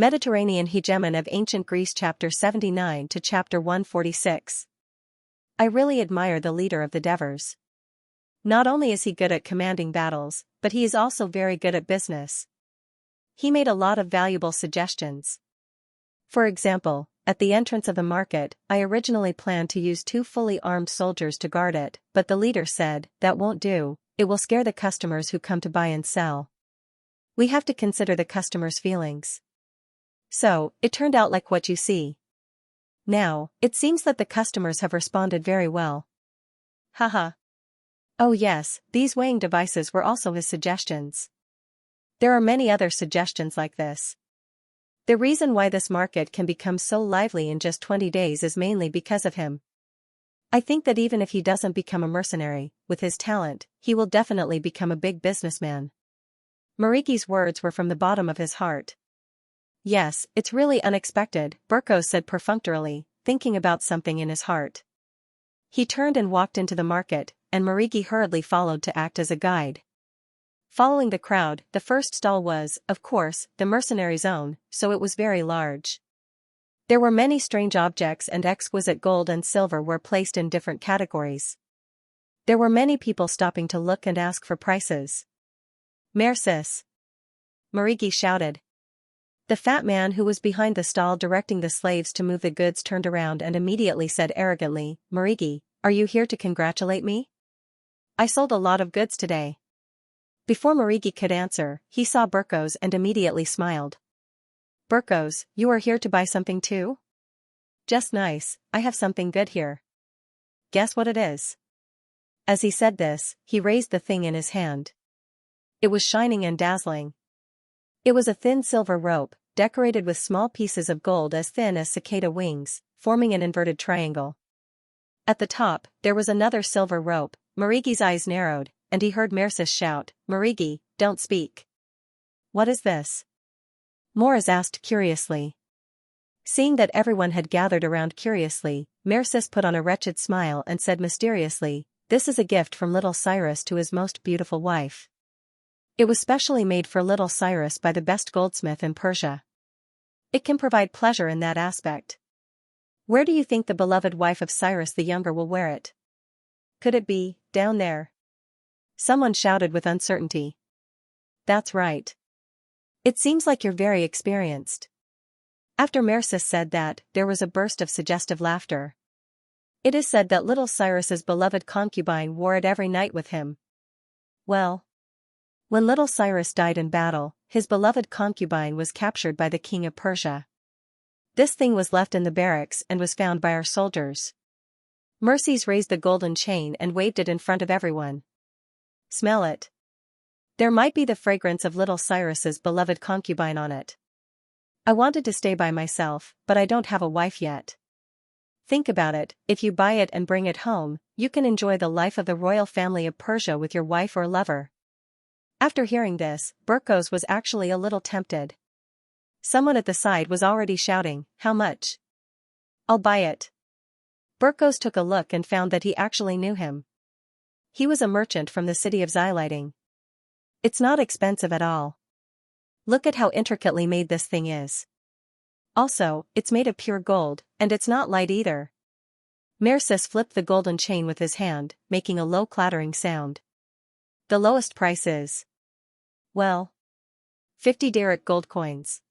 Mediterranean Hegemon of Ancient Greece Chapter 79 to Chapter 146. I really admire the leader of the Devers. Not only is he good at commanding battles, but he is also very good at business. He made a lot of valuable suggestions. For example, at the entrance of the market, I originally planned to use 2 fully armed soldiers to guard it, but the leader said, "That won't do, it will scare the customers who come to buy and sell. We have to consider the customers' feelings." So, it turned out like what you see. Now, it seems that the customers have responded very well. Haha. Oh yes, these weighing devices were also his suggestions. There are many other suggestions like this. The reason why this market can become so lively in just 20 days is mainly because of him. I think that even if he doesn't become a mercenary, with his talent, he will definitely become a big businessman. Mariki's words were from the bottom of his heart. Yes, it's really unexpected, Burkos said perfunctorily, thinking about something in his heart. He turned and walked into the market, and Mariki hurriedly followed to act as a guide. Following the crowd, the first stall was, of course, the mercenary's own, so it was very large. There were many strange objects and exquisite gold and silver were placed in different categories. There were many people stopping to look and ask for prices. "Mercis!" Mariki shouted. The fat man who was behind the stall directing the slaves to move the goods turned around and immediately said arrogantly, "Mariki, are you here to congratulate me? I sold a lot of goods today." Before Mariki could answer, he saw Burkos and immediately smiled. "Burkos, you are here to buy something too? Just nice, I have something good here. Guess what it is?" As he said this, he raised the thing in his hand. It was shining and dazzling. It was a thin silver rope, decorated with small pieces of gold as thin as cicada wings, forming an inverted triangle. At the top, there was another silver rope. Mariki's eyes narrowed, and he heard Mercis shout, "Mariki, don't speak." "What is this?" Morris asked curiously. Seeing that everyone had gathered around curiously, Mercis put on a wretched smile and said mysteriously, "This is a gift from little Cyrus to his most beautiful wife. It was specially made for little Cyrus by the best goldsmith in Persia. It can provide pleasure in that aspect. Where do you think the beloved wife of Cyrus the Younger will wear it? Could it be, down there?" Someone shouted with uncertainty. "That's right. It seems like you're very experienced." After Mercis said that, there was a burst of suggestive laughter. "It is said that little Cyrus's beloved concubine wore it every night with him. Well, when little Cyrus died in battle, his beloved concubine was captured by the king of Persia. This thing was left in the barracks and was found by our soldiers." Mercis raised the golden chain and waved it in front of everyone. "Smell it. There might be the fragrance of little Cyrus's beloved concubine on it. I wanted to stay by myself, but I don't have a wife yet. Think about it, if you buy it and bring it home, you can enjoy the life of the royal family of Persia with your wife or lover." After hearing this, Burkos was actually a little tempted. Someone at the side was already shouting, "How much?" "I'll buy it." Burkos took a look and found that he actually knew him. He was a merchant from the city of Xylighting. "It's not expensive at all. Look at how intricately made this thing is. Also, it's made of pure gold, and it's not light either." Mercis flipped the golden chain with his hand, making a low clattering sound. "The lowest price is, well, 50 Derek gold coins."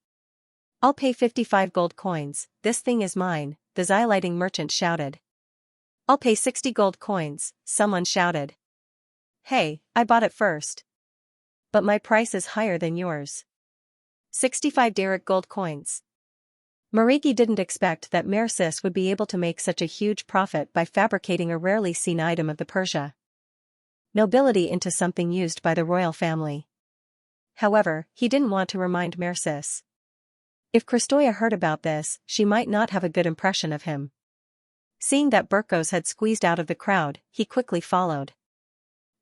"I'll pay 55 gold coins, this thing is mine," the Xylighting merchant shouted. "I'll pay 60 gold coins," someone shouted. "Hey, I bought it first. But my price is higher than yours. 65 Derek gold coins." Mariki didn't expect that Mercis would be able to make such a huge profit by fabricating a rarely seen item of the Persia nobility into something used by the royal family. However, he didn't want to remind Mercis. If Kristoya heard about this, she might not have a good impression of him. Seeing that Burkos had squeezed out of the crowd, he quickly followed.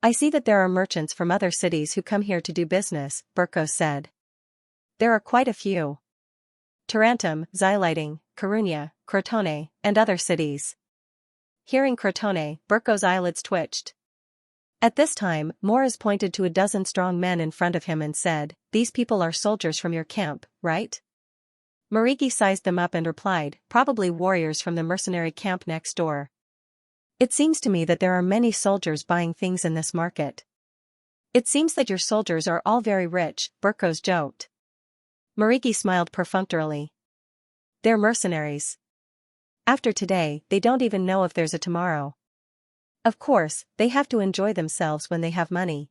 "I see that there are merchants from other cities who come here to do business," Burkos said. "There are quite a few. Tarantum, Xylighting, Carunia, Crotone, and other cities." Hearing Crotone, Burkos' eyelids twitched. At this time, Morris pointed to a dozen strong men in front of him and said, "These people are soldiers from your camp, right?" Marigi sized them up and replied, probably warriors from the mercenary camp next door. It seems to me that there are many soldiers buying things in this market. It seems that your soldiers are all very rich, Burkos joked. Marigi smiled perfunctorily. They're mercenaries. After today, they don't even know if there's a tomorrow. Of course, they have to enjoy themselves when they have money.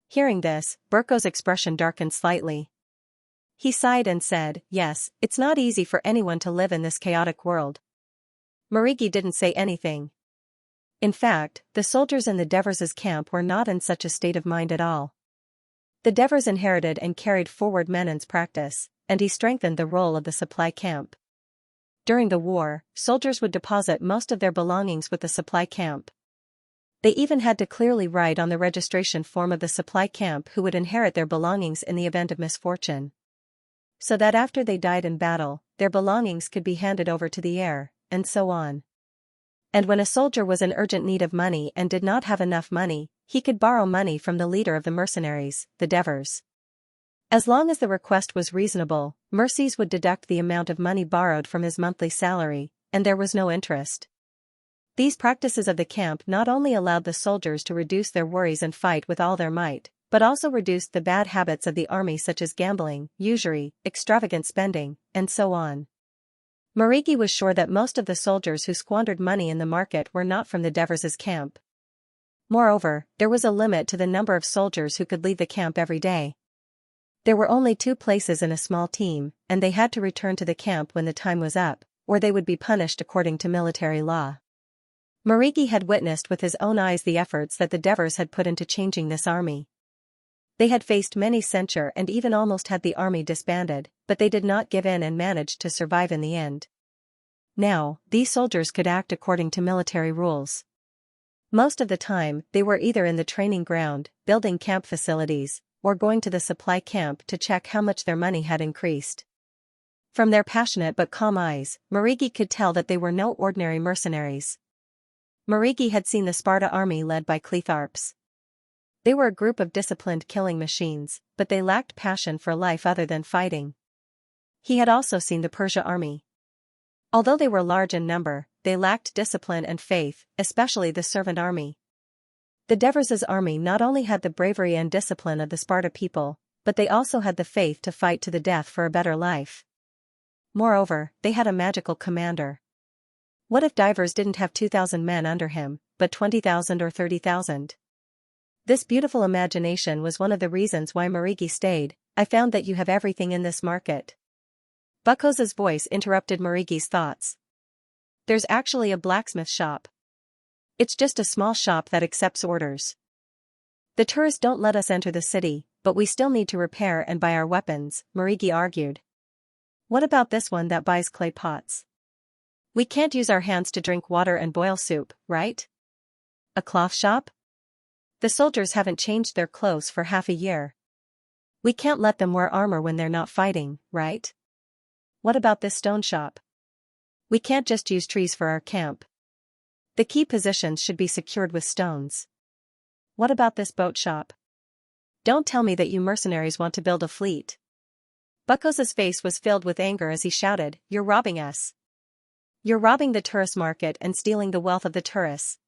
Hearing this, Burkos' expression darkened slightly. He sighed and said, yes, it's not easy for anyone to live in this chaotic world. Marigi didn't say anything. In fact, the soldiers in the Devers' camp were not in such a state of mind at all. The Devers inherited and carried forward Menon's practice, and he strengthened the role of the supply camp. During the war, soldiers would deposit most of their belongings with the supply camp. They even had to clearly write on the registration form of the supply camp who would inherit their belongings in the event of misfortune. So that after they died in battle, their belongings could be handed over to the heir, and so on. And when a soldier was in urgent need of money and did not have enough money, he could borrow money from the leader of the mercenaries, the Devers. As long as the request was reasonable, Mercies would deduct the amount of money borrowed from his monthly salary, and there was no interest. These practices of the camp not only allowed the soldiers to reduce their worries and fight with all their might, but also reduced the bad habits of the army such as gambling, usury, extravagant spending, and so on. Marigi was sure that most of the soldiers who squandered money in the market were not from the Devers' camp. Moreover, there was a limit to the number of soldiers who could leave the camp every day. There were only 2 places in a small team, and they had to return to the camp when the time was up, or they would be punished according to military law. Marigi had witnessed with his own eyes the efforts that the Devers had put into changing this army. They had faced many censure and even almost had the army disbanded, but they did not give in and managed to survive in the end. Now, these soldiers could act according to military rules. Most of the time, they were either in the training ground, building camp facilities, or going to the supply camp to check how much their money had increased. From their passionate but calm eyes, Marigi could tell that they were no ordinary mercenaries. Marigi had seen the Sparta army led by Cleitharps. They were a group of disciplined killing machines, but they lacked passion for life other than fighting. He had also seen the Persia army. Although they were large in number, they lacked discipline and faith, especially the servant army. The Devers' army not only had the bravery and discipline of the Sparta people, but they also had the faith to fight to the death for a better life. Moreover, they had a magical commander. What if Devers didn't have 2,000 men under him, but 20,000 or 30,000? This beautiful imagination was one of the reasons why Marigi stayed. I found that you have everything in this market. Burkos' voice interrupted Marigi's thoughts. There's actually a blacksmith shop. It's just a small shop that accepts orders. The tourists don't let us enter the city, but we still need to repair and buy our weapons, Marigi argued. What about this one that buys clay pots? We can't use our hands to drink water and boil soup, right? A cloth shop? The soldiers haven't changed their clothes for half a year. We can't let them wear armor when they're not fighting, right? What about this stone shop? We can't just use trees for our camp. The key positions should be secured with stones. What about this boat shop? Don't tell me that you mercenaries want to build a fleet. Burkos' face was filled with anger as he shouted, "You're robbing us. You're robbing the tourist market and stealing the wealth of the tourists."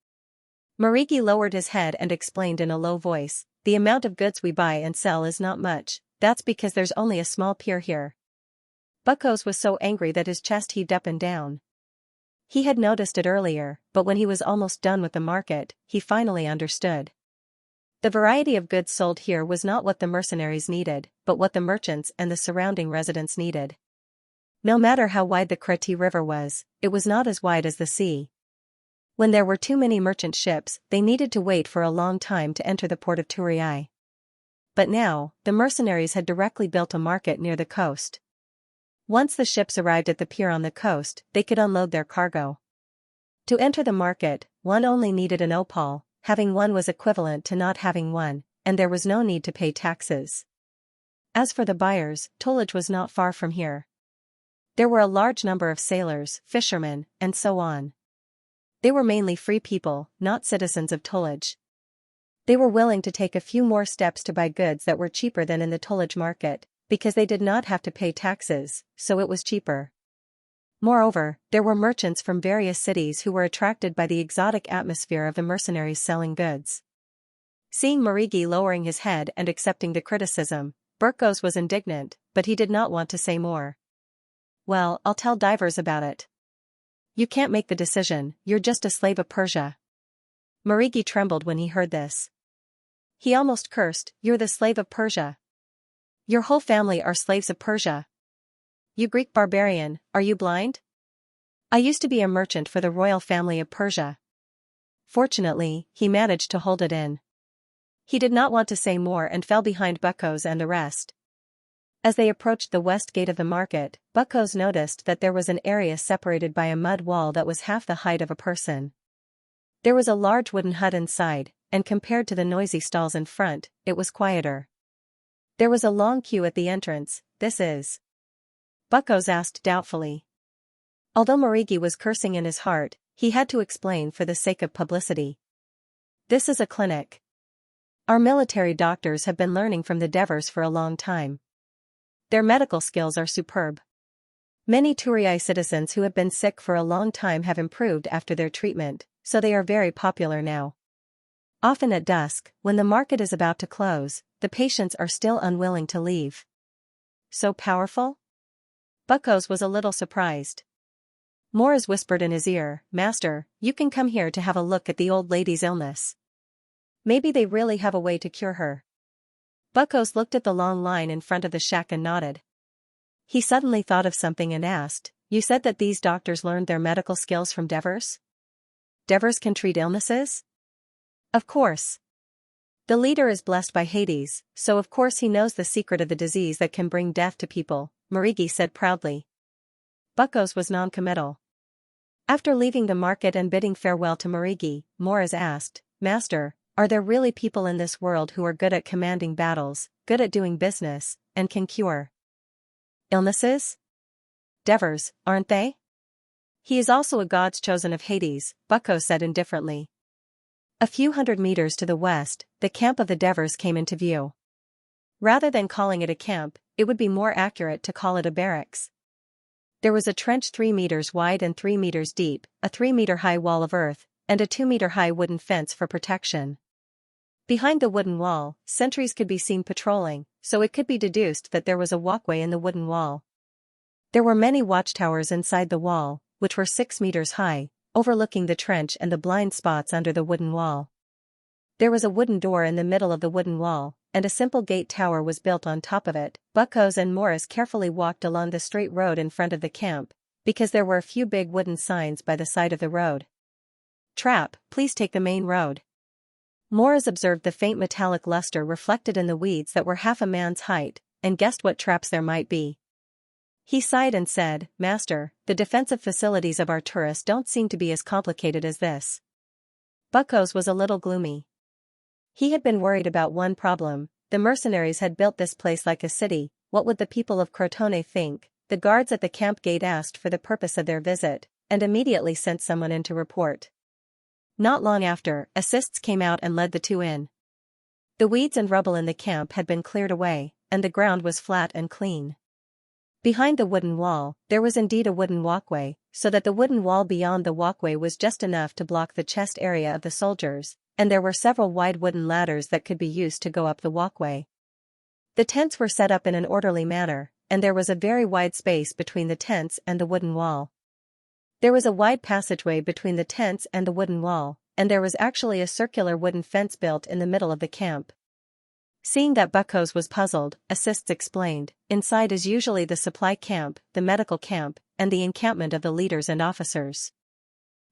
Marigi lowered his head and explained in a low voice, "The amount of goods we buy and sell is not much, that's because there's only a small pier here." Burkos was so angry that his chest heaved up and down. He had noticed it earlier, but when he was almost done with the market, he finally understood. The variety of goods sold here was not what the mercenaries needed, but what the merchants and the surrounding residents needed. No matter how wide the Kreti River was, it was not as wide as the sea. When there were too many merchant ships, they needed to wait for a long time to enter the port of Turiai. But now, the mercenaries had directly built a market near the coast. Once the ships arrived at the pier on the coast, they could unload their cargo. To enter the market, one only needed an opal. Having one was equivalent to not having one, and there was no need to pay taxes. As for the buyers, tonnage was not far from here. There were a large number of sailors, fishermen, and so on. They were mainly free people, not citizens of tonnage. They were willing to take a few more steps to buy goods that were cheaper than in the tonnage market, because they did not have to pay taxes, so it was cheaper. Moreover, there were merchants from various cities who were attracted by the exotic atmosphere of the mercenaries selling goods. Seeing Marigi lowering his head and accepting the criticism, Burkos was indignant, but he did not want to say more. "Well, I'll tell divers about it." "You can't make the decision, you're just a slave of Persia." Marigi trembled when he heard this. He almost cursed, "You're the slave of Persia. Your whole family are slaves of Persia. You Greek barbarian, are you blind? I used to be a merchant for the royal family of Persia." Fortunately, he managed to hold it in. He did not want to say more and fell behind Burkos and the rest. As they approached the west gate of the market, Burkos noticed that there was an area separated by a mud wall that was half the height of a person. There was a large wooden hut inside, and compared to the noisy stalls in front, it was quieter. There was a long queue at the entrance. "This is?" Burkos asked doubtfully. Although Marigi was cursing in his heart, he had to explain for the sake of publicity. "This is a clinic. Our military doctors have been learning from the Devers for a long time. Their medical skills are superb. Many Turii citizens who have been sick for a long time have improved after their treatment, so they are very popular now. Often at dusk, when the market is about to close, the patients are still unwilling to leave." "So powerful?" Burkos was a little surprised. Morris whispered in his ear, "Master, you can come here to have a look at the old lady's illness. Maybe they really have a way to cure her." Burkos looked at the long line in front of the shack and nodded. He suddenly thought of something and asked, "You said that these doctors learned their medical skills from Devers? Devers can treat illnesses?" "Of course. The leader is blessed by Hades, so of course he knows the secret of the disease that can bring death to people," Marigi said proudly. Burkos was non-committal. After leaving the market and bidding farewell to Marigi, Morris asked, "Master, are there really people in this world who are good at commanding battles, good at doing business, and can cure illnesses?" "Devers, aren't they?" "He is also a god's chosen of Hades," Burkos said indifferently. A few hundred meters to the west, the camp of the Devers came into view. Rather than calling it a camp, it would be more accurate to call it a barracks. There was a trench 3 meters wide and 3 meters deep, a 3-meter-high wall of earth, and a 2-meter-high wooden fence for protection. Behind the wooden wall, sentries could be seen patrolling, so it could be deduced that there was a walkway in the wooden wall. There were many watchtowers inside the wall, which were 6 meters high, overlooking the trench and the blind spots under the wooden wall. There was a wooden door in the middle of the wooden wall, and a simple gate tower was built on top of it. Burkos and Morris carefully walked along the straight road in front of the camp, because there were a few big wooden signs by the side of the road. "Trap, please take the main road." Morris observed the faint metallic luster reflected in the weeds that were half a man's height, and guessed what traps there might be. He sighed and said, "Master, the defensive facilities of our tourists don't seem to be as complicated as this." Burkos was a little gloomy. He had been worried about one problem: the mercenaries had built this place like a city. What would the people of Crotone think? The guards at the camp gate asked for the purpose of their visit, and immediately sent someone in to report. Not long after, assists came out and led the two in. The weeds and rubble in the camp had been cleared away, and the ground was flat and clean. Behind the wooden wall, there was indeed a wooden walkway, so that the wooden wall beyond the walkway was just enough to block the chest area of the soldiers, and there were several wide wooden ladders that could be used to go up the walkway. The tents were set up in an orderly manner, and there was a very wide space between the tents and the wooden wall. There was a wide passageway between the tents and the wooden wall, and there was actually a circular wooden fence built in the middle of the camp. Seeing that Burkos was puzzled, assists explained, inside is usually the supply camp, the medical camp, and the encampment of the leaders and officers.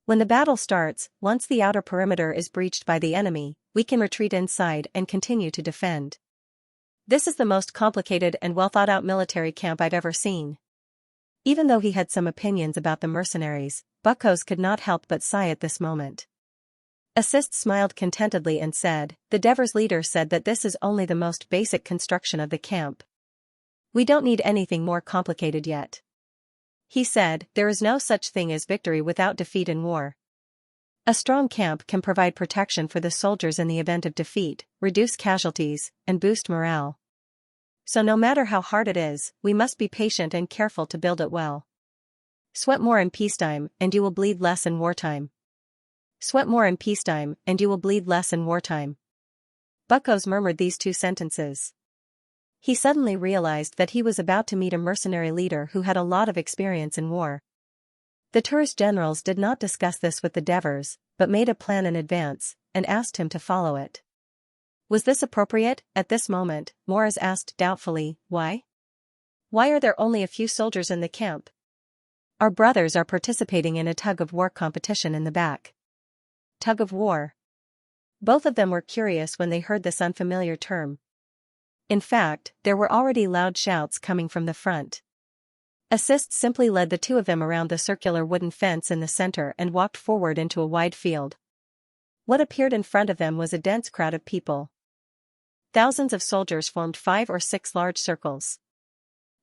When the battle starts, once the outer perimeter is breached by the enemy, we can retreat inside and continue to defend. This is the most complicated and well-thought-out military camp I've ever seen. Even though he had some opinions about the mercenaries, Burkos could not help but sigh at this moment. Assist smiled contentedly and said, "The Devers leader said that this is only the most basic construction of the camp. We don't need anything more complicated yet. He said, there is no such thing as victory without defeat in war. A strong camp can provide protection for the soldiers in the event of defeat, reduce casualties, and boost morale. So no matter how hard it is, we must be patient and careful to build it well. Sweat more in peacetime, and you will bleed less in wartime. Sweat more in peacetime, and you will bleed less in wartime. Buckos murmured these two sentences. He suddenly realized that he was about to meet a mercenary leader who had a lot of experience in war. The tourist generals did not discuss this with the Devers, but made a plan in advance, and asked him to follow it. Was this appropriate? At this moment, Morris asked doubtfully, why? Why are there only a few soldiers in the camp? Our brothers are participating in a tug-of-war competition in the back. Tug-of-war. Both of them were curious when they heard this unfamiliar term. In fact, there were already loud shouts coming from the front. Assist simply led the two of them around the circular wooden fence in the center and walked forward into a wide field. What appeared in front of them was a dense crowd of people. Thousands of soldiers formed 5 or 6 large circles.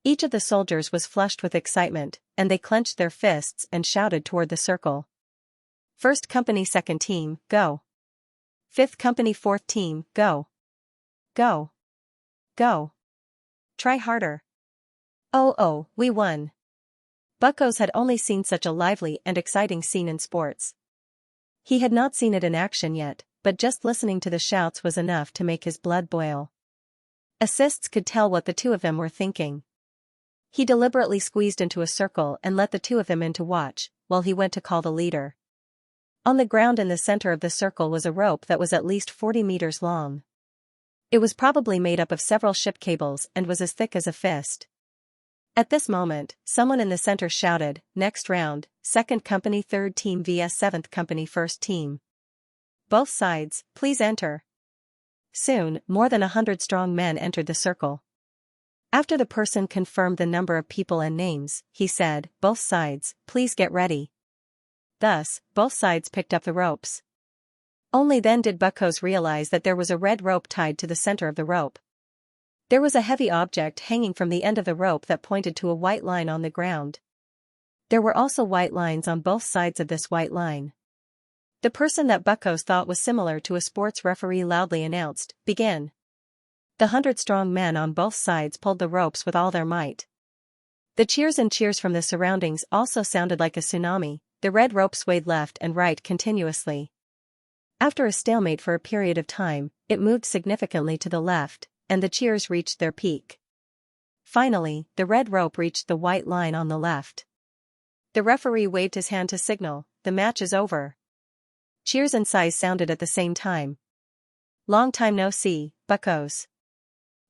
Each of the soldiers was flushed with excitement, and they clenched their fists and shouted toward the circle. 1st Company 2nd Team, go. 5th Company 4th Team, go. Go. Go. Try harder. Oh, we won. Buckos had only seen such a lively and exciting scene in sports. He had not seen it in action yet, but just listening to the shouts was enough to make his blood boil. Assists could tell what the two of them were thinking. He deliberately squeezed into a circle and let the two of them in to watch, while he went to call the leader. On the ground in the center of the circle was a rope that was at least 40 meters long. It was probably made up of several ship cables and was as thick as a fist. At this moment, someone in the center shouted, "Next round, 2nd Company 3rd Team vs 7th Company 1st Team. Both sides, please enter." Soon, more than 100 strong men entered the circle. After the person confirmed the number of people and names, he said, "Both sides, please get ready." Thus, both sides picked up the ropes. Only then did Buckos realize that there was a red rope tied to the center of the rope. There was a heavy object hanging from the end of the rope that pointed to a white line on the ground. There were also white lines on both sides of this white line. The person that Buckos thought was similar to a sports referee loudly announced, "Begin." The 100-strong men on both sides pulled the ropes with all their might. The cheers and cheers from the surroundings also sounded like a tsunami. The red rope swayed left and right continuously. After a stalemate for a period of time, it moved significantly to the left, and the cheers reached their peak. Finally, the red rope reached the white line on the left. The referee waved his hand to signal, "The match is over." Cheers and sighs sounded at the same time. "Long time no see, Buckos.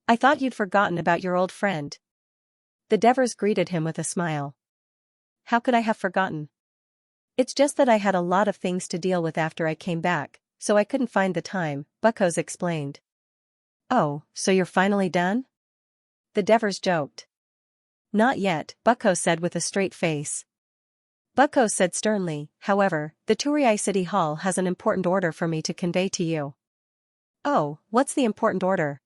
I thought you'd forgotten about your old friend." The Devers greeted him with a smile. "How could I have forgotten? It's just that I had a lot of things to deal with after I came back, so I couldn't find the time," Buckos explained. "Oh, so you're finally done?" The Devers joked. "Not yet," Buckos said with a straight face. Buckos said sternly, "However, the Turii City Hall has an important order for me to convey to you." "Oh, what's the important order?"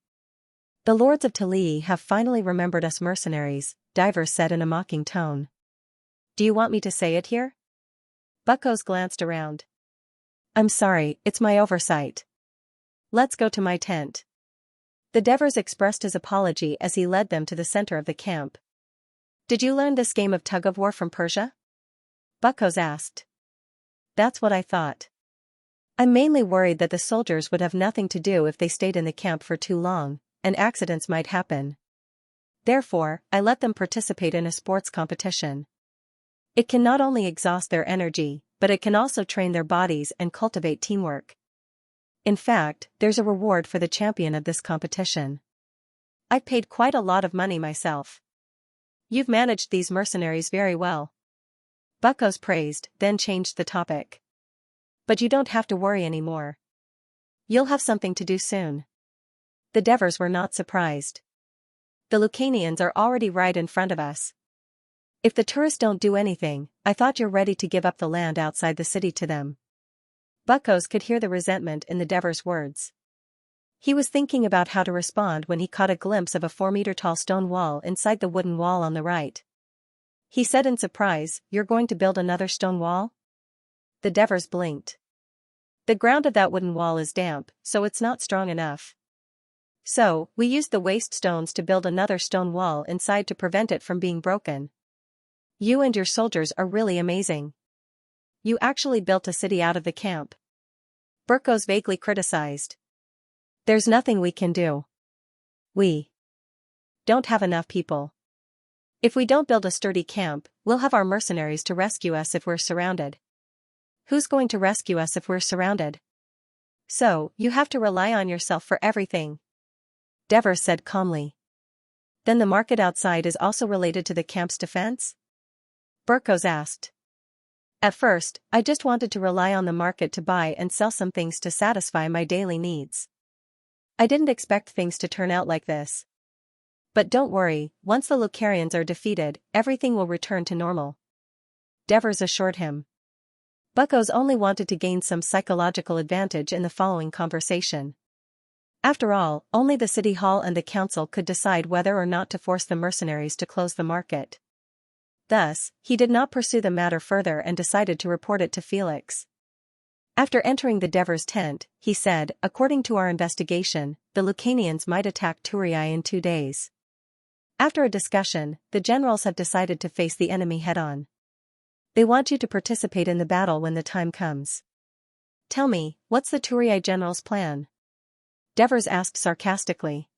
"The lords of Tulii have finally remembered us mercenaries," Divers said in a mocking tone. "Do you want me to say it here?" Buckos glanced around. "I'm sorry, it's my oversight. Let's go to my tent." The Devers expressed his apology as he led them to the center of the camp. "Did you learn this game of tug-of-war from Persia?" Buckos asked. "That's what I thought. I'm mainly worried that the soldiers would have nothing to do if they stayed in the camp for too long, and accidents might happen. Therefore, I let them participate in a sports competition. It can not only exhaust their energy, but it can also train their bodies and cultivate teamwork. In fact, there's a reward for the champion of this competition. I've paid quite a lot of money myself. You've managed these mercenaries very well." Buckos praised, then changed the topic. "But you don't have to worry anymore. You'll have something to do soon." The Devers were not surprised. "The Lucanians are already right in front of us. If the tourists don't do anything, I thought you're ready to give up the land outside the city to them." Buckos could hear the resentment in the Devers' words. He was thinking about how to respond when he caught a glimpse of a 4-meter-tall stone wall inside the wooden wall on the right. He said in surprise, "You're going to build another stone wall?" The Devers blinked. "The ground of that wooden wall is damp, so it's not strong enough." So, we used the waste stones to build another stone wall inside to prevent it from being broken. You and your soldiers are really amazing. You actually built a city out of the camp. Burkos vaguely criticized. There's nothing we can do. We don't have enough people. If we don't build a sturdy camp, we'll have our mercenaries to rescue us if we're surrounded. Who's going to rescue us if we're surrounded? So, you have to rely on yourself for everything. Devers said calmly. Then the market outside is also related to the camp's defense? Burkos asked. At first, I just wanted to rely on the market to buy and sell some things to satisfy my daily needs. I didn't expect things to turn out like this. But don't worry, once the Lucarians are defeated, everything will return to normal. Devers assured him. Burkos only wanted to gain some psychological advantage in the following conversation. After all, only the city hall and the council could decide whether or not to force the mercenaries to close the market. Thus, he did not pursue the matter further and decided to report it to Felix. After entering the Devers' tent, he said, according to our investigation, the Lucanians might attack Turiai in 2 days. After a discussion, the generals have decided to face the enemy head-on. They want you to participate in the battle when the time comes. Tell me, what's the Turiai general's plan? Devers asked sarcastically.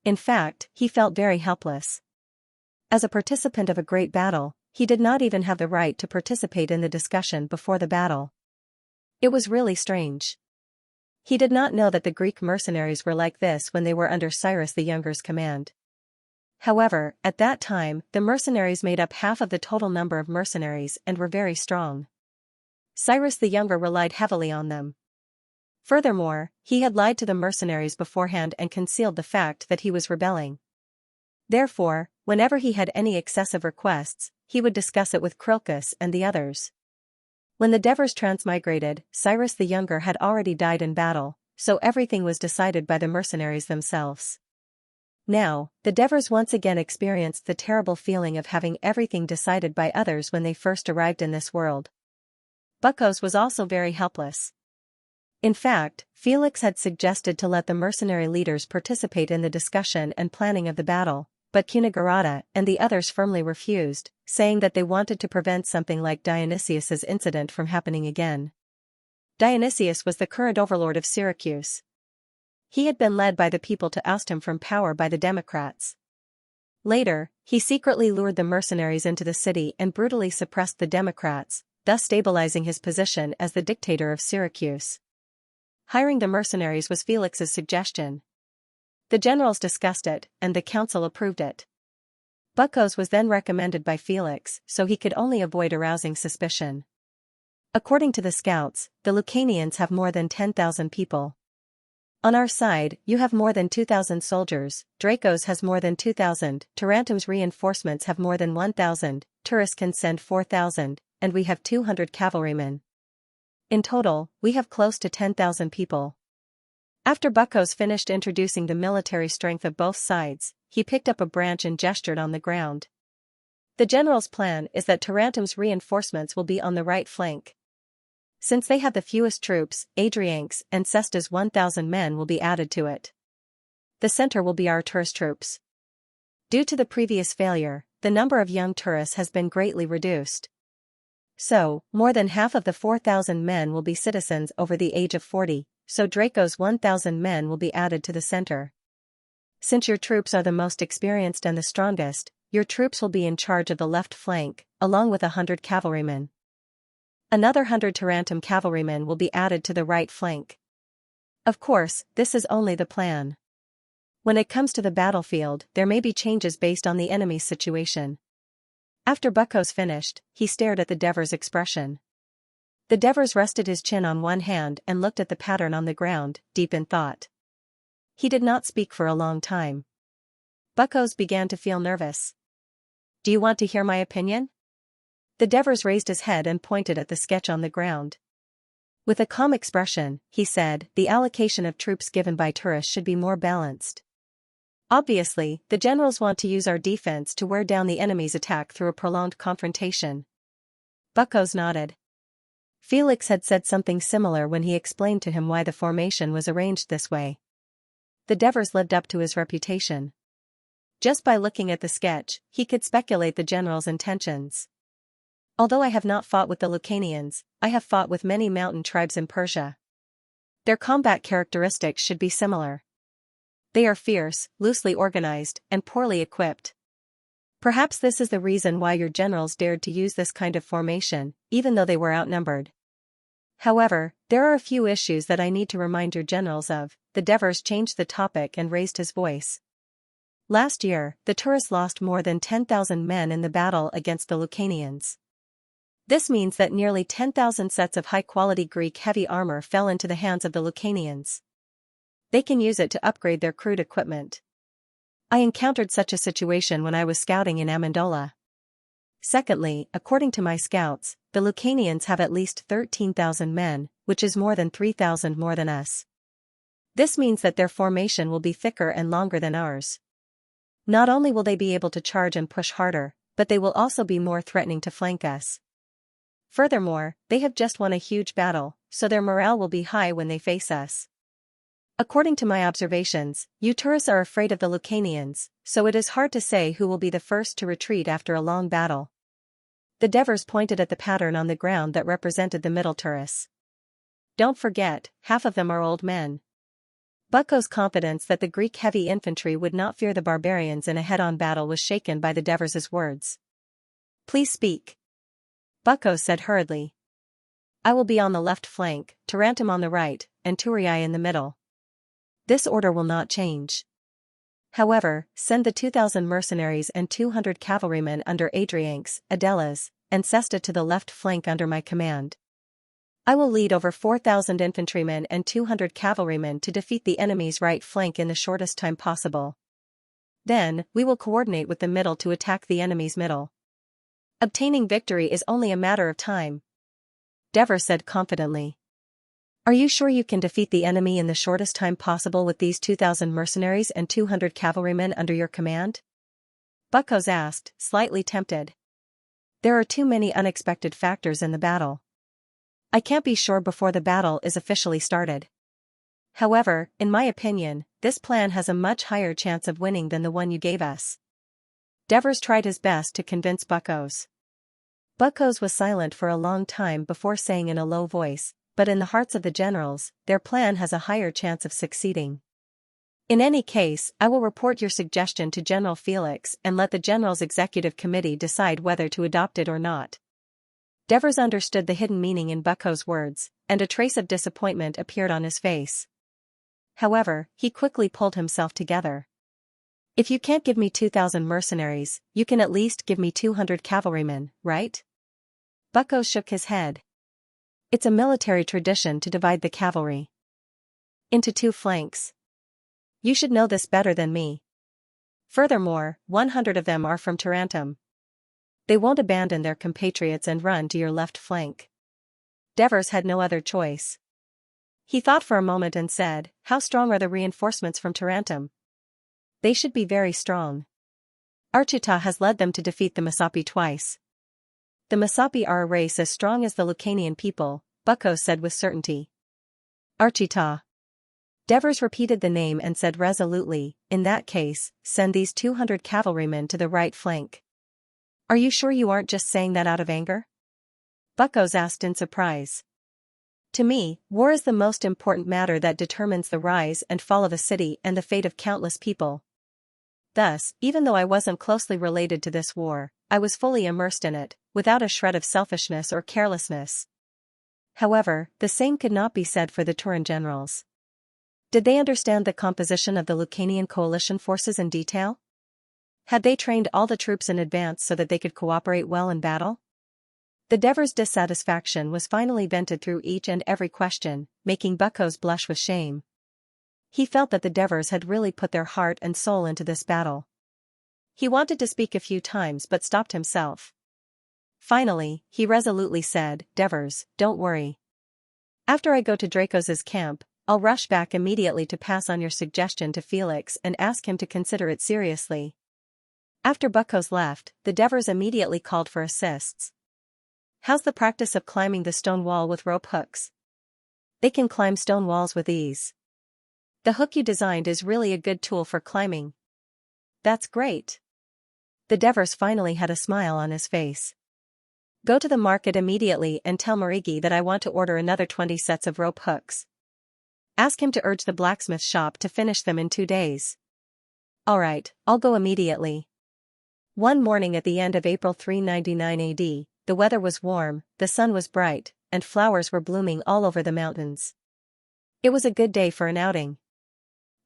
In fact, he felt very helpless. As a participant of a great battle, he did not even have the right to participate in the discussion before the battle. It was really strange. He did not know that the Greek mercenaries were like this when they were under Cyrus the Younger's command. However, at that time, the mercenaries made up half of the total number of mercenaries and were very strong. Cyrus the Younger relied heavily on them. Furthermore, he had lied to the mercenaries beforehand and concealed the fact that he was rebelling. Therefore, whenever he had any excessive requests, he would discuss it with Krilkus and the others. When the Devers transmigrated, Cyrus the Younger had already died in battle, so everything was decided by the mercenaries themselves. Now, the Devers once again experienced the terrible feeling of having everything decided by others when they first arrived in this world. Burkos was also very helpless. In fact, Felix had suggested to let the mercenary leaders participate in the discussion and planning of the battle, but Cunagurata and the others firmly refused, saying that they wanted to prevent something like Dionysius's incident from happening again. Dionysius was the current overlord of Syracuse. He had been led by the people to oust him from power by the Democrats. Later, he secretly lured the mercenaries into the city and brutally suppressed the Democrats, thus stabilizing his position as the dictator of Syracuse. Hiring the mercenaries was Felix's suggestion. The generals discussed it, and the council approved it. Burkos was then recommended by Felix, so he could only avoid arousing suspicion. According to the scouts, the Lucanians have more than 10,000 people. On our side, you have more than 2,000 soldiers, Dracos has more than 2,000, Tarentum's reinforcements have more than 1,000, Turris can send 4,000, and we have 200 cavalrymen. In total, we have close to 10,000 people. After Burkos finished introducing the military strength of both sides, he picked up a branch and gestured on the ground. The general's plan is that Tarentum's reinforcements will be on the right flank. Since they have the fewest troops, Adrianx and Cesta's 1,000 men will be added to it. The center will be our Turris troops. Due to the previous failure, the number of young Turris has been greatly reduced. So, more than half of the 4,000 men will be citizens over the age of 40, so Draco's 1,000 men will be added to the center. Since your troops are the most experienced and the strongest, your troops will be in charge of the left flank, along with 100 cavalrymen. Another 100 Tarentum cavalrymen will be added to the right flank. Of course, this is only the plan. When it comes to the battlefield, there may be changes based on the enemy's situation. After Burkos finished, he stared at the Devers' expression. The Devers rested his chin on one hand and looked at the pattern on the ground, deep in thought. He did not speak for a long time. Burkos began to feel nervous. Do you want to hear my opinion? The Devers raised his head and pointed at the sketch on the ground. With a calm expression, he said, the allocation of troops given by Turris should be more balanced. Obviously, the generals want to use our defense to wear down the enemy's attack through a prolonged confrontation. Burkos nodded. Felix had said something similar when he explained to him why the formation was arranged this way. the Devers lived up to his reputation. Just by looking at the sketch, he could speculate the general's intentions. Although I have not fought with the Lucanians, I have fought with many mountain tribes in Persia. Their combat characteristics should be similar. They are fierce, loosely organized, and poorly equipped. Perhaps this is the reason why your generals dared to use this kind of formation, even though they were outnumbered. However, there are a few issues that I need to remind your generals of. The Devers changed the topic and raised his voice. Last year, the Turks lost more than 10,000 men in the battle against the Lucanians. This means that nearly 10,000 sets of high-quality Greek heavy armor fell into the hands of the Lucanians. They can use it to upgrade their crude equipment. I encountered such a situation when I was scouting in Amendola. Secondly, according to my scouts, the Lucanians have at least 13,000 men, which is more than 3,000 more than us. This means that their formation will be thicker and longer than ours. Not only will they be able to charge and push harder, but they will also be more threatening to flank us. Furthermore, they have just won a huge battle, so their morale will be high when they face us. According to my observations, you Turks are afraid of the Lucanians, so it is hard to say who will be the first to retreat after a long battle. The Devers pointed at the pattern on the ground that represented the middle Turks. Don't forget, half of them are old men. Bucco's confidence that the Greek heavy infantry would not fear the barbarians in a head-on battle was shaken by the Devers' words. Please speak. Bucco said hurriedly. I will be on the left flank, Tarentum on the right, and Turiai in the middle. This order will not change. However, send the 2,000 mercenaries and 200 cavalrymen under Adrianx, Adelas, and Cesta to the left flank under my command. I will lead over 4,000 infantrymen and 200 cavalrymen to defeat the enemy's right flank in the shortest time possible. Then, we will coordinate with the middle to attack the enemy's middle. Obtaining victory is only a matter of time. Devers said confidently. Are you sure you can defeat the enemy in the shortest time possible with these 2,000 mercenaries and 200 cavalrymen under your command? Bucco asked, slightly tempted. There are too many unexpected factors in the battle. I can't be sure before the battle is officially started. However, in my opinion, this plan has a much higher chance of winning than the one you gave us. Devers tried his best to convince Bucco. Bucco was silent for a long time before saying in a low voice, but in the hearts of the generals, their plan has a higher chance of succeeding. In any case, I will report your suggestion to General Felix and let the General's Executive Committee decide whether to adopt it or not. Devers understood the hidden meaning in Bucco's words, and a trace of disappointment appeared on his face. However, he quickly pulled himself together. If you can't give me 2,000 mercenaries, you can at least give me 200 cavalrymen, right? Bucco shook his head. It's a military tradition to divide the cavalry into two flanks. You should know this better than me. Furthermore, 100 of them are from Tarentum. They won't abandon their compatriots and run to your left flank. Devers had no other choice. He thought for a moment and said, how strong are the reinforcements from Tarentum? They should be very strong. Archita has led them to defeat the Masapi twice. The Masapi are a race as strong as the Lucanian people, Bucco said with certainty. Archita. Devers repeated the name and said resolutely, in that case, send these 200 cavalrymen to the right flank. Are you sure you aren't just saying that out of anger? Bucco asked in surprise. To me, war is the most important matter that determines the rise and fall of a city and the fate of countless people. Thus, even though I wasn't closely related to this war, I was fully immersed in it, without a shred of selfishness or carelessness. However, the same could not be said for the Turan generals. Did they understand the composition of the Lucanian coalition forces in detail? Had they trained all the troops in advance so that they could cooperate well in battle? The Devers' dissatisfaction was finally vented through each and every question, making Bucco blush with shame. He felt that the Devers had really put their heart and soul into this battle. He wanted to speak a few times but stopped himself. Finally, he resolutely said, Devers, don't worry. After I go to Draco's camp, I'll rush back immediately to pass on your suggestion to Felix and ask him to consider it seriously. After Bucco left, the Devers immediately called for assists. How's the practice of climbing the stone wall with rope hooks? They can climb stone walls with ease. The hook you designed is really a good tool for climbing. That's great. The Devers finally had a smile on his face. Go to the market immediately and tell Marigi that I want to order another 20 sets of rope hooks. Ask him to urge the blacksmith shop to finish them in 2 days. Alright, I'll go immediately. One morning at the end of April 399 AD, the weather was warm, the sun was bright, and flowers were blooming all over the mountains. It was a good day for an outing.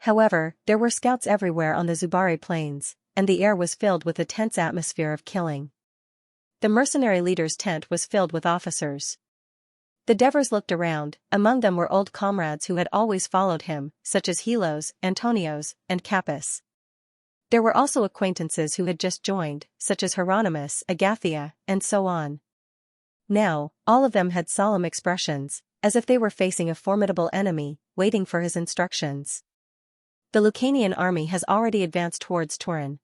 However, there were scouts everywhere on the Zubari plains, and the air was filled with a tense atmosphere of killing. The mercenary leader's tent was filled with officers. The Devers looked around. Among them were old comrades who had always followed him, such as Helos, Antonios, and Capys. There were also acquaintances who had just joined, such as Hieronymus, Agathia, and so on. Now, all of them had solemn expressions, as if they were facing a formidable enemy, waiting for his instructions. The Lucanian army has already advanced towards Turin.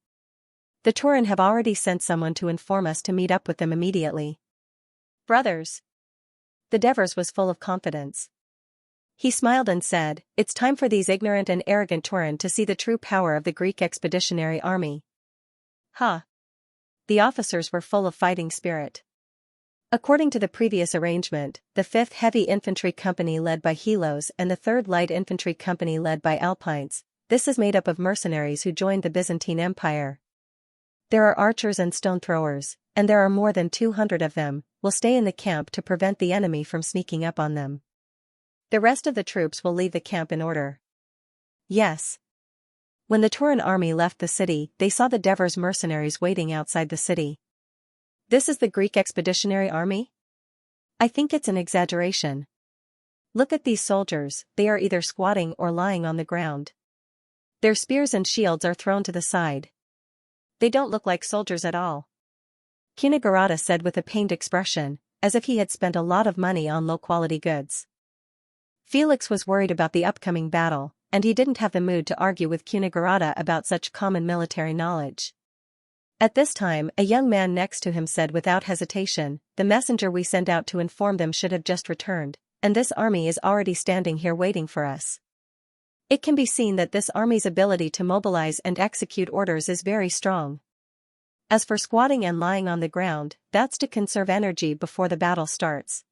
The Turin have already sent someone to inform us to meet up with them immediately. Brothers. The Devers was full of confidence. He smiled and said, "It's time for these ignorant and arrogant Turin to see the true power of the Greek expeditionary army." The officers were full of fighting spirit. According to the previous arrangement, the 5th Heavy Infantry Company led by Helos and the 3rd Light Infantry Company led by Alpines, this is made up of mercenaries who joined the Byzantine Empire. There are archers and stone throwers, and there are more than 200 of them, will stay in the camp to prevent the enemy from sneaking up on them. The rest of the troops will leave the camp in order. Yes. When the Turin army left the city, they saw the Devers mercenaries waiting outside the city. This is the Greek expeditionary army? I think it's an exaggeration. Look at these soldiers, they are either squatting or lying on the ground. Their spears and shields are thrown to the side. They don't look like soldiers at all. Cunegurata said with a pained expression, as if he had spent a lot of money on low-quality goods. Felix was worried about the upcoming battle, and he didn't have the mood to argue with Cunegurata about such common military knowledge. At this time, a young man next to him said without hesitation, "The messenger we sent out to inform them should have just returned, and this army is already standing here waiting for us." It can be seen that this army's ability to mobilize and execute orders is very strong. As for squatting and lying on the ground, that's to conserve energy before the battle starts.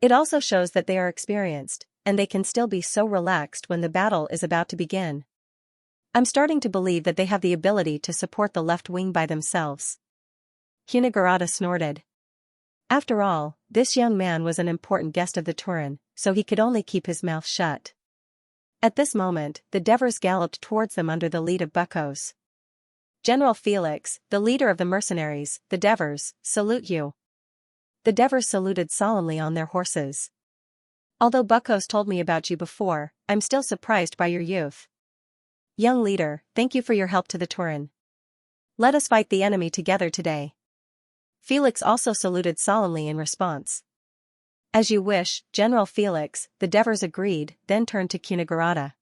It also shows that they are experienced, and they can still be so relaxed when the battle is about to begin. I'm starting to believe that they have the ability to support the left wing by themselves. Cunegurata snorted. After all, this young man was an important guest of the Turin, so he could only keep his mouth shut. At this moment, the Devers galloped towards them under the lead of Bucos. "General Felix, the leader of the mercenaries, the Devers, salute you." The Devers saluted solemnly on their horses. "Although Bucos told me about you before, I'm still surprised by your youth. Young leader, thank you for your help to the Turin. Let us fight the enemy together today." Felix also saluted solemnly in response. "As you wish, General Felix," the Devers agreed, then turned to Cunegurata.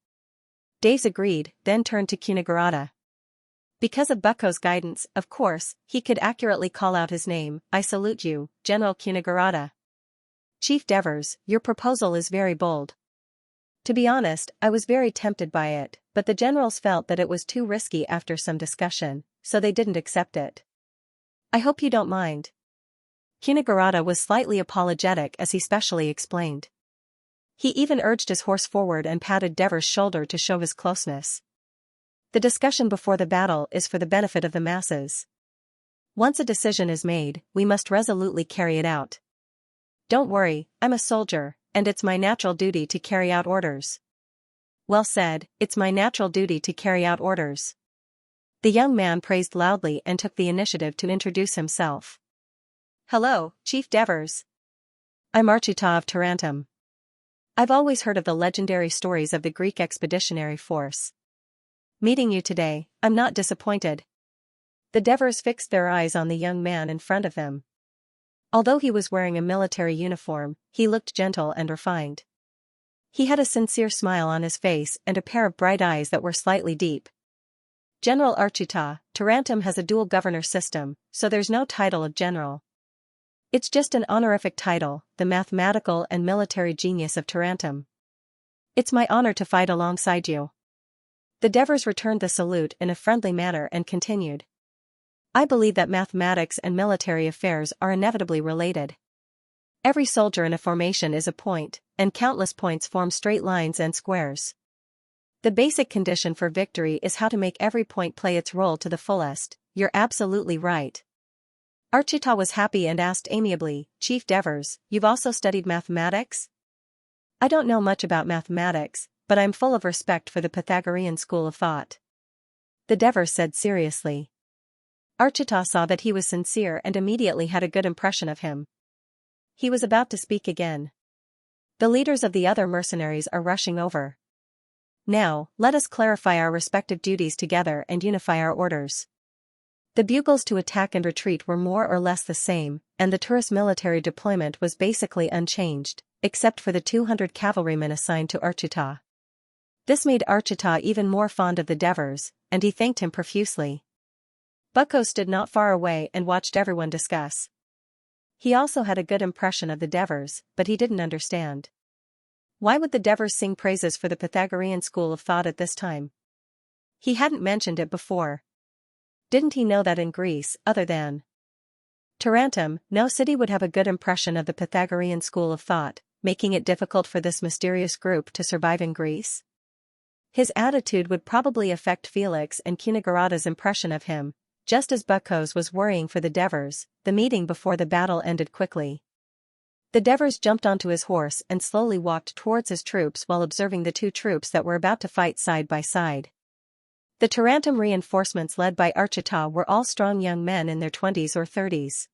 Daves agreed, then turned to Cunegurata. Because of Bucco's guidance, of course, he could accurately call out his name. "I salute you, General Cunegurata." "Chief Devers, your proposal is very bold. To be honest, I was very tempted by it, but the generals felt that it was too risky after some discussion, so they didn't accept it. I hope you don't mind." Cunegurata was slightly apologetic as he specially explained. He even urged his horse forward and patted Devers' shoulder to show his closeness. The discussion before the battle is for the benefit of the masses. Once a decision is made, we must resolutely carry it out. Don't worry, I'm a soldier, and it's my natural duty to carry out orders. Well said, it's my natural duty to carry out orders. The young man praised loudly and took the initiative to introduce himself. "Hello, Chief Devers. I'm Archita of Tarentum. I've always heard of the legendary stories of the Greek expeditionary force. Meeting you today, I'm not disappointed." The Devers fixed their eyes on the young man in front of them. Although he was wearing a military uniform, he looked gentle and refined. He had a sincere smile on his face and a pair of bright eyes that were slightly deep. "General Archita, Tarentum has a dual governor system, so there's no title of general. It's just an honorific title, the mathematical and military genius of Tarentum." It's my honor to fight alongside you. The Devers returned the salute in a friendly manner and continued. I believe that mathematics and military affairs are inevitably related. Every soldier in a formation is a point, and countless points form straight lines and squares. The basic condition for victory is how to make every point play its role to the fullest. You're absolutely right. Archita was happy and asked amiably, Chief Devers, you've also studied mathematics? I don't know much about mathematics, but I'm full of respect for the Pythagorean school of thought. The Devers said seriously. Archita saw that he was sincere and immediately had a good impression of him. He was about to speak again. The leaders of the other mercenaries are rushing over. Now, let us clarify our respective duties together and unify our orders. The bugles to attack and retreat were more or less the same, and the tourist military deployment was basically unchanged, except for the 200 cavalrymen assigned to Archita. This made Archita even more fond of the Devers, and he thanked him profusely. Bucko stood not far away and watched everyone discuss. He also had a good impression of the Devers, but he didn't understand. Why would the Devers sing praises for the Pythagorean school of thought at this time? He hadn't mentioned it before. Didn't he know that in Greece, other than Tarentum, no city would have a good impression of the Pythagorean school of thought, making it difficult for this mysterious group to survive in Greece? His attitude would probably affect Felix and Kunigarada's impression of him. Just as Bucko's was worrying for the Devers, the meeting before the battle ended quickly. The Devers jumped onto his horse and slowly walked towards his troops while observing the two troops that were about to fight side by side. The Tarentum reinforcements led by Archita were all strong young men in their 20s or 30s.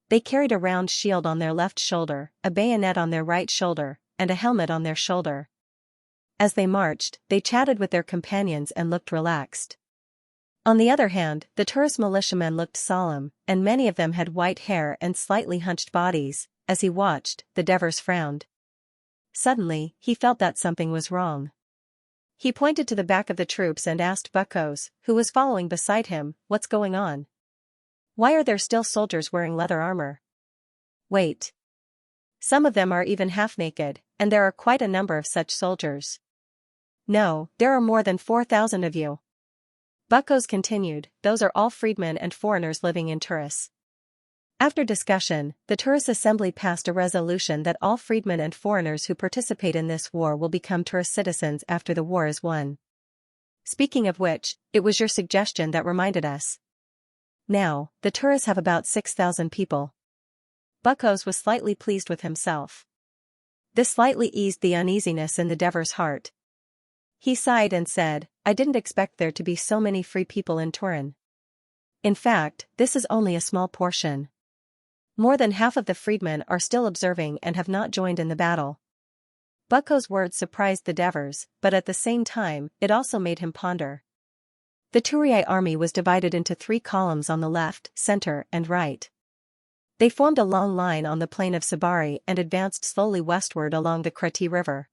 They carried a round shield on their left shoulder, a bayonet on their right shoulder, and a helmet on their shoulder. As they marched, they chatted with their companions and looked relaxed. On the other hand, the tourist militiamen looked solemn, and many of them had white hair and slightly hunched bodies. As he watched, the Devers frowned. Suddenly, he felt that something was wrong. He pointed to the back of the troops and asked Bucko's, who was following beside him, what's going on? Why are there still soldiers wearing leather armor? Wait. Some of them are even half naked, and there are quite a number of such soldiers. No, there are more than 4,000 of you. Bucko's continued, those are all freedmen and foreigners living in Turis. After discussion, the Turis Assembly passed a resolution that all freedmen and foreigners who participate in this war will become Turis citizens after the war is won. Speaking of which, it was your suggestion that reminded us. Now, the Turis have about 6,000 people. Bucko's was slightly pleased with himself. This slightly eased the uneasiness in the Devers' heart. He sighed and said, I didn't expect there to be so many free people in Turin. In fact, this is only a small portion. More than half of the freedmen are still observing and have not joined in the battle. Bucko's words surprised the Devers, but at the same time, it also made him ponder. The Turii army was divided into 3 columns on the left, center, and right. They formed a long line on the plain of Sabari and advanced slowly westward along the Kreti River.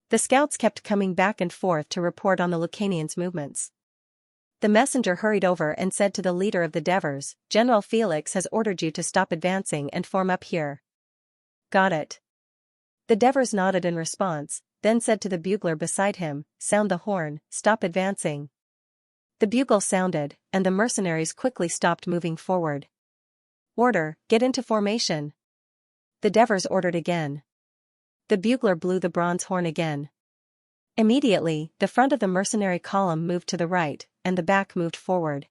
The scouts kept coming back and forth to report on the Lucanians' movements. The messenger hurried over and said to the leader of the Devers, General Felix has ordered you to stop advancing and form up here. Got it. The Devers nodded in response, then said to the bugler beside him, sound the horn, stop advancing. The bugle sounded, and the mercenaries quickly stopped moving forward. Order, get into formation. The Devers ordered again. The bugler blew the bronze horn again. Immediately, the front of the mercenary column moved to the right, and the back moved forward.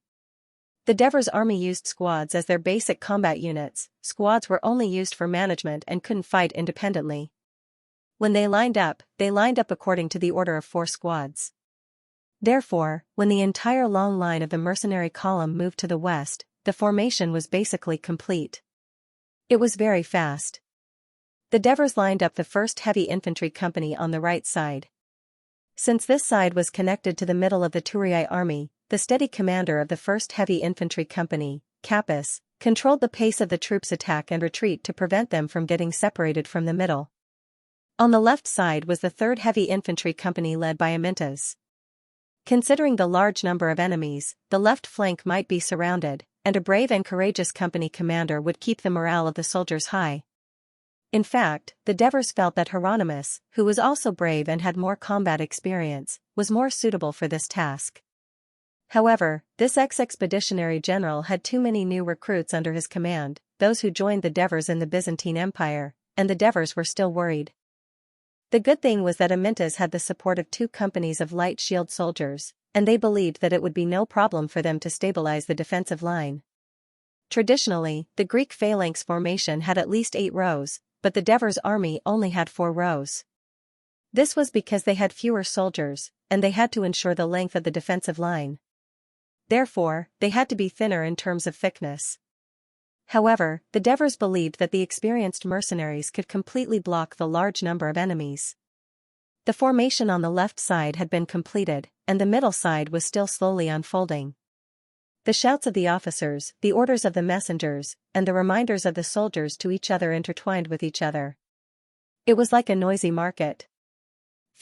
The Devers' army used squads as their basic combat units. Squads were only used for management and couldn't fight independently. When they lined up according to the order of 4 squads. Therefore, when the entire long line of the mercenary column moved to the west, the formation was basically complete. It was very fast. The Devers lined up the 1st Heavy Infantry Company on the right side. Since this side was connected to the middle of the Turii army, the steady commander of the 1st Heavy Infantry Company, Capus, controlled the pace of the troops' attack and retreat to prevent them from getting separated from the middle. On the left side was the 3rd Heavy Infantry Company led by Amintas. Considering the large number of enemies, the left flank might be surrounded, and a brave and courageous company commander would keep the morale of the soldiers high. In fact, the Devers felt that Hieronymus, who was also brave and had more combat experience, was more suitable for this task. However, this ex-expeditionary general had too many new recruits under his command, those who joined the Devers in the Byzantine Empire, and the Devers were still worried. The good thing was that Amyntas had the support of 2 companies of light shield soldiers, and they believed that it would be no problem for them to stabilize the defensive line. Traditionally, the Greek phalanx formation had at least 8 rows, but the Devers' army only had 4 rows. This was because they had fewer soldiers, and they had to ensure the length of the defensive line. Therefore, they had to be thinner in terms of thickness. However, the Devers believed that the experienced mercenaries could completely block the large number of enemies. The formation on the left side had been completed, and the middle side was still slowly unfolding. The shouts of the officers, the orders of the messengers, and the reminders of the soldiers to each other intertwined with each other. It was like a noisy market.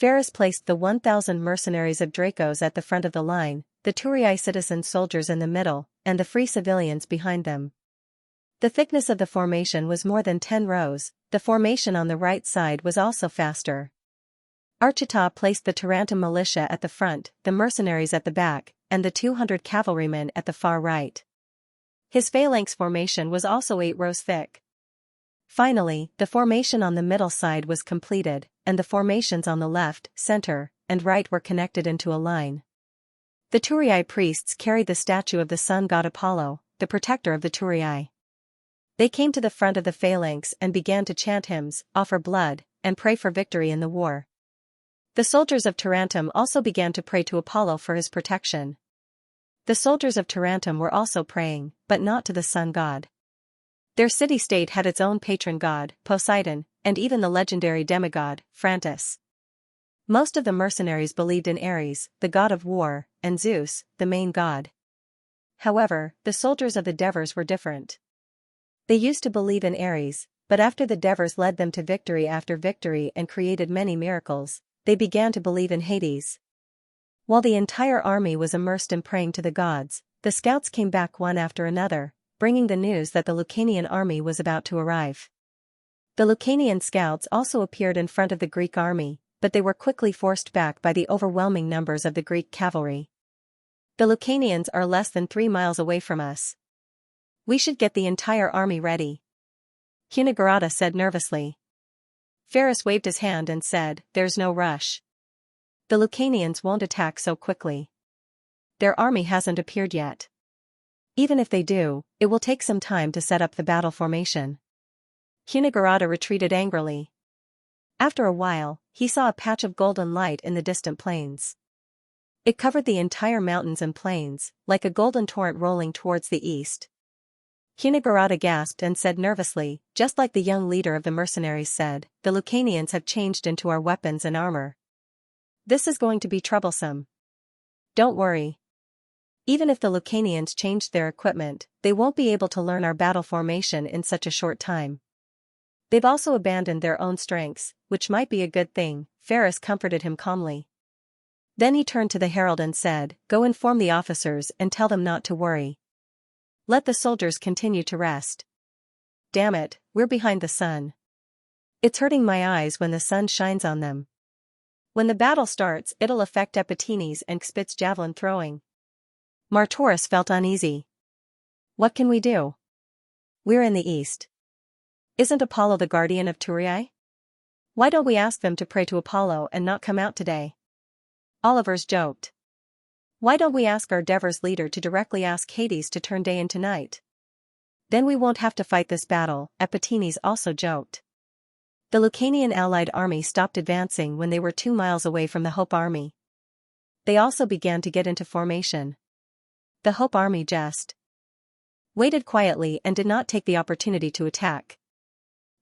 Pharis placed the 1,000 mercenaries of Dracos at the front of the line, the Turii citizen soldiers in the middle, and the free civilians behind them. The thickness of the formation was more than 10 rows, the formation on the right side was also faster. Archita placed the Tarentum militia at the front, the mercenaries at the back, and the 200 cavalrymen at the far right. His phalanx formation was also 8 rows thick. Finally, the formation on the middle side was completed, and the formations on the left, center, and right were connected into a line. The Turii priests carried the statue of the sun god Apollo, the protector of the Turii. They came to the front of the phalanx and began to chant hymns, offer blood, and pray for victory in the war. The soldiers of Tarentum also began to pray to Apollo for his protection. The soldiers of Tarentum were also praying, but not to the sun god. Their city-state had its own patron god, Poseidon, and even the legendary demigod, Phrantis. Most of the mercenaries believed in Ares, the god of war, and Zeus, the main god. However, the soldiers of the Devers were different. They used to believe in Ares, but after the Devers led them to victory after victory and created many miracles, they began to believe in Hades. While the entire army was immersed in praying to the gods, the scouts came back one after another, bringing the news that the Lucanian army was about to arrive. The Lucanian scouts also appeared in front of the Greek army, but they were quickly forced back by the overwhelming numbers of the Greek cavalry. The Lucanians are less than 3 miles away from us. We should get the entire army ready. Hegeman said nervously. Pharis waved his hand and said, "There's no rush. The Lucanians won't attack so quickly. Their army hasn't appeared yet. Even if they do, it will take some time to set up the battle formation." Hegeman retreated angrily. After a while, he saw a patch of golden light in the distant plains. It covered the entire mountains and plains, like a golden torrent rolling towards the east. Hegeman gasped and said nervously, just like the young leader of the mercenaries said, "The Lucanians have changed into our weapons and armor. This is going to be troublesome." "Don't worry. Even if the Lucanians changed their equipment, they won't be able to learn our battle formation in such a short time. They've also abandoned their own strengths, which might be a good thing," Pharis comforted him calmly. Then he turned to the herald and said, "Go inform the officers and tell them not to worry. Let the soldiers continue to rest. Damn it, we're behind the sun. It's hurting my eyes when the sun shines on them. When the battle starts, it'll affect Epitines and Xpit's javelin throwing." Martoris felt uneasy. "What can we do? We're in the east. Isn't Apollo the guardian of Turii? Why don't we ask them to pray to Apollo and not come out today?" Olivers joked. "Why don't we ask our Devers leader to directly ask Hades to turn day into night? Then we won't have to fight this battle," Epitines also joked. The Lucanian allied army stopped advancing when they were 2 miles away from the Hope army. They also began to get into formation. The Hope army just waited quietly and did not take the opportunity to attack.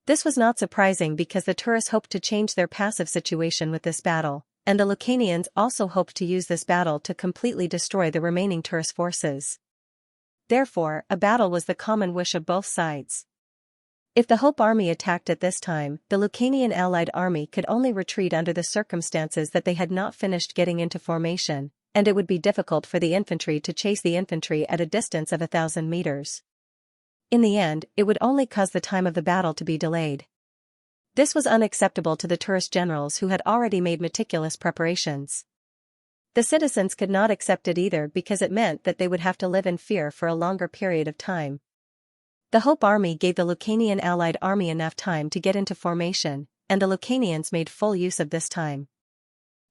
This was not surprising because the Turis hoped to change their passive situation with this battle, and the Lucanians also hoped to use this battle to completely destroy the remaining Turis forces. Therefore, a battle was the common wish of both sides. If the Hope army attacked at this time, the Lucanian allied army could only retreat under the circumstances that they had not finished getting into formation, and it would be difficult for the infantry to chase the infantry at a distance of 1,000 meters. In the end, it would only cause the time of the battle to be delayed. This was unacceptable to the tourist generals who had already made meticulous preparations. The citizens could not accept it either because it meant that they would have to live in fear for a longer period of time. The Hope Army gave the Lucanian allied army enough time to get into formation, and the Lucanians made full use of this time.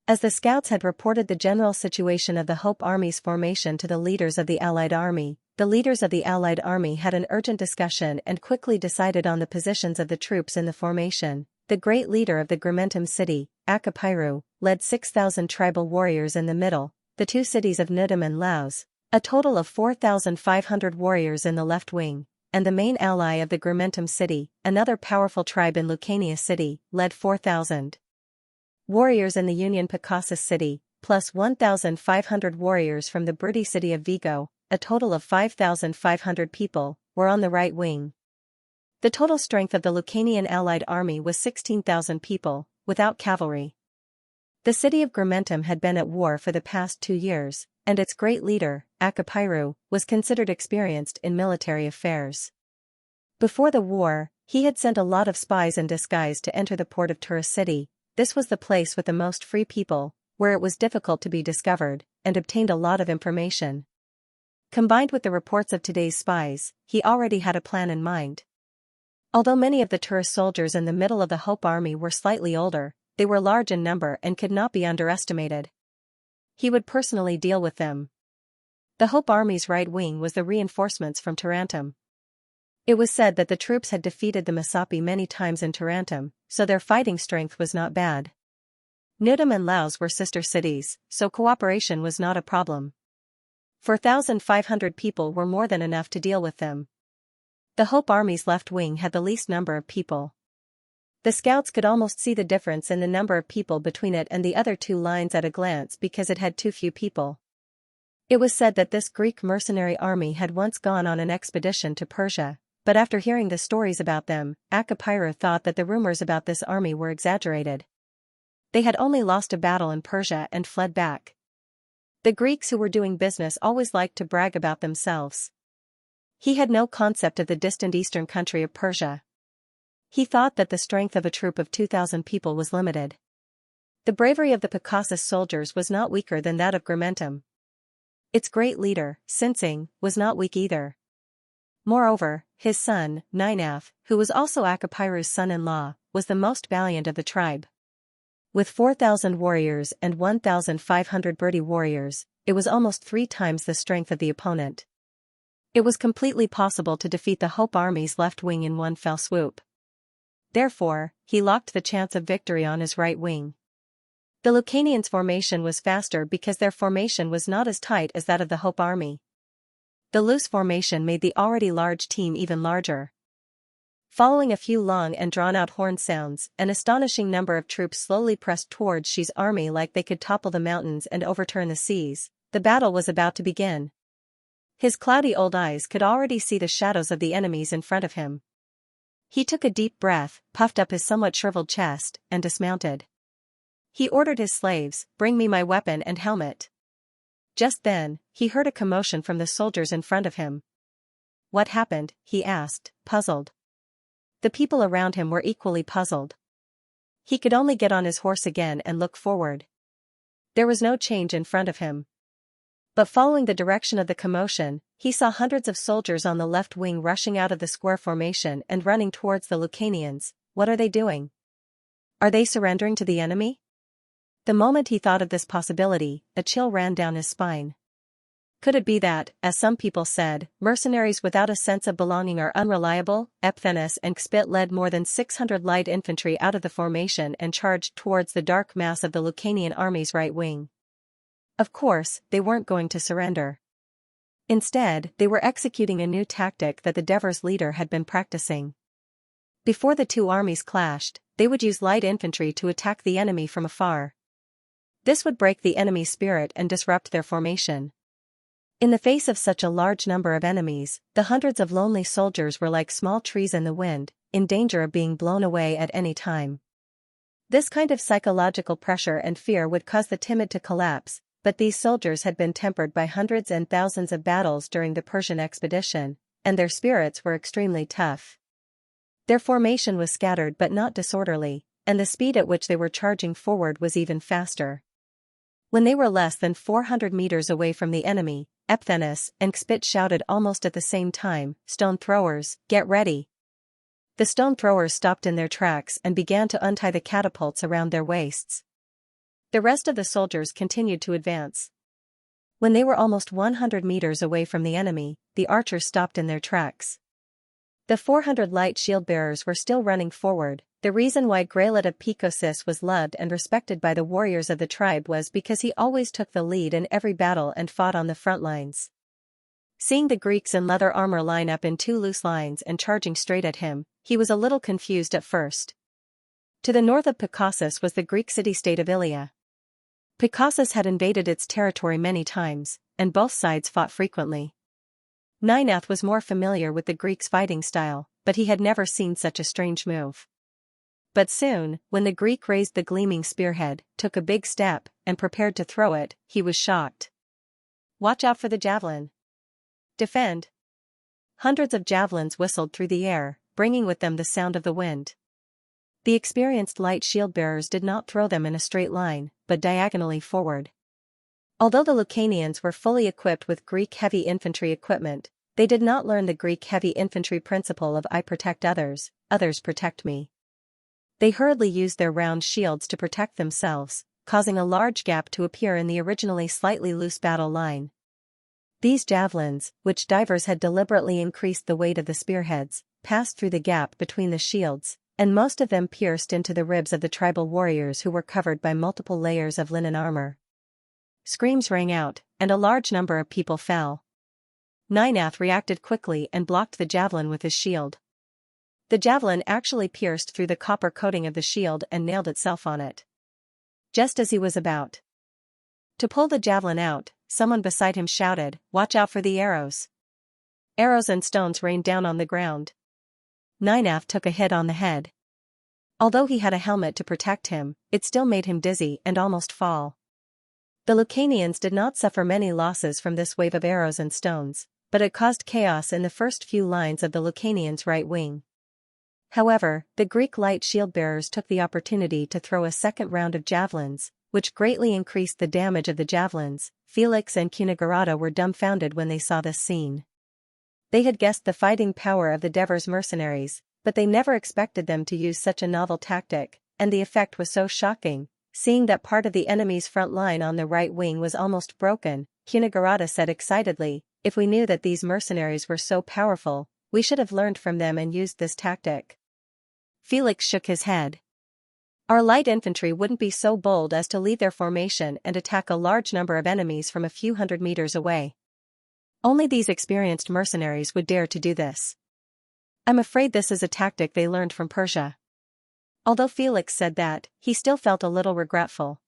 As the scouts had reported the general situation of the Hope Army's formation to the leaders of the allied army, the leaders of the allied army had an urgent discussion and quickly decided on the positions of the troops in the formation. The great leader of the Grimentum city, Akapiru, led 6,000 tribal warriors in the middle, the two cities of Nudum and Laos, a total of 4,500 warriors in the left wing, and the main ally of the Grimentum city, another powerful tribe in Lucania city, led 4,000 warriors in the Union Picassus city, plus 1,500 warriors from the Briti city of Vigo, a total of 5,500 people, were on the right wing. The total strength of the Lucanian allied army was 16,000 people, without cavalry. The city of Grimentum had been at war for the past 2 years, and its great leader, Akapiru, was considered experienced in military affairs. Before the war, he had sent a lot of spies in disguise to enter the port of Tura city. This was the place with the most free people, where it was difficult to be discovered, and obtained a lot of information. Combined with the reports of today's spies, he already had a plan in mind. Although many of the tourist soldiers in the middle of the Hope Army were slightly older, they were large in number and could not be underestimated. He would personally deal with them. The Hope Army's right wing was the reinforcements from Tarantum. It was said that the troops had defeated the Masapi many times in Tarantum, so their fighting strength was not bad. Nudum and Laos were sister cities, so cooperation was not a problem. 4,500 people were more than enough to deal with them. The Hope Army's left wing had the least number of people. The scouts could almost see the difference in the number of people between it and the other two lines at a glance because it had too few people. It was said that this Greek mercenary army had once gone on an expedition to Persia, but after hearing the stories about them, Akapiru thought that the rumors about this army were exaggerated. They had only lost a battle in Persia and fled back. The Greeks who were doing business always liked to brag about themselves. He had no concept of the distant eastern country of Persia. He thought that the strength of a troop of 2,000 people was limited. The bravery of the Picassus soldiers was not weaker than that of Grimentum. Its great leader, Xianxia, was not weak either. Moreover, his son, Ninaf, who was also Akapiru's son-in-law, was the most valiant of the tribe. With 4,000 warriors and 1,500 Briti warriors, it was almost 3 times the strength of the opponent. It was completely possible to defeat the Hope Army's left wing in one fell swoop. Therefore, he locked the chance of victory on his right wing. The Lucanians' formation was faster because their formation was not as tight as that of the Hope Army. The loose formation made the already large team even larger. Following a few long and drawn-out horn sounds, an astonishing number of troops slowly pressed towards Xi's army like they could topple the mountains and overturn the seas. The battle was about to begin. His cloudy old eyes could already see the shadows of the enemies in front of him. He took a deep breath, puffed up his somewhat shriveled chest, and dismounted. He ordered his slaves, "Bring me my weapon and helmet." Just then, he heard a commotion from the soldiers in front of him. "What happened?" he asked, puzzled. The people around him were equally puzzled. He could only get on his horse again and look forward. There was no change in front of him. But following the direction of the commotion, he saw hundreds of soldiers on the left wing rushing out of the square formation and running towards the Lucanians. What are they doing? Are they surrendering to the enemy? The moment he thought of this possibility, a chill ran down his spine. Could it be that, as some people said, mercenaries without a sense of belonging are unreliable? Epthenes and Xpit led more than 600 light infantry out of the formation and charged towards the dark mass of the Lucanian army's right wing. Of course, they weren't going to surrender. Instead, they were executing a new tactic that the Devers leader had been practicing. Before the two armies clashed, they would use light infantry to attack the enemy from afar. This would break the enemy's spirit and disrupt their formation. In the face of such a large number of enemies, the hundreds of lonely soldiers were like small trees in the wind, in danger of being blown away at any time. This kind of psychological pressure and fear would cause the timid to collapse, but these soldiers had been tempered by hundreds and thousands of battles during the Persian expedition, and their spirits were extremely tough. Their formation was scattered but not disorderly, and the speed at which they were charging forward was even faster. When they were less than 400 meters away from the enemy, Epthenis and Xpit shouted almost at the same time, "Stone throwers, get ready!" The stone throwers stopped in their tracks and began to untie the catapults around their waists. The rest of the soldiers continued to advance. When they were almost 100 meters away from the enemy, the archers stopped in their tracks. The 400 light shield-bearers were still running forward. The reason why Graylet of Picosis was loved and respected by the warriors of the tribe was because he always took the lead in every battle and fought on the front lines. Seeing the Greeks in leather armor line up in two loose lines and charging straight at him, he was a little confused at first. To the north of Picosis was the Greek city-state of Ilia. Picosis had invaded its territory many times, and both sides fought frequently. Ninath was more familiar with the Greeks' fighting style, but he had never seen such a strange move. But soon, when the Greek raised the gleaming spearhead, took a big step, and prepared to throw it, he was shocked. "Watch out for the javelin. Defend!" Hundreds of javelins whistled through the air, bringing with them the sound of the wind. The experienced light shield-bearers did not throw them in a straight line, but diagonally forward. Although the Lucanians were fully equipped with Greek heavy infantry equipment, they did not learn the Greek heavy infantry principle of "I protect others, others protect me." They hurriedly used their round shields to protect themselves, causing a large gap to appear in the originally slightly loose battle line. These javelins, which divers had deliberately increased the weight of the spearheads, passed through the gap between the shields, and most of them pierced into the ribs of the tribal warriors who were covered by multiple layers of linen armor. Screams rang out, and a large number of people fell. Ninath reacted quickly and blocked the javelin with his shield. The javelin actually pierced through the copper coating of the shield and nailed itself on it. Just as he was about to pull the javelin out, someone beside him shouted, "Watch out for the arrows." Arrows and stones rained down on the ground. Ninath took a hit on the head. Although he had a helmet to protect him, it still made him dizzy and almost fall. The Lucanians did not suffer many losses from this wave of arrows and stones, but it caused chaos in the first few lines of the Lucanians' right wing. However, the Greek light shield-bearers took the opportunity to throw a second round of javelins, which greatly increased the damage of the javelins. Felix and Cunigarata were dumbfounded when they saw this scene. They had guessed the fighting power of the Devers mercenaries, but they never expected them to use such a novel tactic, and the effect was so shocking. Seeing that part of the enemy's front line on the right wing was almost broken, Cunigarata said excitedly, "If we knew that these mercenaries were so powerful, we should have learned from them and used this tactic." Felix shook his head. "Our light infantry wouldn't be so bold as to leave their formation and attack a large number of enemies from a few hundred meters away. Only these experienced mercenaries would dare to do this. I'm afraid this is a tactic they learned from Persia." Although Felix said that, he still felt a little regretful.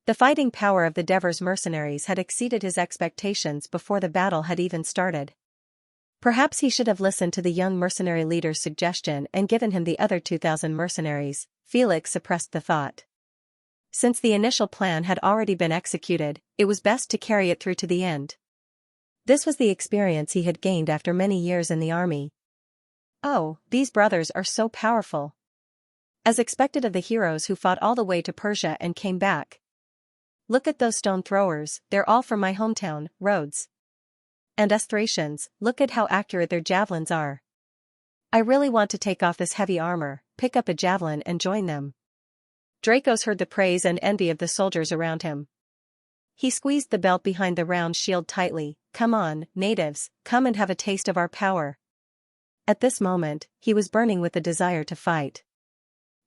The fighting power of the Devers mercenaries had exceeded his expectations before the battle had even started. Perhaps he should have listened to the young mercenary leader's suggestion and given him the other 2,000 mercenaries. Felix suppressed the thought. Since the initial plan had already been executed, it was best to carry it through to the end. This was the experience he had gained after many years in the army. Oh, these brothers are so powerful. As expected of the heroes who fought all the way to Persia and came back. Look at those stone throwers, they're all from my hometown, Rhodes. And us Thracians, look at how accurate their javelins are. I really want to take off this heavy armor, pick up a javelin and join them." Dracos heard the praise and envy of the soldiers around him. He squeezed the belt behind the round shield tightly. "Come on, natives, come and have a taste of our power." At this moment, he was burning with the desire to fight.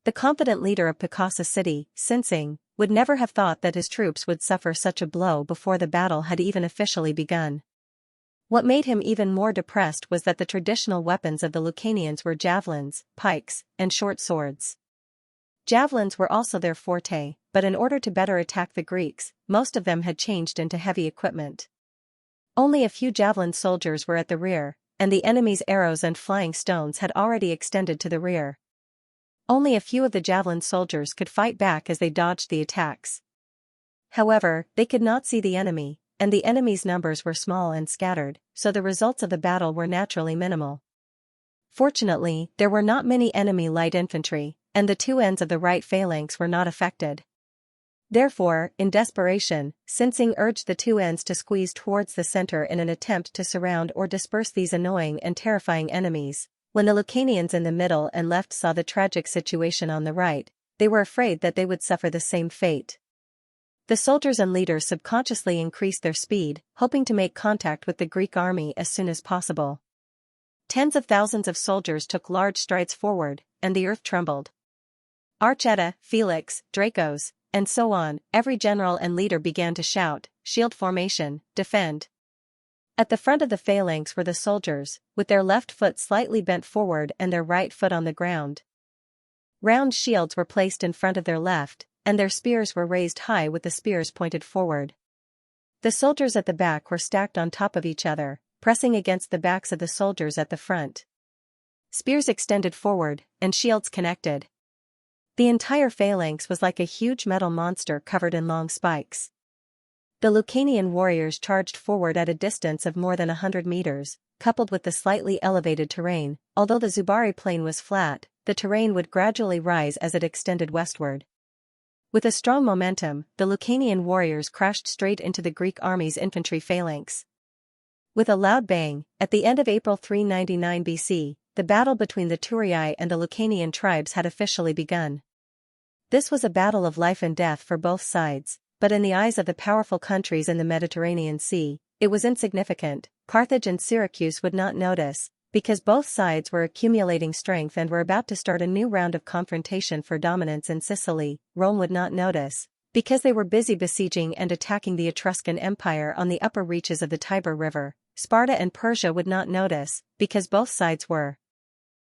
The confident leader of Picosa city, Sinsing, would never have thought that his troops would suffer such a blow before the battle had even officially begun. What made him even more depressed was that the traditional weapons of the Lucanians were javelins, pikes, and short swords. Javelins were also their forte, but in order to better attack the Greeks, most of them had changed into heavy equipment. Only a few javelin soldiers were at the rear, and the enemy's arrows and flying stones had already extended to the rear. Only a few of the javelin soldiers could fight back as they dodged the attacks. However, they could not see the enemy, and the enemy's numbers were small and scattered, so the results of the battle were naturally minimal. Fortunately, there were not many enemy light infantry, and the two ends of the right phalanx were not affected. Therefore, in desperation, Xianxia urged the two ends to squeeze towards the center in an attempt to surround or disperse these annoying and terrifying enemies. When the Lucanians in the middle and left saw the tragic situation on the right, they were afraid that they would suffer the same fate. The soldiers and leaders subconsciously increased their speed, hoping to make contact with the Greek army as soon as possible. Tens of thousands of soldiers took large strides forward, and the earth trembled. Archetta, Felix, Dracos, and so on, every general and leader began to shout, "Shield formation, defend." At the front of the phalanx were the soldiers, with their left foot slightly bent forward and their right foot on the ground. Round shields were placed in front of their left, and their spears were raised high with the spears pointed forward. The soldiers at the back were stacked on top of each other, pressing against the backs of the soldiers at the front. Spears extended forward, and shields connected. The entire phalanx was like a huge metal monster covered in long spikes. The Lucanian warriors charged forward at a distance of more than 100 meters, coupled with the slightly elevated terrain. Although the Zubari plain was flat, the terrain would gradually rise as it extended westward. With a strong momentum, the Lucanian warriors crashed straight into the Greek army's infantry phalanx. With a loud bang, at the end of April 399 BC, the battle between the Turii and the Lucanian tribes had officially begun. This was a battle of life and death for both sides, but in the eyes of the powerful countries in the Mediterranean Sea, it was insignificant. Carthage and Syracuse would not notice, because both sides were accumulating strength and were about to start a new round of confrontation for dominance in Sicily. Rome would not notice, because they were busy besieging and attacking the Etruscan Empire on the upper reaches of the Tiber River. Sparta and Persia would not notice, because both sides were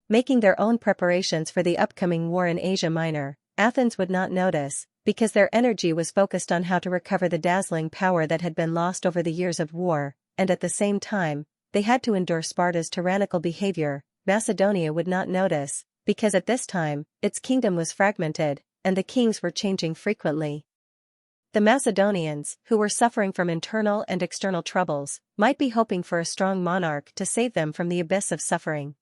making their own preparations for the upcoming war in Asia Minor. Athens would not notice, because their energy was focused on how to recover the dazzling power that had been lost over the years of war, and at the same time, they had to endure Sparta's tyrannical behavior. Macedonia would not notice, because at this time, its kingdom was fragmented, and the kings were changing frequently. The Macedonians, who were suffering from internal and external troubles, might be hoping for a strong monarch to save them from the abyss of suffering.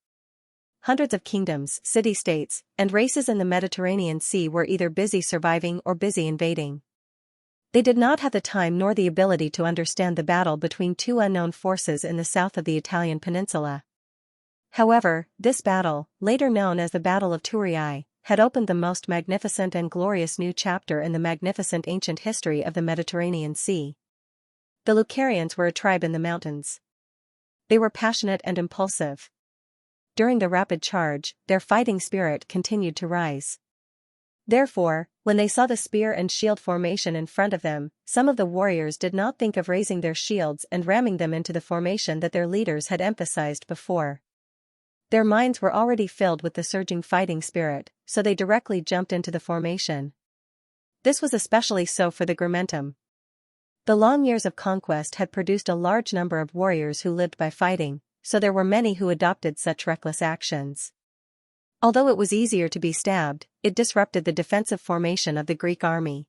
Hundreds of kingdoms, city-states, and races in the Mediterranean Sea were either busy surviving or busy invading. They did not have the time nor the ability to understand the battle between two unknown forces in the south of the Italian peninsula. However, this battle, later known as the Battle of Turii, had opened the most magnificent and glorious new chapter in the magnificent ancient history of the Mediterranean Sea. The Lucarians were a tribe in the mountains. They were passionate and impulsive. During the rapid charge, their fighting spirit continued to rise. Therefore, when they saw the spear and shield formation in front of them, some of the warriors did not think of raising their shields and ramming them into the formation that their leaders had emphasized before. Their minds were already filled with the surging fighting spirit, so they directly jumped into the formation. This was especially so for the Grumentum. The long years of conquest had produced a large number of warriors who lived by fighting, so there were many who adopted such reckless actions. Although it was easier to be stabbed, it disrupted the defensive formation of the Greek army.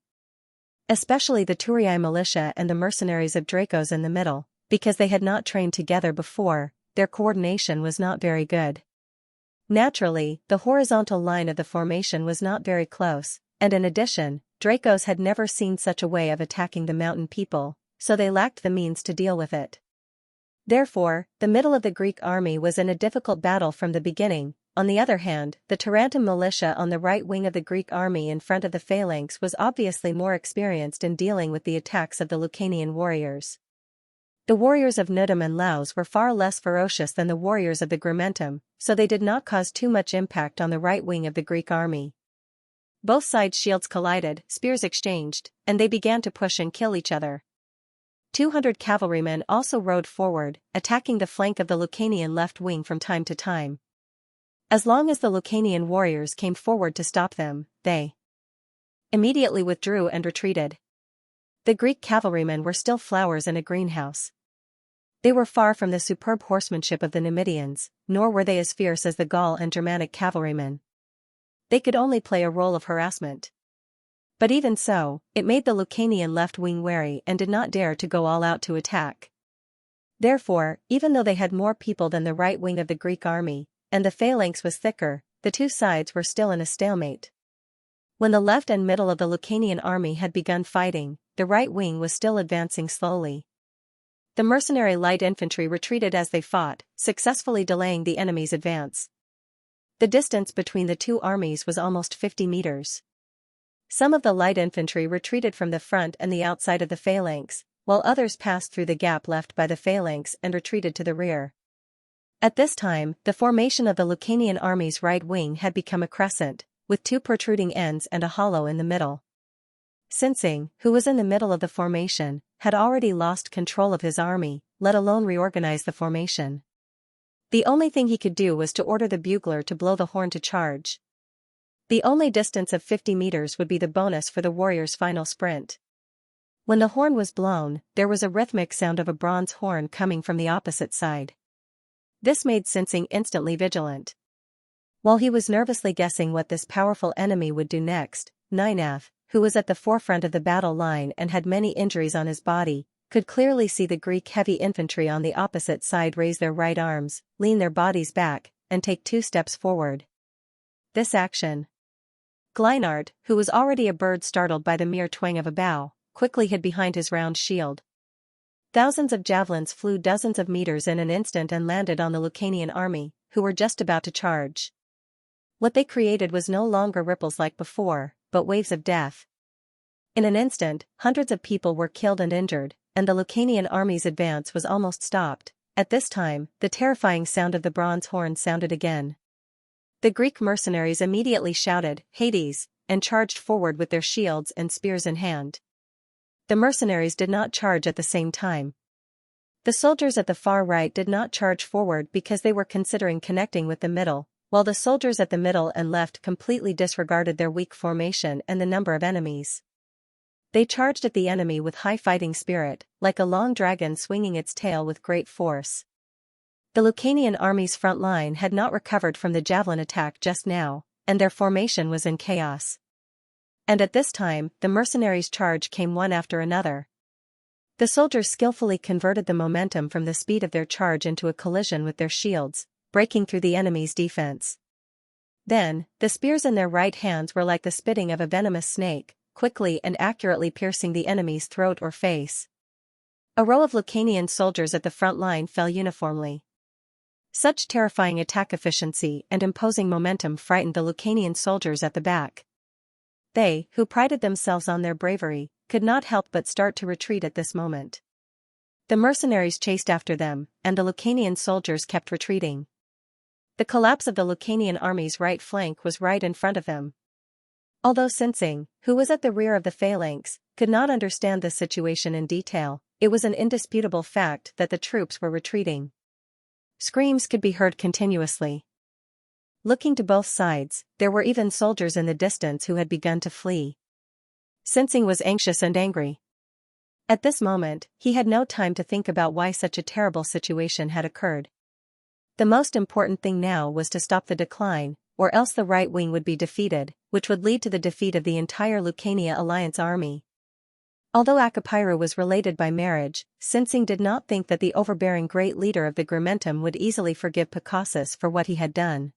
Especially the Turii militia and the mercenaries of Dracos in the middle, because they had not trained together before, their coordination was not very good. Naturally, the horizontal line of the formation was not very close, and in addition, Dracos had never seen such a way of attacking the mountain people, so they lacked the means to deal with it. Therefore, the middle of the Greek army was in a difficult battle from the beginning. On the other hand, the Tarentum militia on the right wing of the Greek army in front of the phalanx was obviously more experienced in dealing with the attacks of the Lucanian warriors. The warriors of Nudum and Laus were far less ferocious than the warriors of the Grumentum, so they did not cause too much impact on the right wing of the Greek army. Both sides' shields collided, spears exchanged, and they began to push and kill each other. 200 cavalrymen also rode forward, attacking the flank of the Lucanian left wing from time to time. As long as the Lucanian warriors came forward to stop them, they immediately withdrew and retreated. The Greek cavalrymen were still flowers in a greenhouse. They were far from the superb horsemanship of the Numidians, nor were they as fierce as the Gaul and Germanic cavalrymen. They could only play a role of harassment. But even so, it made the Lucanian left wing wary and did not dare to go all out to attack. Therefore, even though they had more people than the right wing of the Greek army, and the phalanx was thicker, the two sides were still in a stalemate. When the left and middle of the Lucanian army had begun fighting, the right wing was still advancing slowly. The mercenary light infantry retreated as they fought, successfully delaying the enemy's advance. The distance between the two armies was almost 50 meters. Some of the light infantry retreated from the front and the outside of the phalanx, while others passed through the gap left by the phalanx and retreated to the rear. At this time, the formation of the Lucanian army's right wing had become a crescent, with two protruding ends and a hollow in the middle. Xianxia, who was in the middle of the formation, had already lost control of his army, let alone reorganize the formation. The only thing he could do was to order the bugler to blow the horn to charge. The only distance of 50 meters would be the bonus for the warrior's final sprint. When the horn was blown, there was a rhythmic sound of a bronze horn coming from the opposite side. This made Xianxia instantly vigilant. While he was nervously guessing what this powerful enemy would do next, Ninaf, who was at the forefront of the battle line and had many injuries on his body, could clearly see the Greek heavy infantry on the opposite side raise their right arms, lean their bodies back, and take 2 steps forward. This action. Gleinard, who was already a bird startled by the mere twang of a bow, quickly hid behind his round shield. Thousands of javelins flew dozens of meters in an instant and landed on the Lucanian army, who were just about to charge. What they created was no longer ripples like before, but waves of death. In an instant, hundreds of people were killed and injured, and the Lucanian army's advance was almost stopped. At this time, the terrifying sound of the bronze horn sounded again. The Greek mercenaries immediately shouted, "Hades," and charged forward with their shields and spears in hand. The mercenaries did not charge at the same time. The soldiers at the far right did not charge forward because they were considering connecting with the middle, while the soldiers at the middle and left completely disregarded their weak formation and the number of enemies. They charged at the enemy with high fighting spirit, like a long dragon swinging its tail with great force. The Lucanian army's front line had not recovered from the javelin attack just now, and their formation was in chaos. And at this time, the mercenaries' charge came one after another. The soldiers skillfully converted the momentum from the speed of their charge into a collision with their shields, breaking through the enemy's defense. Then, the spears in their right hands were like the spitting of a venomous snake, quickly and accurately piercing the enemy's throat or face. A row of Lucanian soldiers at the front line fell uniformly. Such terrifying attack efficiency and imposing momentum frightened the Lucanian soldiers at the back. They, who prided themselves on their bravery, could not help but start to retreat at this moment. The mercenaries chased after them, and the Lucanian soldiers kept retreating. The collapse of the Lucanian army's right flank was right in front of them. Although Xianxia, who was at the rear of the phalanx, could not understand the situation in detail, it was an indisputable fact that the troops were retreating. Screams could be heard continuously. Looking to both sides, there were even soldiers in the distance who had begun to flee. Xianxia was anxious and angry. At this moment, he had no time to think about why such a terrible situation had occurred. The most important thing now was to stop the decline, or else the right wing would be defeated, which would lead to the defeat of the entire Lucania alliance army. Although Acapyru was related by marriage, Xianxia did not think that the overbearing great leader of the Grimentum would easily forgive Picassus for what he had done.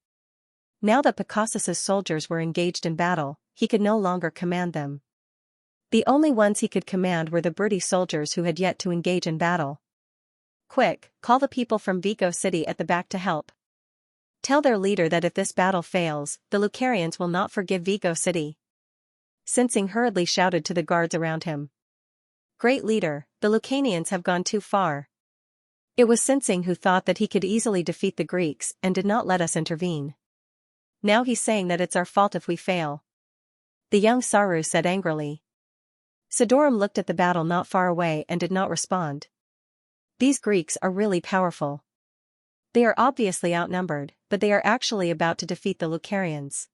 Now that Picassus's soldiers were engaged in battle, he could no longer command them. The only ones he could command were the Brutty soldiers who had yet to engage in battle. "Quick, call the people from Vigo City at the back to help. Tell their leader that if this battle fails, the Lucarians will not forgive Vigo City." Xianxia hurriedly shouted to the guards around him. "Great leader, the Lucanians have gone too far." It was Xianxia who thought that he could easily defeat the Greeks and did not let us intervene. Now he's saying that it's our fault if we fail. The young Saru said angrily. Sidorum looked at the battle not far away and did not respond. These Greeks are really powerful. They are obviously outnumbered, but they are actually about to defeat the Lucarians.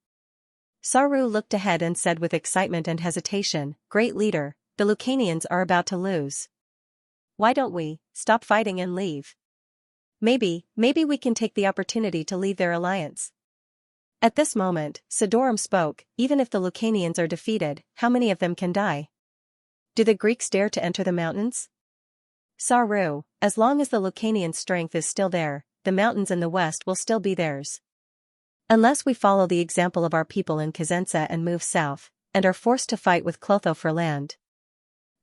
Saru looked ahead and said with excitement and hesitation, "Great leader, the Lucanians are about to lose. Why don't we stop fighting and leave? Maybe we can take the opportunity to leave their alliance." At this moment, Sidorum spoke, "Even if the Lucanians are defeated, how many of them can die? Do the Greeks dare to enter the mountains?" "Saru, as long as the Lucanian strength is still there, the mountains in the west will still be theirs. Unless we follow the example of our people in Xianxia and move south, and are forced to fight with Clotho for land.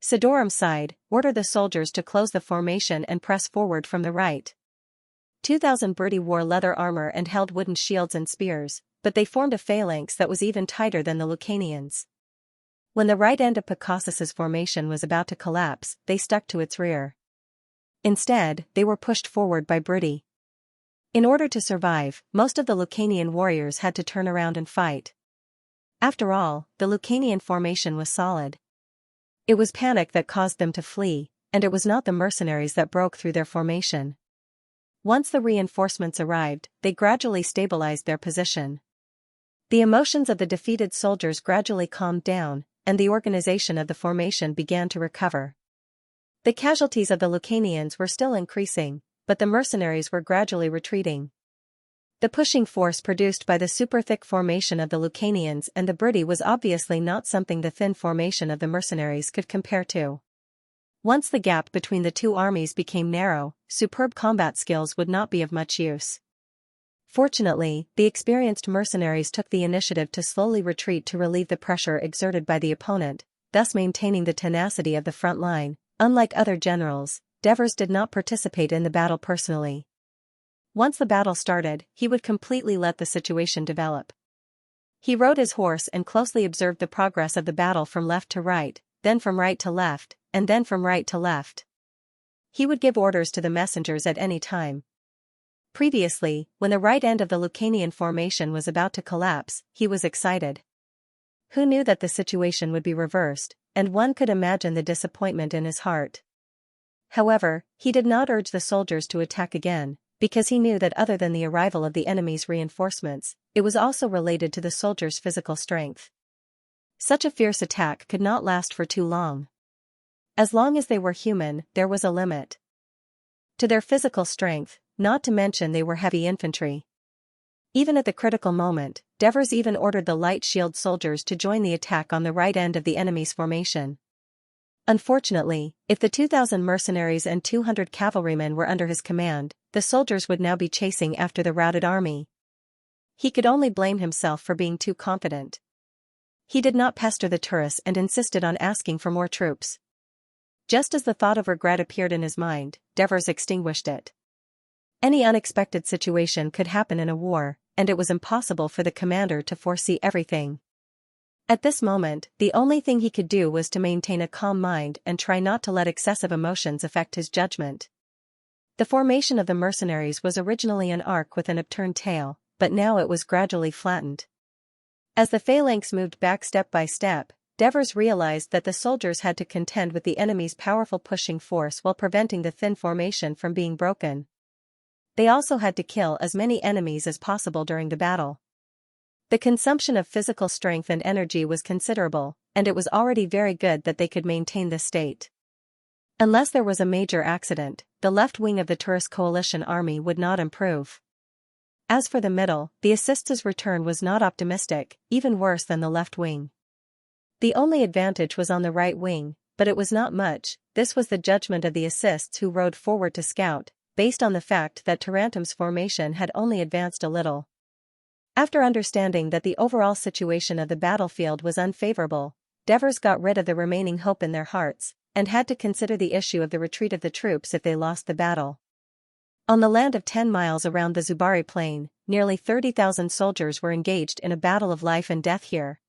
Sidorum sighed, order the soldiers to close the formation and press forward from the right. 2,000 Briti wore leather armor and held wooden shields and spears, but they formed a phalanx that was even tighter than the Lucanians. When the right end of Picassus's formation was about to collapse, they stuck to its rear. Instead, they were pushed forward by Briti. In order to survive, most of the Lucanian warriors had to turn around and fight. After all, the Lucanian formation was solid. It was panic that caused them to flee, and it was not the mercenaries that broke through their formation. Once the reinforcements arrived, they gradually stabilized their position. The emotions of the defeated soldiers gradually calmed down, and the organization of the formation began to recover. The casualties of the Lucanians were still increasing, but the mercenaries were gradually retreating. The pushing force produced by the super-thick formation of the Lucanians and the Briti was obviously not something the thin formation of the mercenaries could compare to. Once the gap between the two armies became narrow, superb combat skills would not be of much use. Fortunately, the experienced mercenaries took the initiative to slowly retreat to relieve the pressure exerted by the opponent, thus maintaining the tenacity of the front line. Unlike other generals, Devers did not participate in the battle personally. Once the battle started, he would completely let the situation develop. He rode his horse and closely observed the progress of the battle from left to right, then from right to left, and then from right to left. He would give orders to the messengers at any time. Previously, when the right end of the Lucanian formation was about to collapse, he was excited. Who knew that the situation would be reversed, and one could imagine the disappointment in his heart. However, he did not urge the soldiers to attack again, because he knew that other than the arrival of the enemy's reinforcements, it was also related to the soldiers' physical strength. Such a fierce attack could not last for too long. As long as they were human, there was a limit to their physical strength, not to mention they were heavy infantry. Even at the critical moment, Devers even ordered the light shield soldiers to join the attack on the right end of the enemy's formation. Unfortunately, if the 2,000 mercenaries and 200 cavalrymen were under his command, the soldiers would now be chasing after the routed army. He could only blame himself for being too confident. He did not pester the tourists and insisted on asking for more troops. Just as the thought of regret appeared in his mind, Devers extinguished it. Any unexpected situation could happen in a war, and it was impossible for the commander to foresee everything. At this moment, the only thing he could do was to maintain a calm mind and try not to let excessive emotions affect his judgment. The formation of the mercenaries was originally an arc with an upturned tail, but now it was gradually flattened. As the phalanx moved back step by step, Devers realized that the soldiers had to contend with the enemy's powerful pushing force while preventing the thin formation from being broken. They also had to kill as many enemies as possible during the battle. The consumption of physical strength and energy was considerable, and it was already very good that they could maintain this state. Unless there was a major accident, the left wing of the tourist coalition army would not improve. As for the middle, the assists' return was not optimistic, even worse than the left wing. The only advantage was on the right wing, but it was not much. This was the judgment of the assists who rode forward to scout, based on the fact that Tarentum's formation had only advanced a little. After understanding that the overall situation of the battlefield was unfavorable, Devers got rid of the remaining hope in their hearts, and had to consider the issue of the retreat of the troops if they lost the battle. On the land of 10 miles around the Zubari plain, nearly 30,000 soldiers were engaged in a battle of life and death here.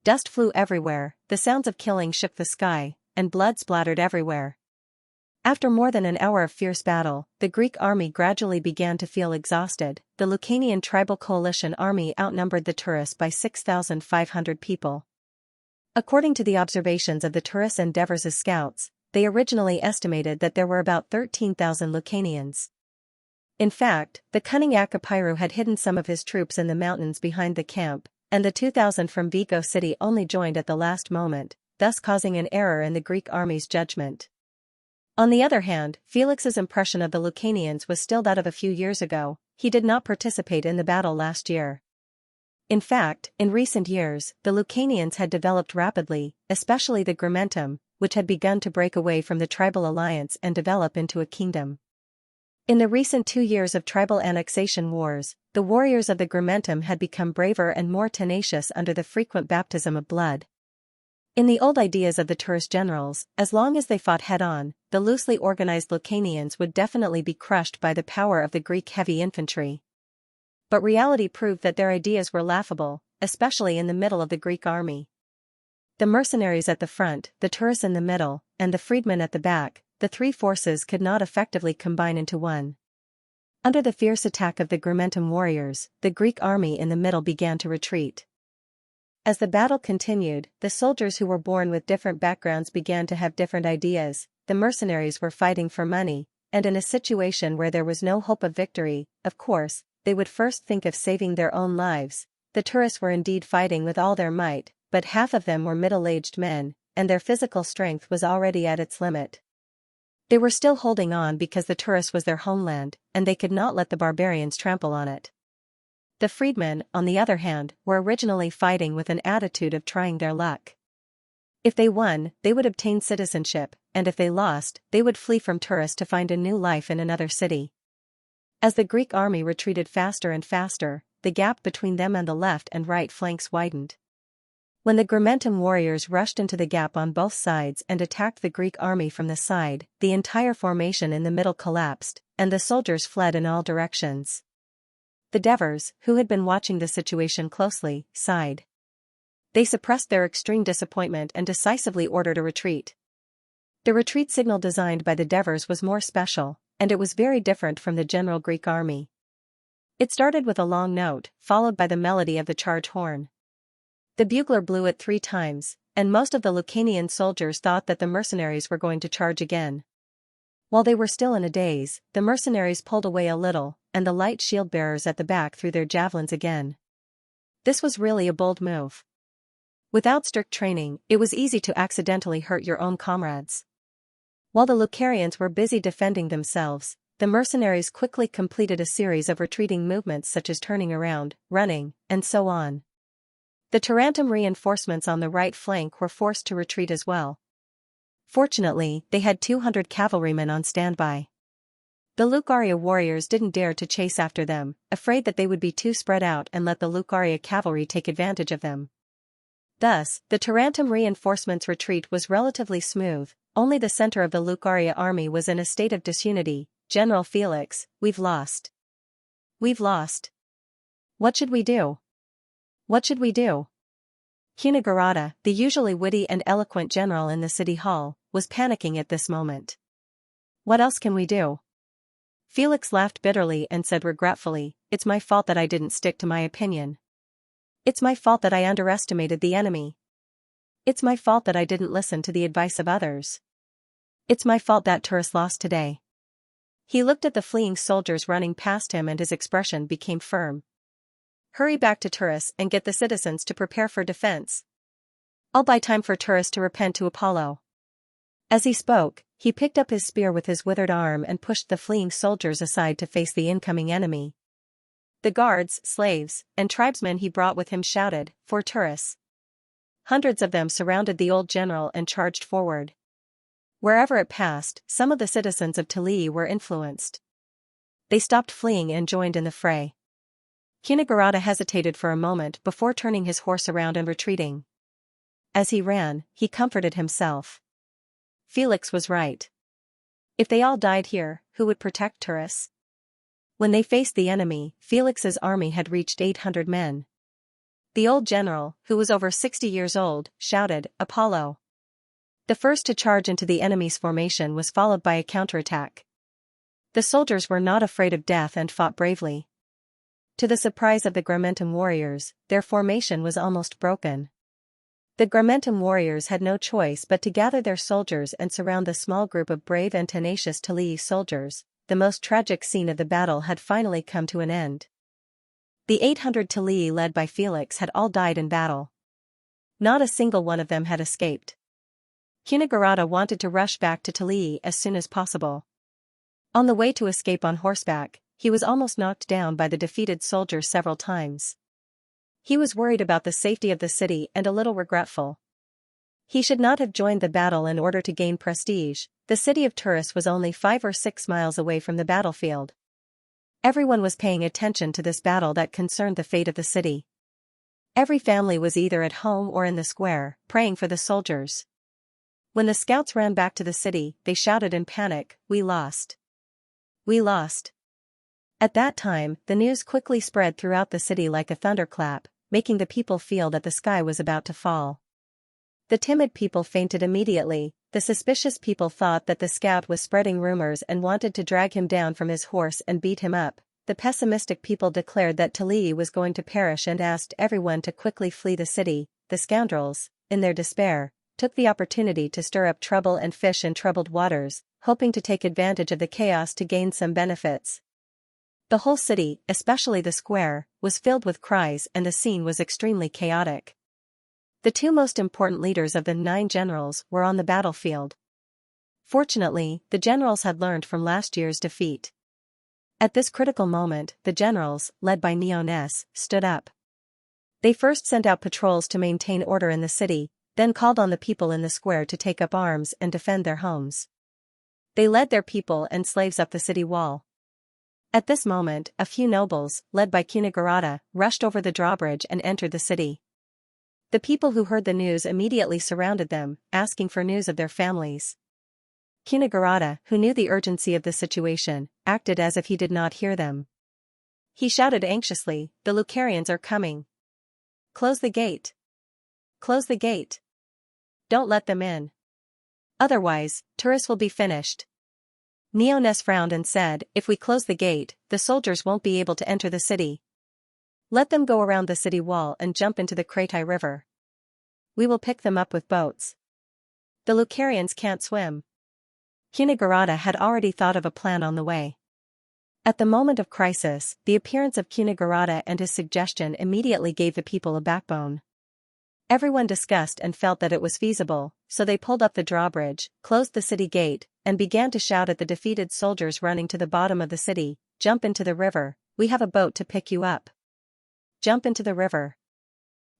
Dust flew everywhere, the sounds of killing shook the sky, and blood splattered everywhere. After more than an hour of fierce battle, the Greek army gradually began to feel exhausted. The Lucanian tribal coalition army outnumbered the tourists by 6,500 people. According to the observations of the tourists and Devers' scouts, they originally estimated that there were about 13,000 Lucanians. In fact, the cunning Akapiru had hidden some of his troops in the mountains behind the camp, and the 2,000 from Vigo city only joined at the last moment, thus causing an error in the Greek army's judgment. On the other hand, Felix's impression of the Lucanians was still that of a few years ago. He did not participate in the battle last year. In fact, in recent years, the Lucanians had developed rapidly, especially the Grimentum, which had begun to break away from the tribal alliance and develop into a kingdom. In the recent 2 years of tribal annexation wars, The warriors of the Grimentum had become braver and more tenacious under the frequent baptism of blood. In the old ideas of the tourist generals, as long as they fought head-on, the loosely organized Lucanians would definitely be crushed by the power of the Greek heavy infantry. But reality proved that their ideas were laughable, especially in the middle of the Greek army. The mercenaries at the front, the tourists in the middle, and the freedmen at the back, the three forces could not effectively combine into one. Under the fierce attack of the Grimentum warriors, the Greek army in the middle began to retreat. As the battle continued, the soldiers who were born with different backgrounds began to have different ideas. The mercenaries were fighting for money, and in a situation where there was no hope of victory, of course, they would first think of saving their own lives. The tourists were indeed fighting with all their might, but half of them were middle-aged men, and their physical strength was already at its limit. They were still holding on because the tourist was their homeland, and they could not let the barbarians trample on it. The freedmen, on the other hand, were originally fighting with an attitude of trying their luck. If they won, they would obtain citizenship, and if they lost, they would flee from tourists to find a new life in another city. As the Greek army retreated faster and faster, the gap between them and the left and right flanks widened. When the Grimentum warriors rushed into the gap on both sides and attacked the Greek army from the side, the entire formation in the middle collapsed, and the soldiers fled in all directions. The Devers, who had been watching the situation closely, sighed. They suppressed their extreme disappointment and decisively ordered a retreat. The retreat signal designed by the Devers was more special, and it was very different from the general Greek army. It started with a long note, followed by the melody of the charge horn. The bugler blew it 3 times, and most of the Lucanian soldiers thought that the mercenaries were going to charge again. While they were still in a daze, the mercenaries pulled away a little, and the light shield-bearers at the back threw their javelins again. This was really a bold move. Without strict training, it was easy to accidentally hurt your own comrades. While the Lucarians were busy defending themselves, the mercenaries quickly completed a series of retreating movements such as turning around, running, and so on. The Tarentum reinforcements on the right flank were forced to retreat as well. Fortunately, they had 200 cavalrymen on standby. The Lucaria warriors didn't dare to chase after them, afraid that they would be too spread out and let the Lucaria cavalry take advantage of them. Thus, the Tarentum reinforcements' retreat was relatively smooth. Only the center of the Lucaria army was in a state of disunity. General Felix, we've lost. We've lost. What should we do? What should we do? Cunegurata, the usually witty and eloquent general in the city hall, was panicking at this moment. What else can we do? Felix laughed bitterly and said regretfully, "It's my fault that I didn't stick to my opinion. It's my fault that I underestimated the enemy. It's my fault that I didn't listen to the advice of others. It's my fault that tourist lost today." He looked at the fleeing soldiers running past him and his expression became firm. "Hurry back to Turris and get the citizens to prepare for defense. I'll buy time for Turris to repent to Apollo." As he spoke, he picked up his spear with his withered arm and pushed the fleeing soldiers aside to face the incoming enemy. The guards, slaves, and tribesmen he brought with him shouted, "For Turris!" Hundreds of them surrounded the old general and charged forward. Wherever it passed, some of the citizens of Tilii were influenced. They stopped fleeing and joined in the fray. Cunegurata hesitated for a moment before turning his horse around and retreating. As he ran, he comforted himself. Felix was right. If they all died here, who would protect Turris? When they faced the enemy, Felix's army had reached 800 men. The old general, who was over 60 years old, shouted, "Apollo!" The first to charge into the enemy's formation was followed by a counterattack. The soldiers were not afraid of death and fought bravely. To the surprise of the Grimentum warriors, their formation was almost broken. The Grimentum warriors had no choice but to gather their soldiers and surround the small group of brave and tenacious Tilii soldiers. The most tragic scene of the battle had finally come to an end. The 800 Tilii led by Felix had all died in battle. Not a single one of them had escaped. Cunegurata wanted to rush back to Tilii as soon as possible. On the way to escape on horseback, he was almost knocked down by the defeated soldiers several times. He was worried about the safety of the city and a little regretful. He should not have joined the battle in order to gain prestige. The city of Turris was only 5 or 6 miles away from the battlefield. Everyone was paying attention to this battle that concerned the fate of the city. Every family was either at home or in the square, praying for the soldiers. When the scouts ran back to the city, they shouted in panic, "We lost! We lost!" At that time, the news quickly spread throughout the city like a thunderclap, making the people feel that the sky was about to fall. The timid people fainted immediately. The suspicious people thought that the scout was spreading rumors and wanted to drag him down from his horse and beat him up. The pessimistic people declared that Talii was going to perish and asked everyone to quickly flee the city. The scoundrels, in their despair, took the opportunity to stir up trouble and fish in troubled waters, hoping to take advantage of the chaos to gain some benefits. The whole city, especially the square, was filled with cries and the scene was extremely chaotic. The two most important leaders of the 9 generals were on the battlefield. Fortunately, the generals had learned from last year's defeat. At this critical moment, the generals, led by Xianxia, stood up. They first sent out patrols to maintain order in the city, then called on the people in the square to take up arms and defend their homes. They led their people and slaves up the city wall. At this moment, a few nobles, led by Xianxia, rushed over the drawbridge and entered the city. The people who heard the news immediately surrounded them, asking for news of their families. Xianxia, who knew the urgency of the situation, acted as if he did not hear them. He shouted anxiously, "The Lucarians are coming! Close the gate! Close the gate! Don't let them in! Otherwise, tourists will be finished." Xianxia frowned and said, "If we close the gate, the soldiers won't be able to enter the city. Let them go around the city wall and jump into the Kratai River. We will pick them up with boats. The Lucarians can't swim." Xianxia had already thought of a plan on the way. At the moment of crisis, the appearance of Xianxia and his suggestion immediately gave the people a backbone. Everyone discussed and felt that it was feasible, so they pulled up the drawbridge, closed the city gate, and began to shout at the defeated soldiers running to the bottom of the city, "Jump into the river, we have a boat to pick you up. Jump into the river."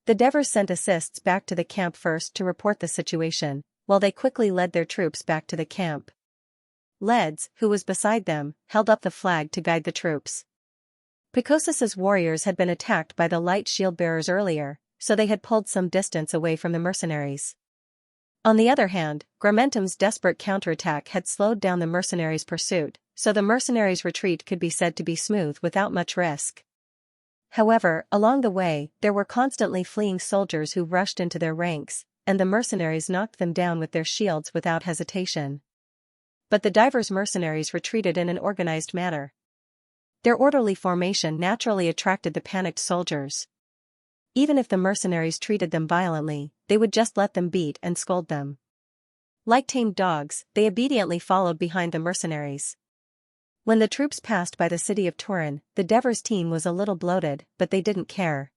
The Devers sent assists back to the camp first to report the situation, while they quickly led their troops back to the camp. Leds, who was beside them, held up the flag to guide the troops. Picosis's warriors had been attacked by the light shield bearers earlier, so they had pulled some distance away from the mercenaries. On the other hand, Gramentum's desperate counterattack had slowed down the mercenaries' pursuit, so the mercenaries' retreat could be said to be smooth without much risk. However, along the way, there were constantly fleeing soldiers who rushed into their ranks, and the mercenaries knocked them down with their shields without hesitation. But the divers mercenaries retreated in an organized manner. Their orderly formation naturally attracted the panicked soldiers. Even if the mercenaries treated them violently, they would just let them beat and scold them. Like tamed dogs, they obediently followed behind the mercenaries. When the troops passed by the city of Turin, the Devers team was a little bloated, but they didn't care.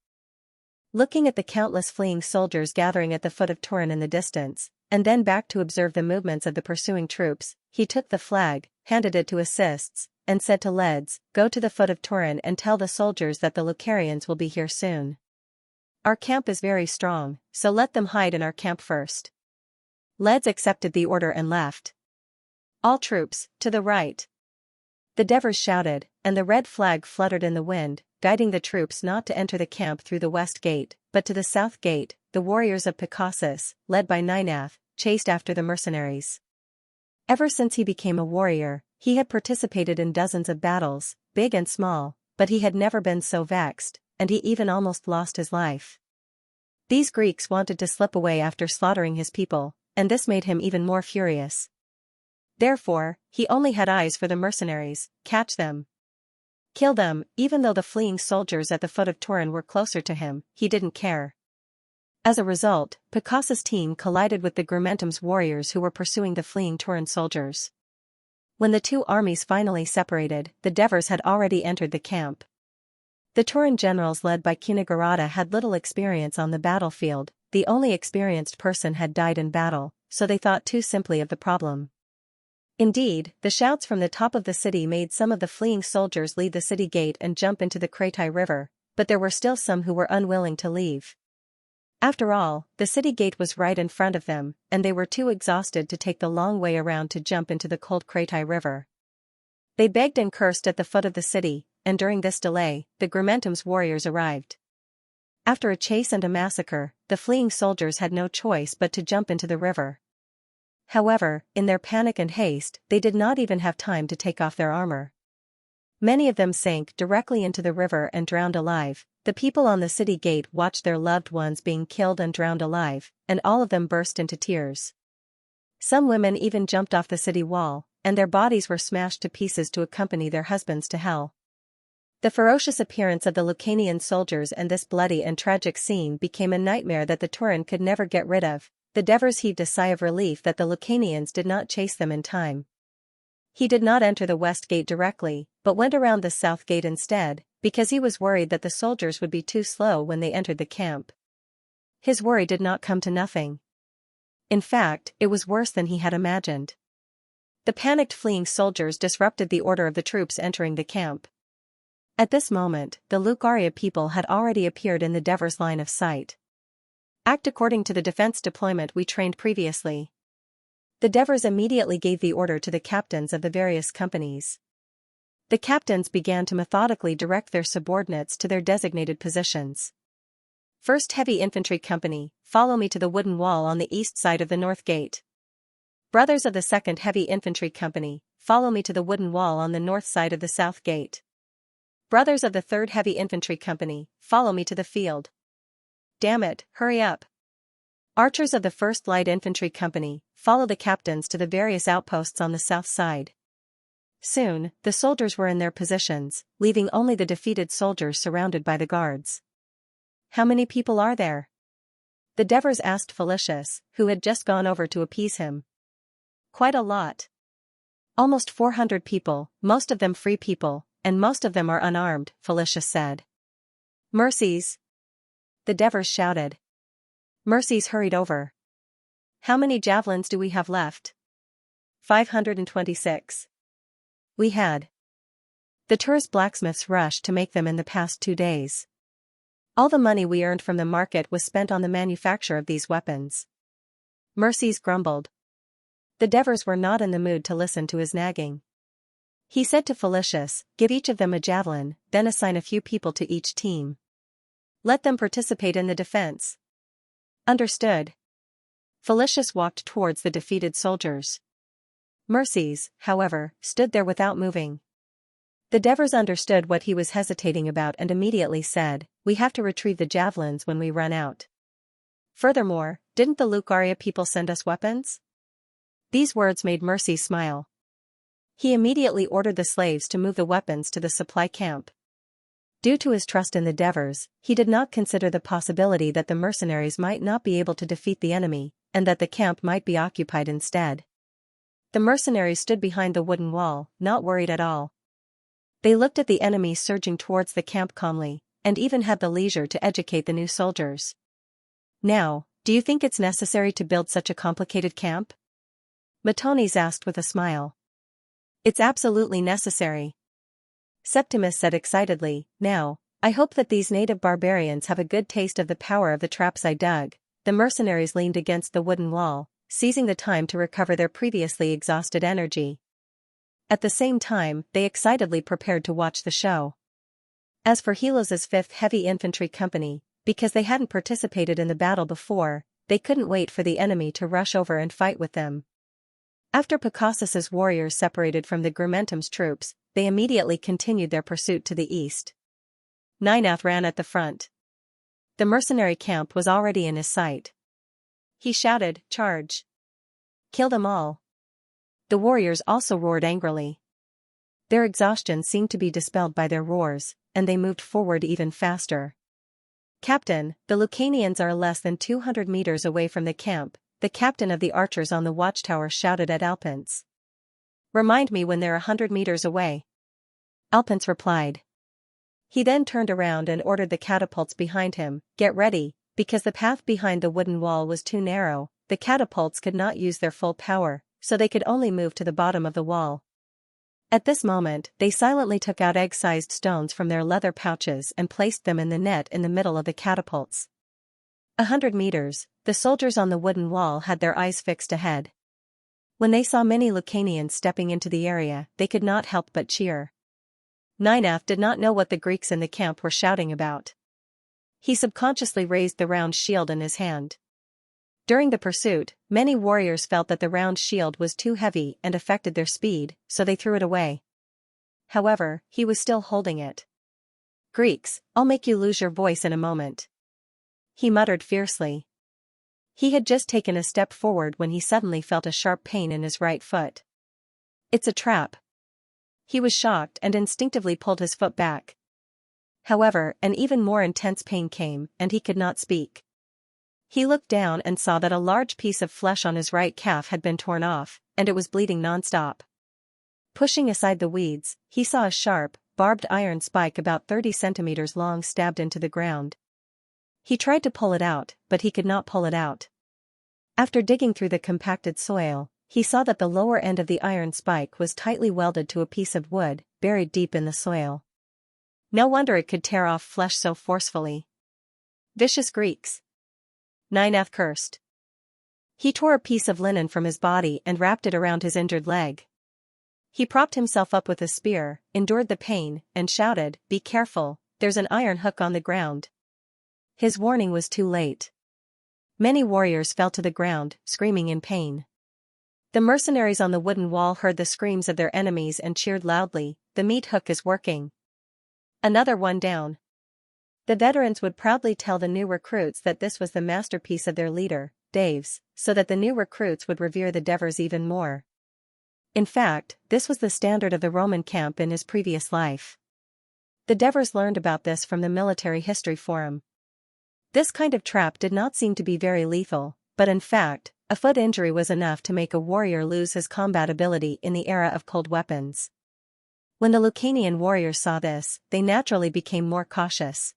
Looking at the countless fleeing soldiers gathering at the foot of Turin in the distance, and then back to observe the movements of the pursuing troops, he took the flag, handed it to assists, and said to Leds, "Go to the foot of Turin and tell the soldiers that the Lucarians will be here soon. Our camp is very strong, so let them hide in our camp first." Leds accepted the order and left. "All troops, to the right!" The Devers shouted, and the red flag fluttered in the wind, guiding the troops not to enter the camp through the west gate, but to the south gate. The warriors of Picosis, led by Ninath, chased after the mercenaries. Ever since he became a warrior, he had participated in dozens of battles, big and small, but he had never been so vexed, and he even almost lost his life. These Greeks wanted to slip away after slaughtering his people, and this made him even more furious. Therefore, he only had eyes for the mercenaries: catch them, kill them. Even though the fleeing soldiers at the foot of Turin were closer to him, he didn't care. As a result, Picosis' team collided with the Grumentum's warriors who were pursuing the fleeing Turin soldiers. When the two armies finally separated, the Devers had already entered the camp. The Turin generals led by Xianxia had little experience on the battlefield. The only experienced person had died in battle, so they thought too simply of the problem. Indeed, the shouts from the top of the city made some of the fleeing soldiers leave the city gate and jump into the Kratai River, but there were still some who were unwilling to leave. After all, the city gate was right in front of them, and they were too exhausted to take the long way around to jump into the cold Kratai River. They begged and cursed at the foot of the city, and during this delay, the Grimentum's warriors arrived. After a chase and a massacre, the fleeing soldiers had no choice but to jump into the river. However, in their panic and haste, they did not even have time to take off their armor. Many of them sank directly into the river and drowned alive. The people on the city gate watched their loved ones being killed and drowned alive, and all of them burst into tears. Some women even jumped off the city wall, and their bodies were smashed to pieces to accompany their husbands to hell. The ferocious appearance of the Lucanian soldiers and this bloody and tragic scene became a nightmare that the Turan could never get rid of. The Devers heaved a sigh of relief that the Lucanians did not chase them in time. He did not enter the west gate directly, but went around the south gate instead, because he was worried that the soldiers would be too slow when they entered the camp. His worry did not come to nothing. In fact, it was worse than he had imagined. The panicked fleeing soldiers disrupted the order of the troops entering the camp. At this moment, the Lucaria people had already appeared in the Devers' line of sight. Act according to the defense deployment we trained previously. The Devers immediately gave the order to the captains of the various companies. The captains began to methodically direct their subordinates to their designated positions. 1st Heavy Infantry Company, follow me to the wooden wall on the east side of the north gate. Brothers of the 2nd Heavy Infantry Company, follow me to the wooden wall on the north side of the south gate. Brothers of the 3rd Heavy Infantry Company, follow me to the field. Damn it, hurry up. Archers of the 1st Light Infantry Company, follow the captains to the various outposts on the south side. Soon, the soldiers were in their positions, leaving only the defeated soldiers surrounded by the guards. How many people are there? The Devers asked Felicius, who had just gone over to appease him. Quite a lot. Almost 400 people, most of them free people, and most of them are unarmed, Felicius said. Mercies! The Devers shouted. Mercies hurried over. How many javelins do we have left? 526. We had. The tourist blacksmiths rushed to make them in the past 2 days. All the money we earned from the market was spent on the manufacture of these weapons. Mercies grumbled. The Devers were not in the mood to listen to his nagging. He said to Felicius, give each of them a javelin, then assign a few people to each team. Let them participate in the defense. Understood. Felicius walked towards the defeated soldiers. Mercies, however, stood there without moving. The Devers understood what he was hesitating about and immediately said, we have to retrieve the javelins when we run out. Furthermore, didn't the Lucaria people send us weapons? These words made Mercy smile. He immediately ordered the slaves to move the weapons to the supply camp. Due to his trust in the Devers, he did not consider the possibility that the mercenaries might not be able to defeat the enemy, and that the camp might be occupied instead. The mercenaries stood behind the wooden wall, not worried at all. They looked at the enemy surging towards the camp calmly, and even had the leisure to educate the new soldiers. Now, do you think it's necessary to build such a complicated camp? Matones asked with a smile. It's absolutely necessary. Septimus said excitedly, now, I hope that these native barbarians have a good taste of the power of the traps I dug. The mercenaries leaned against the wooden wall, seizing the time to recover their previously exhausted energy. At the same time, they excitedly prepared to watch the show. As for Helos's 5th Heavy Infantry Company, because they hadn't participated in the battle before, they couldn't wait for the enemy to rush over and fight with them. After Picassus's warriors separated from the Grimentum's troops, they immediately continued their pursuit to the east. Ninath ran at the front. The mercenary camp was already in his sight. He shouted, charge! Kill them all! The warriors also roared angrily. Their exhaustion seemed to be dispelled by their roars, and they moved forward even faster. Captain, the Lucanians are less than 200 meters away from the camp, the captain of the archers on the watchtower shouted at Alpince. Remind me when they're 100 meters away. Alpince replied. He then turned around and ordered the catapults behind him, get ready, because the path behind the wooden wall was too narrow, the catapults could not use their full power, so they could only move to the bottom of the wall. At this moment, they silently took out egg-sized stones from their leather pouches and placed them in the net in the middle of the catapults. 100 meters, the soldiers on the wooden wall had their eyes fixed ahead. When they saw many Lucanians stepping into the area, they could not help but cheer. Ninaf did not know what the Greeks in the camp were shouting about. He subconsciously raised the round shield in his hand. During the pursuit, many warriors felt that the round shield was too heavy and affected their speed, so they threw it away. However, he was still holding it. "Greeks, I'll make you lose your voice in a moment," he muttered fiercely. He had just taken a step forward when he suddenly felt a sharp pain in his right foot. "It's a trap." He was shocked and instinctively pulled his foot back. However, an even more intense pain came, and he could not speak. He looked down and saw that a large piece of flesh on his right calf had been torn off, and it was bleeding non-stop. Pushing aside the weeds, he saw a sharp, barbed iron spike about 30 centimeters long stabbed into the ground. He tried to pull it out, but he could not pull it out. After digging through the compacted soil, he saw that the lower end of the iron spike was tightly welded to a piece of wood, buried deep in the soil. No wonder it could tear off flesh so forcefully. "Vicious Greeks," Ninaf cursed. He tore a piece of linen from his body and wrapped it around his injured leg. He propped himself up with a spear, endured the pain, and shouted, "Be careful, there's an iron hook on the ground." His warning was too late. Many warriors fell to the ground, screaming in pain. The mercenaries on the wooden wall heard the screams of their enemies and cheered loudly, "The meat hook is working." Another one down. The veterans would proudly tell the new recruits that this was the masterpiece of their leader, Dave's, so that the new recruits would revere the Devers even more. In fact, this was the standard of the Roman camp in his previous life. The Devers learned about this from the Military History Forum. This kind of trap did not seem to be very lethal, but in fact, a foot injury was enough to make a warrior lose his combat ability in the era of cold weapons. When the Lucanian warriors saw this, they naturally became more cautious.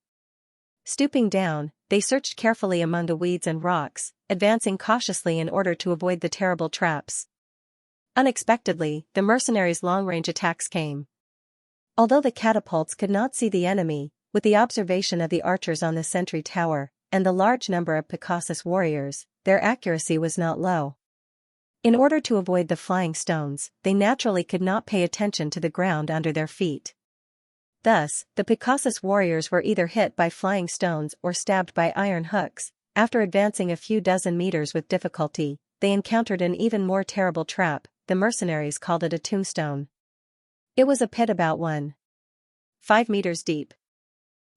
Stooping down, they searched carefully among the weeds and rocks, advancing cautiously in order to avoid the terrible traps. Unexpectedly, the mercenaries' long-range attacks came. Although the catapults could not see the enemy, with the observation of the archers on the sentry tower, and the large number of Picassus warriors, their accuracy was not low. In order to avoid the flying stones, they naturally could not pay attention to the ground under their feet. Thus, the Picassus warriors were either hit by flying stones or stabbed by iron hooks. After advancing a few dozen meters with difficulty, they encountered an even more terrible trap. The mercenaries called it a tombstone. It was a pit about 1.5 meters deep.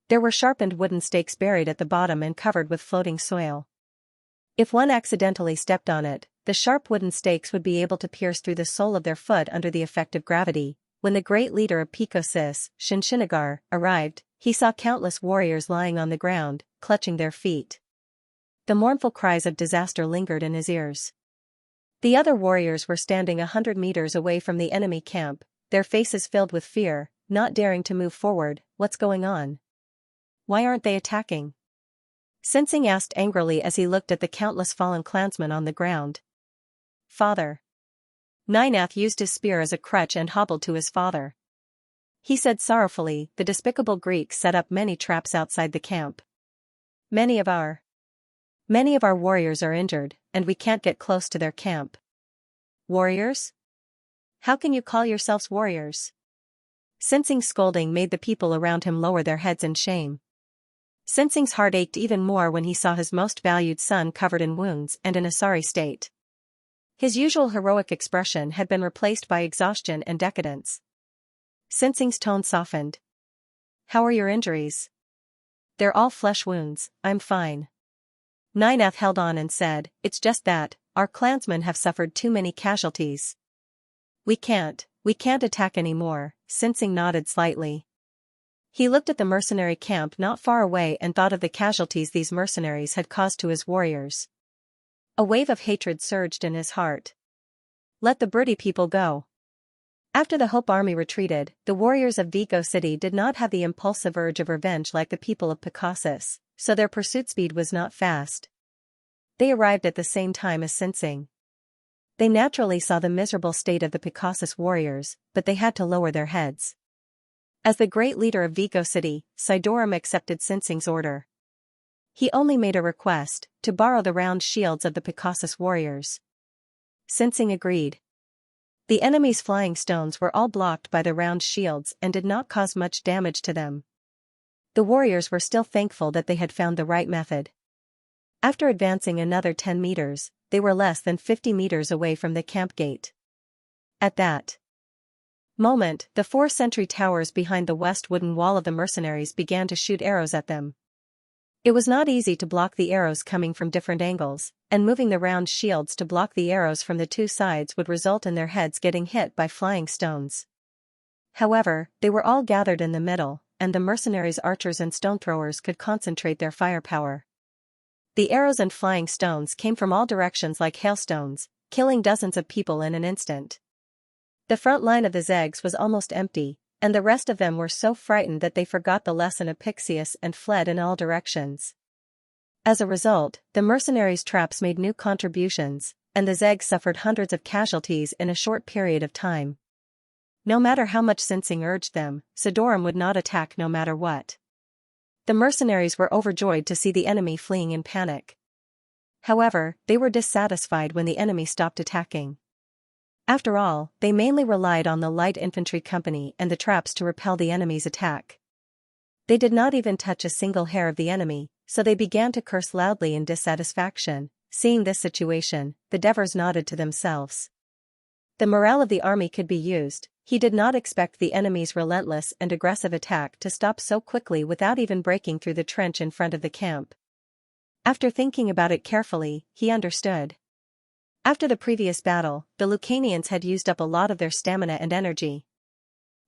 There were sharpened wooden stakes buried at the bottom and covered with floating soil. If one accidentally stepped on it, the sharp wooden stakes would be able to pierce through the sole of their foot under the effect of gravity. When the great leader of Picassus, Xianxia, arrived, he saw countless warriors lying on the ground, clutching their feet. The mournful cries of disaster lingered in his ears. The other warriors were standing 100 meters away from the enemy camp, their faces filled with fear, not daring to move forward. "What's going on? Why aren't they attacking?" Xianxia asked angrily as he looked at the countless fallen clansmen on the ground. "Father." Ninaf used his spear as a crutch and hobbled to his father. He said sorrowfully, "The despicable Greeks set up many traps outside the camp. Many of our warriors are injured, and we can't get close to their camp." "Warriors? How can you call yourselves warriors?" Xianxia's scolding made the people around him lower their heads in shame. Xianxia's heart ached even more when he saw his most valued son covered in wounds and in a sorry state. His usual heroic expression had been replaced by exhaustion and decadence. Xianxia's tone softened. "How are your injuries?" "They're all flesh wounds, I'm fine." Ninaf held on and said, "It's just that, our clansmen have suffered too many casualties. We can't attack anymore." Xianxia nodded slightly. He looked at the mercenary camp not far away and thought of the casualties these mercenaries had caused to his warriors. A wave of hatred surged in his heart. Let the broody people go. After the Hope Army retreated, the warriors of Vigo City did not have the impulsive urge of revenge like the people of Picassus, so their pursuit speed was not fast. They arrived at the same time as Xianxia. They naturally saw the miserable state of the Picassus warriors, but they had to lower their heads. As the great leader of Vigo City, Sidorum accepted Xianxia's order. He only made a request, to borrow the round shields of the Picassus warriors. Xianxia agreed. The enemy's flying stones were all blocked by the round shields and did not cause much damage to them. The warriors were still thankful that they had found the right method. After advancing another 10 meters, they were less than 50 meters away from the camp gate. At that moment, the 4 sentry towers behind the west wooden wall of the mercenaries began to shoot arrows at them. It was not easy to block the arrows coming from different angles, and moving the round shields to block the arrows from the 2 sides would result in their heads getting hit by flying stones. However, they were all gathered in the middle, and the mercenaries' archers and stone throwers could concentrate their firepower. The arrows and flying stones came from all directions like hailstones, killing dozens of people in an instant. The front line of the Zegs was almost empty, and the rest of them were so frightened that they forgot the lesson of Pixius and fled in all directions. As a result, the mercenaries' traps made new contributions, and the Zegs suffered hundreds of casualties in a short period of time. No matter how much Sinsing urged them, Sidorum would not attack no matter what. The mercenaries were overjoyed to see the enemy fleeing in panic. However, they were dissatisfied when the enemy stopped attacking. After all, they mainly relied on the light infantry company and the traps to repel the enemy's attack. They did not even touch a single hair of the enemy, so they began to curse loudly in dissatisfaction. Seeing this situation, the Devers nodded to themselves. The morale of the army could be used. He did not expect the enemy's relentless and aggressive attack to stop so quickly without even breaking through the trench in front of the camp. After thinking about it carefully, he understood. After the previous battle, the Lucanians had used up a lot of their stamina and energy.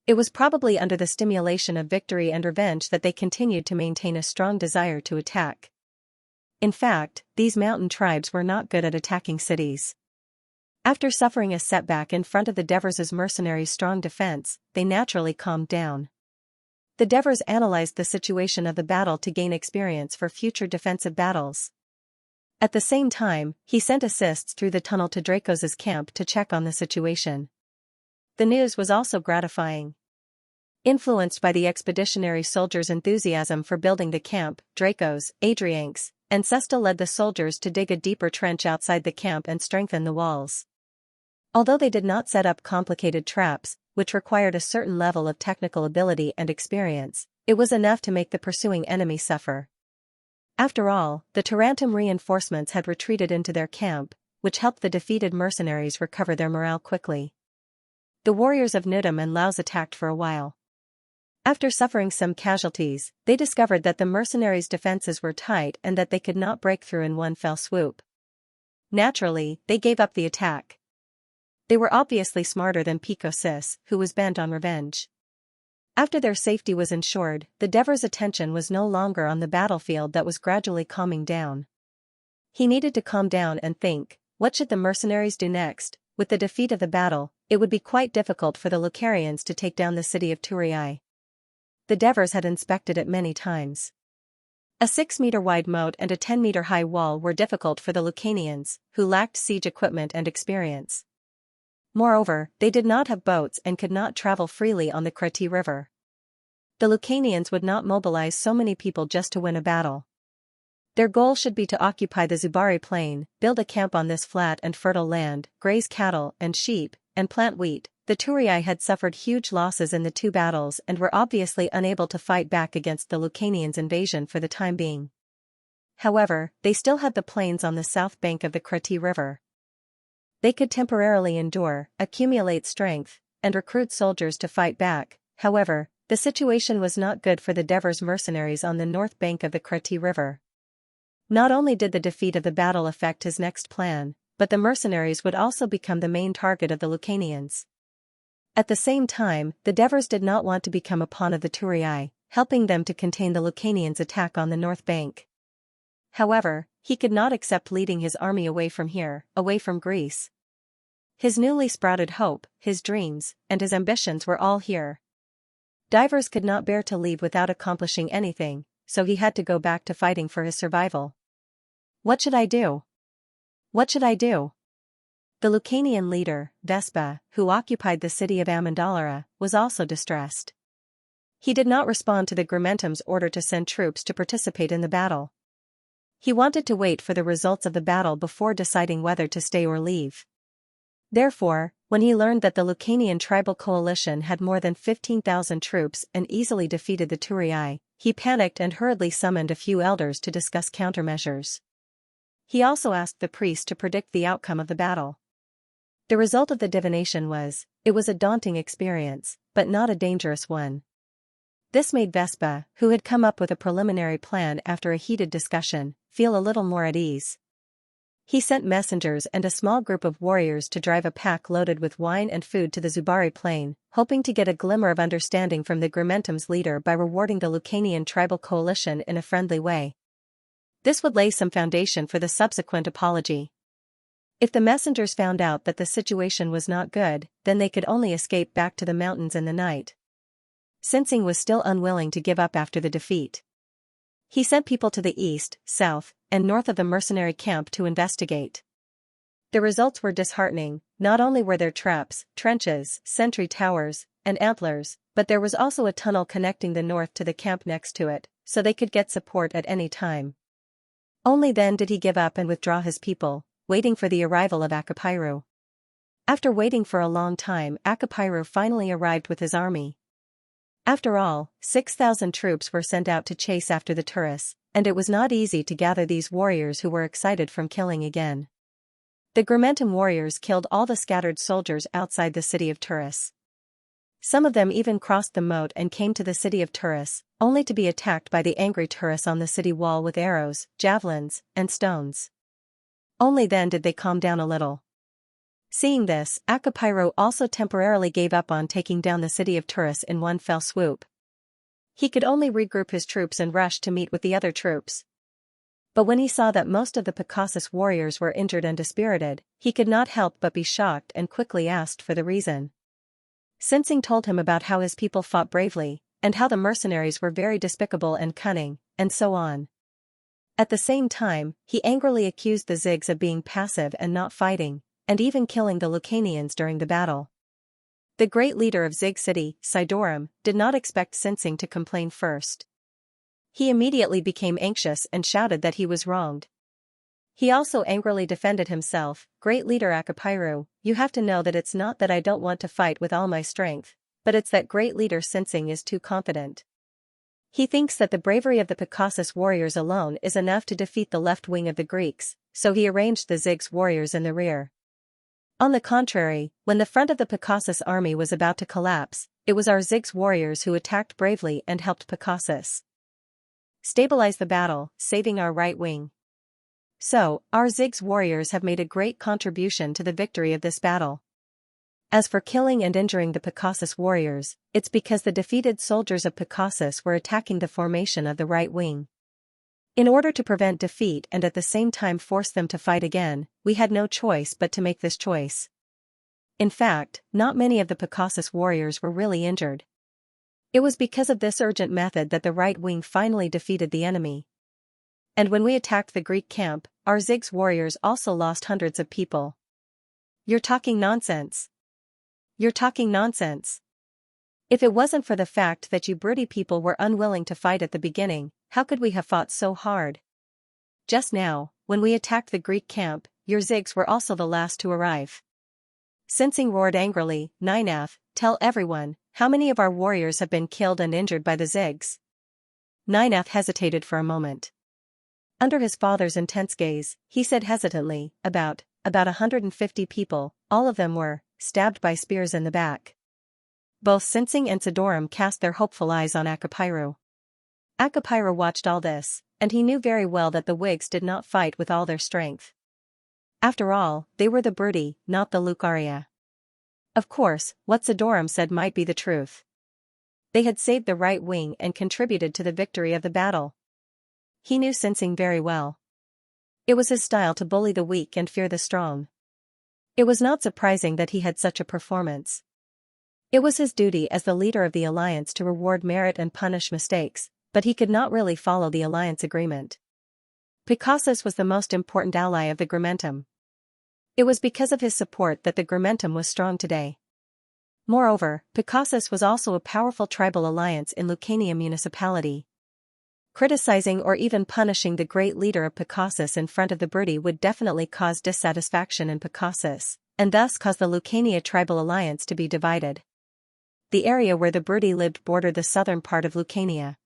It was probably under the stimulation of victory and revenge that they continued to maintain a strong desire to attack. In fact, these mountain tribes were not good at attacking cities. After suffering a setback in front of the Devers' mercenaries' strong defense, they naturally calmed down. The Devers analyzed the situation of the battle to gain experience for future defensive battles. At the same time, he sent assists through the tunnel to Dracos' camp to check on the situation. The news was also gratifying. Influenced by the expeditionary soldiers' enthusiasm for building the camp, Dracos, Adrianx, and Cesta led the soldiers to dig a deeper trench outside the camp and strengthen the walls. Although they did not set up complicated traps, which required a certain level of technical ability and experience, it was enough to make the pursuing enemy suffer. After all, the Tarantum reinforcements had retreated into their camp, which helped the defeated mercenaries recover their morale quickly. The warriors of Nudum and Laos attacked for a while. After suffering some casualties, they discovered that the mercenaries' defenses were tight and that they could not break through in one fell swoop. Naturally, they gave up the attack. They were obviously smarter than Pico Sis, who was bent on revenge. After their safety was ensured, the Devers' attention was no longer on the battlefield that was gradually calming down. He needed to calm down and think, what should the mercenaries do next? With the defeat of the battle, it would be quite difficult for the Lucarians to take down the city of Turii. The Devers had inspected it many times. A 6-meter-wide moat and a 10-meter-high wall were difficult for the Lucanians, who lacked siege equipment and experience. Moreover, they did not have boats and could not travel freely on the Kreti River. The Lucanians would not mobilize so many people just to win a battle. Their goal should be to occupy the Zubari Plain, build a camp on this flat and fertile land, graze cattle and sheep, and plant wheat. The Turii had suffered huge losses in the 2 battles and were obviously unable to fight back against the Lucanians' invasion for the time being. However, they still had the plains on the south bank of the Kreti River. They could temporarily endure, accumulate strength, and recruit soldiers to fight back. However, the situation was not good for the Devers mercenaries on the north bank of the Kreti River. Not only did the defeat of the battle affect his next plan, but the mercenaries would also become the main target of the Lucanians. At the same time, the Devers did not want to become a pawn of the Turii, helping them to contain the Lucanians' attack on the north bank. However, he could not accept leading his army away from here, away from Greece. His newly sprouted hope, his dreams, and his ambitions were all here. Divers could not bear to leave without accomplishing anything, so he had to go back to fighting for his survival. What should I do? What should I do? The Lucanian leader, Vespa, who occupied the city of Amendalara, was also distressed. He did not respond to the Grimentum's order to send troops to participate in the battle. He wanted to wait for the results of the battle before deciding whether to stay or leave. Therefore, When he learned that the Lucanian tribal coalition had more than 15,000 troops and easily defeated the Turii, he panicked and hurriedly summoned a few elders to discuss countermeasures. He also asked the priests to predict the outcome of the battle. The result of the divination was, it was a daunting experience, but not a dangerous one. This made Vespa, who had come up with a preliminary plan after a heated discussion, feel a little more at ease. He sent messengers and a small group of warriors to drive a pack loaded with wine and food to the Zubari plain, hoping to get a glimmer of understanding from the Grumentum's leader by rewarding the Lucanian tribal coalition in a friendly way. This would lay some foundation for the subsequent apology. If the messengers found out that the situation was not good, then they could only escape back to the mountains in the night. Xianxia was still unwilling to give up after the defeat. He sent people to the east, south, and north of the mercenary camp to investigate. The results were disheartening. Not only were there traps, trenches, sentry towers, and antlers, but there was also a tunnel connecting the north to the camp next to it, so they could get support at any time. Only then did he give up and withdraw his people, waiting for the arrival of Akapiru. After waiting for a long time, Akapiru finally arrived with his army. After all, 6,000 troops were sent out to chase after the tourists, and it was not easy to gather these warriors who were excited from killing again. The Grumentum warriors killed all the scattered soldiers outside the city of Turis. Some of them even crossed the moat and came to the city of Turis, only to be attacked by the angry Turis on the city wall with arrows, javelins, and stones. Only then did they calm down a little. Seeing this, Akapiru also temporarily gave up on taking down the city of Turis in one fell swoop. He could only regroup his troops and rush to meet with the other troops. But when he saw that most of the Picassus warriors were injured and dispirited, he could not help but be shocked and quickly asked for the reason. Xianxia told him about how his people fought bravely, and how the mercenaries were very despicable and cunning, and so on. At the same time, he angrily accused the Zigs of being passive and not fighting, and even killing the Lucanians during the battle. The great leader of Zig City, Sidorum, did not expect Xianxia to complain first. He immediately became anxious and shouted that he was wronged. He also angrily defended himself. Great leader Akapiru, you have to know that it's not that I don't want to fight with all my strength, but it's that great leader Xianxia is too confident. He thinks that the bravery of the Picassus warriors alone is enough to defeat the left wing of the Greeks, so he arranged the Zigs warriors in the rear. On the contrary, when the front of the Picassus army was about to collapse, it was our Zigs warriors who attacked bravely and helped Picassus stabilize the battle, saving our right wing. So, our Zigs warriors have made a great contribution to the victory of this battle. As for killing and injuring the Picassus warriors, it's because the defeated soldiers of Picassus were attacking the formation of the right wing. In order to prevent defeat and at the same time force them to fight again, we had no choice but to make this choice. In fact, not many of the Picassus warriors were really injured. It was because of this urgent method that the right wing finally defeated the enemy. And when we attacked the Greek camp, our Zigs warriors also lost hundreds of people. You're talking nonsense. You're talking nonsense. If it wasn't for the fact that you Briti people were unwilling to fight at the beginning, how could we have fought so hard? Just now, when we attacked the Greek camp, your Zigs were also the last to arrive. Xianxia roared angrily, Ninaf, tell everyone, how many of our warriors have been killed and injured by the Zigs? Ninaf hesitated for a moment. Under his father's intense gaze, he said hesitantly, about 150 people, all of them were stabbed by spears in the back. Both Xianxia and Sidorum cast their hopeful eyes on Akapiru. Akapiru watched all this, and he knew very well that the Whigs did not fight with all their strength. After all, they were the Briti, not the Lucaria. Of course, what Sidorum said might be the truth. They had saved the right wing and contributed to the victory of the battle. He knew Xianxia very well. It was his style to bully the weak and fear the strong. It was not surprising that he had such a performance. It was his duty as the leader of the alliance to reward merit and punish mistakes, but he could not really follow the alliance agreement. Picassus was the most important ally of the Grumentum. It was because of his support that the Grumentum was strong today. Moreover, Picassus was also a powerful tribal alliance in Lucania municipality. Criticizing or even punishing the great leader of Picassus in front of the Briti would definitely cause dissatisfaction in Picassus, and thus caused the Lucania tribal alliance to be divided. The area where the Briti lived bordered the southern part of Lucania.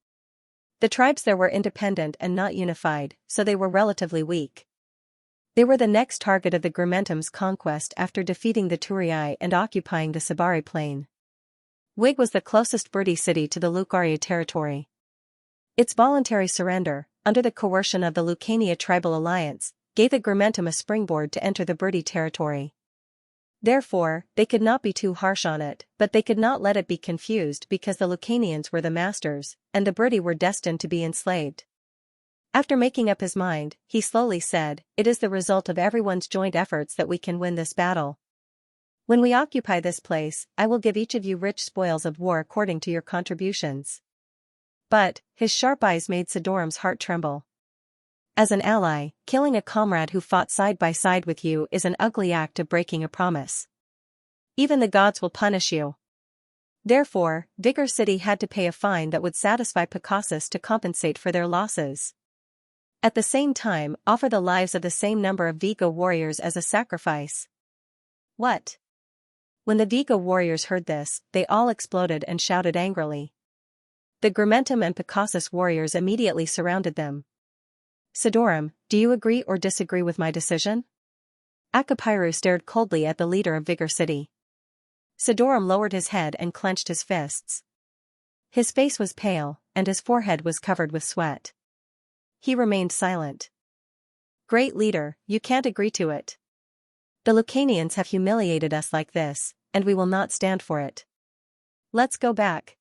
The tribes there were independent and not unified, so they were relatively weak. They were the next target of the Grimentum's conquest after defeating the Turii and occupying the Sabari plain. Wig was the closest Briti city to the Lucaria territory. Its voluntary surrender, under the coercion of the Lucania tribal alliance, gave the Grimentum a springboard to enter the Briti territory. Therefore, they could not be too harsh on it, but they could not let it be confused because the Lucanians were the masters, and the Briti were destined to be enslaved. After making up his mind, he slowly said, "It is the result of everyone's joint efforts that we can win this battle. When we occupy this place, I will give each of you rich spoils of war according to your contributions." But, his sharp eyes made Sidorum's heart tremble. As an ally, killing a comrade who fought side by side with you is an ugly act of breaking a promise. Even the gods will punish you. Therefore, Vigor City had to pay a fine that would satisfy Picassus to compensate for their losses. At the same time, offer the lives of the same number of Vigo warriors as a sacrifice. What? When the Vigo warriors heard this, they all exploded and shouted angrily. The Grimentum and Picassus warriors immediately surrounded them. "Sidorum, do you agree or disagree with my decision?" Akapairu stared coldly at the leader of Vigor City. Sidorum lowered his head and clenched his fists. His face was pale, and his forehead was covered with sweat. He remained silent. "Great leader, you can't agree to it. The Lucanians have humiliated us like this, and we will not stand for it. Let's go back."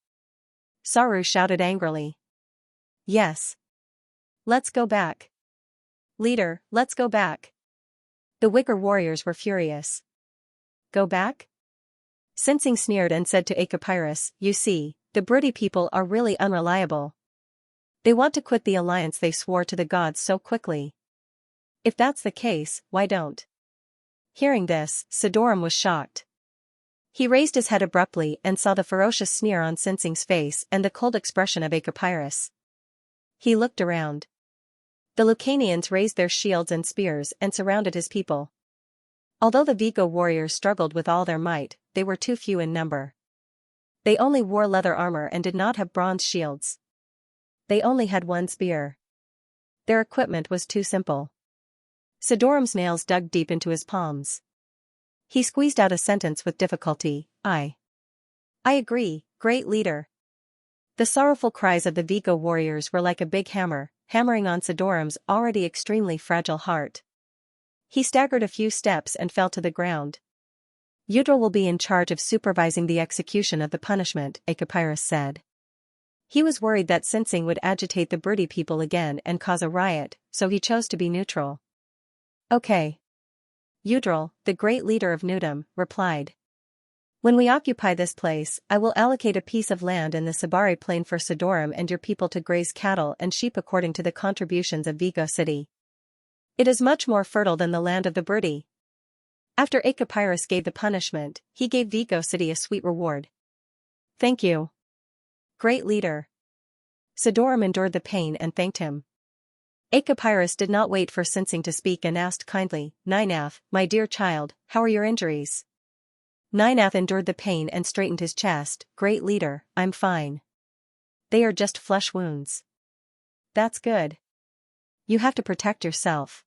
Saru shouted angrily. "Yes. Let's go back. Leader, let's go back." The Wigger warriors were furious. "Go back?" Xianxia sneered and said to Akapirus, "You see, the Briti people are really unreliable. They want to quit the alliance they swore to the gods so quickly. If that's the case, why don't?" Hearing this, Sidorum was shocked. He raised his head abruptly and saw the ferocious sneer on Xianxia's face and the cold expression of Akapirus. He looked around. The Lucanians raised their shields and spears and surrounded his people. Although the Vigo warriors struggled with all their might, they were too few in number. They only wore leather armor and did not have bronze shields. They only had one spear. Their equipment was too simple. Sidorum's nails dug deep into his palms. He squeezed out a sentence with difficulty, I agree, great leader." The sorrowful cries of the Vigo warriors were like a big hammer, hammering on Sidorum's already extremely fragile heart. He staggered a few steps and fell to the ground. "Eudral will be in charge of supervising the execution of the punishment," Akapirus said. He was worried that Xianxia would agitate the Briti people again and cause a riot, so he chose to be neutral. "Okay." Eudral, the great leader of Nudum, replied. "When we occupy this place, I will allocate a piece of land in the Sabari plain for Sidorum and your people to graze cattle and sheep according to the contributions of Vigo City. It is much more fertile than the land of the Briti." After Akapirus gave the punishment, he gave Vigo City a sweet reward. "Thank you, great leader." Sidorum endured the pain and thanked him. Akapirus did not wait for Xianxia to speak and asked kindly, "Ninath, my dear child, how are your injuries?" Ninath endured the pain and straightened his chest. "Great leader, I'm fine. They are just flesh wounds." "That's good. You have to protect yourself.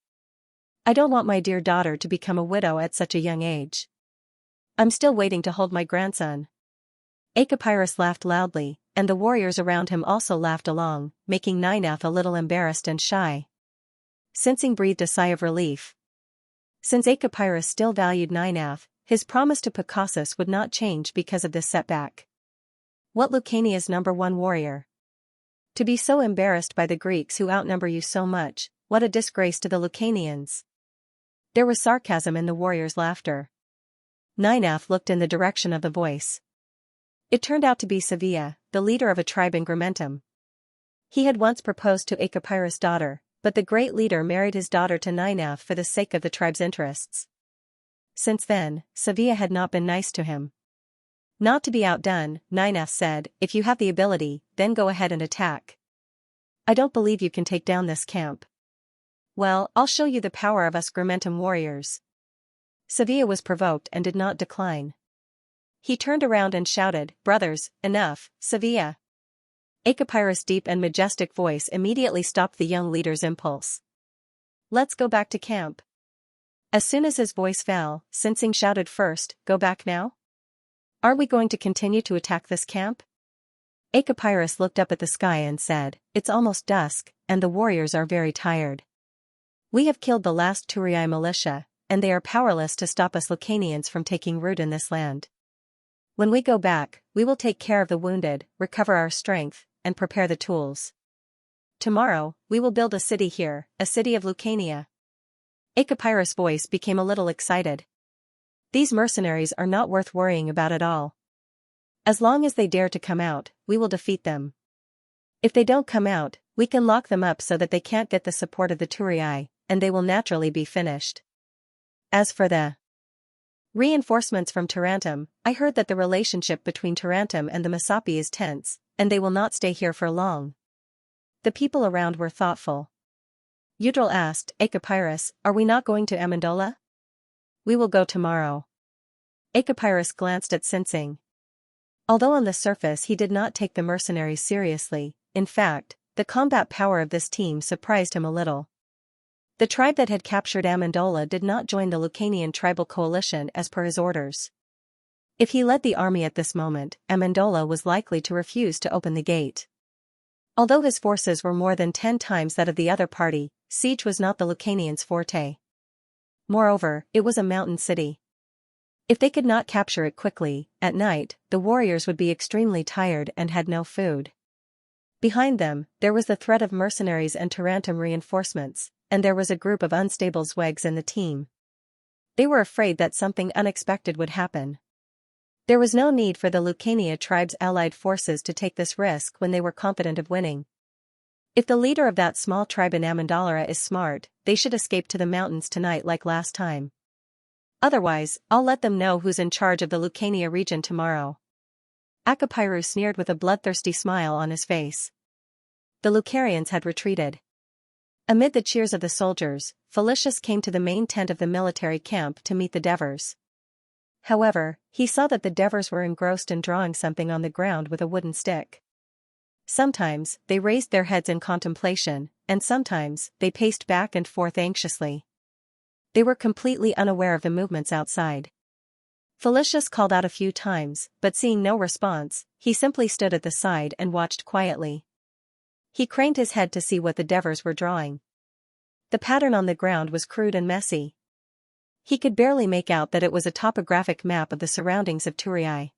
I don't want my dear daughter to become a widow at such a young age. I'm still waiting to hold my grandson." Akapirus laughed loudly, and the warriors around him also laughed along, making Ninath a little embarrassed and shy. Xianxia breathed a sigh of relief. Since Akapirus still valued Ninath, his promise to Picassus would not change because of this setback. What Lucania's #1 warrior? To be so embarrassed by the Greeks who outnumber you so much, what a disgrace to the Lucanians. There was sarcasm in the warrior's laughter. Ninath looked in the direction of the voice. It turned out to be Xianxia, the leader of a tribe in Grimentum. He had once proposed to Akapirus' daughter, but the great leader married his daughter to Ninath for the sake of the tribe's interests. Since then, Xianxia had not been nice to him. Not to be outdone, Ninath said, "If you have the ability, then go ahead and attack. I don't believe you can take down this camp." "Well, I'll show you the power of us Grimentum warriors." Xianxia was provoked and did not decline. He turned around and shouted, "Brothers, enough, Xianxia." Akapira's deep and majestic voice immediately stopped the young leader's impulse. "Let's go back to camp." As soon as his voice fell, Xianxia shouted first, "Go back now? Are we going to continue to attack this camp?" Akapira looked up at the sky and said, "It's almost dusk, and the warriors are very tired. We have killed the last Turii militia, and they are powerless to stop us Lucanians from taking root in this land. When we go back, we will take care of the wounded, recover our strength, and prepare the tools. Tomorrow, we will build a city here, a city of Lucania." Akapira's voice became a little excited. "These mercenaries are not worth worrying about at all. As long as they dare to come out, we will defeat them. If they don't come out, we can lock them up so that they can't get the support of the Turii, and they will naturally be finished. As for the reinforcements from Tarantum, I heard that the relationship between Tarantum and the Masapi is tense, and they will not stay here for long." The people around were thoughtful. Eudral asked, "Akapira, are we not going to Amendola?" "We will go tomorrow." Akapira glanced at Xianxia. Although on the surface he did not take the mercenaries seriously, in fact, the combat power of this team surprised him a little. The tribe that had captured Amendola did not join the Lucanian tribal coalition as per his orders. If he led the army at this moment, Amendola was likely to refuse to open the gate. Although his forces were more than 10 times that of the other party, siege was not the Lucanians' forte. Moreover, it was a mountain city. If they could not capture it quickly, at night, the warriors would be extremely tired and had no food. Behind them, there was the threat of mercenaries and Tarantum reinforcements, and there was a group of unstable Zwegs in the team. They were afraid that something unexpected would happen. There was no need for the Lucania tribe's allied forces to take this risk when they were confident of winning. If the leader of that small tribe in Amendola is smart, they should escape to the mountains tonight like last time. Otherwise, I'll let them know who's in charge of the Lucania region tomorrow." Akapira sneered with a bloodthirsty smile on his face. The Lucarians had retreated. Amid the cheers of the soldiers, Felicius came to the main tent of the military camp to meet the Devers. However, he saw that the Devers were engrossed in drawing something on the ground with a wooden stick. Sometimes, they raised their heads in contemplation, and sometimes, they paced back and forth anxiously. They were completely unaware of the movements outside. Felicius called out a few times, but seeing no response, he simply stood at the side and watched quietly. He craned his head to see what the Devers were drawing. The pattern on the ground was crude and messy. He could barely make out that it was a topographic map of the surroundings of Turii.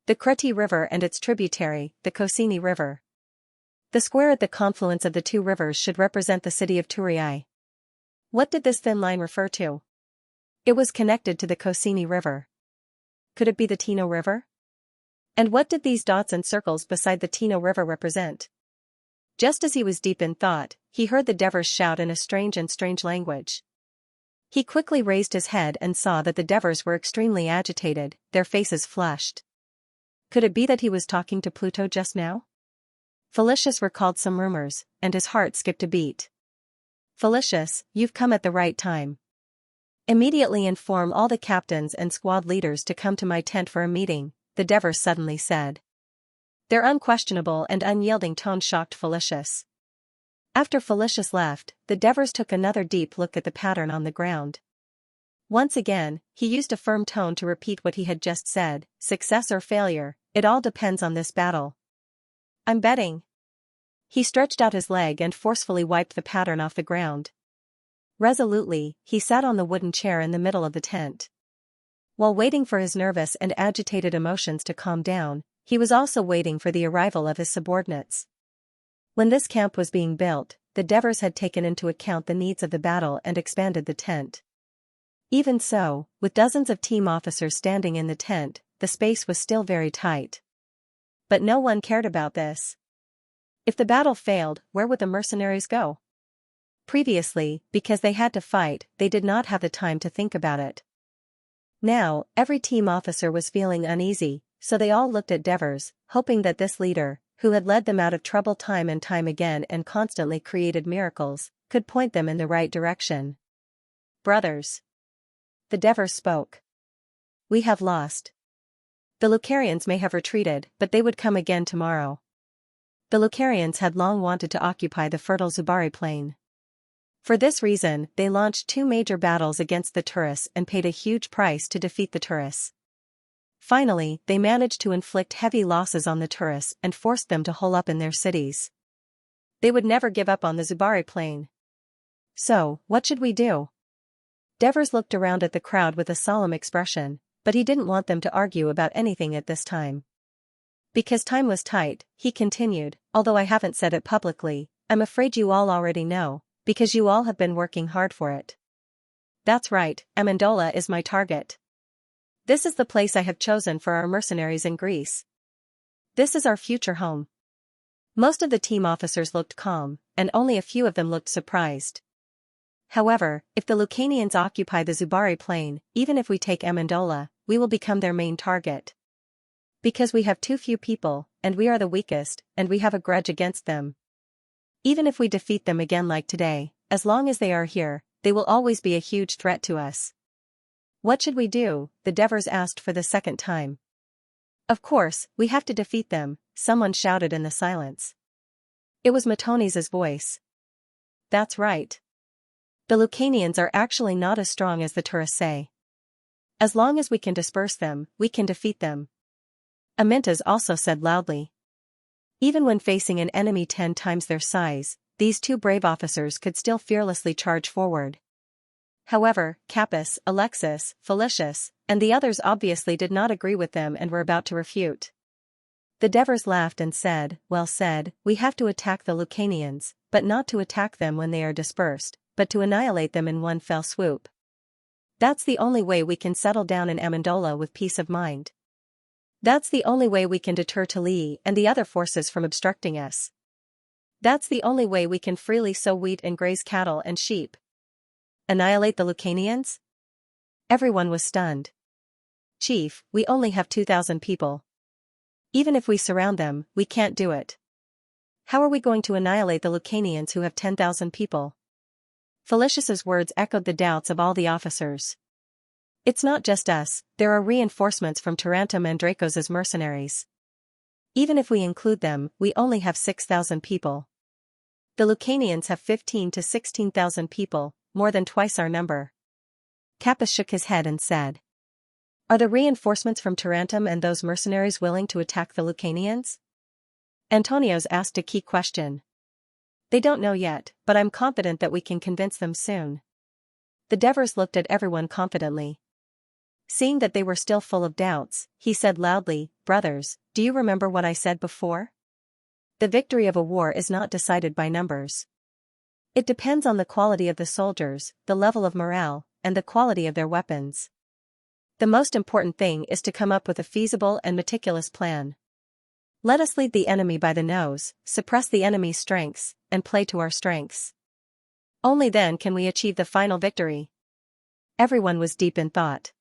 The Creti River and its tributary, the Cosini River. The square at the confluence of the two rivers should represent the city of Turii. What did this thin line refer to? It was connected to the Cosini River. Could it be the Tino River? And what did these dots and circles beside the Tino River represent? Just as he was deep in thought, he heard the Devers shout in a strange language. He quickly raised his head and saw that the Devers were extremely agitated, their faces flushed. Could it be that he was talking to Pluto just now? Felicius recalled some rumors, and his heart skipped a beat. "Felicius, you've come at the right time. Immediately inform all the captains and squad leaders to come to my tent for a meeting," the Devers suddenly said. Their unquestionable and unyielding tone shocked Felicius. After Felicius left, the Devers took another deep look at the pattern on the ground. Once again, he used a firm tone to repeat what he had just said: "Success or failure, it all depends on this battle. I'm betting." He stretched out his leg and forcefully wiped the pattern off the ground. Resolutely, he sat on the wooden chair in the middle of the tent. While waiting for his nervous and agitated emotions to calm down, he was also waiting for the arrival of his subordinates. When this camp was being built, the Devers had taken into account the needs of the battle and expanded the tent. Even so, with dozens of team officers standing in the tent, the space was still very tight. But no one cared about this. If the battle failed, where would the mercenaries go? Previously, because they had to fight, they did not have the time to think about it. Now, every team officer was feeling uneasy, so they all looked at Devers, hoping that this leader, who had led them out of trouble time and time again and constantly created miracles, could point them in the right direction. "Brothers," the Devers spoke. We have lost. The Lucarians may have retreated, but they would come again tomorrow. The Lucarians had long wanted to occupy the fertile Zubari plain. For this reason, they launched 2 major battles against the Turis and paid a huge price to defeat the Turis. Finally, they managed to inflict heavy losses on the Turis and forced them to hole up in their cities. They would never give up on the Zubari plain. So, what should we do? Devers looked around at the crowd with a solemn expression, but he didn't want them to argue about anything at this time. Because time was tight, he continued, although I haven't said it publicly, I'm afraid you all already know, because you all have been working hard for it. That's right, Amendola is my target. This is the place I have chosen for our mercenaries in Greece. This is our future home. Most of the team officers looked calm, and only a few of them looked surprised. However, if the Lucanians occupy the Zubari plain, even if we take Amendola, we will become their main target. Because we have too few people, and we are the weakest, and we have a grudge against them. Even if we defeat them again like today, as long as they are here, they will always be a huge threat to us. What should we do? The Devers asked for the second time. Of course, we have to defeat them, someone shouted in the silence. It was Matonis's voice. That's right. The Lucanians are actually not as strong as the Turis say. As long as we can disperse them, we can defeat them. Amintas also said loudly. Even when facing an enemy 10 times their size, these 2 brave officers could still fearlessly charge forward. However, Capys, Alexis, Felicius, and the others obviously did not agree with them and were about to refute. The Devers laughed and said, well said, we have to attack the Lucanians, but not to attack them when they are dispersed, but to annihilate them in one fell swoop. That's the only way we can settle down in Amendola with peace of mind. That's the only way we can deter Talii and the other forces from obstructing us. That's the only way we can freely sow wheat and graze cattle and sheep. Annihilate the Lucanians? Everyone was stunned. Chief, we only have 2,000 people. Even if we surround them, we can't do it. How are we going to annihilate the Lucanians who have 10,000 people? Felicius's words echoed the doubts of all the officers. It's not just us, there are reinforcements from Tarantum and Dracos' mercenaries. Even if we include them, we only have 6,000 people. The Lucanians have 15 to 16,000 people, more than twice our number. Capys shook his head and said. Are the reinforcements from Tarantum and those mercenaries willing to attack the Lucanians? Antonios asked a key question. They don't know yet, but I'm confident that we can convince them soon. The Devers looked at everyone confidently. Seeing that they were still full of doubts, he said loudly, brothers, do you remember what I said before? The victory of a war is not decided by numbers. It depends on the quality of the soldiers, the level of morale, and the quality of their weapons. The most important thing is to come up with a feasible and meticulous plan. Let us lead the enemy by the nose, suppress the enemy's strengths, and play to our strengths. Only then can we achieve the final victory. Everyone was deep in thought.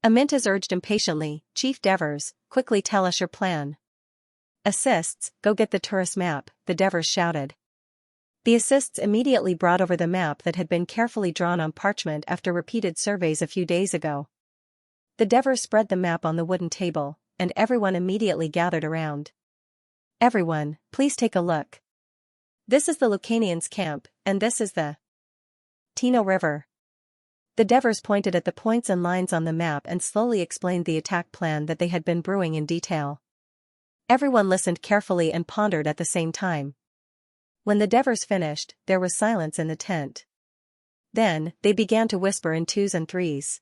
Amintas urged impatiently, Chief Devers, quickly tell us your plan. Assists, go get the tourist map, the Devers shouted. The assists immediately brought over the map that had been carefully drawn on parchment after repeated surveys a few days ago. The Devers spread the map on the wooden table, and everyone immediately gathered around. Everyone, please take a look. This is the Lucanians' camp, and this is the Tino River. The Devers pointed at the points and lines on the map and slowly explained the attack plan that they had been brewing in detail. Everyone listened carefully and pondered at the same time. When the Devers finished, there was silence in the tent. Then, they began to whisper in 2s and 3s.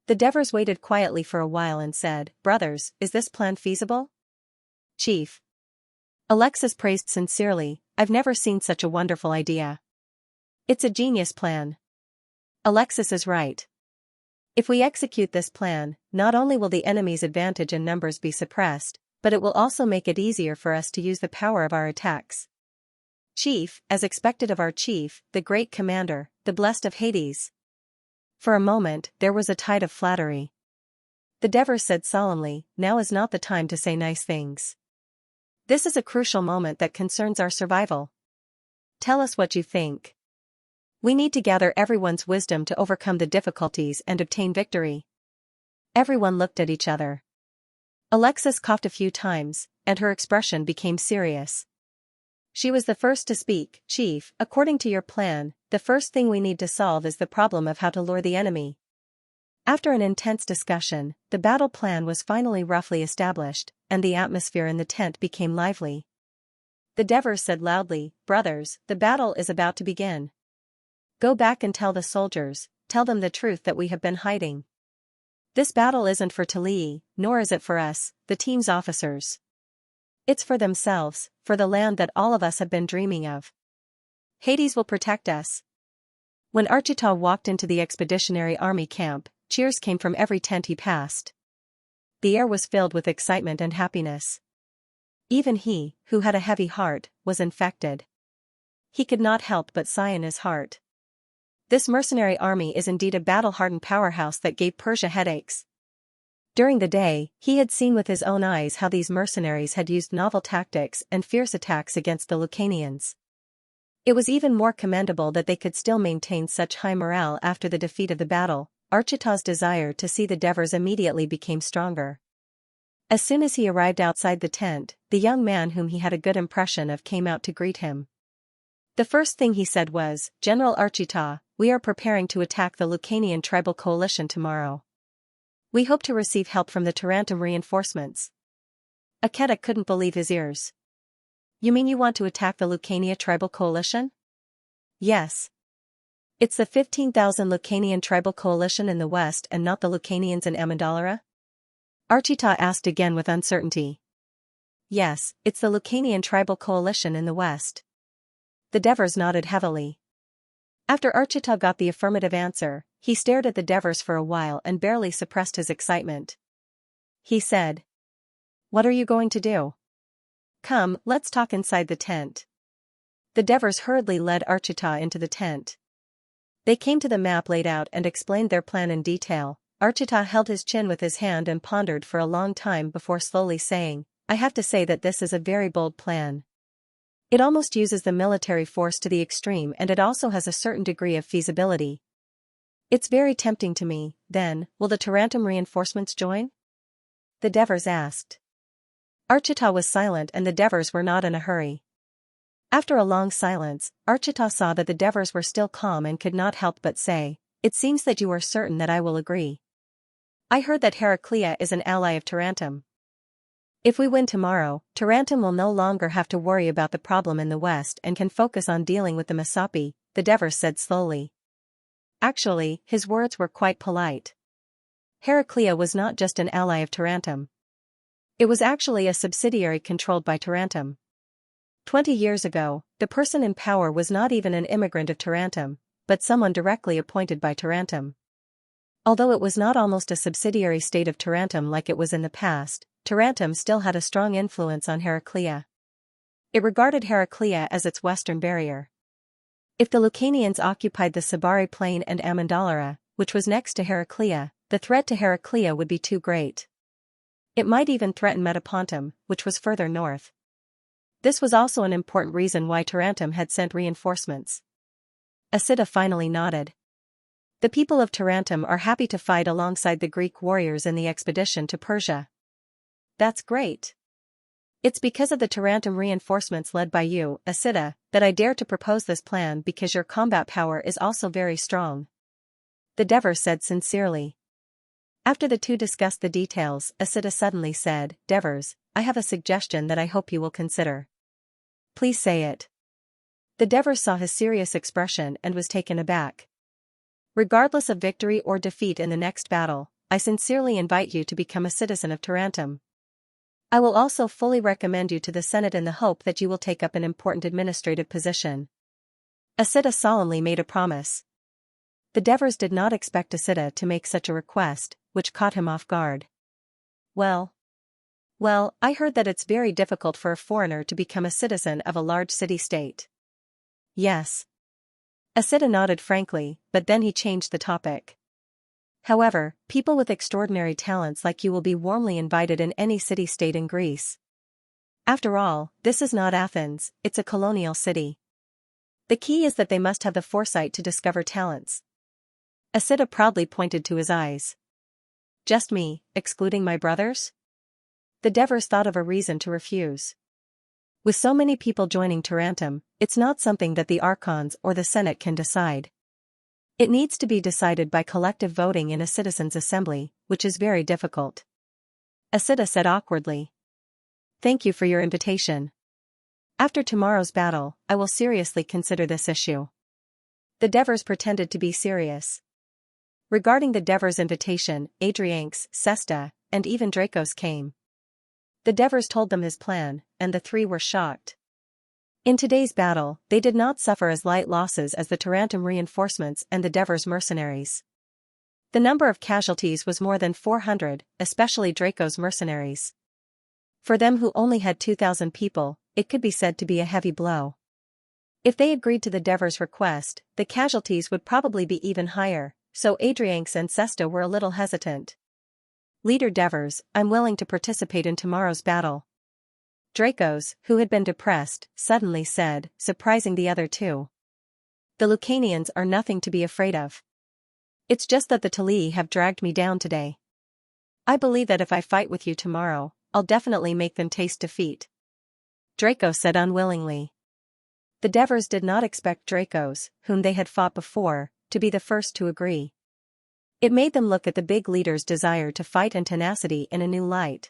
The Devers waited quietly for a while and said, brothers, is this plan feasible? Chief. Alexis praised sincerely, I've never seen such a wonderful idea. It's a genius plan. Alexis is right. If we execute this plan, not only will the enemy's advantage in numbers be suppressed, but it will also make it easier for us to use the power of our attacks. Chief, as expected of our chief, the great commander, the blessed of Hades. For a moment, there was a tide of flattery. The Devers said solemnly, now is not the time to say nice things. This is a crucial moment that concerns our survival. Tell us what you think. We need to gather everyone's wisdom to overcome the difficulties and obtain victory. Everyone looked at each other. Alexis coughed a few times, and her expression became serious. She was the first to speak. Chief, according to your plan, the first thing we need to solve is the problem of how to lure the enemy. After an intense discussion, the battle plan was finally roughly established, and the atmosphere in the tent became lively. The Devers said loudly, "Brothers, the battle is about to begin. Go back and tell the soldiers, tell them the truth that we have been hiding. This battle isn't for Talii, nor is it for us, the team's officers. It's for themselves, for the land that all of us have been dreaming of. Hades will protect us." When Archita walked into the expeditionary army camp, cheers came from every tent he passed. The air was filled with excitement and happiness. Even he, who had a heavy heart, was infected. He could not help but sigh in his heart. This mercenary army is indeed a battle-hardened powerhouse that gave Persia headaches. During the day, he had seen with his own eyes how these mercenaries had used novel tactics and fierce attacks against the Lucanians. It was even more commendable that they could still maintain such high morale after the defeat of the battle. Archita's desire to see the Devers immediately became stronger. As soon as he arrived outside the tent, the young man whom he had a good impression of came out to greet him. The first thing he said was, "General Archita, we are preparing to attack the Lucanian tribal coalition tomorrow. We hope to receive help from the Tarantum reinforcements." Aketa couldn't believe his ears. "You mean you want to attack the Lucania tribal coalition?" "Yes. It's the 15,000 Lucanian tribal coalition in the west and not the Lucanians in Amendalara?" Archita asked again with uncertainty. "Yes, it's the Lucanian tribal coalition in the west." The Devers nodded heavily. After Archita got the affirmative answer, he stared at the Devers for a while and barely suppressed his excitement. He said, "What are you going to do? Come, let's talk inside the tent." The Devers hurriedly led Archita into the tent. They came to the map laid out and explained their plan in detail. Archita held his chin with his hand and pondered for a long time before slowly saying, "I have to say that this is a very bold plan. It almost uses the military force to the extreme, and it also has a certain degree of feasibility. It's very tempting to me." "Then, will the Tarantum reinforcements join?" the Devers asked. Archita was silent and the Devers were not in a hurry. After a long silence, Archita saw that the Devers were still calm and could not help but say, "It seems that you are certain that I will agree. I heard that Heraclea is an ally of Tarantum. If we win tomorrow, Tarantum will no longer have to worry about the problem in the west and can focus on dealing with the Masapi," the Devers said slowly. Actually, his words were quite polite. Heraclea was not just an ally of Tarantum. It was actually a subsidiary controlled by Tarantum. 20 years ago, the person in power was not even an immigrant of Tarantum, but someone directly appointed by Tarantum. Although it was not almost a subsidiary state of Tarantum like it was in the past, Tarantum still had a strong influence on Heraclea. It regarded Heraclea as its western barrier. If the Lucanians occupied the Sabari Plain and Amendalara, which was next to Heraclea, the threat to Heraclea would be too great. It might even threaten Metapontum, which was further north. This was also an important reason why Tarantum had sent reinforcements. Asita finally nodded. "The people of Tarantum are happy to fight alongside the Greek warriors in the expedition to Persia." "That's great. It's because of the Tarantum reinforcements led by you, Asita, that I dare to propose this plan, because your combat power is also very strong," the Devers said sincerely. After the two discussed the details, Asita suddenly said, "Devers, I have a suggestion that I hope you will consider." "Please say it." The Devers saw his serious expression and was taken aback. "Regardless of victory or defeat in the next battle, I sincerely invite you to become a citizen of Tarantum. I will also fully recommend you to the Senate in the hope that you will take up an important administrative position." Asita solemnly made a promise. The Devers did not expect Asita to make such a request, which caught him off guard. Well, I heard that it's very difficult for a foreigner to become a citizen of a large city-state." "Yes." Asita nodded frankly, but then he changed the topic. "However, people with extraordinary talents like you will be warmly invited in any city-state in Greece. After all, this is not Athens, it's a colonial city. The key is that they must have the foresight to discover talents. Asita proudly pointed to his eyes. Just me, excluding my brothers? The Devers thought of a reason to refuse. With so many people joining Tarantum, it's not something that the Archons or the Senate can decide. It needs to be decided by collective voting in a citizens' assembly, which is very difficult. Asita said awkwardly. Thank you for your invitation. After tomorrow's battle, I will seriously consider this issue. The Devers pretended to be serious. Regarding the Devers' invitation, Adrianx, Sesta, and even Dracos came. The Devers told them his plan, and the three were shocked. In today's battle, they did not suffer as light losses as the Tarantum reinforcements and the Devers mercenaries. The number of casualties was more than 400, especially Dracos mercenaries. For them who only had 2,000 people, it could be said to be a heavy blow. If they agreed to the Devers' request, the casualties would probably be even higher, so Adrianx and Sesta were a little hesitant. Leader Devers, I'm willing to participate in tomorrow's battle. Dracos, who had been depressed, suddenly said, surprising the other two. The Lucanians are nothing to be afraid of. It's just that the Talii have dragged me down today. I believe that if I fight with you tomorrow, I'll definitely make them taste defeat. Draco said unwillingly. The Devers did not expect Dracos, whom they had fought before, to be the first to agree. It made them look at the big leader's desire to fight and tenacity in a new light.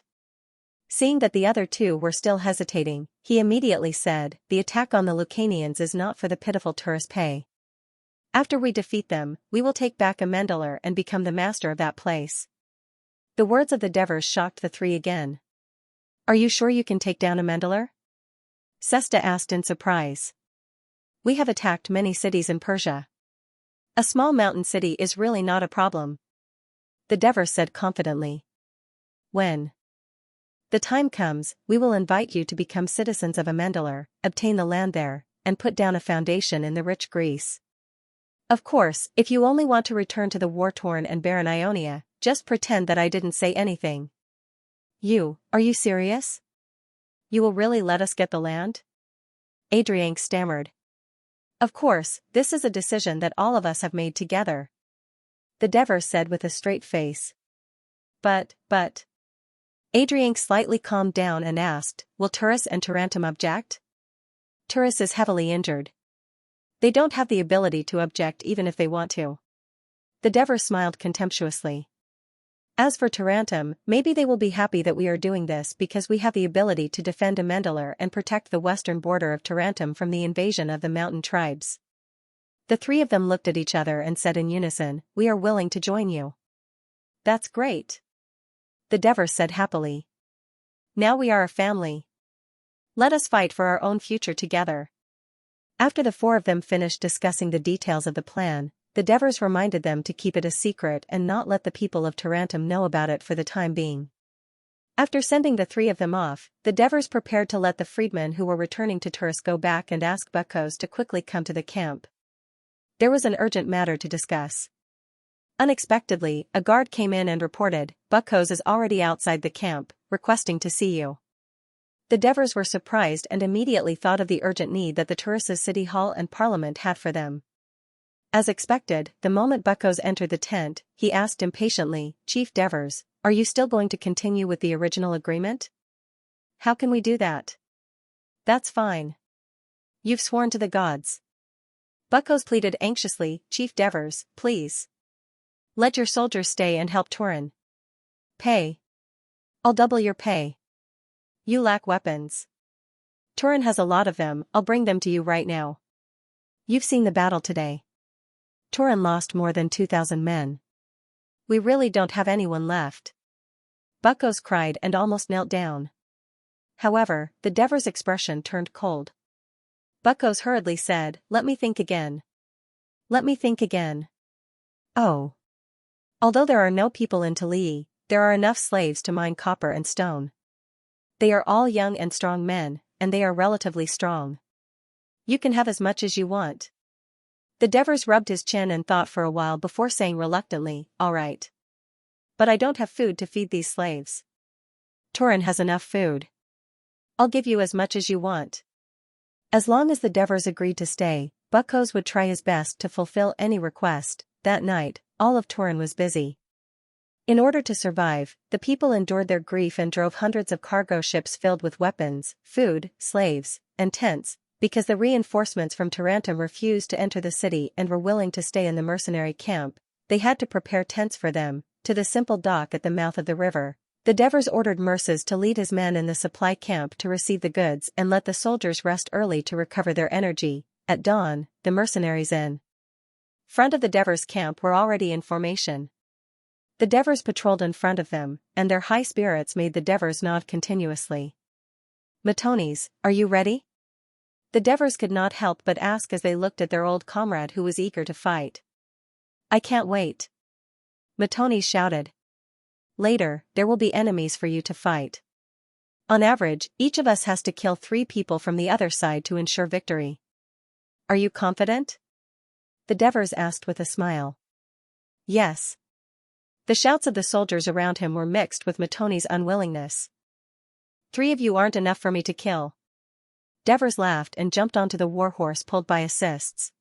Seeing that the other two were still hesitating, he immediately said, the attack on the Lucanians is not for the pitiful tourist pay. After we defeat them, we will take back Amendalar and become the master of that place. The words of the Devers shocked the three again. Are you sure you can take down Amendalar? Sesta asked in surprise. We have attacked many cities in Persia. A small mountain city is really not a problem. The Devers said confidently. When the time comes, we will invite you to become citizens of Amendalar, obtain the land there, and put down a foundation in the rich Greece. Of course, if you only want to return to the war-torn and barren Ionia, just pretend that I didn't say anything. Are you serious? You will really let us get the land? Adrianx stammered. Of course, this is a decision that all of us have made together. The Devers said with a straight face. But. Adrianx slightly calmed down and asked, will Turris and Tarantum object? Turris is heavily injured. They don't have the ability to object even if they want to. The Devers smiled contemptuously. As for Tarantum, maybe they will be happy that we are doing this because we have the ability to defend Amendalar and protect the western border of Tarantum from the invasion of the mountain tribes. The three of them looked at each other and said in unison, we are willing to join you. That's great. The Devers said happily. Now we are a family. Let us fight for our own future together. After the four of them finished discussing the details of the plan, the Devers reminded them to keep it a secret and not let the people of Tarantum know about it for the time being. After sending the three of them off, the Devers prepared to let the freedmen who were returning to Turris go back and ask Buckos to quickly come to the camp. There was an urgent matter to discuss. Unexpectedly, a guard came in and reported, Buckos is already outside the camp, requesting to see you. The Devers were surprised and immediately thought of the urgent need that the Turris' city hall and parliament had for them. As expected, the moment Buckos entered the tent, he asked impatiently, Chief Devers, are you still going to continue with the original agreement? How can we do that? That's fine. You've sworn to the gods. Buckos pleaded anxiously, Chief Devers, please. Let your soldiers stay and help Turin. Pay. I'll double your pay. You lack weapons. Turin has a lot of them, I'll bring them to you right now. You've seen the battle today. Turin lost more than 2,000 men. We really don't have anyone left. Buckos cried and almost knelt down. However, the Devers' expression turned cold. Buckos hurriedly said, let me think again. Let me think again. Oh. Although there are no people in Talii, there are enough slaves to mine copper and stone. They are all young and strong men, and they are relatively strong. You can have as much as you want. The Devers rubbed his chin and thought for a while before saying reluctantly, all right. But I don't have food to feed these slaves. Turin has enough food. I'll give you as much as you want. As long as the Devers agreed to stay, Buckos would try his best to fulfill any request. That night, all of Turin was busy. In order to survive, the people endured their grief and drove hundreds of cargo ships filled with weapons, food, slaves, and tents, because the reinforcements from Tarentum refused to enter the city and were willing to stay in the mercenary camp. They had to prepare tents for them. To the simple dock at the mouth of the river, the Devers ordered Murses to lead his men in the supply camp to receive the goods and let the soldiers rest early to recover their energy. At dawn, the mercenaries in front of the Devers camp were already in formation. The Devers patrolled in front of them, and their high spirits made the Devers nod continuously. "Matones, are you ready?" The Devers could not help but ask as they looked at their old comrade who was eager to fight. "I can't wait," Matones shouted. "Later, there will be enemies for you to fight. On average, each of us has to kill 3 people from the other side to ensure victory. Are you confident?" the Devers asked with a smile. "Yes." The shouts of the soldiers around him were mixed with Matones' unwillingness. "3 of you aren't enough for me to kill." Devers laughed and jumped onto the warhorse pulled by assists.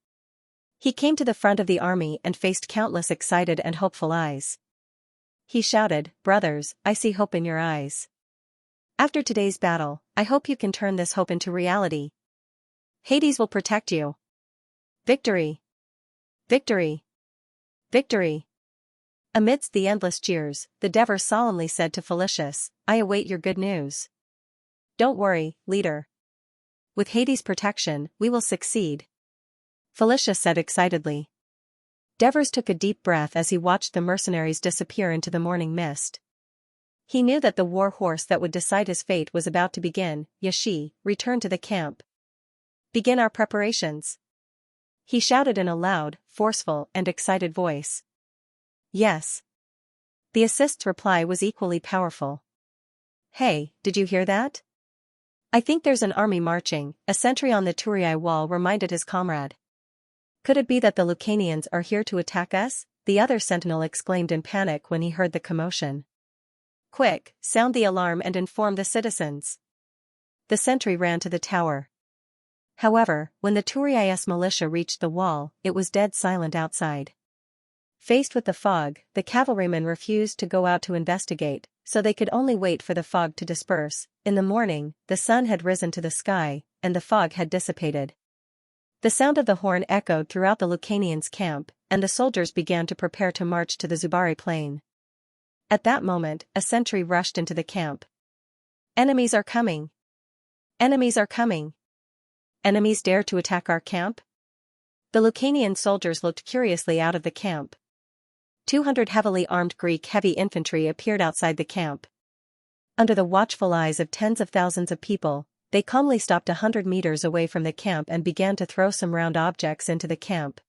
He came to the front of the army and faced countless excited and hopeful eyes. He shouted, "Brothers, I see hope in your eyes. After today's battle, I hope you can turn this hope into reality. Hades will protect you. Victory! Victory! Victory!" Amidst the endless cheers, the Devers solemnly said to Felicius, "I await your good news." "Don't worry, leader. With Hades' protection, we will succeed," Felicius said excitedly. Devers took a deep breath as he watched the mercenaries disappear into the morning mist. He knew that the war horse that would decide his fate was about to begin. "Yashi, return to the camp. Begin our preparations," he shouted in a loud, forceful, and excited voice. "Yes." The assist's reply was equally powerful. "Hey, did you hear that? I think there's an army marching," a sentry on the Turii wall reminded his comrade. "Could it be that the Lucanians are here to attack us?" the other sentinel exclaimed in panic when he heard the commotion. "Quick, sound the alarm and inform the citizens." The sentry ran to the tower. However, when the Turii's militia reached the wall, it was dead silent outside. Faced with the fog, the cavalrymen refused to go out to investigate, so they could only wait for the fog to disperse. In the morning, the sun had risen to the sky, and the fog had dissipated. The sound of the horn echoed throughout the Lucanians' camp, and the soldiers began to prepare to march to the Zubari plain. At that moment, a sentry rushed into the camp. "Enemies are coming! Enemies are coming! Enemies dare to attack our camp?" The Lucanian soldiers looked curiously out of the camp. 200 heavily armed Greek heavy infantry appeared outside the camp. Under the watchful eyes of tens of thousands of people, they calmly stopped 100 meters away from the camp and began to throw some round objects into the camp.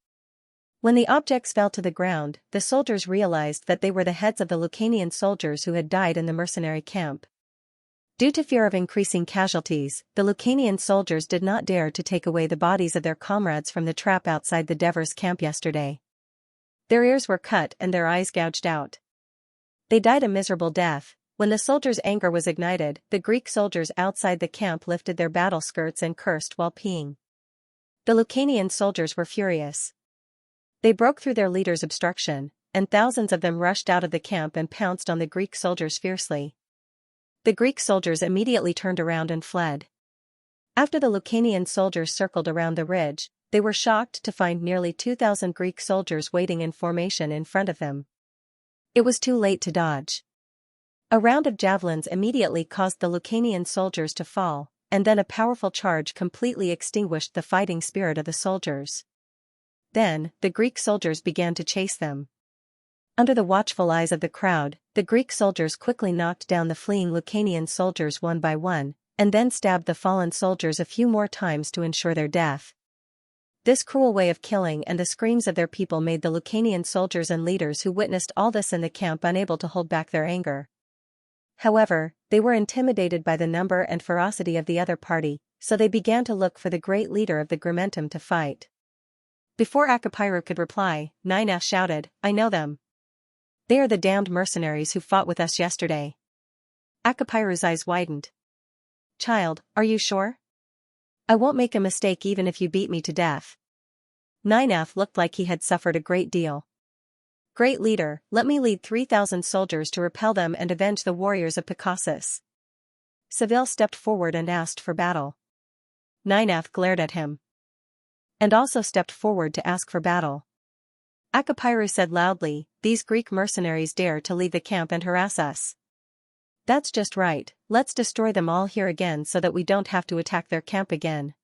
When the objects fell to the ground, the soldiers realized that they were the heads of the Lucanian soldiers who had died in the mercenary camp. Due to fear of increasing casualties, the Lucanian soldiers did not dare to take away the bodies of their comrades from the trap outside the Devers camp yesterday. Their ears were cut and their eyes gouged out. They died a miserable death. When the soldiers' anger was ignited, the Greek soldiers outside the camp lifted their battle skirts and cursed while peeing. The Lucanian soldiers were furious. They broke through their leader's obstruction, and thousands of them rushed out of the camp and pounced on the Greek soldiers fiercely. The Greek soldiers immediately turned around and fled. After the Lucanian soldiers circled around the ridge, they were shocked to find nearly 2,000 Greek soldiers waiting in formation in front of them. It was too late to dodge. A round of javelins immediately caused the Lucanian soldiers to fall, and then a powerful charge completely extinguished the fighting spirit of the soldiers. Then, the Greek soldiers began to chase them. Under the watchful eyes of the crowd, the Greek soldiers quickly knocked down the fleeing Lucanian soldiers one by one, and then stabbed the fallen soldiers a few more times to ensure their death. This cruel way of killing and the screams of their people made the Lucanian soldiers and leaders who witnessed all this in the camp unable to hold back their anger. However, they were intimidated by the number and ferocity of the other party, so they began to look for the great leader of the Grimentum to fight. Before Akapiru could reply, Nina shouted, "I know them. They are the damned mercenaries who fought with us yesterday." Akapiru's eyes widened. "Child, are you sure? I won't make a mistake even if you beat me to death." Ninaf looked like he had suffered a great deal. Great leader, let me lead 3,000 soldiers to repel them and avenge the warriors of Picassus. Seville stepped forward and asked for battle. Ninaf glared at him. And also stepped forward to ask for battle. Akapiru said loudly, these Greek mercenaries dare to leave the camp and harass us. That's just right, let's destroy them all here again so that we don't have to attack their camp again.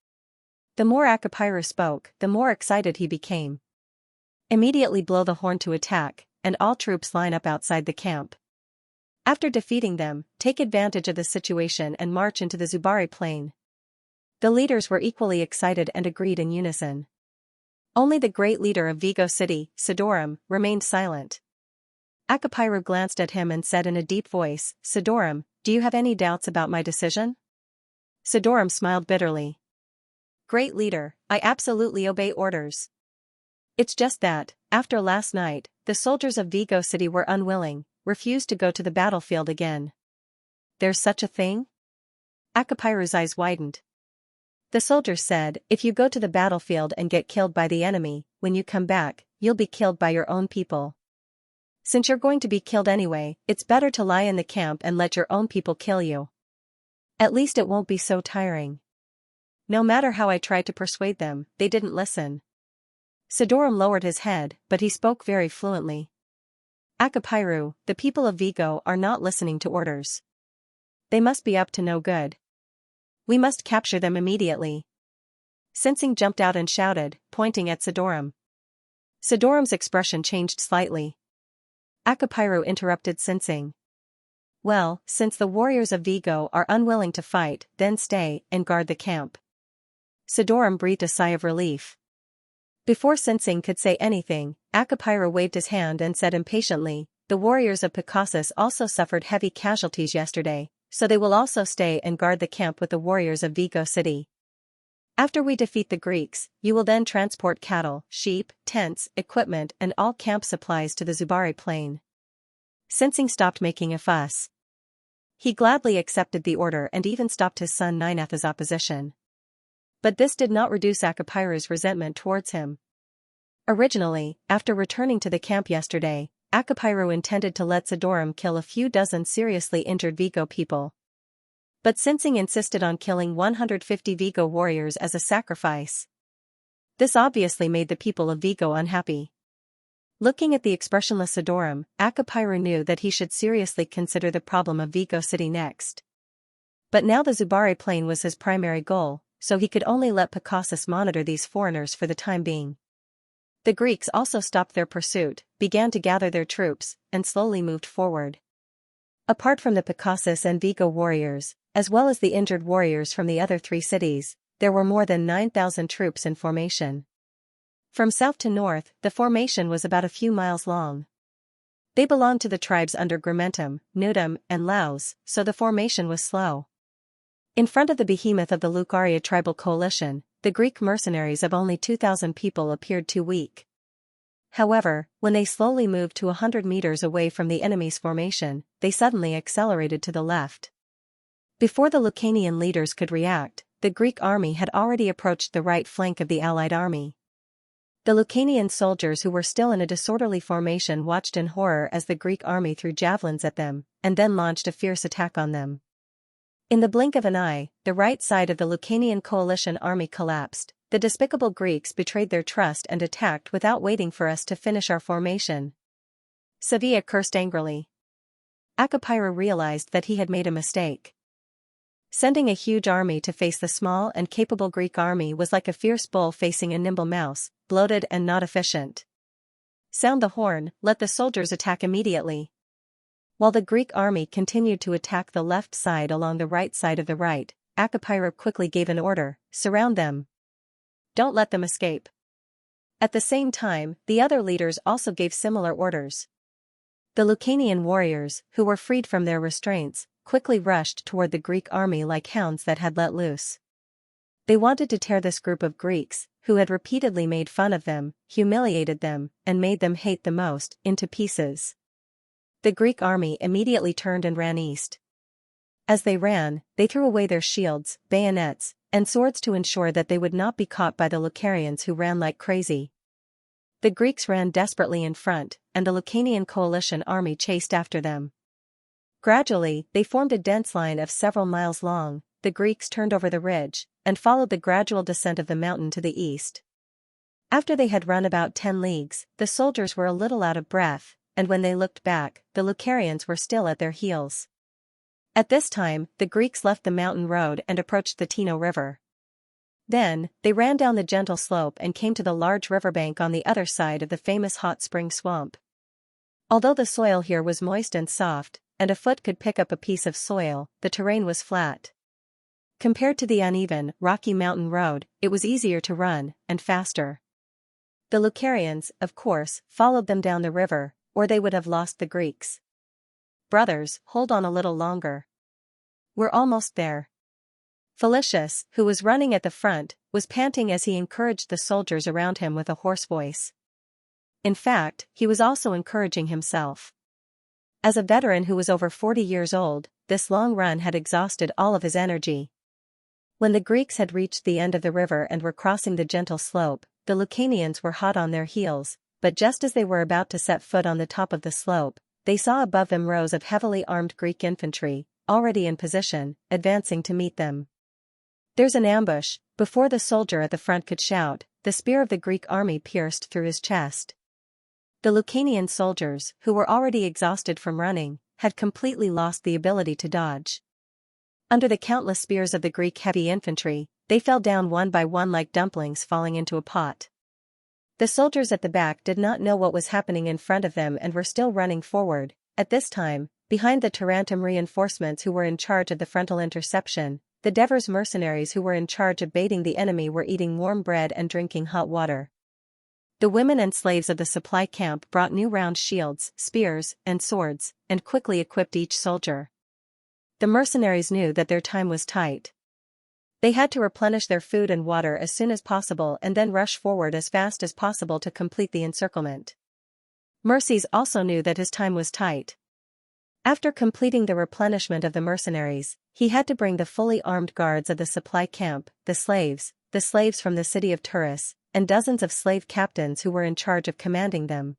The more Akapiru spoke, the more excited he became. Immediately blow the horn to attack, and all troops line up outside the camp. After defeating them, take advantage of the situation and march into the Zubari plain. The leaders were equally excited and agreed in unison. Only the great leader of Vigo City, Sidorum, remained silent. Akapiru glanced at him and said in a deep voice, Sidorum, do you have any doubts about my decision? Sidorum smiled bitterly. Great leader, I absolutely obey orders. It's just that, after last night, the soldiers of Vigo City were unwilling, refused to go to the battlefield again. There's such a thing? Akapiru's eyes widened. The soldiers said, if you go to the battlefield and get killed by the enemy, when you come back, you'll be killed by your own people. Since you're going to be killed anyway, it's better to lie in the camp and let your own people kill you. At least it won't be so tiring. No matter how I tried to persuade them, they didn't listen. Sidorum lowered his head, but he spoke very fluently. Akapiru, the people of Vigo are not listening to orders. They must be up to no good. We must capture them immediately. Xianxia jumped out and shouted, pointing at Sidorum. Sidorum's expression changed slightly. Akapiru interrupted Xianxia. Well, since the warriors of Vigo are unwilling to fight, then stay and guard the camp. Sidorum breathed a sigh of relief. Before Xianxia could say anything, Akapiru waved his hand and said impatiently, the warriors of Picassus also suffered heavy casualties yesterday, so they will also stay and guard the camp with the warriors of Vigo City. After we defeat the Greeks, you will then transport cattle, sheep, tents, equipment and all camp supplies to the Zubari plain. Xianxia stopped making a fuss. He gladly accepted the order and even stopped his son Ninaf's opposition. But this did not reduce Akapiru's resentment towards him. Originally, after returning to the camp yesterday, Akapiru intended to let Sidorum kill a few dozen seriously injured Vigo people. But Xianxia insisted on killing 150 Vigo warriors as a sacrifice. This obviously made the people of Vigo unhappy. Looking at the expressionless Sidorum, Akapiru knew that he should seriously consider the problem of Vigo City next. But now the Zubari plain was his primary goal, so he could only let Picassus monitor these foreigners for the time being. The Greeks also stopped their pursuit, began to gather their troops, and slowly moved forward. Apart from the Picassus and Vigo warriors, as well as the injured warriors from the other 3 cities, there were more than 9,000 troops in formation. From south to north, the formation was about a few miles long. They belonged to the tribes under Grimentum, Nudum, and Laos, so the formation was slow. In front of the behemoth of the Lucaria tribal coalition, the Greek mercenaries of only 2,000 people appeared too weak. However, when they slowly moved to 100 meters away from the enemy's formation, they suddenly accelerated to the left. Before the Lucanian leaders could react, the Greek army had already approached the right flank of the allied army. The Lucanian soldiers who were still in a disorderly formation watched in horror as the Greek army threw javelins at them, and then launched a fierce attack on them. In the blink of an eye, the right side of the Lucanian coalition army collapsed. The despicable Greeks betrayed their trust and attacked without waiting for us to finish our formation. Sevilla cursed angrily. Akapiru realized that he had made a mistake. Sending a huge army to face the small and capable Greek army was like a fierce bull facing a nimble mouse, bloated and not efficient. Sound the horn, let the soldiers attack immediately. While the Greek army continued to attack the left side along the right side of the right, Akapiru quickly gave an order, surround them. Don't let them escape. At the same time, the other leaders also gave similar orders. The Lucanian warriors, who were freed from their restraints, quickly rushed toward the Greek army like hounds that had let loose. They wanted to tear this group of Greeks, who had repeatedly made fun of them, humiliated them, and made them hate the most, into pieces. The Greek army immediately turned and ran east. As they ran, they threw away their shields, bayonets, and swords to ensure that they would not be caught by the Lucarians, who ran like crazy. The Greeks ran desperately in front, and the Lucanian coalition army chased after them. Gradually, they formed a dense line of several miles long. The Greeks turned over the ridge, and followed the gradual descent of the mountain to the east. After they had run about 10 leagues, the soldiers were a little out of breath, and when they looked back, the Lucarians were still at their heels. At this time, the Greeks left the mountain road and approached the Tino River. Then, they ran down the gentle slope and came to the large riverbank on the other side of the famous hot spring swamp. Although the soil here was moist and soft, and a foot could pick up a piece of soil, the terrain was flat. Compared to the uneven, rocky mountain road, it was easier to run, and faster. The Lucarians, of course, followed them down the river, or they would have lost the Greeks. "Brothers, hold on a little longer. We're almost there." Felicius, who was running at the front, was panting as he encouraged the soldiers around him with a hoarse voice. In fact, he was also encouraging himself. As a veteran who was over 40 years old, this long run had exhausted all of his energy. When the Greeks had reached the end of the river and were crossing the gentle slope, the Lucanians were hot on their heels, but just as they were about to set foot on the top of the slope, they saw above them rows of heavily armed Greek infantry, already in position, advancing to meet them. "There's an ambush!" Before the soldier at the front could shout, the spear of the Greek army pierced through his chest. The Lucanian soldiers, who were already exhausted from running, had completely lost the ability to dodge. Under the countless spears of the Greek heavy infantry, they fell down one by one like dumplings falling into a pot. The soldiers at the back did not know what was happening in front of them and were still running forward. At this time, behind the Tarentum reinforcements who were in charge of the frontal interception, the Devers mercenaries who were in charge of baiting the enemy were eating warm bread and drinking hot water. The women and slaves of the supply camp brought new round shields, spears, and swords, and quickly equipped each soldier. The mercenaries knew that their time was tight. They had to replenish their food and water as soon as possible and then rush forward as fast as possible to complete the encirclement. Merces also knew that his time was tight. After completing the replenishment of the mercenaries, he had to bring the fully armed guards of the supply camp, the slaves from the city of Turris, and dozens of slave captains who were in charge of commanding them.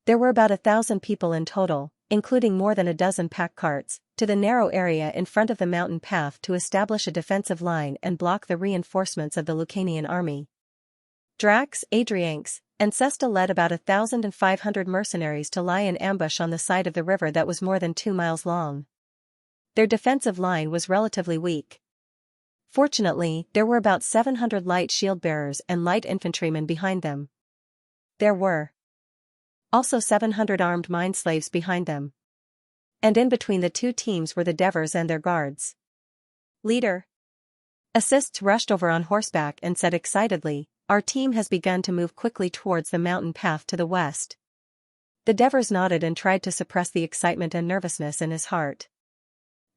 There were about 1,000 people in total, including more than a dozen pack carts, to the narrow area in front of the mountain path to establish a defensive line and block the reinforcements of the Lucanian army. Drax, Adrianx, and Cesta led about 1,500 mercenaries to lie in ambush on the side of the river that was more than 2 miles long. Their defensive line was relatively weak. Fortunately, there were about 700 light shield bearers and light infantrymen behind them. There were also 700 armed mine slaves behind them. And in between the two teams were the Devers and their guards. "Leader." Assists rushed over on horseback and said excitedly, "Our team has begun to move quickly towards the mountain path to the west." The Devers nodded and tried to suppress the excitement and nervousness in his heart.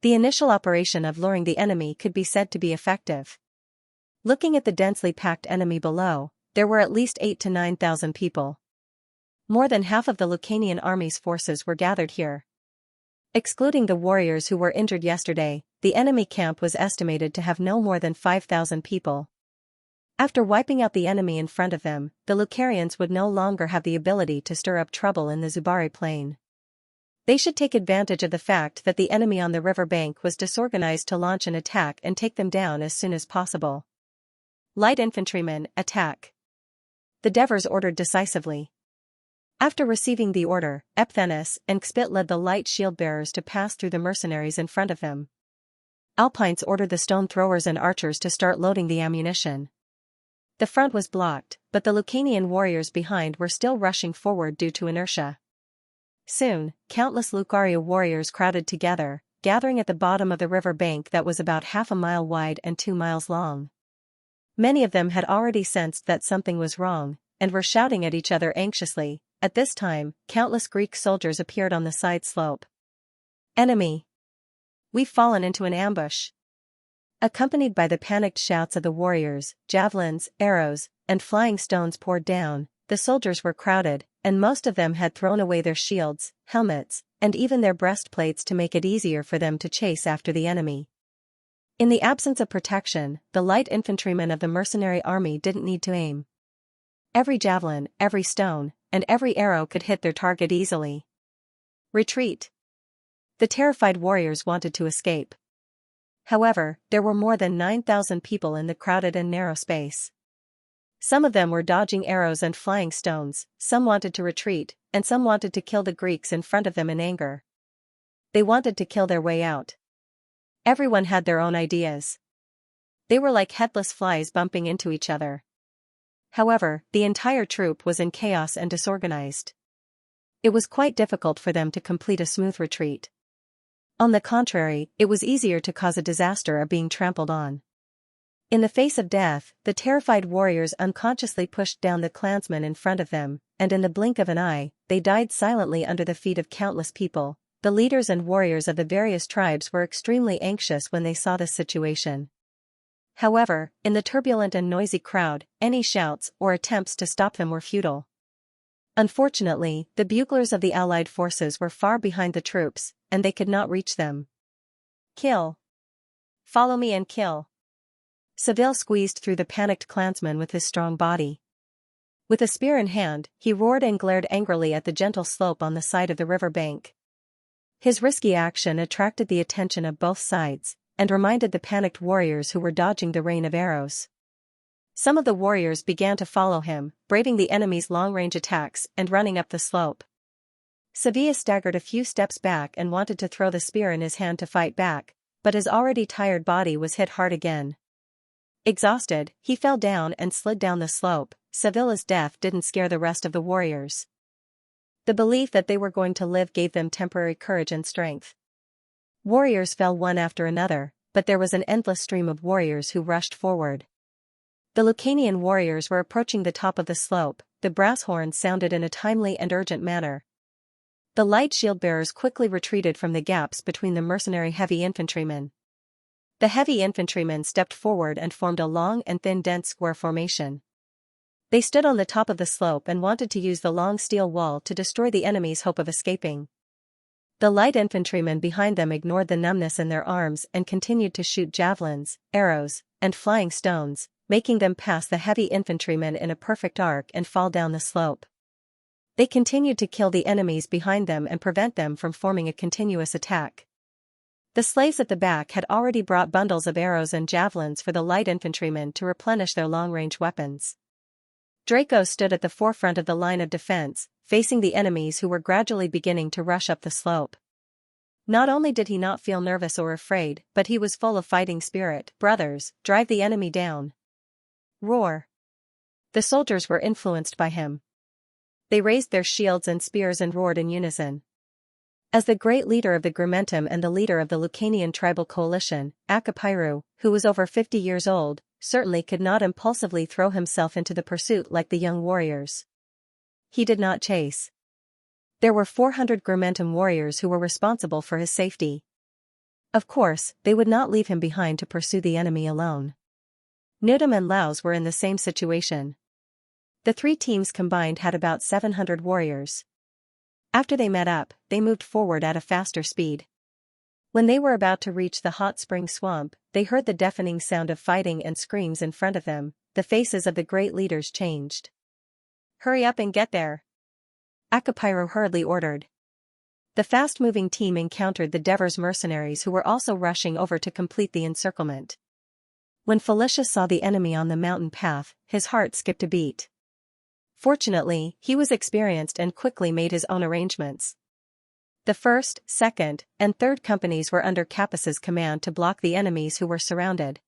The initial operation of luring the enemy could be said to be effective. Looking at the densely packed enemy below, there were at least 8,000 to 9,000 people. More than half of the Lucanian army's forces were gathered here. Excluding the warriors who were injured yesterday, the enemy camp was estimated to have no more than 5,000 people. After wiping out the enemy in front of them, the Lucarians would no longer have the ability to stir up trouble in the Zubari plain. They should take advantage of the fact that the enemy on the river bank was disorganized to launch an attack and take them down as soon as possible. "Light infantrymen, attack!" the Devers ordered decisively. After receiving the order, Epthenes and Xpit led the light shield-bearers to pass through the mercenaries in front of them. Alpines ordered the stone-throwers and archers to start loading the ammunition. The front was blocked, but the Lucanian warriors behind were still rushing forward due to inertia. Soon, countless Lucaria warriors crowded together, gathering at the bottom of the river bank that was about half a mile wide and 2 miles long. Many of them had already sensed that something was wrong, and were shouting at each other anxiously. At this time, countless Greek soldiers appeared on the side slope. "Enemy! We've fallen into an ambush!" Accompanied by the panicked shouts of the warriors, javelins, arrows, and flying stones poured down. The soldiers were crowded, and most of them had thrown away their shields, helmets, and even their breastplates to make it easier for them to chase after the enemy. In the absence of protection, the light infantrymen of the mercenary army didn't need to aim. Every javelin, every stone, and every arrow could hit their target easily. Retreat! The terrified warriors wanted to escape. However, there were more than 9,000 people in the crowded and narrow space. Some of them were dodging arrows and flying stones, some wanted to retreat, and some wanted to kill the Greeks in front of them in anger. They wanted to kill their way out. Everyone had their own ideas. They were like headless flies bumping into each other. However, the entire troop was in chaos and disorganized. It was quite difficult for them to complete a smooth retreat. On the contrary, it was easier to cause a disaster of being trampled on. In the face of death, the terrified warriors unconsciously pushed down the clansmen in front of them, and in the blink of an eye, they died silently under the feet of countless people. The leaders and warriors of the various tribes were extremely anxious when they saw this situation. However, in the turbulent and noisy crowd, any shouts or attempts to stop them were futile. Unfortunately, the buglers of the Allied forces were far behind the troops, and they could not reach them. Kill! Follow me and kill! Seville squeezed through the panicked clansmen with his strong body. With a spear in hand, he roared and glared angrily at the gentle slope on the side of the river bank. His risky action attracted the attention of both sides, and reminded the panicked warriors who were dodging the rain of arrows. Some of the warriors began to follow him, braving the enemy's long-range attacks and running up the slope. Sevilla staggered a few steps back and wanted to throw the spear in his hand to fight back, but his already tired body was hit hard again. Exhausted, he fell down and slid down the slope. Sevilla's death didn't scare the rest of the warriors. The belief that they were going to live gave them temporary courage and strength. Warriors fell one after another, but there was an endless stream of warriors who rushed forward. The Lucanian warriors were approaching the top of the slope. The brass horns sounded in a timely and urgent manner. The light shield bearers quickly retreated from the gaps between the mercenary heavy infantrymen. The heavy infantrymen stepped forward and formed a long and thin dense square formation. They stood on the top of the slope and wanted to use the long steel wall to destroy the enemy's hope of escaping. The light infantrymen behind them ignored the numbness in their arms and continued to shoot javelins, arrows, and flying stones, making them pass the heavy infantrymen in a perfect arc and fall down the slope. They continued to kill the enemies behind them and prevent them from forming a continuous attack. The slaves at the back had already brought bundles of arrows and javelins for the light infantrymen to replenish their long-range weapons. Draco stood at the forefront of the line of defense, facing the enemies who were gradually beginning to rush up the slope. Not only did he not feel nervous or afraid, but he was full of fighting spirit. "Brothers, drive the enemy down! Roar!" The soldiers were influenced by him. They raised their shields and spears and roared in unison. As the great leader of the Grumentum and the leader of the Lucanian tribal coalition, Akapiru, who was over 50 years old, certainly could not impulsively throw himself into the pursuit like the young warriors. He did not chase. There were 400 Grumentum warriors who were responsible for his safety. Of course, they would not leave him behind to pursue the enemy alone. Nudum and Laos were in the same situation. The three teams combined had about 700 warriors. After they met up, they moved forward at a faster speed. When they were about to reach the hot spring swamp, they heard the deafening sound of fighting and screams in front of them. The faces of the great leaders changed. "Hurry up and get there!" Akapiru hurriedly ordered. The fast-moving team encountered the Devers mercenaries who were also rushing over to complete the encirclement. When Felicius saw the enemy on the mountain path, his heart skipped a beat. Fortunately, he was experienced and quickly made his own arrangements. The 1st, 2nd, and 3rd companies were under Capus's command to block the enemies who were surrounded.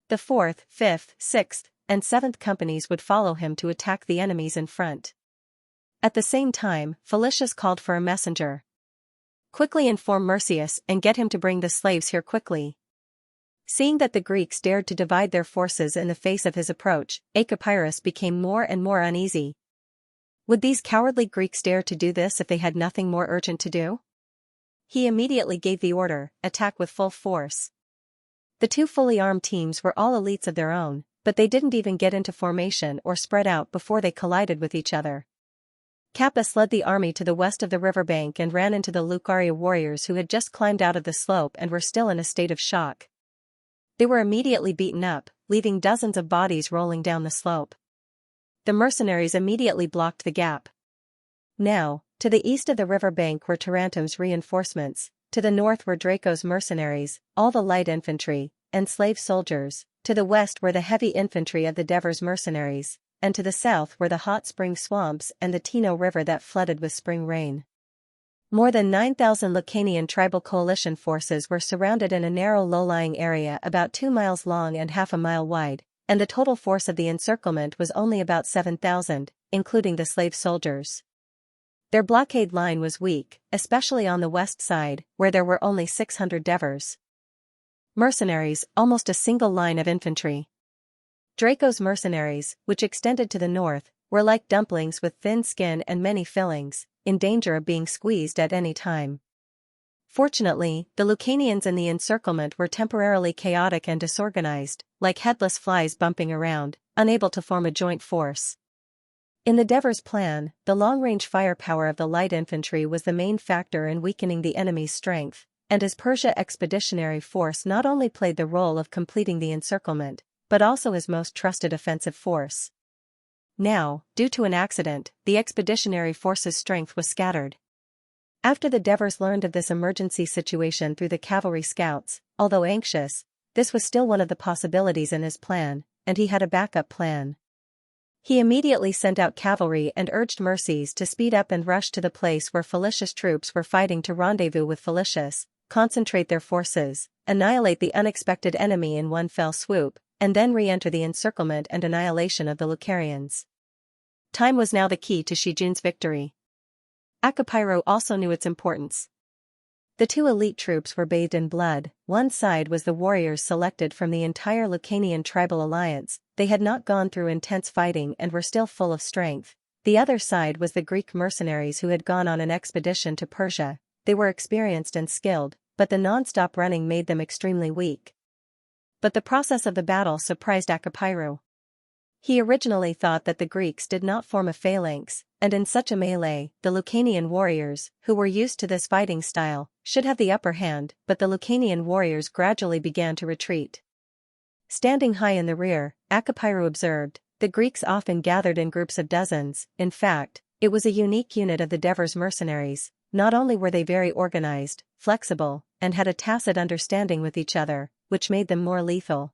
The 4th, 5th, 6th, and 7th companies would follow him to attack the enemies in front. At the same time, Felicius called for a messenger. "Quickly inform Mercius and get him to bring the slaves here quickly." Seeing that the Greeks dared to divide their forces in the face of his approach, Akapirus became more and more uneasy. Would these cowardly Greeks dare to do this if they had nothing more urgent to do? He immediately gave the order, "Attack with full force." The two fully armed teams were all elites of their own, but they didn't even get into formation or spread out before they collided with each other. Kappas led the army to the west of the riverbank and ran into the Lucaria warriors who had just climbed out of the slope and were still in a state of shock. They were immediately beaten up, leaving dozens of bodies rolling down the slope. The mercenaries immediately blocked the gap. Now, to the east of the riverbank were Tarantum's reinforcements, to the north were Draco's mercenaries, all the light infantry, and slave soldiers, to the west were the heavy infantry of the Devers mercenaries, and to the south were the hot spring swamps and the Tino River that flooded with spring rain. More than 9,000 Lucanian tribal coalition forces were surrounded in a narrow low-lying area about 2 miles long and half a mile wide, and the total force of the encirclement was only about 7,000, including the slave soldiers. Their blockade line was weak, especially on the west side, where there were only 600 Devers mercenaries, almost a single line of infantry. Draco's mercenaries, which extended to the north, were like dumplings with thin skin and many fillings, in danger of being squeezed at any time. Fortunately, the Lucanians in the encirclement were temporarily chaotic and disorganized, like headless flies bumping around, unable to form a joint force. In the Devers' plan, the long-range firepower of the light infantry was the main factor in weakening the enemy's strength, and his Persia expeditionary force not only played the role of completing the encirclement, but also his most trusted offensive force. Now, due to an accident, the expeditionary force's strength was scattered. After the Devers learned of this emergency situation through the cavalry scouts, although anxious, this was still one of the possibilities in his plan, and he had a backup plan. He immediately sent out cavalry and urged Mercies to speed up and rush to the place where Felicius' troops were fighting to rendezvous with Felicius, concentrate their forces, annihilate the unexpected enemy in one fell swoop, and then re-enter the encirclement and annihilation of the Lucarians. Time was now the key to Shijun's victory. Akapiro also knew its importance. The two elite troops were bathed in blood. One side was the warriors selected from the entire Lucanian tribal alliance. They had not gone through intense fighting and were still full of strength. The other side was the Greek mercenaries who had gone on an expedition to Persia. They were experienced and skilled, but the non-stop running made them extremely weak. But the process of the battle surprised Akapiro. He originally thought that the Greeks did not form a phalanx, and in such a melee, the Lucanian warriors, who were used to this fighting style, should have the upper hand, but the Lucanian warriors gradually began to retreat. Standing high in the rear, Akapiro observed, the Greeks often gathered in groups of dozens. In fact, it was a unique unit of the Devers mercenaries. Not only were they very organized, flexible, and had a tacit understanding with each other, which made them more lethal.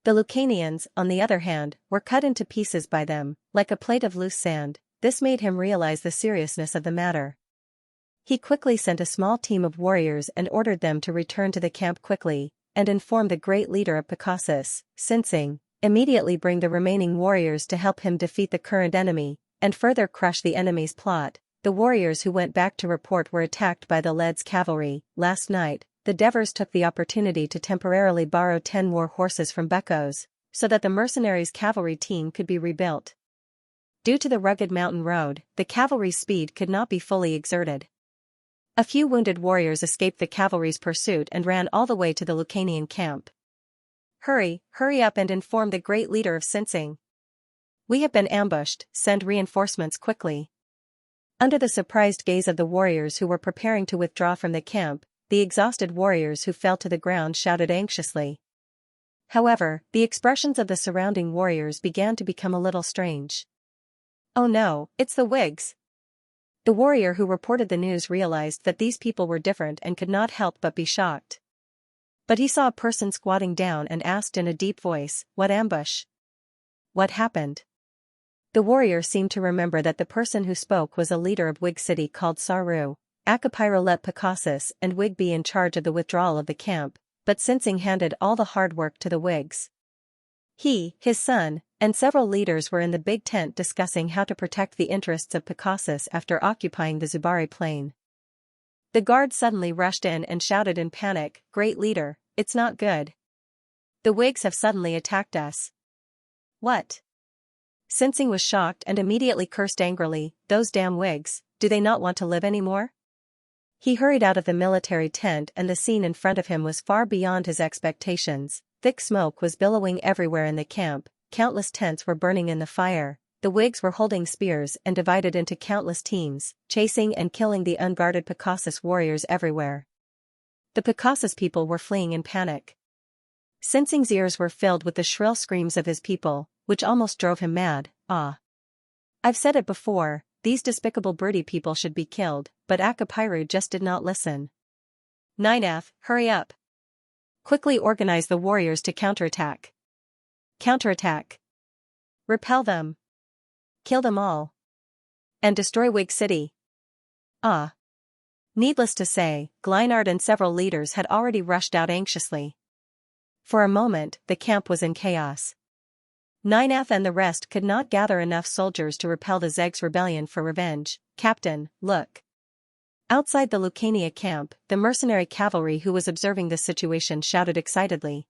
The Lucanians, on the other hand, were cut into pieces by them, like a plate of loose sand. This made him realize the seriousness of the matter. He quickly sent a small team of warriors and ordered them to return to the camp quickly, and inform the great leader of Picassus, Xianxia, immediately bring the remaining warriors to help him defeat the current enemy, and further crush the enemy's plot. The warriors who went back to report were attacked by the Led's cavalry. Last night, the Devers took the opportunity to temporarily borrow 10 war horses from Bekos, so that the mercenaries' cavalry team could be rebuilt. Due to the rugged mountain road, the cavalry's speed could not be fully exerted. A few wounded warriors escaped the cavalry's pursuit and ran all the way to the Lucanian camp. Hurry up and inform the great leader of Xianxia. We have been ambushed, send reinforcements quickly. Under the surprised gaze of the warriors who were preparing to withdraw from the camp, the exhausted warriors who fell to the ground shouted anxiously. However, the expressions of the surrounding warriors began to become a little strange. Oh no, it's the Whigs. The warrior who reported the news realized that these people were different and could not help but be shocked. But he saw a person squatting down and asked in a deep voice, "What ambush? What happened?" The warrior seemed to remember that the person who spoke was a leader of Whig city called Saru. Akapiro let Picassus and Whig be in charge of the withdrawal of the camp, but Xianxia handed all the hard work to the Whigs. He, his son, and several leaders were in the big tent discussing how to protect the interests of Picassus after occupying the Zubari plain. The guard suddenly rushed in and shouted in panic, "Great leader, it's not good. The Whigs have suddenly attacked us." What? Xianxia was shocked and immediately cursed angrily, "Those damn Whigs, do they not want to live anymore?" He hurried out of the military tent and the scene in front of him was far beyond his expectations. Thick smoke was billowing everywhere in the camp, countless tents were burning in the fire, the Whigs were holding spears and divided into countless teams, chasing and killing the unguarded Picassus warriors everywhere. The Picassus people were fleeing in panic. Xianxia's ears were filled with the shrill screams of his people, which almost drove him mad. I've said it before, these despicable broody people should be killed, but Akapiru just did not listen. Nineth, hurry up. Quickly organize the warriors to counterattack. Counterattack. Repel them. Kill them all. And destroy Whig City. Needless to say, Glynard and several leaders had already rushed out anxiously. For a moment, the camp was in chaos. Nineth and the rest could not gather enough soldiers to repel the Zeg's rebellion for revenge. Captain, look. Outside the Lucania camp, the mercenary cavalry who was observing the situation shouted excitedly.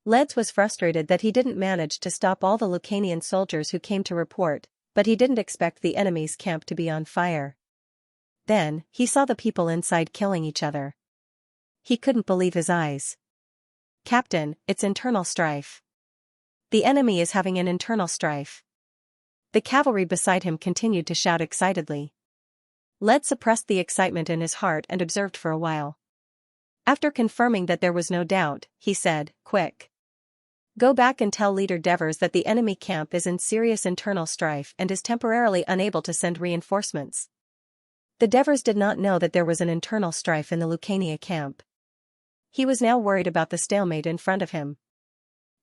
Leds was frustrated that he didn't manage to stop all the Lucanian soldiers who came to report, but he didn't expect the enemy's camp to be on fire. Then, he saw the people inside killing each other. He couldn't believe his eyes. Captain, it's internal strife. The enemy is having an internal strife. The cavalry beside him continued to shout excitedly. Led suppressed the excitement in his heart and observed for a while. After confirming that there was no doubt, he said, "Quick. Go back and tell Leader Devers that the enemy camp is in serious internal strife and is temporarily unable to send reinforcements." The Devers did not know that there was an internal strife in the Lucania camp. He was now worried about the stalemate in front of him.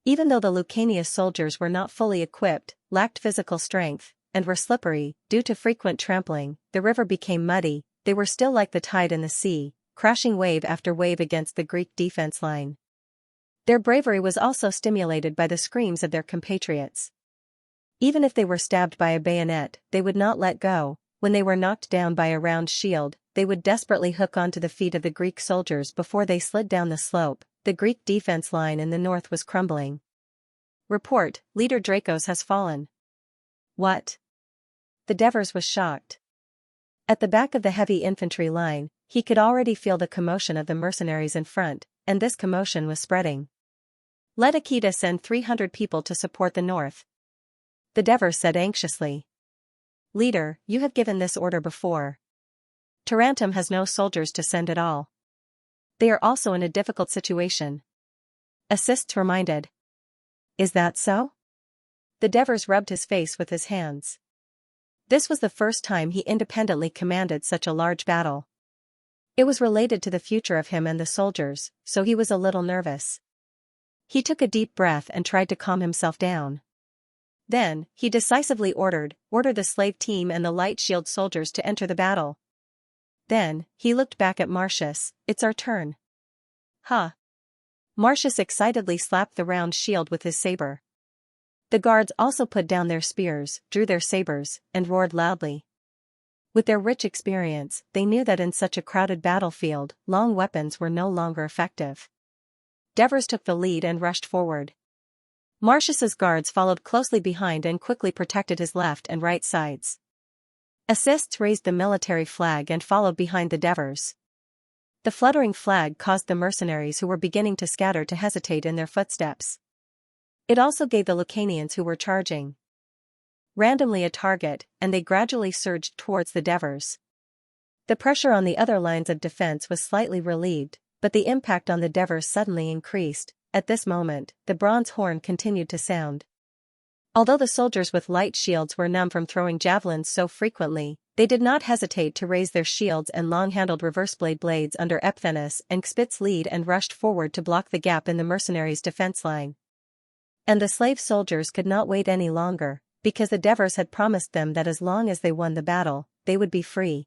Even though the Lucania soldiers were not fully equipped, lacked physical strength, and were slippery, due to frequent trampling, the river became muddy, they were still like the tide in the sea, crashing wave after wave against the Greek defense line. Their bravery was also stimulated by the screams of their compatriots. Even if they were stabbed by a bayonet, they would not let go. When they were knocked down by a round shield, they would desperately hook onto the feet of the Greek soldiers before they slid down the slope. The Greek defense line in the north was crumbling. Report, Leader Dracos has fallen. What? The Devers was shocked. At the back of the heavy infantry line, he could already feel the commotion of the mercenaries in front, and this commotion was spreading. Let Akita send 300 people to support the north. The Devers said anxiously. Leader, you have given this order before. Tarantum has no soldiers to send at all. They are also in a difficult situation. Assists reminded. Is that so? The Devers rubbed his face with his hands. This was the first time he independently commanded such a large battle. It was related to the future of him and the soldiers, so he was a little nervous. He took a deep breath and tried to calm himself down. Then, he decisively ordered the slave team and the light shield soldiers to enter the battle. Then, he looked back at Marcius. It's our turn. Marcius excitedly slapped the round shield with his saber. The guards also put down their spears, drew their sabers, and roared loudly. With their rich experience, they knew that in such a crowded battlefield, long weapons were no longer effective. Devers took the lead and rushed forward. Marcius's guards followed closely behind and quickly protected his left and right sides. Assists raised the military flag and followed behind the Devers. The fluttering flag caused the mercenaries who were beginning to scatter to hesitate in their footsteps. It also gave the Lucanians who were charging randomly a target, and they gradually surged towards the Devers. The pressure on the other lines of defense was slightly relieved, but the impact on the Devers suddenly increased. At this moment, the bronze horn continued to sound. Although the soldiers with light shields were numb from throwing javelins so frequently, they did not hesitate to raise their shields and long-handled reverse blades under Epiphanes and Xpit's lead and rushed forward to block the gap in the mercenaries' defense line. And the slave soldiers could not wait any longer, because the Devers had promised them that as long as they won the battle, they would be free.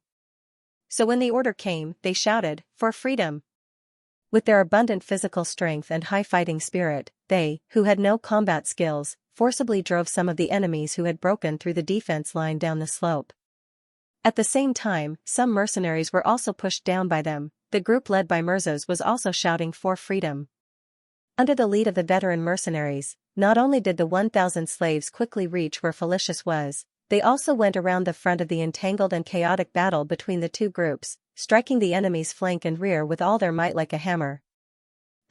So when the order came, they shouted, "For freedom!" With their abundant physical strength and high fighting spirit, they, who had no combat skills, forcibly drove some of the enemies who had broken through the defense line down the slope. At the same time, some mercenaries were also pushed down by them. The group led by Mirzos was also shouting for freedom. Under the lead of the veteran mercenaries, not only did the 1,000 slaves quickly reach where Felicius was, they also went around the front of the entangled and chaotic battle between the two groups, striking the enemy's flank and rear with all their might like a hammer.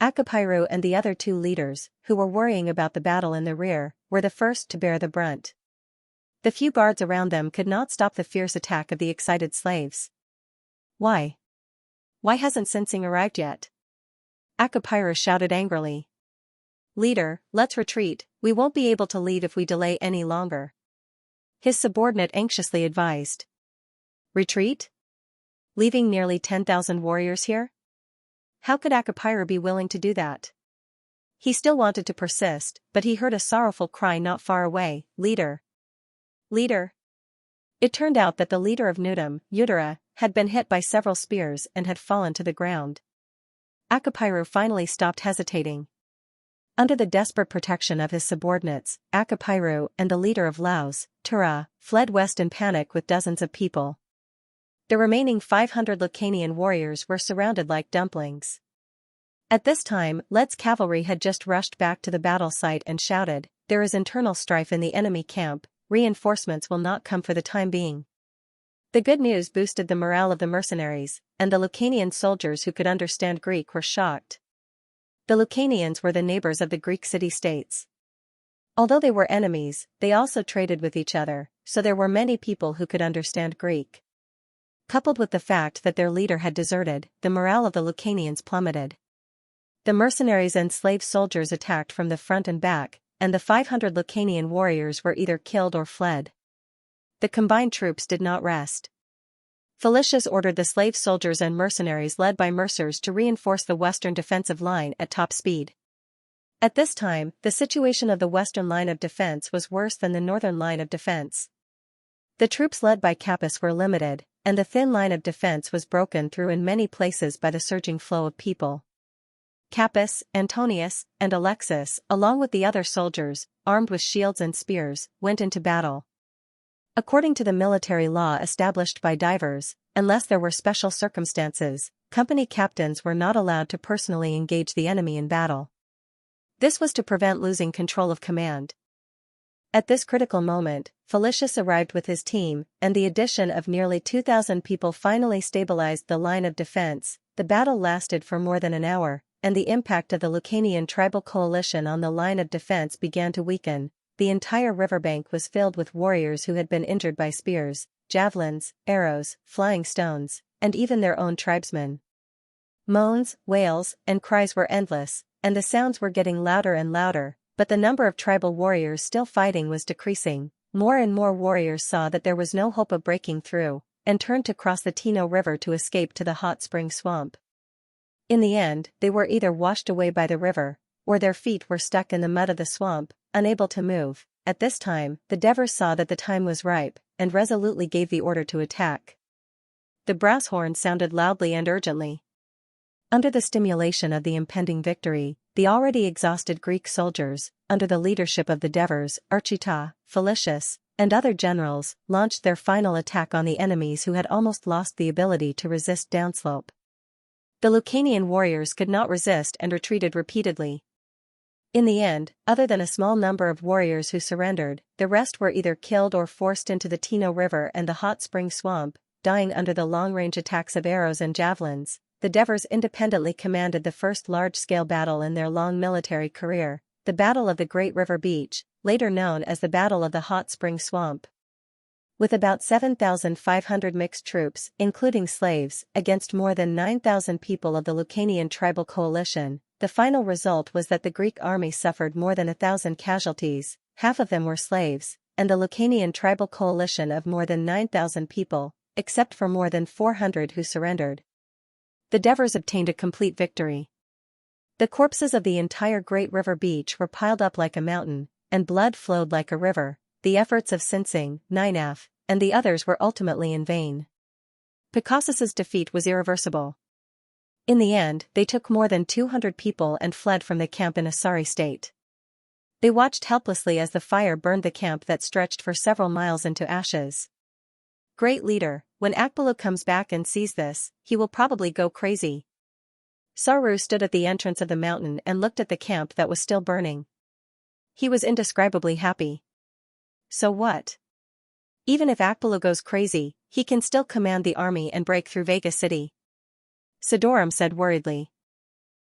Akapiru and the other two leaders, who were worrying about the battle in the rear, were the first to bear the brunt. The few guards around them could not stop the fierce attack of the excited slaves. Why? Why hasn't Xianxia arrived yet? Akapira shouted angrily. Leader, let's retreat, we won't be able to leave if we delay any longer. His subordinate anxiously advised. Retreat? Leaving nearly 10,000 warriors here? How could Akapira be willing to do that? He still wanted to persist, but he heard a sorrowful cry not far away, Leader! Leader! It turned out that the leader of Nudum, Utara, had been hit by several spears and had fallen to the ground. Akapira finally stopped hesitating. Under the desperate protection of his subordinates, Akapira and the leader of Laos, Tura, fled west in panic with dozens of people. The remaining 500 Lucanian warriors were surrounded like dumplings. At this time, Led's cavalry had just rushed back to the battle site and shouted, "There is internal strife in the enemy camp, reinforcements will not come for the time being." The good news boosted the morale of the mercenaries, and the Lucanian soldiers who could understand Greek were shocked. The Lucanians were the neighbors of the Greek city-states. Although they were enemies, they also traded with each other, so there were many people who could understand Greek. Coupled with the fact that their leader had deserted, the morale of the Lucanians plummeted. The mercenaries and slave soldiers attacked from the front and back, and the 500 Lucanian warriors were either killed or fled. The combined troops did not rest. Felicius ordered the slave soldiers and mercenaries led by mercers to reinforce the western defensive line at top speed. At this time, the situation of the western line of defense was worse than the northern line of defense. The troops led by Capys were limited, and the thin line of defense was broken through in many places by the surging flow of people. Capys, Antonius, and Alexis, along with the other soldiers, armed with shields and spears, went into battle. According to the military law established by divers, unless there were special circumstances, company captains were not allowed to personally engage the enemy in battle. This was to prevent losing control of command. At this critical moment, Felicius arrived with his team, and the addition of nearly 2,000 people finally stabilized the line of defense. The battle lasted for more than an hour, and the impact of the Lucanian tribal coalition on the line of defense began to weaken. The entire riverbank was filled with warriors who had been injured by spears, javelins, arrows, flying stones, and even their own tribesmen. Moans, wails, and cries were endless, and the sounds were getting louder and louder, but the number of tribal warriors still fighting was decreasing. More and more warriors saw that there was no hope of breaking through, and turned to cross the Tino River to escape to the hot spring swamp. In the end, they were either washed away by the river, or their feet were stuck in the mud of the swamp, unable to move. At this time, the Devers saw that the time was ripe, and resolutely gave the order to attack. The brass horn sounded loudly and urgently. Under the stimulation of the impending victory, the already exhausted Greek soldiers, under the leadership of the Devers, Archita, Felicius, and other generals, launched their final attack on the enemies who had almost lost the ability to resist downslope. The Lucanian warriors could not resist and retreated repeatedly. In the end, other than a small number of warriors who surrendered, the rest were either killed or forced into the Tino River and the hot spring swamp, dying under the long-range attacks of arrows and javelins. The Devers independently commanded the first large-scale battle in their long military career, the Battle of the Great River Beach, later known as the Battle of the Hot Spring Swamp. With about 7,500 mixed troops, including slaves, against more than 9,000 people of the Lucanian tribal coalition, the final result was that the Greek army suffered more than 1,000 casualties, half of them were slaves, and the Lucanian tribal coalition of more than 9,000 people, except for more than 400 who surrendered. The Devers obtained a complete victory. The corpses of the entire Great River Beach were piled up like a mountain, and blood flowed like a river. The efforts of Xianxia, Ninaf, and the others were ultimately in vain. Picassus's defeat was irreversible. In the end, they took more than 200 people and fled from the camp in a sorry state. They watched helplessly as the fire burned the camp that stretched for several miles into ashes. Great leader, when Akbulu comes back and sees this, he will probably go crazy. Saru stood at the entrance of the mountain and looked at the camp that was still burning. He was indescribably happy. So what? Even if Akbulu goes crazy, he can still command the army and break through Vega City. Sidorum said worriedly.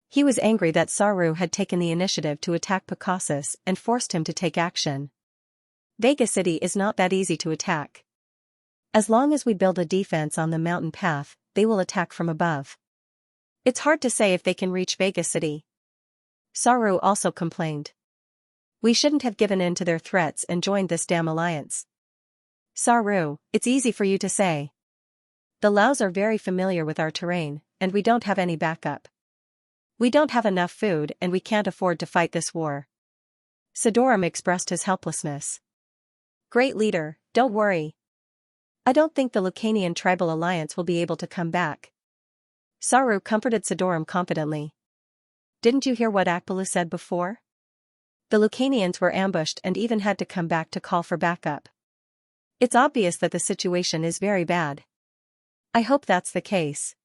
He was angry that Saru had taken the initiative to attack Picassus and forced him to take action. Vega City is not that easy to attack. As long as we build a defense on the mountain path, they will attack from above. It's hard to say if they can reach Vega City. Saru also complained. We shouldn't have given in to their threats and joined this damn alliance. Saru, it's easy for you to say. The Laos are very familiar with our terrain, and we don't have any backup. We don't have enough food and we can't afford to fight this war. Sidorum expressed his helplessness. Great leader, don't worry. I don't think the Lucanian tribal alliance will be able to come back. Saru comforted Sidorum confidently. Didn't you hear what Akbalu said before? The Lucanians were ambushed and even had to come back to call for backup. It's obvious that the situation is very bad. I hope that's the case.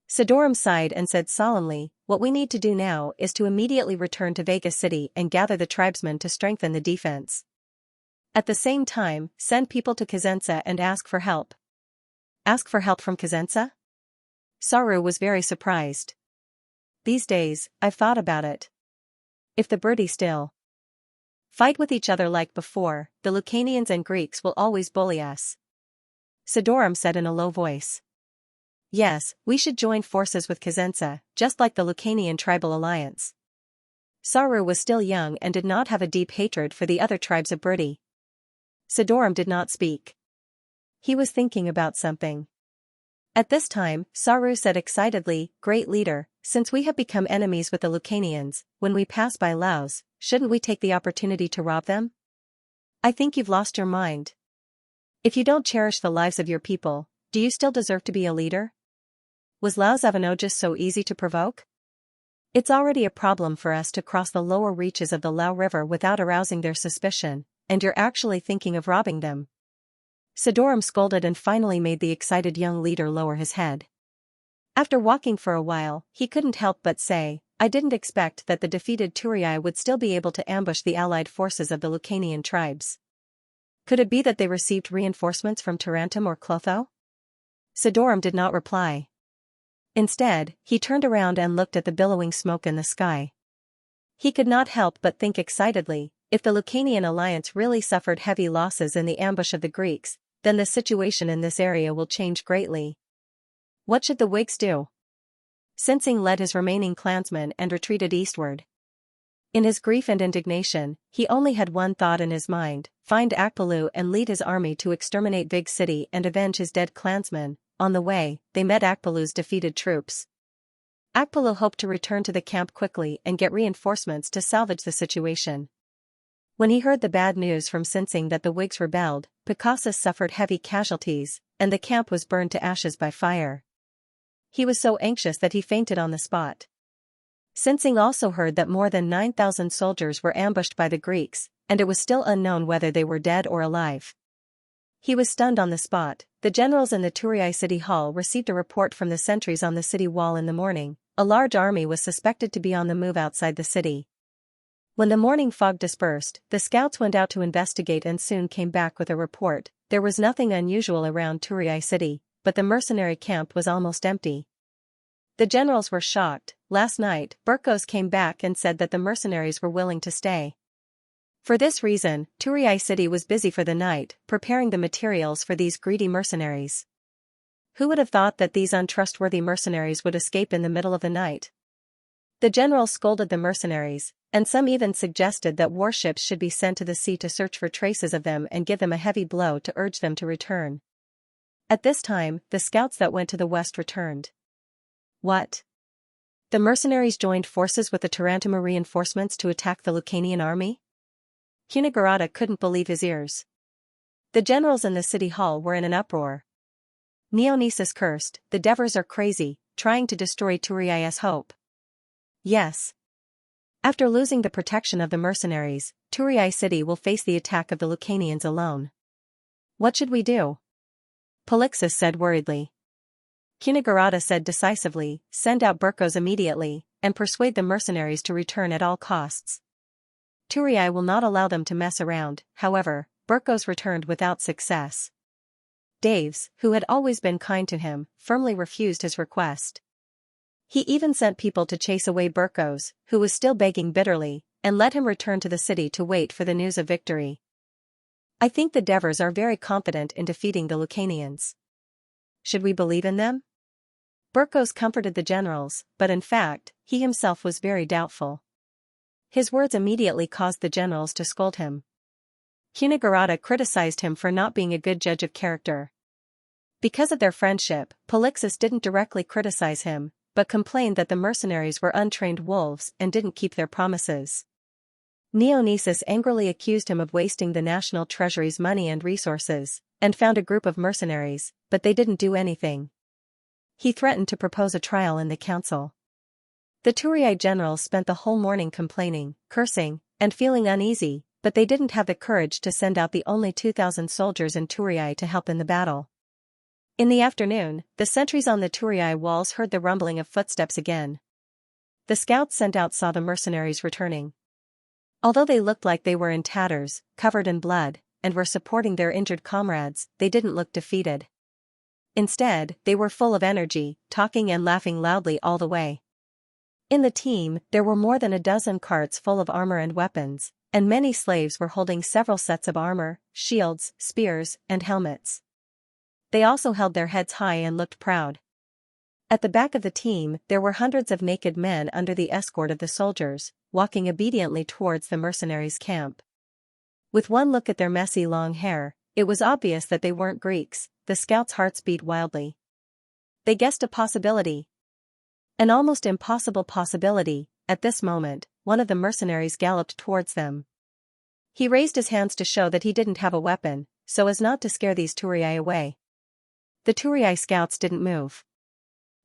Sidorum sighed and said solemnly, what we need to do now is to immediately return to Vega City and gather the tribesmen to strengthen the defense. At the same time, send people to Xianxia and ask for help. Ask for help from Xianxia? Saru was very surprised. These days, I've thought about it. If the Briti still fight with each other like before, the Lucanians and Greeks will always bully us. Sidorum said in a low voice. Yes, we should join forces with Xianxia, just like the Lucanian tribal alliance. Saru was still young and did not have a deep hatred for the other tribes of Briti. Sidorum did not speak. He was thinking about something. At this time, Saru said excitedly, Great leader, since we have become enemies with the Lucanians, when we pass by Laos, shouldn't we take the opportunity to rob them? I think you've lost your mind. If you don't cherish the lives of your people, do you still deserve to be a leader? Was Laos Avanogus so easy to provoke? It's already a problem for us to cross the lower reaches of the Lao River without arousing their suspicion, and you're actually thinking of robbing them. Sidorum scolded and finally made the excited young leader lower his head. After walking for a while, he couldn't help but say, I didn't expect that the defeated Turii would still be able to ambush the allied forces of the Lucanian tribes. Could it be that they received reinforcements from Tarantum or Clotho? Sidorum did not reply. Instead, he turned around and looked at the billowing smoke in the sky. He could not help but think excitedly, if the Lucanian alliance really suffered heavy losses in the ambush of the Greeks, then the situation in this area will change greatly. What should the Whigs do? Sinsing led his remaining clansmen and retreated eastward. In his grief and indignation, he only had one thought in his mind, find Akbalu and lead his army to exterminate Vig City and avenge his dead clansmen. On the way, they met Akbalu's defeated troops. Akbalu hoped to return to the camp quickly and get reinforcements to salvage the situation. When he heard the bad news from Sinsing that the Whigs rebelled, Picassus suffered heavy casualties, and the camp was burned to ashes by fire. He was so anxious that he fainted on the spot. Sinsing also heard that more than 9,000 soldiers were ambushed by the Greeks, and it was still unknown whether they were dead or alive. He was stunned on the spot. The generals in the Turii city hall received a report from the sentries on the city wall in the morning. A large army was suspected to be on the move outside the city. When the morning fog dispersed, the scouts went out to investigate and soon came back with a report. There was nothing unusual around Turii city, but the mercenary camp was almost empty. The generals were shocked. Last night, Burkos came back and said that the mercenaries were willing to stay. For this reason, Turii city was busy for the night, preparing the materials for these greedy mercenaries. Who would have thought that these untrustworthy mercenaries would escape in the middle of the night? The generals scolded the mercenaries, and some even suggested that warships should be sent to the sea to search for traces of them and give them a heavy blow to urge them to return. At this time, the scouts that went to the west returned. What? The mercenaries joined forces with the Tarantum reinforcements to attack the Lucanian army? Cunagurata couldn't believe his ears. The generals in the city hall were in an uproar. Neonesis cursed, the Devers are crazy, trying to destroy Turii's hope. Yes. After losing the protection of the mercenaries, Turii city will face the attack of the Lucanians alone. What should we do? Polixus said worriedly. Cunagurata said decisively, send out Burkos immediately, and persuade the mercenaries to return at all costs. Turii will not allow them to mess around. However, Burkos returned without success. Daves, who had always been kind to him, firmly refused his request. He even sent people to chase away Burkos, who was still begging bitterly, and let him return to the city to wait for the news of victory. I think the Devers are very confident in defeating the Lucanians. Should we believe in them? Burkos comforted the generals, but in fact, he himself was very doubtful. His words immediately caused the generals to scold him. Hunigarata criticized him for not being a good judge of character. Because of their friendship, Polixus didn't directly criticize him, but complained that the mercenaries were untrained wolves and didn't keep their promises. Dionysus angrily accused him of wasting the national treasury's money and resources, and found a group of mercenaries, but they didn't do anything. He threatened to propose a trial in the council. The Turii generals spent the whole morning complaining, cursing, and feeling uneasy, but they didn't have the courage to send out the only 2,000 soldiers in Turii to help in the battle. In the afternoon, the sentries on the Turii walls heard the rumbling of footsteps again. The scouts sent out saw the mercenaries returning. Although they looked like they were in tatters, covered in blood, and were supporting their injured comrades, they didn't look defeated. Instead, they were full of energy, talking and laughing loudly all the way. In the team, there were more than a dozen carts full of armor and weapons, and many slaves were holding several sets of armor, shields, spears, and helmets. They also held their heads high and looked proud. At the back of the team, there were hundreds of naked men under the escort of the soldiers, walking obediently towards the mercenaries' camp. With one look at their messy long hair, it was obvious that they weren't Greeks. The scouts' hearts beat wildly. They guessed a possibility. An almost impossible possibility. At this moment, one of the mercenaries galloped towards them. He raised his hands to show that he didn't have a weapon, so as not to scare these Turii away. The Turii scouts didn't move.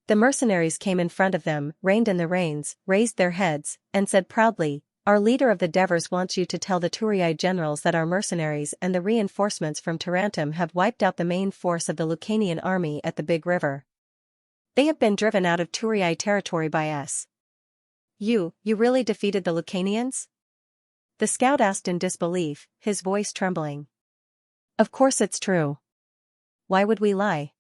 The mercenaries came in front of them, reined in the reins, raised their heads, and said proudly, "Our leader of the Devers wants you to tell the Turii generals that our mercenaries and the reinforcements from Tarentum have wiped out the main force of the Lucanian army at the Big River. They have been driven out of Turii territory by us." You really defeated the Lucanians?" The scout asked in disbelief, his voice trembling. "Of course it's true. Why would we lie?"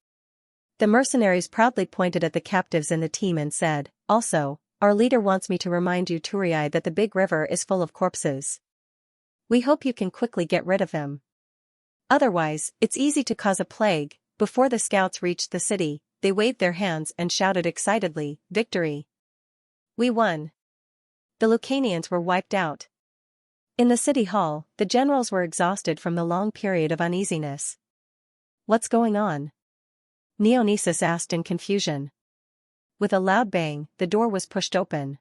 The mercenaries proudly pointed at the captives in the team and said, "Also, our leader wants me to remind you Turii that the Big River is full of corpses. We hope you can quickly get rid of them. Otherwise, it's easy to cause a plague." Before the scouts reached the city, they waved their hands and shouted excitedly, "Victory! We won! The Lucanians were wiped out." In the city hall, the generals were exhausted from the long period of uneasiness. "What's going on?" Dionysus asked in confusion. With a loud bang, the door was pushed open.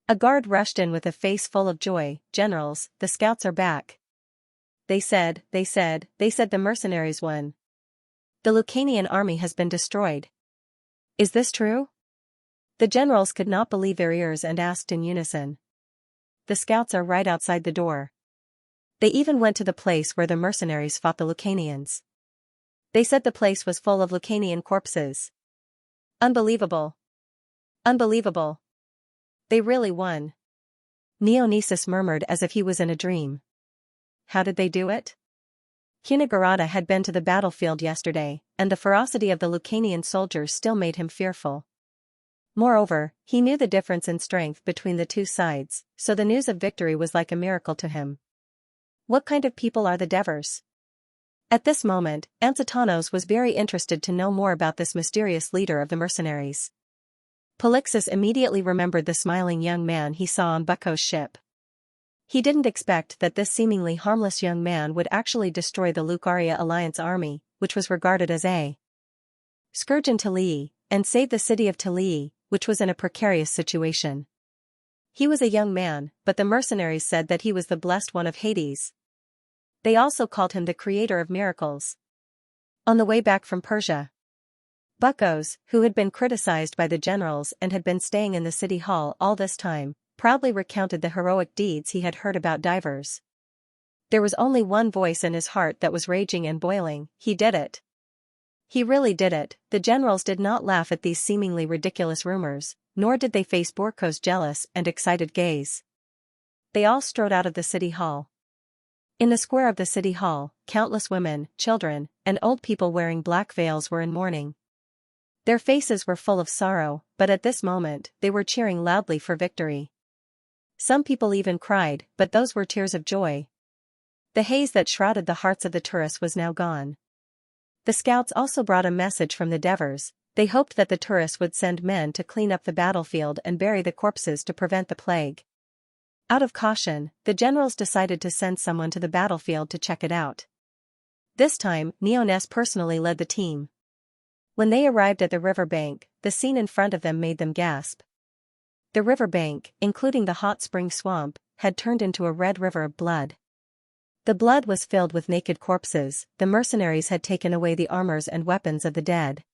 A guard rushed in with a face full of joy. "Generals, the scouts are back. They said the mercenaries won. The Lucanian army has been destroyed. Is this true?" The generals could not believe their ears and asked in unison. "The scouts are right outside the door. They even went to the place where the mercenaries fought the Lucanians. They said the place was full of Lucanian corpses. Unbelievable! Unbelievable! They really won." Dionysus murmured as if he was in a dream. How did they do it? Hunigarata had been to the battlefield yesterday, and the ferocity of the Lucanian soldiers still made him fearful. Moreover, he knew the difference in strength between the two sides, so the news of victory was like a miracle to him. What kind of people are the Devers? At this moment, Amsitonos was very interested to know more about this mysterious leader of the mercenaries. Polixus immediately remembered the smiling young man he saw on Bucco's ship. He didn't expect that this seemingly harmless young man would actually destroy the Lucaria Alliance army, which was regarded as a scourge in Tilii, and save the city of Tilii, which was in a precarious situation. He was a young man, but the mercenaries said that he was the blessed one of Hades. They also called him the creator of miracles. On the way back from Persia, Bucos, who had been criticized by the generals and had been staying in the city hall all this time, proudly recounted the heroic deeds he had heard about divers. There was only one voice in his heart that was raging and boiling: he did it. He really did it. The generals did not laugh at these seemingly ridiculous rumors, nor did they face Borko's jealous and excited gaze. They all strode out of the city hall. In the square of the city hall, countless women, children, and old people wearing black veils were in mourning. Their faces were full of sorrow, but at this moment, they were cheering loudly for victory. Some people even cried, but those were tears of joy. The haze that shrouded the hearts of the tourists was now gone. The scouts also brought a message from the Devers. They hoped that the tourists would send men to clean up the battlefield and bury the corpses to prevent the plague. Out of caution, the generals decided to send someone to the battlefield to check it out. This time, Neoness personally led the team. When they arrived at the riverbank, the scene in front of them made them gasp. The riverbank, including the hot spring swamp, had turned into a red river of blood. The blood was filled with naked corpses. The mercenaries had taken away the armors and weapons of the dead.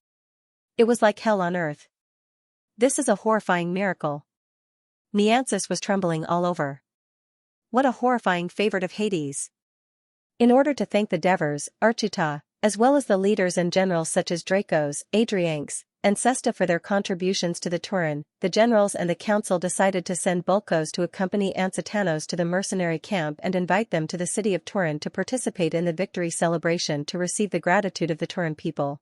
It was like hell on earth. This is a horrifying miracle. Xianxia was trembling all over. What a horrifying favorite of Hades. In order to thank the Devers, Archita, as well as the leaders and generals such as Dracos, Adrianx, and Sesta for their contributions to the Turin, the generals and the council decided to send Bulkos to accompany Ansatanos to the mercenary camp and invite them to the city of Turin to participate in the victory celebration to receive the gratitude of the Turin people.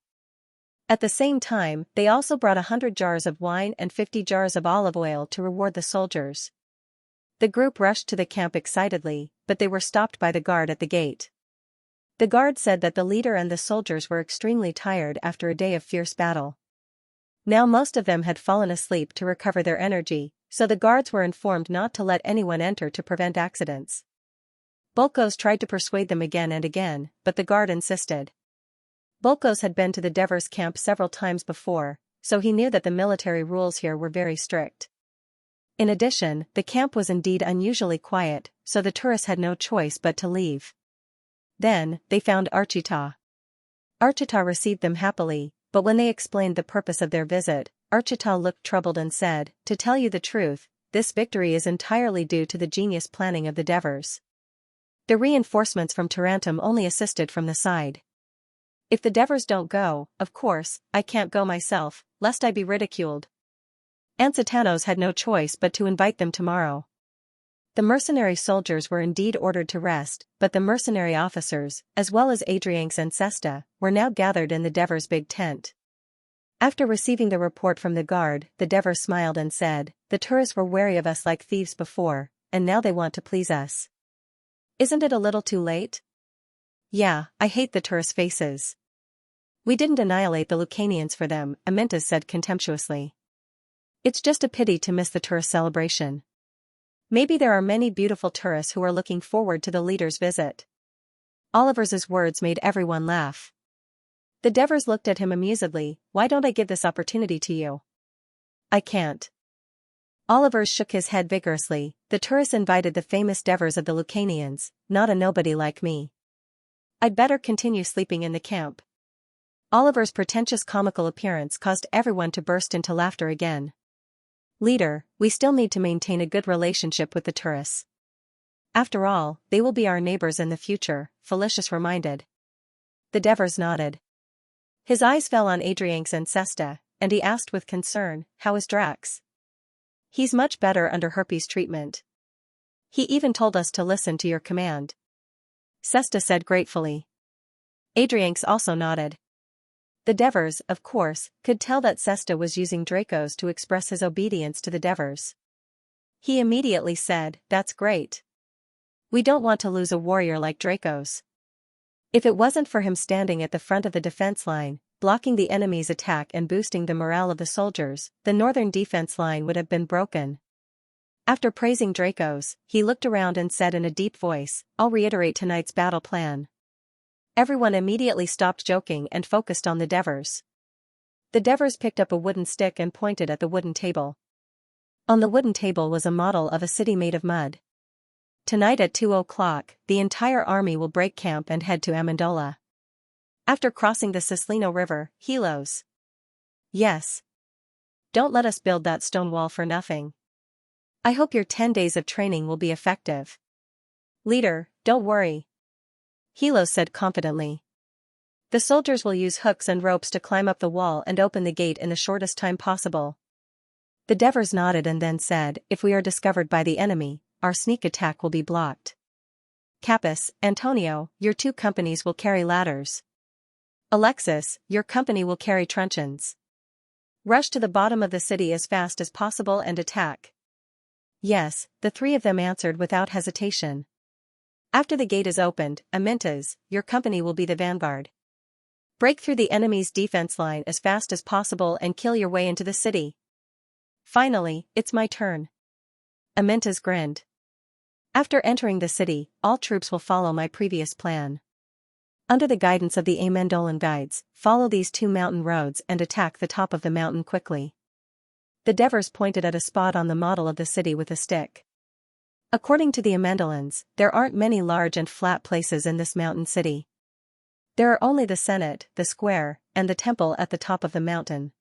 At the same time, they also brought 100 jars of wine and 50 jars of olive oil to reward the soldiers. The group rushed to the camp excitedly, but they were stopped by the guard at the gate. The guard said that the leader and the soldiers were extremely tired after a day of fierce battle. Now most of them had fallen asleep to recover their energy, so the guards were informed not to let anyone enter to prevent accidents. Bulkos tried to persuade them again and again, but the guard insisted. Bulkos had been to the Devers camp several times before, so he knew that the military rules here were very strict. In addition, the camp was indeed unusually quiet, so the tourists had no choice but to leave. Then, they found Archita. Archita received them happily, but when they explained the purpose of their visit, Archita looked troubled and said, "To tell you the truth, this victory is entirely due to the genius planning of the Devers. The reinforcements from Tarentum only assisted from the side. If the Devers don't go, of course, I can't go myself, lest I be ridiculed." Ansatanos had no choice but to invite them tomorrow. The mercenary soldiers were indeed ordered to rest, but the mercenary officers, as well as Adrianx and Sesta, were now gathered in the Devers' big tent. After receiving the report from the guard, the Devers smiled and said, "The tourists were wary of us like thieves before, and now they want to please us. Isn't it a little too late?" "Yeah, I hate the tourists' faces. We didn't annihilate the Lucanians for them," Amintas said contemptuously. "It's just a pity to miss the tourist celebration. Maybe there are many beautiful tourists who are looking forward to the leader's visit." Oliver's words made everyone laugh. The Devers looked at him amusedly. "Why don't I give this opportunity to you?" "I can't." Oliver shook his head vigorously. "The tourists invited the famous Devers of the Lucanians, not a nobody like me. I'd better continue sleeping in the camp." Oliver's pretentious comical appearance caused everyone to burst into laughter again. "Leader, we still need to maintain a good relationship with the tourists. After all, they will be our neighbors in the future," Felicius reminded. The Devers nodded. His eyes fell on Adrianx and Sesta, and he asked with concern, "How is Drax?" "He's much better under herpes treatment. He even told us to listen to your command," Sesta said gratefully. Adrianx also nodded. The Devers, of course, could tell that Sesta was using Dracos to express his obedience to the Devers. He immediately said, "That's great. We don't want to lose a warrior like Dracos. If it wasn't for him standing at the front of the defense line, blocking the enemy's attack and boosting the morale of the soldiers, the northern defense line would have been broken." After praising Dracos, he looked around and said in a deep voice, "I'll reiterate tonight's battle plan." Everyone immediately stopped joking and focused on the Devers. The Devers picked up a wooden stick and pointed at the wooden table. On the wooden table was a model of a city made of mud. "Tonight at 2 o'clock, the entire army will break camp and head to Amendola. After crossing the Cislino River, Helos." "Yes. Don't let us build that stone wall for nothing. I hope your 10 days of training will be effective." "Leader, don't worry," Helos said confidently. "The soldiers will use hooks and ropes to climb up the wall and open the gate in the shortest time possible." The Devers nodded and then said, "If we are discovered by the enemy, our sneak attack will be blocked. Capus, Antonio, your 2 companies will carry ladders. Alexis, your company will carry truncheons. Rush to the bottom of the city as fast as possible and attack." "Yes," the 3 of them answered without hesitation. After the gate is opened, Amintas, your company will be the vanguard. Break through the enemy's defense line as fast as possible and kill your way into the city. Finally, it's my turn. Amintas grinned. After entering the city, all troops will follow my previous plan. Under the guidance of the Amendolan guides, follow these 2 mountain roads and attack the top of the mountain quickly. The Devers pointed at a spot on the model of the city with a stick. According to the Amendolans, there aren't many large and flat places in this mountain city. There are only the Senate, the square, and the temple at the top of the mountain.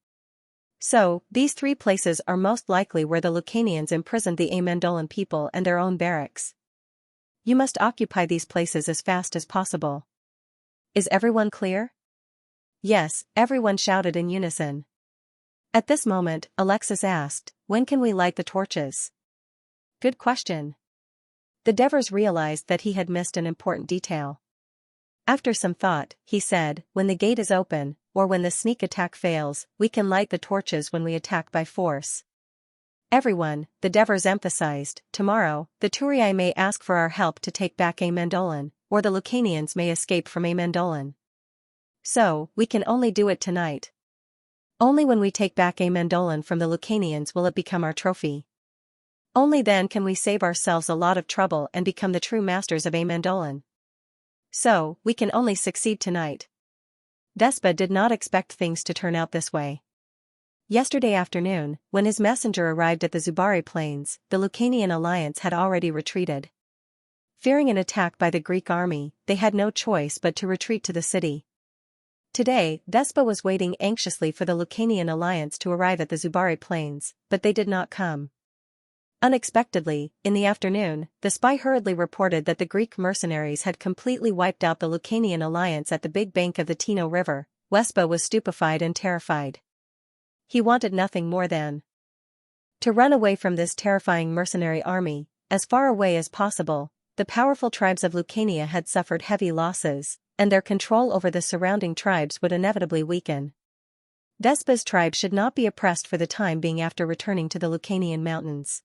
So, these 3 places are most likely where the Lucanians imprisoned the Amendolan people and their own barracks. You must occupy these places as fast as possible. Is everyone clear? Yes, everyone shouted in unison. At this moment, Alexis asked, when can we light the torches? Good question. The Devers realized that he had missed an important detail. After some thought, he said, when the gate is open, or when the sneak attack fails, we can light the torches when we attack by force. Everyone, the Devers emphasized, tomorrow, the Turii may ask for our help to take back Amendolan, or the Lucanians may escape from Amendolan. So, we can only do it tonight. Only when we take back Amendolan from the Lucanians will it become our trophy. Only then can we save ourselves a lot of trouble and become the true masters of Amendolan. So, we can only succeed tonight. Despa did not expect things to turn out this way. Yesterday afternoon, when his messenger arrived at the Zubari Plains, the Lucanian alliance had already retreated. Fearing an attack by the Greek army, they had no choice but to retreat to the city. Today, Despa was waiting anxiously for the Lucanian alliance to arrive at the Zubari Plains, but they did not come. Unexpectedly, in the afternoon, the spy hurriedly reported that the Greek mercenaries had completely wiped out the Lucanian alliance at the big bank of the Tino River. Despa was stupefied and terrified. He wanted nothing more than to run away from this terrifying mercenary army, as far away as possible. The powerful tribes of Lucania had suffered heavy losses, and their control over the surrounding tribes would inevitably weaken. Despa's tribe should not be oppressed for the time being after returning to the Lucanian mountains.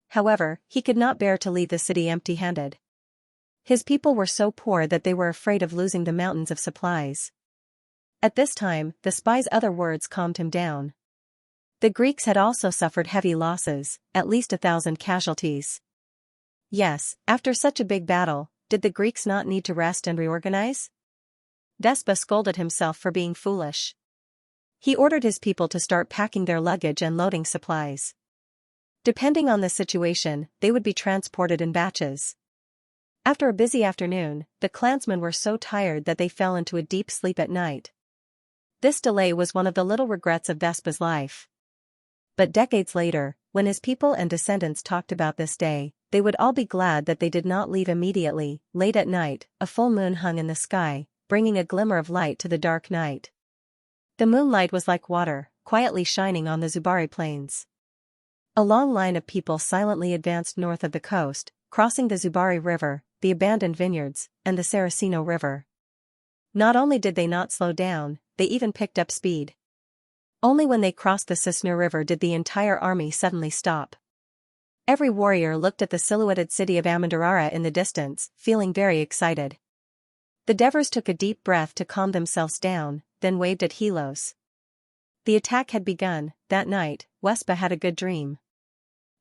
However, he could not bear to leave the city empty-handed. His people were so poor that they were afraid of losing the mountains of supplies. At this time, the spy's other words calmed him down. The Greeks had also suffered heavy losses, at least 1,000 casualties. Yes, after such a big battle, did the Greeks not need to rest and reorganize? Despa scolded himself for being foolish. He ordered his people to start packing their luggage and loading supplies. Depending on the situation, they would be transported in batches. After a busy afternoon, the clansmen were so tired that they fell into a deep sleep at night. This delay was one of the little regrets of Despa's life. But decades later, when his people and descendants talked about this day, they would all be glad that they did not leave immediately. Late at night, a full moon hung in the sky, bringing a glimmer of light to the dark night. The moonlight was like water, quietly shining on the Zubari Plains. A long line of people silently advanced north of the coast, crossing the Zubari River, the abandoned vineyards, and the Saraceno River. Not only did they not slow down, they even picked up speed. Only when they crossed the Cisne River did the entire army suddenly stop. Every warrior looked at the silhouetted city of Amandarara in the distance, feeling very excited. The Devers took a deep breath to calm themselves down, then waved at Helos. The attack had begun. That night, Wespa had a good dream.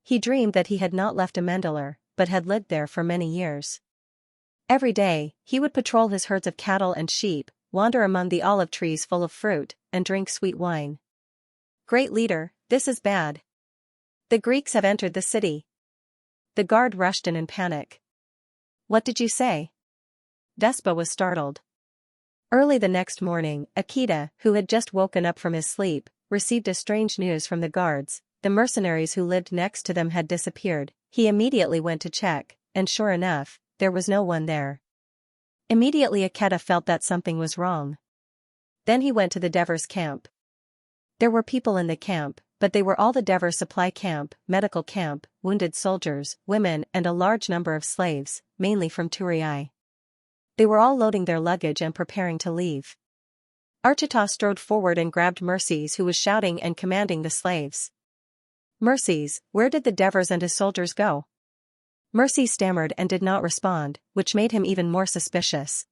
He dreamed that he had not left Amendolar, but had lived there for many years. Every day, he would patrol his herds of cattle and sheep, wander among the olive trees full of fruit, and drink sweet wine. Great leader, this is bad. The Greeks have entered the city. The guard rushed in panic. What did you say? Despa was startled. Early the next morning, Akita, who had just woken up from his sleep, received a strange news from the guards. The mercenaries who lived next to them had disappeared. He immediately went to check, and sure enough, there was no one there. Immediately Akita felt that something was wrong. Then he went to the Devers camp. There were people in the camp, but they were all the Devers supply camp, medical camp, wounded soldiers, women, and a large number of slaves, mainly from Turii. They were all loading their luggage and preparing to leave. Archita strode forward and grabbed Mercies, who was shouting and commanding the slaves. Mercies, where did the Devers and his soldiers go? Mercy stammered and did not respond, which made him even more suspicious.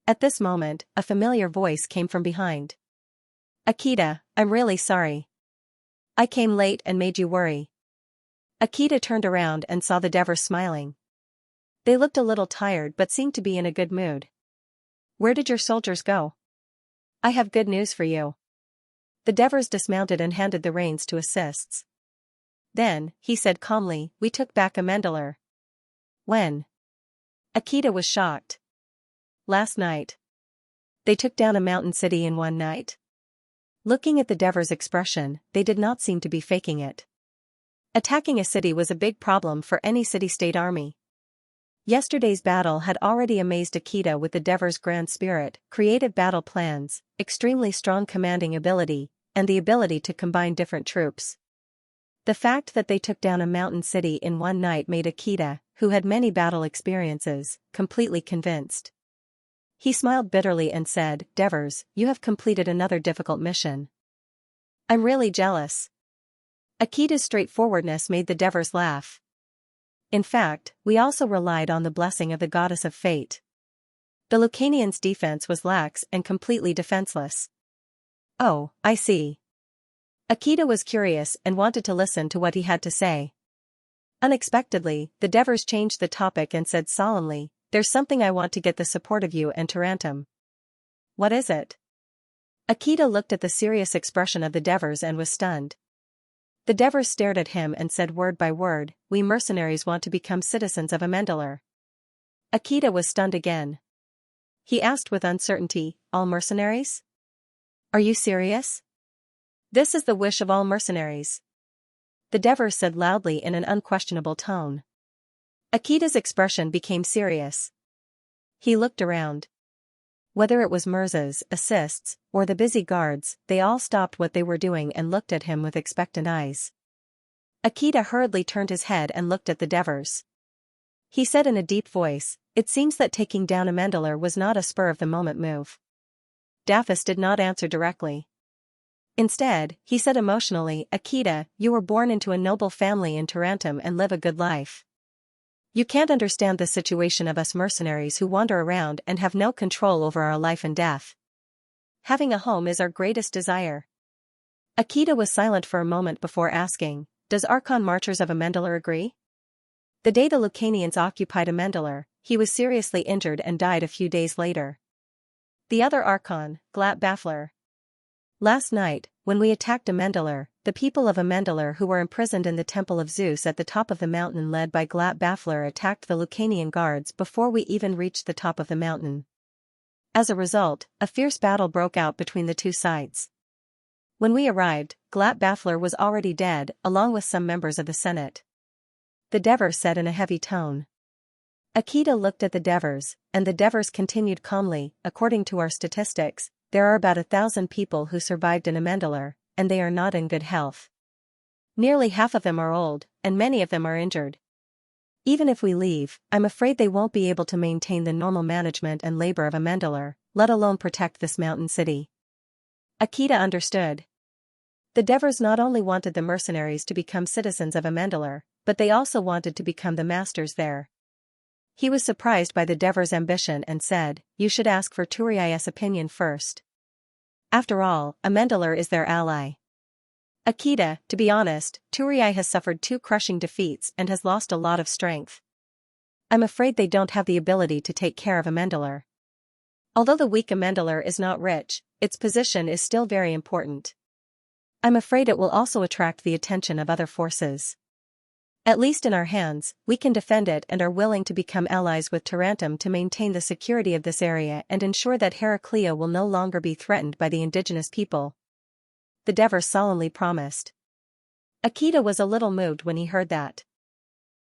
At this moment, a familiar voice came from behind. Akita, I'm really sorry. I came late and made you worry. Akita turned around and saw the Devers smiling. They looked a little tired but seemed to be in a good mood. Where did your soldiers go? I have good news for you. The Devers dismounted and handed the reins to assistants. Then, he said calmly, we took back Amendalar. When? Akita was shocked. Last night. They took down a mountain city in one night. Looking at the Devers' expression, they did not seem to be faking it. Attacking a city was a big problem for any city-state army. Yesterday's battle had already amazed Akita with the Devers' grand spirit, creative battle plans, extremely strong commanding ability, and the ability to combine different troops. The fact that they took down a mountain city in one night made Akita, who had many battle experiences, completely convinced. He smiled bitterly and said, Devers, you have completed another difficult mission. I'm really jealous. Akita's straightforwardness made the Devers laugh. In fact, we also relied on the blessing of the goddess of fate. The Lucanians' defense was lax and completely defenseless. Oh, I see. Akita was curious and wanted to listen to what he had to say. Unexpectedly, the Devers changed the topic and said solemnly, there's something I want to get the support of you and Tarantum. What is it? Akita looked at the serious expression of the Devers and was stunned. The Devers stared at him and said word by word, we mercenaries want to become citizens of Amendalar. Akita was stunned again. He asked with uncertainty, all mercenaries? Are you serious? This is the wish of all mercenaries. The Devers said loudly in an unquestionable tone. Akita's expression became serious. He looked around. Whether it was Mirza's assistants, or the busy guards, they all stopped what they were doing and looked at him with expectant eyes. Akita hurriedly turned his head and looked at the Devers. He said in a deep voice, it seems that taking down Amendalar was not a spur-of-the-moment move. Dafis did not answer directly. Instead, he said emotionally, Akita, you were born into a noble family in Tarantum and live a good life. You can't understand the situation of us mercenaries who wander around and have no control over our life and death. Having a home is our greatest desire. Akita was silent for a moment before asking, does Archon Marchers of Amendalar agree? The day the Lucanians occupied Amendalar, he was seriously injured and died a few days later. The other Archon, Glat Baffler. Last night, when we attacked Amendalar, the people of Amendalar who were imprisoned in the Temple of Zeus at the top of the mountain led by Glat Baffler attacked the Lucanian guards before we even reached the top of the mountain. As a result, a fierce battle broke out between the two sides. When we arrived, Glat Baffler was already dead, along with some members of the Senate. The Devers said in a heavy tone. Akita looked at the Devers, and the Devers continued calmly, according to our statistics, there are about 1,000 people who survived in Amendalar, and they are not in good health. Nearly half of them are old, and many of them are injured. Even if we leave, I'm afraid they won't be able to maintain the normal management and labor of Amendalar, let alone protect this mountain city. Akita understood. The Devers not only wanted the mercenaries to become citizens of Amendalar, but they also wanted to become the masters there. He was surprised by the Devers' ambition and said, you should ask for Turiai's opinion first. After all, Amendalar is their ally. Akita, to be honest, Turiai has suffered 2 crushing defeats and has lost a lot of strength. I'm afraid they don't have the ability to take care of Amendalar. Although the weak Amendalar is not rich, its position is still very important. I'm afraid it will also attract the attention of other forces. At least in our hands, we can defend it and are willing to become allies with Tarantum to maintain the security of this area and ensure that Heraclea will no longer be threatened by the indigenous people. The Devers solemnly promised. Akita was a little moved when he heard that.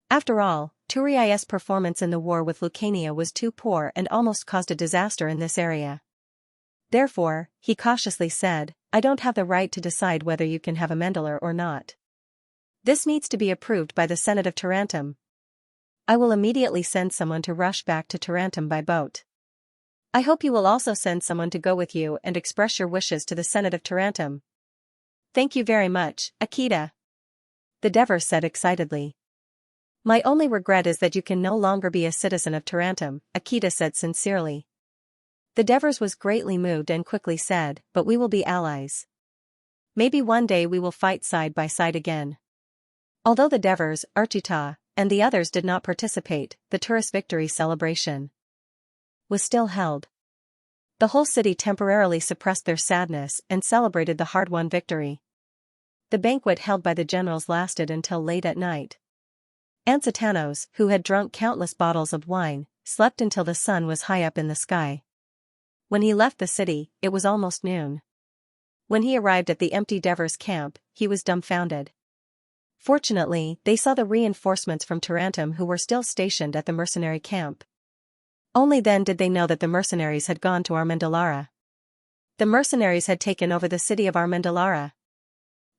After all, Turiai's performance in the war with Lucania was too poor and almost caused a disaster in this area. Therefore, he cautiously said, I don't have the right to decide whether you can have Amendalar or not. This needs to be approved by the Senate of Tarantum. I will immediately send someone to rush back to Tarantum by boat. I hope you will also send someone to go with you and express your wishes to the Senate of Tarantum. Thank you very much, Akita. The Devers said excitedly. My only regret is that you can no longer be a citizen of Tarantum, Akita said sincerely. The Devers was greatly moved and quickly said, but we will be allies. Maybe one day we will fight side by side again. Although the Devers, Archita, and the others did not participate, the tourist victory celebration was still held. The whole city temporarily suppressed their sadness and celebrated the hard-won victory. The banquet held by the generals lasted until late at night. Ansatanos, who had drunk countless bottles of wine, slept until the sun was high up in the sky. When he left the city, it was almost noon. When he arrived at the empty Devers camp, he was dumbfounded. Fortunately, they saw the reinforcements from Tarantum who were still stationed at the mercenary camp. Only then did they know that the mercenaries had gone to Armandalara. The mercenaries had taken over the city of Armandalara.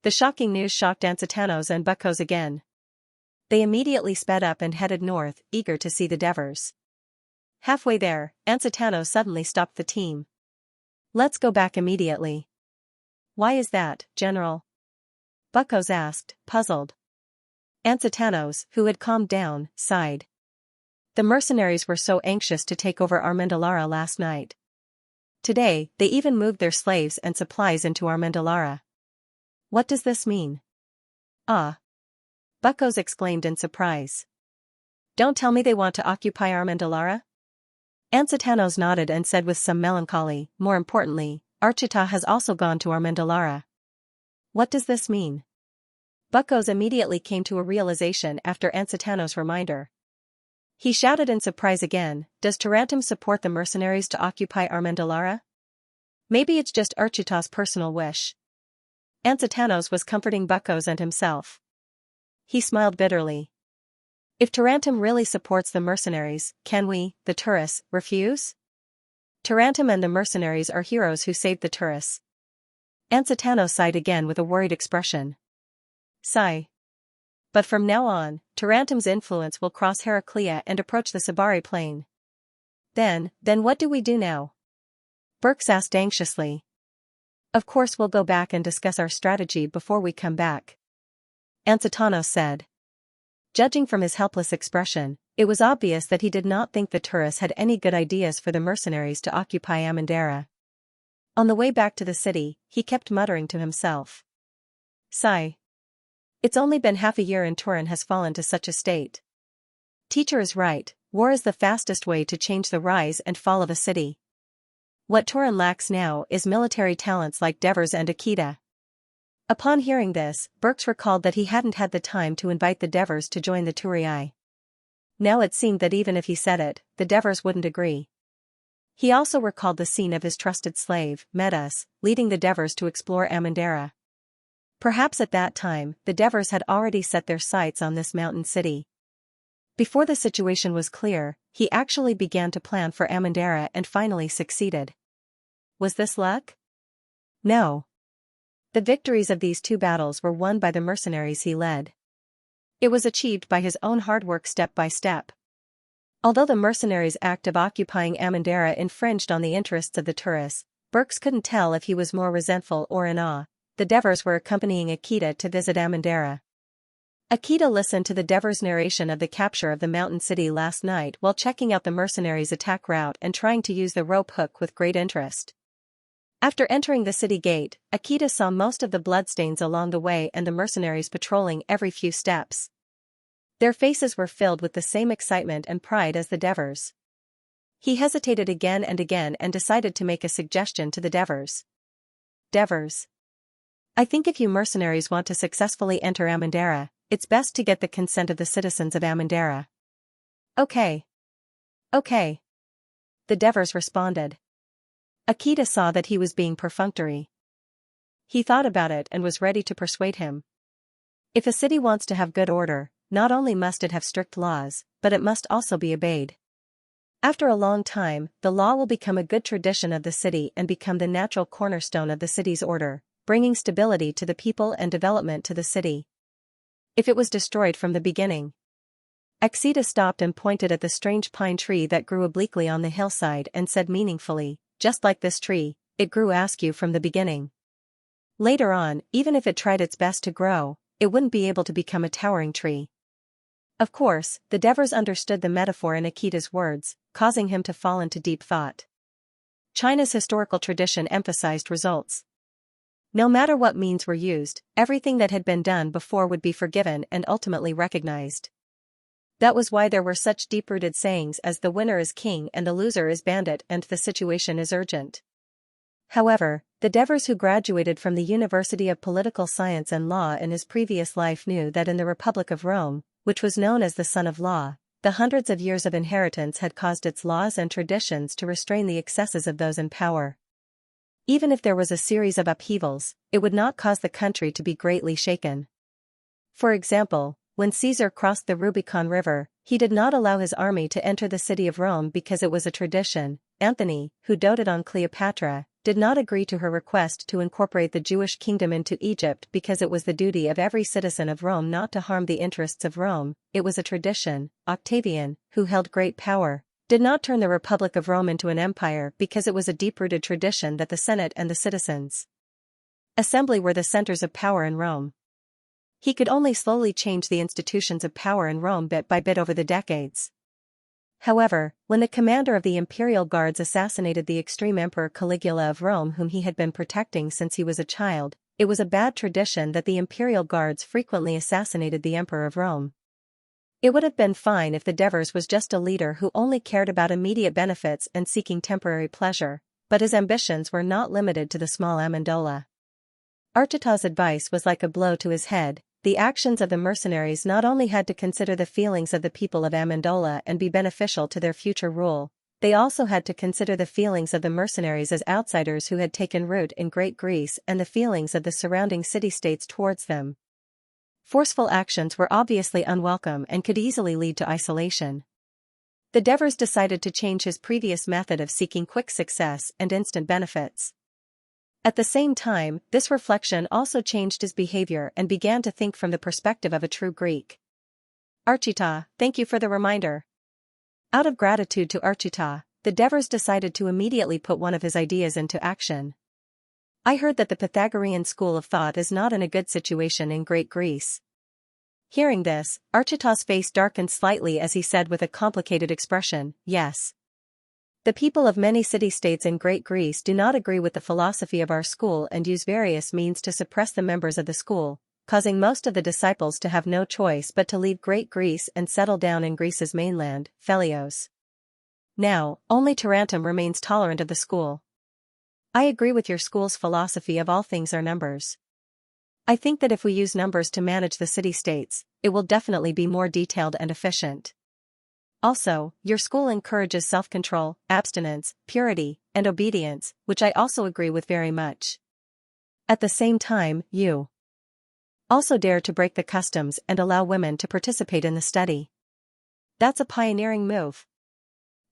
The shocking news shocked Ansatanos and Buckos again. They immediately sped up and headed north, eager to see the Devers. Halfway there, Ansatanos suddenly stopped the team. Let's go back immediately. Why is that, General? Buckos asked, puzzled. Ansatanos, who had calmed down, sighed. The mercenaries were so anxious to take over Armandalara last night. Today, they even moved their slaves and supplies into Armandalara. What does this mean? Ah! Buckos exclaimed in surprise. Don't tell me they want to occupy Armandalara? Ansatanos nodded and said with some melancholy, more importantly, Archita has also gone to Armandalara. What does this mean? Buckos immediately came to a realization after Ansatanos' reminder. He shouted in surprise again, does Tarantum support the mercenaries to occupy Armandalara? Maybe it's just Archita's personal wish. Ansatanos was comforting Buckos and himself. He smiled bitterly. If Tarantum really supports the mercenaries, can we, the tourists, refuse? Tarantum and the mercenaries are heroes who saved the tourists. Ansatanos sighed again with a worried expression. Sigh. But from now on, Tarantum's influence will cross Heraclea and approach the Sabari plain. Then what do we do now? Burks asked anxiously. Of course we'll go back and discuss our strategy before we come back. Ansatanos said. Judging from his helpless expression, it was obvious that he did not think the tourists had any good ideas for the mercenaries to occupy Amandara. On the way back to the city, he kept muttering to himself. Sigh. It's only been half a year and Turin has fallen to such a state. Teacher is right, war is the fastest way to change the rise and fall of a city. What Turin lacks now is military talents like Devers and Akita. Upon hearing this, Burks recalled that he hadn't had the time to invite the Devers to join the Turii. Now it seemed that even if he said it, the Devers wouldn't agree. He also recalled the scene of his trusted slave, Medas, leading the Devers to explore Amandara. Perhaps at that time, the Devers had already set their sights on this mountain city. Before the situation was clear, he actually began to plan for Amandara and finally succeeded. Was this luck? No. The victories of these two battles were won by the mercenaries he led. It was achieved by his own hard work step by step. Although the mercenaries' act of occupying Amandara infringed on the interests of the tourists, Burks couldn't tell if he was more resentful or in awe. The Devers were accompanying Akita to visit Amandara. Akita listened to the Devers' narration of the capture of the mountain city last night while checking out the mercenaries' attack route and trying to use the rope hook with great interest. After entering the city gate, Akita saw most of the bloodstains along the way and the mercenaries patrolling every few steps. Their faces were filled with the same excitement and pride as the Devers. He hesitated again and decided to make a suggestion to the Devers. Devers. I think if you mercenaries want to successfully enter Amandara, it's best to get the consent of the citizens of Amandara. Okay. Okay. The Devers responded. Akita saw that he was being perfunctory. He thought about it and was ready to persuade him. If a city wants to have good order, not only must it have strict laws, but it must also be obeyed. After a long time, the law will become a good tradition of the city and become the natural cornerstone of the city's order, bringing stability to the people and development to the city. If it was destroyed from the beginning. Akita stopped and pointed at the strange pine tree that grew obliquely on the hillside and said meaningfully, just like this tree, it grew askew from the beginning. Later on, even if it tried its best to grow, it wouldn't be able to become a towering tree. Of course, the Devers understood the metaphor in Akita's words, causing him to fall into deep thought. China's historical tradition emphasized results. No matter what means were used, everything that had been done before would be forgiven and ultimately recognized. That was why there were such deep-rooted sayings as "the winner is king and the loser is bandit" and "the situation is urgent." However, the Devers who graduated from the University of Political Science and Law in his previous life knew that in the Republic of Rome, which was known as the Son of Law, the hundreds of years of inheritance had caused its laws and traditions to restrain the excesses of those in power. Even if there was a series of upheavals, it would not cause the country to be greatly shaken. For example, when Caesar crossed the Rubicon River, he did not allow his army to enter the city of Rome because it was a tradition. Antony, who doted on Cleopatra, did not agree to her request to incorporate the Jewish kingdom into Egypt because it was the duty of every citizen of Rome not to harm the interests of Rome. It was a tradition. Octavian, who held great power, did not turn the Republic of Rome into an empire because it was a deep-rooted tradition that the Senate and the citizens' assembly were the centers of power in Rome. He could only slowly change the institutions of power in Rome bit by bit over the decades. However, when the commander of the imperial guards assassinated the extreme Emperor Caligula of Rome, whom he had been protecting since he was a child, it was a bad tradition that the imperial guards frequently assassinated the Emperor of Rome. It would have been fine if the Devers was just a leader who only cared about immediate benefits and seeking temporary pleasure, but his ambitions were not limited to the small Amendola. Archita's advice was like a blow to his head. The actions of the mercenaries not only had to consider the feelings of the people of Amendola and be beneficial to their future rule, they also had to consider the feelings of the mercenaries as outsiders who had taken root in Great Greece and the feelings of the surrounding city-states towards them. Forceful actions were obviously unwelcome and could easily lead to isolation. The Devers decided to change his previous method of seeking quick success and instant benefits. At the same time, this reflection also changed his behavior and began to think from the perspective of a true Greek. Archita, thank you for the reminder. Out of gratitude to Archita, the Devers decided to immediately put one of his ideas into action. I heard that the Pythagorean school of thought is not in a good situation in Great Greece. Hearing this, Archita's face darkened slightly as he said with a complicated expression, yes. The people of many city-states in Great Greece do not agree with the philosophy of our school and use various means to suppress the members of the school, causing most of the disciples to have no choice but to leave Great Greece and settle down in Greece's mainland, Phelios. Now, only Tarentum remains tolerant of the school. I agree with your school's philosophy of all things are numbers. I think that if we use numbers to manage the city-states, it will definitely be more detailed and efficient. Also, your school encourages self-control, abstinence, purity, and obedience, which I also agree with very much. At the same time, you also dare to break the customs and allow women to participate in the study. That's a pioneering move.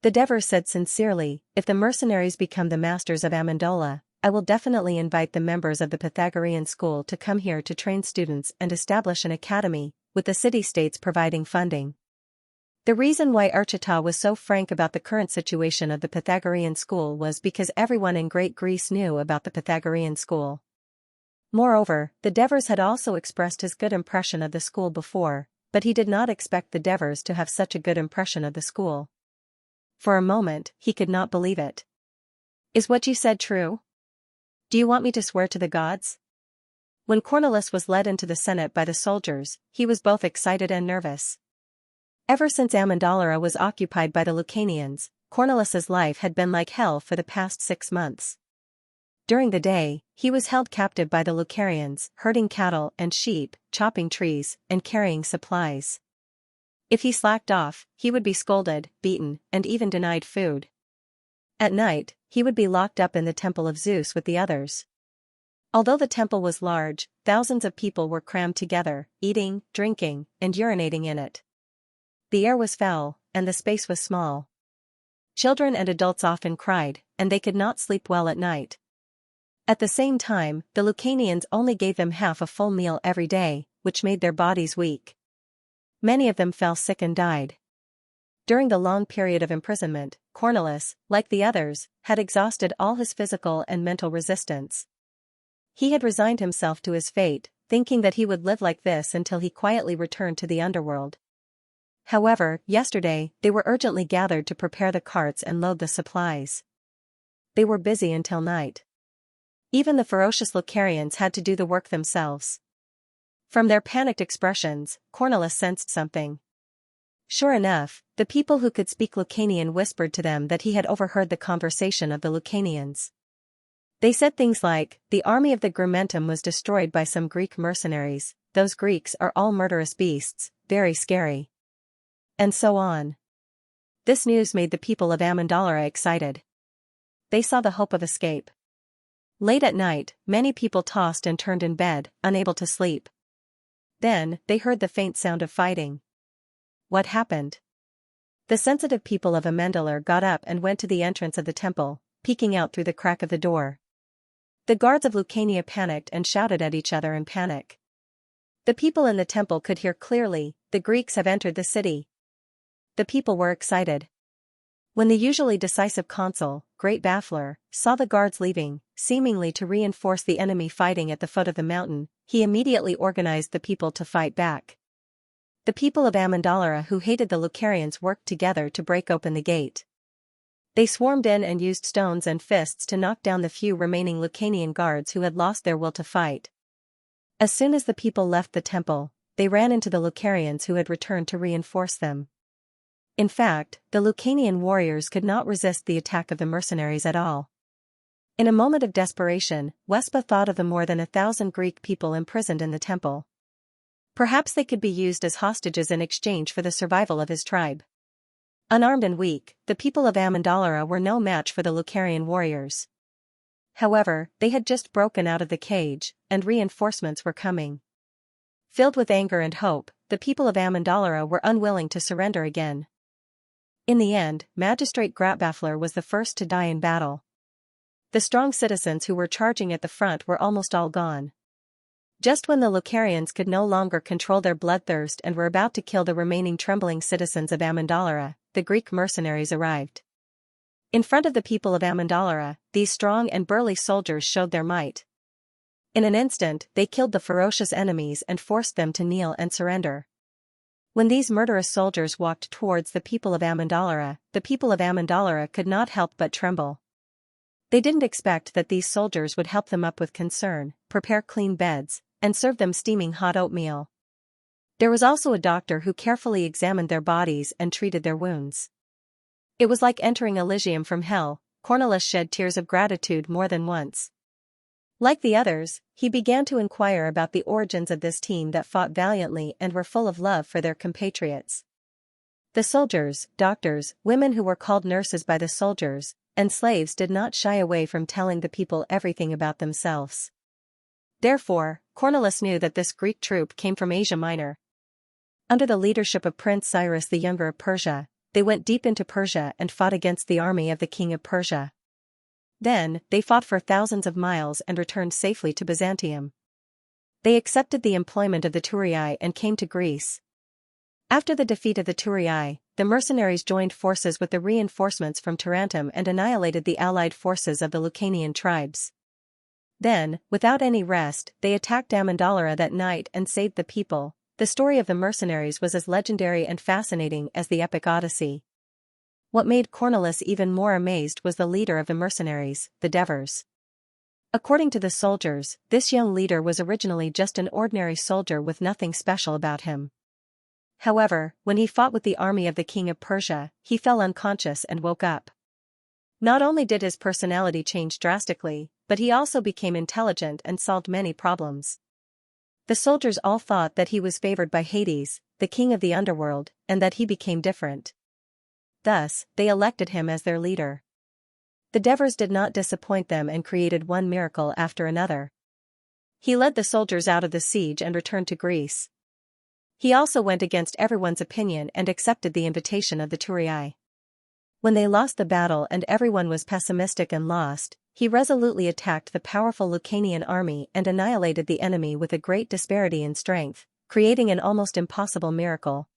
The Devers said sincerely, if the mercenaries become the masters of Amendola, I will definitely invite the members of the Pythagorean school to come here to train students and establish an academy, with the city-states providing funding. The reason why Archita was so frank about the current situation of the Pythagorean school was because everyone in Great Greece knew about the Pythagorean school. Moreover, the Devers had also expressed his good impression of the school before, but he did not expect the Devers to have such a good impression of the school. For a moment, he could not believe it. Is what you said true? Do you want me to swear to the gods? When Cornelius was led into the Senate by the soldiers, he was both excited and nervous. Ever since Amendola was occupied by the Lucanians, Cornelius's life had been like hell for the past 6 months. During the day, he was held captive by the Lucarians, herding cattle and sheep, chopping trees, and carrying supplies. If he slacked off, he would be scolded, beaten, and even denied food. At night, he would be locked up in the temple of Zeus with the others. Although the temple was large, thousands of people were crammed together, eating, drinking, and urinating in it. The air was foul, and the space was small. Children and adults often cried, and they could not sleep well at night. At the same time, the Lucanians only gave them half a full meal every day, which made their bodies weak. Many of them fell sick and died. During the long period of imprisonment, Cornelius, like the others, had exhausted all his physical and mental resistance. He had resigned himself to his fate, thinking that he would live like this until he quietly returned to the underworld. However, yesterday, they were urgently gathered to prepare the carts and load the supplies. They were busy until night. Even the ferocious Lucarians had to do the work themselves. From their panicked expressions, Cornelis sensed something. Sure enough, the people who could speak Lucanian whispered to them that he had overheard the conversation of the Lucanians. They said things like, "The army of the Grumentum was destroyed by some Greek mercenaries, those Greeks are all murderous beasts, very scary." And so on. This news made the people of Amandalara excited. They saw the hope of escape. Late at night, many people tossed and turned in bed, unable to sleep. Then, they heard the faint sound of fighting. What happened? The sensitive people of Amendalar got up and went to the entrance of the temple, peeking out through the crack of the door. The guards of Lucania panicked and shouted at each other in panic. The people in the temple could hear clearly, "The Greeks have entered the city." The people were excited. When the usually decisive consul, Great Baffler, saw the guards leaving, seemingly to reinforce the enemy fighting at the foot of the mountain, he immediately organized the people to fight back. The people of Amandalara who hated the Lucarians worked together to break open the gate. They swarmed in and used stones and fists to knock down the few remaining Lucanian guards who had lost their will to fight. As soon as the people left the temple, they ran into the Lucarians who had returned to reinforce them. In fact, the Lucanian warriors could not resist the attack of the mercenaries at all. In a moment of desperation, Wespa thought of the more than 1,000 Greek people imprisoned in the temple. Perhaps they could be used as hostages in exchange for the survival of his tribe. Unarmed and weak, the people of Amandalara were no match for the Lucarian warriors. However, they had just broken out of the cage, and reinforcements were coming. Filled with anger and hope, the people of Amandalara were unwilling to surrender again. In the end, Magistrate Gratbaffler was the first to die in battle. The strong citizens who were charging at the front were almost all gone. Just when the Lucarians could no longer control their bloodthirst and were about to kill the remaining trembling citizens of Amandalara, the Greek mercenaries arrived. In front of the people of Amandalara, these strong and burly soldiers showed their might. In an instant, they killed the ferocious enemies and forced them to kneel and surrender. When these murderous soldiers walked towards the people of Amandalara could not help but tremble. They didn't expect that these soldiers would help them up with concern, prepare clean beds, and serve them steaming hot oatmeal. There was also a doctor who carefully examined their bodies and treated their wounds. It was like entering Elysium from hell. Cornelis shed tears of gratitude more than once. Like the others, he began to inquire about the origins of this team that fought valiantly and were full of love for their compatriots. The soldiers, doctors, women who were called nurses by the soldiers, and slaves did not shy away from telling the people everything about themselves. Therefore, Cornelis knew that this Greek troop came from Asia Minor. Under the leadership of Prince Cyrus the Younger of Persia, they went deep into Persia and fought against the army of the king of Persia. Then, they fought for thousands of miles and returned safely to Byzantium. They accepted the employment of the Turii and came to Greece. After the defeat of the Turii, the mercenaries joined forces with the reinforcements from Tarentum and annihilated the allied forces of the Lucanian tribes. Then, without any rest, they attacked Amandalara that night and saved the people. The story of the mercenaries was as legendary and fascinating as the epic Odyssey. What made Cornelis even more amazed was the leader of the mercenaries, the Devers. According to the soldiers, this young leader was originally just an ordinary soldier with nothing special about him. However, when he fought with the army of the king of Persia, he fell unconscious and woke up. Not only did his personality change drastically, but he also became intelligent and solved many problems. The soldiers all thought that he was favored by Hades, the king of the underworld, and that he became different. Thus, they elected him as their leader. The Devers did not disappoint them and created one miracle after another. He led the soldiers out of the siege and returned to Greece. He also went against everyone's opinion and accepted the invitation of the Turii. When they lost the battle and everyone was pessimistic and lost, he resolutely attacked the powerful Lucanian army and annihilated the enemy with a great disparity in strength, creating an almost impossible miracle.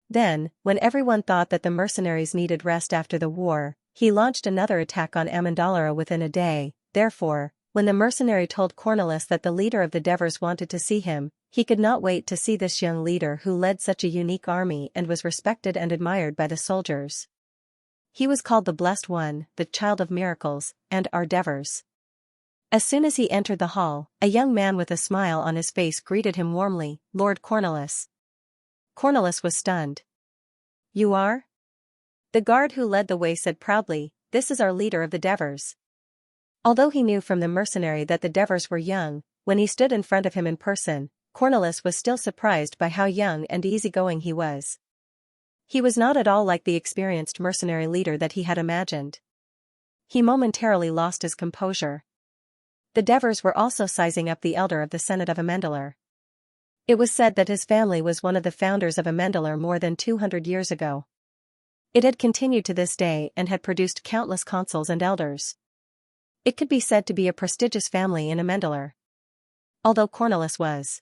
Then, when everyone thought that the mercenaries needed rest after the war, he launched another attack on Amandalara within a day. Therefore, when the mercenary told Cornelis that the leader of the Devers wanted to see him, He could not wait to see this young leader who led such a unique army and was respected and admired by the soldiers. He was called the Blessed One, the Child of Miracles, and our Devers. As soon as he entered the hall, a young man with a smile on his face greeted him warmly, Lord Cornelis. Cornelis was stunned. You are? The guard who led the way said proudly, this is our leader of the Devers. Although he knew from the mercenary that the Devers were young, when he stood in front of him in person, Cornelis was still surprised by how young and easygoing he was. He was not at all like the experienced mercenary leader that he had imagined. He momentarily lost his composure. The Devers were also sizing up the elder of the Senate of Amendalar. It was said that his family was one of the founders of Amendalar more than 200 years ago. It had continued to this day and had produced countless consuls and elders. It could be said to be a prestigious family in Amendalar. Although Cornelis was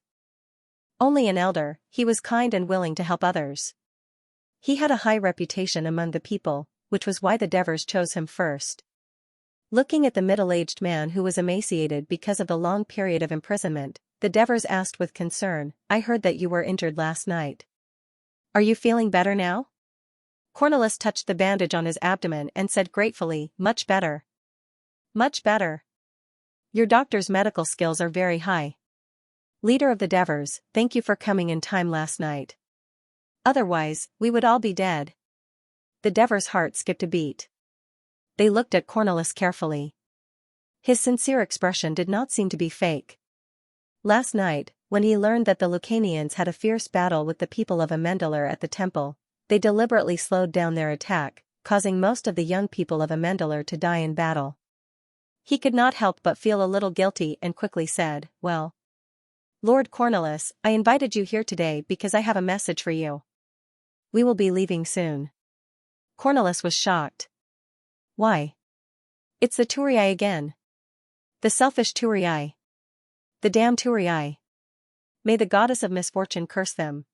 only an elder, he was kind and willing to help others. He had a high reputation among the people, which was why the Devers chose him first. Looking at the middle-aged man who was emaciated because of the long period of imprisonment, the Devers asked with concern, I heard that you were injured last night. Are you feeling better now? Cornelis touched the bandage on his abdomen and said gratefully, much better. Much better. Your doctor's medical skills are very high. Leader of the Devers, thank you for coming in time last night. Otherwise, we would all be dead. The Devers' heart skipped a beat. They looked at Cornelis carefully. His sincere expression did not seem to be fake. Last night, when he learned that the Lucanians had a fierce battle with the people of Amendalar at the temple, they deliberately slowed down their attack, causing most of the young people of Amendalar to die in battle. He could not help but feel a little guilty and quickly said, well, Lord Cornelis, I invited you here today because I have a message for you. We will be leaving soon. Cornelis was shocked. Why? It's the Turii again. The selfish Turii. The damned Turii. May the goddess of misfortune curse them.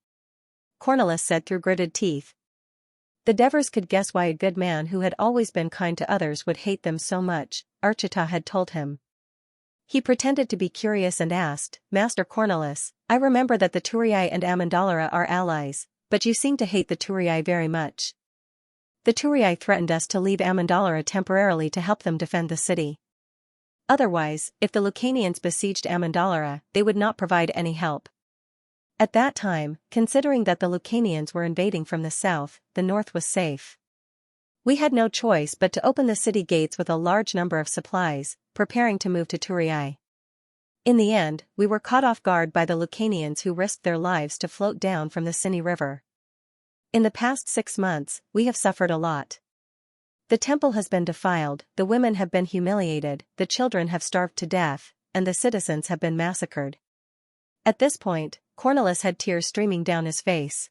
Cornelis said through gritted teeth. The Devers could guess why a good man who had always been kind to others would hate them so much, Archita had told him. He pretended to be curious and asked, Master Cornelis, I remember that the Turii and Amendalara are allies, but you seem to hate the Turii very much. The Turii threatened us to leave Amendalara temporarily to help them defend the city. Otherwise, if the Lucanians besieged Amendalara, they would not provide any help. At that time, considering that the Lucanians were invading from the south, the north was safe. We had no choice but to open the city gates with a large number of supplies, preparing to move to Turii. In the end, we were caught off guard by the Lucanians who risked their lives to float down from the Cini River. In the past 6 months, we have suffered a lot. The temple has been defiled, the women have been humiliated, the children have starved to death, and the citizens have been massacred. At this point, Cornelis had tears streaming down his face.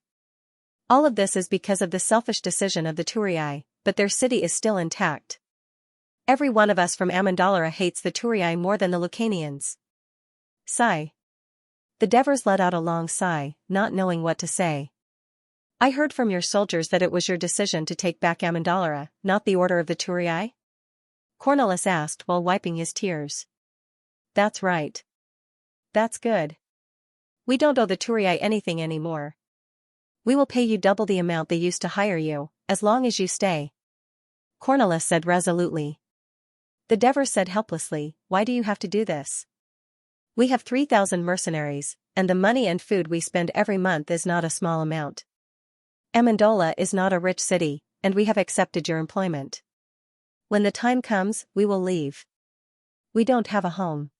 All of this is because of the selfish decision of the Turii, but their city is still intact. Every one of us from Amendalara hates the Turii more than the Lucanians. Sigh. The Devers let out a long sigh, not knowing what to say. I heard from your soldiers that it was your decision to take back Amendalara, not the order of the Turii? Cornelis asked while wiping his tears. That's right. That's good. We don't owe the Turii anything anymore. We will pay you double the amount they used to hire you, as long as you stay. Cornelis said resolutely. The Devers said helplessly, why do you have to do this? We have 3,000 mercenaries, and the money and food we spend every month is not a small amount. Amendalara is not a rich city, and we have accepted your employment. When the time comes, we will leave. We don't have a home.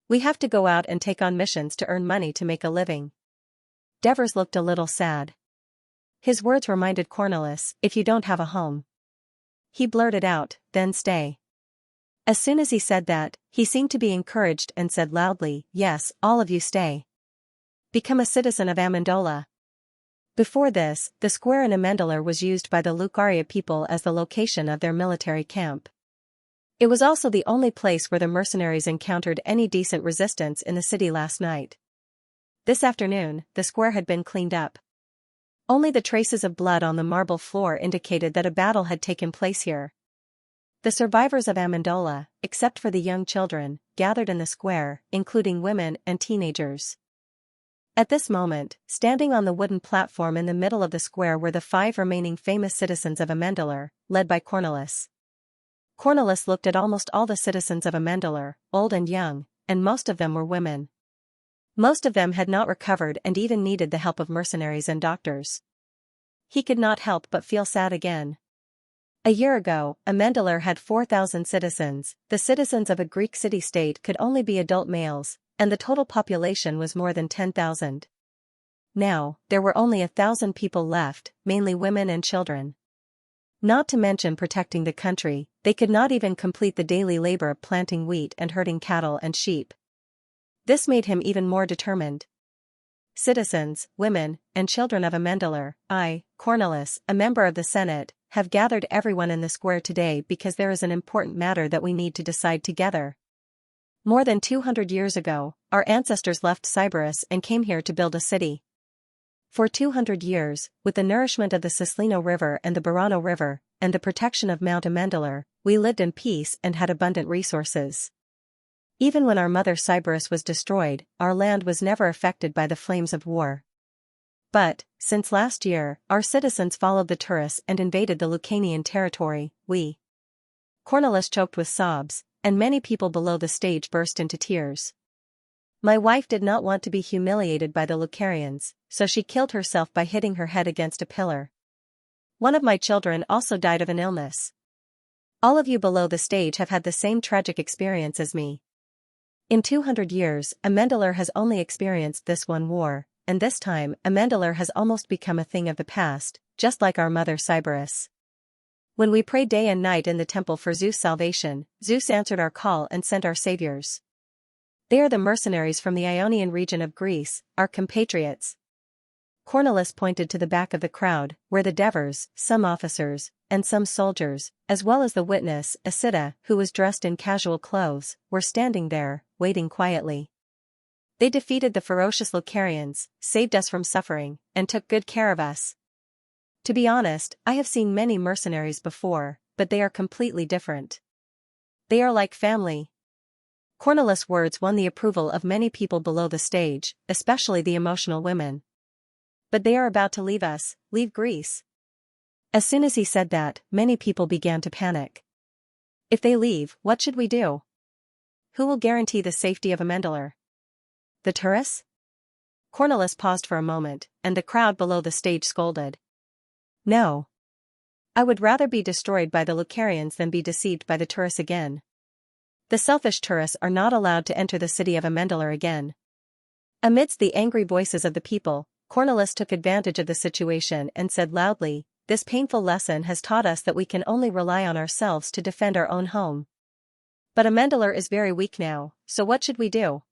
We have to go out and take on missions to earn money to make a living. Devers looked a little sad. His words reminded Cornelis, if you don't have a home. He blurted out, then stay. As soon as he said that, he seemed to be encouraged and said loudly, yes, all of you stay. Become a citizen of Amendalara. Before this, the square in Amendalar was used by the Lucaria people as the location of their military camp. It was also the only place where the mercenaries encountered any decent resistance in the city last night. This afternoon, the square had been cleaned up. Only the traces of blood on the marble floor indicated that a battle had taken place here. The survivors of Amendalara, except for the young children, gathered in the square, including women and teenagers. At this moment, standing on the wooden platform in the middle of the square were the 5 remaining famous citizens of Amendalar, led by Cornelis. Cornelis looked at almost all the citizens of Amendalar, old and young, and most of them were women. Most of them had not recovered and even needed the help of mercenaries and doctors. He could not help but feel sad again. A year ago, Amendalar had 4,000 citizens. The citizens of a Greek city-state could only be adult males, and the total population was more than 10,000. Now, there were only 1,000 people left, mainly women and children. Not to mention protecting the country, they could not even complete the daily labor of planting wheat and herding cattle and sheep. This made him even more determined. Citizens, women, and children of Amendalar, I, Cornelis, a member of the Senate, have gathered everyone in the square today because there is an important matter that we need to decide together. More than 200 years ago, our ancestors left Sybaris and came here to build a city. For 200 years, with the nourishment of the Cislino River and the Barano River, and the protection of Mount Amendalar, we lived in peace and had abundant resources. Even when our mother Sybaris was destroyed, our land was never affected by the flames of war. But, since last year, our citizens followed the tourists and invaded the Lucanian territory. Cornelis choked with sobs, and many people below the stage burst into tears. My wife did not want to be humiliated by the Lucarians, so she killed herself by hitting her head against a pillar. One of my children also died of an illness. All of you below the stage have had the same tragic experience as me. In 200 years, Amendalar has only experienced this one war, and this time, Amendalar has almost become a thing of the past, just like our mother Sybaris. When we prayed day and night in the temple for Zeus' salvation, Zeus answered our call and sent our saviors. They are the mercenaries from the Ionian region of Greece, our compatriots. Cornelis pointed to the back of the crowd, where the Devers, some officers, and some soldiers, as well as the witness, Asita, who was dressed in casual clothes, were standing there, waiting quietly. They defeated the ferocious Lucarians, saved us from suffering, and took good care of us. To be honest, I have seen many mercenaries before, but they are completely different. They are like family. Cornelis' words won the approval of many people below the stage, especially the emotional women. But they are about to leave us, leave Greece. As soon as he said that, many people began to panic. If they leave, what should we do? Who will guarantee the safety of Amendalar? The tourists? Cornelis paused for a moment, and the crowd below the stage scolded. No. I would rather be destroyed by the Lucarians than be deceived by the tourists again. The selfish tourists are not allowed to enter the city of Amendalar again. Amidst the angry voices of the people, Cornelis took advantage of the situation and said loudly, "This painful lesson has taught us that we can only rely on ourselves to defend our own home. But Amendalar is very weak now, so what should we do?"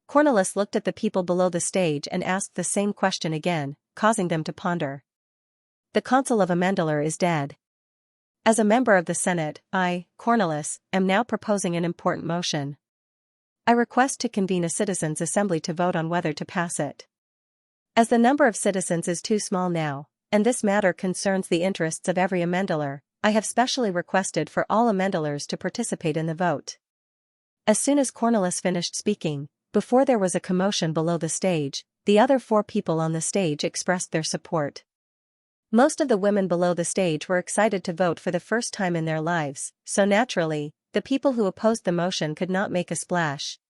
Cornelis looked at the people below the stage and asked the same question again, causing them to ponder. The consul of Amendalar is dead. As a member of the Senate, I, Cornelis, am now proposing an important motion. I request to convene a citizens' assembly to vote on whether to pass it. As the number of citizens is too small now, and this matter concerns the interests of every Amendalar, I have specially requested for all Amendalars to participate in the vote. As soon as Cornelis finished speaking, before there was a commotion below the stage, the other 4 people on the stage expressed their support. Most of the women below the stage were excited to vote for the first time in their lives, so naturally, the people who opposed the motion could not make a splash.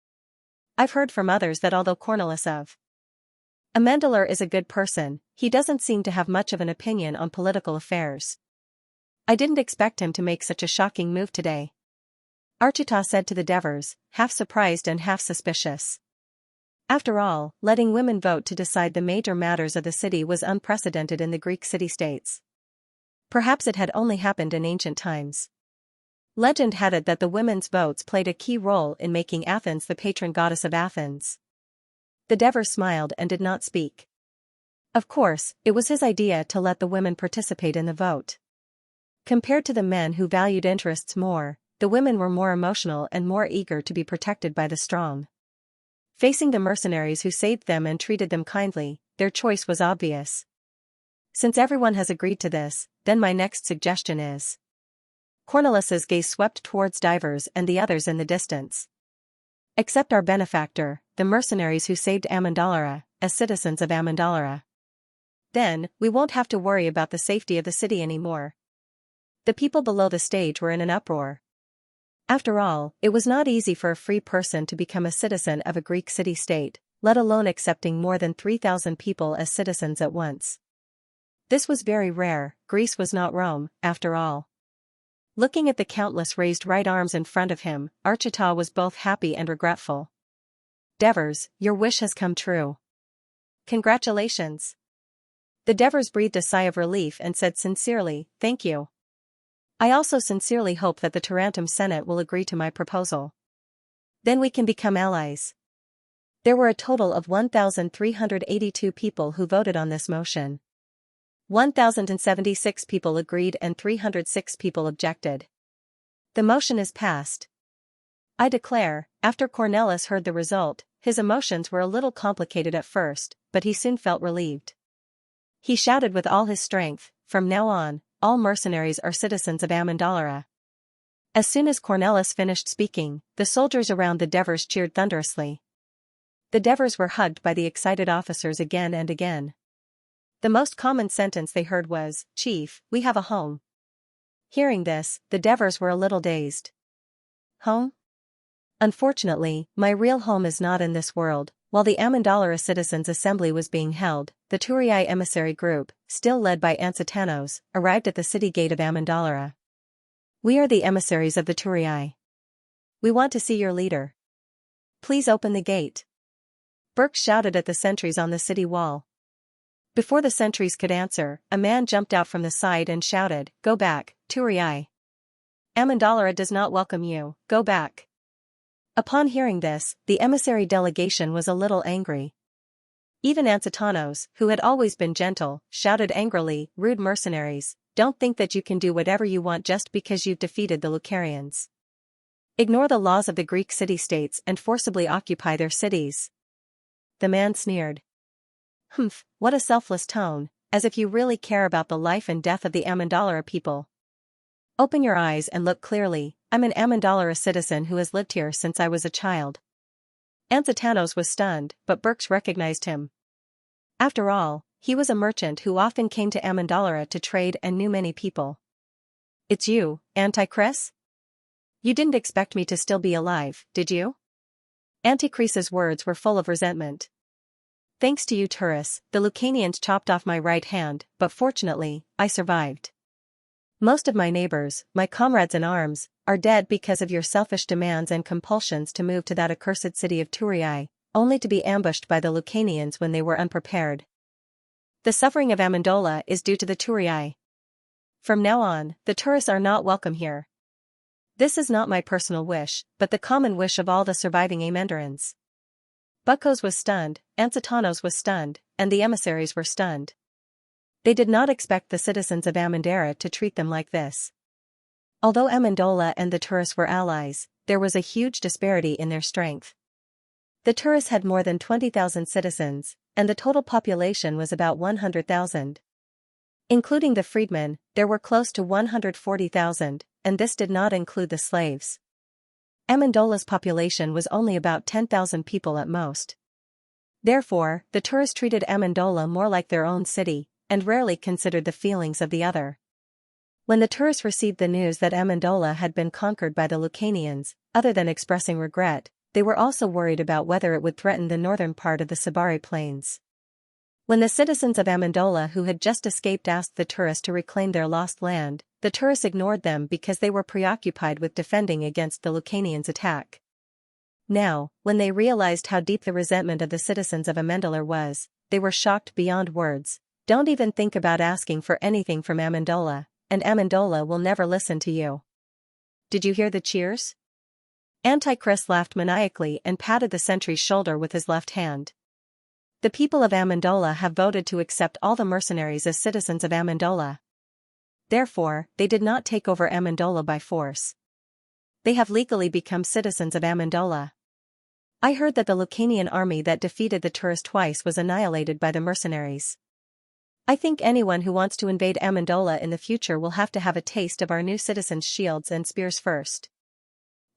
I've heard from others that although Cornelis of Amendalar is a good person, he doesn't seem to have much of an opinion on political affairs. I didn't expect him to make such a shocking move today. Archita said to the Devers, half surprised and half suspicious. After all, letting women vote to decide the major matters of the city was unprecedented in the Greek city-states. Perhaps it had only happened in ancient times. Legend had it that the women's votes played a key role in making Athens the patron goddess of Athens. The Devers smiled and did not speak. Of course, it was his idea to let the women participate in the vote. Compared to the men who valued interests more, the women were more emotional and more eager to be protected by the strong. Facing the mercenaries who saved them and treated them kindly, their choice was obvious. Since everyone has agreed to this, then my next suggestion is. Cornelis's gaze swept towards Divers and the others in the distance. Except our benefactor, the mercenaries who saved Amendolara, as citizens of Amendolara. Then, we won't have to worry about the safety of the city anymore. The people below the stage were in an uproar. After all, it was not easy for a free person to become a citizen of a Greek city-state, let alone accepting more than 3,000 people as citizens at once. This was very rare. Greece was not Rome, after all. Looking at the countless raised right arms in front of him, Archita was both happy and regretful. Devers, your wish has come true. Congratulations. The Devers breathed a sigh of relief and said sincerely, thank you. I also sincerely hope that the Tarentum Senate will agree to my proposal. Then we can become allies. There were a total of 1,382 people who voted on this motion. 1,076 people agreed and 306 people objected. The motion is passed. I declare, after Cornelis heard the result, his emotions were a little complicated at first, but he soon felt relieved. He shouted with all his strength, from now on, all mercenaries are citizens of Amendolara. As soon as Cornelis finished speaking, the soldiers around the Devers cheered thunderously. The Devers were hugged by the excited officers again and again. The most common sentence they heard was, Chief, we have a home. Hearing this, the Devers were a little dazed. Home? Unfortunately, my real home is not in this world. While the Amendolara Citizens' Assembly was being held, the Turii emissary group, still led by Ansitanos, arrived at the city gate of Amendolara. We are the emissaries of the Turii. We want to see your leader. Please open the gate. Burke shouted at the sentries on the city wall. Before the sentries could answer, a man jumped out from the side and shouted, Go back, Turii. Amendolara does not welcome you, go back. Upon hearing this, the emissary delegation was a little angry. Even Ansitanos, who had always been gentle, shouted angrily, Rude mercenaries, don't think that you can do whatever you want just because you've defeated the Lucarians. Ignore the laws of the Greek city-states and forcibly occupy their cities. The man sneered. Humph, what a selfless tone, as if you really care about the life and death of the Amendolara people. Open your eyes and look clearly, I'm an Amendolara citizen who has lived here since I was a child. Ansitanos was stunned, but Burks recognized him. After all, he was a merchant who often came to Amendolara to trade and knew many people. It's you, Antichris? You didn't expect me to still be alive, did you? Antichris's words were full of resentment. Thanks to you, Turris, the Lucanians chopped off my right hand, but fortunately, I survived. Most of my neighbors, my comrades in arms, are dead because of your selfish demands and compulsions to move to that accursed city of Turii, only to be ambushed by the Lucanians when they were unprepared. The suffering of Amendola is due to the Turii. From now on, the tourists are not welcome here. This is not my personal wish, but the common wish of all the surviving Amendorans. Buccos was stunned, Ansitanos was stunned, and the emissaries were stunned. They did not expect the citizens of Amendolara to treat them like this. Although Amendola and the tourists were allies, there was a huge disparity in their strength. The tourists had more than 20,000 citizens, and the total population was about 100,000. Including the freedmen, there were close to 140,000, and this did not include the slaves. Amendola's population was only about 10,000 people at most. Therefore, the tourists treated Amendola more like their own city, and rarely considered the feelings of the other. When the tourists received the news that Amendola had been conquered by the Lucanians, other than expressing regret, they were also worried about whether it would threaten the northern part of the Sabari Plains. When the citizens of Amendola who had just escaped asked the tourists to reclaim their lost land, the tourists ignored them because they were preoccupied with defending against the Lucanians' attack. Now, when they realized how deep the resentment of the citizens of Amendola was, they were shocked beyond words. Don't even think about asking for anything from Amendola, and Amendola will never listen to you. Did you hear the cheers? Antichris laughed maniacally and patted the sentry's shoulder with his left hand. The people of Amendola have voted to accept all the mercenaries as citizens of Amendola. Therefore, they did not take over Amendola by force. They have legally become citizens of Amendola. I heard that the Lucanian army that defeated the tourists twice was annihilated by the mercenaries. I think anyone who wants to invade Amendola in the future will have to have a taste of our new citizens' shields and spears first.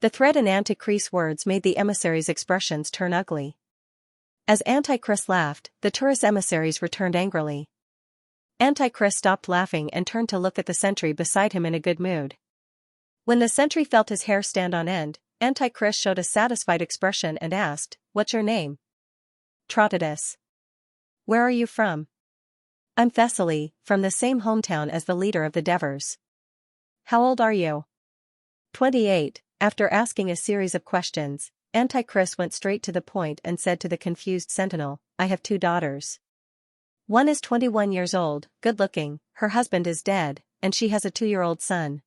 The threat in Antichrist's words made the emissaries' expressions turn ugly. As Antichrist laughed, the tourist emissaries returned angrily. Antichrist stopped laughing and turned to look at the sentry beside him in a good mood. When the sentry felt his hair stand on end, Antichrist showed a satisfied expression and asked, "What's your name?" "Trotidus." "Where are you from?" "I'm Thessaly, from the same hometown as the leader of the Devers." "How old are you?" 28. After asking a series of questions, Antichrist went straight to the point and said to the confused sentinel, "I have 2 daughters. One is 21 years old, good-looking, her husband is dead, and she has a 2-year-old son.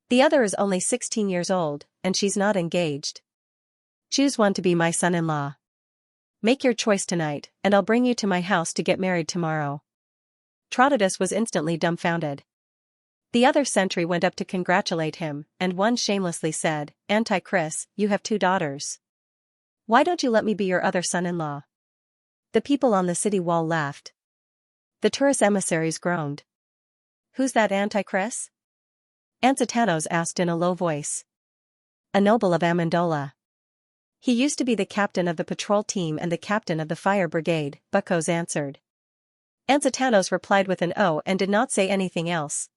The other is only 16 years old, and she's not engaged. Choose one to be my son-in-law. Make your choice tonight, and I'll bring you to my house to get married tomorrow." Trotidus was instantly dumbfounded. The other sentry went up to congratulate him, and one shamelessly said, "Antichrist, you have 2 daughters. Why don't you let me be your other son-in-law?" The people on the city wall laughed. The tourist emissaries groaned. "Who's that Antichrist?" Anxitanos asked in a low voice. "A noble of Amendola. He used to be the captain of the patrol team and the captain of the fire brigade," Bucos answered. Anxitanos replied with an "oh" and did not say anything else.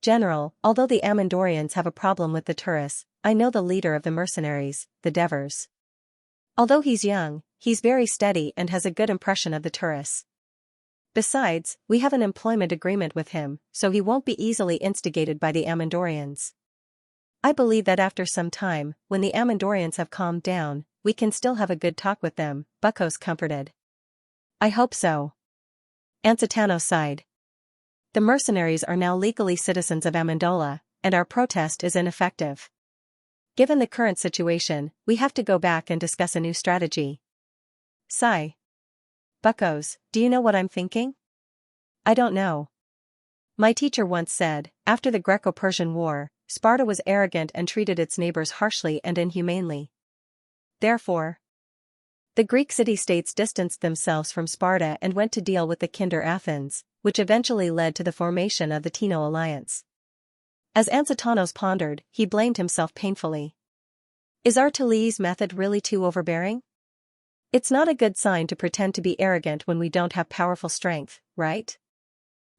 "General, although the Amandorians have a problem with the tourists, I know the leader of the mercenaries, the Devers. Although he's young, he's very steady and has a good impression of the tourists. Besides, we have an employment agreement with him, so he won't be easily instigated by the Amandorians. I believe that after some time, when the Amandorians have calmed down, we can still have a good talk with them," Bucos comforted. "I hope so." Anxitanos sighed. "The mercenaries are now legally citizens of Amendola, and our protest is ineffective. Given the current situation, we have to go back and discuss a new strategy." Sigh. "Bucos, do you know what I'm thinking?" "I don't know. My teacher once said, after the Greco-Persian War, Sparta was arrogant and treated its neighbors harshly and inhumanely. Therefore, the Greek city-states distanced themselves from Sparta and went to deal with the Kinder Athens, which eventually led to the formation of the Tino alliance." As Anxitanos pondered, he blamed himself painfully. Is Arteli's method really too overbearing? It's not a good sign to pretend to be arrogant when we don't have powerful strength, right?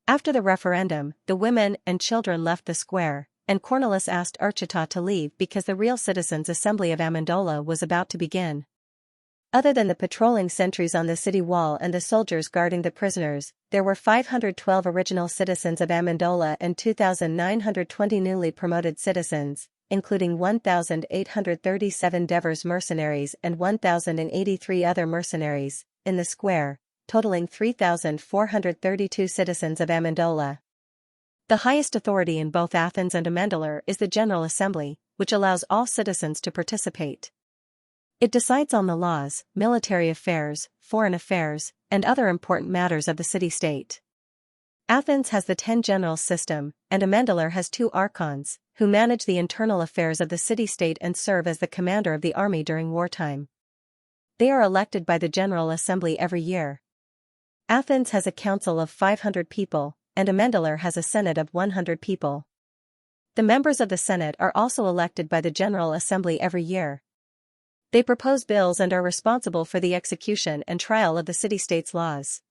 After the referendum, the women and children left the square, and Cornelis asked Archita to leave because the real citizens' assembly of Amendola was about to begin. Other than the patrolling sentries on the city wall and the soldiers guarding the prisoners, there were 512 original citizens of Amendola and 2,920 newly promoted citizens, including 1,837 Devers mercenaries and 1,083 other mercenaries, in the square, totaling 3,432 citizens of Amendola. The highest authority in both Athens and Amendola is the General Assembly, which allows all citizens to participate. It decides on the laws, military affairs, foreign affairs, and other important matters of the city-state. Athens has the 10 generals system, and Amendola has 2 archons, who manage the internal affairs of the city-state and serve as the commander of the army during wartime. They are elected by the General Assembly every year. Athens has a council of 500 people, and Amendola has a senate of 100 people. The members of the senate are also elected by the General Assembly every year. They propose bills and are responsible for the execution and trial of the city-state's laws.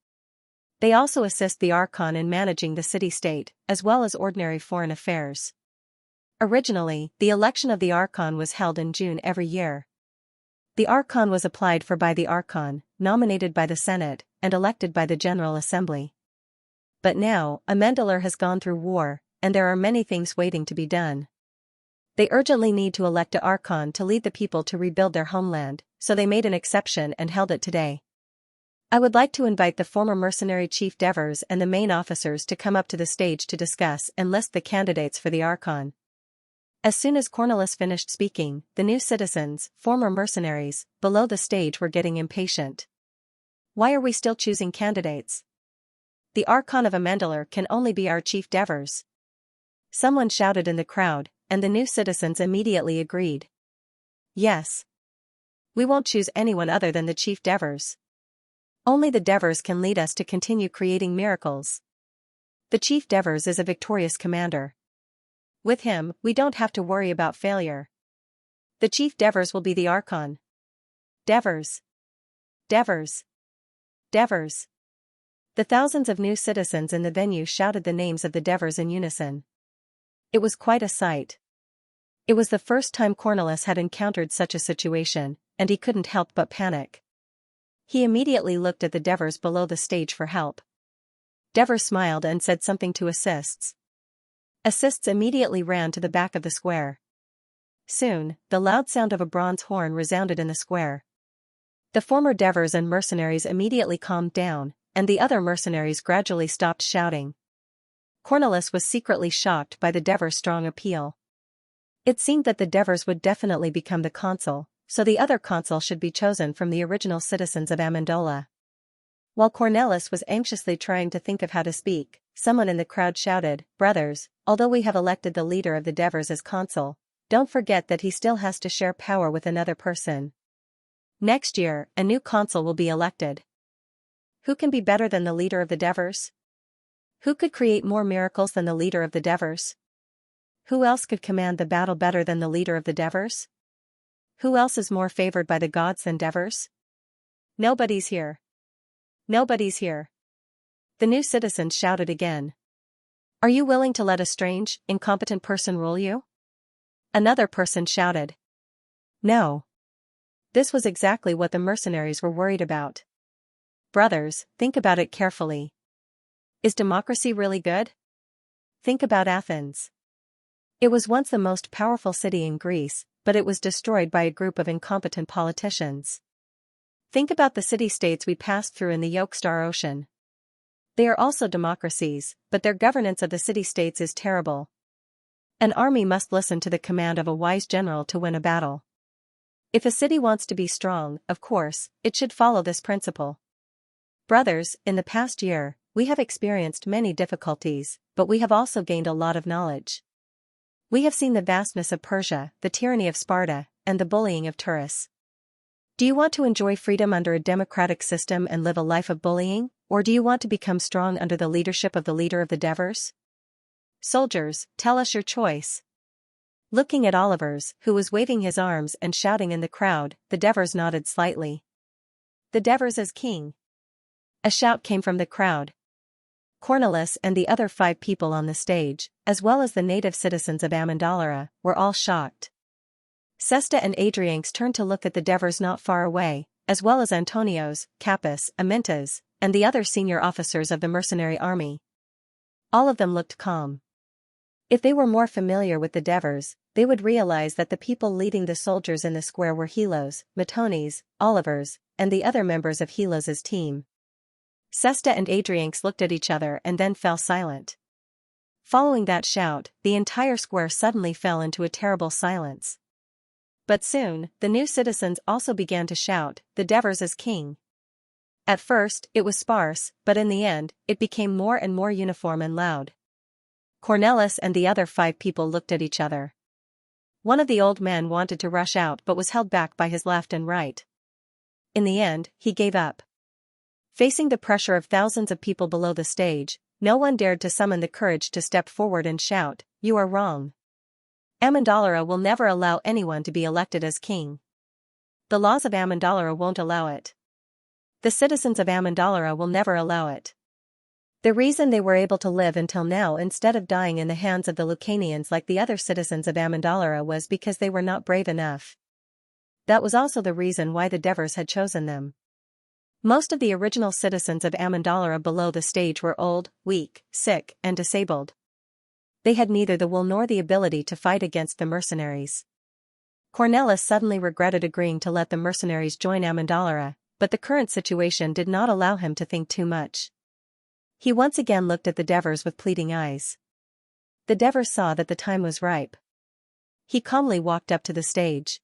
They also assist the archon in managing the city-state, as well as ordinary foreign affairs. Originally, the election of the archon was held in June every year. The archon was applied for by the archon, nominated by the Senate, and elected by the General Assembly. But now, Amendola has gone through war, and there are many things waiting to be done. They urgently need to elect an archon to lead the people to rebuild their homeland, so they made an exception and held it today. I would like to invite the former mercenary chief Devers and the main officers to come up to the stage to discuss and list the candidates for the archon. As soon as Cornelis finished speaking, the new citizens, former mercenaries, below the stage were getting impatient. Why are we still choosing candidates? The archon of Amendola can only be our chief Devers. Someone shouted in the crowd, and the new citizens immediately agreed. Yes. We won't choose anyone other than the chief Devers. Only the Devers can lead us to continue creating miracles. The chief Devers is a victorious commander. With him, we don't have to worry about failure. The chief Devers will be the Archon. Devers. Devers. Devers. The thousands of new citizens in the venue shouted the names of the Devers in unison. It was quite a sight. It was the first time Cornelis had encountered such a situation, and he couldn't help but panic. He immediately looked at the Devers below the stage for help. Devers smiled and said something to Assists. Assists immediately ran to the back of the square. Soon, the loud sound of a bronze horn resounded in the square. The former Devers and mercenaries immediately calmed down, and the other mercenaries gradually stopped shouting. Cornelis was secretly shocked by the Devers' strong appeal. It seemed that the Devers would definitely become the consul, so the other consul should be chosen from the original citizens of Amendola. While Cornelis was anxiously trying to think of how to speak, someone in the crowd shouted, "Brothers, although we have elected the leader of the Devers as consul, don't forget that he still has to share power with another person. Next year, a new consul will be elected. Who can be better than the leader of the Devers? Who could create more miracles than the leader of the Devers? Who else could command the battle better than the leader of the Devers? Who else is more favored by the gods than Devers? Nobody's here. Nobody's here." The new citizens shouted again. "Are you willing to let a strange, incompetent person rule you?" Another person shouted. No. This was exactly what the mercenaries were worried about. Brothers, think about it carefully. Is democracy really good? Think about Athens. It was once the most powerful city in Greece, but it was destroyed by a group of incompetent politicians. Think about the city-states we passed through in the Yolkstar Ocean. They are also democracies, but their governance of the city-states is terrible. An army must listen to the command of a wise general to win a battle. If a city wants to be strong, of course, it should follow this principle. Brothers, in the past year, we have experienced many difficulties, but we have also gained a lot of knowledge. We have seen the vastness of Persia, the tyranny of Sparta, and the bullying of Turris. Do you want to enjoy freedom under a democratic system and live a life of bullying, or do you want to become strong under the leadership of the leader of the Devers? Soldiers, tell us your choice. Looking at Olivers, who was waving his arms and shouting in the crowd, the Devers nodded slightly. The Devers as king. A shout came from the crowd. Cornelis and the other 5 people on the stage, as well as the native citizens of Amendolara, were all shocked. Cesta and Adrianx turned to look at the Devers not far away, as well as Antonios, Capus, Amintas, and the other senior officers of the mercenary army. All of them looked calm. If they were more familiar with the Devers, they would realize that the people leading the soldiers in the square were Helos, Matones, Olivers, and the other members of Helos's team. Cesta and Adrianx looked at each other and then fell silent. Following that shout, the entire square suddenly fell into a terrible silence. But soon, the new citizens also began to shout, "The Devers as king." At first, it was sparse, but in the end, it became more and more uniform and loud. Cornelis and the other 5 people looked at each other. One of the old men wanted to rush out but was held back by his left and right. In the end, he gave up. Facing the pressure of thousands of people below the stage, no one dared to summon the courage to step forward and shout, "You are wrong. Amendolara will never allow anyone to be elected as king. The laws of Amendolara won't allow it. The citizens of Amendolara will never allow it." The reason they were able to live until now instead of dying in the hands of the Lucanians like the other citizens of Amendolara was because they were not brave enough. That was also the reason why the Devers had chosen them. Most of the original citizens of Amendolara below the stage were old, weak, sick, and disabled. They had neither the will nor the ability to fight against the mercenaries. Cornelis suddenly regretted agreeing to let the mercenaries join Amendolara, but the current situation did not allow him to think too much. He once again looked at the Devers with pleading eyes. The Devers saw that the time was ripe. He calmly walked up to the stage.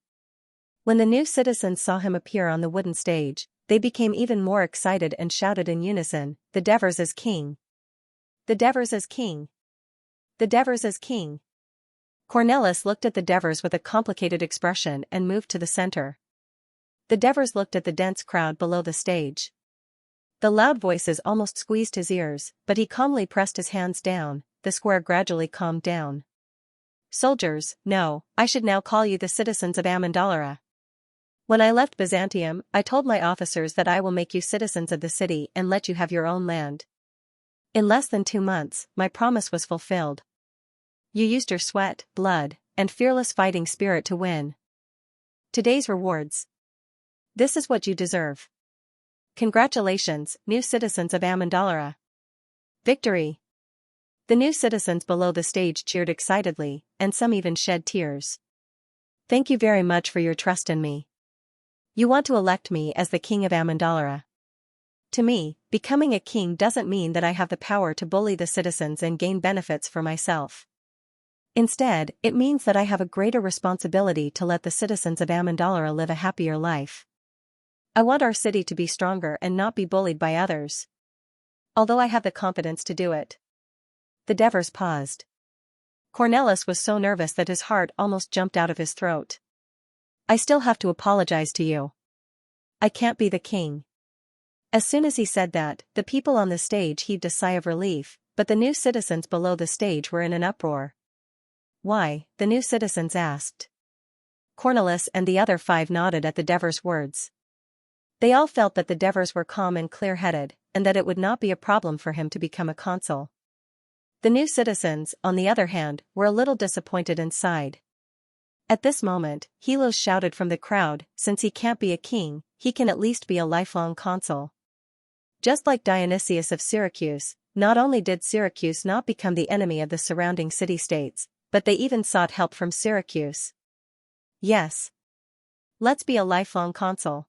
When the new citizens saw him appear on the wooden stage, they became even more excited and shouted in unison, "The Devers as king! The Devers as king! The Devers as king!" Cornelis looked at the Devers with a complicated expression and moved to the center. The Devers looked at the dense crowd below the stage. The loud voices almost squeezed his ears, but he calmly pressed his hands down. The square gradually calmed down. Soldiers, no, I should now call you the citizens of Amendolara. When I left Byzantium, I told my officers that I will make you citizens of the city and let you have your own land. In less than 2 months, my promise was fulfilled. You used your sweat, blood, and fearless fighting spirit to win. Today's rewards. This is what you deserve. Congratulations, new citizens of Amendolara. Victory! The new citizens below the stage cheered excitedly, and some even shed tears. Thank you very much for your trust in me. You want to elect me as the king of Amendolara. To me, becoming a king doesn't mean that I have the power to bully the citizens and gain benefits for myself. Instead, it means that I have a greater responsibility to let the citizens of Amendolara live a happier life. I want our city to be stronger and not be bullied by others. Although I have the confidence to do it. The Devers paused. Cornelis was so nervous that his heart almost jumped out of his throat. I still have to apologize to you. I can't be the king. As soon as he said that, the people on the stage heaved a sigh of relief, but the new citizens below the stage were in an uproar. Why? The new citizens asked. Cornelis and the other 5 nodded at the Devers' words. They all felt that the Devers were calm and clear-headed, and that it would not be a problem for him to become a consul. The new citizens, on the other hand, were a little disappointed and sighed. At this moment, Helos shouted from the crowd, since he can't be a king, he can at least be a lifelong consul. Just like Dionysius of Syracuse, not only did Syracuse not become the enemy of the surrounding city-states, but they even sought help from Syracuse. Yes. Let's be a lifelong consul.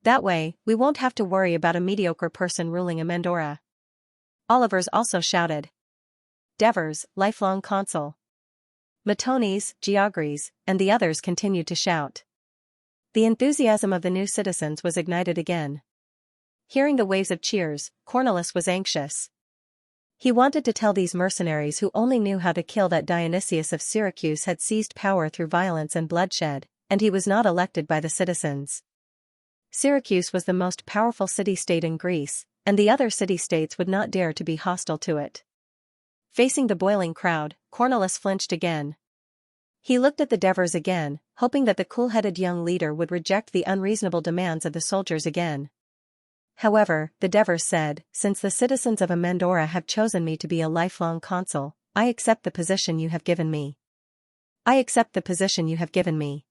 That way, we won't have to worry about a mediocre person ruling Amendolara. Olivers also shouted. Devers, lifelong consul. Matones, Geogres, and the others continued to shout. The enthusiasm of the new citizens was ignited again. Hearing the waves of cheers, Cornelis was anxious. He wanted to tell these mercenaries who only knew how to kill that Dionysius of Syracuse had seized power through violence and bloodshed, and he was not elected by the citizens. Syracuse was the most powerful city-state in Greece, and the other city-states would not dare to be hostile to it. Facing the boiling crowd, Cornelis flinched again. He looked at the Devers again, hoping that the cool-headed young leader would reject the unreasonable demands of the soldiers again. However, the Devers said, since the citizens of Amendolara have chosen me to be a lifelong consul, I accept the position you have given me. I accept the position you have given me.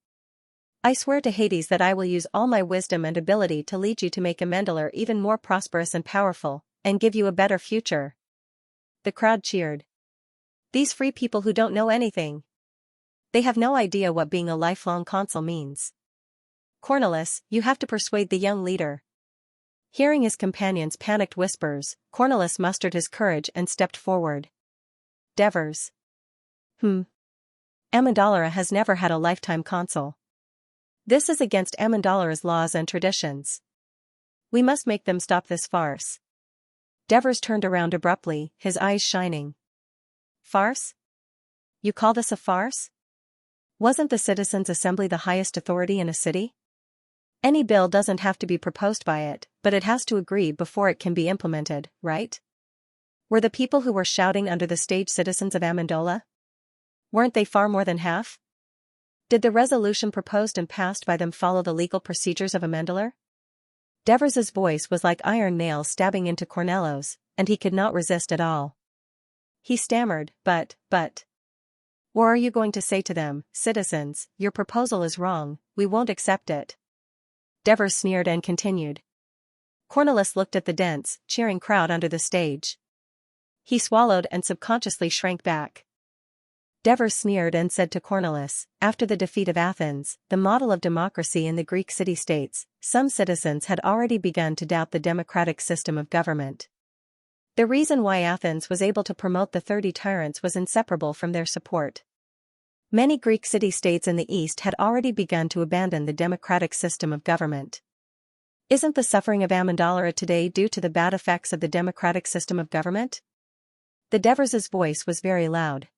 I swear to Hades that I will use all my wisdom and ability to lead you to make Amendolara even more prosperous and powerful, and give you a better future. The crowd cheered. These free people who don't know anything. They have no idea what being a lifelong consul means. Cornelis, you have to persuade the young leader. Hearing his companion's panicked whispers, Cornelis mustered his courage and stepped forward. Devers. Amendolara has never had a lifetime consul. This is against Amendolara's laws and traditions. We must make them stop this farce. Devers turned around abruptly, his eyes shining. Farce? You call this a farce? Wasn't the Citizens' Assembly the highest authority in a city? Any bill doesn't have to be proposed by it, but it has to agree before it can be implemented, right? Were the people who were shouting under the stage citizens of Amendolara? Weren't they far more than half? Did the resolution proposed and passed by them follow the legal procedures of Amendolara? Devers's voice was like iron nails stabbing into Cornelis, and he could not resist at all. He stammered, but. Or are you going to say to them, citizens, your proposal is wrong, we won't accept it? Devers sneered and continued. Cornelis looked at the dense, cheering crowd under the stage. He swallowed and subconsciously shrank back. Devers sneered and said to Cornelis, after the defeat of Athens, the model of democracy in the Greek city-states, some citizens had already begun to doubt the democratic system of government. The reason why Athens was able to promote the 30 tyrants was inseparable from their support. Many Greek city-states in the East had already begun to abandon the democratic system of government. Isn't the suffering of Amendolara today due to the bad effects of the democratic system of government? The Devers' voice was very loud.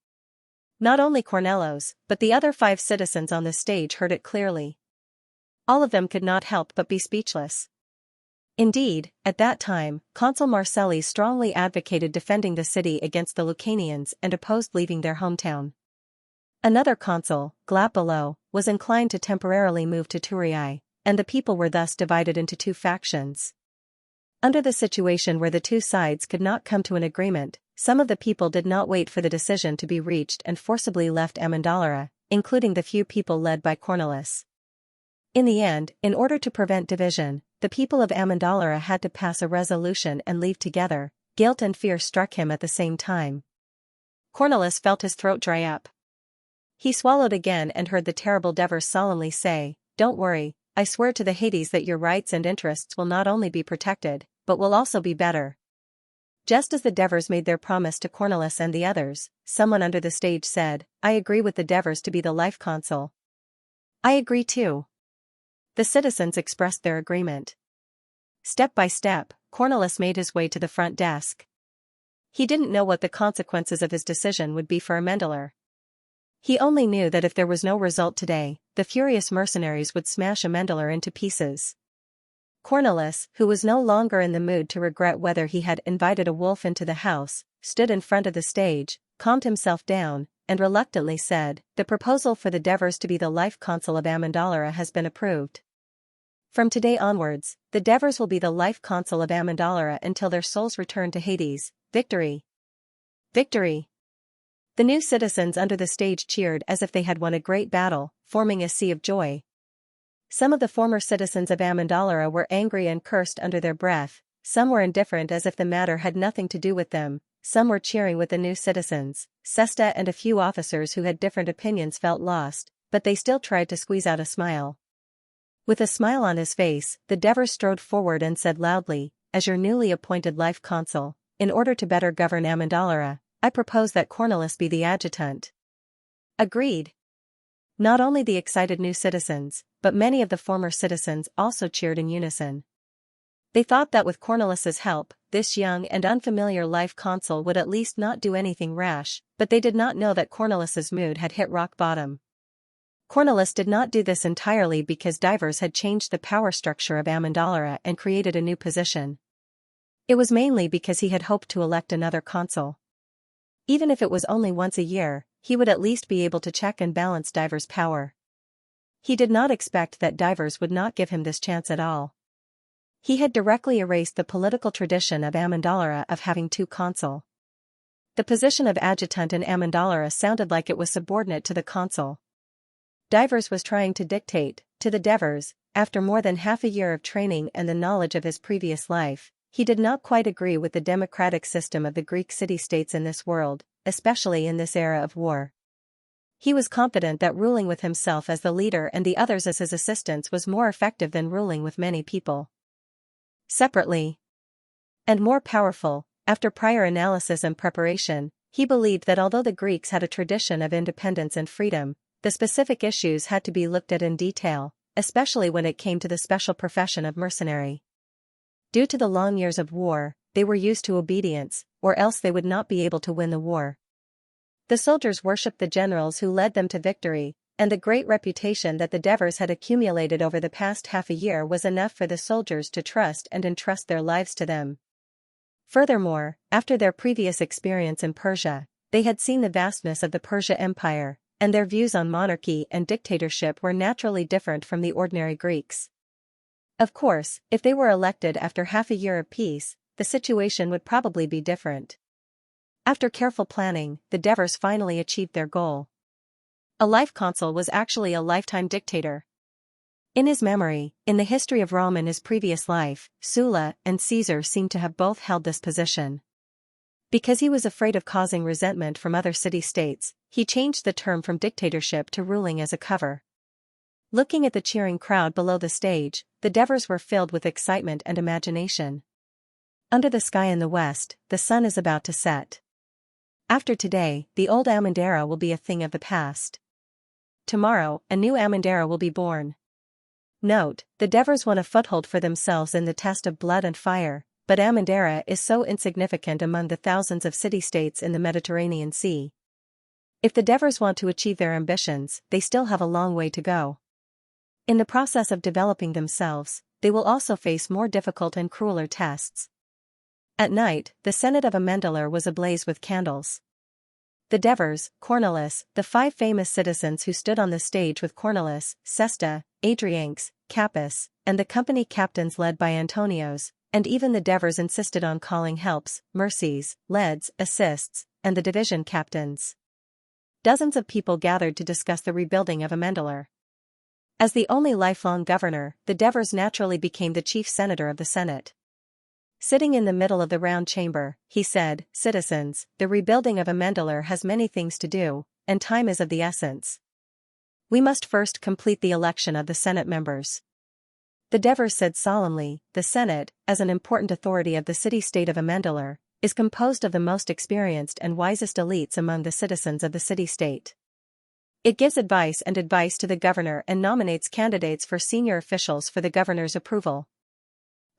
Not only Cornelis, but the other 5 citizens on the stage heard it clearly. All of them could not help but be speechless. Indeed, at that time, Consul Marcelli strongly advocated defending the city against the Lucanians and opposed leaving their hometown. Another consul, Glapalo, was inclined to temporarily move to Turii, and the people were thus divided into two factions. Under the situation where the two sides could not come to an agreement, some of the people did not wait for the decision to be reached and forcibly left Amendolara, including the few people led by Cornelis. In the end, in order to prevent division, the people of Amendolara had to pass a resolution and leave together. Guilt and fear struck him at the same time. Cornelis felt his throat dry up. He swallowed again and heard the terrible Devers solemnly say, "Don't worry, I swear to the Hades that your rights and interests will not only be protected, but will also be better." Just as the Devers made their promise to Cornelis and the others, someone under the stage said, "I agree with the Devers to be the life consul." "I agree too." The citizens expressed their agreement. Step by step, Cornelis made his way to the front desk. He didn't know what the consequences of his decision would be for Amendolara. He only knew that if there was no result today, the furious mercenaries would smash Amendolara into pieces. Cornelis, who was no longer in the mood to regret whether he had invited a wolf into the house, stood in front of the stage, calmed himself down, and reluctantly said, "The proposal for the Devers to be the life consul of Amendolara has been approved. From today onwards, the Devers will be the life consul of Amendolara until their souls return to Hades. Victory! Victory!" The new citizens under the stage cheered as if they had won a great battle, forming a sea of joy. Some of the former citizens of Amendolara were angry and cursed under their breath, some were indifferent as if the matter had nothing to do with them, some were cheering with the new citizens. Sesta and a few officers who had different opinions felt lost, but they still tried to squeeze out a smile. With a smile on his face, the Devers strode forward and said loudly, "As your newly appointed life consul, in order to better govern Amendolara, I propose that Cornelis be the adjutant." Agreed. Not only the excited new citizens, but many of the former citizens also cheered in unison. They thought that with Cornelis's help, this young and unfamiliar life consul would at least not do anything rash, but they did not know that Cornelis's mood had hit rock bottom. Cornelis did not do this entirely because Devers had changed the power structure of Amendolara and created a new position. It was mainly because he had hoped to elect another consul. Even if it was only once a year, he would at least be able to check and balance Devers' power. He did not expect that Devers would not give him this chance at all. He had directly erased the political tradition of Amendolara of having two consul. The position of adjutant in Amendolara sounded like it was subordinate to the consul. Devers was trying to dictate, to the Devers, after more than half a year of training and the knowledge of his previous life. He did not quite agree with the democratic system of the Greek city-states in this world, especially in this era of war. He was confident that ruling with himself as the leader and the others as his assistants was more effective than ruling with many people separately. And more powerful. After prior analysis and preparation, he believed that although the Greeks had a tradition of independence and freedom, the specific issues had to be looked at in detail, especially when it came to the special profession of mercenary. Due to the long years of war, they were used to obedience, or else they would not be able to win the war. The soldiers worshipped the generals who led them to victory, and the great reputation that the Devers had accumulated over the past half a year was enough for the soldiers to trust and entrust their lives to them. Furthermore, after their previous experience in Persia, they had seen the vastness of the Persia Empire, and their views on monarchy and dictatorship were naturally different from the ordinary Greeks. Of course, if they were elected after half a year of peace, the situation would probably be different. After careful planning, the Devers finally achieved their goal. A life consul was actually a lifetime dictator. In his memory, in the history of Rome in his previous life, Sulla and Caesar seemed to have both held this position. Because he was afraid of causing resentment from other city-states, he changed the term from dictatorship to ruling as a cover. Looking at the cheering crowd below the stage, the Devers were filled with excitement and imagination. Under the sky in the west, the sun is about to set. After today, the old Amendolara will be a thing of the past. Tomorrow, a new Amendolara will be born. Note, the Devers won a foothold for themselves in the test of blood and fire, but Amendolara is so insignificant among the thousands of city-states in the Mediterranean Sea. If the Devers want to achieve their ambitions, they still have a long way to go. In the process of developing themselves, they will also face more difficult and crueler tests. At night, the Senate of Amendolara was ablaze with candles. The Devers, Cornelis, the 5 famous citizens who stood on the stage with Cornelis, Sesta, Adrianx, Capus, and the company captains led by Antonios, and even the Devers insisted on calling helps, mercies, leads, assists, and the division captains. Dozens of people gathered to discuss the rebuilding of Amendalar. As the only lifelong governor, the Devers naturally became the chief senator of the Senate. Sitting in the middle of the round chamber, he said, "Citizens, the rebuilding of Amendalar has many things to do, and time is of the essence. We must first complete the election of the Senate members." The Devers said solemnly, "The Senate, as an important authority of the city-state of Amendalar, is composed of the most experienced and wisest elites among the citizens of the city-state. It gives advice to the governor and nominates candidates for senior officials for the governor's approval.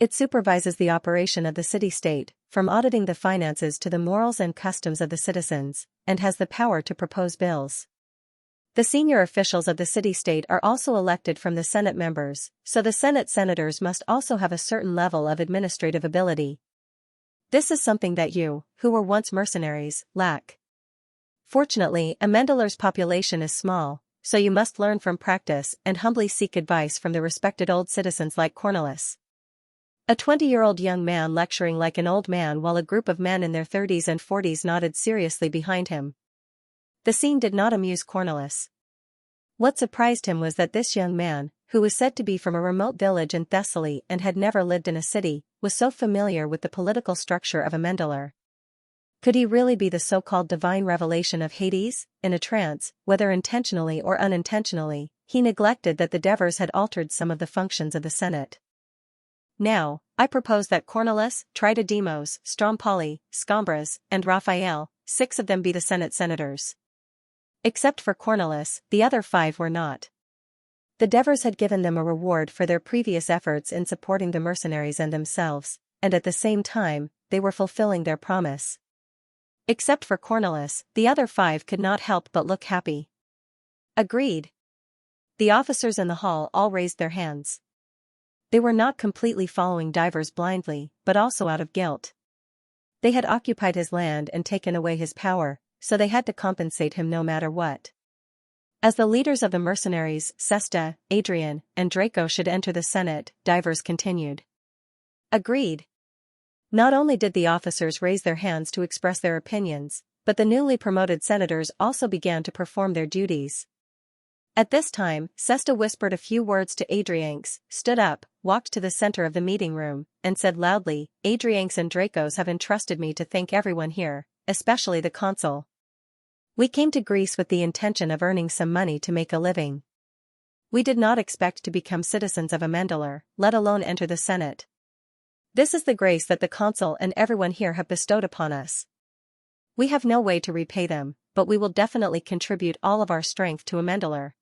It supervises the operation of the city-state, from auditing the finances to the morals and customs of the citizens, and has the power to propose bills. The senior officials of the city-state are also elected from the Senate members, so the Senate senators must also have a certain level of administrative ability. This is something that you, who were once mercenaries, lack. Fortunately, Amendalar's population is small, so you must learn from practice and humbly seek advice from the respected old citizens like Cornelis." A 20-year-old young man lecturing like an old man while a group of men in their 30s and 40s nodded seriously behind him. The scene did not amuse Cornelis. What surprised him was that this young man, who was said to be from a remote village in Thessaly and had never lived in a city, was so familiar with the political structure of Amendalar. Could he really be the so-called divine revelation of Hades? In a trance, whether intentionally or unintentionally, he neglected that the Devers had altered some of the functions of the Senate. "Now, I propose that Cornelis, Tritodemos, Strompoli, Scombras, and Raphael, 6 of them be the Senate senators." Except for Cornelis, the other 5 were not. The Devers had given them a reward for their previous efforts in supporting the mercenaries and themselves, and at the same time, they were fulfilling their promise. Except for Cornelis, the other 5 could not help but look happy. "Agreed." The officers in the hall all raised their hands. They were not completely following Devers blindly, but also out of guilt. They had occupied his land and taken away his power, so they had to compensate him no matter what. As the leaders of the mercenaries, Sesta, Adrian, and Draco should enter the Senate, Devers continued. "Agreed." Not only did the officers raise their hands to express their opinions, but the newly promoted senators also began to perform their duties. At this time, Sesta whispered a few words to Adrianx, stood up, walked to the center of the meeting room, and said loudly, "Adrianx and Dracos have entrusted me to thank everyone here, especially the consul. We came to Greece with the intention of earning some money to make a living. We did not expect to become citizens of Amendalar, let alone enter the Senate. This is the grace that the consul and everyone here have bestowed upon us. We have no way to repay them, but we will definitely contribute all of our strength to Amendalar."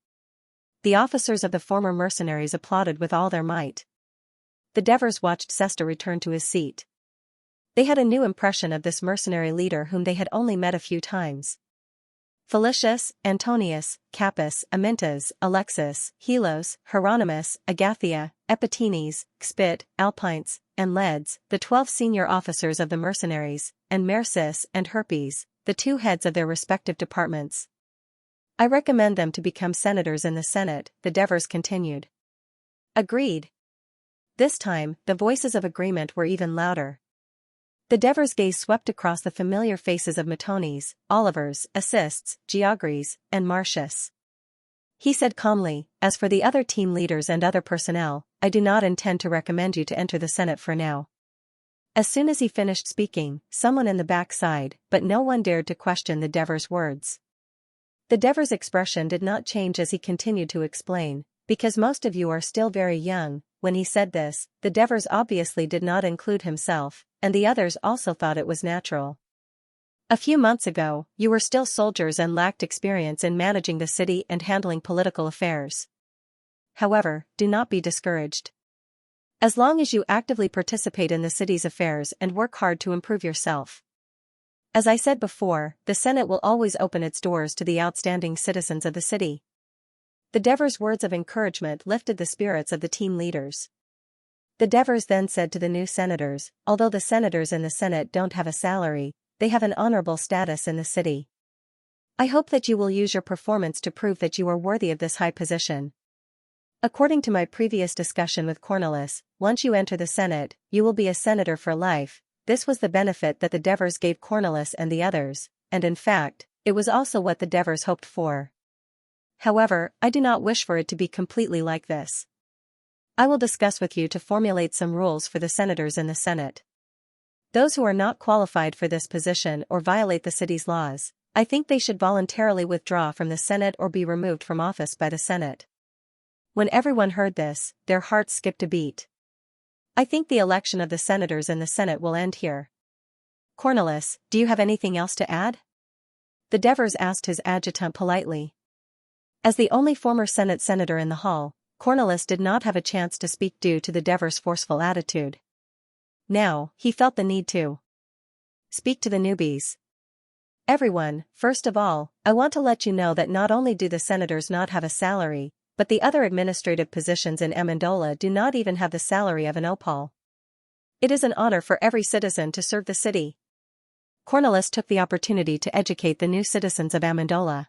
The officers of the former mercenaries applauded with all their might. The Devers watched Sesta return to his seat. They had a new impression of this mercenary leader whom they had only met a few times. Felicius, Antonius, Capus, Amintas, Alexis, Helos, Hieronymus, Agathia, Epitenes, Xpit, Alpintes, and Leds, the 12 senior officers of the mercenaries, and Mercis and Herpes, the 2 heads of their respective departments. "I recommend them to become senators in the Senate," the Devers continued. "Agreed." This time, the voices of agreement were even louder. The Devers' gaze swept across the familiar faces of Matones, Olivers, Assists, Geogres, and Marcius. He said calmly, "As for the other team leaders and other personnel, I do not intend to recommend you to enter the Senate for now." As soon as he finished speaking, someone in the back sighed, but no one dared to question the Devers' words. The Devers' expression did not change as he continued to explain, "Because most of you are still very young." When he said this, the Devers obviously did not include himself, and the others also thought it was natural. "A few months ago, you were still soldiers and lacked experience in managing the city and handling political affairs. However, do not be discouraged. As long as you actively participate in the city's affairs and work hard to improve yourself. As I said before, the Senate will always open its doors to the outstanding citizens of the city." The Devers' words of encouragement lifted the spirits of the team leaders. The Devers then said to the new senators, "Although the senators in the Senate don't have a salary, they have an honorable status in the city. I hope that you will use your performance to prove that you are worthy of this high position. According to my previous discussion with Cornelis, once you enter the Senate, you will be a senator for life. This was the benefit that the Devers gave Cornelis and the others, and in fact, it was also what the Devers hoped for. However, I do not wish for it to be completely like this. I will discuss with you to formulate some rules for the senators in the Senate. Those who are not qualified for this position or violate the city's laws, I think they should voluntarily withdraw from the Senate or be removed from office by the Senate. When everyone heard this, their hearts skipped a beat. I think the election of the senators in the Senate will end here. Cornelis, do you have anything else to add? The Devers asked his adjutant politely. As the only former Senate senator in the hall, Cornelis did not have a chance to speak due to the Devers' forceful attitude. Now, he felt the need to speak to the newbies. Everyone, first of all, I want to let you know that not only do the senators not have a salary, but the other administrative positions in Amendola do not even have the salary of an opal. It is an honor for every citizen to serve the city. Cornelis took the opportunity to educate the new citizens of Amendola.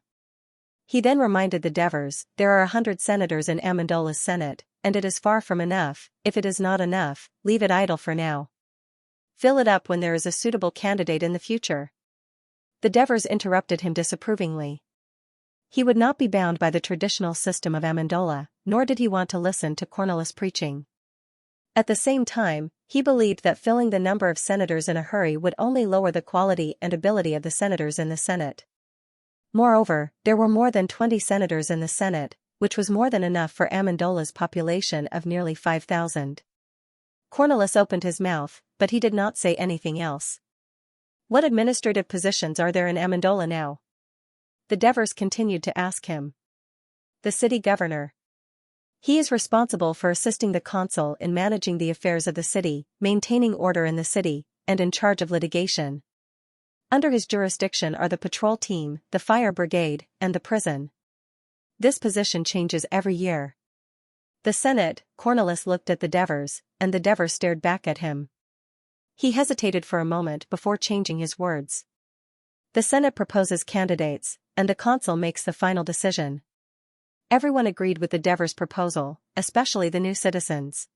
He then reminded the Devers, there are 100 senators in Amendola's Senate, and it is far from enough. If it is not enough, leave it idle for now. Fill it up when there is a suitable candidate in the future. The Devers interrupted him disapprovingly. He would not be bound by the traditional system of Amendola, nor did he want to listen to Cornelis preaching. At the same time, he believed that filling the number of senators in a hurry would only lower the quality and ability of the senators in the Senate. Moreover, there were more than 20 senators in the Senate, which was more than enough for Amendola's population of nearly 5,000. Cornelis opened his mouth, but he did not say anything else. What administrative positions are there in Amendola now? The Devers continued to ask him. The city governor. He is responsible for assisting the consul in managing the affairs of the city, maintaining order in the city, and in charge of litigation. Under his jurisdiction are the patrol team, the fire brigade, and the prison. This position changes every year. The Senate, Cornelis looked at the Devers, and the Devers stared back at him. He hesitated for a moment before changing his words. The Senate proposes candidates, and the consul makes the final decision. Everyone agreed with the Devers' proposal, especially the new citizens.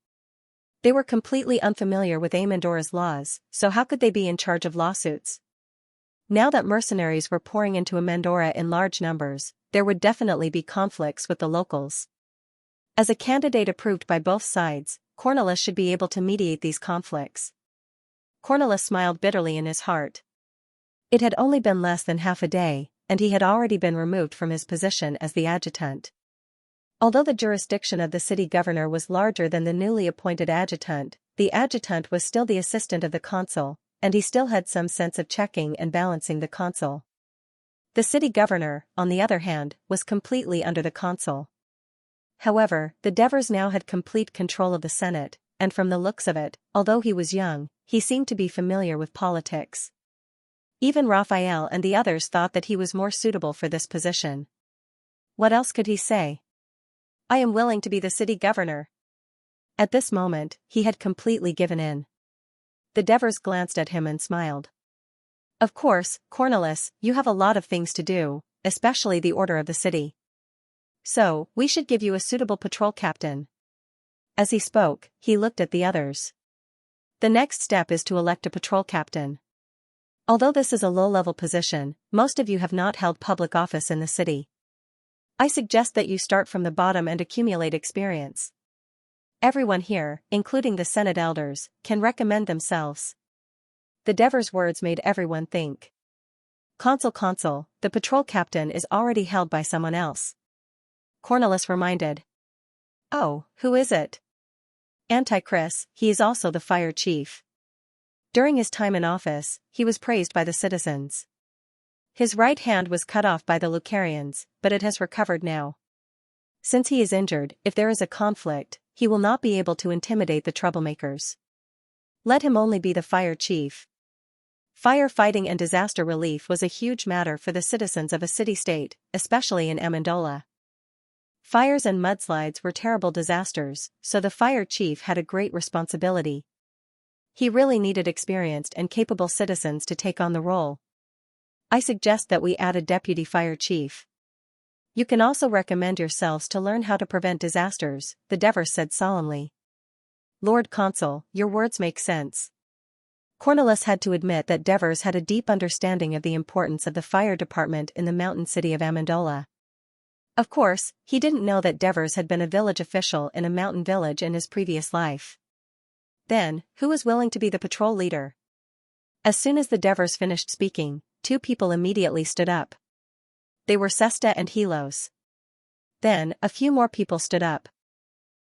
They were completely unfamiliar with Amendora's laws, so how could they be in charge of lawsuits? Now that mercenaries were pouring into Amendora in large numbers, there would definitely be conflicts with the locals. As a candidate approved by both sides, Cornelis should be able to mediate these conflicts. Cornelis smiled bitterly in his heart. It had only been less than half a day, and he had already been removed from his position as the adjutant. Although the jurisdiction of the city governor was larger than the newly appointed adjutant, the adjutant was still the assistant of the consul, and he still had some sense of checking and balancing the consul. The city governor, on the other hand, was completely under the consul. However, the Devers now had complete control of the Senate, and from the looks of it, although he was young, he seemed to be familiar with politics. Even Raphael and the others thought that he was more suitable for this position. What else could he say? I am willing to be the city governor. At this moment, he had completely given in. The Devers glanced at him and smiled. Of course, Cornelis, you have a lot of things to do, especially the order of the city. So, we should give you a suitable patrol captain. As he spoke, he looked at the others. The next step is to elect a patrol captain. Although this is a low-level position, most of you have not held public office in the city. I suggest that you start from the bottom and accumulate experience. Everyone here, including the Senate elders, can recommend themselves. The Devers' words made everyone think. Consul, the patrol captain is already held by someone else. Cornelis reminded. Oh, who is it? Antichris, he is also the fire chief. During his time in office, he was praised by the citizens. His right hand was cut off by the Lucarians, but it has recovered now. Since he is injured, if there is a conflict, he will not be able to intimidate the troublemakers. Let him only be the fire chief. Firefighting and disaster relief was a huge matter for the citizens of a city-state, especially in Amendola. Fires and mudslides were terrible disasters, so the fire chief had a great responsibility. He really needed experienced and capable citizens to take on the role. I suggest that we add a deputy fire chief. You can also recommend yourselves to learn how to prevent disasters, the Devers said solemnly. Lord Consul, your words make sense. Cornelius had to admit that Devers had a deep understanding of the importance of the fire department in the mountain city of Amendola. Of course, he didn't know that Devers had been a village official in a mountain village in his previous life. Then, who was willing to be the patrol leader? As soon as the Devers finished speaking, two people immediately stood up. They were Sesta and Helos. Then, a few more people stood up.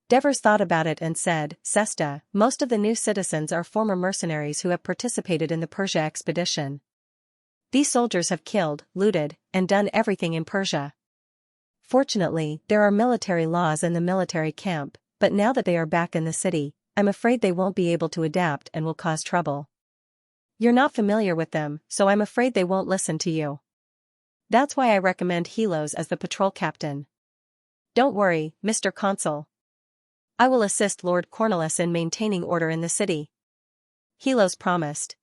Devers thought about it and said, Sesta, most of the new citizens are former mercenaries who have participated in the Persia expedition. These soldiers have killed, looted, and done everything in Persia. Fortunately, there are military laws in the military camp, but now that they are back in the city, I'm afraid they won't be able to adapt and will cause trouble. You're not familiar with them, so I'm afraid they won't listen to you. That's why I recommend Helos as the patrol captain. Don't worry, Mr. Consul. I will assist Lord Cornelius in maintaining order in the city. Helos promised.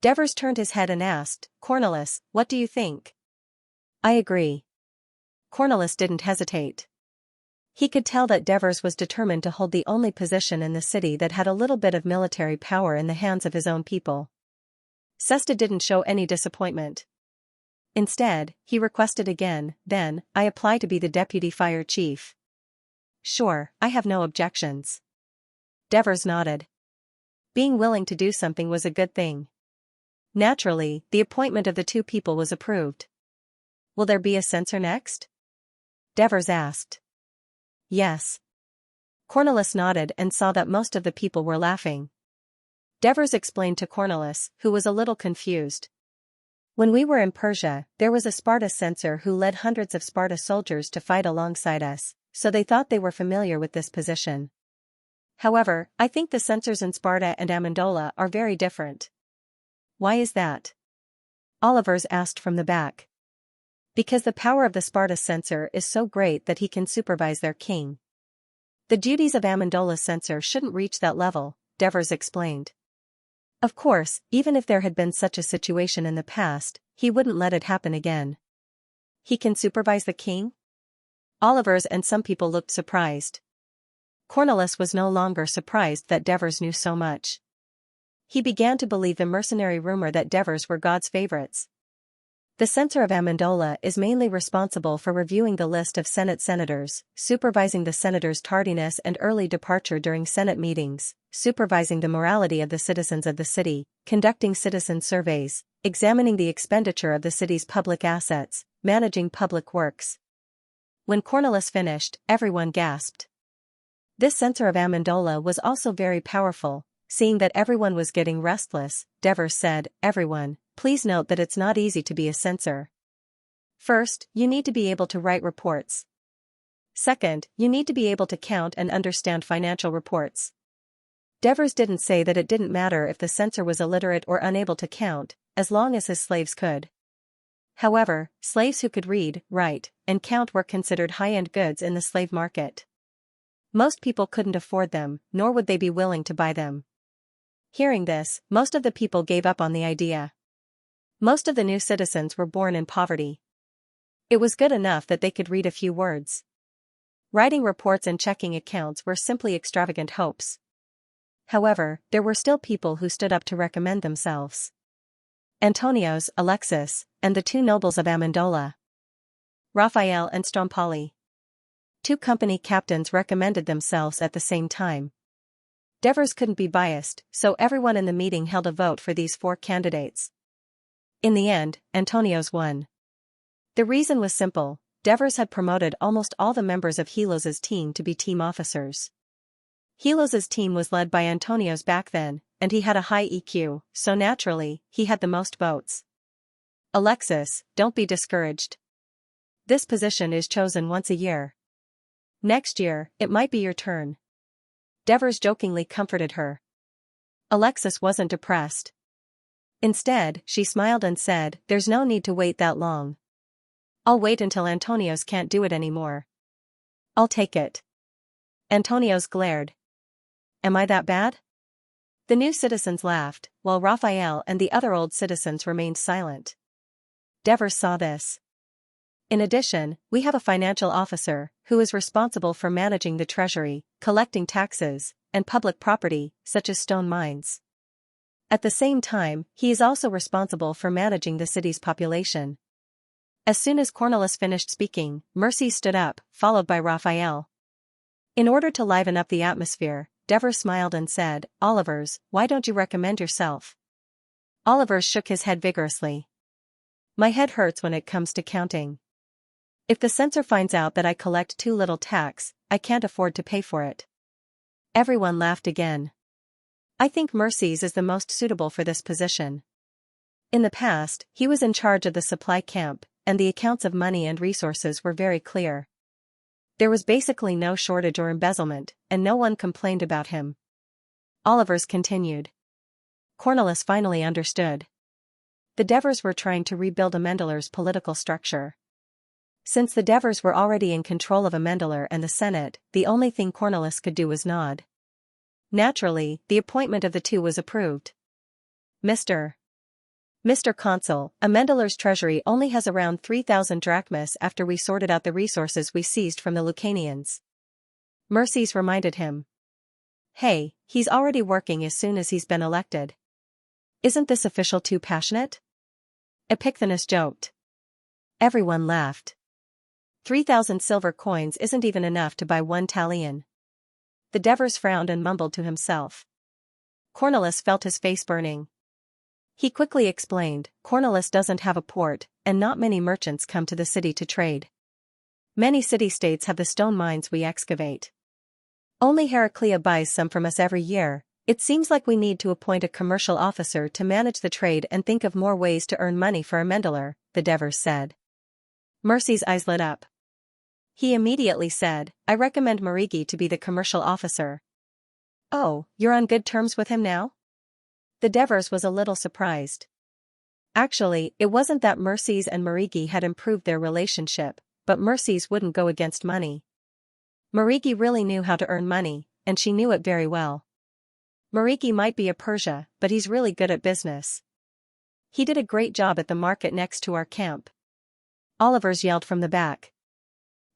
Devers turned his head and asked, Cornelius, what do you think? I agree. Cornelius didn't hesitate. He could tell that Devers was determined to hold the only position in the city that had a little bit of military power in the hands of his own people. Sesta didn't show any disappointment. Instead, he requested again, then, I apply to be the deputy fire chief. Sure, I have no objections. Devers nodded. Being willing to do something was a good thing. Naturally, the appointment of the two people was approved. Will there be a censor next? Devers asked. Yes. Cornelius nodded and saw that most of the people were laughing. Devers explained to Cornelius, who was a little confused. When we were in Persia, there was a Sparta censor who led hundreds of Sparta soldiers to fight alongside us, so they thought they were familiar with this position. However, I think the censors in Sparta and Amendola are very different. Why is that? Olivers asked from the back. Because the power of the Sparta censor is so great that he can supervise their king. The duties of Amendola's censor shouldn't reach that level, Devers explained. Of course, even if there had been such a situation in the past, he wouldn't let it happen again. He can supervise the king? Olivers and some people looked surprised. Cornelius was no longer surprised that Devers knew so much. He began to believe the mercenary rumor that Devers were God's favorites. The censor of Amendola is mainly responsible for reviewing the list of Senate senators, supervising the senators' tardiness and early departure during Senate meetings, supervising the morality of the citizens of the city, conducting citizen surveys, examining the expenditure of the city's public assets, managing public works. When Cornelius finished, everyone gasped. This censor of Amendola was also very powerful. Seeing that everyone was getting restless, Devers said, Everyone, please note that it's not easy to be a censor. First, you need to be able to write reports. Second, you need to be able to count and understand financial reports. Devers didn't say that it didn't matter if the censor was illiterate or unable to count, as long as his slaves could. However, slaves who could read, write, and count were considered high-end goods in the slave market. Most people couldn't afford them, nor would they be willing to buy them. Hearing this, most of the people gave up on the idea. Most of the new citizens were born in poverty. It was good enough that they could read a few words. Writing reports and checking accounts were simply extravagant hopes. However, there were still people who stood up to recommend themselves. Antonios, Alexis, and the two nobles of Amendola. Raphael and Strompoli. Two company captains recommended themselves at the same time. Devers couldn't be biased, so everyone in the meeting held a vote for these four candidates. In the end, Antonios won. The reason was simple. Devers had promoted almost all the members of Helos's team to be team officers. Helos's team was led by Antonios back then, and he had a high EQ, so naturally, he had the most votes. Alexis, don't be discouraged. This position is chosen once a year. Next year, it might be your turn. Devers jokingly comforted her. Alexis wasn't depressed. Instead, she smiled and said, There's no need to wait that long. I'll wait until Antonios can't do it anymore. I'll take it. Antonios glared. Am I that bad? The new citizens laughed, while Raphael and the other old citizens remained silent. Devers saw this. In addition, we have a financial officer, who is responsible for managing the treasury, collecting taxes, and public property, such as stone mines. At the same time, he is also responsible for managing the city's population. As soon as Cornelis finished speaking, Mercy stood up, followed by Raphael. In order to liven up the atmosphere, Devers smiled and said, "Olivers, why don't you recommend yourself?" Olivers shook his head vigorously. "My head hurts when it comes to counting. If the censor finds out that I collect too little tax, I can't afford to pay for it." Everyone laughed again. "I think Mercy's is the most suitable for this position. In the past, he was in charge of the supply camp, and the accounts of money and resources were very clear. There was basically no shortage or embezzlement, and no one complained about him." Olivers continued. Cornelis finally understood. The Devers were trying to rebuild Amendeler's political structure. Since the Devers were already in control of Amendeler and the Senate, the only thing Cornelis could do was nod. Naturally, the appointment of the two was approved. Mr. Consul, Amendeler's treasury only has around 3,000 drachmas after we sorted out the resources we seized from the Lucanians. Mercies reminded him. Hey, he's already working as soon as he's been elected. Isn't this official too passionate? Epicthenes joked. Everyone laughed. 3,000 silver coins isn't even enough to buy one tallion. The Devers frowned and mumbled to himself. Cornelis felt his face burning. He quickly explained, Cornelis doesn't have a port, and not many merchants come to the city to trade. Many city-states have the stone mines we excavate. Only Heraclea buys some from us every year. It seems like we need to appoint a commercial officer to manage the trade and think of more ways to earn money for Amendeler, the Devers said. Mercy's eyes lit up. He immediately said, I recommend Marigi to be the commercial officer. Oh, you're on good terms with him now? The Devers was a little surprised. Actually, it wasn't that Mercies and Marigi had improved their relationship, but Mercies wouldn't go against money. Marigi really knew how to earn money, and she knew it very well. Marigi might be a Persia, but he's really good at business. He did a great job at the market next to our camp. Olivers yelled from the back.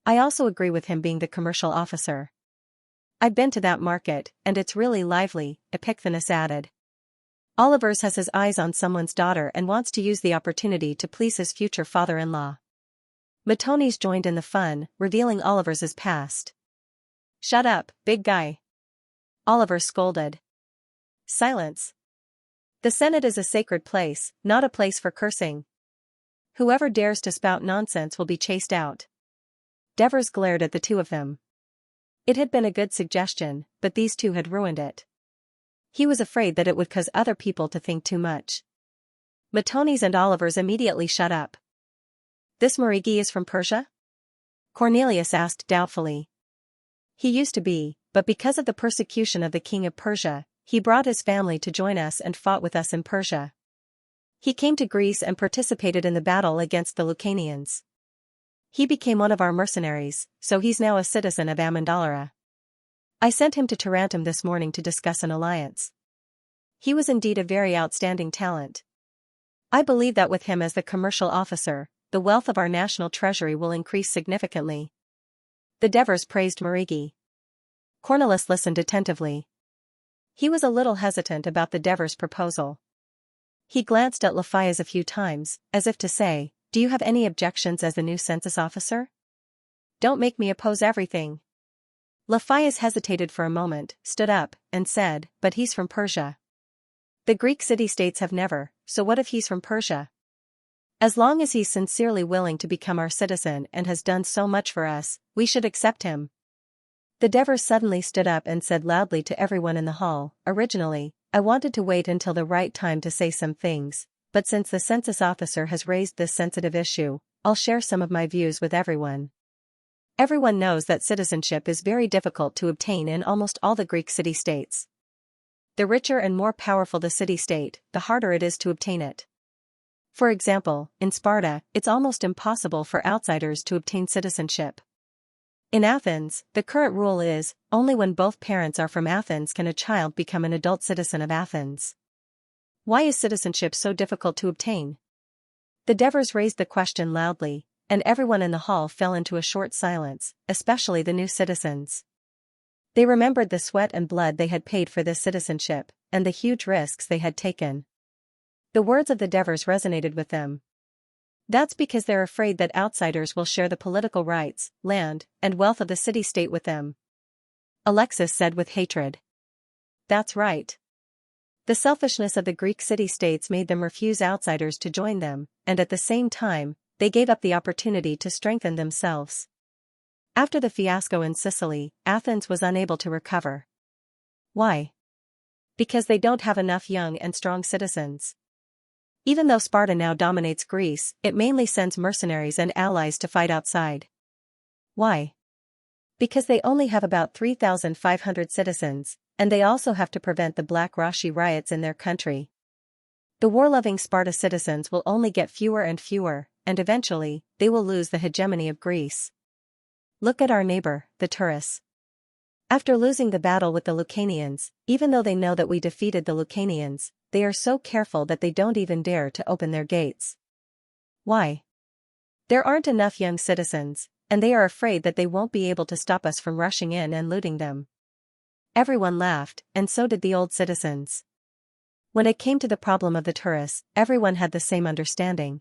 I also agree with him being the commercial officer. I've been to that market, and it's really lively, Epicthenes added. Olivers has his eyes on someone's daughter and wants to use the opportunity to please his future father-in-law. Matones joined in the fun, revealing Olivers's past. Shut up, big guy. Oliver scolded. Silence. The Senate is a sacred place, not a place for cursing. Whoever dares to spout nonsense will be chased out. Devers glared at the two of them. It had been a good suggestion, but these two had ruined it. He was afraid that it would cause other people to think too much. Matones and Olivers immediately shut up. This Marigi is from Persia? Cornelius asked doubtfully. He used to be, but because of the persecution of the king of Persia, he brought his family to join us and fought with us in Persia. He came to Greece and participated in the battle against the Lucanians. He became one of our mercenaries, so he's now a citizen of Amendeler. I sent him to Tarentum this morning to discuss an alliance. He was indeed a very outstanding talent. I believe that with him as the commercial officer, the wealth of our national treasury will increase significantly. The Devers praised Marigi. Cornelis listened attentively. He was a little hesitant about the Devers' proposal. He glanced at Laphias a few times, as if to say, do you have any objections as the new census officer? Don't make me oppose everything. Laphias hesitated for a moment, stood up, and said, but he's from Persia. The Greek city-states have never, so what if he's from Persia? As long as he's sincerely willing to become our citizen and has done so much for us, we should accept him. The Devers suddenly stood up and said loudly to everyone in the hall, originally, I wanted to wait until the right time to say some things, but since the census officer has raised this sensitive issue, I'll share some of my views with everyone. Everyone knows that citizenship is very difficult to obtain in almost all the Greek city-states. The richer and more powerful the city-state, the harder it is to obtain it. For example, in Sparta, it's almost impossible for outsiders to obtain citizenship. In Athens, the current rule is, only when both parents are from Athens can a child become an adult citizen of Athens. Why is citizenship so difficult to obtain? The Devers raised the question loudly, and everyone in the hall fell into a short silence, especially the new citizens. They remembered the sweat and blood they had paid for this citizenship, and the huge risks they had taken. The words of the Devers resonated with them. That's because they're afraid that outsiders will share the political rights, land, and wealth of the city-state with them. Alexis said with hatred. That's right. The selfishness of the Greek city-states made them refuse outsiders to join them, and at the same time, they gave up the opportunity to strengthen themselves. After the fiasco in Sicily, Athens was unable to recover. Why? Because they don't have enough young and strong citizens. Even though Sparta now dominates Greece, it mainly sends mercenaries and allies to fight outside. Why? Because they only have about 3,500 citizens, and they also have to prevent the Black Rashi riots in their country. The war-loving Sparta citizens will only get fewer and fewer, and eventually, they will lose the hegemony of Greece. Look at our neighbor, the Turris. After losing the battle with the Lucanians, even though they know that we defeated the Lucanians, they are so careful that they don't even dare to open their gates. Why? There aren't enough young citizens, and they are afraid that they won't be able to stop us from rushing in and looting them. Everyone laughed, and so did the old citizens. When it came to the problem of the Turris, everyone had the same understanding.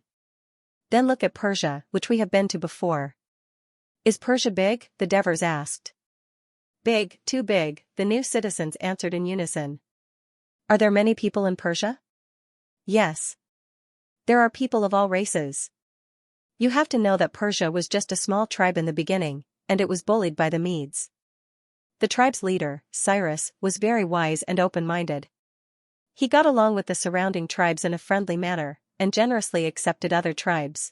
Then look at Persia, which we have been to before. Is Persia big? The Devers asked. Big, too big, the new citizens answered in unison. Are there many people in Persia? Yes. There are people of all races. You have to know that Persia was just a small tribe in the beginning, and it was bullied by the Medes. The tribe's leader, Cyrus, was very wise and open-minded. He got along with the surrounding tribes in a friendly manner, and generously accepted other tribes.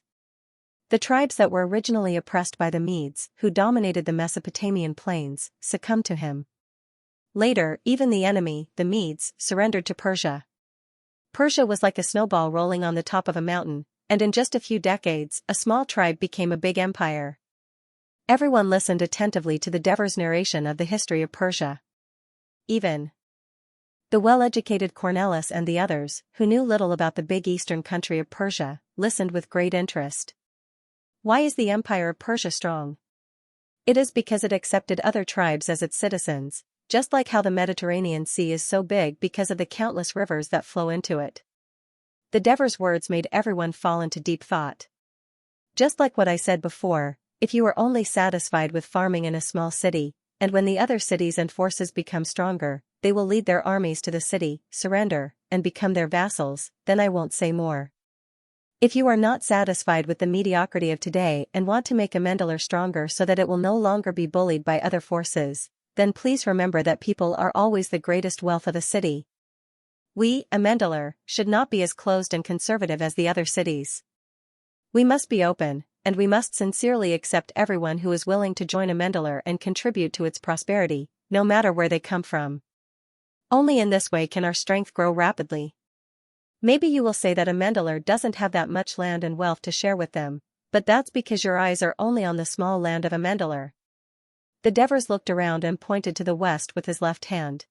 The tribes that were originally oppressed by the Medes, who dominated the Mesopotamian plains, succumbed to him. Later, even the enemy, the Medes, surrendered to Persia. Persia was like a snowball rolling on the top of a mountain, and in just a few decades, a small tribe became a big empire. Everyone listened attentively to the Devers' narration of the history of Persia. Even the well-educated Cornelis and the others, who knew little about the big eastern country of Persia, listened with great interest. Why is the empire of Persia strong? It is because it accepted other tribes as its citizens, just like how the Mediterranean Sea is so big because of the countless rivers that flow into it. The Devers' words made everyone fall into deep thought. Just like what I said before, if you are only satisfied with farming in a small city, and when the other cities and forces become stronger, they will lead their armies to the city, surrender, and become their vassals, then I won't say more. If you are not satisfied with the mediocrity of today and want to make Amendalar stronger so that it will no longer be bullied by other forces, then please remember that people are always the greatest wealth of a city. We, Amendalar, should not be as closed and conservative as the other cities. We must be open, and we must sincerely accept everyone who is willing to join Amendalar and contribute to its prosperity, no matter where they come from. Only in this way can our strength grow rapidly. Maybe you will say that Amendalar doesn't have that much land and wealth to share with them, but that's because your eyes are only on the small land of Amendalar. The Devers looked around and pointed to the west with his left hand.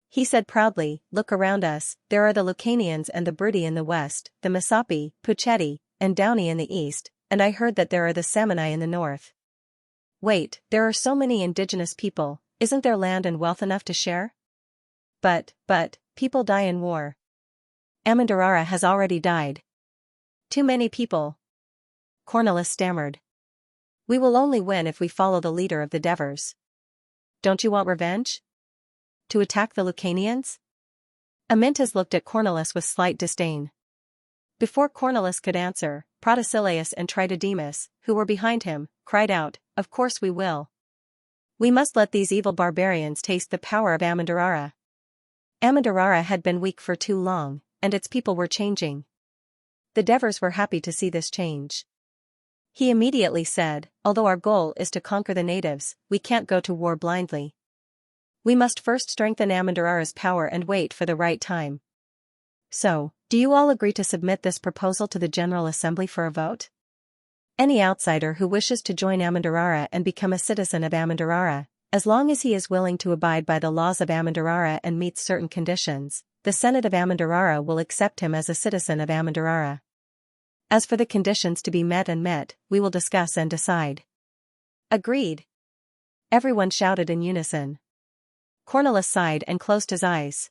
He said proudly, "Look around us, there are the Lucanians and the Bruttii in the west, the Mesopi, Pucheti, and Dauni in the east, and I heard that there are the Samni in the north. Wait, there are so many indigenous people, isn't there land and wealth enough to share? But, people die in war. Amendarara has already died. Too many people." Cornelis stammered. "We will only win if we follow the leader of the Devers. Don't you want revenge? To attack the Lucanians?" Amyntas looked at Cornelis with slight disdain. Before Cornelis could answer, Protesilaus and Tritodemus, who were behind him, cried out, "Of course we will. We must let these evil barbarians taste the power of Amendarara." Amendarara had been weak for too long, and its people were changing. The Devers were happy to see this change. He immediately said, "Although our goal is to conquer the natives, we can't go to war blindly. We must first strengthen Amendarara's power and wait for the right time. So, do you all agree to submit this proposal to the General Assembly for a vote? Any outsider who wishes to join Amendarara and become a citizen of Amendarara, as long as he is willing to abide by the laws of Amendarara and meets certain conditions, the Senate of Amendarara will accept him as a citizen of Amendarara." As for the conditions to be met, we will discuss and decide. Agreed. Everyone shouted in unison. Cornelis sighed and closed his eyes.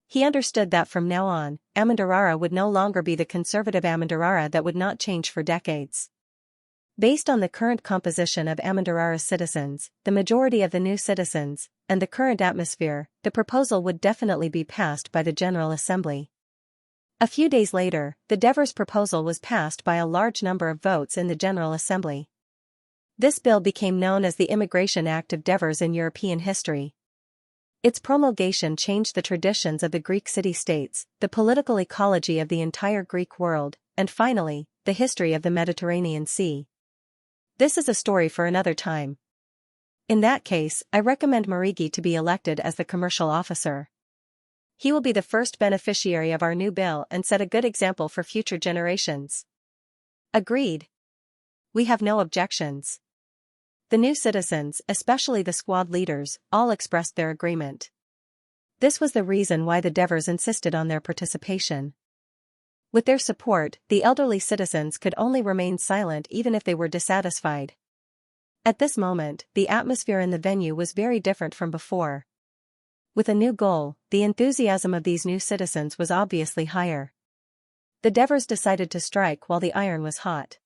He understood that from now on, Amandarara would no longer be the conservative Amandarara that would not change for decades. Based on the current composition of Amandarara's citizens, the majority of the new citizens, and the current atmosphere, the proposal would definitely be passed by the General Assembly. A few days later, the Devers proposal was passed by a large number of votes in the General Assembly. This bill became known as the Immigration Act of Devers in European history. Its promulgation changed the traditions of the Greek city-states, the political ecology of the entire Greek world, and finally, the history of the Mediterranean Sea. This is a story for another time. In that case, I recommend Marigi to be elected as the commercial officer. He will be the first beneficiary of our new bill and set a good example for future generations. Agreed. We have no objections. The new citizens, especially the squad leaders, all expressed their agreement. This was the reason why the Devers insisted on their participation. With their support, the elderly citizens could only remain silent even if they were dissatisfied. At this moment, the atmosphere in the venue was very different from before. With a new goal, the enthusiasm of these new citizens was obviously higher. The Devers decided to strike while the iron was hot.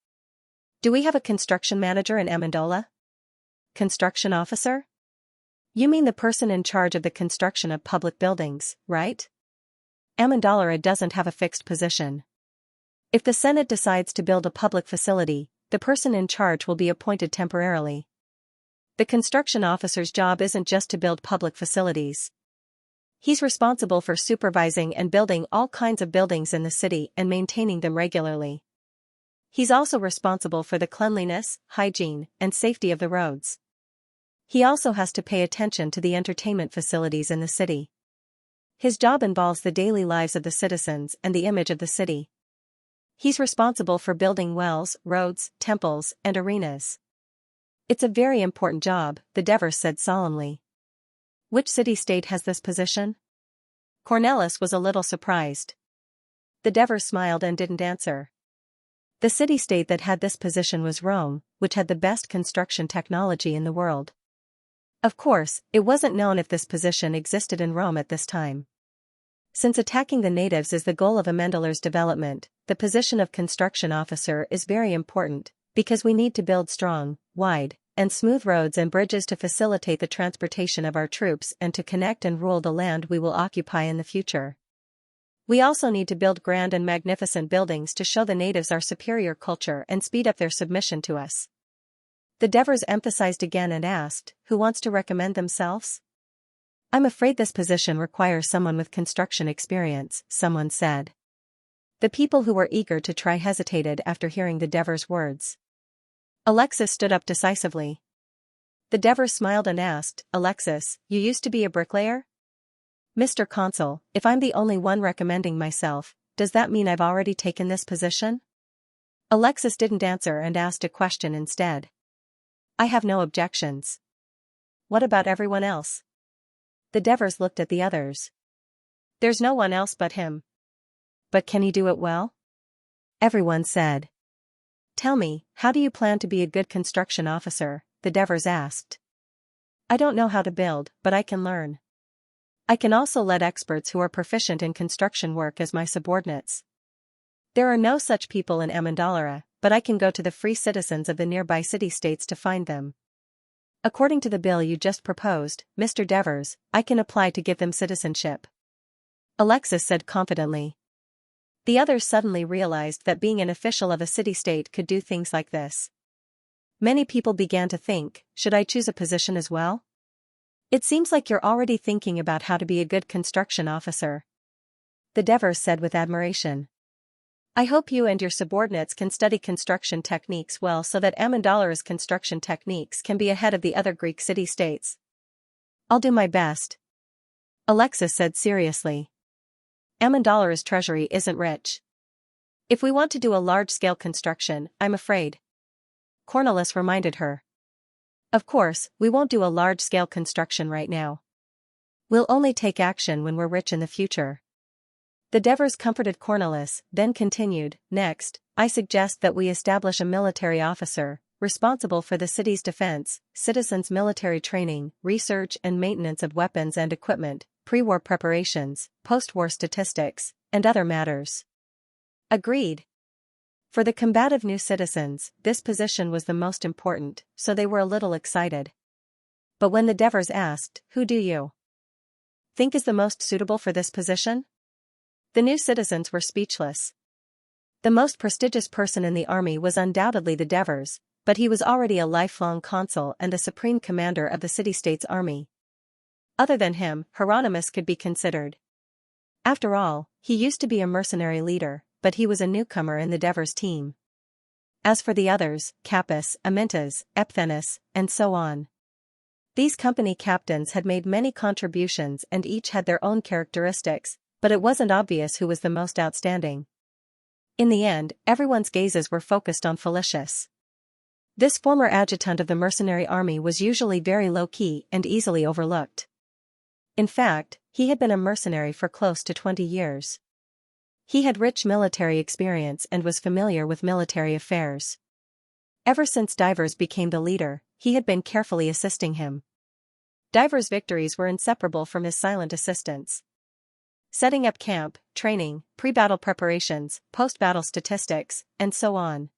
Do we have a construction manager in Amendola? Construction officer? You mean the person in charge of the construction of public buildings, right? Amendola doesn't have a fixed position. If the Senate decides to build a public facility, the person in charge will be appointed temporarily. The construction officer's job isn't just to build public facilities. He's responsible for supervising and building all kinds of buildings in the city and maintaining them regularly. He's also responsible for the cleanliness, hygiene, and safety of the roads. He also has to pay attention to the entertainment facilities in the city. His job involves the daily lives of the citizens and the image of the city. He's responsible for building wells, roads, temples, and arenas. It's a very important job, the Devers said solemnly. Which city-state has this position? Cornelis was a little surprised. The Devers smiled and didn't answer. The city-state that had this position was Rome, which had the best construction technology in the world. Of course, it wasn't known if this position existed in Rome at this time. Since attacking the natives is the goal of Amendolar's development, the position of construction officer is very important, because we need to build strong, wide, and smooth roads and bridges to facilitate the transportation of our troops and to connect and rule the land we will occupy in the future. We also need to build grand and magnificent buildings to show the natives our superior culture and speed up their submission to us. The Devers emphasized again and asked, who wants to recommend themselves? I'm afraid this position requires someone with construction experience, someone said. The people who were eager to try hesitated after hearing the Devers' words. Alexis stood up decisively. The Devers smiled and asked, Alexis, you used to be a bricklayer? Mr. Consul, if I'm the only one recommending myself, does that mean I've already taken this position? Alexis didn't answer and asked a question instead. I have no objections. What about everyone else? The Devers looked at the others. There's no one else but him. But can he do it well? Everyone said. Tell me, how do you plan to be a good construction officer? The Devers asked. I don't know how to build, but I can learn. I can also let experts who are proficient in construction work as my subordinates. There are no such people in Amendolara, but I can go to the free citizens of the nearby city-states to find them. According to the bill you just proposed, Mr. Devers, I can apply to give them citizenship. Alexis said confidently. The others suddenly realized that being an official of a city-state could do things like this. Many people began to think, should I choose a position as well? It seems like you're already thinking about how to be a good construction officer. The Devers said with admiration. I hope you and your subordinates can study construction techniques well so that Amandolara's construction techniques can be ahead of the other Greek city-states. I'll do my best. Alexis said seriously. Amandolara's treasury isn't rich. If we want to do a large-scale construction, I'm afraid. Cornelis reminded her. Of course, we won't do a large-scale construction right now. We'll only take action when we're rich in the future. The Devers comforted Cornelis, then continued, "Next, I suggest that we establish a military officer, responsible for the city's defense, citizens' military training, research and maintenance of weapons and equipment, pre-war preparations, post-war statistics, and other matters." Agreed. For the combative new citizens, this position was the most important, so they were a little excited. But when the Devers asked, "Who do you think is the most suitable for this position?" the new citizens were speechless. The most prestigious person in the army was undoubtedly the Devers, but he was already a lifelong consul and the supreme commander of the city-state's army. Other than him, Hieronymus could be considered. After all, he used to be a mercenary leader, but he was a newcomer in the Devers team. As for the others, Capus, Amintas, Epthenus, and so on. These company captains had made many contributions and each had their own characteristics, but it wasn't obvious who was the most outstanding. In the end, everyone's gazes were focused on Felicius. This former adjutant of the mercenary army was usually very low-key and easily overlooked. In fact, he had been a mercenary for close to 20 years. He had rich military experience and was familiar with military affairs. Ever since Divers became the leader, he had been carefully assisting him. Divers' victories were inseparable from his silent assistance. Setting up camp, training, pre-battle preparations, post-battle statistics, and so on.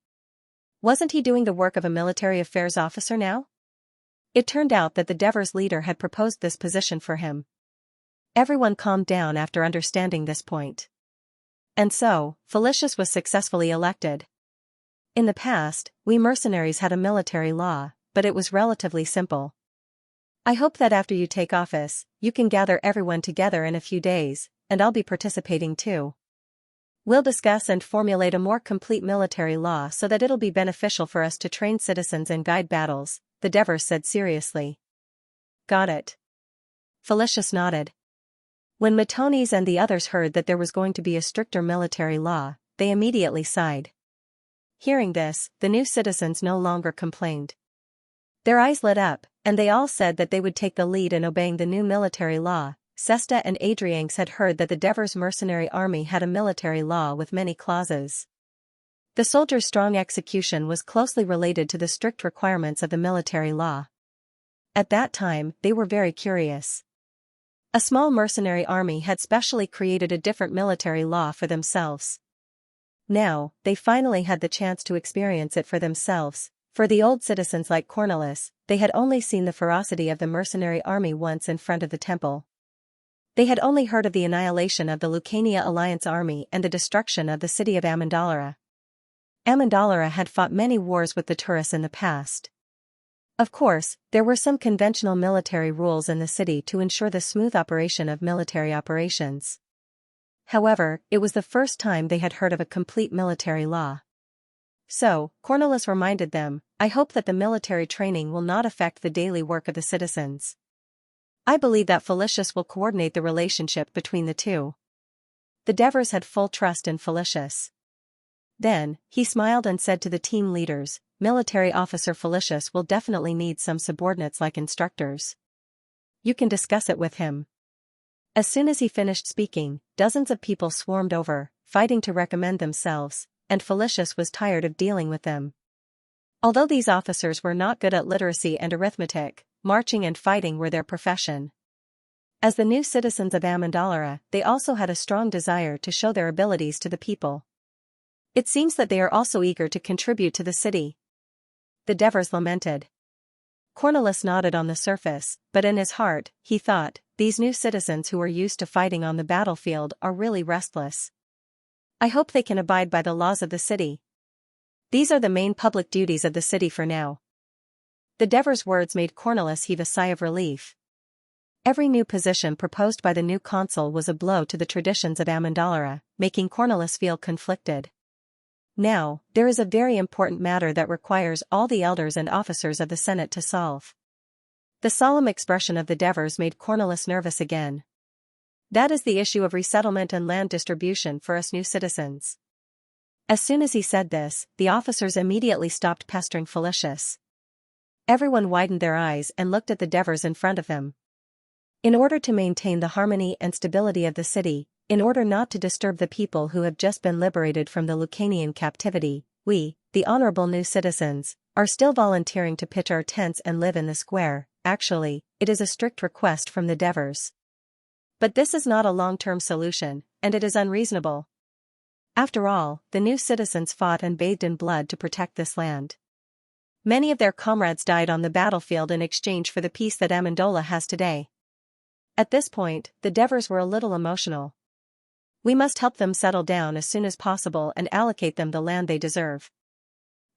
Wasn't he doing the work of a military affairs officer now? It turned out that the Devers leader had proposed this position for him. Everyone calmed down after understanding this point. And so, Felicius was successfully elected. In the past, we mercenaries had a military law, but it was relatively simple. I hope that after you take office, you can gather everyone together in a few days, and I'll be participating too. We'll discuss and formulate a more complete military law so that it'll be beneficial for us to train citizens and guide battles, the Devers said seriously. Got it. Felicius nodded. When Matones and the others heard that there was going to be a stricter military law, they immediately sighed. Hearing this, the new citizens no longer complained. Their eyes lit up, and they all said that they would take the lead in obeying the new military law. Cesta and Adrianx had heard that the Devers mercenary army had a military law with many clauses. The soldiers' strong execution was closely related to the strict requirements of the military law. At that time, they were very curious. A small mercenary army had specially created a different military law for themselves. Now, they finally had the chance to experience it for themselves. For the old citizens like Cornelis, they had only seen the ferocity of the mercenary army once in front of the temple. They had only heard of the annihilation of the Lucania Alliance army and the destruction of the city of Amendolara. Amendolara had fought many wars with the Turris in the past. Of course, there were some conventional military rules in the city to ensure the smooth operation of military operations. However, it was the first time they had heard of a complete military law. So, Cornelis reminded them, "I hope that the military training will not affect the daily work of the citizens. I believe that Felicius will coordinate the relationship between the two." The Devers had full trust in Felicius. Then, he smiled and said to the team leaders, "Military officer Felicius will definitely need some subordinates like instructors. You can discuss it with him." As soon as he finished speaking, dozens of people swarmed over, fighting to recommend themselves, and Felicius was tired of dealing with them. Although these officers were not good at literacy and arithmetic, marching and fighting were their profession. As the new citizens of Amendolara, they also had a strong desire to show their abilities to the people. It seems that they are also eager to contribute to the city. The Devers lamented. Cornelis nodded on the surface, but in his heart, he thought, these new citizens who are used to fighting on the battlefield are really restless. I hope they can abide by the laws of the city. These are the main public duties of the city for now. The Devers' words made Cornelis heave a sigh of relief. Every new position proposed by the new consul was a blow to the traditions of Amendolara, making Cornelis feel conflicted. Now, there is a very important matter that requires all the elders and officers of the Senate to solve. The solemn expression of the Devers made Cornelis nervous again. That is the issue of resettlement and land distribution for us new citizens. As soon as he said this, the officers immediately stopped pestering Felicius. Everyone widened their eyes and looked at the Devers in front of them. In order to maintain the harmony and stability of the city, In order not to disturb the people who have just been liberated from the Lucanian captivity, we, the honorable new citizens, are still volunteering to pitch our tents and live in the square. Actually, it is a strict request from the Devers. But this is not a long-term solution, and it is unreasonable. After all, the new citizens fought and bathed in blood to protect this land. Many of their comrades died on the battlefield in exchange for the peace that Amendola has today. At this point, the Devers were a little emotional. We must help them settle down as soon as possible and allocate them the land they deserve.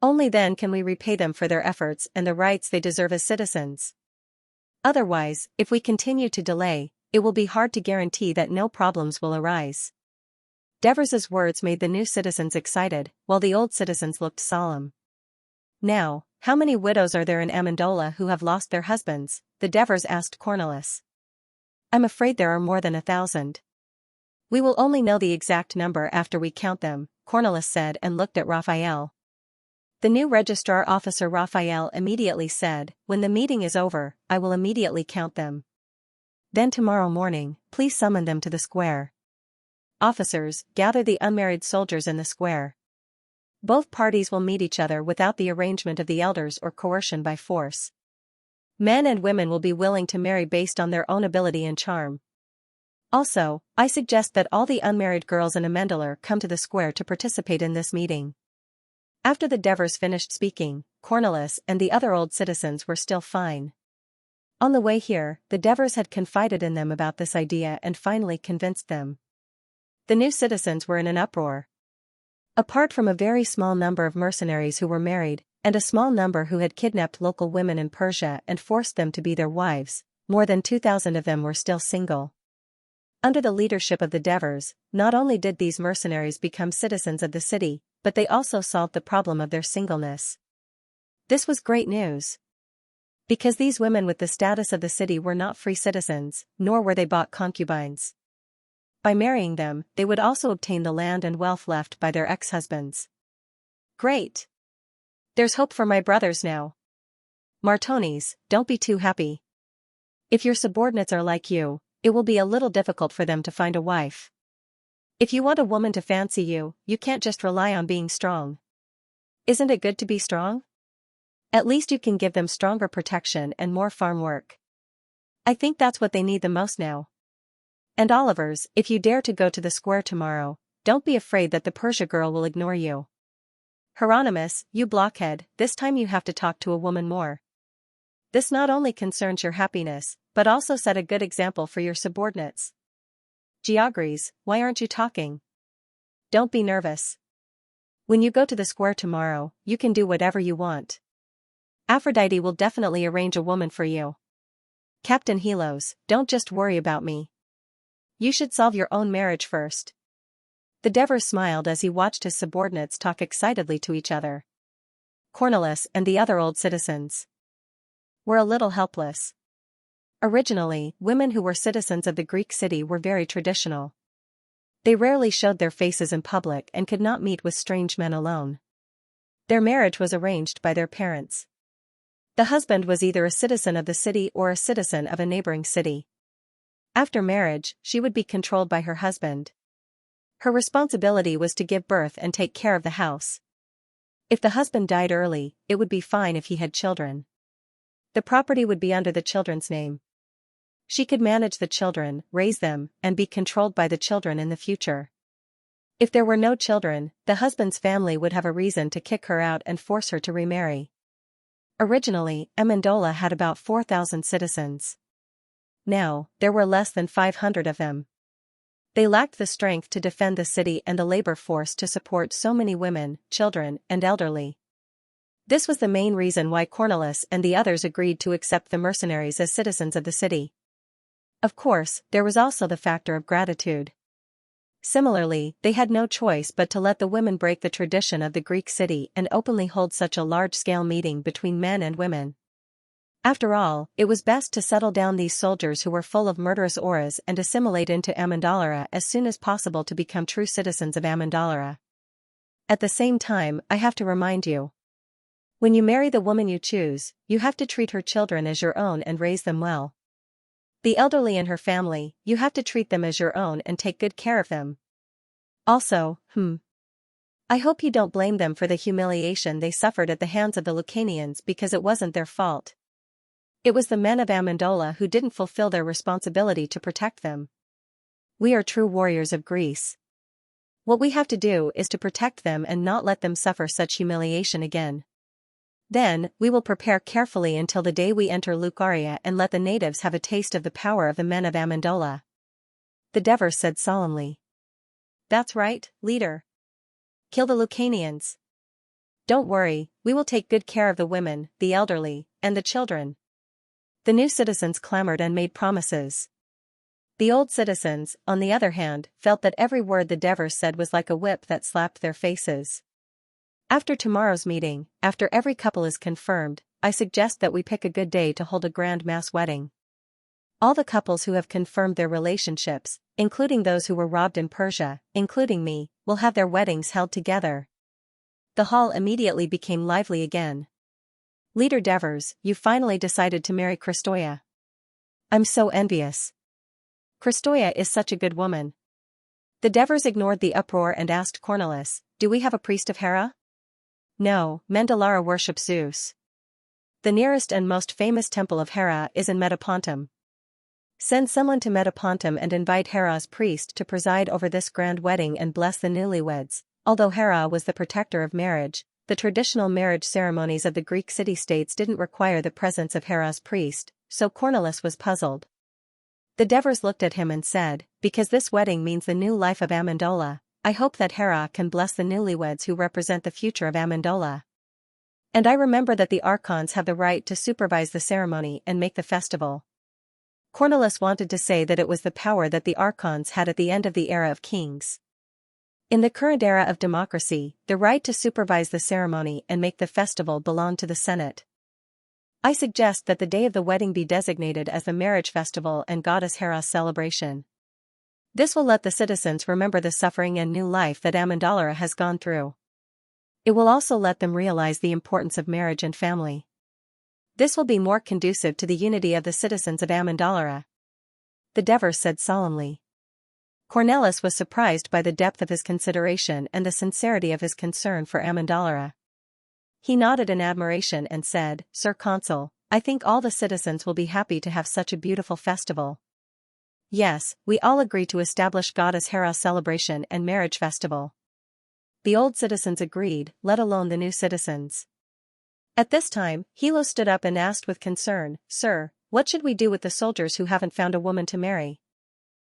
Only then can we repay them for their efforts and the rights they deserve as citizens. Otherwise, if we continue to delay, it will be hard to guarantee that no problems will arise. Devers's words made the new citizens excited, while the old citizens looked solemn. Now, how many widows are there in Amendola who have lost their husbands? The Devers asked Cornelis. I'm afraid there are more than 1,000. We will only know the exact number after we count them, Cornelis said and looked at Raphael. The new registrar officer Raphael immediately said, when the meeting is over, I will immediately count them. Then tomorrow morning, please summon them to the square. Officers, gather the unmarried soldiers in the square. Both parties will meet each other without the arrangement of the elders or coercion by force. Men and women will be willing to marry based on their own ability and charm. Also, I suggest that all the unmarried girls in Amendola come to the square to participate in this meeting. After the Devers finished speaking, Cornelis and the other old citizens were still fine. On the way here, the Devers had confided in them about this idea and finally convinced them. The new citizens were in an uproar. Apart from a very small number of mercenaries who were married, and a small number who had kidnapped local women in Persia and forced them to be their wives, more than 2,000 of them were still single. Under the leadership of the Devers, not only did these mercenaries become citizens of the city, but they also solved the problem of their singleness. This was great news. Because these women with the status of the city were not free citizens, nor were they bought concubines. By marrying them, they would also obtain the land and wealth left by their ex-husbands. Great! There's hope for my brothers now. Martones, don't be too happy. If your subordinates are like you, it will be a little difficult for them to find a wife. If you want a woman to fancy you, you can't just rely on being strong. Isn't it good to be strong? At least you can give them stronger protection and more farm work. I think that's what they need the most now. And Olivers, if you dare to go to the square tomorrow, don't be afraid that the Persia girl will ignore you. Hieronymus, you blockhead, this time you have to talk to a woman more. This not only concerns your happiness, but also set a good example for your subordinates. Georges, why aren't you talking? Don't be nervous. When you go to the square tomorrow, you can do whatever you want. Aphrodite will definitely arrange a woman for you. Captain Helos, don't just worry about me. You should solve your own marriage first. The Devers smiled as he watched his subordinates talk excitedly to each other. Cornelis and the other old citizens were a little helpless. Originally, women who were citizens of the Greek city were very traditional. They rarely showed their faces in public and could not meet with strange men alone. Their marriage was arranged by their parents. The husband was either a citizen of the city or a citizen of a neighboring city. After marriage, she would be controlled by her husband. Her responsibility was to give birth and take care of the house. If the husband died early, it would be fine if he had children. The property would be under the children's name. She could manage the children, raise them, and be controlled by the children in the future. If there were no children, the husband's family would have a reason to kick her out and force her to remarry. Originally, Amendola had about 4,000 citizens. Now, there were less than 500 of them. They lacked the strength to defend the city and the labor force to support so many women, children, and elderly. This was the main reason why Cornelis and the others agreed to accept the mercenaries as citizens of the city. Of course, there was also the factor of gratitude. Similarly, they had no choice but to let the women break the tradition of the Greek city and openly hold such a large-scale meeting between men and women. After all, it was best to settle down these soldiers who were full of murderous auras and assimilate into Amendola as soon as possible to become true citizens of Amendola. At the same time, I have to remind you. When you marry the woman you choose, you have to treat her children as your own and raise them well. The elderly and her family, you have to treat them as your own and take good care of them. Also, I hope you don't blame them for the humiliation they suffered at the hands of the Lucanians because it wasn't their fault. It was the men of Amendola who didn't fulfill their responsibility to protect them. We are true warriors of Greece. What we have to do is to protect them and not let them suffer such humiliation again. Then, we will prepare carefully until the day we enter Lucaria and let the natives have a taste of the power of the men of Amendola. The Devers said solemnly. That's right, leader. Kill the Lucanians. Don't worry, we will take good care of the women, the elderly, and the children. The new citizens clamored and made promises. The old citizens, on the other hand, felt that every word the Devers said was like a whip that slapped their faces. After tomorrow's meeting, after every couple is confirmed, I suggest that we pick a good day to hold a grand mass wedding. All the couples who have confirmed their relationships, including those who were robbed in Persia, including me, will have their weddings held together. The hall immediately became lively again. Leader Devers, you finally decided to marry Christoia. I'm so envious. Christoia is such a good woman. The Devers ignored the uproar and asked Cornelis, do we have a priest of Hera? No, Mendelara worships Zeus. The nearest and most famous temple of Hera is in Metapontum. Send someone to Metapontum and invite Hera's priest to preside over this grand wedding and bless the newlyweds. Although Hera was the protector of marriage, the traditional marriage ceremonies of the Greek city-states didn't require the presence of Hera's priest, so Cornelis was puzzled. The Devers looked at him and said, because this wedding means the new life of Amendola, I hope that Hera can bless the newlyweds who represent the future of Amendola. And I remember that the archons have the right to supervise the ceremony and make the festival. Cornelis wanted to say that it was the power that the archons had at the end of the era of kings. In the current era of democracy, the right to supervise the ceremony and make the festival belonged to the Senate. I suggest that the day of the wedding be designated as the marriage festival and goddess Hera's celebration. This will let the citizens remember the suffering and new life that Amendola has gone through. It will also let them realize the importance of marriage and family. This will be more conducive to the unity of the citizens of Amendola. The Devers said solemnly. Cornelis was surprised by the depth of his consideration and the sincerity of his concern for Amendola. He nodded in admiration and said, Sir Consul, I think all the citizens will be happy to have such a beautiful festival. Yes, we all agree to establish goddess Hera's celebration and marriage festival. The old citizens agreed, let alone the new citizens. At this time, Hilo stood up and asked with concern, Sir, what should we do with the soldiers who haven't found a woman to marry?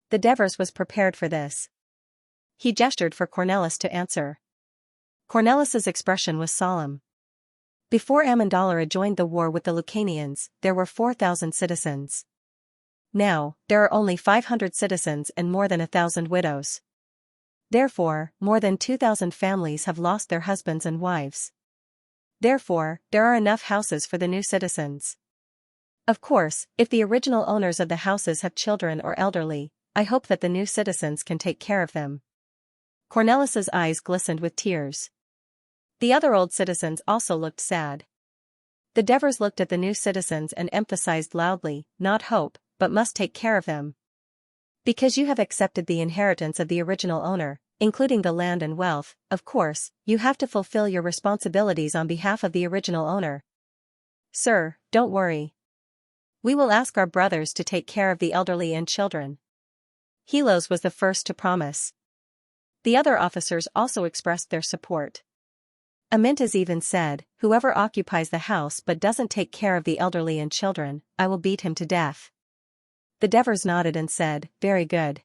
The Devers was prepared for this. He gestured for Cornelis to answer. Cornelis's expression was solemn. Before Amendola joined the war with the Lucanians, there were 4,000 citizens. Now, there are only 500 citizens and more than 1,000 widows. Therefore, more than 2,000 families have lost their husbands and wives. Therefore, there are enough houses for the new citizens. Of course, if the original owners of the houses have children or elderly, I hope that the new citizens can take care of them. Cornelis's eyes glistened with tears. The other old citizens also looked sad. The Devers looked at the new citizens and emphasized loudly, not hope, but must take care of them. Because you have accepted the inheritance of the original owner, including the land and wealth, of course, you have to fulfill your responsibilities on behalf of the original owner. Sir, don't worry. We will ask our brothers to take care of the elderly and children. Helos was the first to promise. The other officers also expressed their support. Amintas even said, whoever occupies the house but doesn't take care of the elderly and children, I will beat him to death. The Devers nodded and said, very good.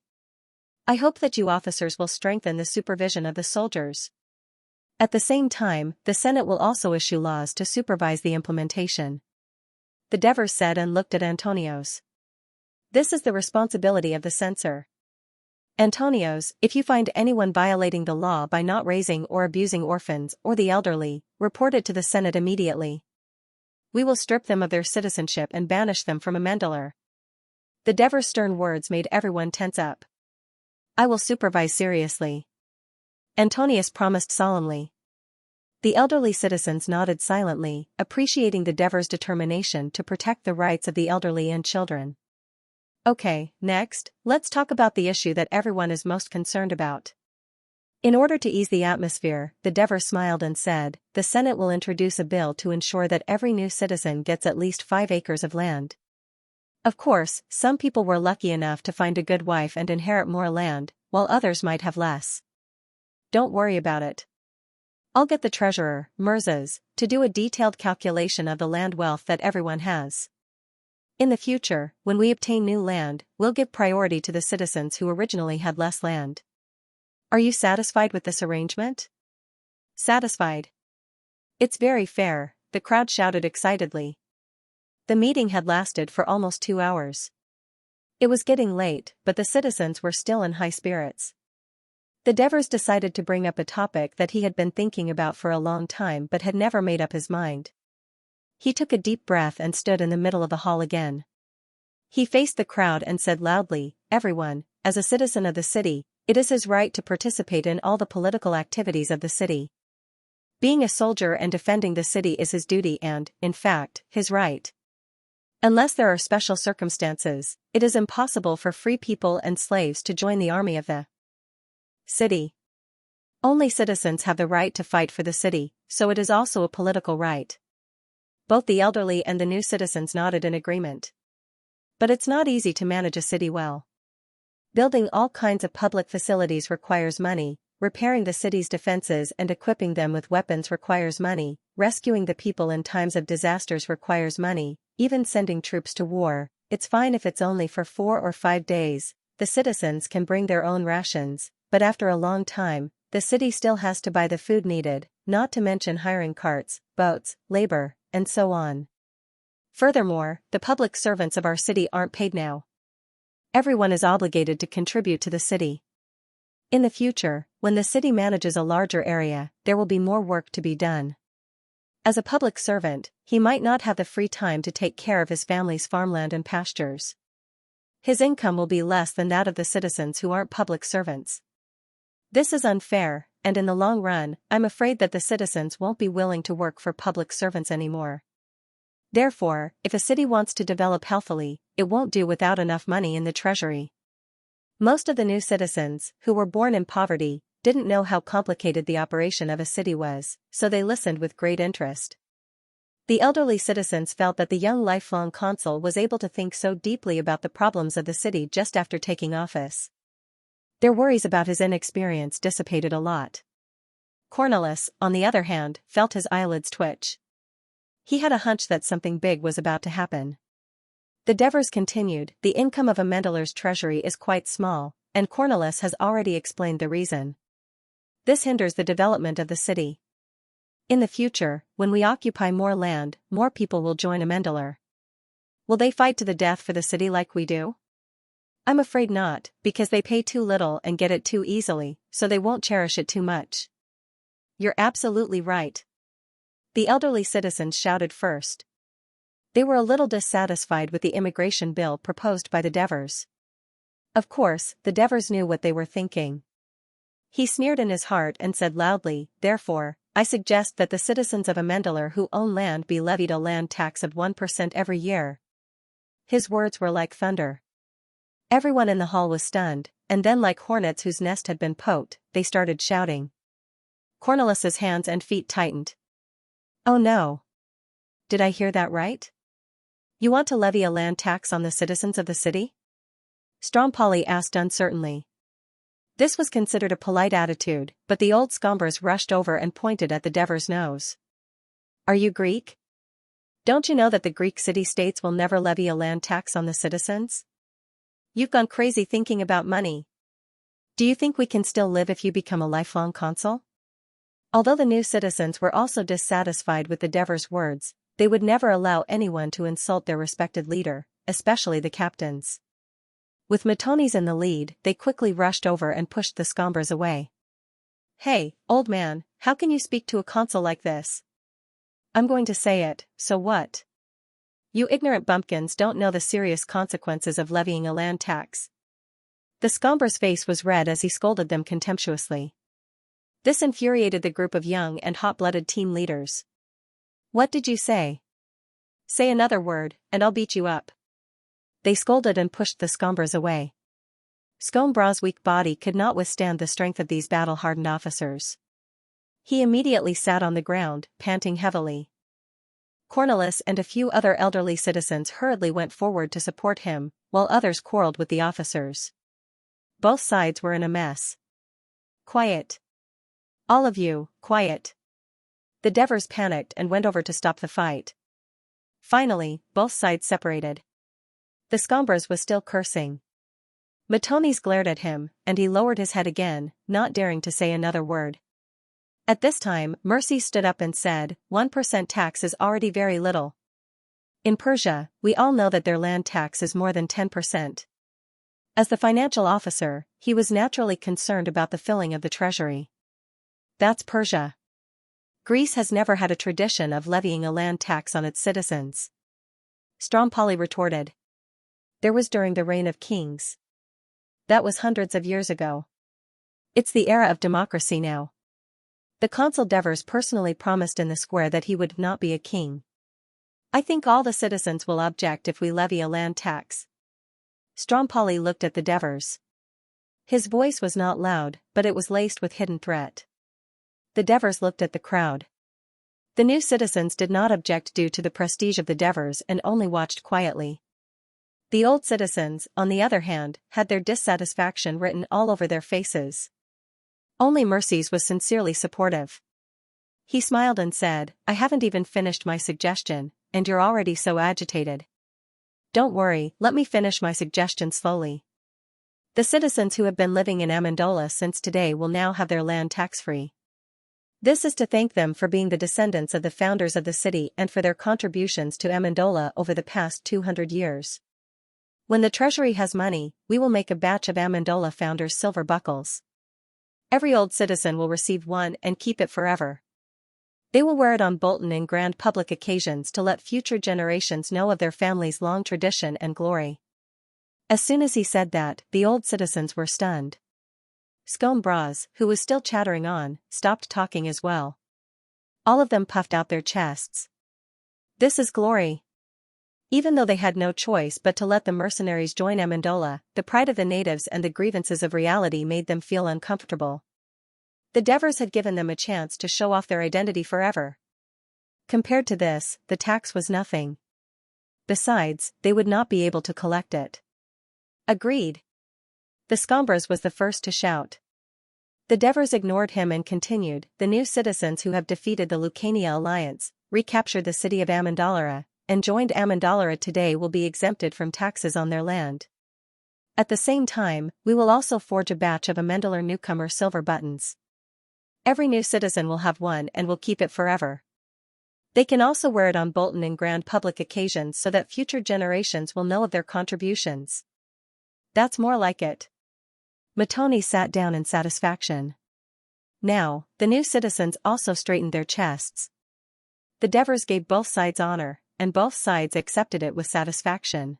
I hope that you officers will strengthen the supervision of the soldiers. At the same time, the Senate will also issue laws to supervise the implementation. The Devers said and looked at Antonios. This is the responsibility of the censor. Antonios, if you find anyone violating the law by not raising or abusing orphans or the elderly, report it to the Senate immediately. We will strip them of their citizenship and banish them from Amendola. The Devers' stern words made everyone tense up. I will supervise seriously. Antonius promised solemnly. The elderly citizens nodded silently, appreciating the Devers' determination to protect the rights of the elderly and children. Okay, next, let's talk about the issue that everyone is most concerned about. In order to ease the atmosphere, the Dever smiled and said, the Senate will introduce a bill to ensure that every new citizen gets at least 5 acres of land. Of course, some people were lucky enough to find a good wife and inherit more land, while others might have less. Don't worry about it. I'll get the treasurer, Mirzas, to do a detailed calculation of the land wealth that everyone has. In the future, when we obtain new land, we'll give priority to the citizens who originally had less land. Are you satisfied with this arrangement? Satisfied. It's very fair, the crowd shouted excitedly. The meeting had lasted for almost 2 hours. It was getting late, but the citizens were still in high spirits. The Devers decided to bring up a topic that he had been thinking about for a long time but had never made up his mind. He took a deep breath and stood in the middle of the hall again. He faced the crowd and said loudly, everyone, as a citizen of the city, it is his right to participate in all the political activities of the city. Being a soldier and defending the city is his duty and, in fact, his right. Unless there are special circumstances, it is impossible for free people and slaves to join the army of the city. Only citizens have the right to fight for the city, so it is also a political right. Both the elderly and the new citizens nodded in agreement. But it's not easy to manage a city well. Building all kinds of public facilities requires money, repairing the city's defenses and equipping them with weapons requires money, rescuing the people in times of disasters requires money, even sending troops to war. It's fine if it's only for 4 or 5 days, the citizens can bring their own rations, but after a long time, the city still has to buy the food needed, not to mention hiring carts, boats, labor, and so on. Furthermore, the public servants of our city aren't paid now. Everyone is obligated to contribute to the city. In the future, when the city manages a larger area, there will be more work to be done. As a public servant, he might not have the free time to take care of his family's farmland and pastures. His income will be less than that of the citizens who aren't public servants. This is unfair, and in the long run, I'm afraid that the citizens won't be willing to work for public servants anymore. Therefore, if a city wants to develop healthily, it won't do without enough money in the treasury. Most of the new citizens, who were born in poverty, didn't know how complicated the operation of a city was, so they listened with great interest. The elderly citizens felt that the young lifelong consul was able to think so deeply about the problems of the city just after taking office. Their worries about his inexperience dissipated a lot. Cornelis, on the other hand, felt his eyelids twitch. He had a hunch that something big was about to happen. The Devers continued, the income of a Mendeler's treasury is quite small, and Cornelis has already explained the reason. This hinders the development of the city. In the future, when we occupy more land, more people will join a Mendeler. Will they fight to the death for the city like we do? I'm afraid not, because they pay too little and get it too easily, so they won't cherish it too much. You're absolutely right. The elderly citizens shouted first. They were a little dissatisfied with the immigration bill proposed by the Devers. Of course, the Devers knew what they were thinking. He sneered in his heart and said loudly, therefore, I suggest that the citizens of a Mendeler who own land be levied a land tax of 1% every year. His words were like thunder. Everyone in the hall was stunned, and then like hornets whose nest had been poked, they started shouting. Cornelis's hands and feet tightened. Oh no. Did I hear that right? You want to levy a land tax on the citizens of the city? Strompoli asked uncertainly. This was considered a polite attitude, but the old Scombers rushed over and pointed at the Devers' nose. Are you Greek? Don't you know that the Greek city-states will never levy a land tax on the citizens? You've gone crazy thinking about money. Do you think we can still live if you become a lifelong consul? Although the new citizens were also dissatisfied with the Devers' words, they would never allow anyone to insult their respected leader, especially the captains. With Matonis in the lead, they quickly rushed over and pushed the Scombers away. Hey, old man, how can you speak to a consul like this? I'm going to say it, so what? You ignorant bumpkins don't know the serious consequences of levying a land tax. The Scomber's face was red as he scolded them contemptuously. This infuriated the group of young and hot-blooded team leaders. What did you say? Say another word, and I'll beat you up. They scolded and pushed the Scombras away. Scombra's weak body could not withstand the strength of these battle-hardened officers. He immediately sat on the ground, panting heavily. Cornelis and a few other elderly citizens hurriedly went forward to support him, while others quarreled with the officers. Both sides were in a mess. Quiet. All of you, quiet. The Devers panicked and went over to stop the fight. Finally, both sides separated. The Scombras was still cursing. Matonis glared at him, and he lowered his head again, not daring to say another word. At this time, Mercy stood up and said, 1% tax is already very little. In Persia, we all know that their land tax is more than 10%. As the financial officer, he was naturally concerned about the filling of the treasury. That's Persia. Greece has never had a tradition of levying a land tax on its citizens. Strompoli retorted. There was during the reign of kings. That was hundreds of years ago. It's the era of democracy now. The consul Devers personally promised in the square that he would not be a king. I think all the citizens will object if we levy a land tax. Strompoli looked at the Devers. His voice was not loud, but it was laced with hidden threat. The Devers looked at the crowd. The new citizens did not object due to the prestige of the Devers and only watched quietly. The old citizens, on the other hand, had their dissatisfaction written all over their faces. Only Mercy's was sincerely supportive. He smiled and said, I haven't even finished my suggestion, and you're already so agitated. Don't worry, let me finish my suggestion slowly. The citizens who have been living in Amendola since today will now have their land tax-free. This is to thank them for being the descendants of the founders of the city and for their contributions to Amendola over the past 200 years. When the treasury has money, we will make a batch of Amendola founders' silver buckles. Every old citizen will receive one and keep it forever. They will wear it on Bolton in grand public occasions to let future generations know of their family's long tradition and glory. As soon as he said that, the old citizens were stunned. Scombras, who was still chattering on, stopped talking as well. All of them puffed out their chests. This is glory. Even though they had no choice but to let the mercenaries join Amendola, the pride of the natives and the grievances of reality made them feel uncomfortable. The Devers had given them a chance to show off their identity forever. Compared to this, the tax was nothing. Besides, they would not be able to collect it. Agreed. The Scombras was the first to shout. The Devers ignored him and continued, the new citizens who have defeated the Lucania alliance, recaptured the city of Amendolara, and joined Amendolara today will be exempted from taxes on their land. At the same time, we will also forge a batch of Amendolar newcomer silver buttons. Every new citizen will have one and will keep it forever. They can also wear it on Bolton in grand public occasions so that future generations will know of their contributions. That's more like it. Matoni sat down in satisfaction. Now, the new citizens also straightened their chests. The Devers gave both sides honor, and both sides accepted it with satisfaction.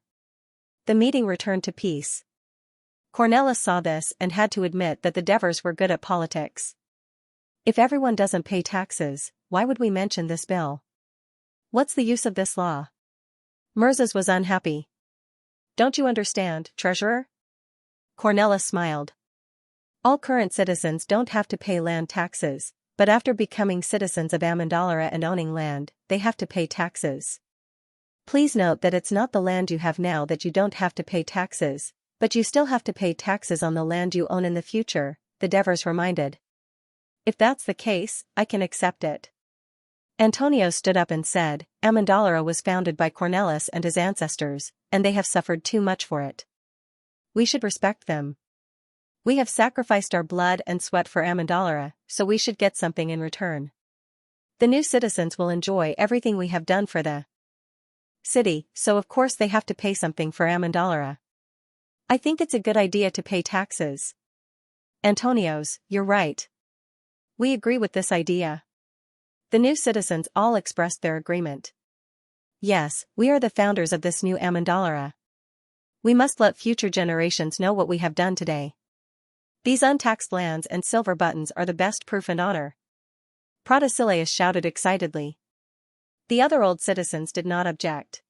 The meeting returned to peace. Cornelis saw this and had to admit that the Devers were good at politics. If everyone doesn't pay taxes, why would we mention this bill? What's the use of this law? Mirzas was unhappy. Don't you understand, Treasurer? Cornelis smiled. All current citizens don't have to pay land taxes, but after becoming citizens of Amendolara and owning land, they have to pay taxes. Please note that it's not the land you have now that you don't have to pay taxes, but you still have to pay taxes on the land you own in the future, the Devers reminded. If that's the case, I can accept it. Antonio stood up and said, Amendolara was founded by Cornelis and his ancestors, and they have suffered too much for it. We should respect them. We have sacrificed our blood and sweat for Amendolara, so we should get something in return. The new citizens will enjoy everything we have done for the city, so of course they have to pay something for Amendolara. I think it's a good idea to pay taxes. Antonios, you're right. We agree with this idea. The new citizens all expressed their agreement. Yes, we are the founders of this new Amendolara. We must let future generations know what we have done today. These untaxed lands and silver buttons are the best proof and honor. Protasileus shouted excitedly. The other old citizens did not object.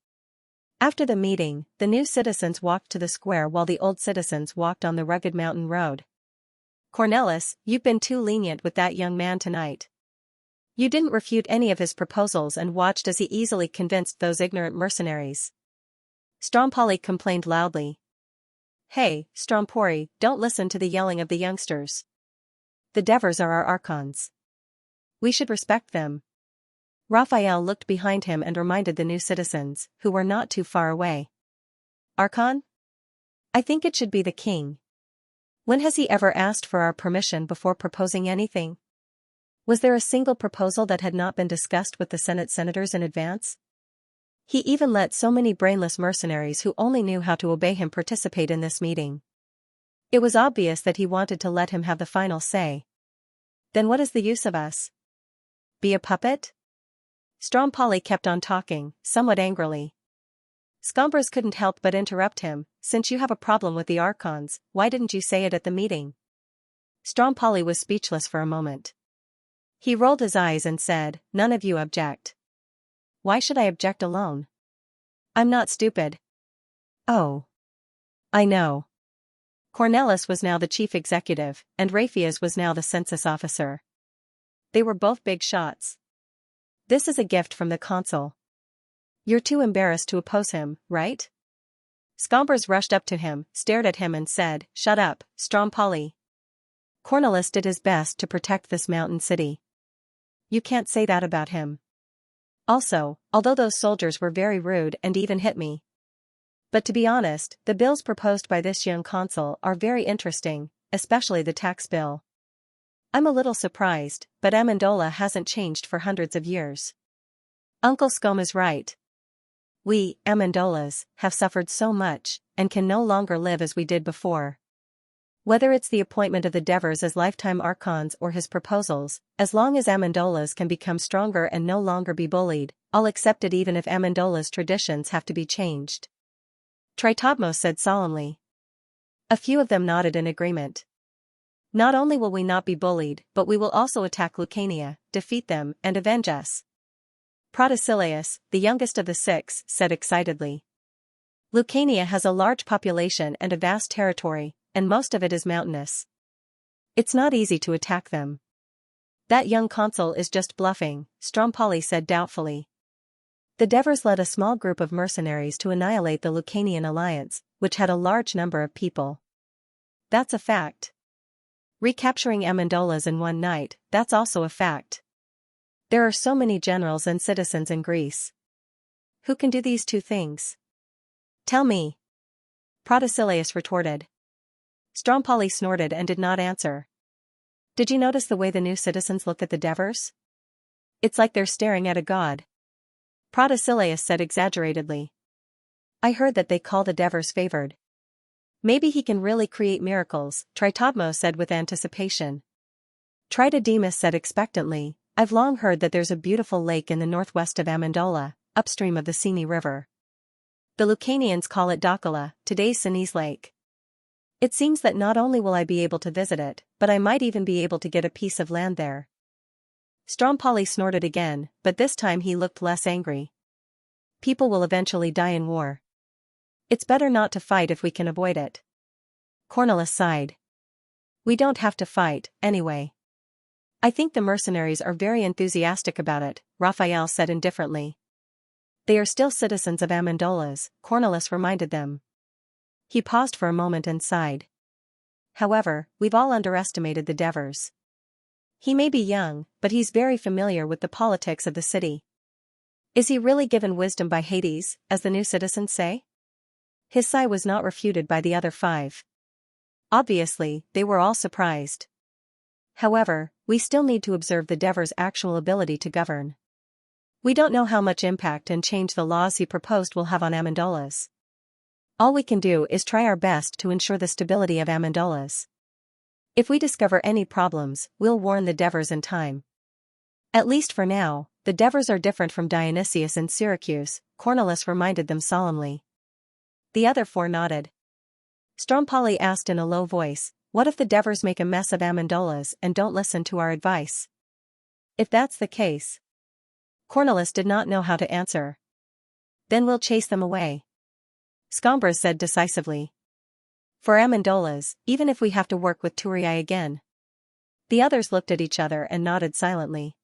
After the meeting, the new citizens walked to the square while the old citizens walked on the rugged mountain road. Cornelis, you've been too lenient with that young man tonight. You didn't refute any of his proposals and watched as he easily convinced those ignorant mercenaries. Strompoli complained loudly. Hey, Strompori, don't listen to the yelling of the youngsters. The Devers are our archons. We should respect them. Raphael looked behind him and reminded the new citizens, who were not too far away. Archon? I think it should be the king. When has he ever asked for our permission before proposing anything? Was there a single proposal that had not been discussed with the Senate senators in advance? He even let so many brainless mercenaries who only knew how to obey him participate in this meeting. It was obvious that he wanted to let him have the final say. Then what is the use of us? Be a puppet? Strompoli kept on talking, somewhat angrily. Scombros couldn't help but interrupt him. Since you have a problem with the archons, why didn't you say it at the meeting? Strompoli was speechless for a moment. He rolled his eyes and said, None of you object. Why should I object alone? I'm not stupid. Oh. I know. Cornelis was now the chief executive, and Raphael was now the census officer. They were both big shots. This is a gift from the consul. You're too embarrassed to oppose him, right? Scombros rushed up to him, stared at him and said, Shut up, Strompoli. Cornelis did his best to protect this mountain city. You can't say that about him. Also, although those soldiers were very rude and even hit me. But to be honest, the bills proposed by this young consul are very interesting, especially the tax bill. I'm a little surprised, but Amendola hasn't changed for hundreds of years. Uncle Scom is right. We, Amendolas, have suffered so much, and can no longer live as we did before. Whether it's the appointment of the Devers as lifetime archons or his proposals, as long as Amendolas can become stronger and no longer be bullied, I'll accept it even if Amendola's traditions have to be changed. Tritobmos said solemnly. A few of them nodded in agreement. Not only will we not be bullied, but we will also attack Lucania, defeat them, and avenge us. Protesilaus, the youngest of the six, said excitedly. Lucania has a large population and a vast territory, and most of it is mountainous. It's not easy to attack them. That young consul is just bluffing, Strompoli said doubtfully. The Devers led a small group of mercenaries to annihilate the Lucanian alliance, which had a large number of people. That's a fact. Recapturing Amendolas in one night, that's also a fact. There are so many generals and citizens in Greece. Who can do these two things? Tell me. Protesilaus retorted. Strompoli snorted and did not answer. Did you notice the way the new citizens look at the Devers? It's like they're staring at a god. Protesilaus said exaggeratedly. I heard that they call the Devers favored. Maybe he can really create miracles, Tritobmos said with anticipation. Tritodemus said expectantly, I've long heard that there's a beautiful lake in the northwest of Amendola, upstream of the Sini River. The Lucanians call it Dakala, today's Sinise Lake. It seems that not only will I be able to visit it, but I might even be able to get a piece of land there. Strompoli snorted again, but this time he looked less angry. People will eventually die in war. It's better not to fight if we can avoid it. Cornelis sighed. We don't have to fight, anyway. I think the mercenaries are very enthusiastic about it, Raphael said indifferently. They are still citizens of Amendolas, Cornelis reminded them. He paused for a moment and sighed. However, we've all underestimated the Devers. He may be young, but he's very familiar with the politics of the city. Is he really given wisdom by Hades, as the new citizens say? His sigh was not refuted by the other five. Obviously, they were all surprised. However, we still need to observe the Devers' actual ability to govern. We don't know how much impact and change the laws he proposed will have on Amendolas. All we can do is try our best to ensure the stability of Amendolas. If we discover any problems, we'll warn the Devers in time. At least for now, the Devers are different from Dionysius in Syracuse, Cornelis reminded them solemnly. The other four nodded. Strompoli asked in a low voice, what if the Devers make a mess of Amendolas and don't listen to our advice? If that's the case. Cornelis did not know how to answer. Then we'll chase them away. Scombra said decisively. For Amendolas, even if we have to work with Turiai again. The others looked at each other and nodded silently.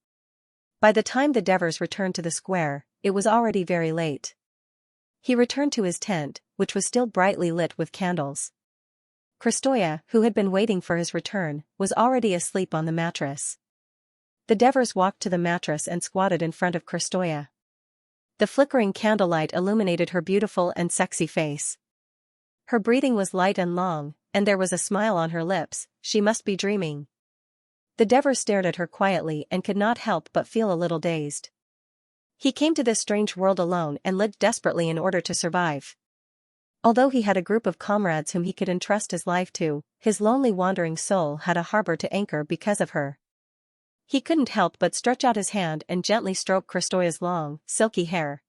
By the time the Devers returned to the square, it was already very late. He returned to his tent, which was still brightly lit with candles. Kristoya, who had been waiting for his return, was already asleep on the mattress. The Devers walked to the mattress and squatted in front of Kristoya. The flickering candlelight illuminated her beautiful and sexy face. Her breathing was light and long, and there was a smile on her lips. She must be dreaming. The Devers stared at her quietly and could not help but feel a little dazed. He came to this strange world alone and lived desperately in order to survive. Although he had a group of comrades whom he could entrust his life to, his lonely wandering soul had a harbor to anchor because of her. He couldn't help but stretch out his hand and gently stroke Kristoya's long, silky hair.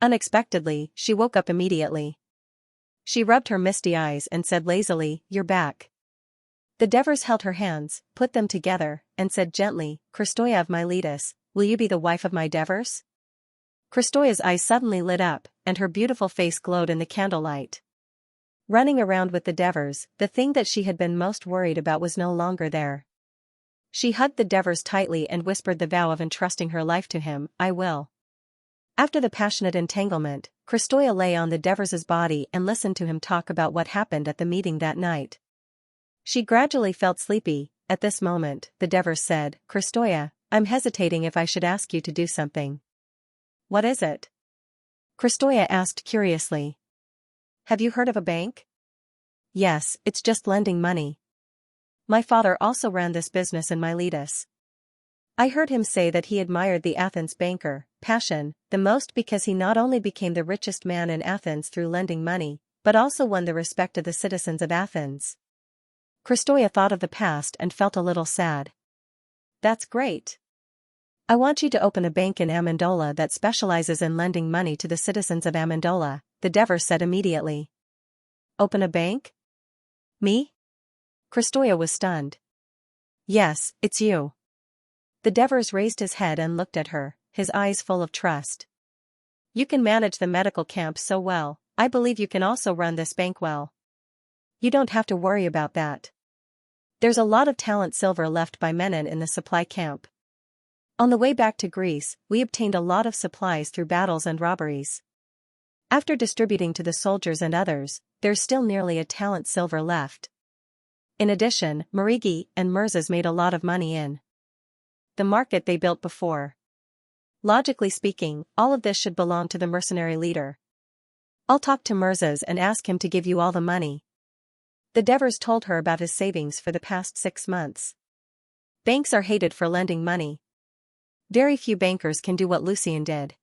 Unexpectedly, she woke up immediately. She rubbed her misty eyes and said lazily, "You're back." The Devers held her hands, put them together, and said gently, "Kristoya of Miletus, will you be the wife of my Devers?" Kristoya's eyes suddenly lit up, and her beautiful face glowed in the candlelight. Running around with the Devers, the thing that she had been most worried about was no longer there. She hugged the Devers tightly and whispered the vow of entrusting her life to him, "I will." After the passionate entanglement, Kristoya lay on the Devers' body and listened to him talk about what happened at the meeting that night. She gradually felt sleepy. At this moment, the Devers said, "Kristoya, I'm hesitating if I should ask you to do something." "What is it?" Kristoya asked curiously. "Have you heard of a bank?" "Yes, it's just lending money. My father also ran this business in Miletus. I heard him say that he admired the Athens banker, Passion, the most because he not only became the richest man in Athens through lending money, but also won the respect of the citizens of Athens." Kristoya thought of the past and felt a little sad. "That's great. I want you to open a bank in Amendola that specializes in lending money to the citizens of Amendola," the Devers said immediately. "Open a bank? Me?" Kristoya was stunned. "Yes, it's you." The Devers raised his head and looked at her, his eyes full of trust. "You can manage the medical camp so well, I believe you can also run this bank well. You don't have to worry about that. There's a lot of talent silver left by Menon in the supply camp. On the way back to Greece, we obtained a lot of supplies through battles and robberies. After distributing to the soldiers and others, there's still nearly a talent silver left. In addition, Marigi and Mirzas made a lot of money in the market they built before. Logically speaking, all of this should belong to the mercenary leader. I'll talk to Mirzas and ask him to give you all the money." The Devers told her about his savings for the past 6 months. Banks are hated for lending money. Very few bankers can do what Lucian did.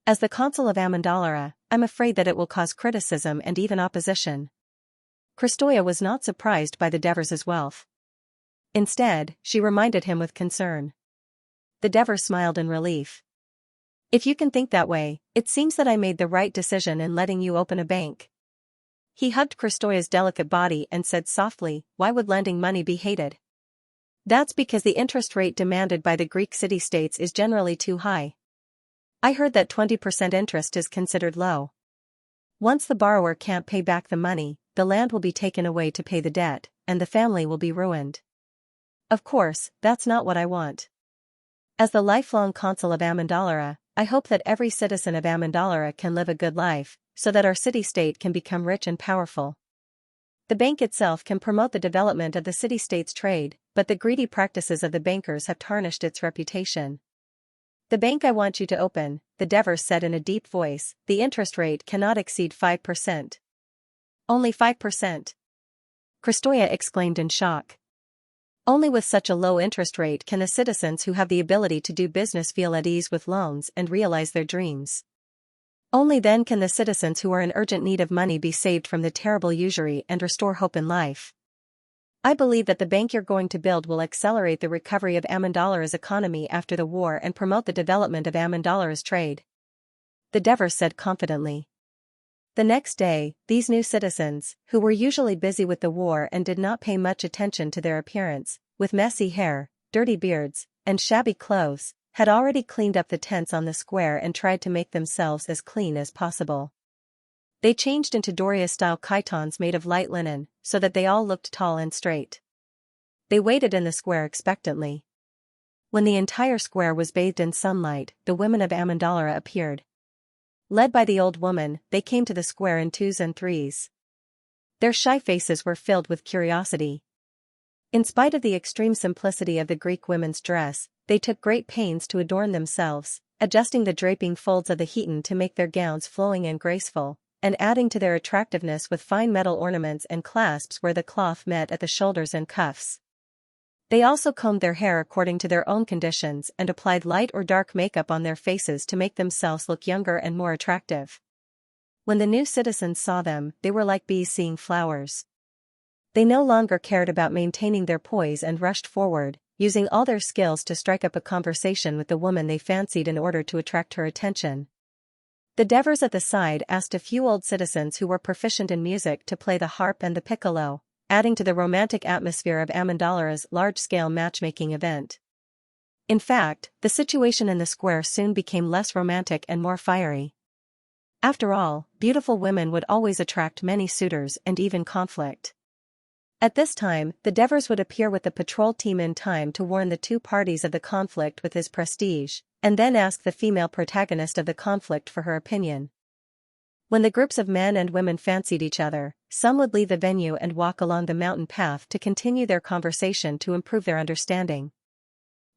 As the consul of Amendolara, I'm afraid that it will cause criticism and even opposition. Kristoya was not surprised by the Devers' wealth. Instead, she reminded him with concern. The Devers smiled in relief. "If you can think that way, it seems that I made the right decision in letting you open a bank." He hugged Kristoya's delicate body and said softly, "Why would lending money be hated?" "That's because the interest rate demanded by the Greek city-states is generally too high. I heard that 20% interest is considered low. Once the borrower can't pay back the money, the land will be taken away to pay the debt, and the family will be ruined. Of course, that's not what I want. As the lifelong consul of Amendolara, I hope that every citizen of Amendolara can live a good life, so that our city-state can become rich and powerful. The bank itself can promote the development of the city-state's trade, but the greedy practices of the bankers have tarnished its reputation. The bank I want you to open," the Devers said in a deep voice, "the interest rate cannot exceed 5%. "Only 5%? Kristoya exclaimed in shock. "Only with such a low interest rate can the citizens who have the ability to do business feel at ease with loans and realize their dreams. Only then can the citizens who are in urgent need of money be saved from the terrible usury and restore hope in life. I believe that the bank you're going to build will accelerate the recovery of Amendolara's economy after the war and promote the development of Amendolara's trade," the Devers said confidently. The next day, these new citizens, who were usually busy with the war and did not pay much attention to their appearance, with messy hair, dirty beards, and shabby clothes, had already cleaned up the tents on the square and tried to make themselves as clean as possible. They changed into Doria-style chitons made of light linen, so that they all looked tall and straight. They waited in the square expectantly. When the entire square was bathed in sunlight, the women of Amandalara appeared. Led by the old woman, they came to the square in twos and threes. Their shy faces were filled with curiosity. In spite of the extreme simplicity of the Greek women's dress, they took great pains to adorn themselves, adjusting the draping folds of the chiton to make their gowns flowing and graceful, and adding to their attractiveness with fine metal ornaments and clasps where the cloth met at the shoulders and cuffs. They also combed their hair according to their own conditions and applied light or dark makeup on their faces to make themselves look younger and more attractive. When the new citizens saw them, they were like bees seeing flowers. They no longer cared about maintaining their poise and rushed forward, using all their skills to strike up a conversation with the woman they fancied in order to attract her attention. The Devers at the side asked a few old citizens who were proficient in music to play the harp and the piccolo, adding to the romantic atmosphere of Amandalara's large-scale matchmaking event. In fact, the situation in the square soon became less romantic and more fiery. After all, beautiful women would always attract many suitors and even conflict. At this time, the Devers would appear with the patrol team in time to warn the two parties of the conflict with his prestige, and then ask the female protagonist of the conflict for her opinion. When the groups of men and women fancied each other, some would leave the venue and walk along the mountain path to continue their conversation to improve their understanding.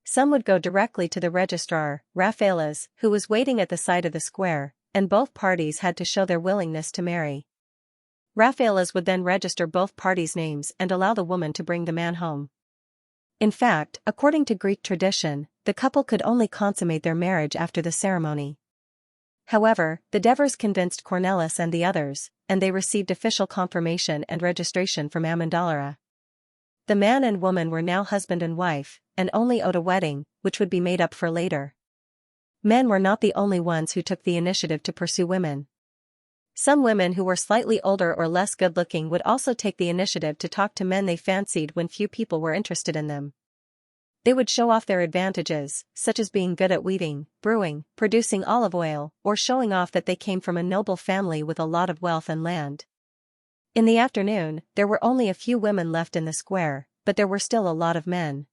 Some would go directly to the registrar, Raphaelis, who was waiting at the side of the square, and both parties had to show their willingness to marry. Raphaelis would then register both parties' names and allow the woman to bring the man home. In fact, according to Greek tradition, the couple could only consummate their marriage after the ceremony. However, the Devers convinced Cornelis and the others, and they received official confirmation and registration from Amandallara. The man and woman were now husband and wife, and only owed a wedding, which would be made up for later. Men were not the only ones who took the initiative to pursue women. Some women who were slightly older or less good-looking would also take the initiative to talk to men they fancied when few people were interested in them. They would show off their advantages, such as being good at weaving, brewing, producing olive oil, or showing off that they came from a noble family with a lot of wealth and land. In the afternoon, there were only a few women left in the square, but there were still a lot of men.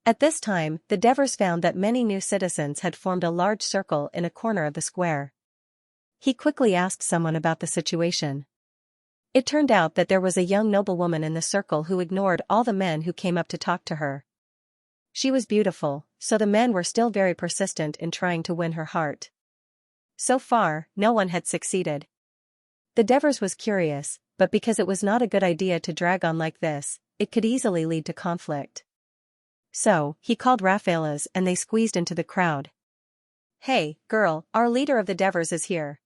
At this time, the Devers found that many new citizens had formed a large circle in a corner of the square. He quickly asked someone about the situation. It turned out that there was a young noblewoman in the circle who ignored all the men who came up to talk to her. She was beautiful, so the men were still very persistent in trying to win her heart. So far, no one had succeeded. The Devers was curious, but because it was not a good idea to drag on like this, it could easily lead to conflict. So, he called Raphaelis and they squeezed into the crowd. "Hey, girl, our leader of the Devers is here.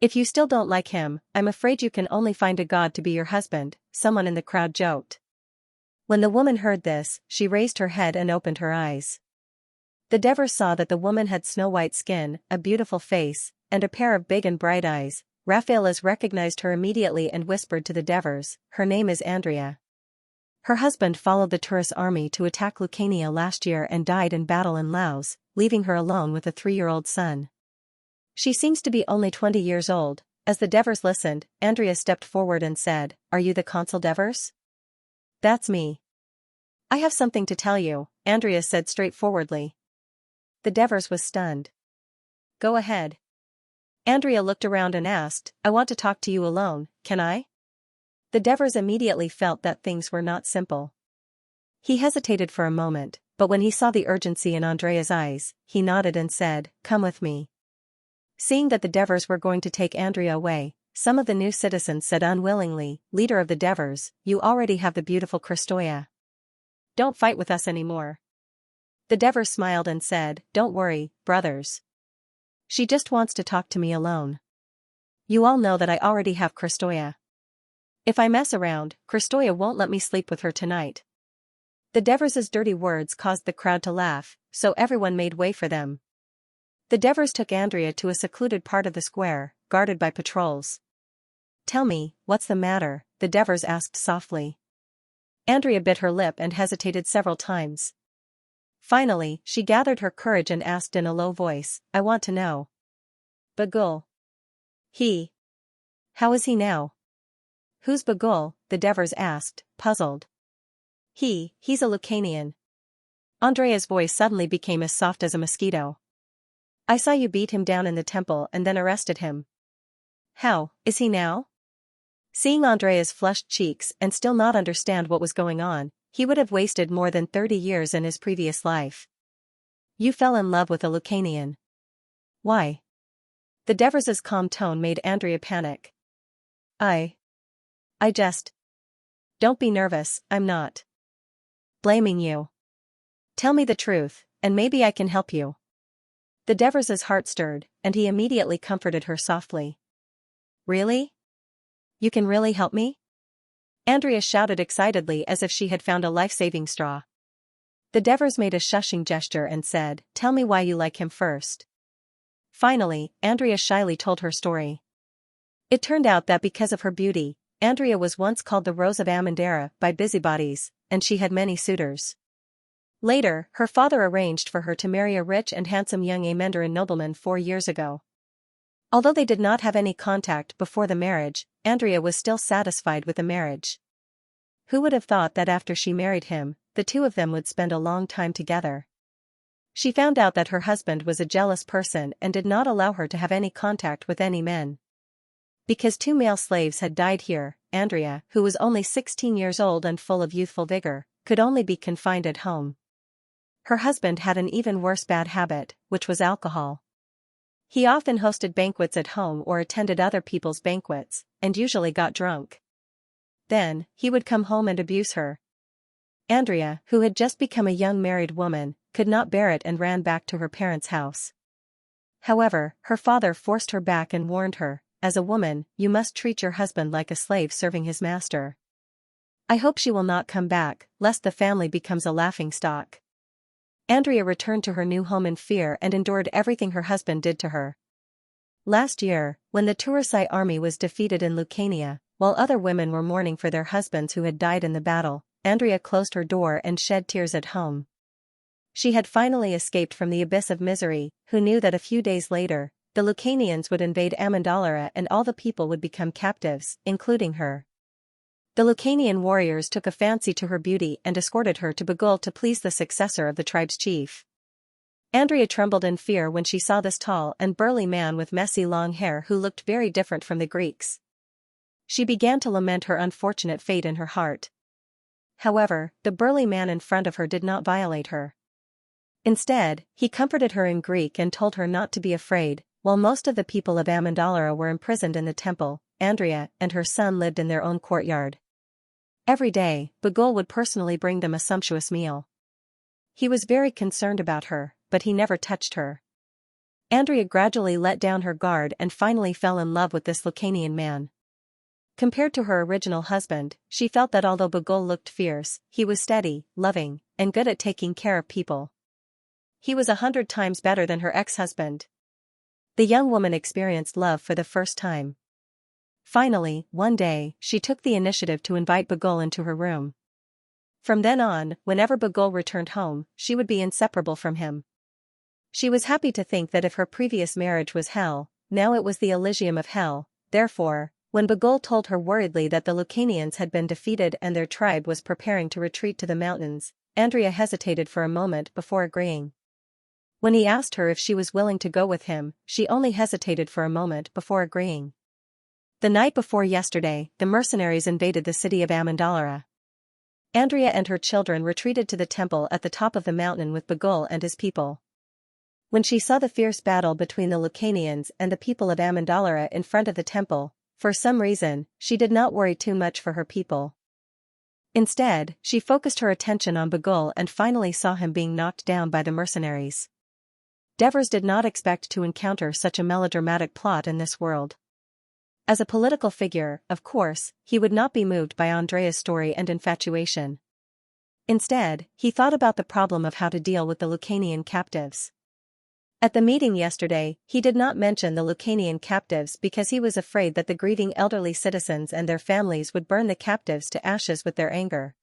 If you still don't like him, I'm afraid you can only find a god to be your husband," someone in the crowd joked. When the woman heard this, she raised her head and opened her eyes. The Devers saw that the woman had snow-white skin, a beautiful face, and a pair of big and bright eyes. Raphaelis recognized her immediately and whispered to the Devers, "Her name is Andrea. Her husband followed the tourist army to attack Lucania last year and died in battle in Laos, leaving her alone with a 3-year-old son. She seems to be only 20 years old." As the Devers listened, Andrea stepped forward and said, "Are you the Consul Devers?" "That's me." "I have something to tell you," Andrea said straightforwardly. The Devers was stunned. "Go ahead." Andrea looked around and asked, "I want to talk to you alone, can I?" The Devers immediately felt that things were not simple. He hesitated for a moment, but when he saw the urgency in Andrea's eyes, he nodded and said, "Come with me." Seeing that the Devers were going to take Andrea away, some of the new citizens said unwillingly, "Leader of the Devers, you already have the beautiful Christoia. Don't fight with us anymore." The Devers smiled and said, "Don't worry, brothers. She just wants to talk to me alone. You all know that I already have Christoia. If I mess around, Christoia won't let me sleep with her tonight." The Devers' dirty words caused the crowd to laugh, so everyone made way for them. The Devers took Andrea to a secluded part of the square, guarded by patrols. "Tell me, what's the matter?" the Devers asked softly. Andrea bit her lip and hesitated several times. Finally, she gathered her courage and asked in a low voice, "I want to know. Bagul. He. How is he now? Who's Bagul? The Devers asked, puzzled. He's a Lucanian. Andrea's voice suddenly became as soft as a mosquito. I saw you beat him down in the temple and then arrested him. How is he now? Seeing Andrea's flushed cheeks and still not understand what was going on, he would have wasted more than 30 years in his previous life. You fell in love with a Lucanian. Why? The Devers' calm tone made Andrea panic. I just. Don't be nervous, I'm not blaming you. Tell me the truth, and maybe I can help you. The Devers' heart stirred, and he immediately comforted her softly. Really? You can really help me? Andrea shouted excitedly as if she had found a life-saving straw. The Devers made a shushing gesture and said, Tell me why you like him first. Finally, Andrea shyly told her story. It turned out that because of her beauty, Andrea was once called the Rose of Amandara by busybodies, and she had many suitors. Later, her father arranged for her to marry a rich and handsome young Amendaran nobleman 4 years ago. Although they did not have any contact before the marriage, Andrea was still satisfied with the marriage. Who would have thought that after she married him, the two of them would spend a long time together? She found out that her husband was a jealous person and did not allow her to have any contact with any men. Because 2 male slaves had died here, Andrea, who was only 16 years old and full of youthful vigor, could only be confined at home. Her husband had an even worse bad habit, which was alcohol. He often hosted banquets at home or attended other people's banquets, and usually got drunk. Then, he would come home and abuse her. Andrea, who had just become a young married woman, could not bear it and ran back to her parents' house. However, her father forced her back and warned her, as a woman, you must treat your husband like a slave serving his master. I hope she will not come back, lest the family becomes a laughingstock. Andrea returned to her new home in fear and endured everything her husband did to her. Last year, when the Turusai army was defeated in Lucania, while other women were mourning for their husbands who had died in the battle, Andrea closed her door and shed tears at home. She had finally escaped from the abyss of misery, who knew that a few days later, the Lucanians would invade Amendalara and all the people would become captives, including her. The Lucanian warriors took a fancy to her beauty and escorted her to Bagul to please the successor of the tribe's chief. Andrea trembled in fear when she saw this tall and burly man with messy long hair who looked very different from the Greeks. She began to lament her unfortunate fate in her heart. However, the burly man in front of her did not violate her. Instead, he comforted her in Greek and told her not to be afraid. While most of the people of Amendalara were imprisoned in the temple, Andrea and her son lived in their own courtyard. Every day, Bagul would personally bring them a sumptuous meal. He was very concerned about her, but he never touched her. Andrea gradually let down her guard and finally fell in love with this Lucanian man. Compared to her original husband, she felt that although Bagul looked fierce, he was steady, loving, and good at taking care of people. He was 100 times better than her ex-husband. The young woman experienced love for the first time. Finally, one day, she took the initiative to invite Bagul into her room. From then on, whenever Bagul returned home, she would be inseparable from him. She was happy to think that if her previous marriage was hell, now it was the Elysium of hell. Therefore, when Bagul told her worriedly that the Lucanians had been defeated and their tribe was preparing to retreat to the mountains, Andrea hesitated for a moment before agreeing. When he asked her if she was willing to go with him, she only hesitated for a moment before agreeing. The night before yesterday, the mercenaries invaded the city of Amendalara. Andrea and her children retreated to the temple at the top of the mountain with Bagul and his people. When she saw the fierce battle between the Lucanians and the people of Amendalara in front of the temple, for some reason, she did not worry too much for her people. Instead, she focused her attention on Bagul and finally saw him being knocked down by the mercenaries. Devers did not expect to encounter such a melodramatic plot in this world. As a political figure, of course, he would not be moved by Andrea's story and infatuation. Instead, he thought about the problem of how to deal with the Lucanian captives. At the meeting yesterday, he did not mention the Lucanian captives because he was afraid that the grieving elderly citizens and their families would burn the captives to ashes with their anger.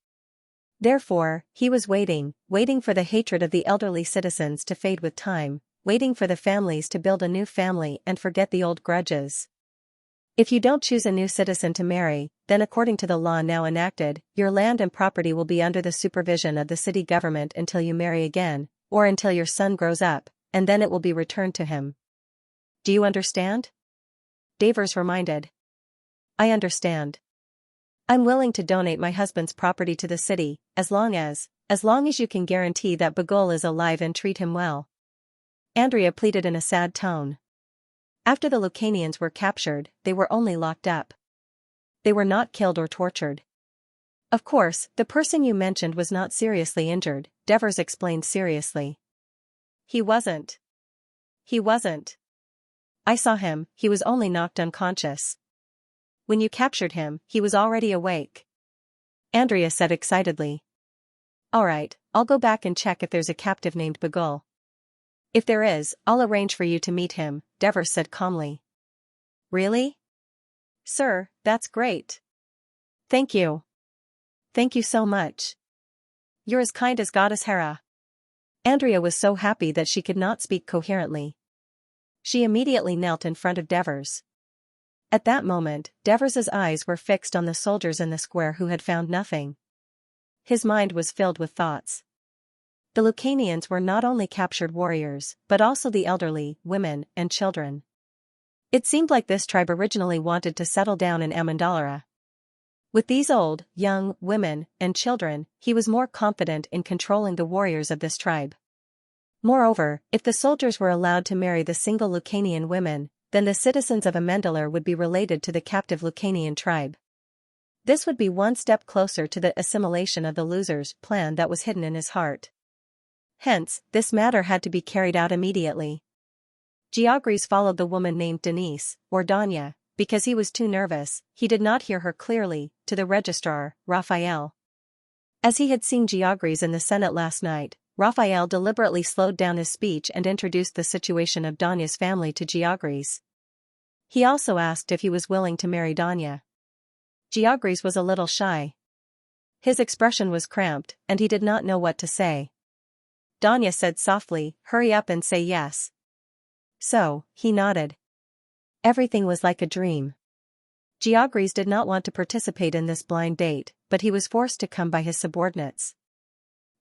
Therefore, he was waiting for the hatred of the elderly citizens to fade with time, waiting for the families to build a new family and forget the old grudges. If you don't choose a new citizen to marry, then according to the law now enacted, your land and property will be under the supervision of the city government until you marry again, or until your son grows up, and then it will be returned to him. Do you understand? Davers reminded. I understand. I'm willing to donate my husband's property to the city, as long as you can guarantee that Bagul is alive and treat him well. Andrea pleaded in a sad tone. After the Lucanians were captured, they were only locked up. They were not killed or tortured. Of course, the person you mentioned was not seriously injured, Devers explained seriously. He wasn't. I saw him, he was only knocked unconscious. When you captured him, he was already awake. Andrea said excitedly. Alright, I'll go back and check if there's a captive named Bagul. If there is, I'll arrange for you to meet him, Devers said calmly. Really? Sir, that's great. Thank you. Thank you so much. You're as kind as Goddess Hera. Andrea was so happy that she could not speak coherently. She immediately knelt in front of Devers. At that moment, Devers's eyes were fixed on the soldiers in the square who had found nothing. His mind was filled with thoughts. The Lucanians were not only captured warriors, but also the elderly, women, and children. It seemed like this tribe originally wanted to settle down in Amendalara. With these old, young, women, and children, he was more confident in controlling the warriors of this tribe. Moreover, if the soldiers were allowed to marry the single Lucanian women, then the citizens of Amendalar would be related to the captive Lucanian tribe. This would be one step closer to the assimilation of the loser's plan that was hidden in his heart. Hence, this matter had to be carried out immediately. Georges followed the woman named Denise, or Danya, because he was too nervous, he did not hear her clearly, to the registrar, Raphael. As he had seen Georges in the Senate last night, Raphael deliberately slowed down his speech and introduced the situation of Danya's family to Georges. He also asked if he was willing to marry Danya. Georges was a little shy. His expression was cramped, and he did not know what to say. Danya said softly, "Hurry up and say yes." So, he nodded. Everything was like a dream. Georges did not want to participate in this blind date, but he was forced to come by his subordinates.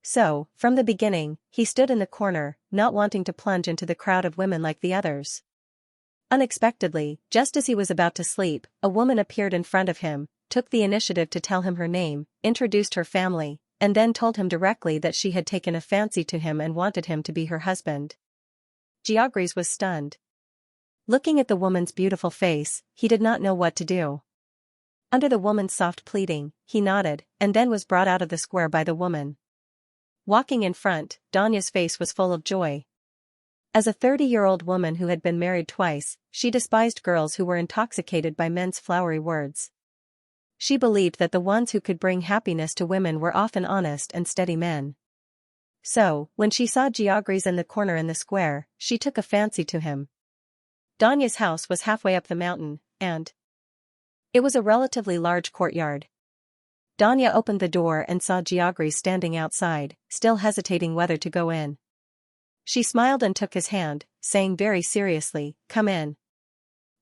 So, from the beginning, he stood in the corner, not wanting to plunge into the crowd of women like the others. Unexpectedly, just as he was about to sleep, a woman appeared in front of him, took the initiative to tell him her name, introduced her family, and then told him directly that she had taken a fancy to him and wanted him to be her husband. Georges was stunned. Looking at the woman's beautiful face, he did not know what to do. Under the woman's soft pleading, he nodded, and then was brought out of the square by the woman. Walking in front, Danya's face was full of joy. As a 30-year-old woman who had been married twice, she despised girls who were intoxicated by men's flowery words. She believed that the ones who could bring happiness to women were often honest and steady men. So, when she saw Georges in the corner in the square, she took a fancy to him. Danya's house was halfway up the mountain, and it was a relatively large courtyard. Danya opened the door and saw Georges standing outside, still hesitating whether to go in. She smiled and took his hand, saying very seriously, "Come in.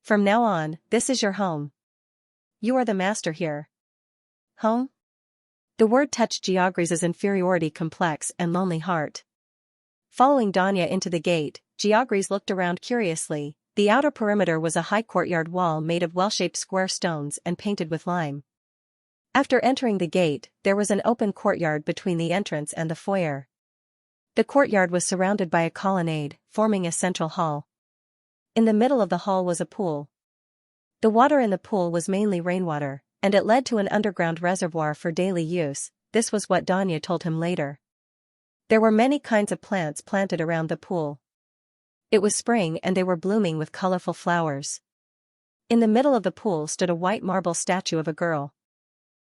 From now on, this is your home. You are the master here." Home? The word touched Georges' inferiority complex and lonely heart. Following Danya into the gate, Georges looked around curiously. The outer perimeter was a high courtyard wall made of well-shaped square stones and painted with lime. After entering the gate, there was an open courtyard between the entrance and the foyer. The courtyard was surrounded by a colonnade, forming a central hall. In the middle of the hall was a pool. The water in the pool was mainly rainwater, and it led to an underground reservoir for daily use. This was what Danya told him later. There were many kinds of plants planted around the pool. It was spring and they were blooming with colorful flowers. In the middle of the pool stood a white marble statue of a girl.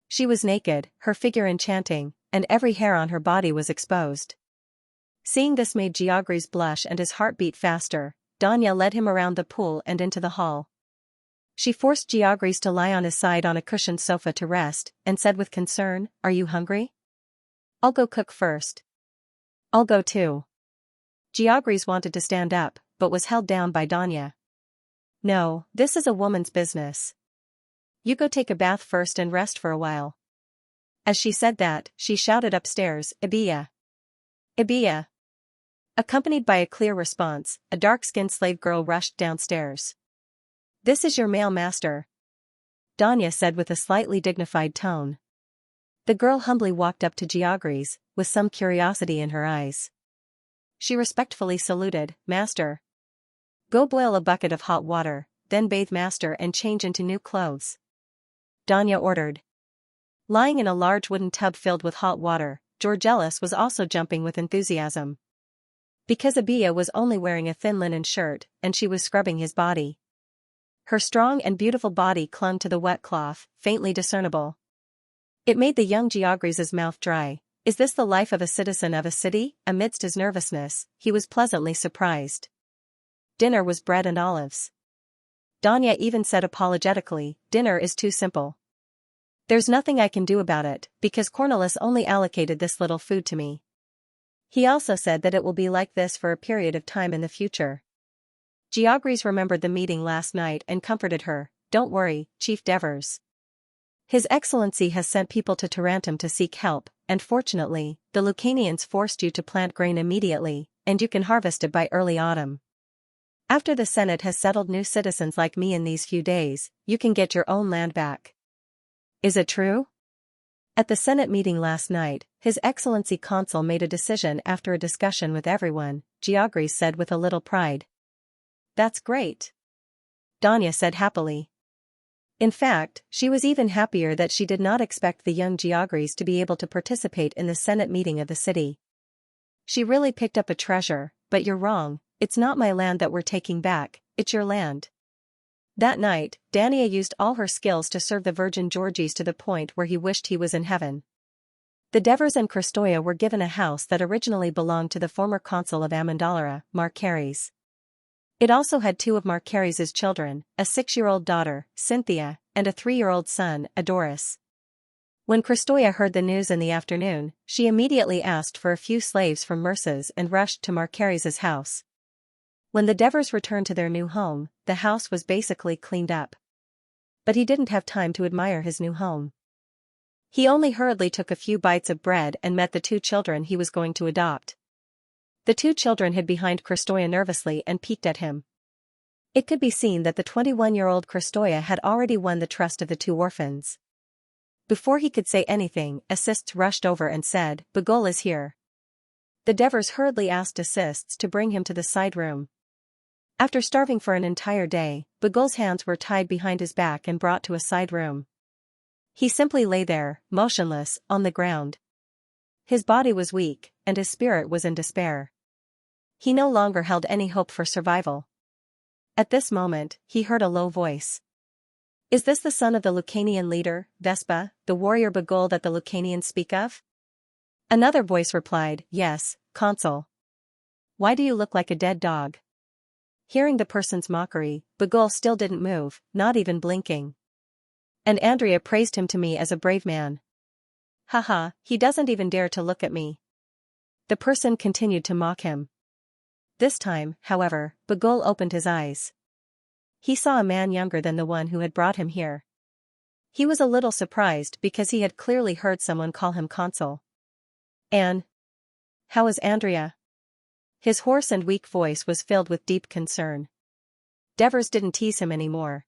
She was naked, her figure enchanting, and every hair on her body was exposed. Seeing this made Georges blush and his heart beat faster. Danya led him around the pool and into the hall. She forced Georges to lie on his side on a cushioned sofa to rest, and said with concern, "Are you hungry? I'll go cook first." "I'll go too." Georges wanted to stand up, but was held down by Danya. No, this is a woman's business. You go take a bath first and rest for a while. As she said that, she shouted upstairs, Ibiya. Ibiya. Accompanied by a clear response, a dark-skinned slave girl rushed downstairs. This is your male master, Danya said with a slightly dignified tone. The girl humbly walked up to Georges, with some curiosity in her eyes. She respectfully saluted, Master. Go boil a bucket of hot water, then bathe Master and change into new clothes. Danya ordered. Lying in a large wooden tub filled with hot water, Georgelis was also jumping with enthusiasm. Because Ibiya was only wearing a thin linen shirt, and she was scrubbing his body. Her strong and beautiful body clung to the wet cloth, faintly discernible. It made the young Georges' mouth dry. Is this the life of a citizen of a city? Amidst his nervousness, he was pleasantly surprised. Dinner was bread and olives. Danya even said apologetically, dinner is too simple. There's nothing I can do about it, because Cornelis only allocated this little food to me. He also said that it will be like this for a period of time in the future. Georges remembered the meeting last night and comforted her. Don't worry, Chief Devers. His Excellency has sent people to Tarantum to seek help, and fortunately, the Lucanians forced you to plant grain immediately, and you can harvest it by early autumn. After the Senate has settled new citizens like me in these few days, you can get your own land back. Is it true? At the Senate meeting last night, His Excellency Consul made a decision after a discussion with everyone, Georges said with a little pride. That's great. Danya said happily. In fact, she was even happier that she did not expect the young Georges to be able to participate in the Senate meeting of the city. She really picked up a treasure, but you're wrong, it's not my land that we're taking back, it's your land. That night, Danya used all her skills to serve the Virgin Georges to the point where he wished he was in heaven. The Devers and Christoya were given a house that originally belonged to the former consul of Amendolara, Marcares. It also had two of Marcares' children, a 6-year-old daughter, Cynthia, and a 3-year-old son, Adoris. When Christoya heard the news in the afternoon, she immediately asked for a few slaves from Merces and rushed to Marcares' house. When the Devers returned to their new home, the house was basically cleaned up. But he didn't have time to admire his new home. He only hurriedly took a few bites of bread and met the 2 children he was going to adopt. The 2 children hid behind Christoya nervously and peeked at him. It could be seen that the 21-year-old Christoya had already won the trust of the 2 orphans. Before he could say anything, Assists rushed over and said, Bagol is here. The Devers hurriedly asked Assists to bring him to the side room. After starving for an entire day, Bagol's hands were tied behind his back and brought to a side room. He simply lay there, motionless, on the ground. His body was weak, and his spirit was in despair. He no longer held any hope for survival. At this moment, he heard a low voice. Is this the son of the Lucanian leader, Vespa, the warrior Bagol that the Lucanians speak of? Another voice replied, Yes, Consul. Why do you look like a dead dog? Hearing the person's mockery, Bagol still didn't move, not even blinking. And Andrea praised him to me as a brave man. Haha, he doesn't even dare to look at me. The person continued to mock him. This time, however, Bagol opened his eyes. He saw a man younger than the one who had brought him here. He was a little surprised because he had clearly heard someone call him Consul. Anne. How is Andrea? His hoarse and weak voice was filled with deep concern. Devers didn't tease him anymore.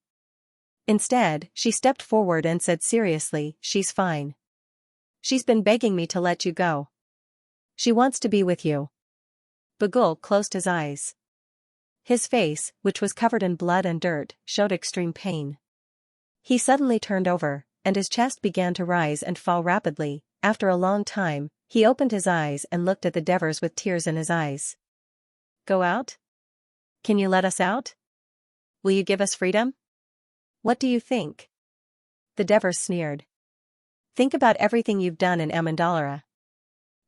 Instead, she stepped forward and said seriously, She's fine. She's been begging me to let you go. She wants to be with you. Bagol closed his eyes. His face, which was covered in blood and dirt, showed extreme pain. He suddenly turned over, and his chest began to rise and fall rapidly. After a long time, he opened his eyes and looked at the Devers with tears in his eyes. Go out? Can you let us out? Will you give us freedom? What do you think? The Devers sneered. Think about everything you've done in Amendolara.